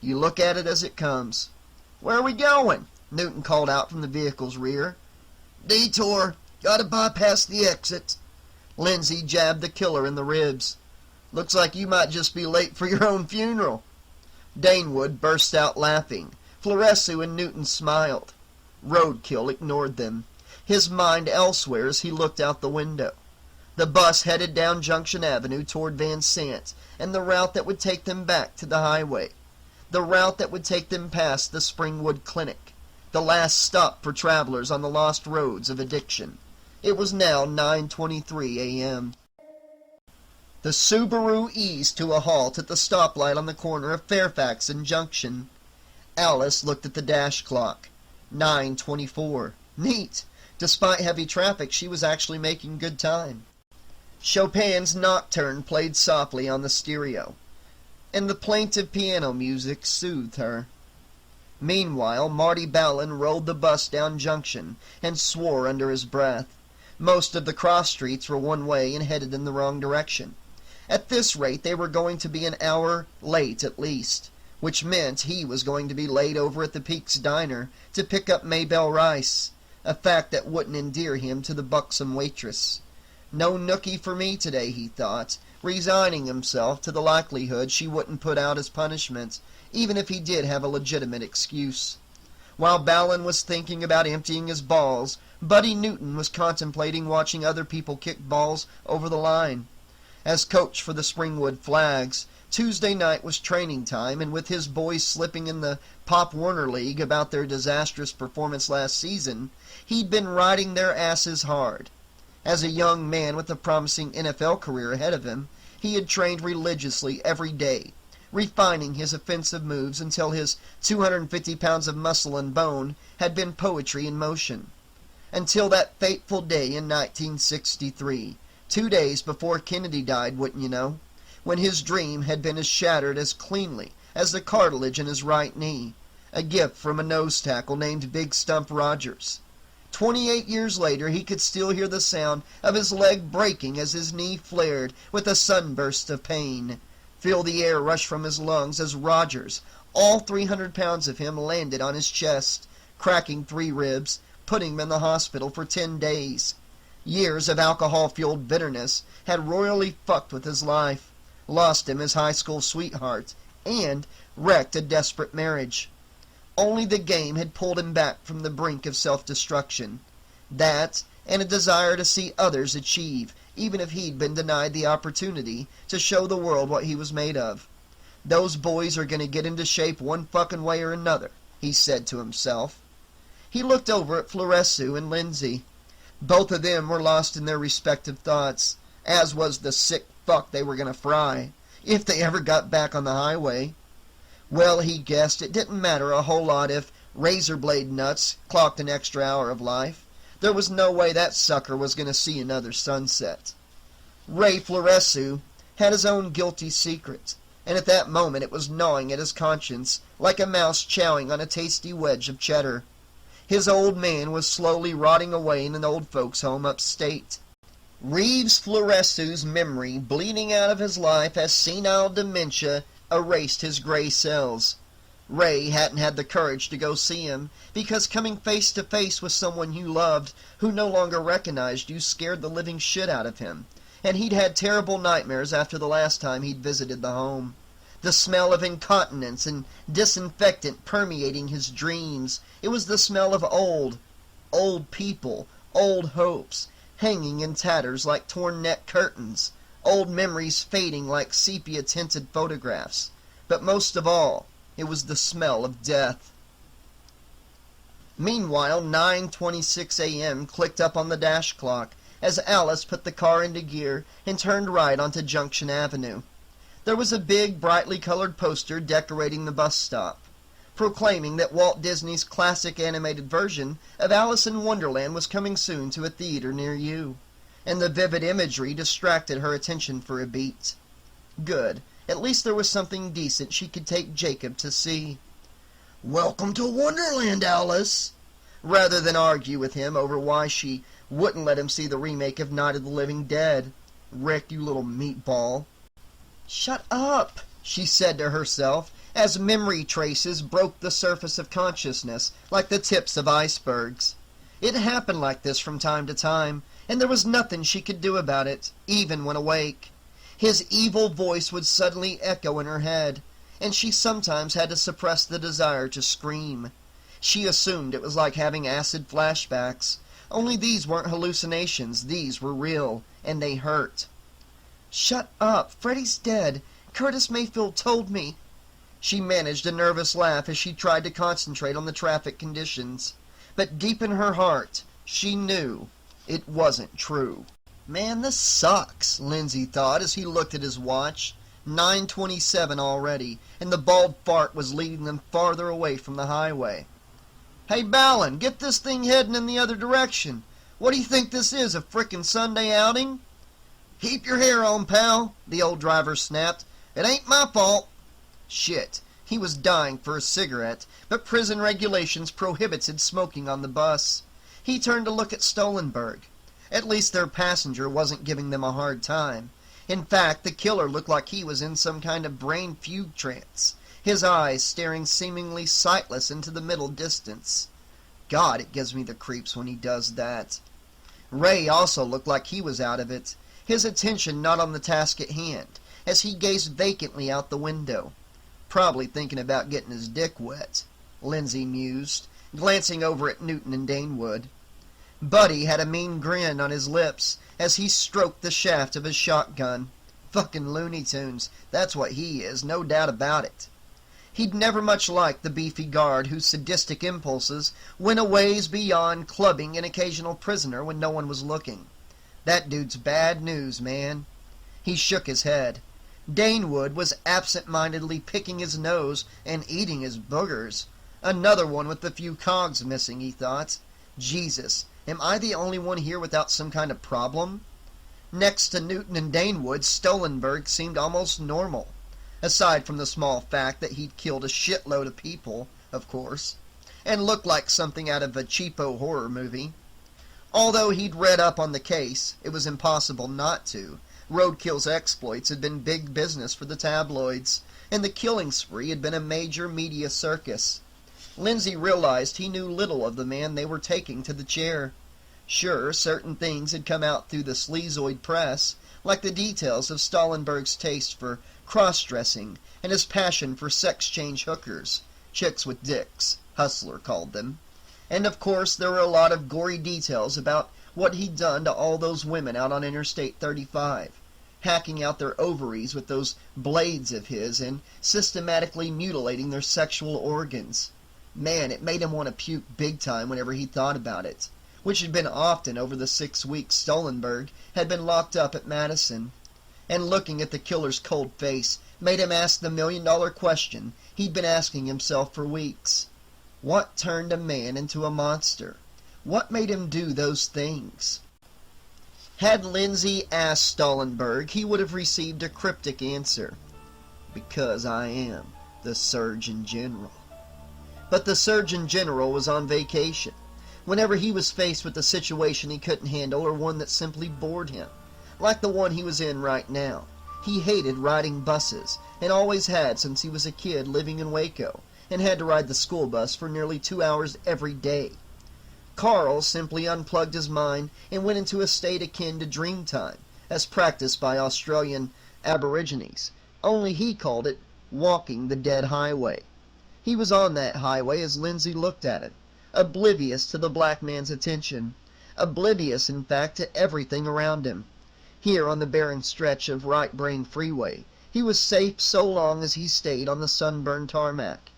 you look at it as it comes. "Where are we going?" Newton called out from the vehicle's rear. "Detour. Gotta bypass the exit." Lindsay jabbed the killer in the ribs. "Looks like you might just be late for your own funeral." Danewood burst out laughing. Floresu and Newton smiled. Roadkill ignored them, his mind elsewhere as he looked out the window. The bus headed down Junction Avenue toward Van Sant, and the route that would take them back to the highway. The route that would take them past the Springwood Clinic, the last stop for travelers on the lost roads of addiction. It was now 9:23 a.m. The Subaru eased to a halt at the stoplight on the corner of Fairfax and Junction. Alice looked at the dash clock. 9:24. Neat. Despite heavy traffic, she was actually making good time. Chopin's Nocturne played softly on the stereo, and the plaintive piano music soothed her. Meanwhile, Marty Ballin rolled the bus down Junction and swore under his breath. Most of the cross streets were one way and headed in the wrong direction. At this rate, they were going to be an hour late at least, which meant he was going to be late over at the Peaks Diner to pick up Maybelle Rice, a fact that wouldn't endear him to the buxom waitress. No nookie for me today, he thought, resigning himself to the likelihood she wouldn't put out his punishment, even if he did have a legitimate excuse. While Ballin was thinking about emptying his balls, Buddy Newton was contemplating watching other people kick balls over the line. As coach for the Springwood Flags, Tuesday night was training time, and with his boys slipping in the Pop Warner League about their disastrous performance last season, he'd been riding their asses hard. As a young man with a promising NFL career ahead of him, he had trained religiously every day, refining his offensive moves until his 250 pounds of muscle and bone had been poetry in motion. Until that fateful day in 1963, 2 days before Kennedy died, wouldn't you know, when his dream had been as shattered as cleanly as the cartilage in his right knee, a gift from a nose tackle named Big Stump Rogers. 28 years later, he could still hear the sound of his leg breaking as his knee flared with a sunburst of pain. Feel the air rush from his lungs as Rogers, all 300 pounds of him, landed on his chest, cracking 3 ribs, putting him in the hospital for 10 days. Years of alcohol-fueled bitterness had royally fucked with his life, lost him his high school sweetheart, and wrecked a desperate marriage. Only the game had pulled him back from the brink of self-destruction. That, and a desire to see others achieve, even if he'd been denied the opportunity to show the world what he was made of. Those boys are going to get into shape one fucking way or another, he said to himself. He looked over at Floresu and Lindsay. Both of them were lost in their respective thoughts, as was the sick fuck they were going to fry, if they ever got back on the highway. Well, he guessed it didn't matter a whole lot if Razorblade Nuts clocked an extra hour of life. There was no way that sucker was going to see another sunset. Ray Floresu had his own guilty secret, and at that moment it was gnawing at his conscience like a mouse chowing on a tasty wedge of cheddar. His old man was slowly rotting away in an old folks' home upstate. Reeves Floresu's memory, bleeding out of his life as senile dementia erased his gray cells. Ray hadn't had the courage to go see him, because coming face to face with someone you loved who no longer recognized you scared the living shit out of him, and he'd had terrible nightmares after the last time he'd visited the home. The smell of incontinence and disinfectant permeating his dreams. It was the smell of old people, old hopes, hanging in tatters like torn net curtains, old memories fading like sepia-tinted photographs. But most of all, it was the smell of death. Meanwhile, 9:26 a.m. clicked up on the dash clock as Alice put the car into gear and turned right onto Junction Avenue. There was a big, brightly colored poster decorating the bus stop, proclaiming that Walt Disney's classic animated version of Alice in Wonderland was coming soon to a theater near you, and the vivid imagery distracted her attention for a beat. Good. At least there was something decent she could take Jacob to see. "Welcome to Wonderland, Alice!" Rather than argue with him over why she wouldn't let him see the remake of Night of the Living Dead. "Rick, you little meatball." "Shut up," she said to herself, as memory traces broke the surface of consciousness like the tips of icebergs. It happened like this from time to time, and there was nothing she could do about it, even when awake. His evil voice would suddenly echo in her head, and she sometimes had to suppress the desire to scream. She assumed it was like having acid flashbacks, only these weren't hallucinations, these were real, and they hurt. "Shut up, Freddy's dead. Curtis Mayfield told me." She managed a nervous laugh as she tried to concentrate on the traffic conditions, but deep in her heart, she knew it wasn't true. Man, this sucks, Lindsay thought as he looked at his watch. 9:27 already, and the bald fart was leading them farther away from the highway. Hey, Ballin, get this thing heading in the other direction. What do you think this is, a frickin' Sunday outing? Keep your hair on, pal, the old driver snapped. It ain't my fault. Shit, he was dying for a cigarette, but prison regulations prohibited smoking on the bus. He turned to look at Stolenberg. At least their passenger wasn't giving them a hard time. In fact, the killer looked like he was in some kind of brain fugue trance, his eyes staring seemingly sightless into the middle distance. God, it gives me the creeps when he does that. Ray also looked like he was out of it, his attention not on the task at hand, as he gazed vacantly out the window. Probably thinking about getting his dick wet, Lindsay mused, glancing over at Newton and Danewood. Buddy had a mean grin on his lips as he stroked the shaft of his shotgun. Fucking Looney Tunes, that's what he is, no doubt about it. He'd never much liked the beefy guard whose sadistic impulses went a ways beyond clubbing an occasional prisoner when no one was looking. That dude's bad news, man. He shook his head. Danewood was absent-mindedly picking his nose and eating his boogers. Another one with a few cogs missing, he thought. Jesus, am I the only one here without some kind of problem? Next to Newton and Danewood, Stolenberg seemed almost normal, aside from the small fact that he'd killed a shitload of people, of course, and looked like something out of a cheapo horror movie. Although he'd read up on the case, it was impossible not to. Roadkill's exploits had been big business for the tabloids, and the killing spree had been a major media circus. Lindsay realized he knew little of the man they were taking to the chair. Sure, certain things had come out through the sleazoid press, like the details of Stolenberg's taste for cross-dressing and his passion for sex-change hookers, chicks with dicks, Hustler called them. And of course there were a lot of gory details about what he'd done to all those women out on Interstate 35, hacking out their ovaries with those blades of his and systematically mutilating their sexual organs. Man, it made him want to puke big time whenever he thought about it, which had been often over the 6 weeks Stolenberg had been locked up at Madison. And looking at the killer's cold face made him ask the million-dollar question he'd been asking himself for weeks. What turned a man into a monster? What made him do those things? Had Lindsay asked Stolenberg, he would have received a cryptic answer. Because I am the Surgeon General. But the Surgeon General was on vacation, whenever he was faced with a situation he couldn't handle or one that simply bored him, like the one he was in right now. He hated riding buses, and always had since he was a kid living in Waco, and had to ride the school bus for nearly 2 hours every day. Carl simply unplugged his mind and went into a state akin to dream time, as practiced by Australian Aborigines, only he called it walking the dead highway. He was on that highway as Lindsay looked at it, oblivious to the black man's attention, oblivious, in fact, to everything around him. Here on the barren stretch of Right Brain Freeway, he was safe so long as he stayed on the sunburned tarmac.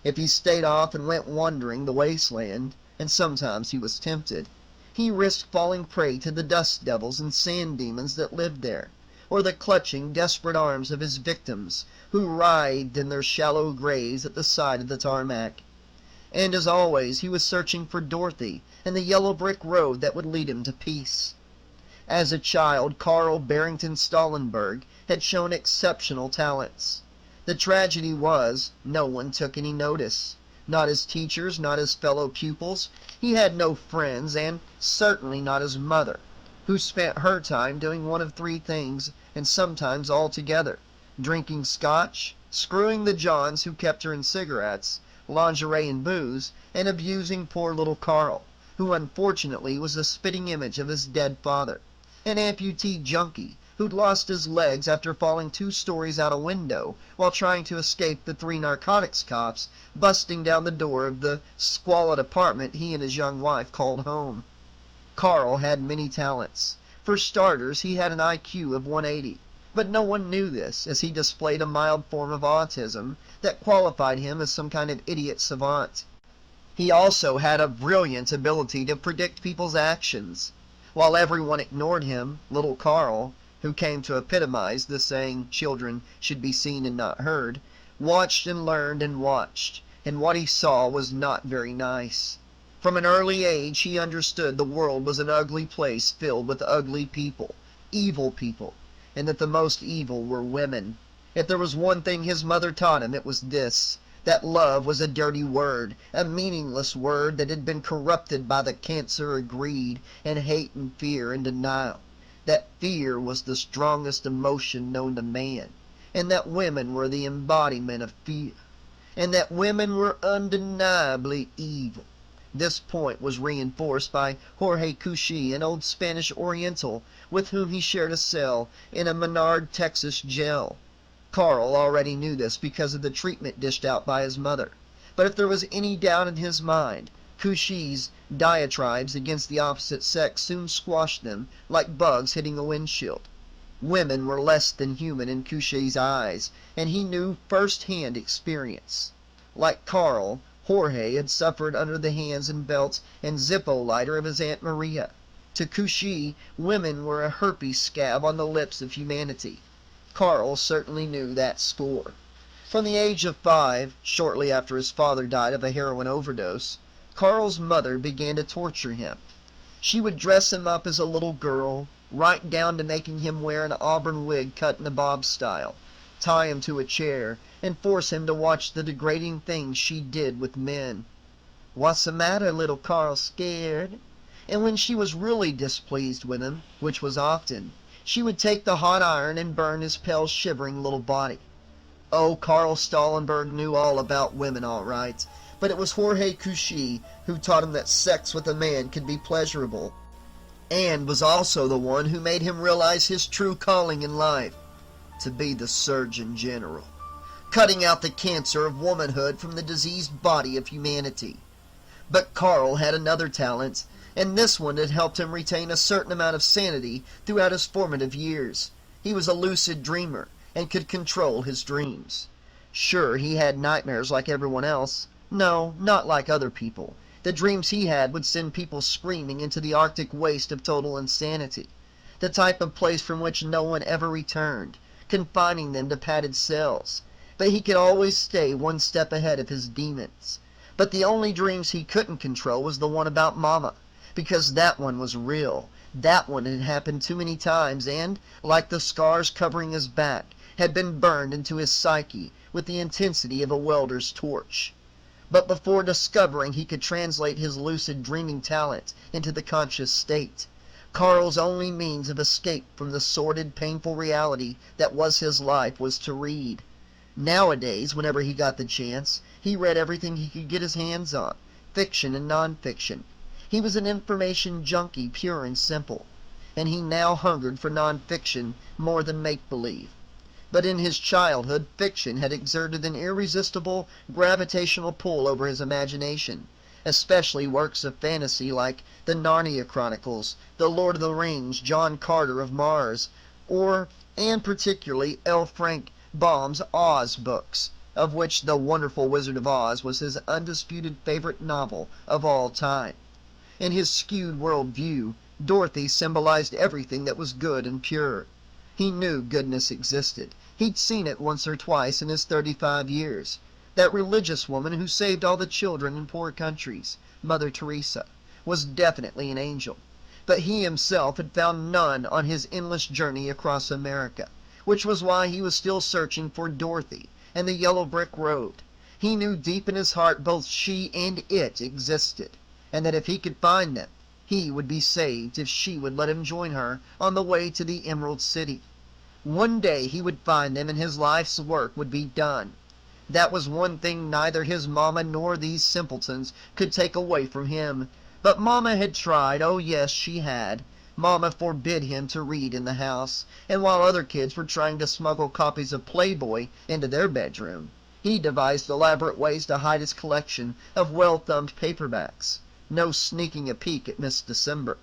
If he stayed off and went wandering the wasteland, and sometimes he was tempted, he risked falling prey to the dust devils and sand demons that lived there, or the clutching, desperate arms of his victims, who writhed in their shallow graves at the side of the tarmac. And as always, he was searching for Dorothy and the yellow brick road that would lead him to peace. As a child, Carl Barrington Stolenberg had shown exceptional talents. The tragedy was, no one took any notice. Not his teachers, not his fellow pupils. He had no friends, and certainly not his mother, who spent her time doing one of 3 things, and sometimes all together: drinking scotch, screwing the Johns who kept her in cigarettes, lingerie and booze, and abusing poor little Carl, who unfortunately was the spitting image of his dead father, an amputee junkie who'd lost his legs after falling 2 stories out a window while trying to escape the 3 narcotics cops busting down the door of the squalid apartment he and his young wife called home. Carl had many talents. For starters, he had an IQ of 180, but no one knew this, as he displayed a mild form of autism that qualified him as some kind of idiot savant. He also had a brilliant ability to predict people's actions. While everyone ignored him, little Carl, who came to epitomize the saying children should be seen and not heard, watched and learned and watched, and what he saw was not very nice. From an early age he understood the world was an ugly place filled with ugly people, evil people, and that the most evil were women. If there was one thing his mother taught him, it was this: that love was a dirty word, a meaningless word that had been corrupted by the cancer of greed and hate and fear and denial. That fear was the strongest emotion known to man, and that women were the embodiment of fear, and that women were undeniably evil. This point was reinforced by Jorge Cushi, an old Spanish Oriental with whom he shared a cell in a Menard, Texas jail. Carl already knew this because of the treatment dished out by his mother, but if there was any doubt in his mind, Cushi's diatribes against the opposite sex soon squashed them like bugs hitting a windshield. Women were less than human in Cushi's eyes, and he knew first-hand experience. Like Carl, Jorge had suffered under the hands and belts and Zippo lighter of his Aunt Maria. To Cushi, women were a herpes scab on the lips of humanity. Carl certainly knew that score. From the age of 5, shortly after his father died of a heroin overdose, Carl's mother began to torture him. She would dress him up as a little girl, right down to making him wear an auburn wig cut in the bob style, tie him to a chair, and force him to watch the degrading things she did with men. "What's the matter, little Carl, scared?" And when she was really displeased with him, which was often, she would take the hot iron and burn his pale, shivering little body. Oh, Carl Stallenberg knew all about women, all right, but it was Jorge Cushi who taught him that sex with a man could be pleasurable, and was also the one who made him realize his true calling in life: to be the Surgeon General, cutting out the cancer of womanhood from the diseased body of humanity. But Carl had another talent, and this one had helped him retain a certain amount of sanity throughout his formative years. He was a lucid dreamer, and could control his dreams. Sure, he had nightmares like everyone else. No, not like other people. The dreams he had would send people screaming into the Arctic waste of total insanity, the type of place from which no one ever returned, confining them to padded cells. But he could always stay one step ahead of his demons. But the only dreams he couldn't control was the one about Mama, because that one was real. That one had happened too many times and, like the scars covering his back, had been burned into his psyche with the intensity of a welder's torch. But before discovering he could translate his lucid dreaming talent into the conscious state, Carl's only means of escape from the sordid, painful reality that was his life was to read. Nowadays, whenever he got the chance, he read everything he could get his hands on, fiction and non-fiction. He was an information junkie, pure and simple, and he now hungered for non-fiction more than make-believe. But in his childhood, fiction had exerted an irresistible gravitational pull over his imagination, especially works of fantasy like the Narnia Chronicles, the Lord of the Rings, John Carter of Mars, and particularly L. Frank Baum's Oz books, of which The Wonderful Wizard of Oz was his undisputed favorite novel of all time. In his skewed world view, Dorothy symbolized everything that was good and pure. He knew goodness existed. He'd seen it once or twice in his 35 years. That religious woman who saved all the children in poor countries, Mother Teresa, was definitely an angel. But he himself had found none on his endless journey across America, which was why he was still searching for Dorothy and the yellow brick road. He knew deep in his heart both she and it existed, and that if he could find them, he would be saved if she would let him join her on the way to the Emerald City. One day he would find them and his life's work would be done. That was one thing neither his mama nor these simpletons could take away from him. But Mama had tried, oh yes, she had. Mama forbid him to read in the house, and while other kids were trying to smuggle copies of Playboy into their bedroom, he devised elaborate ways to hide his collection of well-thumbed paperbacks. No sneaking a peek at Miss December.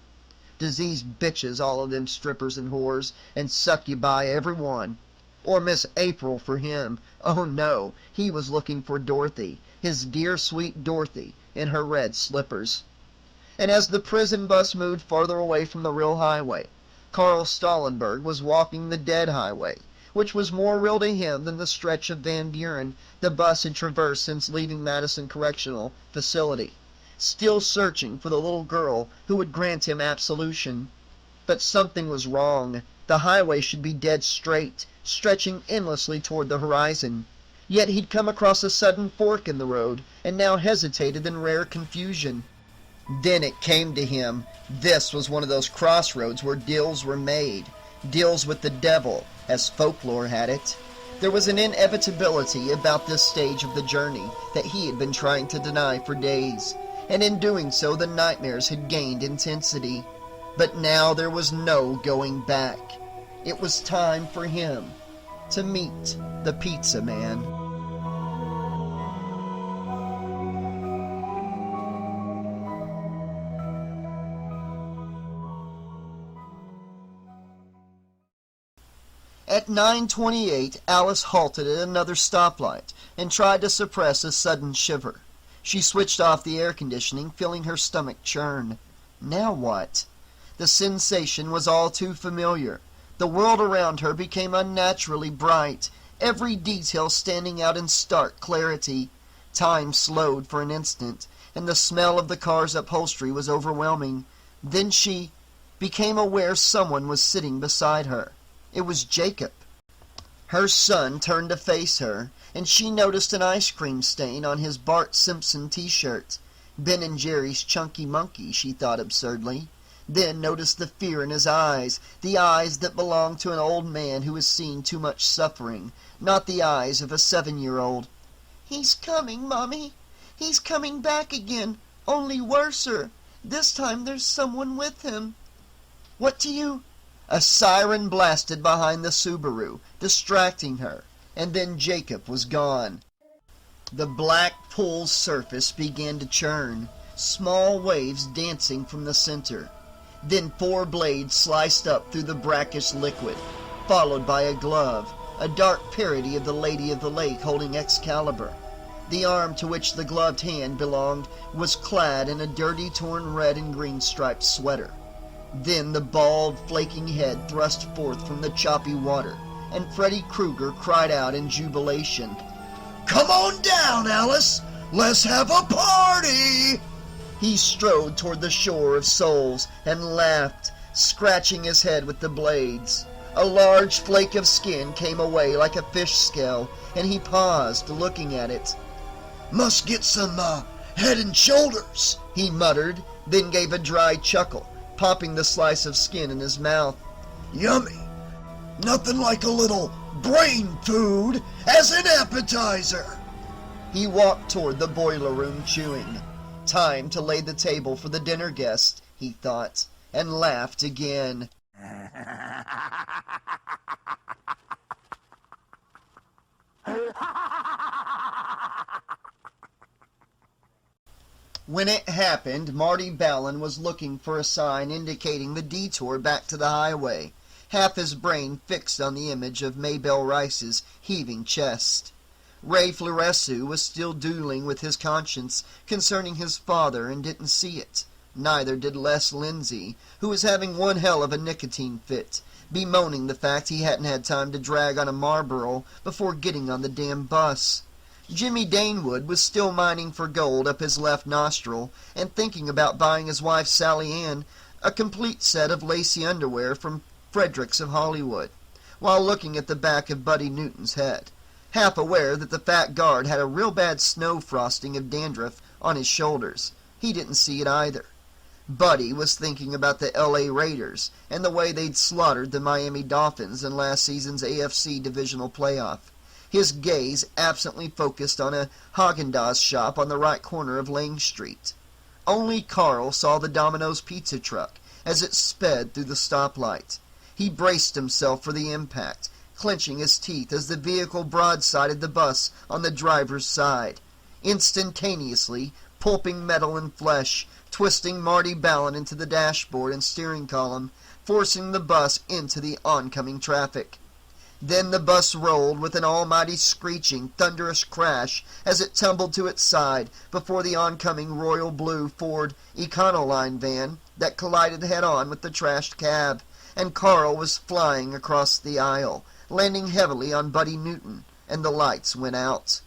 Diseased bitches, all of them strippers and whores, and succubi every one. Or Miss April for him. Oh no, he was looking for Dorothy, his dear sweet Dorothy, in her red slippers. And as the prison bus moved farther away from the real highway, Carl Stallenberg was walking the dead highway, which was more real to him than the stretch of Van Buren the bus had traversed since leaving Madison Correctional Facility, still searching for the little girl who would grant him absolution. But something was wrong. The highway should be dead straight, stretching endlessly toward the horizon. Yet he'd come across a sudden fork in the road, and now hesitated in rare confusion. Then it came to him. This was one of those crossroads where deals were made. Deals with the devil, as folklore had it. There was an inevitability about this stage of the journey that he had been trying to deny for days, and in doing so the nightmares had gained intensity. But now there was no going back. It was time for him to meet the Pizza Man. At 9:28, Alice halted at another stoplight and tried to suppress a sudden shiver. She switched off the air conditioning, feeling her stomach churn. Now what? The sensation was all too familiar. The world around her became unnaturally bright, every detail standing out in stark clarity. Time slowed for an instant, and the smell of the car's upholstery was overwhelming. Then she became aware someone was sitting beside her. It was Jacob. Her son turned to face her, and she noticed an ice cream stain on his Bart Simpson t-shirt. Ben and Jerry's Chunky Monkey, she thought absurdly. Then noticed the fear in his eyes, the eyes that belonged to an old man who has seen too much suffering, not the eyes of a 7-year-old. "He's coming, Mommy. He's coming back again, only worser. This time there's someone with him." "What do you—" A siren blasted behind the Subaru, distracting her, and then Jacob was gone. The black pool's surface began to churn, small waves dancing from the center. Then 4 blades sliced up through the brackish liquid, followed by a glove, a dark parody of the Lady of the Lake holding Excalibur. The arm to which the gloved hand belonged was clad in a dirty, torn red and green striped sweater. Then the bald, flaking head thrust forth from the choppy water, and Freddy Krueger cried out in jubilation, "Come on down, Alice! Let's have a party!" He strode toward the shore of souls and laughed, scratching his head with the blades. A large flake of skin came away like a fish scale, and he paused, looking at it. "Must get some, head and shoulders," he muttered, then gave a dry chuckle, popping the slice of skin in his mouth. "Yummy! Nothing like a little brain food as an appetizer." He walked toward the boiler room, chewing. Time to lay the table for the dinner guest, he thought, and laughed again. When it happened, Marty Ballin was looking for a sign indicating the detour back to the highway, half his brain fixed on the image of Maybelle Rice's heaving chest. Ray Floresu was still dueling with his conscience concerning his father and didn't see it. Neither did Les Lindsay, who was having one hell of a nicotine fit, bemoaning the fact he hadn't had time to drag on a Marlboro before getting on the damn bus. Jimmy Danewood was still mining for gold up his left nostril and thinking about buying his wife Sally Ann a complete set of lacy underwear from Fredericks of Hollywood, while looking at the back of Buddy Newton's head, half aware that the fat guard had a real bad snow frosting of dandruff on his shoulders. He didn't see it either. Buddy was thinking about the L.A. Raiders and the way they'd slaughtered the Miami Dolphins in last season's AFC divisional playoff. His gaze absently focused on a Haagen-Dazs shop on the right corner of Lang Street. Only Carl saw the Domino's pizza truck as it sped through the stoplight. He braced himself for the impact, clenching his teeth as the vehicle broadsided the bus on the driver's side, instantaneously pulping metal and flesh, twisting Marty Ballin into the dashboard and steering column, forcing the bus into the oncoming traffic. Then the bus rolled with an almighty screeching, thunderous crash as it tumbled to its side before the oncoming royal blue Ford Econoline van that collided head-on with the trashed cab, and Carl was flying across the aisle, landing heavily on Buddy Newton, and the lights went out.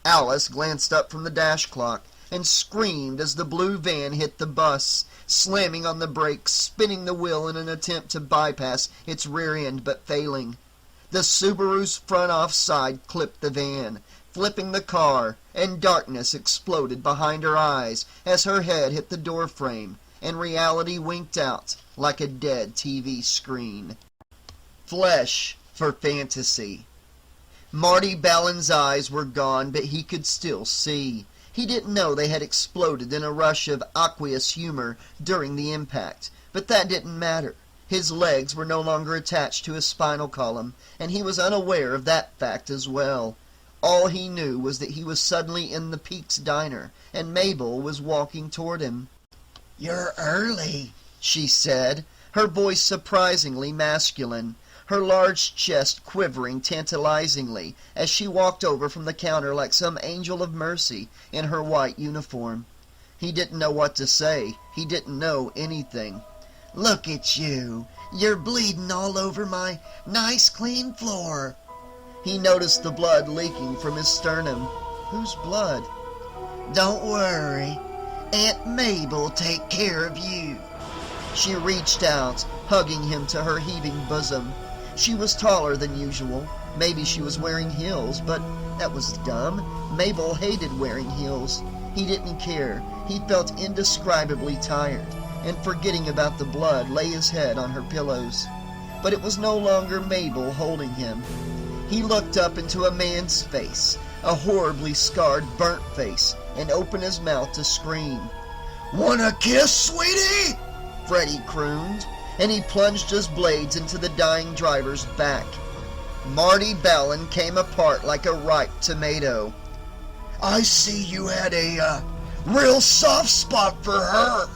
Alice glanced up from the dash clock and screamed as the blue van hit the bus, slamming on the brakes, spinning the wheel in an attempt to bypass its rear end, but failing. The Subaru's front offside clipped the van, flipping the car, and darkness exploded behind her eyes as her head hit the door frame, and reality winked out like a dead TV screen. Flesh for fantasy. Marty Ballin's eyes were gone, but he could still see. He didn't know they had exploded in a rush of aqueous humor during the impact, but that didn't matter. His legs were no longer attached to his spinal column, and he was unaware of that fact as well. All he knew was that he was suddenly in the Peaks Diner, and Mabel was walking toward him. "You're early," she said, her voice surprisingly masculine, her large chest quivering tantalizingly as she walked over from the counter like some angel of mercy in her white uniform. He didn't know what to say. He didn't know anything. "Look at you. You're bleeding all over my nice clean floor." He noticed the blood leaking from his sternum. Whose blood? "Don't worry. Aunt Mabel'll take care of you." She reached out, hugging him to her heaving bosom. She was taller than usual. Maybe she was wearing heels, but that was dumb. Mabel hated wearing heels. He didn't care. He felt indescribably tired, and forgetting about the blood, lay his head on her pillows. But it was no longer Mabel holding him. He looked up into a man's face, a horribly scarred, burnt face, and opened his mouth to scream. "Wanna kiss, sweetie?" Freddy crooned, and he plunged his blades into the dying driver's back. Marty Ballin came apart like a ripe tomato. "I see you had a real soft spot for her."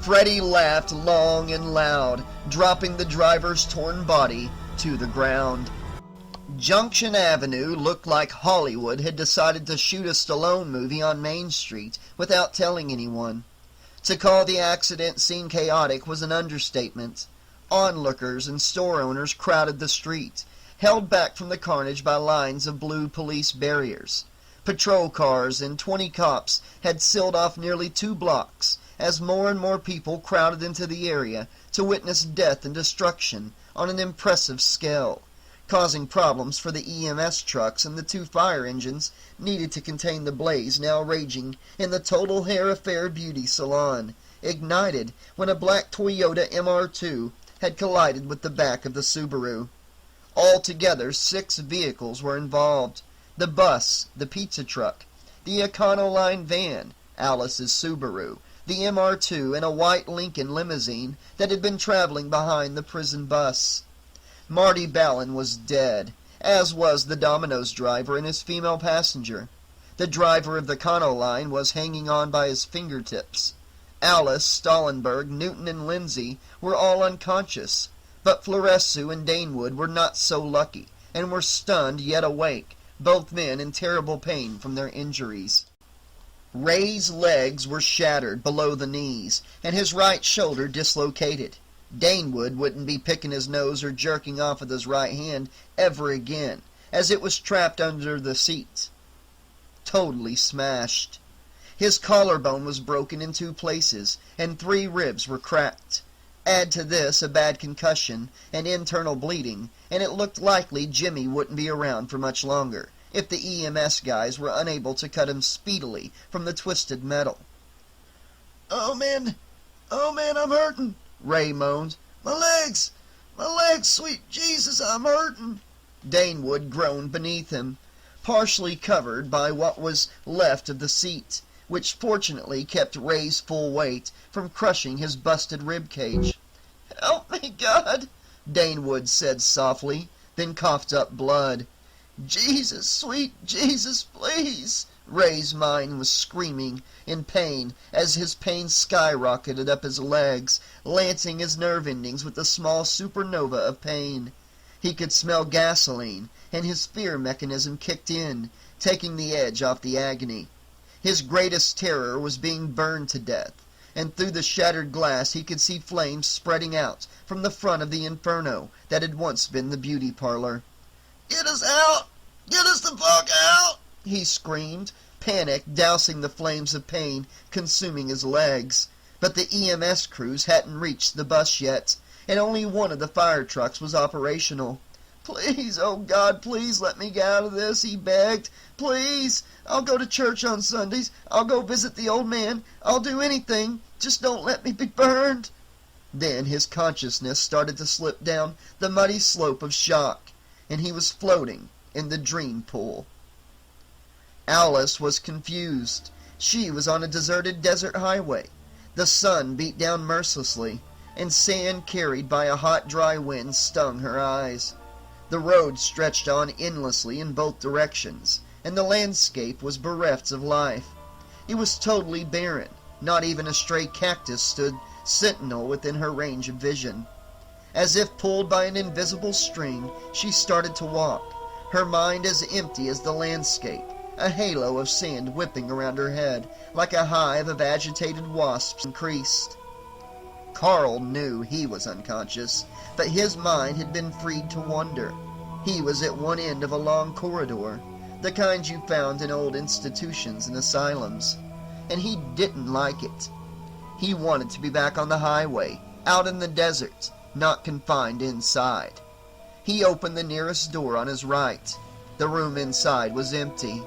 Freddy laughed long and loud, dropping the driver's torn body to the ground. Junction Avenue looked like Hollywood had decided to shoot a Stallone movie on Main Street without telling anyone. To call the accident scene chaotic was an understatement. Onlookers and store owners crowded the street, held back from the carnage by lines of blue police barriers. Patrol cars and 20 cops had sealed off nearly 2 blocks as more and more people crowded into the area to witness death and destruction on an impressive scale, causing problems for the EMS trucks and the 2 fire engines needed to contain the blaze now raging in the Total Hair Affair beauty salon, ignited when a black Toyota MR2 had collided with the back of the Subaru. Altogether, 6 vehicles were involved: the bus, the pizza truck, the Econoline van, Alice's Subaru, the MR2, and a white Lincoln limousine that had been traveling behind the prison bus. Marty Ballin was dead, as was the Domino's driver and his female passenger. The driver of the Econoline was hanging on by his fingertips. Alice, Stallenberg, Newton, and Lindsay were all unconscious, but Florescu and Danewood were not so lucky, and were stunned yet awake, both men in terrible pain from their injuries. Ray's legs were shattered below the knees, and his right shoulder dislocated. Danewood wouldn't be picking his nose or jerking off with his right hand ever again, as it was trapped under the seat. Totally smashed. His collarbone was broken in 2 places, and 3 ribs were cracked. Add to this a bad concussion and internal bleeding, and it looked likely Jimmy wouldn't be around for much longer, if the EMS guys were unable to cut him speedily from the twisted metal. Oh man, I'm hurting," Ray moaned. My legs, sweet Jesus, I'm hurting." Danewood groaned beneath him, partially covered by what was left of the seat, which fortunately kept Ray's full weight from crushing his busted rib cage. "Help me, God," Danewood said softly, then coughed up blood. "Jesus, sweet Jesus, please." Ray's mind was screaming in pain as his pain skyrocketed up his legs, lancing his nerve endings with a small supernova of pain. He could smell gasoline, and his fear mechanism kicked in, taking the edge off the agony. His greatest terror was being burned to death, and through the shattered glass he could see flames spreading out from the front of the inferno that had once been the beauty parlor. "Get us out! Get us the fuck out!" he screamed, panic dousing the flames of pain consuming his legs. But the EMS crews hadn't reached the bus yet, and only one of the fire trucks was operational. "Please, oh God, please let me get out of this," he begged. "Please, I'll go to church on Sundays. I'll go visit the old man. I'll do anything. Just don't let me be burned." Then his consciousness started to slip down the muddy slope of shock, and he was floating in the dream pool. Alice was confused. She was on a deserted desert highway. The sun beat down mercilessly, and sand carried by a hot, dry wind stung her eyes. The road stretched on endlessly in both directions, and the landscape was bereft of life. It was totally barren. Not even a stray cactus stood sentinel within her range of vision. As if pulled by an invisible string, she started to walk, her mind as empty as the landscape, a halo of sand whipping around her head, like a hive of agitated wasps increased. Carl knew he was unconscious, but his mind had been freed to wander. He was at one end of a long corridor, the kind you found in old institutions and asylums, and he didn't like it. He wanted to be back on the highway, out in the desert, not confined inside. He opened the nearest door on his right. The room inside was empty.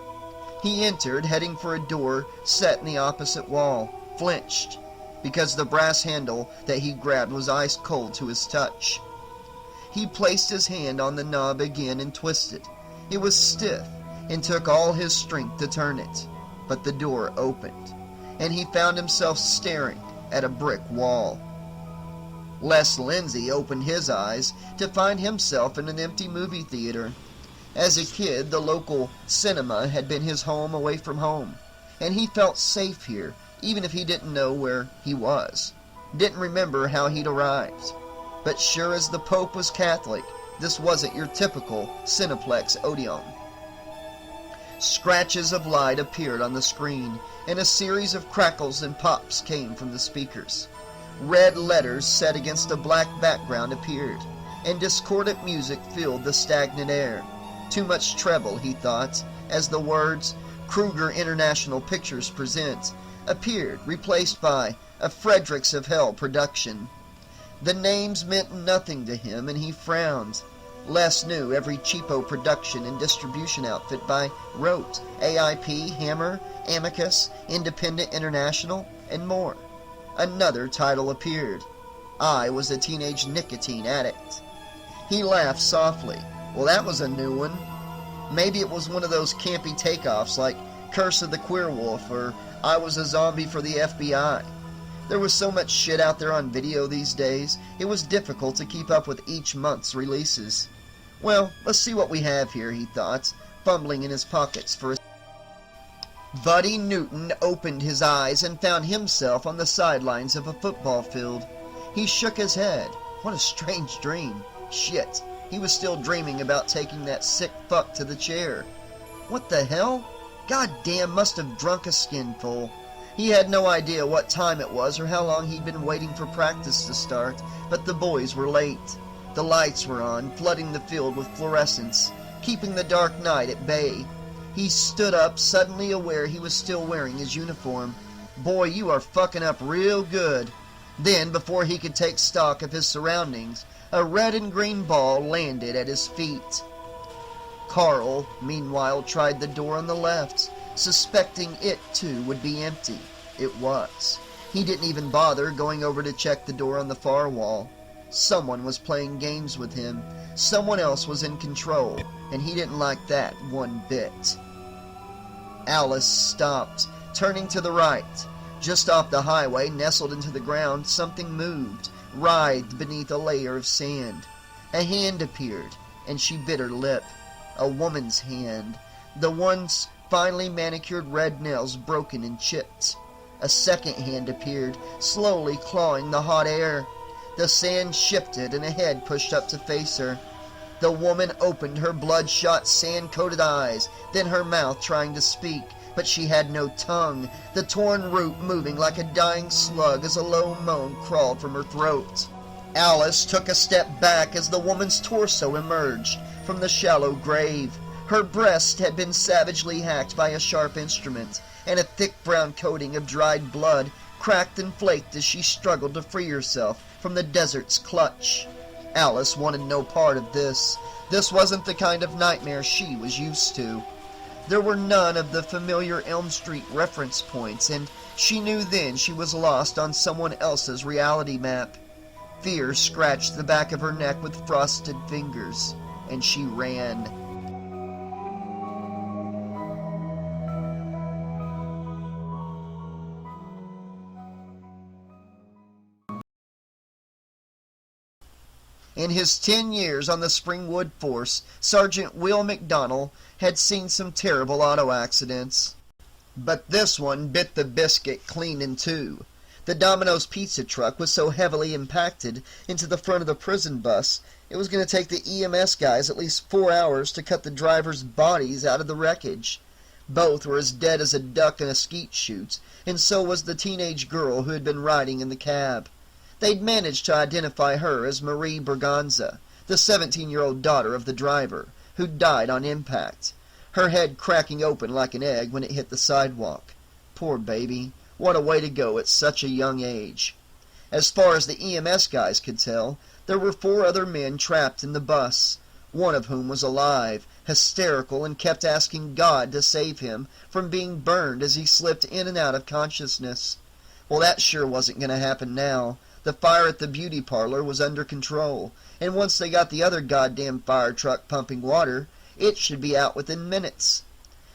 He entered, heading for a door set in the opposite wall, flinched, because the brass handle that he grabbed was ice cold to his touch. He placed his hand on the knob again and twisted. It was stiff, and took all his strength to turn it. But the door opened, and he found himself staring at a brick wall. Les Lindsay opened his eyes to find himself in an empty movie theater. As a kid, the local cinema had been his home away from home, and he felt safe here, even if he didn't know where he was, didn't remember how he'd arrived. But sure as the Pope was Catholic, this wasn't your typical Cineplex Odeon. Scratches of light appeared on the screen, and a series of crackles and pops came from the speakers. Red letters set against a black background appeared, and discordant music filled the stagnant air. Too much treble, he thought, as the words, "Krueger International Pictures Present," appeared, replaced by a Fredericks of Hell production. The names meant nothing to him, and he frowned. Les knew every cheapo production and distribution outfit by rote, AIP, Hammer, Amicus, Independent International, and more. Another title appeared. I Was a Teenage Nicotine Addict. He laughed softly. Well, that was a new one. Maybe it was one of those campy takeoffs like Curse of the Queer Wolf or I Was a Zombie for the FBI. There was so much shit out there on video these days, it was difficult to keep up with each month's releases. Well, let's see what we have here, he thought, fumbling in his pockets for a... Buddy Newton opened his eyes and found himself on the sidelines of a football field. He shook his head. What a strange dream. Shit, he was still dreaming about taking that sick fuck to the chair. What the hell? Goddamn, must have drunk a skinful. He had no idea what time it was or how long he'd been waiting for practice to start, but the boys were late. The lights were on, flooding the field with fluorescence, keeping the dark night at bay. He stood up, suddenly aware he was still wearing his uniform. Boy, you are fucking up real good. Then, before he could take stock of his surroundings, a red and green ball landed at his feet. Carl, meanwhile, tried the door on the left, suspecting it too would be empty. It was. He didn't even bother going over to check the door on the far wall. Someone was playing games with him. Someone else was in control, and he didn't like that one bit. Alice stopped, turning to the right. Just off the highway, nestled into the ground, something moved, writhed beneath a layer of sand. A hand appeared, and she bit her lip. A woman's hand, the once finely manicured red nails broken and chipped. A second hand appeared, slowly clawing the hot air. The sand shifted, and a head pushed up to face her. The woman opened her bloodshot, sand-coated eyes, then her mouth trying to speak, but she had no tongue, the torn root moving like a dying slug as a low moan crawled from her throat. Alice took a step back as the woman's torso emerged from the shallow grave. Her breast had been savagely hacked by a sharp instrument, and a thick brown coating of dried blood cracked and flaked as she struggled to free herself from the desert's clutch. Alice wanted no part of this. This wasn't the kind of nightmare she was used to. There were none of the familiar Elm Street reference points, and she knew then she was lost on someone else's reality map. Fear scratched the back of her neck with frosted fingers, and she ran. In his 10 years on the Springwood force, Sergeant Will McDonnell had seen some terrible auto accidents. But this one bit the biscuit clean in two. The Domino's pizza truck was so heavily impacted into the front of the prison bus, it was going to take the EMS guys at least 4 hours to cut the drivers' bodies out of the wreckage. Both were as dead as a duck in a skeet chute, and so was the teenage girl who had been riding in the cab. They'd managed to identify her as Marie Berganza, the 17-year-old daughter of the driver, who died on impact, her head cracking open like an egg when it hit the sidewalk. Poor baby, what a way to go at such a young age. As far as the EMS guys could tell, there were 4 other men trapped in the bus, one of whom was alive, hysterical, and kept asking God to save him from being burned as he slipped in and out of consciousness. Well, that sure wasn't going to happen now. The fire at the beauty parlor was under control, and once they got the other goddamn fire truck pumping water, it should be out within minutes.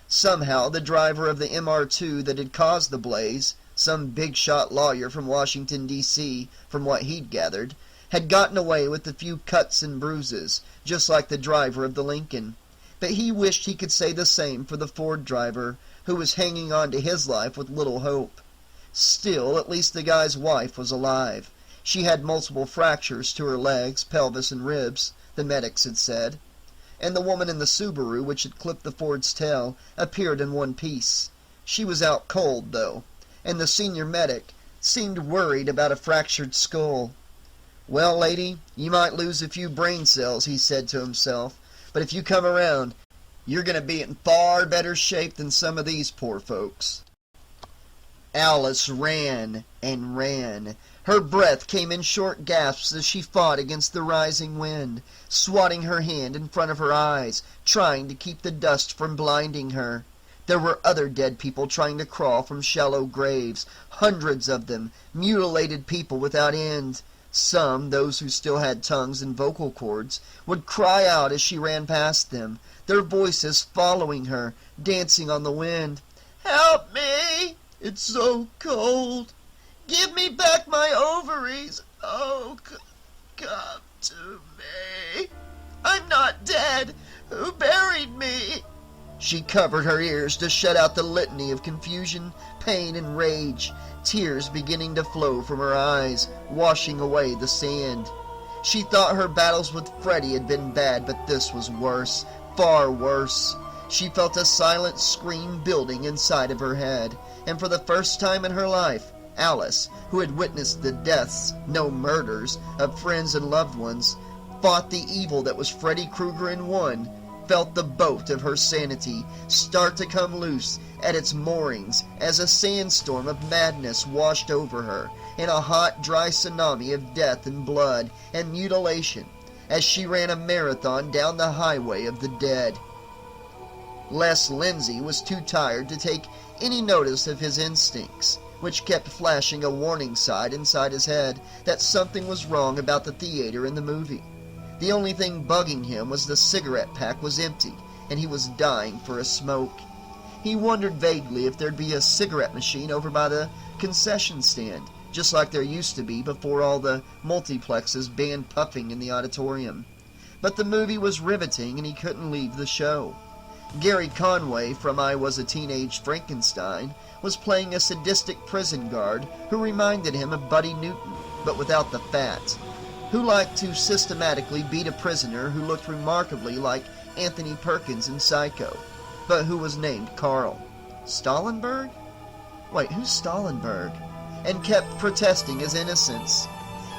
Somehow the driver of the MR2 that had caused the blaze, some big-shot lawyer from Washington, D.C., from what he'd gathered, had gotten away with a few cuts and bruises, just like the driver of the Lincoln. But he wished he could say the same for the Ford driver, who was hanging on to his life with little hope. Still, at least the guy's wife was alive. She had multiple fractures to her legs, pelvis, and ribs, the medics had said. And the woman in the Subaru, which had clipped the Ford's tail, appeared in one piece. She was out cold, though, and the senior medic seemed worried about a fractured skull. "Well, lady, you might lose a few brain cells," he said to himself, "but if you come around, you're going to be in far better shape than some of these poor folks." Alice ran and ran. Her breath came in short gasps as she fought against the rising wind, swatting her hand in front of her eyes, trying to keep the dust from blinding her. There were other dead people trying to crawl from shallow graves, hundreds of them, mutilated people without end. Some, those who still had tongues and vocal cords, would cry out as she ran past them, their voices following her, dancing on the wind. "Help me! It's so cold! Give me back my ovaries! Oh, come to me! I'm not dead! Who buried me?" She covered her ears to shut out the litany of confusion, pain, and rage, tears beginning to flow from her eyes, washing away the sand. She thought her battles with Freddy had been bad, but this was worse, far worse. She felt a silent scream building inside of her head, and for the first time in her life, Alice, who had witnessed the deaths, no murders, of friends and loved ones, fought the evil that was Freddy Krueger in one, felt the boat of her sanity start to come loose at its moorings as a sandstorm of madness washed over her in a hot, dry tsunami of death and blood and mutilation as she ran a marathon down the highway of the dead. Les Lindsay was too tired to take any notice of his instincts, which kept flashing a warning sign inside his head that something was wrong about the theater and the movie. The only thing bugging him was the cigarette pack was empty, and he was dying for a smoke. He wondered vaguely if there'd be a cigarette machine over by the concession stand, just like there used to be before all the multiplexes banned puffing in the auditorium. But the movie was riveting, and he couldn't leave the show. Gary Conway from I Was a Teenage Frankenstein was playing a sadistic prison guard who reminded him of Buddy Newton, but without the fat. who liked to systematically beat a prisoner who looked remarkably like Anthony Perkins in Psycho, but who was named Carl. Stallenberg? Wait, who's Stallenberg? And kept protesting his innocence.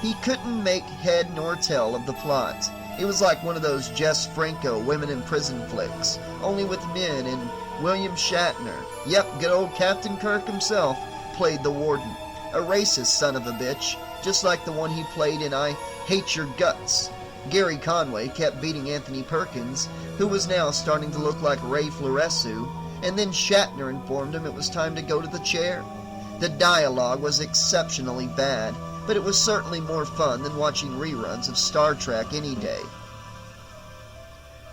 He couldn't make head nor tail of the plot. It was like one of those Jess Franco women in prison flicks, only with men, and William Shatner, yep, good old Captain Kirk himself, played the warden. A racist son of a bitch, just like the one he played in I Hate Your Guts. Gary Conway kept beating Anthony Perkins, who was now starting to look like Ray Floresu, and then Shatner informed him it was time to go to the chair. The dialogue was exceptionally bad, but it was certainly more fun than watching reruns of Star Trek any day.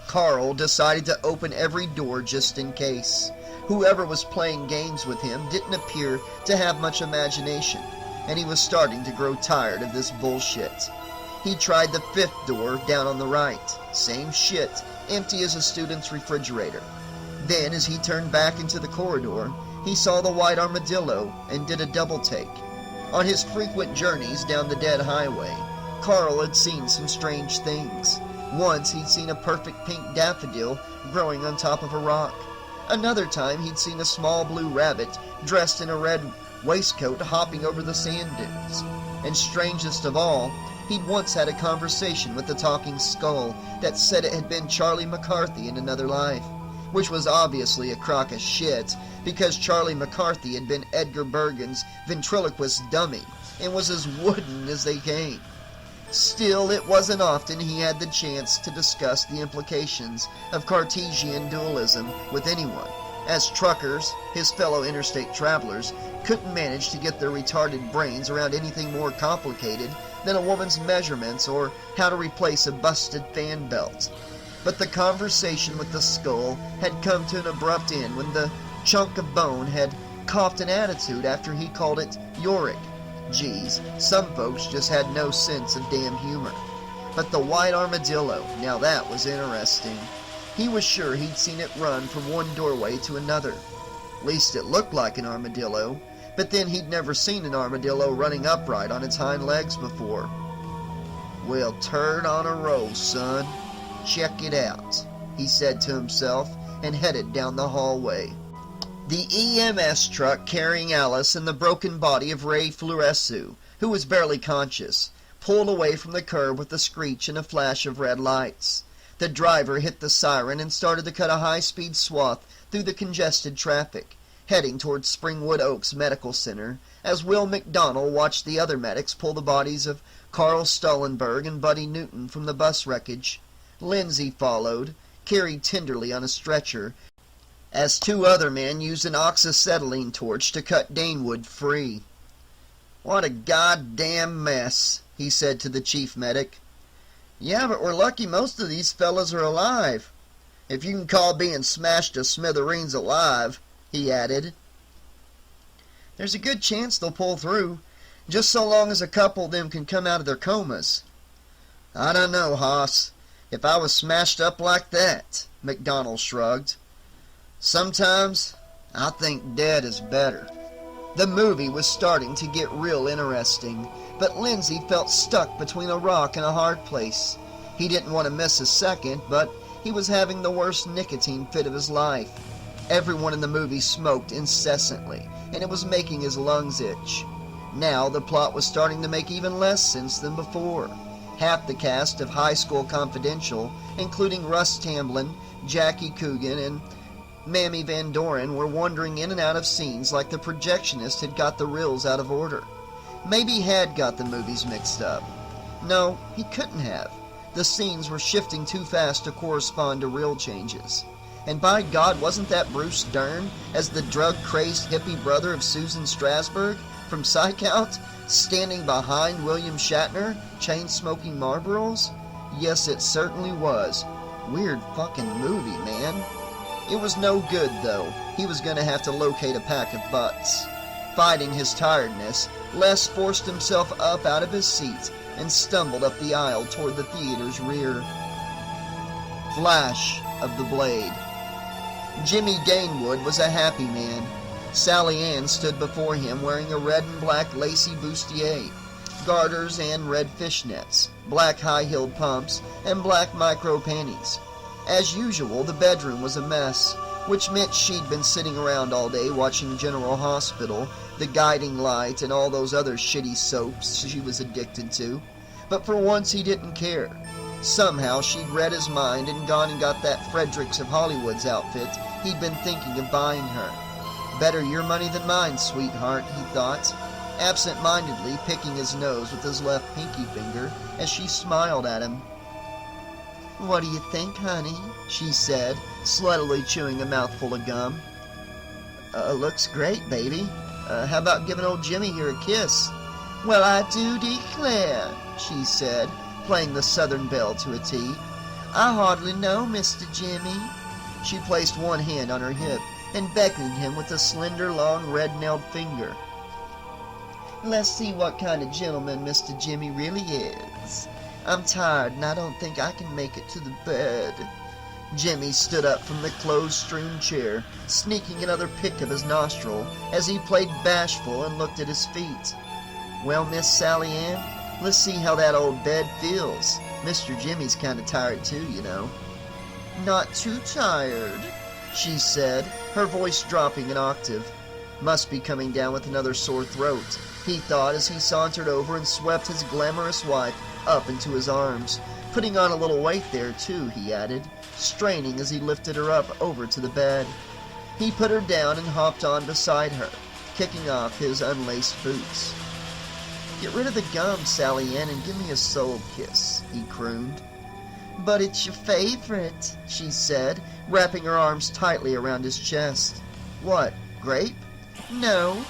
Carl decided to open every door just in case. Whoever was playing games with him didn't appear to have much imagination, and he was starting to grow tired of this bullshit. He tried the 5th door down on the right. Same shit, empty as a student's refrigerator. Then, as he turned back into the corridor, he saw the white armadillo and did a double take. On his frequent journeys down the dead highway, Carl had seen some strange things. Once he'd seen a perfect pink daffodil growing on top of a rock. Another time he'd seen a small blue rabbit dressed in a red waistcoat hopping over the sand dunes. And strangest of all, he'd once had a conversation with the talking skull that said it had been Charlie McCarthy in another life, which was obviously a crock of shit because Charlie McCarthy had been Edgar Bergen's ventriloquist dummy and was as wooden as they came. Still, it wasn't often he had the chance to discuss the implications of Cartesian dualism with anyone, as truckers, his fellow interstate travelers, couldn't manage to get their retarded brains around anything more complicated than a woman's measurements or how to replace a busted fan belt. But the conversation with the skull had come to an abrupt end when the chunk of bone had coughed an attitude after he called it Yorick. Geez, some folks just had no sense of damn humor. But the white armadillo, now that was interesting. He was sure he'd seen it run from one doorway to another. At least it looked like an armadillo, but then he'd never seen an armadillo running upright on its hind legs before. Well, turd on a roll, son. Check it out, he said to himself, and headed down the hallway. The EMS truck carrying Alice and the broken body of Ray Floresu, who was barely conscious, pulled away from the curb with a screech and a flash of red lights. The driver hit the siren and started to cut a high-speed swath through the congested traffic, heading towards Springwood Oaks Medical Center, as Will McDonnell watched the other medics pull the bodies of Carl Stollenberg and Buddy Newton from the bus wreckage. Lindsay followed, carried tenderly on a stretcher, as 2 other men used an oxyacetylene torch to cut Danewood free. "What a goddamn mess," he said to the chief medic. "Yeah, but we're lucky most of these fellas are alive. If you can call being smashed to smithereens alive," he added. "There's a good chance they'll pull through, just so long as a couple of them can come out of their comas." "I don't know, Hoss. If I was smashed up like that," McDonnell shrugged. "Sometimes I think dead is better." The movie was starting to get real interesting, but Lindsay felt stuck between a rock and a hard place. He didn't want to miss a second, but he was having the worst nicotine fit of his life. Everyone in the movie smoked incessantly, and it was making his lungs itch. Now the plot was starting to make even less sense than before. Half the cast of High School Confidential, including Russ Tamblyn, Jackie Coogan, and Mammy Van Doren, were wandering in and out of scenes like the projectionist had got the reels out of order. Maybe he had got the movies mixed up. No, he couldn't have. The scenes were shifting too fast to correspond to reel changes. And by God, wasn't that Bruce Dern as the drug-crazed hippie brother of Susan Strasberg from Psych Out, standing behind William Shatner, chain-smoking Marlboros? Yes, it certainly was. Weird fucking movie, man. It was no good, though. He was going to have to locate a pack of butts. Fighting his tiredness, Les forced himself up out of his seat and stumbled up the aisle toward the theater's rear. Flash of the blade. Jimmy Danewood was a happy man. Sally Ann stood before him wearing a red and black lacy bustier. garters and red fishnets, black high-heeled pumps, and black micro panties. As usual, the bedroom was a mess, which meant she'd been sitting around all day watching General Hospital, The Guiding Light, and all those other shitty soaps she was addicted to. But for once he didn't care. Somehow she'd read his mind and gone and got that Fredericks of Hollywood's outfit he'd been thinking of buying her. Better your money than mine, sweetheart, he thought, absent-mindedly picking his nose with his left pinky finger as she smiled at him. "What do you think, honey?" she said, sluttily chewing a mouthful of gum. Looks great, baby. How about giving old Jimmy here a kiss?" "Well, I do declare," she said, playing the Southern Belle to a T. "I hardly know Mr. Jimmy." She placed one hand on her hip and beckoned him with a slender, long, red-nailed finger. "Let's see what kind of gentleman Mr. Jimmy really is. I'm tired and I don't think I can make it to the bed." Jimmy stood up from the clothes-strewn chair, sneaking another pick of his nostril as he played bashful and looked at his feet. "Well, Miss Sally Ann, let's see how that old bed feels. Mr. Jimmy's kind of tired too, you know." "Not too tired," she said, her voice dropping an octave. Must be coming down with another sore throat, he thought as he sauntered over and swept his glamorous wife up into his arms, putting on a little weight there too, he added, straining as he lifted her up over to the bed. He put her down and hopped on beside her, kicking off his unlaced boots. "Get rid of the gum, Sally Ann, and give me a soul kiss," he crooned. "But it's your favorite," she said, wrapping her arms tightly around his chest. "What, grape?" "No."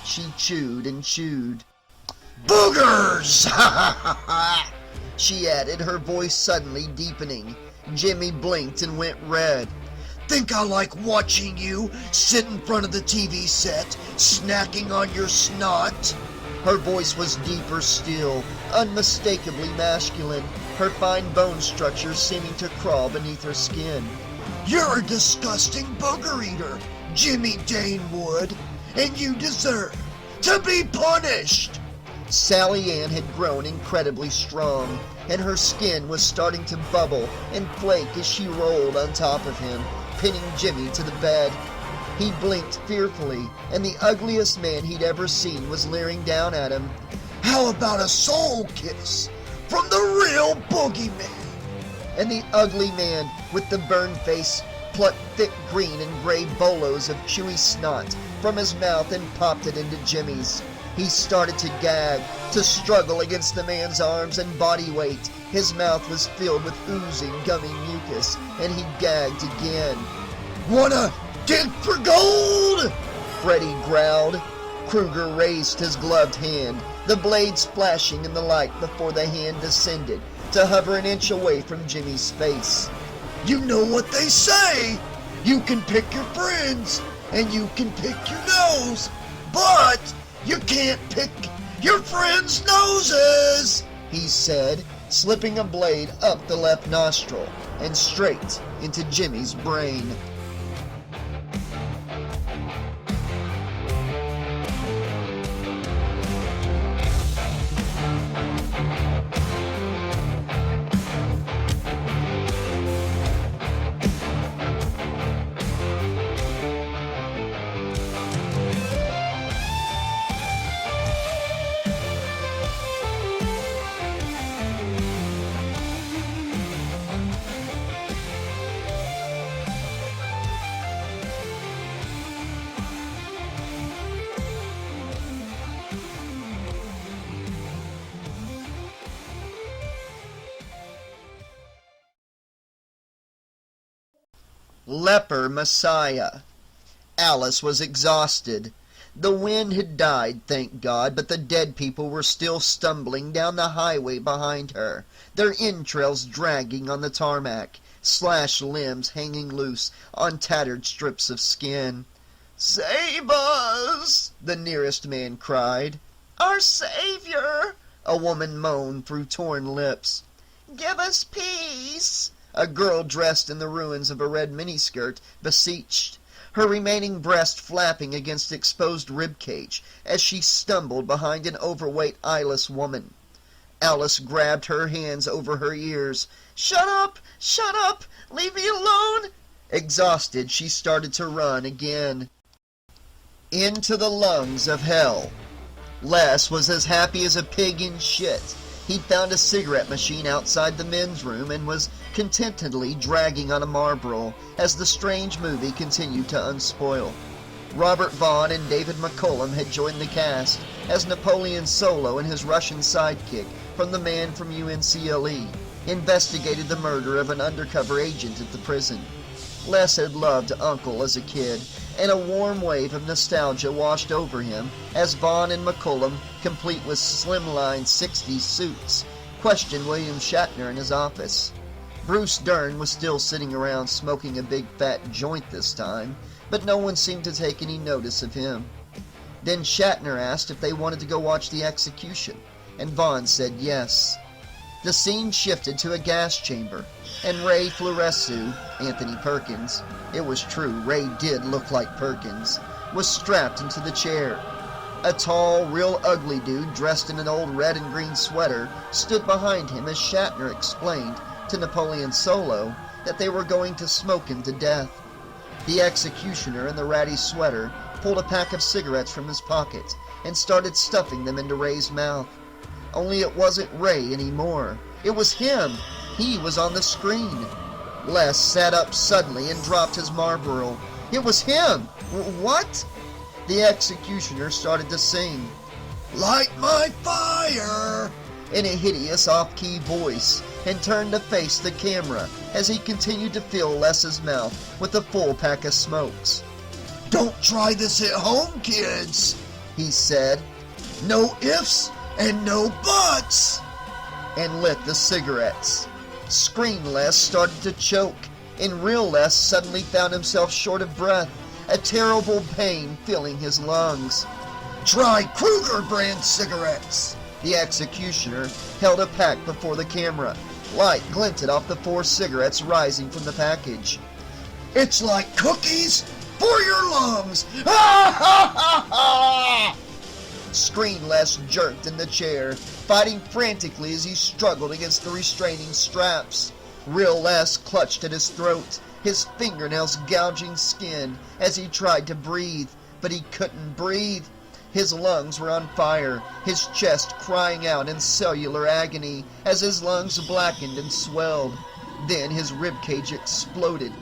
She chewed and chewed. "Boogers!" she added, her voice suddenly deepening. Jimmy blinked and went red. "Think I like watching you sit in front of the TV set, snacking on your snot?" Her voice was deeper still, unmistakably masculine, her fine bone structure seeming to crawl beneath her skin. "You're a disgusting booger eater, Jimmy Danewood, and you deserve to be punished." Sally Ann had grown incredibly strong, and her skin was starting to bubble and flake as she rolled on top of him, pinning Jimmy to the bed. He blinked fearfully, and the ugliest man he'd ever seen was leering down at him. "How about a soul kiss from the real boogeyman?" And the ugly man with the burned face plucked thick green and gray bolos of chewy snot from his mouth and popped it into Jimmy's. He started to gag, to struggle against the man's arms and body weight. His mouth was filled with oozing, gummy mucus, and he gagged again. "Wanna dig for gold?" Freddy growled. Krueger raised his gloved hand, the blade splashing in the light before the hand descended, to hover an inch away from Jimmy's face. "You know what they say! You can pick your friends, and you can pick your nose, but you can't pick your friends' noses," he said, slipping a blade up the left nostril and straight into Jimmy's brain. Leper Messiah. Alice was exhausted. The wind had died, thank God, but the dead people were still stumbling down the highway behind her, their entrails dragging on the tarmac, slashed limbs hanging loose on tattered strips of skin. "Save us!" the nearest man cried. "Our Savior!" a woman moaned through torn lips. "Give us peace!" a girl dressed in the ruins of a red miniskirt beseeched. her remaining breast flapping against exposed ribcage as she stumbled behind an overweight eyeless woman. Alice grabbed her hands over her ears. "Shut up! Shut up! Leave me alone!" Exhausted, she started to run again. Into the lungs of hell. Les was as happy as a pig in shit. He'd found a cigarette machine outside the men's room and was contentedly dragging on a Marlboro as the strange movie continued to unspoil. Robert Vaughn and David McCullum had joined the cast as Napoleon Solo and his Russian sidekick from The Man from UNCLE investigated the murder of an undercover agent at the prison. Les had loved Uncle as a kid, and a warm wave of nostalgia washed over him as Vaughn and McCullum, complete with slimline 60s suits, questioned William Shatner in his office. Bruce Dern was still sitting around smoking a big fat joint this time, but no one seemed to take any notice of him. Then Shatner asked if they wanted to go watch the execution, and Vaughn said yes. The scene shifted to a gas chamber, and Ray Floresu, Anthony Perkins, it was true, Ray did look like Perkins, was strapped into the chair. A tall, real ugly dude dressed in an old red and green sweater stood behind him as Shatner explained to Napoleon Solo that they were going to smoke him to death. The executioner in the ratty sweater pulled a pack of cigarettes from his pocket and started stuffing them into Ray's mouth. Only it wasn't Ray anymore. It was him. He was on the screen. Les sat up suddenly and dropped his Marlboro. It was him! What? The executioner started to sing, "Light my fire," in a hideous off-key voice, and turned to face the camera as he continued to fill Les's mouth with a full pack of smokes. "Don't try this at home, kids," he said. "No ifs and no buts," and lit the cigarettes. Screen Les started to choke, and real Les suddenly found himself short of breath, a terrible pain filling his lungs. "Try Krueger brand cigarettes." The executioner held a pack before the camera. Light glinted off the 4 cigarettes rising from the package. "It's like cookies for your lungs." Ha ha ha ha! Screen Les jerked in the chair, fighting frantically as he struggled against the restraining straps. Real Les clutched at his throat, his fingernails gouging skin as he tried to breathe, but he couldn't breathe. His lungs were on fire, his chest crying out in cellular agony as his lungs blackened and swelled. Then his ribcage exploded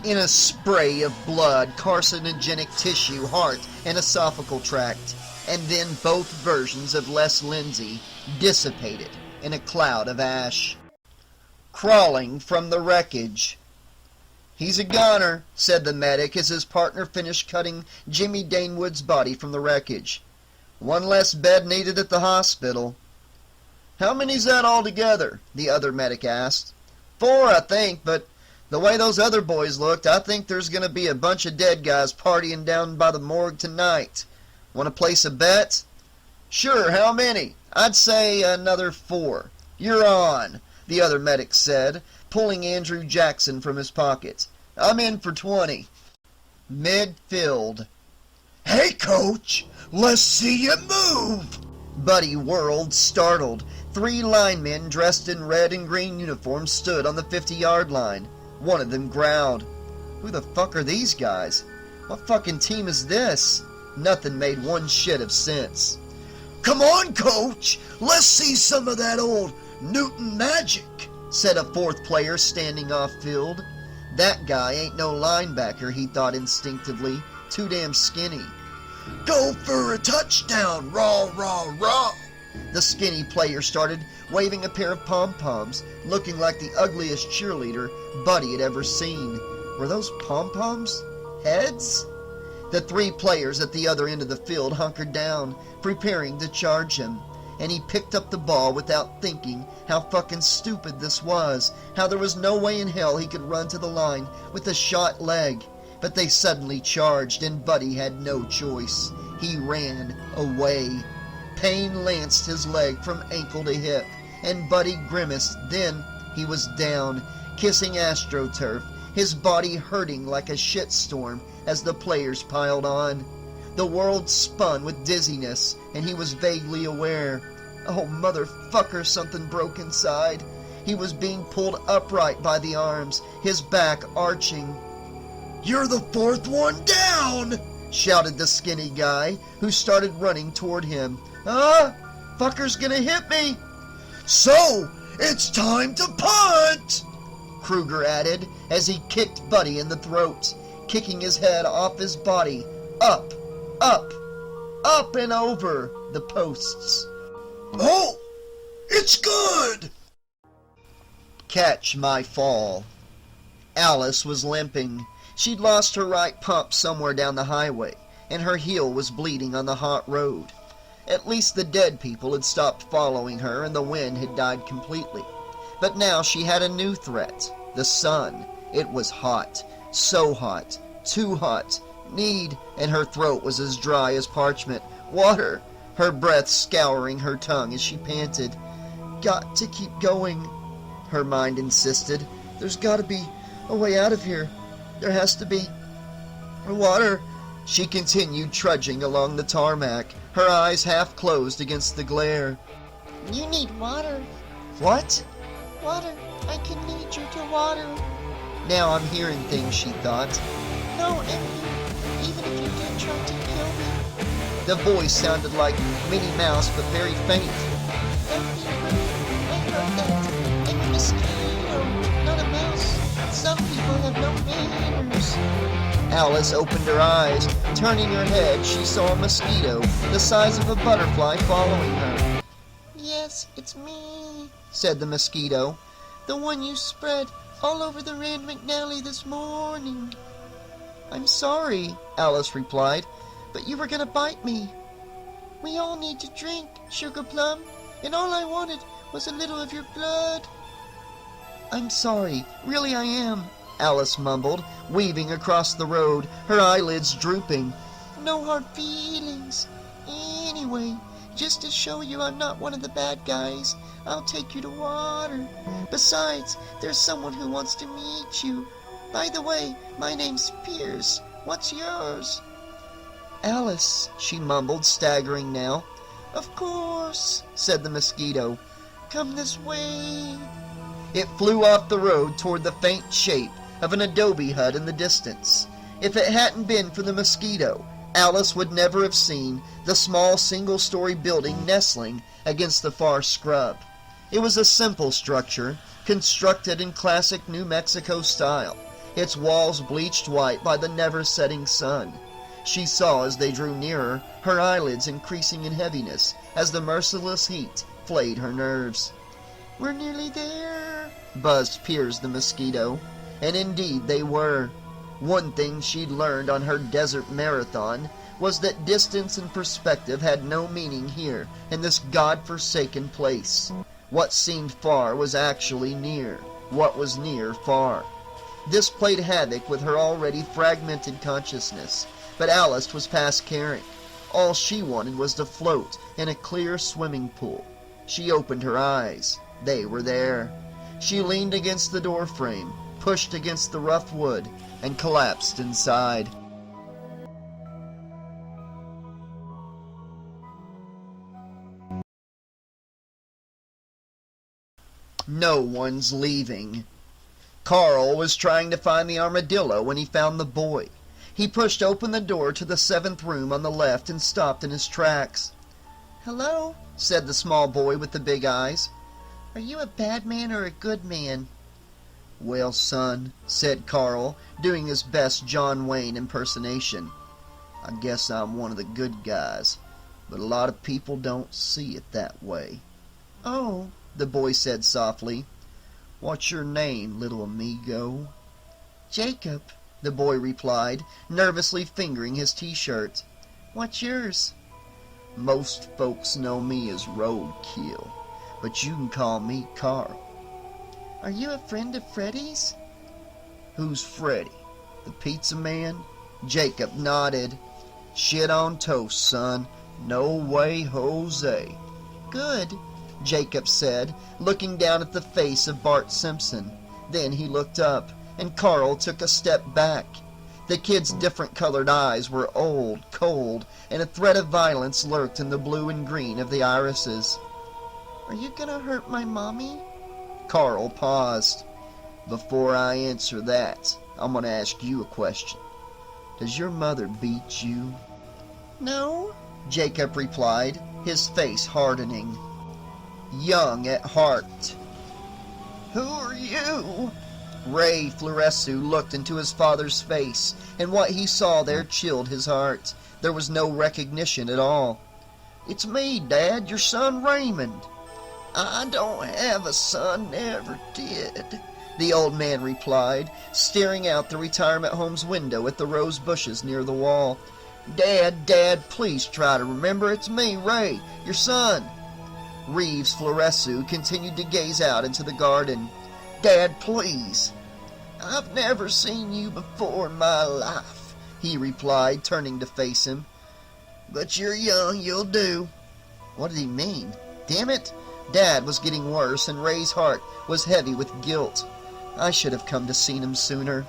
in a spray of blood, carcinogenic tissue, heart, and esophageal tract. And then both versions of Les Lindsay dissipated in a cloud of ash. Crawling from the wreckage. "He's a goner," said the medic as his partner finished cutting Jimmy Danewood's body from the wreckage. "One less bed needed at the hospital." "How many's that altogether?" the other medic asked. "4, I think, but the way those other boys looked, I think there's going to be a bunch of dead guys partying down by the morgue tonight. Want to place a bet?" "Sure, how many?" "I'd say another 4. "You're on," the other medic said, pulling Andrew Jackson from his pocket. "I'm in for 20. Midfield. "Hey, coach, let's see you move." Buddy whirled, startled. 3 linemen dressed in red and green uniforms stood on the 50-yard line. One of them growled, "Who the fuck are these guys? What fucking team is this?" Nothing made one shit of sense. "Come on, coach, let's see some of that old Newton magic," said a 4th player standing off-field. That guy ain't no linebacker, he thought instinctively. Too damn skinny. "Go for a touchdown, rah, rah, rah." The skinny player started waving a pair of pom-poms, looking like the ugliest cheerleader Buddy had ever seen. Were those pom-poms heads? The 3 players at the other end of the field hunkered down, preparing to charge him. And he picked up the ball without thinking how fucking stupid this was, how there was no way in hell he could run to the line with a shot leg. But they suddenly charged, and Buddy had no choice. He ran away. Pain lanced his leg from ankle to hip, and Buddy grimaced. Then he was down, kissing AstroTurf, his body hurting like a shitstorm as the players piled on. The world spun with dizziness, and he was vaguely aware. Oh, motherfucker, something broke inside. He was being pulled upright by the arms, his back arching. "You're the fourth one down!" shouted the skinny guy, who started running toward him. "Ah! Fucker's gonna hit me!" "So, it's time to punt!" Krueger added as he kicked Buddy in the throat, kicking his head off his body, up, up, up and over the posts. "Oh, it's good!" Catch my fall. Alice was limping. She'd lost her right pump somewhere down the highway, and her heel was bleeding on the hot road. At least the dead people had stopped following her and the wind had died completely. But now she had a new threat, the sun. It was hot, so hot, too hot, and her throat was as dry as parchment. Water! Her breath scouring her tongue as she panted. "Got to keep going," her mind insisted. "There's got to be a way out of here. There has to be. Water." She continued trudging along the tarmac, her eyes half closed against the glare. "You need water." "What?" "Water. I can lead you to water." Now I'm hearing things, she thought. "No, Emily. Even if you did try to kill me." The voice sounded like Minnie Mouse, but very faint. "Don't be rude. I heard that. I'm a mosquito, not a mouse. Some people have no manners." Alice opened her eyes. Turning her head, she saw a mosquito, the size of a butterfly, following her. "Yes, it's me," said the mosquito. "the one you spread all over the Rand McNally this morning." "I'm sorry," Alice replied, "but you were going to bite me." "We all need to drink, Sugar Plum, and all I wanted was a little of your blood." "I'm sorry, really I am," Alice mumbled, weaving across the road, her eyelids drooping. "No hard feelings. Anyway, just to show you I'm not one of the bad guys, I'll take you to water. Besides, there's someone who wants to meet you. By the way, my name's Pierce. What's yours?" "Alice," she mumbled, staggering now. "Of course," said the mosquito. "Come this way." It flew off the road toward the faint shape of an adobe hut in the distance. If it hadn't been for the mosquito, Alice would never have seen the small single-story building nestling against the far scrub. It was a simple structure, constructed in classic New Mexico style, its walls bleached white by the never-setting sun. She saw as they drew nearer, her eyelids increasing in heaviness as the merciless heat flayed her nerves. "We're nearly there," buzzed Piers the mosquito. And indeed they were. One thing she'd learned on her desert marathon was that distance and perspective had no meaning here in this god-forsaken place. What seemed far was actually near. What was near far. This played havoc with her already fragmented consciousness, but Alice was past caring. All she wanted was to float in a clear swimming pool. She opened her eyes. They were there. She leaned against the door frame, pushed against the rough wood, and collapsed inside. No one's leaving. Carl was trying to find the armadillo when he found the boy. He pushed open the door to the 7th room on the left and stopped in his tracks. "Hello," said the small boy with the big eyes. "Are you a bad man or a good man?" "Well, son," said Carl, doing his best John Wayne impersonation, "I guess I'm one of the good guys, but a lot of people don't see it that way." "Oh," the boy said softly. "What's your name, little amigo?" "Jacob," the boy replied, nervously fingering his t-shirt. "What's yours?" "Most folks know me as Roadkill, but you can call me Carl." "Are you a friend of Freddy's?" "Who's Freddy? The pizza man?" Jacob nodded. "Shit on toast, son. No way, Jose." "Good," Jacob said, looking down at the face of Bart Simpson. Then he looked up, and Carl took a step back. The kid's different-colored eyes were old, cold, and a threat of violence lurked in the blue and green of the irises. Are you gonna hurt my mommy? Carl paused. Before I answer that, I'm gonna ask you a question. Does your mother beat you? No. Jacob replied, his face hardening. Young at heart. Who are you? Ray Floresu looked into his father's face, and what he saw there chilled his heart. There was no recognition at all. It's me, Dad, your son Raymond. I don't have a son, never did, the old man replied, staring out the retirement home's window at the rose bushes near the wall. Dad, please try to remember it's me, Ray, your son. Reeves Floresu continued to gaze out into the garden. Dad, please. I've never seen you before in my life, he replied, turning to face him. But you're young, you'll do. What did he mean? Damn it! Dad was getting worse, and Ray's heart was heavy with guilt. I should have come to see him sooner.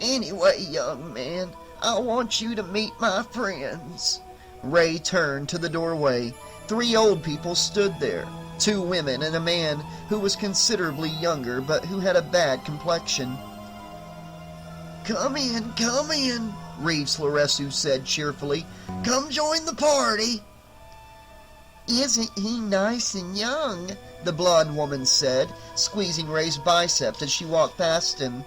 Anyway, young man, I want you to meet my friends. Ray turned to the doorway. 3 old people stood there. 2 women and a man who was considerably younger but who had a bad complexion. Come in, Reeves Floresu said cheerfully. Come join the party. Isn't he nice and young? The blonde woman said, squeezing Ray's bicep as she walked past him.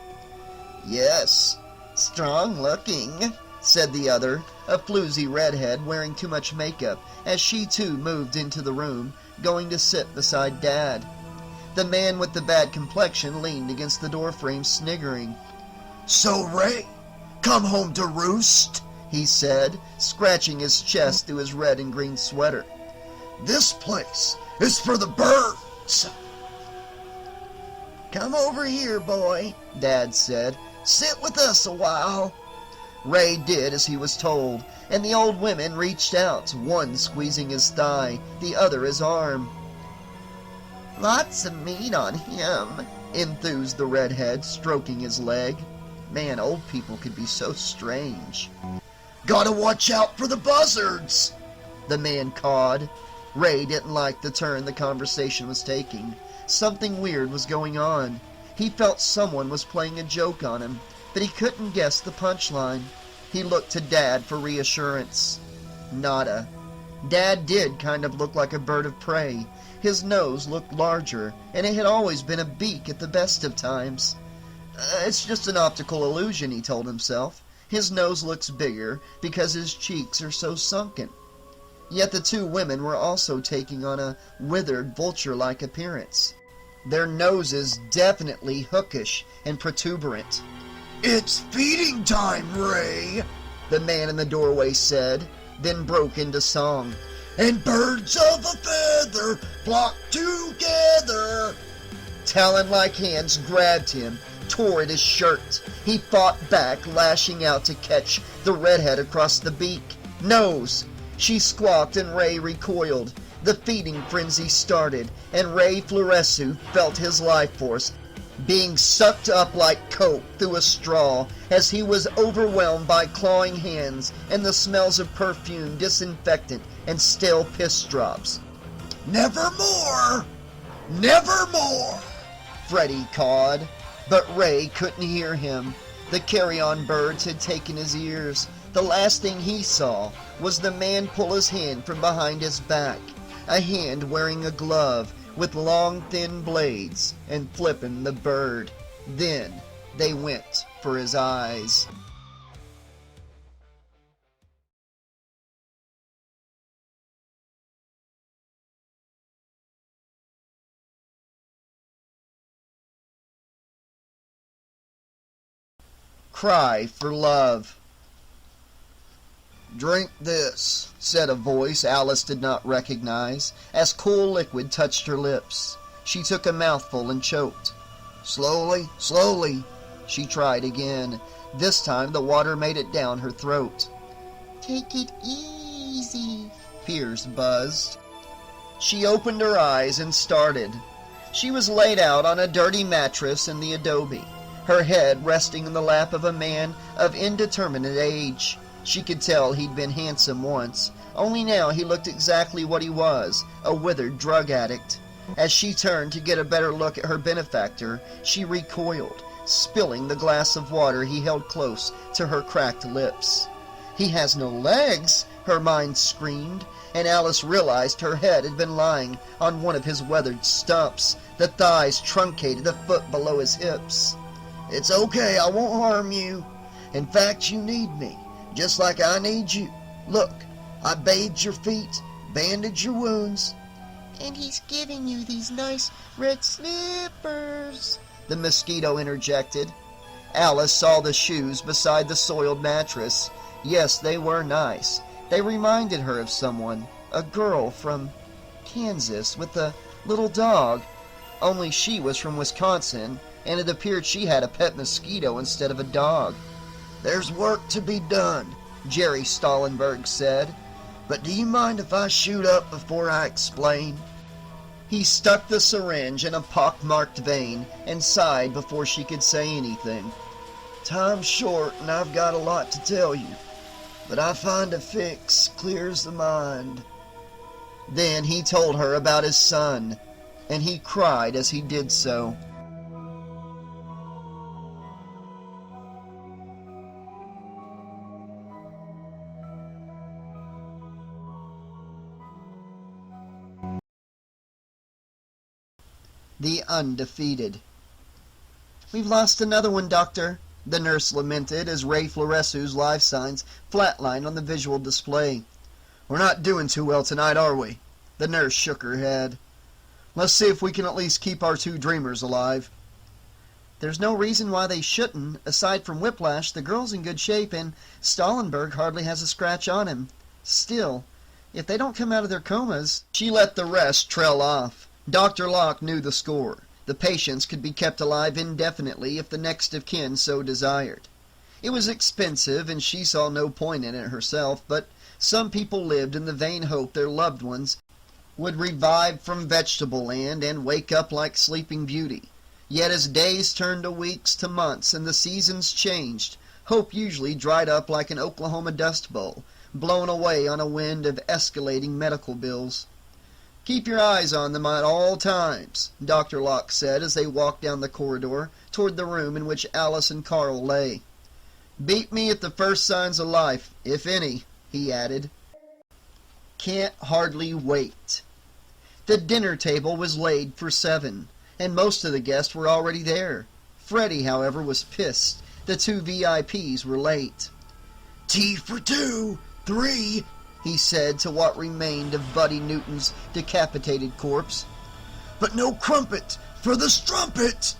Yes, strong looking, said the other, a floozy redhead wearing too much makeup, as she too moved into the room, going to sit beside Dad. The man with the bad complexion leaned against the doorframe, sniggering. So, Ray, come home to roost, he said, scratching his chest through his red and green sweater. This place is for the birds. Come over here, boy, Dad said. Sit with us a while. Ray did as he was told, and the old women reached out, one squeezing his thigh, the other his arm. Lots of meat on him, enthused the redhead, stroking his leg. Man, old people could be so strange. Gotta watch out for the buzzards, the man cawed. Ray didn't like the turn the conversation was taking. Something weird was going on. He felt someone was playing a joke on him, but he couldn't guess the punchline. He looked to Dad for reassurance. Nada. Dad did kind of look like a bird of prey. His nose looked larger, and it had always been a beak at the best of times. It's just an optical illusion, he told himself. His nose looks bigger because his cheeks are so sunken. Yet the 2 women were also taking on a withered, vulture-like appearance. Their noses definitely hookish and protuberant. It's feeding time, Ray, the man in the doorway said, then broke into song. And birds of a feather flock together. Talon-like hands grabbed him, tore at his shirt. He fought back, lashing out to catch the redhead across the beak. Nose! She squawked and Ray recoiled. The feeding frenzy started, and Ray Floresu felt his life force being sucked up like coke through a straw as he was overwhelmed by clawing hands and the smells of perfume, disinfectant, and stale piss drops. Nevermore! Nevermore! Freddy cawed, but Ray couldn't hear him. The carry-on birds had taken his ears. The last thing he saw was the man pull his hand from behind his back, a hand wearing a glove with long thin blades, and flipping the bird. Then they went for his eyes. Cry for love. Drink this, said a voice Alice did not recognize, as cool liquid touched her lips. She took a mouthful and choked. Slowly, slowly, she tried again. This time the water made it down her throat. Take it easy, Piers buzzed. She opened her eyes and started. She was laid out on a dirty mattress in the adobe. her head resting in the lap of a man of indeterminate age. She could tell he'd been handsome once, only now he looked exactly what he was, a withered drug addict. As she turned to get a better look at her benefactor, she recoiled, spilling the glass of water he held close to her cracked lips. "He has no legs!" her mind screamed, and Alice realized her head had been lying on one of his weathered stumps, the thighs truncated a foot below his hips. "It's okay, I won't harm you. In fact, you need me, just like I need you. Look, I bathed your feet, bandaged your wounds." "And he's giving you these nice red slippers," the mosquito interjected. Alice saw the shoes beside the soiled mattress. Yes, they were nice. They reminded her of someone, a girl from Kansas with a little dog. Only she was from Wisconsin, and it appeared she had a pet mosquito instead of a dog. "There's work to be done," Jerry Stallenberg said. "But do you mind if I shoot up before I explain?" He stuck the syringe in a pockmarked vein and sighed before she could say anything. "Time's short and I've got a lot to tell you, but I find a fix clears the mind." Then he told her about his son, and he cried as he did so. The Undefeated. "We've lost another one, Doctor," the nurse lamented as Ray Floressu's life signs flatlined on the visual display. "We're not doing too well tonight, are we?" The nurse shook her head. "Let's see if we can at least keep our two dreamers alive." "There's no reason why they shouldn't. Aside from whiplash, the girl's in good shape, and Stallenberg hardly has a scratch on him. Still, if they don't come out of their comas..." She let the rest trail off. Dr. Locke knew the score. The patients could be kept alive indefinitely if the next of kin so desired. It was expensive, and she saw no point in it herself, but some people lived in the vain hope their loved ones would revive from vegetable land and wake up like Sleeping Beauty. Yet as days turned to weeks to months and the seasons changed, hope usually dried up like an Oklahoma dust bowl, blown away on a wind of escalating medical bills. "Keep your eyes on them at all times," Dr. Locke said as they walked down the corridor toward the room in which Alice and Carl lay. "Beat me at the first signs of life, if any," he added. "Can't hardly wait." The dinner table was laid for 7, and most of the guests were already there. Freddy, however, was pissed. The 2 VIPs were late. "Tea for 2, 3, he said to what remained of Buddy Newton's decapitated corpse. "But no crumpet for the strumpet!"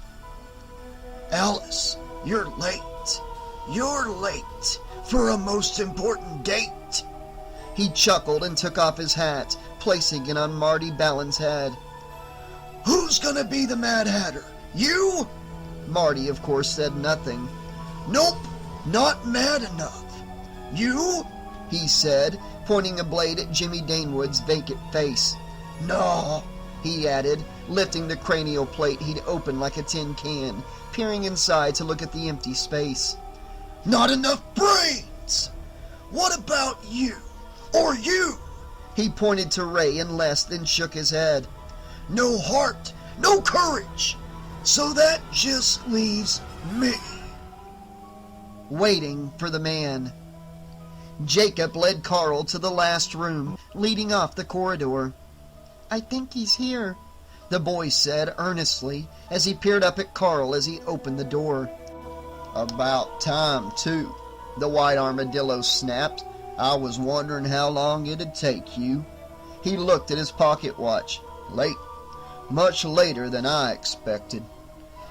"Alice, you're late. You're late for a most important date." He chuckled and took off his hat, placing it on Marty Ballin's head. "Who's gonna be the Mad Hatter? You?" Marty, of course, said nothing. "Nope, not mad enough. You?" he said, pointing a blade at Jimmy Danewood's vacant face. "No," he added, lifting the cranial plate he'd opened like a tin can, peering inside to look at the empty space. "Not enough brains! What about you? Or you?" He pointed to Ray and Les, then shook his head. "No heart, no courage. So that just leaves me." Waiting for the man. Jacob led Carl to the last room, leading off the corridor. "I think he's here," the boy said earnestly as he peered up at Carl as he opened the door. "About time, too," the white armadillo snapped. "I was wondering how long it'd take you." He looked at his pocket watch. "Late. Much later than I expected."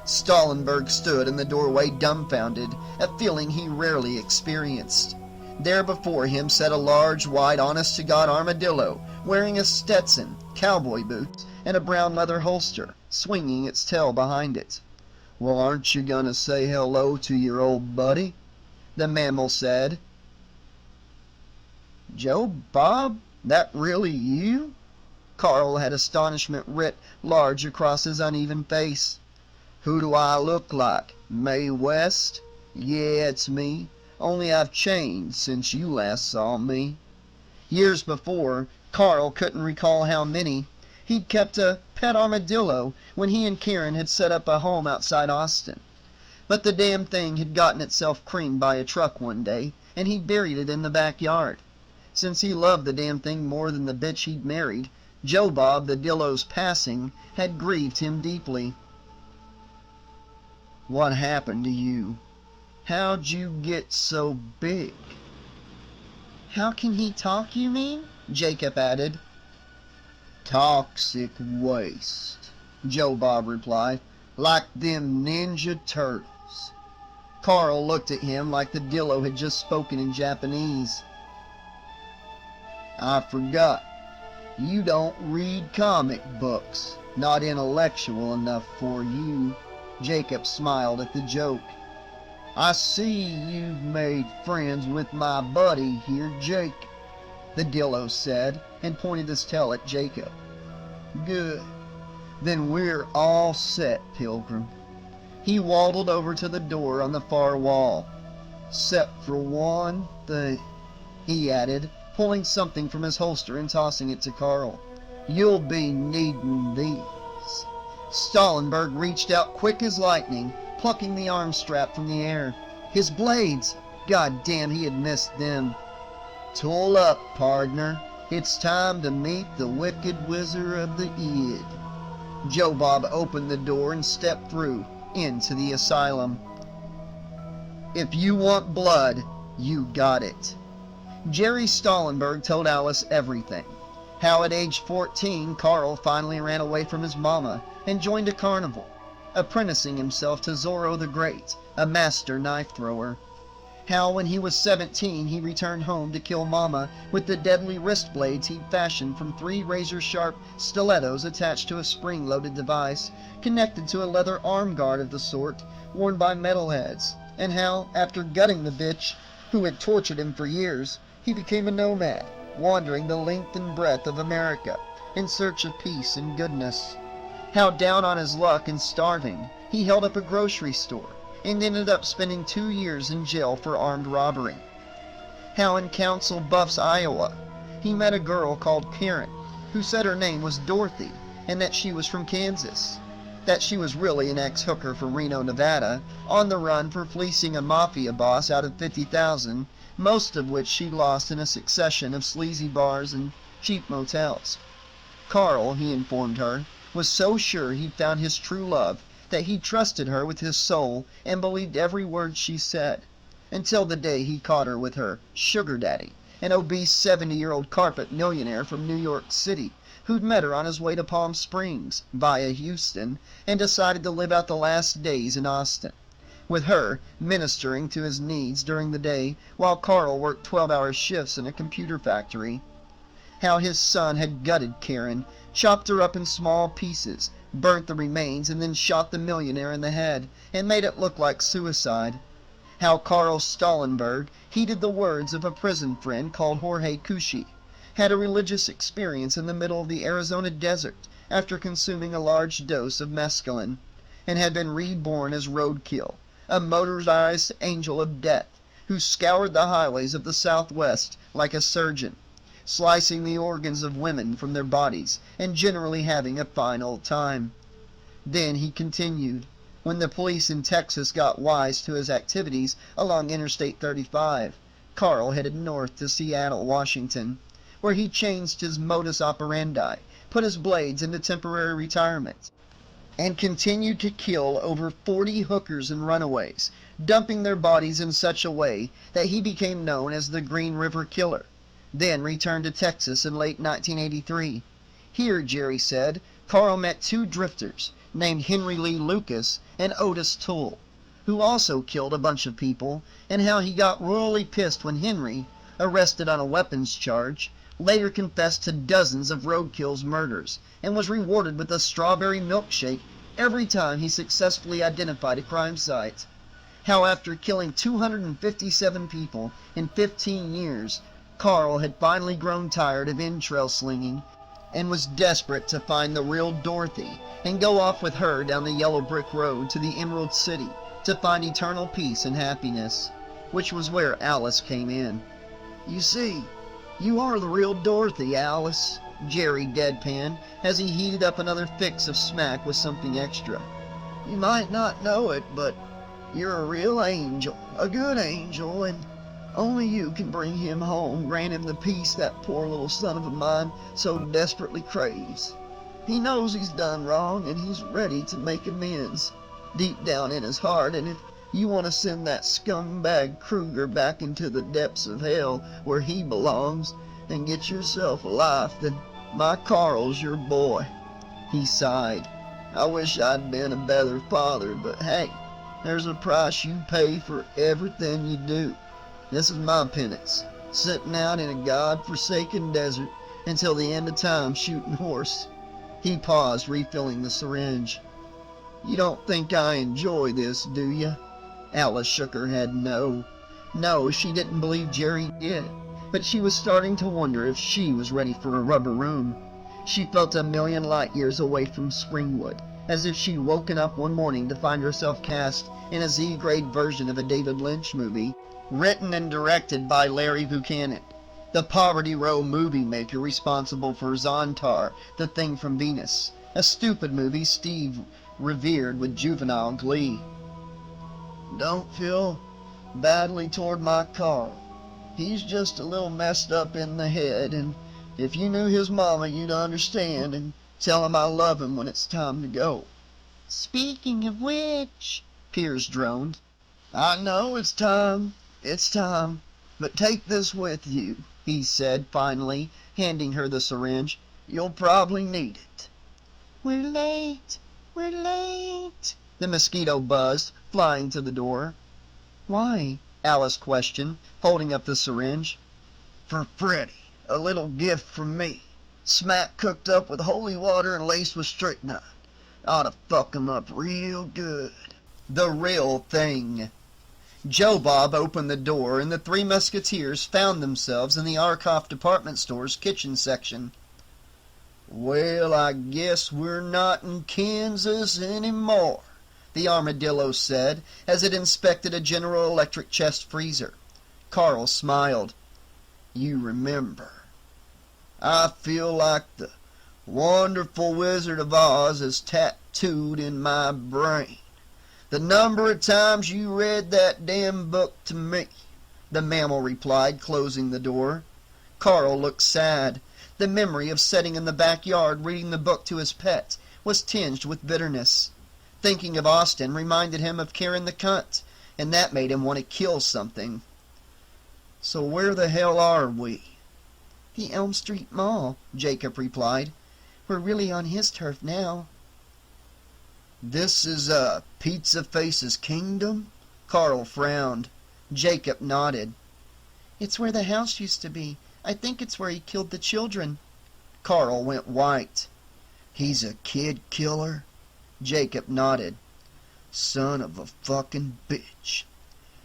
Stallenberg stood in the doorway dumbfounded, a feeling he rarely experienced. There before him sat a large, white, honest-to-God armadillo, wearing a Stetson, cowboy boots, and a brown leather holster, swinging its tail behind it. "Well, aren't you gonna say hello to your old buddy?" the mammal said. "Joe Bob? That really you?" Carl had astonishment writ large across his uneven face. "Who do I look like? Mae West? Yeah, it's me. Only I've changed since you last saw me. Years before, Carl couldn't recall how many. He'd kept a pet armadillo when he and Karen had set up a home outside Austin. But the damn thing had gotten itself creamed by a truck one day, and he buried it in the backyard. Since he loved the damn thing more than the bitch he'd married, Joe Bob, the Dillo's passing, had grieved him deeply. What happened to you? How'd you get so big? How can he talk, you mean? Jacob added. Toxic waste, Joe Bob replied, like them Ninja Turtles. Carl looked at him like the Dillo had just spoken in Japanese. I forgot. You don't read comic books. Not intellectual enough for you. Jacob smiled at the joke. I see you've made friends with my buddy here, Jake, the Dillo said, and pointed his tail at Jacob. Good. Then we're all set, Pilgrim. He waddled over to the door on the far wall. Except for one thing, he added, pulling something from his holster and tossing it to Carl. You'll be needing these. Stallenberg reached out quick as lightning, plucking the arm strap from the air. His blades! God damn, he had missed them. Tool up, pardner. It's time to meet the Wicked Wizard of the Id. Joe Bob opened the door and stepped through, into the asylum. If you want blood, you got it. Jerry Stallenberg told Alice everything. How at age 14, Carl finally ran away from his mama and joined a carnival, apprenticing himself to Zorro the Great, a master knife thrower. How when he was 17, he returned home to kill Mama with the deadly wrist blades he'd fashioned from 3 razor-sharp stilettos attached to a spring-loaded device connected to a leather arm guard of the sort worn by metalheads. And how, after gutting the bitch, who had tortured him for years, he became a nomad, wandering the length and breadth of America in search of peace and goodness. How down on his luck and starving, he held up a grocery store and ended up spending 2 years in jail for armed robbery. How in Council Bluffs, Iowa, he met a girl called Karen, who said her name was Dorothy and that she was from Kansas. That she was really an ex-hooker from Reno, Nevada, on the run for fleecing a mafia boss out of $50,000, most of which she lost in a succession of sleazy bars and cheap motels. Carl, he informed her, was so sure he'd found his true love that he trusted her with his soul and believed every word she said, until the day he caught her with her sugar daddy, an obese 70-year-old carpet millionaire from New York City, who'd met her on his way to Palm Springs, via Houston, and decided to live out the last days in Austin, with her ministering to his needs during the day while Carl worked 12-hour shifts in a computer factory. How his son had gutted Karen, chopped her up in small pieces, burnt the remains, and then shot the millionaire in the head, and made it look like suicide. How Carl Stallenberg heeded the words of a prison friend called Jorge Cushi, had a religious experience in the middle of the Arizona desert after consuming a large dose of mescaline, and had been reborn as Roadkill, a motorized angel of death, who scoured the highways of the Southwest like a surgeon, slicing the organs of women from their bodies, and generally having a fine old time. Then he continued, when the police in Texas got wise to his activities along Interstate 35, Carl headed north to Seattle, Washington, where he changed his modus operandi, put his blades into temporary retirement, and continued to kill over 40 hookers and runaways, dumping their bodies in such a way that he became known as the Green River Killer. Then returned to Texas in late 1983. Here, Jerry said, Carl met 2 drifters named Henry Lee Lucas and Otis Toole, who also killed a bunch of people, and how he got royally pissed when Henry, arrested on a weapons charge, later confessed to dozens of Roadkill's murders and was rewarded with a strawberry milkshake every time he successfully identified a crime site. How after killing 257 people in 15 years, Carl had finally grown tired of entrail slinging and was desperate to find the real Dorothy and go off with her down the yellow brick road to the Emerald City to find eternal peace and happiness, which was where Alice came in. "You see, you are the real Dorothy, Alice," Jerry deadpanned as he heated up another fix of smack with something extra. "You might not know it, but you're a real angel, a good angel, and only you can bring him home, grant him the peace that poor little son of mine so desperately craves. He knows he's done wrong, and he's ready to make amends, deep down in his heart, and if you want to send that scumbag Krueger back into the depths of hell where he belongs, and get yourself a life, then my Carl's your boy." He sighed. "I wish I'd been a better father, but hey, there's a price you pay for everything you do. This is my penance, sitting out in a God-forsaken desert until the end of time shooting horse." He paused, refilling the syringe. "You don't think I enjoy this, do you?" Alice shook her head no. No, she didn't believe Jerry did, but she was starting to wonder if she was ready for a rubber room. She felt a million light years away from Springwood, as if she'd woken up one morning to find herself cast in a Z-grade version of a David Lynch movie, written and directed by Larry Buchanan, the Poverty Row movie maker responsible for Zontar, The Thing from Venus, a stupid movie Steve revered with juvenile glee. "Don't feel badly toward my Carl. He's just a little messed up in the head, and if you knew his mama, you'd understand, and tell him I love him when it's time to go." Speaking of which, Piers droned. "I know it's time, but take this with you," he said finally, handing her the syringe. "You'll probably need it." we're late, The mosquito buzzed, flying to the door. "Why?" Alice questioned, holding up the syringe. "For Freddy, a little gift from me. Smack cooked up with holy water and laced with strychnine. Ought to fuck him up real good." The real thing. Joe Bob opened the door, and the three musketeers found themselves in the Arkoff department store's kitchen section. "Well, I guess we're not in Kansas anymore," the armadillo said as it inspected a General Electric chest freezer. Carl smiled. "You remember. I feel like the wonderful Wizard of Oz is tattooed in my brain. The number of times you read that damn book to me," the mammal replied, closing the door. Carl looked sad. The memory of sitting in the backyard reading the book to his pet was tinged with bitterness. Thinking of Austin reminded him of Karen the cunt, and that made him want to kill something. "So where the hell are we?" "The Elm Street Mall," Jacob replied. "We're really on his turf now." "This is Pizza Face's kingdom?" Carl frowned. Jacob nodded. "It's where the house used to be. I think it's where he killed the children." Carl went white. "He's a kid killer?" Jacob nodded. "Son of a fucking bitch."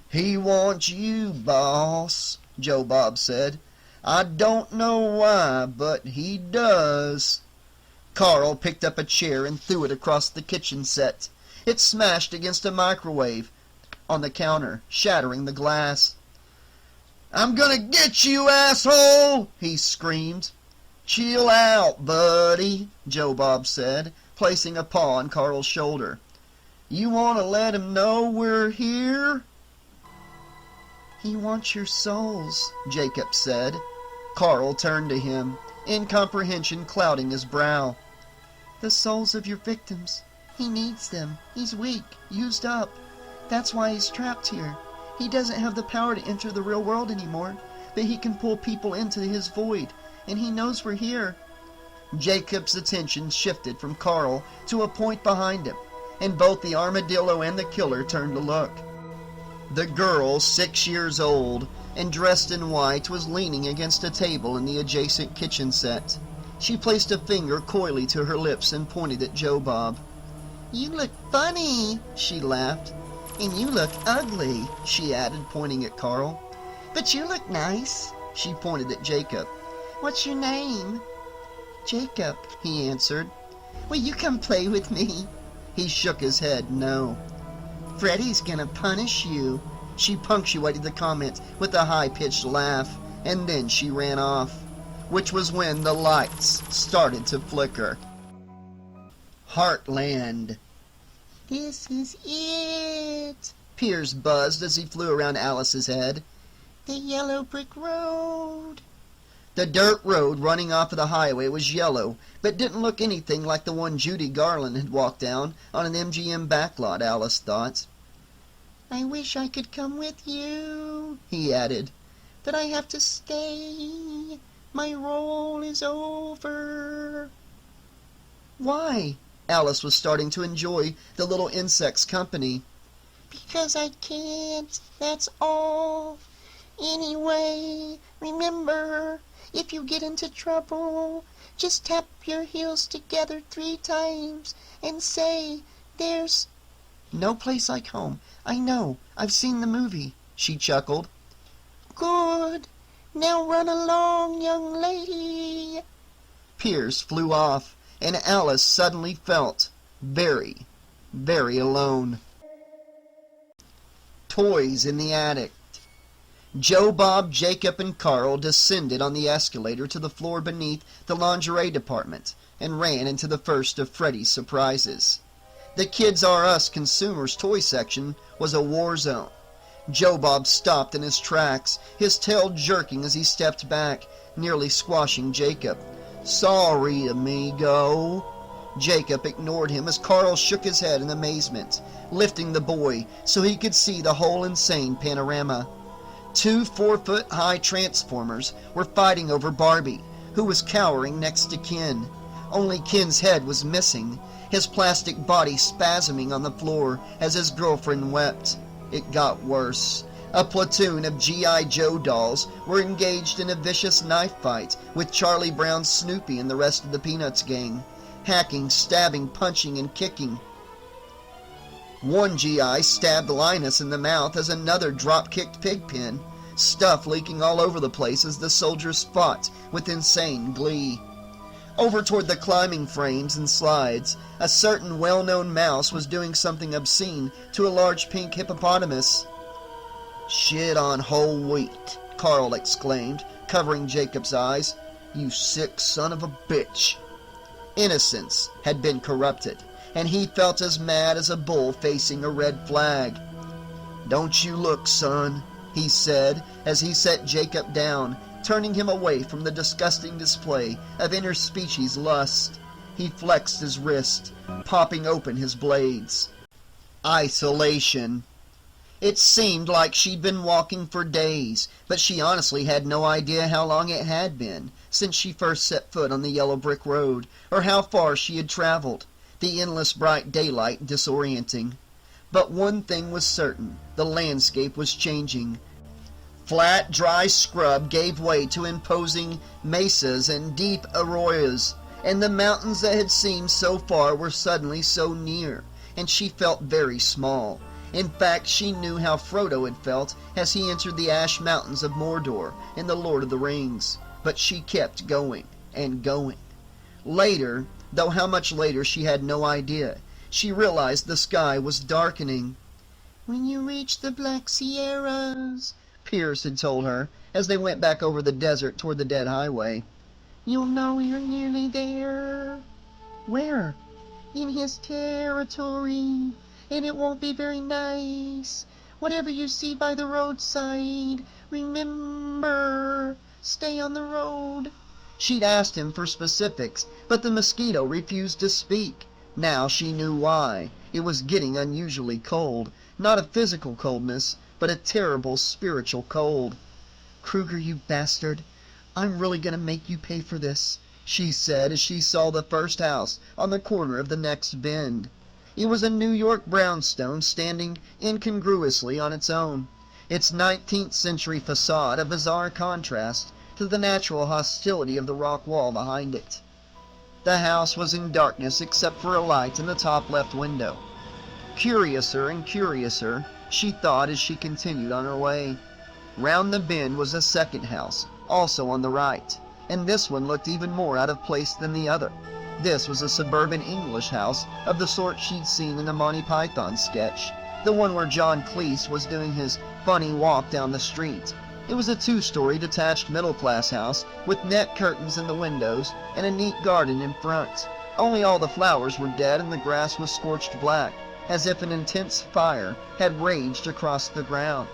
"He wants you, boss," Joe Bob said. "I don't know why, but he does." Carl picked up a chair and threw it across the kitchen set. It smashed against a microwave on the counter, shattering the glass. "I'm gonna get you, asshole!" he screamed. "Chill out, buddy," Joe Bob said, placing a paw on Carl's shoulder. "You want to let him know we're here?" "He wants your souls," Jacob said. Carl turned to him, incomprehension clouding his brow. "The souls of your victims. He needs them. He's weak, used up. That's why he's trapped here. He doesn't have the power to enter the real world anymore, but he can pull people into his void, and he knows we're here." Jacob's attention shifted from Carl to a point behind him, and both the armadillo and the killer turned to look. The girl, 6 years old, and dressed in white, was leaning against a table in the adjacent kitchen set. She placed a finger coyly to her lips and pointed at Joe Bob. "You look funny," she laughed. "And you look ugly," she added, pointing at Carl. "But you look nice." She pointed at Jacob. "What's your name?" "Jacob," he answered. "Will you come play with me?" He shook his head no. Freddy's gonna punish you. She punctuated the comment with a high-pitched laugh, and then she ran off, which was when the lights started to flicker. Heartland. This is it. Piers buzzed as he flew around Alice's head. The yellow brick road. The dirt road running off of the highway was yellow, but didn't look anything like the one Judy Garland had walked down on an MGM backlot, Alice thought. I wish I could come with you, he added. but I have to stay. My role is over. Why? Alice was starting to enjoy the little insect's company. Because I can't, that's all. Anyway, remember, if you get into trouble, just tap your heels together 3 times and say, there's No place like home. I know. I've seen the movie, she chuckled. Good. Now run along, young lady. Piers flew off, and Alice suddenly felt very, very alone. Toys in the attic. Joe, Bob, Jacob, and Carl descended on the escalator to the floor beneath the lingerie department and ran into the first of Freddy's surprises. The Kids R Us Consumers toy section was a war zone. Joe Bob stopped in his tracks, his tail jerking as he stepped back, nearly squashing Jacob. Sorry, amigo. Jacob ignored him as Carl shook his head in amazement, lifting the boy so he could see the whole insane panorama. 2 4-foot-high transformers were fighting over Barbie, who was cowering next to Ken. Only Ken's head was missing, his plastic body spasming on the floor as his girlfriend wept. It got worse. A platoon of G.I. Joe dolls were engaged in a vicious knife fight with Charlie Brown's Snoopy and the rest of the Peanuts gang, hacking, stabbing, punching, and kicking. One G.I. stabbed Linus in the mouth as another drop-kicked Pigpen, stuff leaking all over the place as the soldiers fought with insane glee. Over toward the climbing frames and slides, a certain well-known mouse was doing something obscene to a large pink hippopotamus. Shit on whole wheat, Carl exclaimed, covering Jacob's eyes. You sick son of a bitch. Innocence had been corrupted, and he felt as mad as a bull facing a red flag. Don't you look, son, he said as he set Jacob down, turning him away from the disgusting display of interspecies lust. He flexed his wrist, popping open his blades. Isolation. It seemed like she'd been walking for days, but she honestly had no idea how long it had been since she first set foot on the yellow brick road, or how far she had traveled, the endless bright daylight disorienting. But one thing was certain, the landscape was changing. Flat, dry scrub gave way to imposing mesas and deep arroyos, and the mountains that had seemed so far were suddenly so near, and she felt very small. In fact, she knew how Frodo had felt as he entered the Ash Mountains of Mordor in The Lord of the Rings, but she kept going and going. Later, though how much later she had no idea, she realized the sky was darkening. When you reach the Black Sierras, Piers had told her as they went back over the desert toward the dead highway. you'll know you're nearly there. Where? In his territory. And it won't be very nice. Whatever you see by the roadside, remember, stay on the road. She'd asked him for specifics, but the mosquito refused to speak. Now she knew why. It was getting unusually cold. Not a physical coldness, but a terrible spiritual cold. Krueger, you bastard. I'm really going to make you pay for this, she said as she saw the first house on the corner of the next bend. It was a New York brownstone standing incongruously on its own, its 19th century facade a bizarre contrast to the natural hostility of the rock wall behind it. The house was in darkness except for a light in the top left window. Curiouser and curiouser, she thought as she continued on her way. Round the bend was a second house, also on the right, and this one looked even more out of place than the other. This was a suburban English house of the sort she'd seen in the Monty Python sketch, the one where John Cleese was doing his funny walk down the street. It was a two-story detached middle-class house with net curtains in the windows and a neat garden in front. Only all the flowers were dead and the grass was scorched black, as if an intense fire had raged across the ground.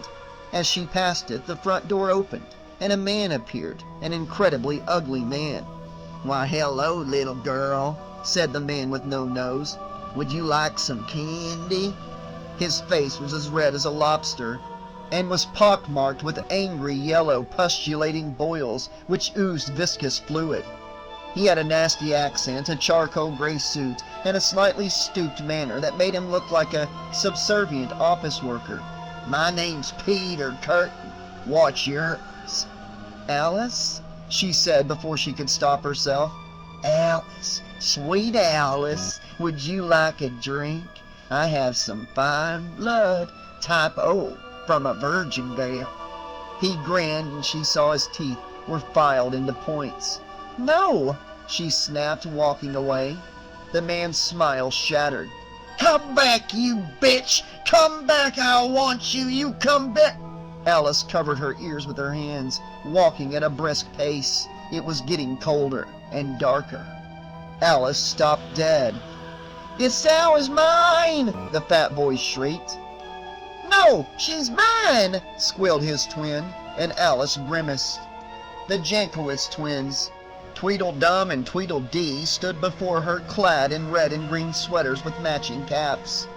As she passed it, the front door opened, and a man appeared, an incredibly ugly man. "Why, hello, little girl," said the man with no nose. "Would you like some candy?" His face was as red as a lobster, and was pockmarked with angry yellow pustulating boils which oozed viscous fluid. He had a nasty accent, a charcoal gray suit, and a slightly stooped manner that made him look like a subservient office worker. "My name's Peter Curtin. What's yours?" "Alice?" she said before she could stop herself. "Alice, sweet Alice, would you like a drink? I have some fine blood, type O, from a virgin girl." He grinned and she saw his teeth were filed into points. "No," she snapped, walking away. The man's smile shattered. "Come back, you bitch! Come back, I want you! You come back!" Alice covered her ears with her hands, walking at a brisk pace. It was getting colder and darker. Alice stopped dead. "This sow is mine!" the fat boy shrieked. "No, she's mine!" squealed his twin, and Alice grimaced. The Jankowitz twins, Tweedledum and Tweedledee, stood before her clad in red and green sweaters with matching caps.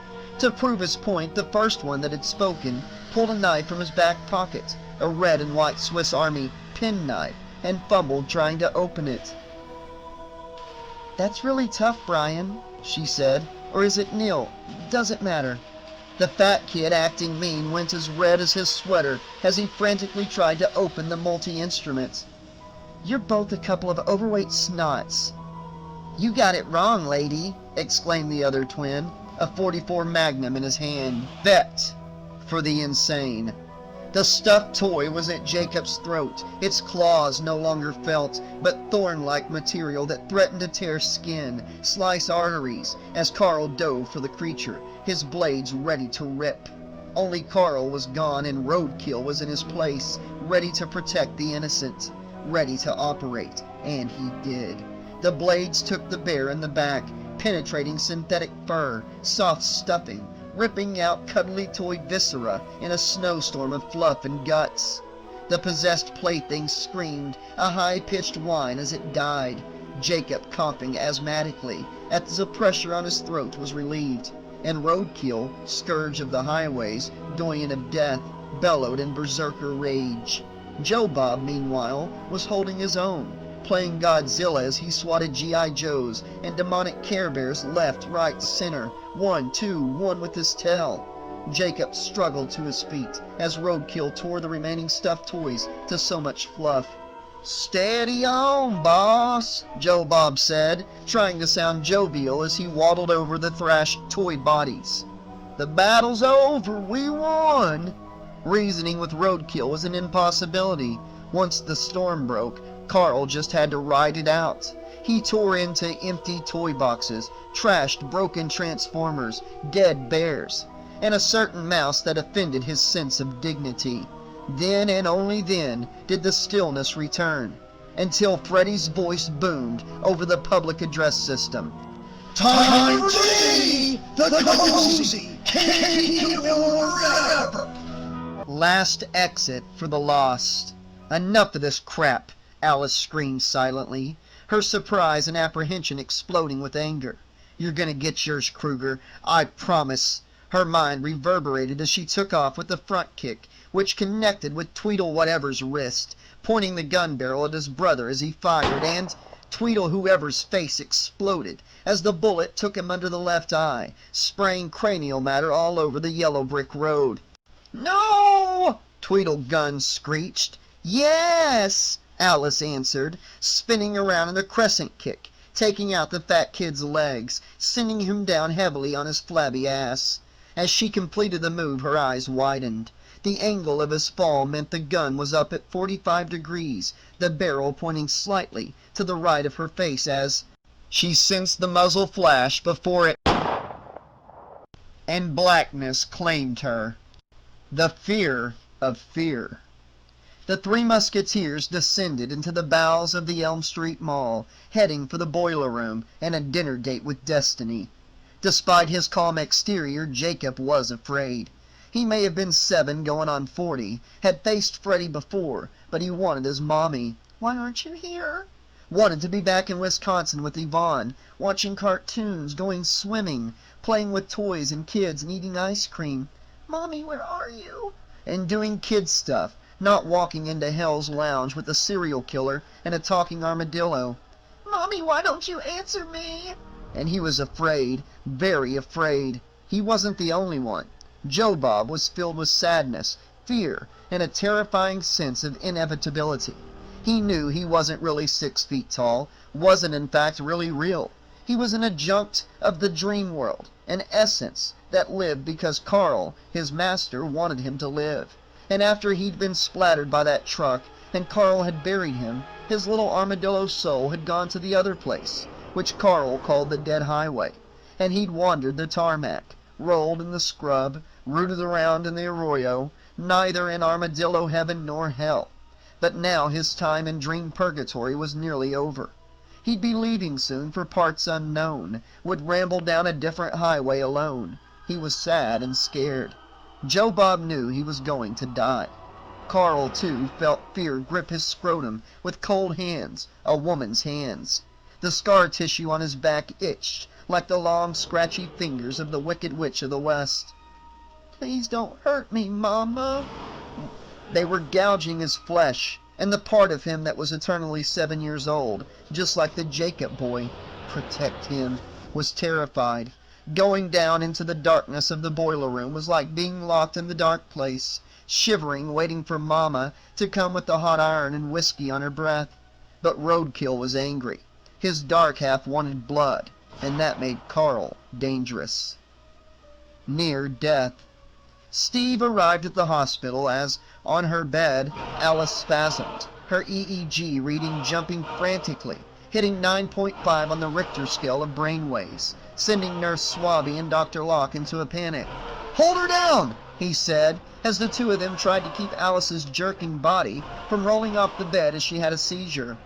To prove his point, the first one that had spoken pulled a knife from his back pocket, a red and white Swiss Army penknife, and fumbled trying to open it. "That's really tough, Brian," she said. "Or is it Neil? Doesn't matter." The fat kid, acting mean, went as red as his sweater as he frantically tried to open the multi-instrument. "You're both a couple of overweight snots." "You got it wrong, lady," exclaimed the other twin, a .44 Magnum in his hand. Vet for the insane. The stuffed toy was at Jacob's throat. Its claws no longer felt, but thorn-like material that threatened to tear skin, slice arteries, as Carl dove for the creature, his blades ready to rip. Only Carl was gone and roadkill was in his place, ready to protect the innocent, ready to operate, and he did. The blades took the bear in the back, penetrating synthetic fur, soft stuffing, ripping out cuddly toy viscera in a snowstorm of fluff and guts. The possessed plaything screamed, a high-pitched whine as it died, Jacob coughing asthmatically as the pressure on his throat was relieved, and Roadkill, scourge of the highways, doyen of death, bellowed in berserker rage. Joe Bob, meanwhile, was holding his own, playing Godzilla as he swatted G.I. Joes and demonic Care Bears left, right, center, 1, 2, 1 with his tail. Jacob struggled to his feet as Roadkill tore the remaining stuffed toys to so much fluff. "Steady on, boss," Joe Bob said, trying to sound jovial as he waddled over the thrashed toy bodies. "The battle's over, we won." Reasoning with Roadkill was an impossibility. Once the storm broke, Carl just had to ride it out. He tore into empty toy boxes, trashed broken transformers, dead bears, and a certain mouse that offended his sense of dignity. Then and only then did the stillness return, until Freddy's voice boomed over the public address system. "Time for me, the cozy, can't keep forever." Last exit for the lost. "Enough of this crap," Alice screamed silently, her surprise and apprehension exploding with anger. "You're gonna get yours, Krueger, I promise." Her mind reverberated as she took off with a front kick, which connected with Tweedle Whatever's wrist, pointing the gun barrel at his brother as he fired, and Tweedle Whoever's face exploded as the bullet took him under the left eye, spraying cranial matter all over the yellow brick road. "No!" Tweedle Gun screeched. "Yes!" Alice answered, spinning around in a crescent kick, taking out the fat kid's legs, sending him down heavily on his flabby ass. As she completed the move, her eyes widened. The angle of his fall meant the gun was up at 45 degrees, the barrel pointing slightly to the right of her face as she sensed the muzzle flash before it and blackness claimed her. The fear of fear. The three musketeers descended into the bowels of the Elm Street Mall, heading for the boiler room and a dinner date with Destiny. Despite his calm exterior, Jacob was afraid. He may have been 7 going on 40, had faced Freddy before, but he wanted his mommy. "Why aren't you here?" Wanted to be back in Wisconsin with Yvonne, watching cartoons, going swimming, playing with toys and kids and eating ice cream. "Mommy, where are you?" And doing kid stuff, not walking into Hell's Lounge with a serial killer and a talking armadillo. "Mommy, why don't you answer me?" And he was afraid, very afraid. He wasn't the only one. Joe Bob was filled with sadness, fear, and a terrifying sense of inevitability. He knew he wasn't really 6 feet tall, wasn't in fact really real. He was an adjunct of the dream world, an essence that lived because Carl, his master, wanted him to live. And after he'd been splattered by that truck and Carl had buried him, his little armadillo soul had gone to the other place, which Carl called the Dead Highway, and he'd wandered the tarmac, rolled in the scrub, rooted around in the arroyo, neither in armadillo heaven nor hell. But now his time in dream purgatory was nearly over. He'd be leaving soon for parts unknown, would ramble down a different highway alone. He was sad and scared. Joe Bob knew he was going to die. Carl, too, felt fear grip his scrotum with cold hands, a woman's hands. The scar tissue on his back itched like the long, scratchy fingers of the Wicked Witch of the West. "Please don't hurt me, Mama." They were gouging his flesh, and the part of him that was eternally 7 years old, just like the Jacob boy, protect him, was terrified. Going down into the darkness of the boiler room was like being locked in the dark place, shivering, waiting for Mama to come with the hot iron and whiskey on her breath. But Roadkill was angry. His dark half wanted blood, and that made Carl dangerous. Near death. Steve arrived at the hospital as, on her bed, Alice spasmed, her EEG reading jumping frantically, hitting 9.5 on the Richter scale of brainwaves, sending Nurse Swabby and Dr. Locke into a panic. "Hold her down," he said, as the two of them tried to keep Alice's jerking body from rolling off the bed as she had a seizure.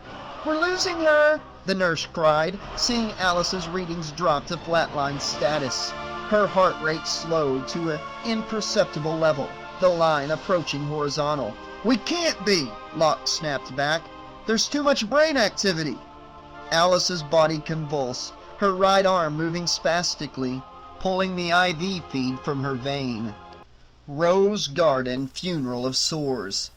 "We're losing her," the nurse cried, seeing Alice's readings drop to flatline status. Her heart rate slowed to an imperceptible level, the line approaching horizontal. "We can't be," Locke snapped back. "There's too much brain activity." Alice's body convulsed, her right arm moving spastically, pulling the IV feed from her vein. Rose Garden Funeral of Sores.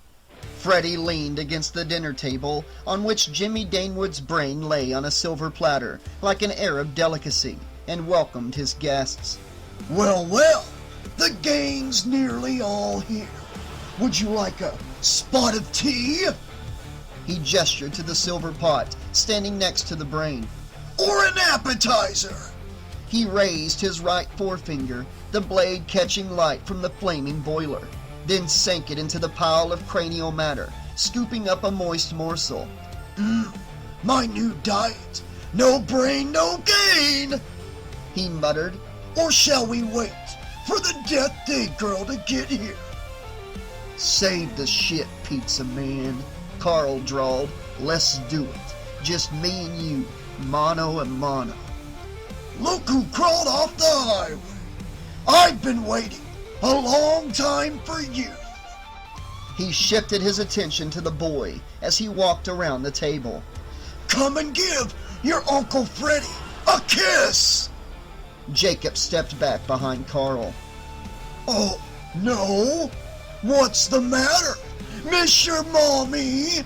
Freddy leaned against the dinner table, on which Jimmy Danewood's brain lay on a silver platter, like an Arab delicacy, and welcomed his guests. Well, well, the gang's nearly all here. Would you like a spot of tea? He gestured to the silver pot, standing next to the brain. Or an appetizer? He raised his right forefinger, the blade catching light from the flaming boiler, then sank it into the pile of cranial matter, scooping up a moist morsel. My new diet. No brain, no gain, he muttered. Or shall we wait for the Death Day girl to get here? Save the shit, pizza man, Carl drawled. Let's do it. Just me and you, mano a mano. Look who crawled off the highway. I've been waiting a long time for you. He shifted his attention to the boy as he walked around the table. Come and give your Uncle Freddy a kiss. Jacob stepped back behind Carl. Oh, no? What's the matter? Miss your mommy?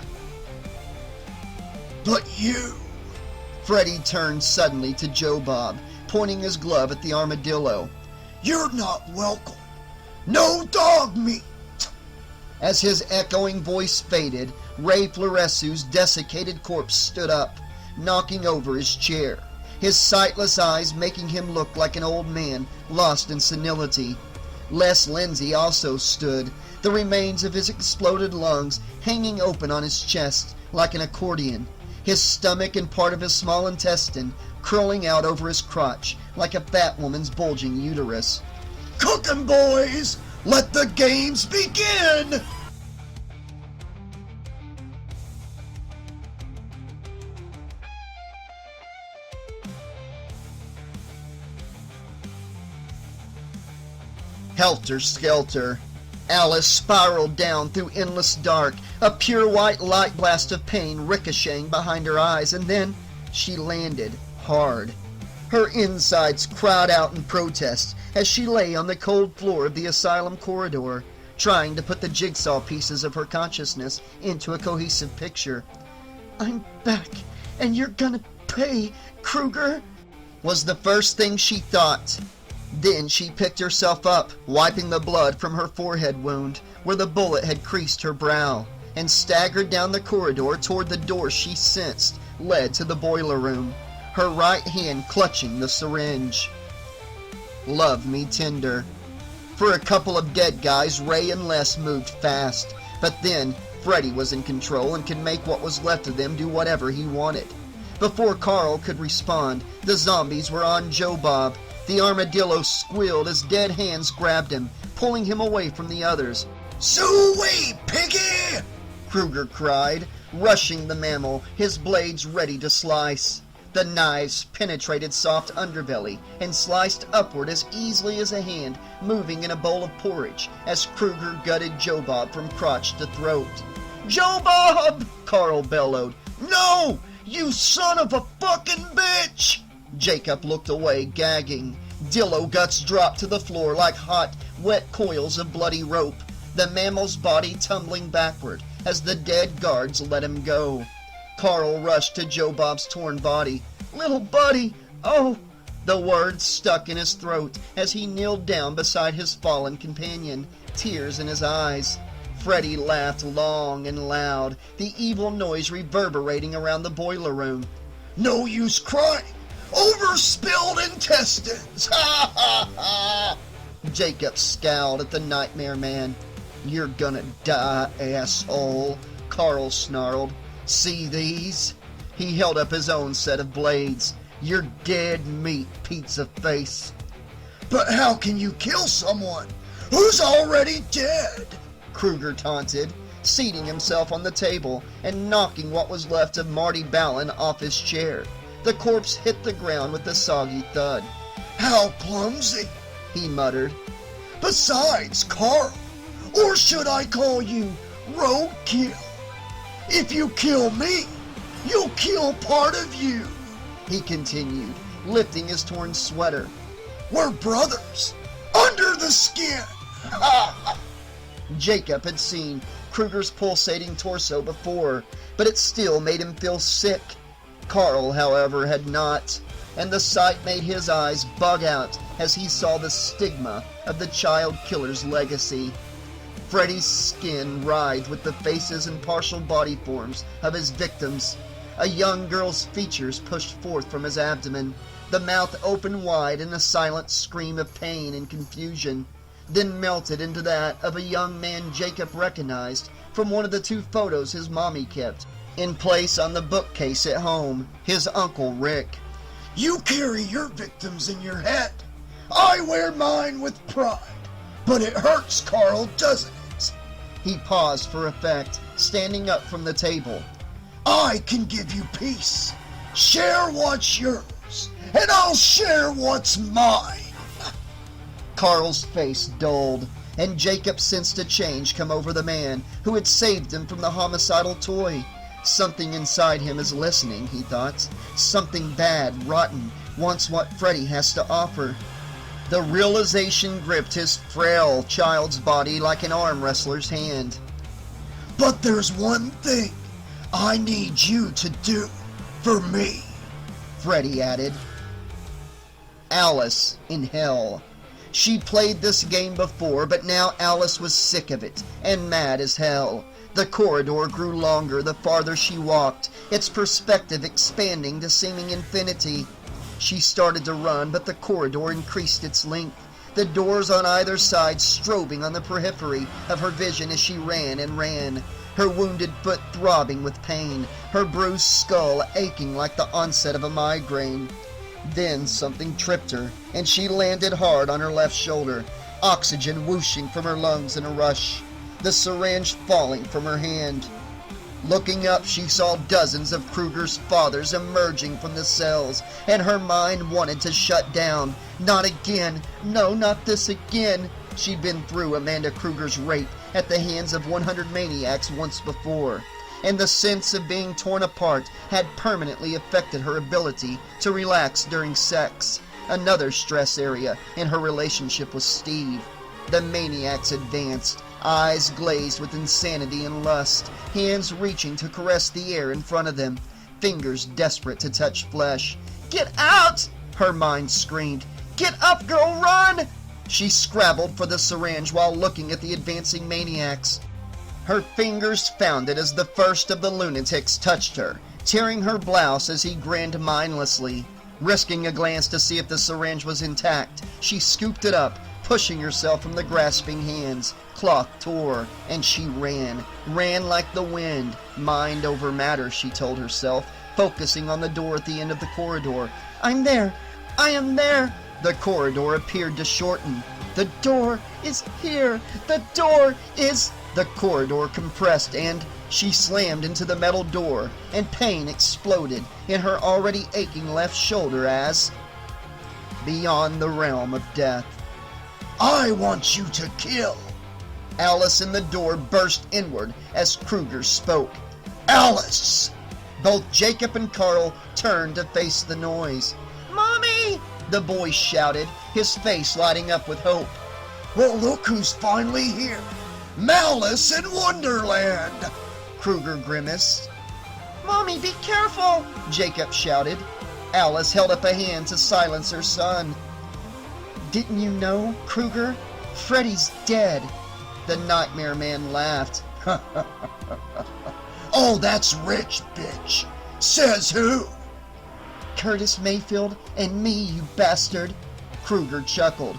But you... Freddy turned suddenly to Joe Bob, pointing his glove at the armadillo. You're not welcome. No dog meat. As his echoing voice faded, Ray Florescu's desiccated corpse stood up, knocking over his chair, his sightless eyes making him look like an old man lost in senility. Les Lindsay also stood, the remains of his exploded lungs hanging open on his chest like an accordion, his stomach and part of his small intestine curling out over his crotch like a fat woman's bulging uterus. cooking, boys! Let the games begin! Helter-skelter. Alice spiraled down through endless dark, a pure white light blast of pain ricocheting behind her eyes, and then she landed hard. Her insides cried out in protest as she lay on the cold floor of the asylum corridor, trying to put the jigsaw pieces of her consciousness into a cohesive picture. "I'm back, and you're gonna pay, Krueger," was the first thing she thought. Then she picked herself up, wiping the blood from her forehead wound where the bullet had creased her brow, and staggered down the corridor toward the door she sensed led to the boiler room, her right hand clutching the syringe. Love me tender. For a couple of dead guys, Ray and Les moved fast, but then Freddy was in control and could make what was left of them do whatever he wanted. Before Carl could respond, the zombies were on Joe Bob. The armadillo squealed as dead hands grabbed him, pulling him away from the others. "Suey, piggy!" Krueger cried, rushing the mammal, his blades ready to slice. The knives penetrated soft underbelly and sliced upward as easily as a hand moving in a bowl of porridge as Krueger gutted Joe Bob from crotch to throat. "Joe Bob!" Carl bellowed. "No! You son of a fucking bitch!" Jacob looked away, gagging. Dillo guts dropped to the floor like hot, wet coils of bloody rope, the mammal's body tumbling backward as the dead guards let him go. Carl rushed to Joe Bob's torn body. "Little buddy, oh!" The words stuck in his throat as he kneeled down beside his fallen companion, tears in his eyes. Freddy laughed long and loud, the evil noise reverberating around the boiler room. "No use crying over spilled intestines! Ha ha ha!" Jacob scowled at the Nightmare Man. "You're gonna die, asshole," Carl snarled. "See these?" He held up his own set of blades. "You're dead meat, pizza face." "But how can you kill someone who's already dead?" Krueger taunted, seating himself on the table and knocking what was left of Marty Ballin off his chair. The corpse hit the ground with a soggy thud. "How clumsy," he muttered. "Besides, Carl, or should I call you Roadkill? If you kill me, you'll kill part of you," he continued, lifting his torn sweater. "We're brothers, under the skin." Ha! Jacob had seen Krueger's pulsating torso before, but it still made him feel sick. Carl, however, had not, and the sight made his eyes bug out as he saw the stigma of the child killer's legacy. Freddy's skin writhed with the faces and partial body forms of his victims. A young girl's features pushed forth from his abdomen, the mouth open wide in a silent scream of pain and confusion, then melted into that of a young man Jacob recognized from one of the two photos his mommy kept in place on the bookcase at home, his Uncle Rick. "You carry your victims in your head. I wear mine with pride. But it hurts, Carl, doesn't it?" He paused for effect, standing up from the table. "I can give you peace. Share what's yours, and I'll share what's mine." Carl's face dulled, and Jacob sensed a change come over the man who had saved him from the homicidal toy. Something inside him is listening, he thought. Something bad, rotten, wants what Freddy has to offer. The realization gripped his frail child's body like an arm wrestler's hand. "But there's one thing I need you to do for me," Freddy added. Alice in hell. She played this game before, but now Alice was sick of it and mad as hell. The corridor grew longer the farther she walked, its perspective expanding to seeming infinity. She started to run, but the corridor increased its length, the doors on either side strobing on the periphery of her vision as she ran and ran, her wounded foot throbbing with pain, her bruised skull aching like the onset of a migraine. Then something tripped her, and she landed hard on her left shoulder. oxygen whooshing from her lungs in a rush, the syringe falling from her hand. Looking up, she saw dozens of Krueger's fathers emerging from the cells, and her mind wanted to shut down. Not again. No, not this again. She'd been through Amanda Krueger's rape at the hands of 100 maniacs once before, and the sense of being torn apart had permanently affected her ability to relax during sex, another stress area in her relationship with Steve. The maniacs advanced, eyes glazed with insanity and lust, hands reaching to caress the air in front of them, fingers desperate to touch flesh. "Get out!" her mind screamed. "Get up, girl, run!" She scrabbled for the syringe while looking at the advancing maniacs. Her fingers found it as the first of the lunatics touched her, tearing her blouse as he grinned mindlessly. Risking a glance to see if the syringe was intact, she scooped it up, pushing herself from the grasping hands. Cloth tore, and she ran like the wind. Mind over matter, she told herself, focusing on the door at the end of the corridor. "I'm there! I am there!" The corridor appeared to shorten. "The door is here! The door is..." The corridor compressed, and she slammed into the metal door, and pain exploded in her already aching left shoulder as... Beyond the realm of death. "I want you to kill!" Alice in the door burst inward as Krueger spoke. "Alice!" Both Jacob and Carl turned to face the noise. "Mommy!" the boy shouted, his face lighting up with hope. "Well, look who's finally here. Malice in Wonderland!" Krueger grimaced. "Mommy, be careful!" Jacob shouted. Alice held up a hand to silence her son. "Didn't you know, Krueger? Freddy's dead." The Nightmare Man laughed. "Oh, that's rich, bitch. Says who?" "Curtis Mayfield and me, you bastard." Krueger chuckled.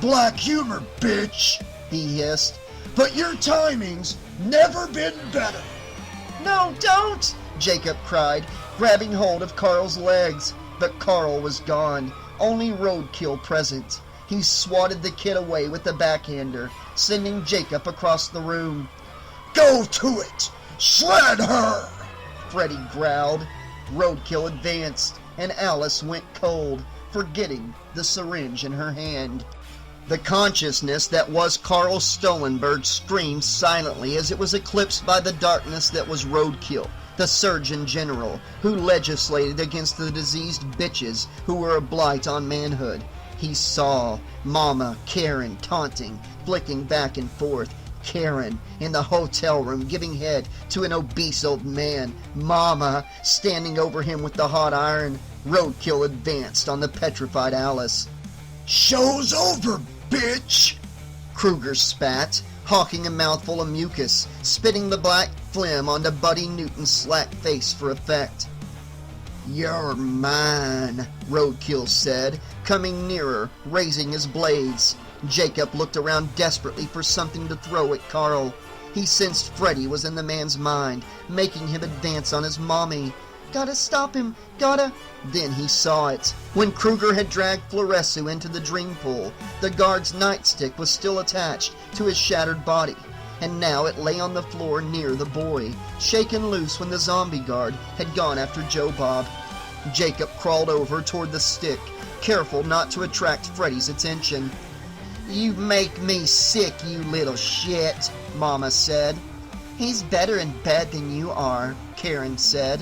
"Black humor, bitch," he hissed. "But your timing's never been better." "No, don't!" Jacob cried, grabbing hold of Carl's legs. But Carl was gone, only roadkill present. He swatted the kid away with the backhander, sending Jacob across the room. "Go to it! Shred her!" Freddy growled. Roadkill advanced, and Alice went cold, forgetting the syringe in her hand. The consciousness that was Carl Stolenberg screamed silently as it was eclipsed by the darkness that was Roadkill, the Surgeon General, who legislated against the diseased bitches who were a blight on manhood. He saw Mama Karen taunting, flicking back and forth. Karen in the hotel room giving head to an obese old man. Mama standing over him with the hot iron. Roadkill advanced on the petrified Alice. "Show's over, bitch!" Krueger spat, hawking a mouthful of mucus, spitting the black phlegm onto Buddy Newton's slack face for effect. "You're mine," Roadkill said, coming nearer, raising his blades. Jacob looked around desperately for something to throw at Carl. He sensed Freddy was in the man's mind, making him advance on his mommy. "Gotta stop him, gotta..." Then he saw it. When Krueger had dragged Floresu into the dream pool, the guard's nightstick was still attached to his shattered body, and now it lay on the floor near the boy, shaken loose when the zombie guard had gone after Joe Bob. Jacob crawled over toward the stick, careful not to attract Freddy's attention. "You make me sick, you little shit," Mama said. "He's better in bed than you are," Karen said.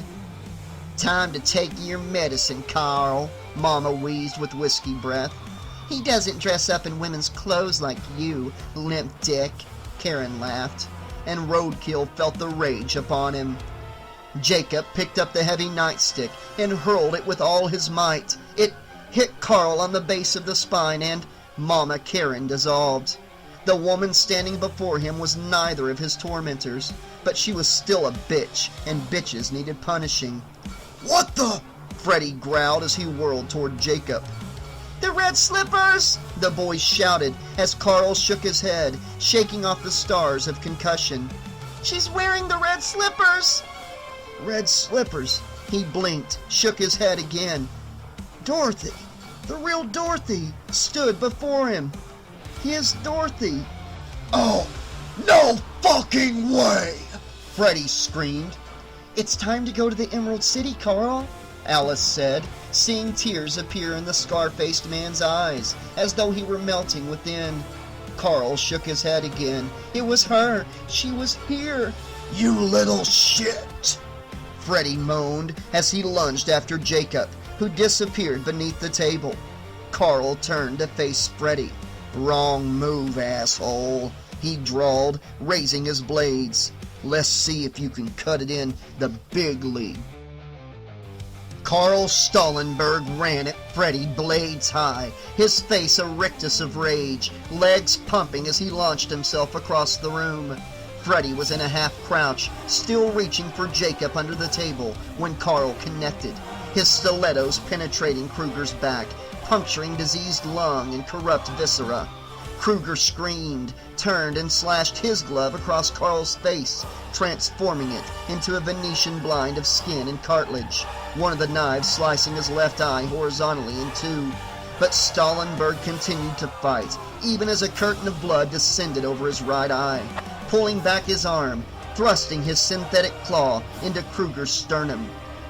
"Time to take your medicine, Carl," Mama wheezed with whiskey breath. "He doesn't dress up in women's clothes like you, limp dick," Karen laughed, and Roadkill felt the rage upon him. Jacob picked up the heavy nightstick and hurled it with all his might. It hit Carl on the base of the spine, and Mama Karen dissolved. The woman standing before him was neither of his tormentors, but she was still a bitch, and bitches needed punishing. "What the..." Freddy growled as he whirled toward Jacob. "The red slippers!" the boy shouted as Carl shook his head, shaking off the stars of concussion. "She's wearing the red slippers!" Red slippers. He blinked, shook his head again. Dorothy, the real Dorothy, stood before him. Here's Dorothy. Oh, no fucking way! Freddy screamed. It's time to go to the Emerald City, Carl, Alice said, seeing tears appear in the scar-faced man's eyes, as though he were melting within. Carl shook his head again. It was her. She was here. You little shit! Freddy moaned as he lunged after Jacob, who disappeared beneath the table. Carl turned to face Freddy. Wrong move, asshole, he drawled, raising his blades. Let's see if you can cut it in the big league. Carl Stallenberg ran at Freddy blades high, his face a rictus of rage, legs pumping as he launched himself across the room. Freddy was in a half crouch, still reaching for Jacob under the table, when Carl connected, his stilettos penetrating Krueger's back, puncturing diseased lung and corrupt viscera. Krueger screamed, turned and slashed his glove across Carl's face, transforming it into a Venetian blind of skin and cartilage, one of the knives slicing his left eye horizontally in two. But Stallenberg continued to fight, even as a curtain of blood descended over his right eye, pulling back his arm, thrusting his synthetic claw into Krueger's sternum.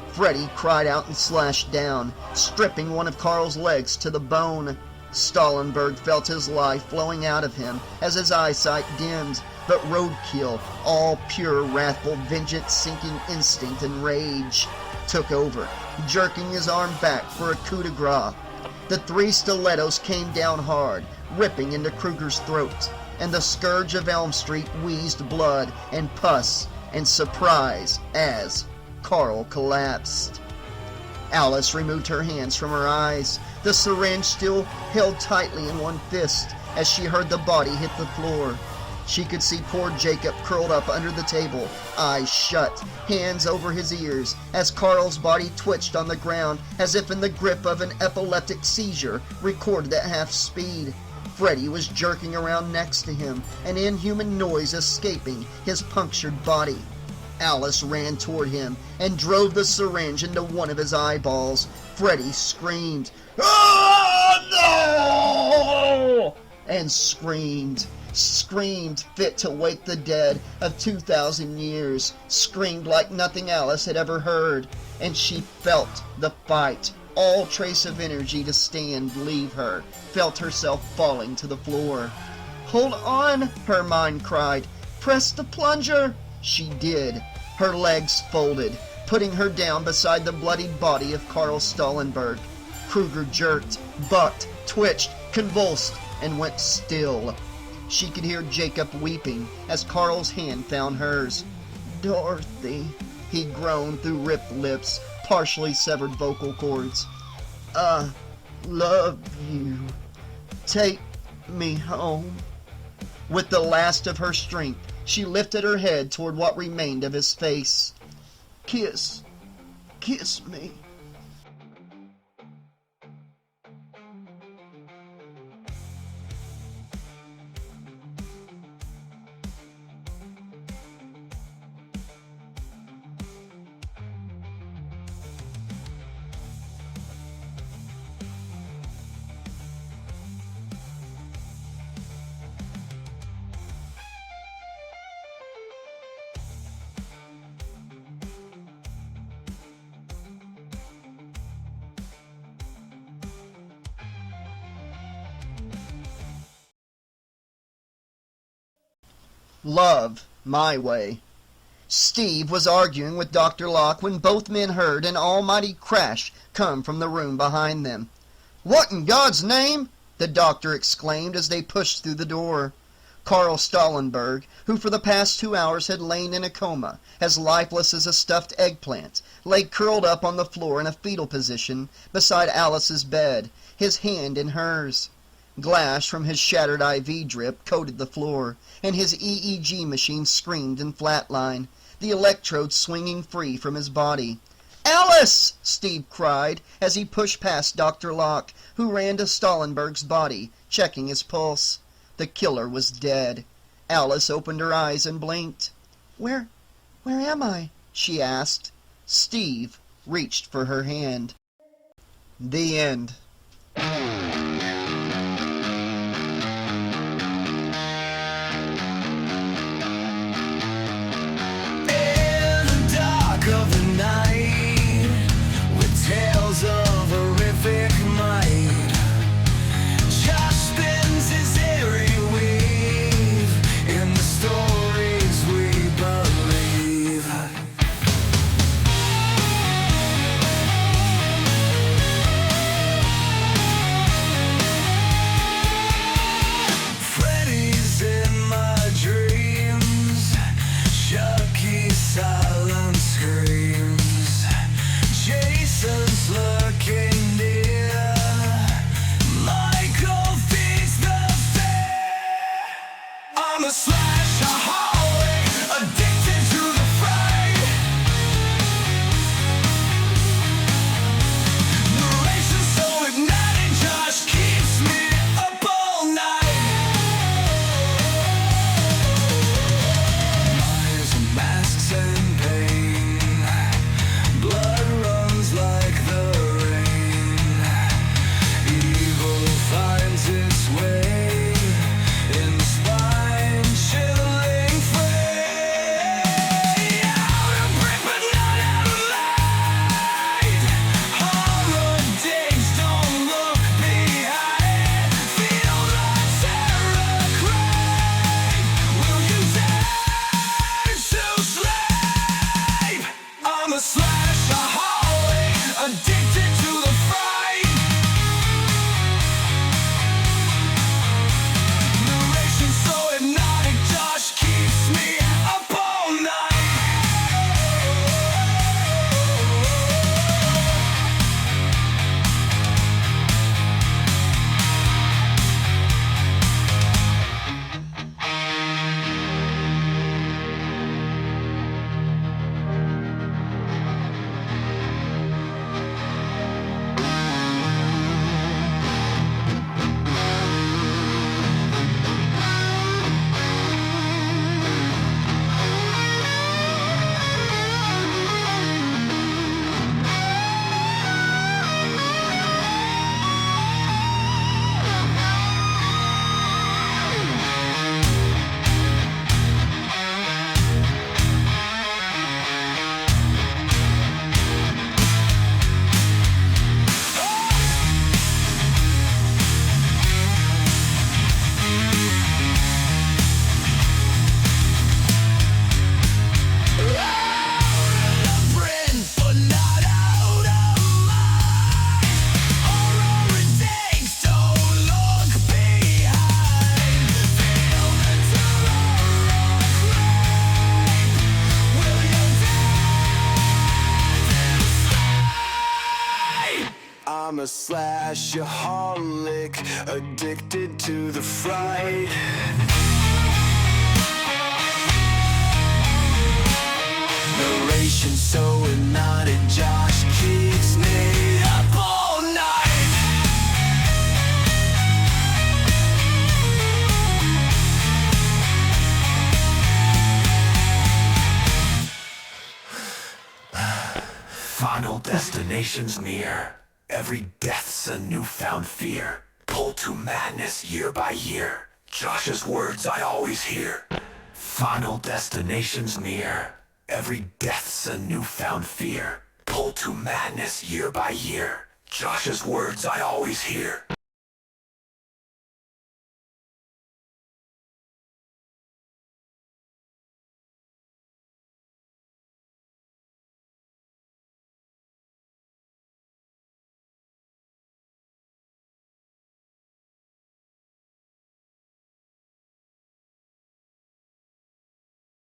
Freddy cried out and slashed down, stripping one of Carl's legs to the bone. Stallenberg felt his life flowing out of him as his eyesight dimmed, but roadkill, all pure wrathful vengeance sinking instinct and rage, took over, jerking his arm back for a coup de grace. The three stilettos came down hard, ripping into Krueger's throat, and the scourge of Elm Street wheezed blood and pus and surprise as Carl collapsed. Alice removed her hands from her eyes, the syringe still held tightly in one fist as she heard the body hit the floor. She could see poor Jacob curled up under the table, eyes shut, hands over his ears, as Carl's body twitched on the ground as if in the grip of an epileptic seizure recorded at half speed. Freddy was jerking around next to him, an inhuman noise escaping his punctured body. Alice ran toward him and drove the syringe into one of his eyeballs. Freddy screamed, "Oh, no!" and screamed fit to wake the dead of 2,000 years, screamed like nothing Alice had ever heard, and she felt the fight, all trace of energy to stand leave her, felt herself falling to the floor. "Hold on," her mind cried. "Press the plunger." She did. Her legs folded, putting her down beside the bloodied body of Carl Stallenberg. Krueger jerked, bucked, twitched, convulsed, and went still. She could hear Jacob weeping as Carl's hand found hers. "Dorothy," he groaned through ripped lips, partially severed vocal cords. "I love you. Take me home." With the last of her strength, she lifted her head toward what remained of his face. Kiss me." Love My Way. Steve was arguing with Dr. Locke when both men heard an almighty crash come from the room behind them. "What in God's name?" the doctor exclaimed as they pushed through the door. Carl Stallenberg, who for the past 2 hours had lain in a coma, as lifeless as a stuffed eggplant, lay curled up on the floor in a fetal position beside Alice's bed, his hand in hers. Glass from his shattered IV drip coated the floor, and his EEG machine screamed in flatline, the electrodes swinging free from his body. "Alice!" Steve cried as he pushed past Dr. Locke, who ran to Stallenberg's body, checking his pulse. The killer was dead. Alice opened her eyes and blinked. Where am I?" she asked. Steve reached for her hand. The end. a slashaholic, addicted to the fright. Narration so hypnotic, Josh keeps me up all night. I'm a slashaholic, addicted to the fright. Narration so hypnotic, Josh keeps me up all night. Final destination's near. Every death's a newfound fear. Pulled to madness year by year. Josh's words I always hear. Final destination's near. Every death's a newfound fear. Pulled to madness year by year. Josh's words I always hear.